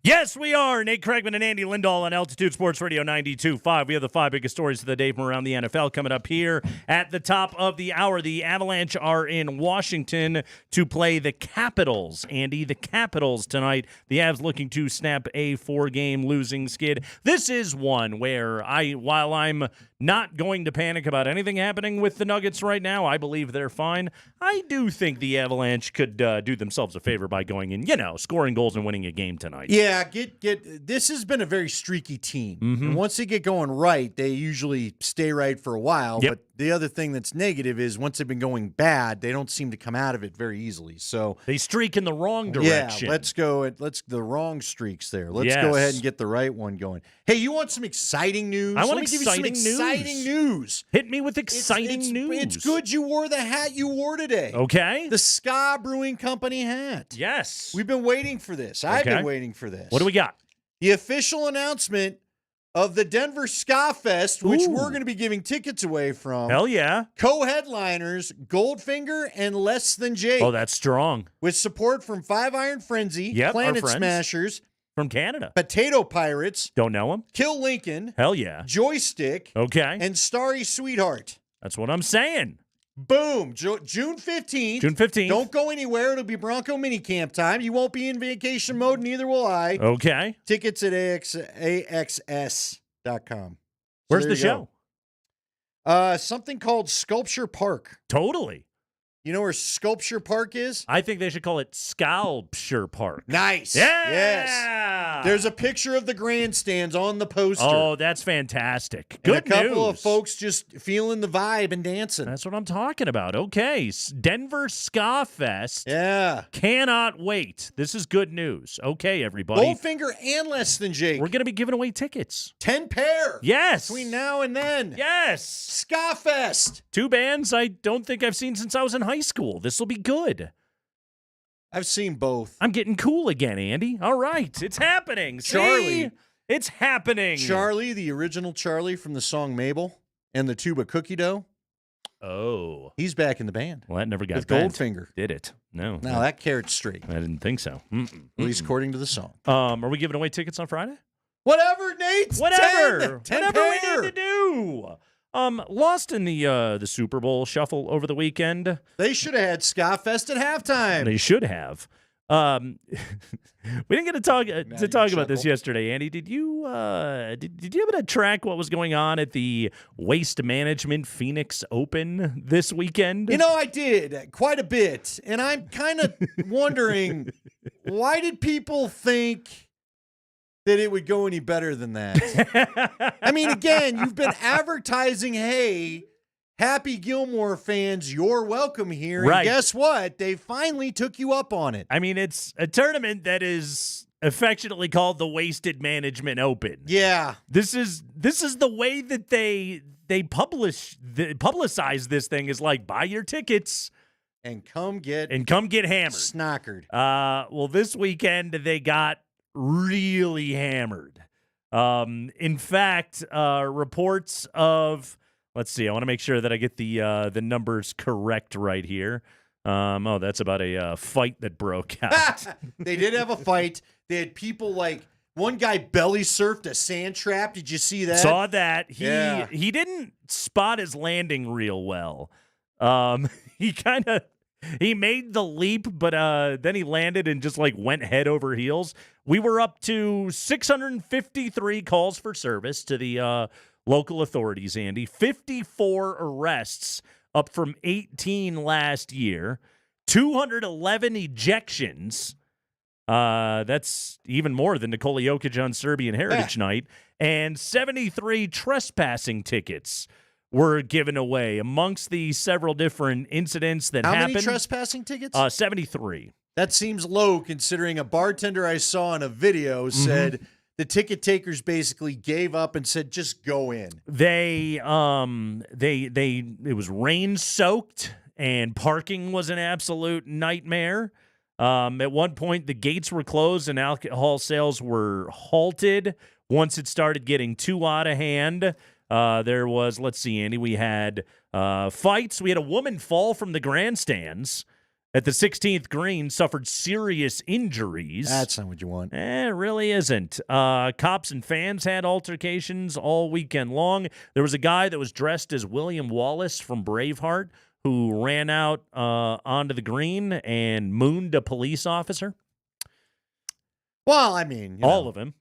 Yes, we are. Nate Craigman and Andy Lindahl on Altitude Sports Radio 92.5. We have the 5 biggest stories of the day from around the NFL coming up here at the top of the hour. The Avalanche are in Washington to play the Capitals. Andy, the Capitals tonight. The Avs looking to snap a 4-game losing skid. This is one where while I'm not going to panic about anything happening with the Nuggets right now, I believe they're fine. I do think the Avalanche could do themselves a favor by going in, scoring goals and winning a game tonight. Yeah, this has been a very streaky team. And once they get going right, they usually stay right for a while. Yep. But the other thing that's negative is once they've been going bad, they don't seem to come out of it very easily. So they streak in the wrong direction. Yeah, let's the wrong streaks there. Let's go ahead and get the right one going. Hey, you want some exciting news? I want Let me give you some exciting news. Hit me with exciting news. It's good you wore the hat you wore today. Okay. The Ska Brewing Company hat. Yes. We've been waiting for this. I've been waiting for this. What do we got? The official announcement of the Denver Ska Fest, which we're going to be giving tickets away from. Hell yeah. Co-headliners Goldfinger and Less Than Jake. Oh, that's strong. With support from Five Iron Frenzy, Yep, Planet our friends. Smashers, From Canada. Potato Pirates, Don't know him? Kill Lincoln, Hell yeah. Joystick, Okay. and Starry Sweetheart. That's what I'm saying. Boom. June 15th. June 15th. Don't go anywhere. It'll be Bronco minicamp time. You won't be in vacation mode, neither will I. Okay. Tickets at AXS.com. Where's the show? Something called Sculpture Park. Totally. You know where Sculpture Park is? I think they should call it Sculpture Park. Nice. Yeah. Yes. There's a picture of the grandstands on the poster. Oh, that's fantastic. Good and a couple news. of folks just feeling the vibe and dancing. That's what I'm talking about. Okay. Denver Ska Fest. Yeah. Cannot wait. This is good news. Okay, everybody. Goldfinger and Less Than Jake. We're going to be giving away tickets. 10 pair. Yes. Between now and then. Yes. Ska Fest. 2 bands I don't think I've seen since I was in high school. This will be good. I've seen both. I'm getting cool again, Andy. All right. It's happening. Charlie. See? It's happening. Charlie, the original Charlie from the song Mabel and the Tuba Cookie Dough. Oh. He's back in the band. Well, that never got with bent. Goldfinger. Did it? No. Now that carrot's straight. I didn't think so. At least according to the song. Are we giving away tickets on Friday? Whatever, Nate. Whatever. 10 Whatever we pair. need to do. Lost in the Super Bowl shuffle over the weekend. They should have had Ska Fest at halftime. They should have. We didn't get to talk about this yesterday, Andy. Did you did you happen to track what was going on at the Waste Management Phoenix Open this weekend? You know, I did quite a bit, and I'm kind of wondering why did people think that it would go any better than that? I mean, again, you've been advertising, hey, Happy Gilmore fans, you're welcome here. Right. And guess what? They finally took you up on it. I mean, it's a tournament that is affectionately called the Wasted Management Open. Yeah. This is the way that they publicize this thing is like buy your tickets and come get hammered. Snockered. Well, this weekend they got really hammered. In fact, reports of let's see. I want to make sure that I get the numbers correct right here. That's about a fight that broke out. They did have a fight. They had people like one guy belly surfed a sand trap. Did you see that? Saw that. Yeah. He didn't spot his landing real well. He made the leap, but then he landed and just like went head over heels. We were up to 653 calls for service to the local authorities, Andy. 54 arrests, up from 18 last year. 211 ejections. That's even more than Nikola Jokic on Serbian Heritage Night. And 73 trespassing tickets were given away amongst the several different incidents that happened. How many trespassing tickets? 73. That seems low considering a bartender I saw in a video said the ticket takers basically gave up and said, just go in. It was rain soaked and parking was an absolute nightmare. At one point, the gates were closed and alcohol sales were halted once it started getting too out of hand. There was, let's see, Andy, we had fights. We had a woman fall from the grandstands at the 16th green suffered serious injuries. That's not what you want. It really isn't. Cops and fans had altercations all weekend long. There was a guy that was dressed as William Wallace from Braveheart who ran out onto the green and mooned a police officer. Well, I mean, all of him.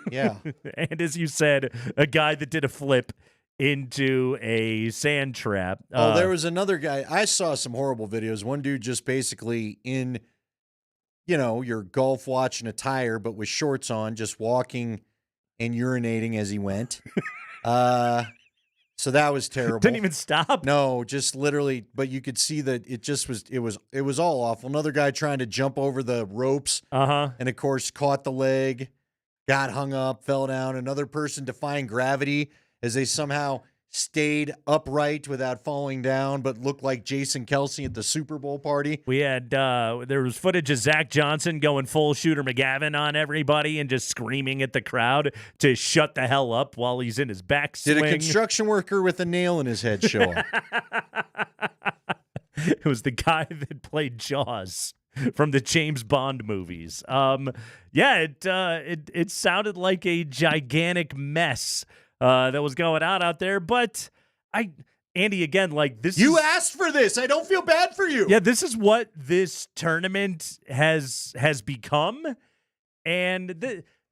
Yeah. And as you said, a guy that did a flip into a sand trap. There was another guy. I saw some horrible videos. One dude just basically in, your golf watch and attire, but with shorts on, just walking and urinating as he went. So that was terrible. Didn't even stop. No, just literally. But you could see that it was all awful. Another guy trying to jump over the ropes, and of course caught the leg, got hung up, fell down. Another person defying gravity as they somehow stayed upright without falling down, but looked like Jason Kelsey at the Super Bowl party. We had there was footage of Zach Johnson going full Shooter McGavin on everybody and just screaming at the crowd to shut the hell up while he's in his backswing. Did a construction worker with a nail in his head show up? It was the guy that played Jaws from the James Bond movies. It sounded like a gigantic mess that was going on out there, but Andy, again, like this. You asked for this. I don't feel bad for you. Yeah, this is what this tournament has become, and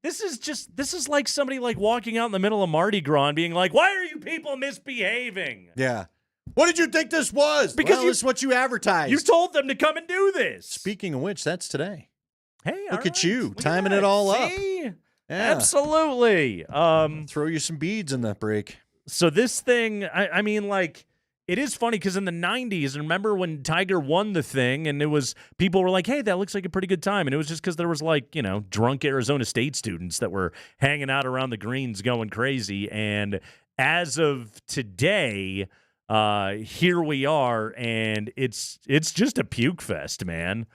this is like somebody like walking out in the middle of Mardi Gras and being like, "Why are you people misbehaving?" Yeah. What did you think this was? Because it's what you advertised. You told them to come and do this. Speaking of which, that's today. Hey, look at you timing it all up. Yeah. Absolutely. Throw you some beads in that break. So this thing, I mean, like, it is funny because in the 90s, remember when Tiger won the thing and people were like, hey, that looks like a pretty good time. And it was just because there was drunk Arizona State students that were hanging out around the greens going crazy. And as of today, here we are, and it's just a puke fest, man.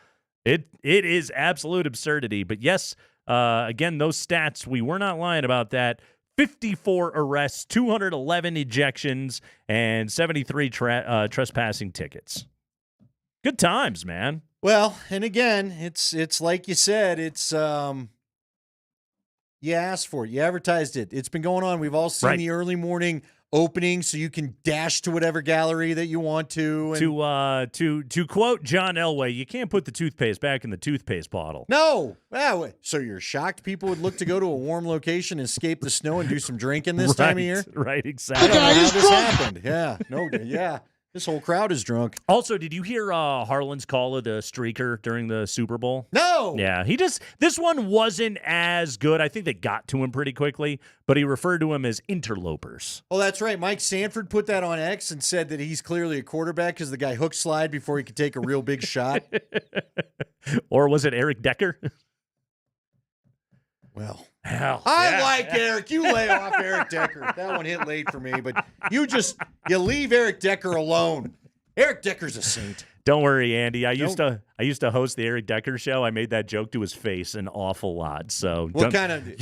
It is absolute absurdity. But yes, again, those stats, we were not lying about that. 54 arrests, 211 ejections, and 73 trespassing tickets. Good times, man. Well, and again, it's like you said, it's you asked for it, you advertised it. It's been going on. We've all seen the early morning opening, so you can dash to whatever gallery that you want to. And to quote John Elway, you can't put the toothpaste back in the toothpaste bottle. No. So you're shocked people would look to go to a warm location, escape the snow, and do some drinking this time of year? Right, exactly. I don't know how this happened. Yeah. No. Yeah. This whole crowd is drunk. Also, did you hear Harlan's call of the streaker during the Super Bowl? No. Yeah, this one wasn't as good. I think they got to him pretty quickly, but he referred to him as interlopers. Oh, that's right. Mike Sanford put that on X and said that he's clearly a quarterback because the guy hook slide before he could take a real big shot. Or was it Eric Decker? Well, hell, I like Eric. You lay off Eric Decker. That one hit late for me, but you leave Eric Decker alone. Eric Decker's a saint. Don't worry, Andy. I used to host the Eric Decker show. I made that joke to his face an awful lot. So you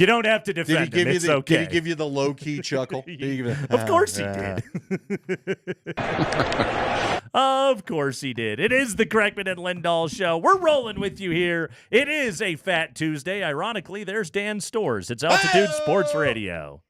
don't have to defend him. It's okay. Did he give you the low key chuckle? Of course he did. Of course he did. It is the Kreckman and Lindahl show. We're rolling with you here. It is a Fat Tuesday. Ironically, there's Dan Stores. It's Altitude Sports Radio.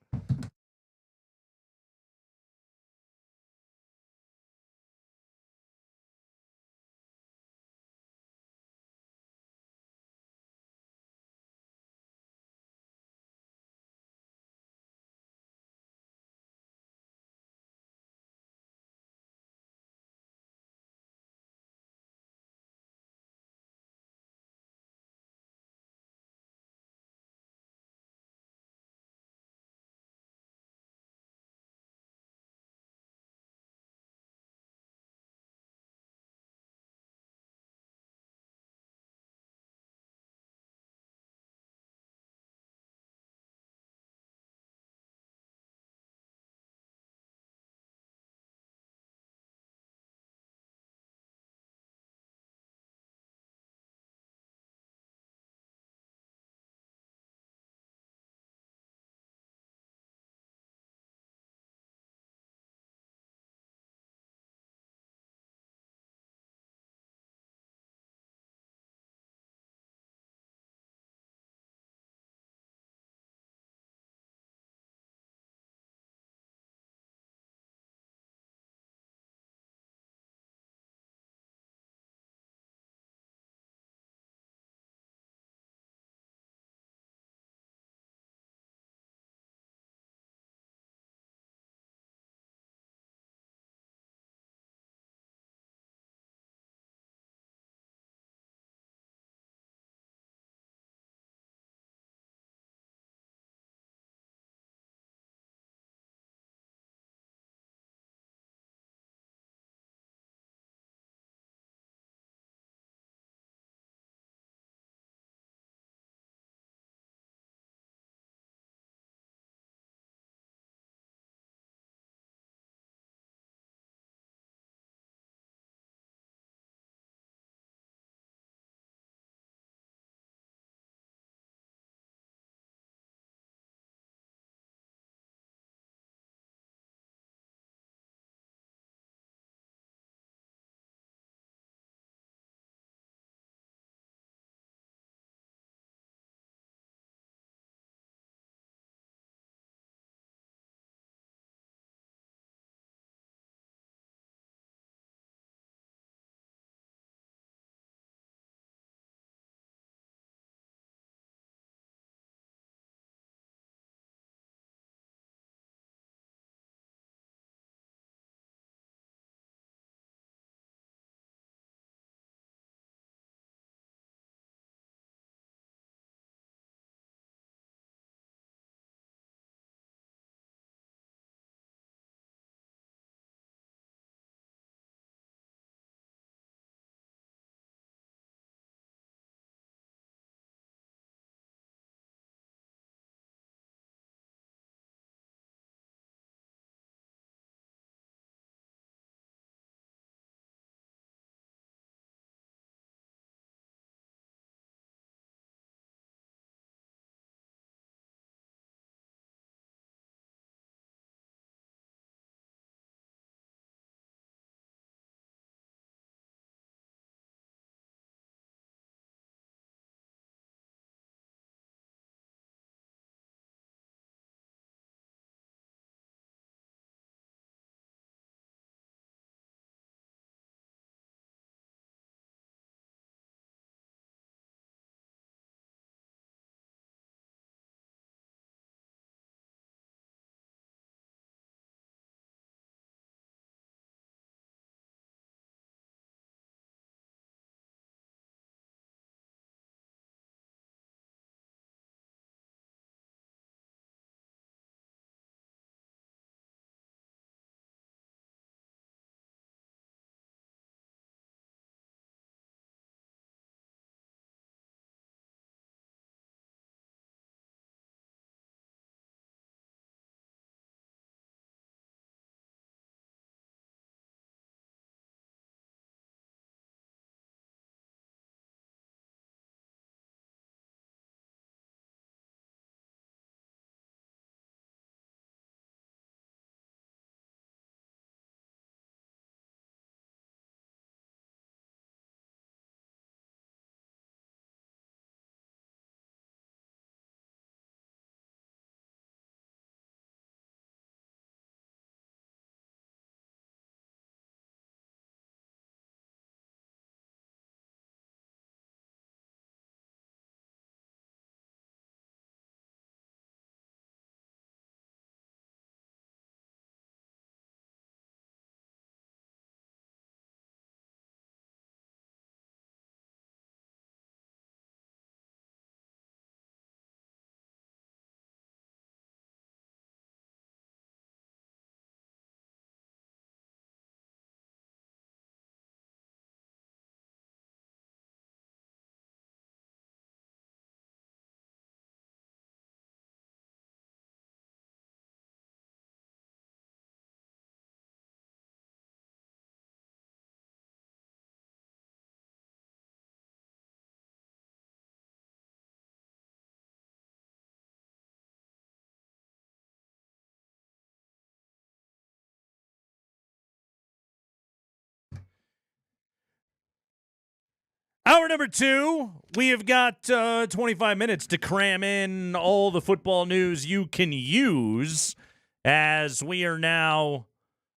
Hour number 2, we have got 25 minutes to cram in all the football news you can use, as we are now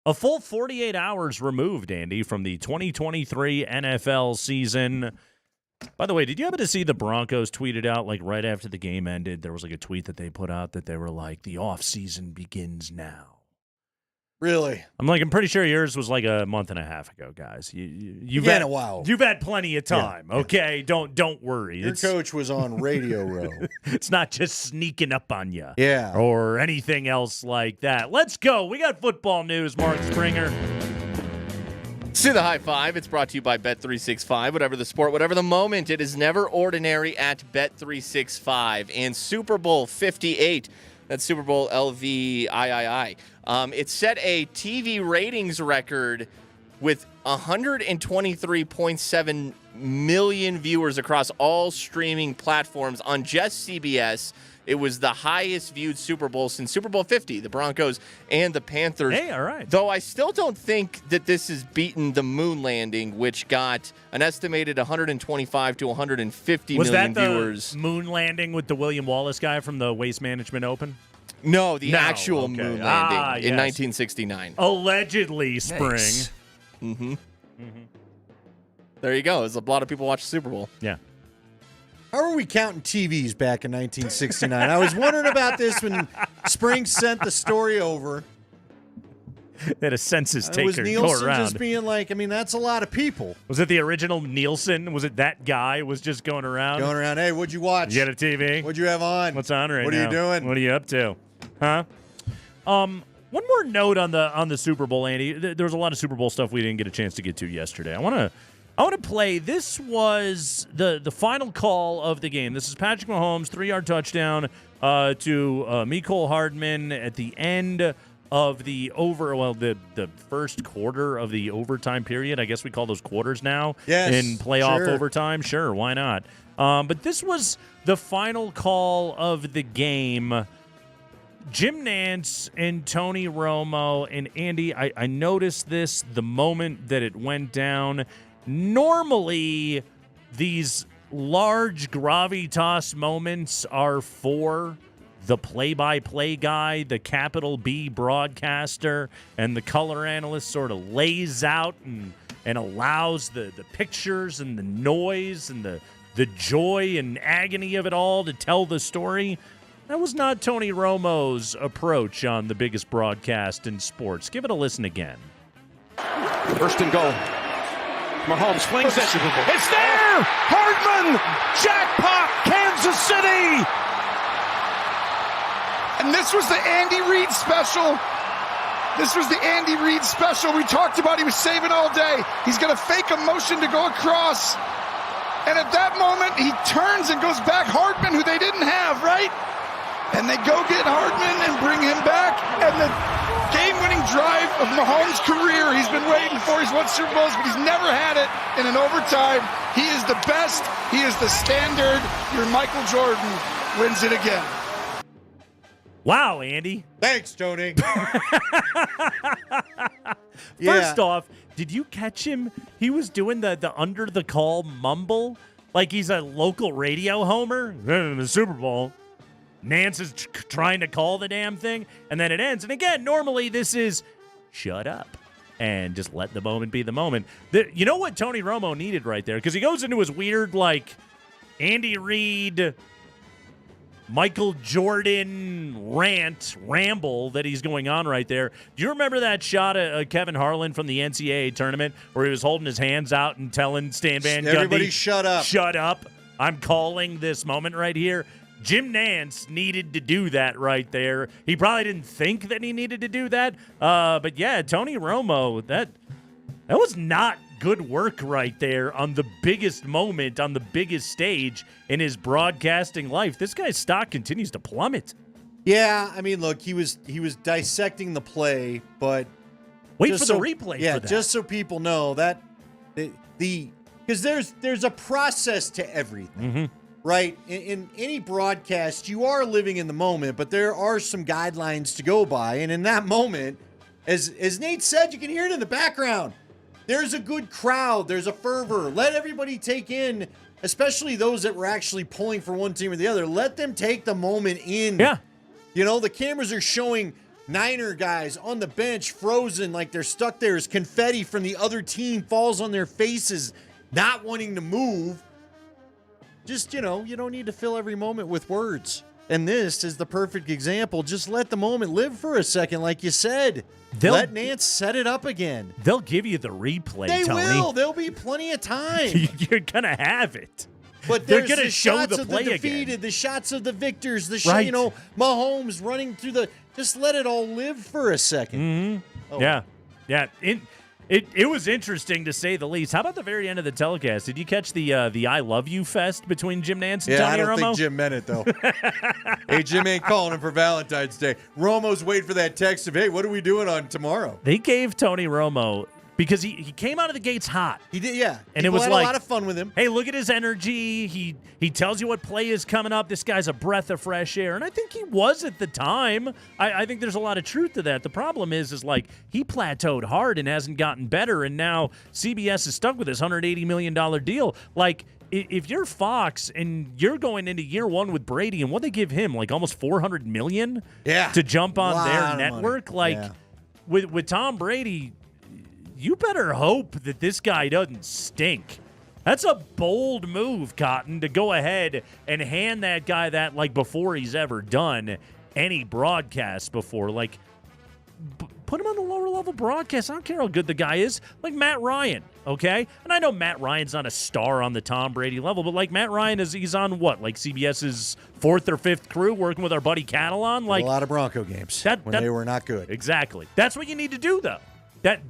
a full 48 hours removed, Andy, from the 2023 NFL season. By the way, did you happen to see the Broncos tweeted out, like, right after the game ended? There was, like, a tweet that they put out that they were like, the offseason begins now. Really? I'm pretty sure yours was like a month and a half ago, guys. You've had had a while. You've had plenty of time. Yeah. Okay, don't worry. Your coach was on Radio Row. It's not just sneaking up on you. Yeah. Or anything else like that. Let's go. We got football news, Mark Springer. To the high five, it's brought to you by Bet365. Whatever the sport, whatever the moment, it is never ordinary at Bet365. And Super Bowl 58, that's Super Bowl LVIII. It set a TV ratings record with 123.7 million viewers across all streaming platforms on just CBS. It was the highest viewed Super Bowl since Super Bowl 50, the Broncos and the Panthers. Hey, all right. Though I still don't think that this has beaten the moon landing, which got an estimated 125 to 150 million viewers. Was that the moon landing with the William Wallace guy from the Waste Management Open? No, the actual moon landing in yes. 1969. Allegedly, Spring. Nice. There you go. There's a lot of people watch the Super Bowl. Yeah. How are we counting TVs back in 1969? I was wondering about this when Spring sent the story over. They had a census taker was go Nielsen around. just being like, I mean, that's a lot of people. Was it the original Nielsen? Was it that guy was just going around? Going around, hey, what'd you watch? You got a TV? What'd you have on? What's on right now? What are you doing? What are you up to? Huh? One more note on the Super Bowl, Andy. There was a lot of Super Bowl stuff we didn't get a chance to get to yesterday. I want to play. This was the final call of the game. This is Patrick Mahomes' 3-yard touchdown to Mecole Hardman at the end of the first quarter of the overtime period. I guess we call those quarters now. Yes, in playoff sure. overtime. Sure, why not? But this was the final call of the game. Jim Nantz and Tony Romo and Andy, I noticed this the moment that it went down. Normally, these large gravitas moments are for the play-by-play guy, the capital B broadcaster, and the color analyst sort of lays out and allows the pictures and the noise and the joy and agony of it all to tell the story. That was not Tony Romo's approach on the biggest broadcast in sports. Give it a listen again. First and goal. Mahomes flings it. It's there! Hardman! Jackpot! Kansas City! And this was the Andy Reid special. This was the Andy Reid special we talked about. He was saving all day. He's going to fake a motion to go across. And at that moment, he turns and goes back. Hardman, who they didn't have, right? And they go get Hardman and bring him back. And the game-winning drive of Mahomes' career, he's been waiting for. He's won Super Bowls, but he's never had it in an overtime. He is the best. He is the standard. Your Michael Jordan wins it again. Wow, Andy. Thanks, Tony. First off, did you catch him? He was doing the under the call mumble like he's a local radio homer. The Super Bowl. Nance is trying to call the damn thing, and then it ends. And again, normally this is shut up and just let the moment be the moment. You know what Tony Romo needed right there? Because he goes into his weird, like, Andy Reid, Michael Jordan ramble that he's going on right there. Do you remember that shot of Kevin Harlan from the NCAA tournament where he was holding his hands out and telling Stan Van Gundy, everybody shut up. Shut up. I'm calling this moment right here. Jim Nantz needed to do that right there. He probably didn't think that he needed to do that. But yeah, Tony Romo, that was not good work right there on the biggest moment, on the biggest stage in his broadcasting life. This guy's stock continues to plummet. Yeah, I mean, look, he was dissecting the play, but wait for the replay. Yeah, for that. just so people know that because there's a process to everything. Mm-hmm. Right? In any broadcast, you are living in the moment, but there are some guidelines to go by. And in that moment, as Nate said, you can hear it in the background. There's a good crowd. There's a fervor. Let everybody take in, especially those that were actually pulling for one team or the other. Let them take the moment in. Yeah. You know, the cameras are showing Niner guys on the bench frozen like they're stuck there as confetti from the other team falls on their faces, not wanting to move. Just, you know, you don't need to fill every moment with words. And this is the perfect example. Just let the moment live for a second, like you said. Let Nance set it up again. They'll give you the replay, They Tony. will. There'll be plenty of time. You're going to have it. But they're going to show shots the of play the defeated, again. the shots of the victors, the Right. you know, Mahomes running through the. Just let it all live for a second. Mm-hmm. Oh. Yeah. It was interesting to say the least. How about the very end of the telecast? Did you catch the I love you fest between Jim Nance and Yeah, Tony I don't Romo? think Jim meant it, though. Hey, Jim ain't calling him for Valentine's Day. Romo's waiting for that text of, hey, what are we doing on tomorrow? They gave Tony Romo, because he came out of the gates hot. He did, yeah. And People it was had like, a lot of fun with him. Hey, look at his energy. He tells you what play is coming up. This guy's a breath of fresh air. And I think he was at the time. I think there's a lot of truth to that. The problem is like he plateaued hard and hasn't gotten better. And now CBS is stuck with this $180 million deal. Like, if you're Fox and you're going into year one with Brady and what they give him, like almost $400 million to jump on Lot their of network, money. like Yeah. with Tom Brady, you better hope that this guy doesn't stink. That's a bold move, Cotton, to go ahead and hand that guy that, like, before he's ever done any broadcast before. Like, put him on the lower level broadcast. I don't care how good the guy is. Like Matt Ryan, okay? And I know Matt Ryan's not a star on the Tom Brady level, but like Matt Ryan he's on what? Like CBS's 4th or 5th crew working with our buddy Catalan? Like a lot of Bronco games when they were not good. Exactly. That's what you need to do, though.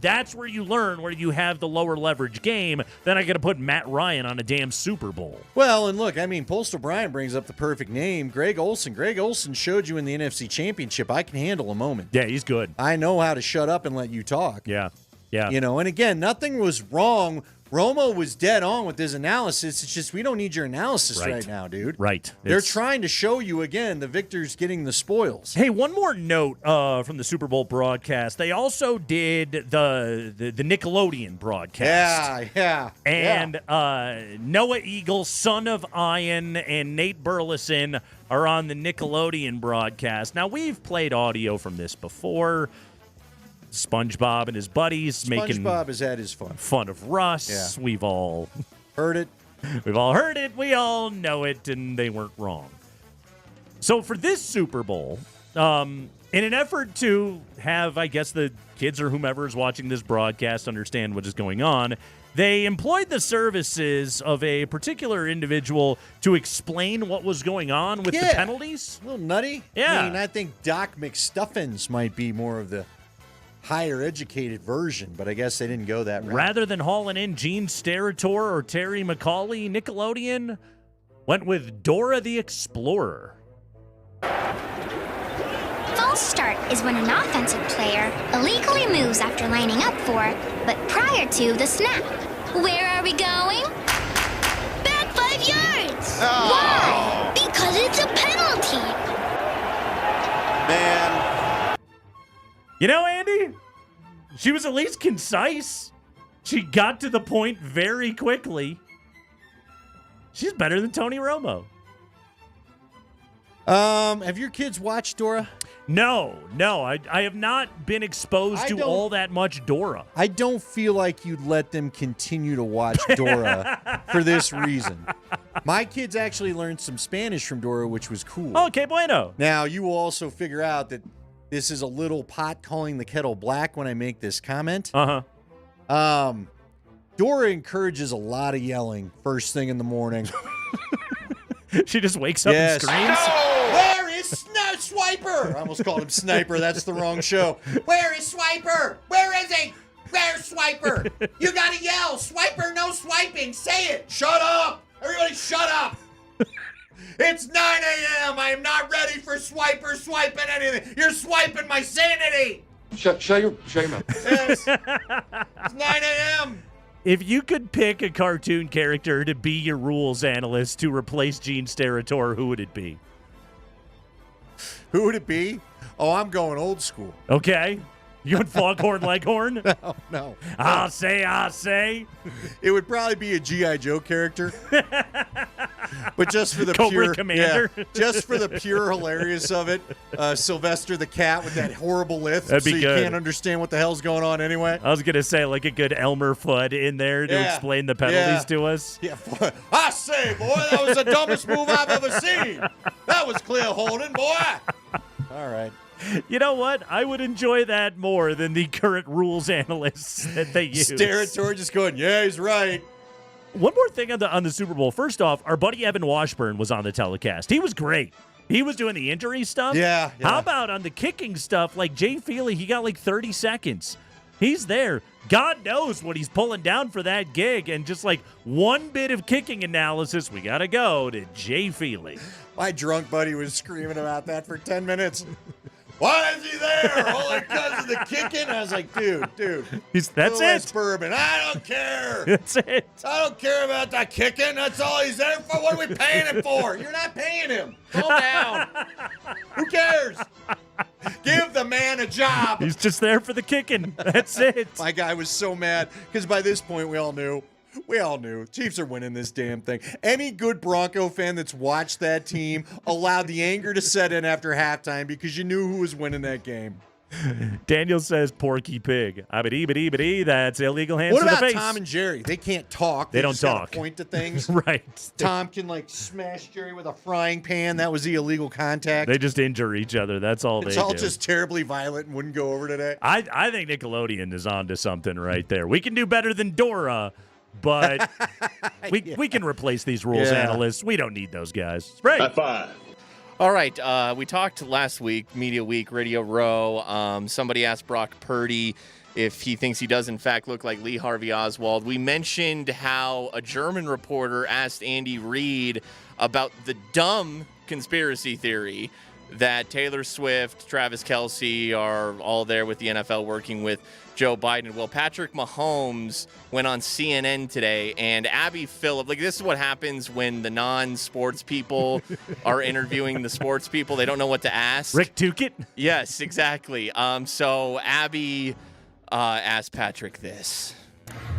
That's where you learn where you have the lower leverage game. Then I got to put Matt Ryan on a damn Super Bowl. Well, and look, I mean, Postal Brian brings up the perfect name, Greg Olsen. Greg Olsen showed you in the NFC Championship, I can handle a moment. Yeah, he's good. I know how to shut up and let you talk. Yeah. Yeah. You know, and again, nothing was wrong. Romo was dead on with his analysis. It's just we don't need your analysis right now, dude. Right. They're trying to show you again the victor's getting the spoils. Hey, one more note from the Super Bowl broadcast. They also did the Nickelodeon broadcast. Yeah. And Noah Eagle, son of Ian, and Nate Burleson are on the Nickelodeon broadcast. Now, we've played audio from this before. SpongeBob and his buddies making SpongeBob has had his fun of Russ. Yeah. We've all heard it. We've all heard it. We all know it, and they weren't wrong. So for this Super Bowl, in an effort to have, I guess, the kids or whomever is watching this broadcast understand what is going on, they employed the services of a particular individual to explain what was going on with the penalties. A little nutty. Yeah. I mean, I think Doc McStuffins might be more of the higher educated version, but I guess they didn't go that route. Rather than hauling in Gene Steratore or Terry McAuley, Nickelodeon went with Dora the Explorer. False start is when an offensive player illegally moves after lining up for, but prior to the snap. Where are we going? Back 5 yards! Why? Because it's a penalty! Man. You know, Andy, she was at least concise. She got to the point very quickly. She's better than Tony Romo. Have your kids watched Dora? No. I have not been exposed to all that much Dora. I don't feel like you'd let them continue to watch Dora for this reason. My kids actually learned some Spanish from Dora, which was cool. Oh, que bueno. Now, you will also figure out that this is a little pot calling the kettle black when I make this comment. Uh-huh. Dora encourages a lot of yelling first thing in the morning. She just wakes up and screams? Where is Swiper? I almost called him Sniper. That's the wrong show. Where is Swiper? Where is he? Where's Swiper? You gotta yell. Swiper, no swiping. Say it. Shut up. Everybody shut up. It's 9 a.m. I am not ready for Swiper swiping anything. You're swiping my sanity. Shut your mouth. Yes. It's 9 a.m. If you could pick a cartoon character to be your rules analyst to replace Gene Steratore, who would it be? Who would it be? Oh, I'm going old school. Okay. You going Foghorn Leghorn? No. I say. It would probably be a G.I. Joe character. But just for the Cobra pure Commander. Yeah, just for the pure hilarious of it, Sylvester the cat with that horrible lisp, That'd be so you good. can't understand what the hell's going on anyway. I was going to say, like a good Elmer Fudd in there to explain the penalties to us. Yeah, I say, boy, that was the dumbest move I've ever seen. That was clear holding, boy. All right. You know what? I would enjoy that more than the current rules analysts that they use. Stare at Tor just going, yeah, he's right. One more thing on the Super Bowl. First off, our buddy Evan Washburn was on the telecast. He was great. He was doing the injury stuff. Yeah. How about on the kicking stuff? Like Jay Feely, he got like 30 seconds. He's there. God knows what he's pulling down for that gig. And just like one bit of kicking analysis, we got to go to Jay Feely. My drunk buddy was screaming about that for 10 minutes. Why is he there? Only because of the kicking? I was like, dude. That's less it. bourbon. I don't care. That's it. I don't care about the kicking. That's all he's there for. What are we paying him for? You're not paying him. Calm down. Who cares? Give the man a job. He's just there for the kicking. That's it. My guy was so mad because by this point we all knew. Chiefs are winning this damn thing. Any good Bronco fan that's watched that team allowed the anger to set in after halftime because you knew who was winning that game. Daniel says Porky Pig. Abba-dee, that's illegal hands What to the about face. Tom and Jerry? They can't talk. They don't just gotta talk. Point to things. Right. Tom can like smash Jerry with a frying pan. That was the illegal contact. They just injure each other. That's all It's they all do. just terribly violent and wouldn't go over today. I think Nickelodeon is on to something right there. We can do better than Dora, but we can replace these rules analysts. We don't need those guys. Right. High five. All right, we talked last week, Media Week, Radio Row. Somebody asked Brock Purdy if he thinks he does, in fact, look like Lee Harvey Oswald. We mentioned how a German reporter asked Andy Reid about the dumb conspiracy theory that Taylor Swift, Travis Kelce are all there with the NFL working with Joe Biden. Well, Patrick Mahomes went on CNN today, and Abby Phillip, like, this is what happens when the non-sports people are interviewing the sports people. They don't know what to ask. Rick Tookit? Yes, exactly. So Abby asked Patrick this.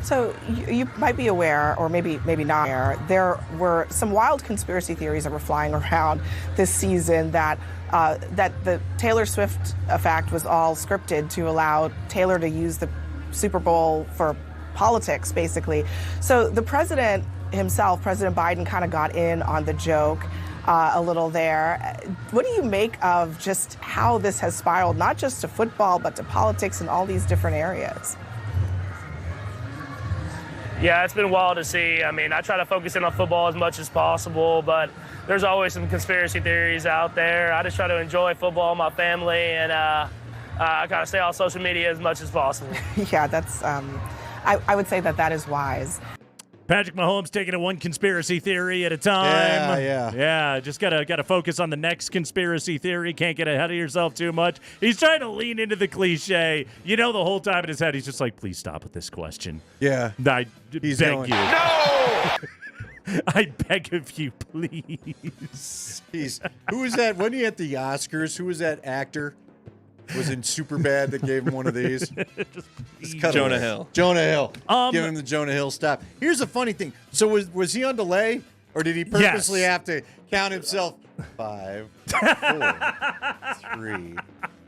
So you might be aware, or maybe not aware, there were some wild conspiracy theories that were flying around this season that the Taylor Swift fact was all scripted to allow Taylor to use the Super Bowl for politics, basically. So the president himself, President Biden, kind of got in on the joke a little there. What do you make of just how this has spiraled, not just to football, but to politics and all these different areas? Yeah, it's been wild to see. I mean, I try to focus in on football as much as possible, but there's always some conspiracy theories out there. I just try to enjoy football, my family, and I kind of stay on social media as much as possible. Yeah, that's, I would say that is wise. Patrick Mahomes taking it one conspiracy theory at a time. Yeah. Just gotta focus on the next conspiracy theory. Can't get ahead of yourself too much. He's trying to lean into the cliche. You know, the whole time in his head, he's just like, "Please stop with this question." Yeah. He's beg going, you. No! I beg of you, please. Who was that? Wasn't he at the Oscars? Who was that actor? Was in Superbad that gave him one of these? Jonah Hill. Jonah Hill. Give him the Jonah Hill stop. Here's a funny thing. So was he on delay, or did he purposely have to count himself? 5, 4, 3.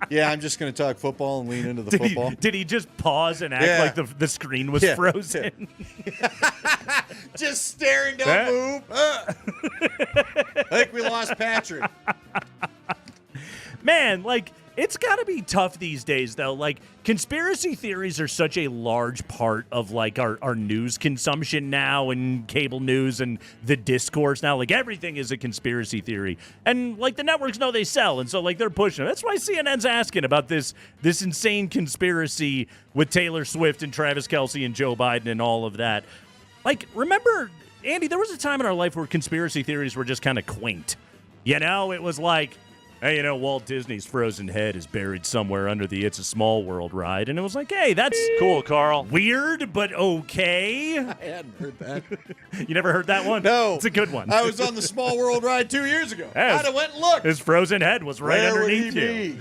Yeah, I'm just going to talk football and lean into the football. Did he just pause and act like the screen was frozen? Just staring, don't move. I think we lost Patrick. Man, like, it's got to be tough these days, though. Like, conspiracy theories are such a large part of, like, our news consumption now and cable news and the discourse now. Like, everything is a conspiracy theory. And, like, the networks know they sell, and so, like, they're pushing it. That's why CNN's asking about this insane conspiracy with Taylor Swift and Travis Kelce and Joe Biden and all of that. Like, remember, Andy, there was a time in our life where conspiracy theories were just kind of quaint. You know, it was like, hey, you know, Walt Disney's frozen head is buried somewhere under the It's a Small World ride. And it was like, hey, that's cool, Carl. Weird, but okay. I hadn't heard that. You never heard that one? No. It's a good one. I was on the Small World ride 2 years ago. Yes. I'd have went and looked. His frozen head was right Where would underneath he you. be?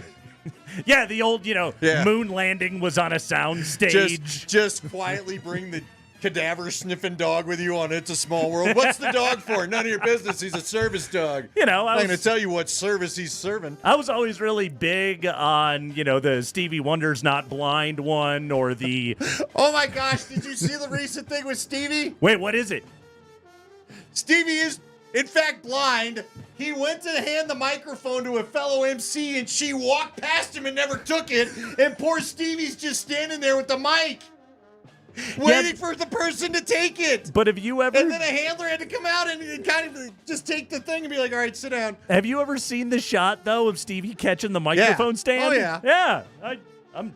Yeah, the old, moon landing was on a sound stage. Just quietly bring the cadaver sniffing dog with you on It's a Small World. What's the dog for? None of your business. He's a service dog. I'm going to tell you what service he's serving. I was always really big on, the Stevie Wonder's Not Blind one or the... Oh, my gosh. Did you see the recent thing with Stevie? Wait, what is it? Stevie is, in fact, blind. He went to hand the microphone to a fellow MC, and she walked past him and never took it. And poor Stevie's just standing there with the mic, waiting for the person to take it. But have you ever... And then a handler had to come out and kind of just take the thing and be like, all right, sit down. Have you ever seen the shot, though, of Stevie catching the microphone stand? Oh, yeah. Yeah. I'm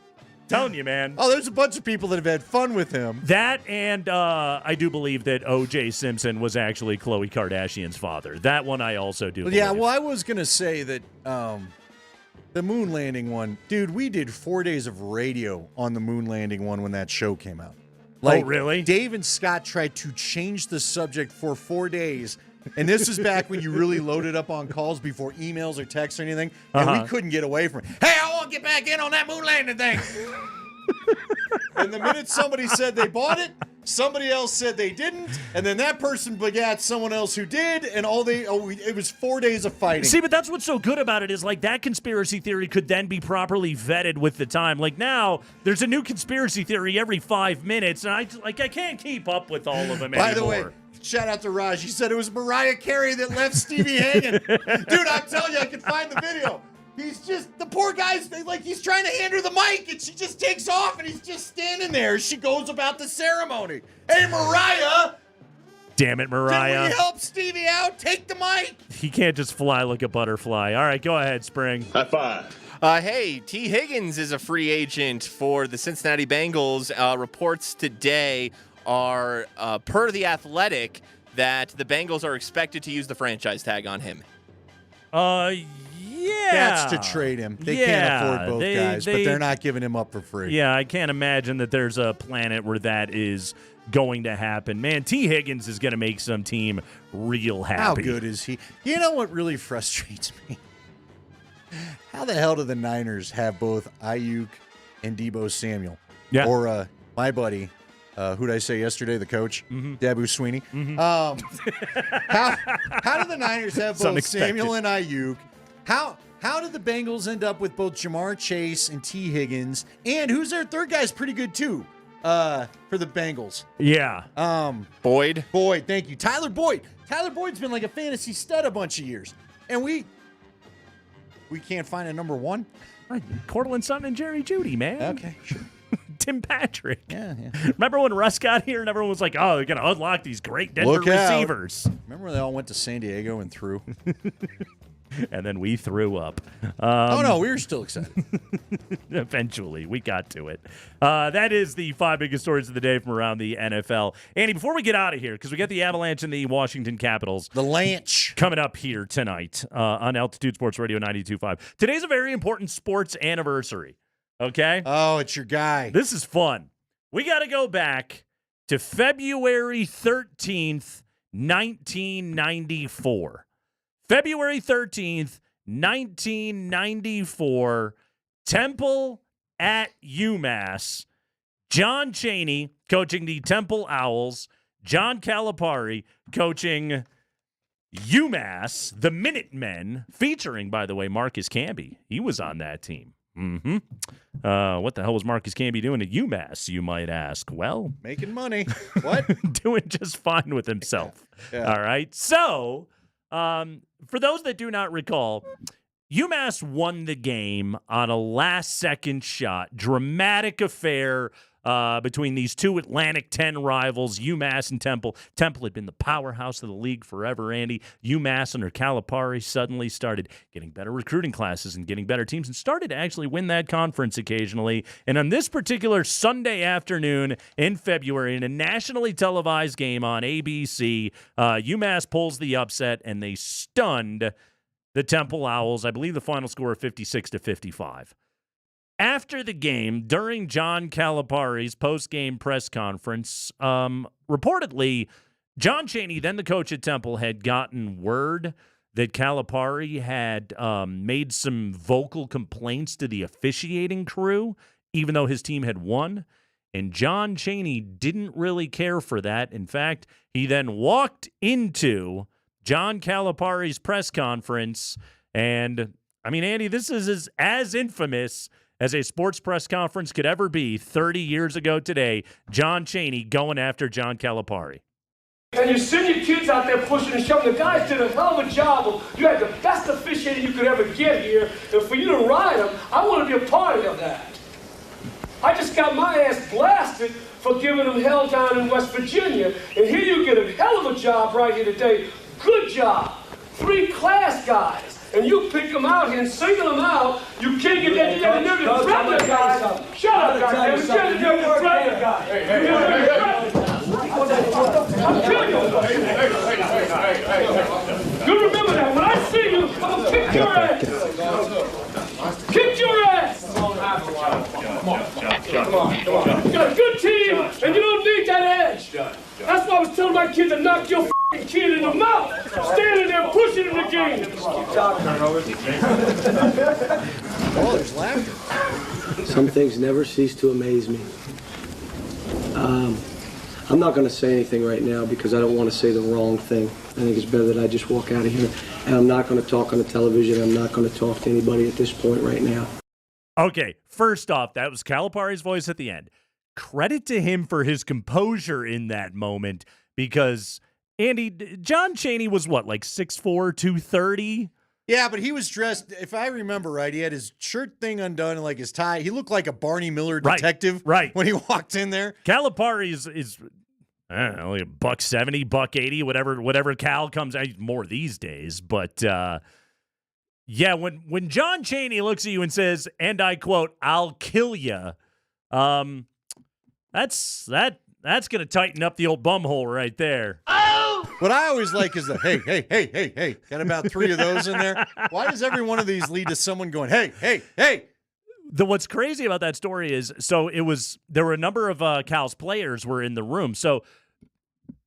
telling you, man. Oh, there's a bunch of people that have had fun with him. That and I do believe that O.J. Simpson was actually Khloe Kardashian's father. That one I also do believe. Yeah, well, I was going to say that the moon landing one, dude, we did 4 days of radio on the moon landing one when that show came out. Oh, really? Dave and Scott tried to change the subject for 4 days. And this is back when you really loaded up on calls before emails or texts or anything. And we couldn't get away from it. Hey, I want to get back in on that moon landing thing. And the minute somebody said they bought it, somebody else said they didn't. And then that person begat someone else who did. And it was 4 days of fighting. See, but that's what's so good about it is like that conspiracy theory could then be properly vetted with the time. Like now, there's a new conspiracy theory every 5 minutes. And I can't keep up with all of them anymore. By the way, shout out to Raj. He said it was Mariah Carey that left Stevie hanging. Dude, I'm telling you, I can find the video. He's just, the poor guy's like, he's trying to hand her the mic and she just takes off and he's just standing there. She goes about the ceremony. Hey, Mariah. Damn it, Mariah. Can we help Stevie out? Take the mic. He can't just fly like a butterfly. All right, go ahead, Spring. High five. Hey, T. Higgins is a free agent for the Cincinnati Bengals. Reports today are, per The Athletic, that the Bengals are expected to use the franchise tag on him. Yeah. That's to trade him. They can't afford both guys, but they're not giving him up for free. Yeah, I can't imagine that there's a planet where that is going to happen. Man, T. Higgins is going to make some team real happy. How good is he? You know what really frustrates me? How the hell do the Niners have both Ayuk and Deebo Samuel? Yeah. Or my buddy, who'd I say yesterday, the coach, Dabu Sweeney. How do the Niners have both Samuel and Ayuk? How did the Bengals end up with both Jamar Chase and T. Higgins? And who's their third guy's pretty good too for the Bengals? Yeah. Boyd. Boyd, thank you. Tyler Boyd. Tyler Boyd's been like a fantasy stud a bunch of years. And we can't find a number one? Cortland Sutton and Jerry Jeudy, man. Okay, sure. Tim Patrick. Yeah. Remember when Russ got here and everyone was like, oh, they're going to unlock these great Denver receivers. Remember when they all went to San Diego and threw? And then we threw up. Oh, no, we were still excited. Eventually, we got to it. That is the 5 biggest stories of the day from around the NFL. Andy, before we get out of here, because we got the Avalanche and the Washington Capitals. The Lanch. Coming up here tonight on Altitude Sports Radio 92.5. Today's a very important sports anniversary, okay? Oh, it's your guy. This is fun. We got to go back to February 13th, 1994. February 13th, 1994, Temple at UMass. John Chaney coaching the Temple Owls. John Calipari coaching UMass, the Minutemen, featuring, by the way, Marcus Camby. He was on that team. What the hell was Marcus Camby doing at UMass, you might ask? Well, making money. What? Doing just fine with himself. Yeah. All right. So, for those that do not recall, UMass won the game on a last-second shot. Dramatic affair between these two Atlantic 10 rivals, UMass and Temple. Temple had been the powerhouse of the league forever, Andy. UMass under Calipari suddenly started getting better recruiting classes and getting better teams and started to actually win that conference occasionally. And on this particular Sunday afternoon in February, in a nationally televised game on ABC, UMass pulls the upset and they stunned the Temple Owls. I believe the final score of 56-55. After the game, during John Calipari's post-game press conference, reportedly, John Chaney, then the coach at Temple, had gotten word that Calipari had made some vocal complaints to the officiating crew, even though his team had won. And John Chaney didn't really care for that. In fact, he then walked into John Calipari's press conference. And, I mean, Andy, this is as infamous as a sports press conference could ever be 30 years ago today. John Chaney going after John Calipari. And you send your kids out there pushing and shoving. The guys did a hell of a job. You had the best officiating you could ever get here. And for you to ride them, I want to be a part of that. I just got my ass blasted for giving them hell down in West Virginia. And here you get a hell of a job right here today. Good job. 3 class guys. And you pick them out here and single them out. You can't get that. You got to nerve to threaten the guys. Shut up, guys. You got to nerve to threaten the guys. I'm killing you. You remember that. When I see you, I'm going to kick your ass. Kick your ass. Come on. You got a good team, and you don't need that edge. That's why I was telling my kid to knock your kid in the mouth. Standing there pushing in the game. Oh, there's laughter. Some things never cease to amaze me. I'm not going to say anything right now because I don't want to say the wrong thing. I think it's better that I just walk out of here. And I'm not going to talk on the television. I'm not going to talk to anybody at this point right now. Okay, first off, that was Calipari's voice at the end. Credit to him for his composure in that moment because, Andy, John Chaney was what, like 6'4", 230? Yeah, but he was dressed, if I remember right, he had his shirt thing undone and like his tie. He looked like a Barney Miller detective when he walked in there. Calipari is I don't know, like $170, $180, whatever Cal comes out, more these days. But yeah, when John Chaney looks at you and says, and I quote, "I'll kill ya," that's gonna tighten up the old bumhole right there. What I always like is the hey. Got about 3 of those in there. Why does every one of these lead to someone going, hey? What's crazy about that story is, there were a number of Cal's players were in the room. So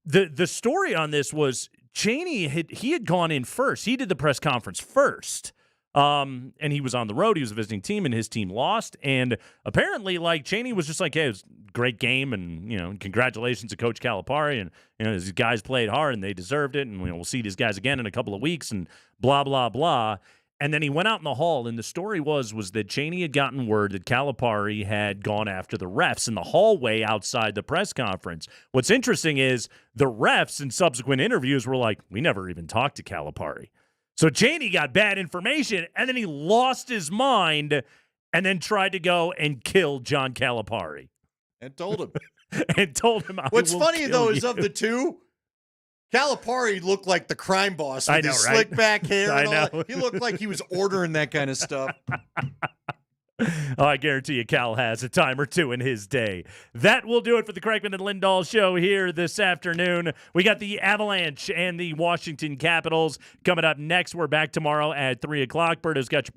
the story on this was Chaney had gone in first. He did the press conference first. And he was on the road. He was a visiting team, and his team lost. And apparently, like, Chaney was just like, hey, it was a great game, and, congratulations to Coach Calipari. And, these guys played hard, and they deserved it. And, we'll see these guys again in a couple of weeks, and blah, blah, blah. And then he went out in the hall, and the story was that Chaney had gotten word that Calipari had gone after the refs in the hallway outside the press conference. What's interesting is the refs in subsequent interviews were like, we never even talked to Calipari. So Chaney got bad information, and then he lost his mind and then tried to go and kill John Calipari. And told him. What's funny, though, is of the two, Calipari looked like the crime boss with his slick back hair and all that. He looked like he was ordering that kind of stuff. I guarantee you Cal has a time or two in his day. That will do it for the Craigman and Lindahl show here this afternoon. We got the Avalanche and the Washington Capitals coming up next. We're back tomorrow at 3 o'clock. Berto's got your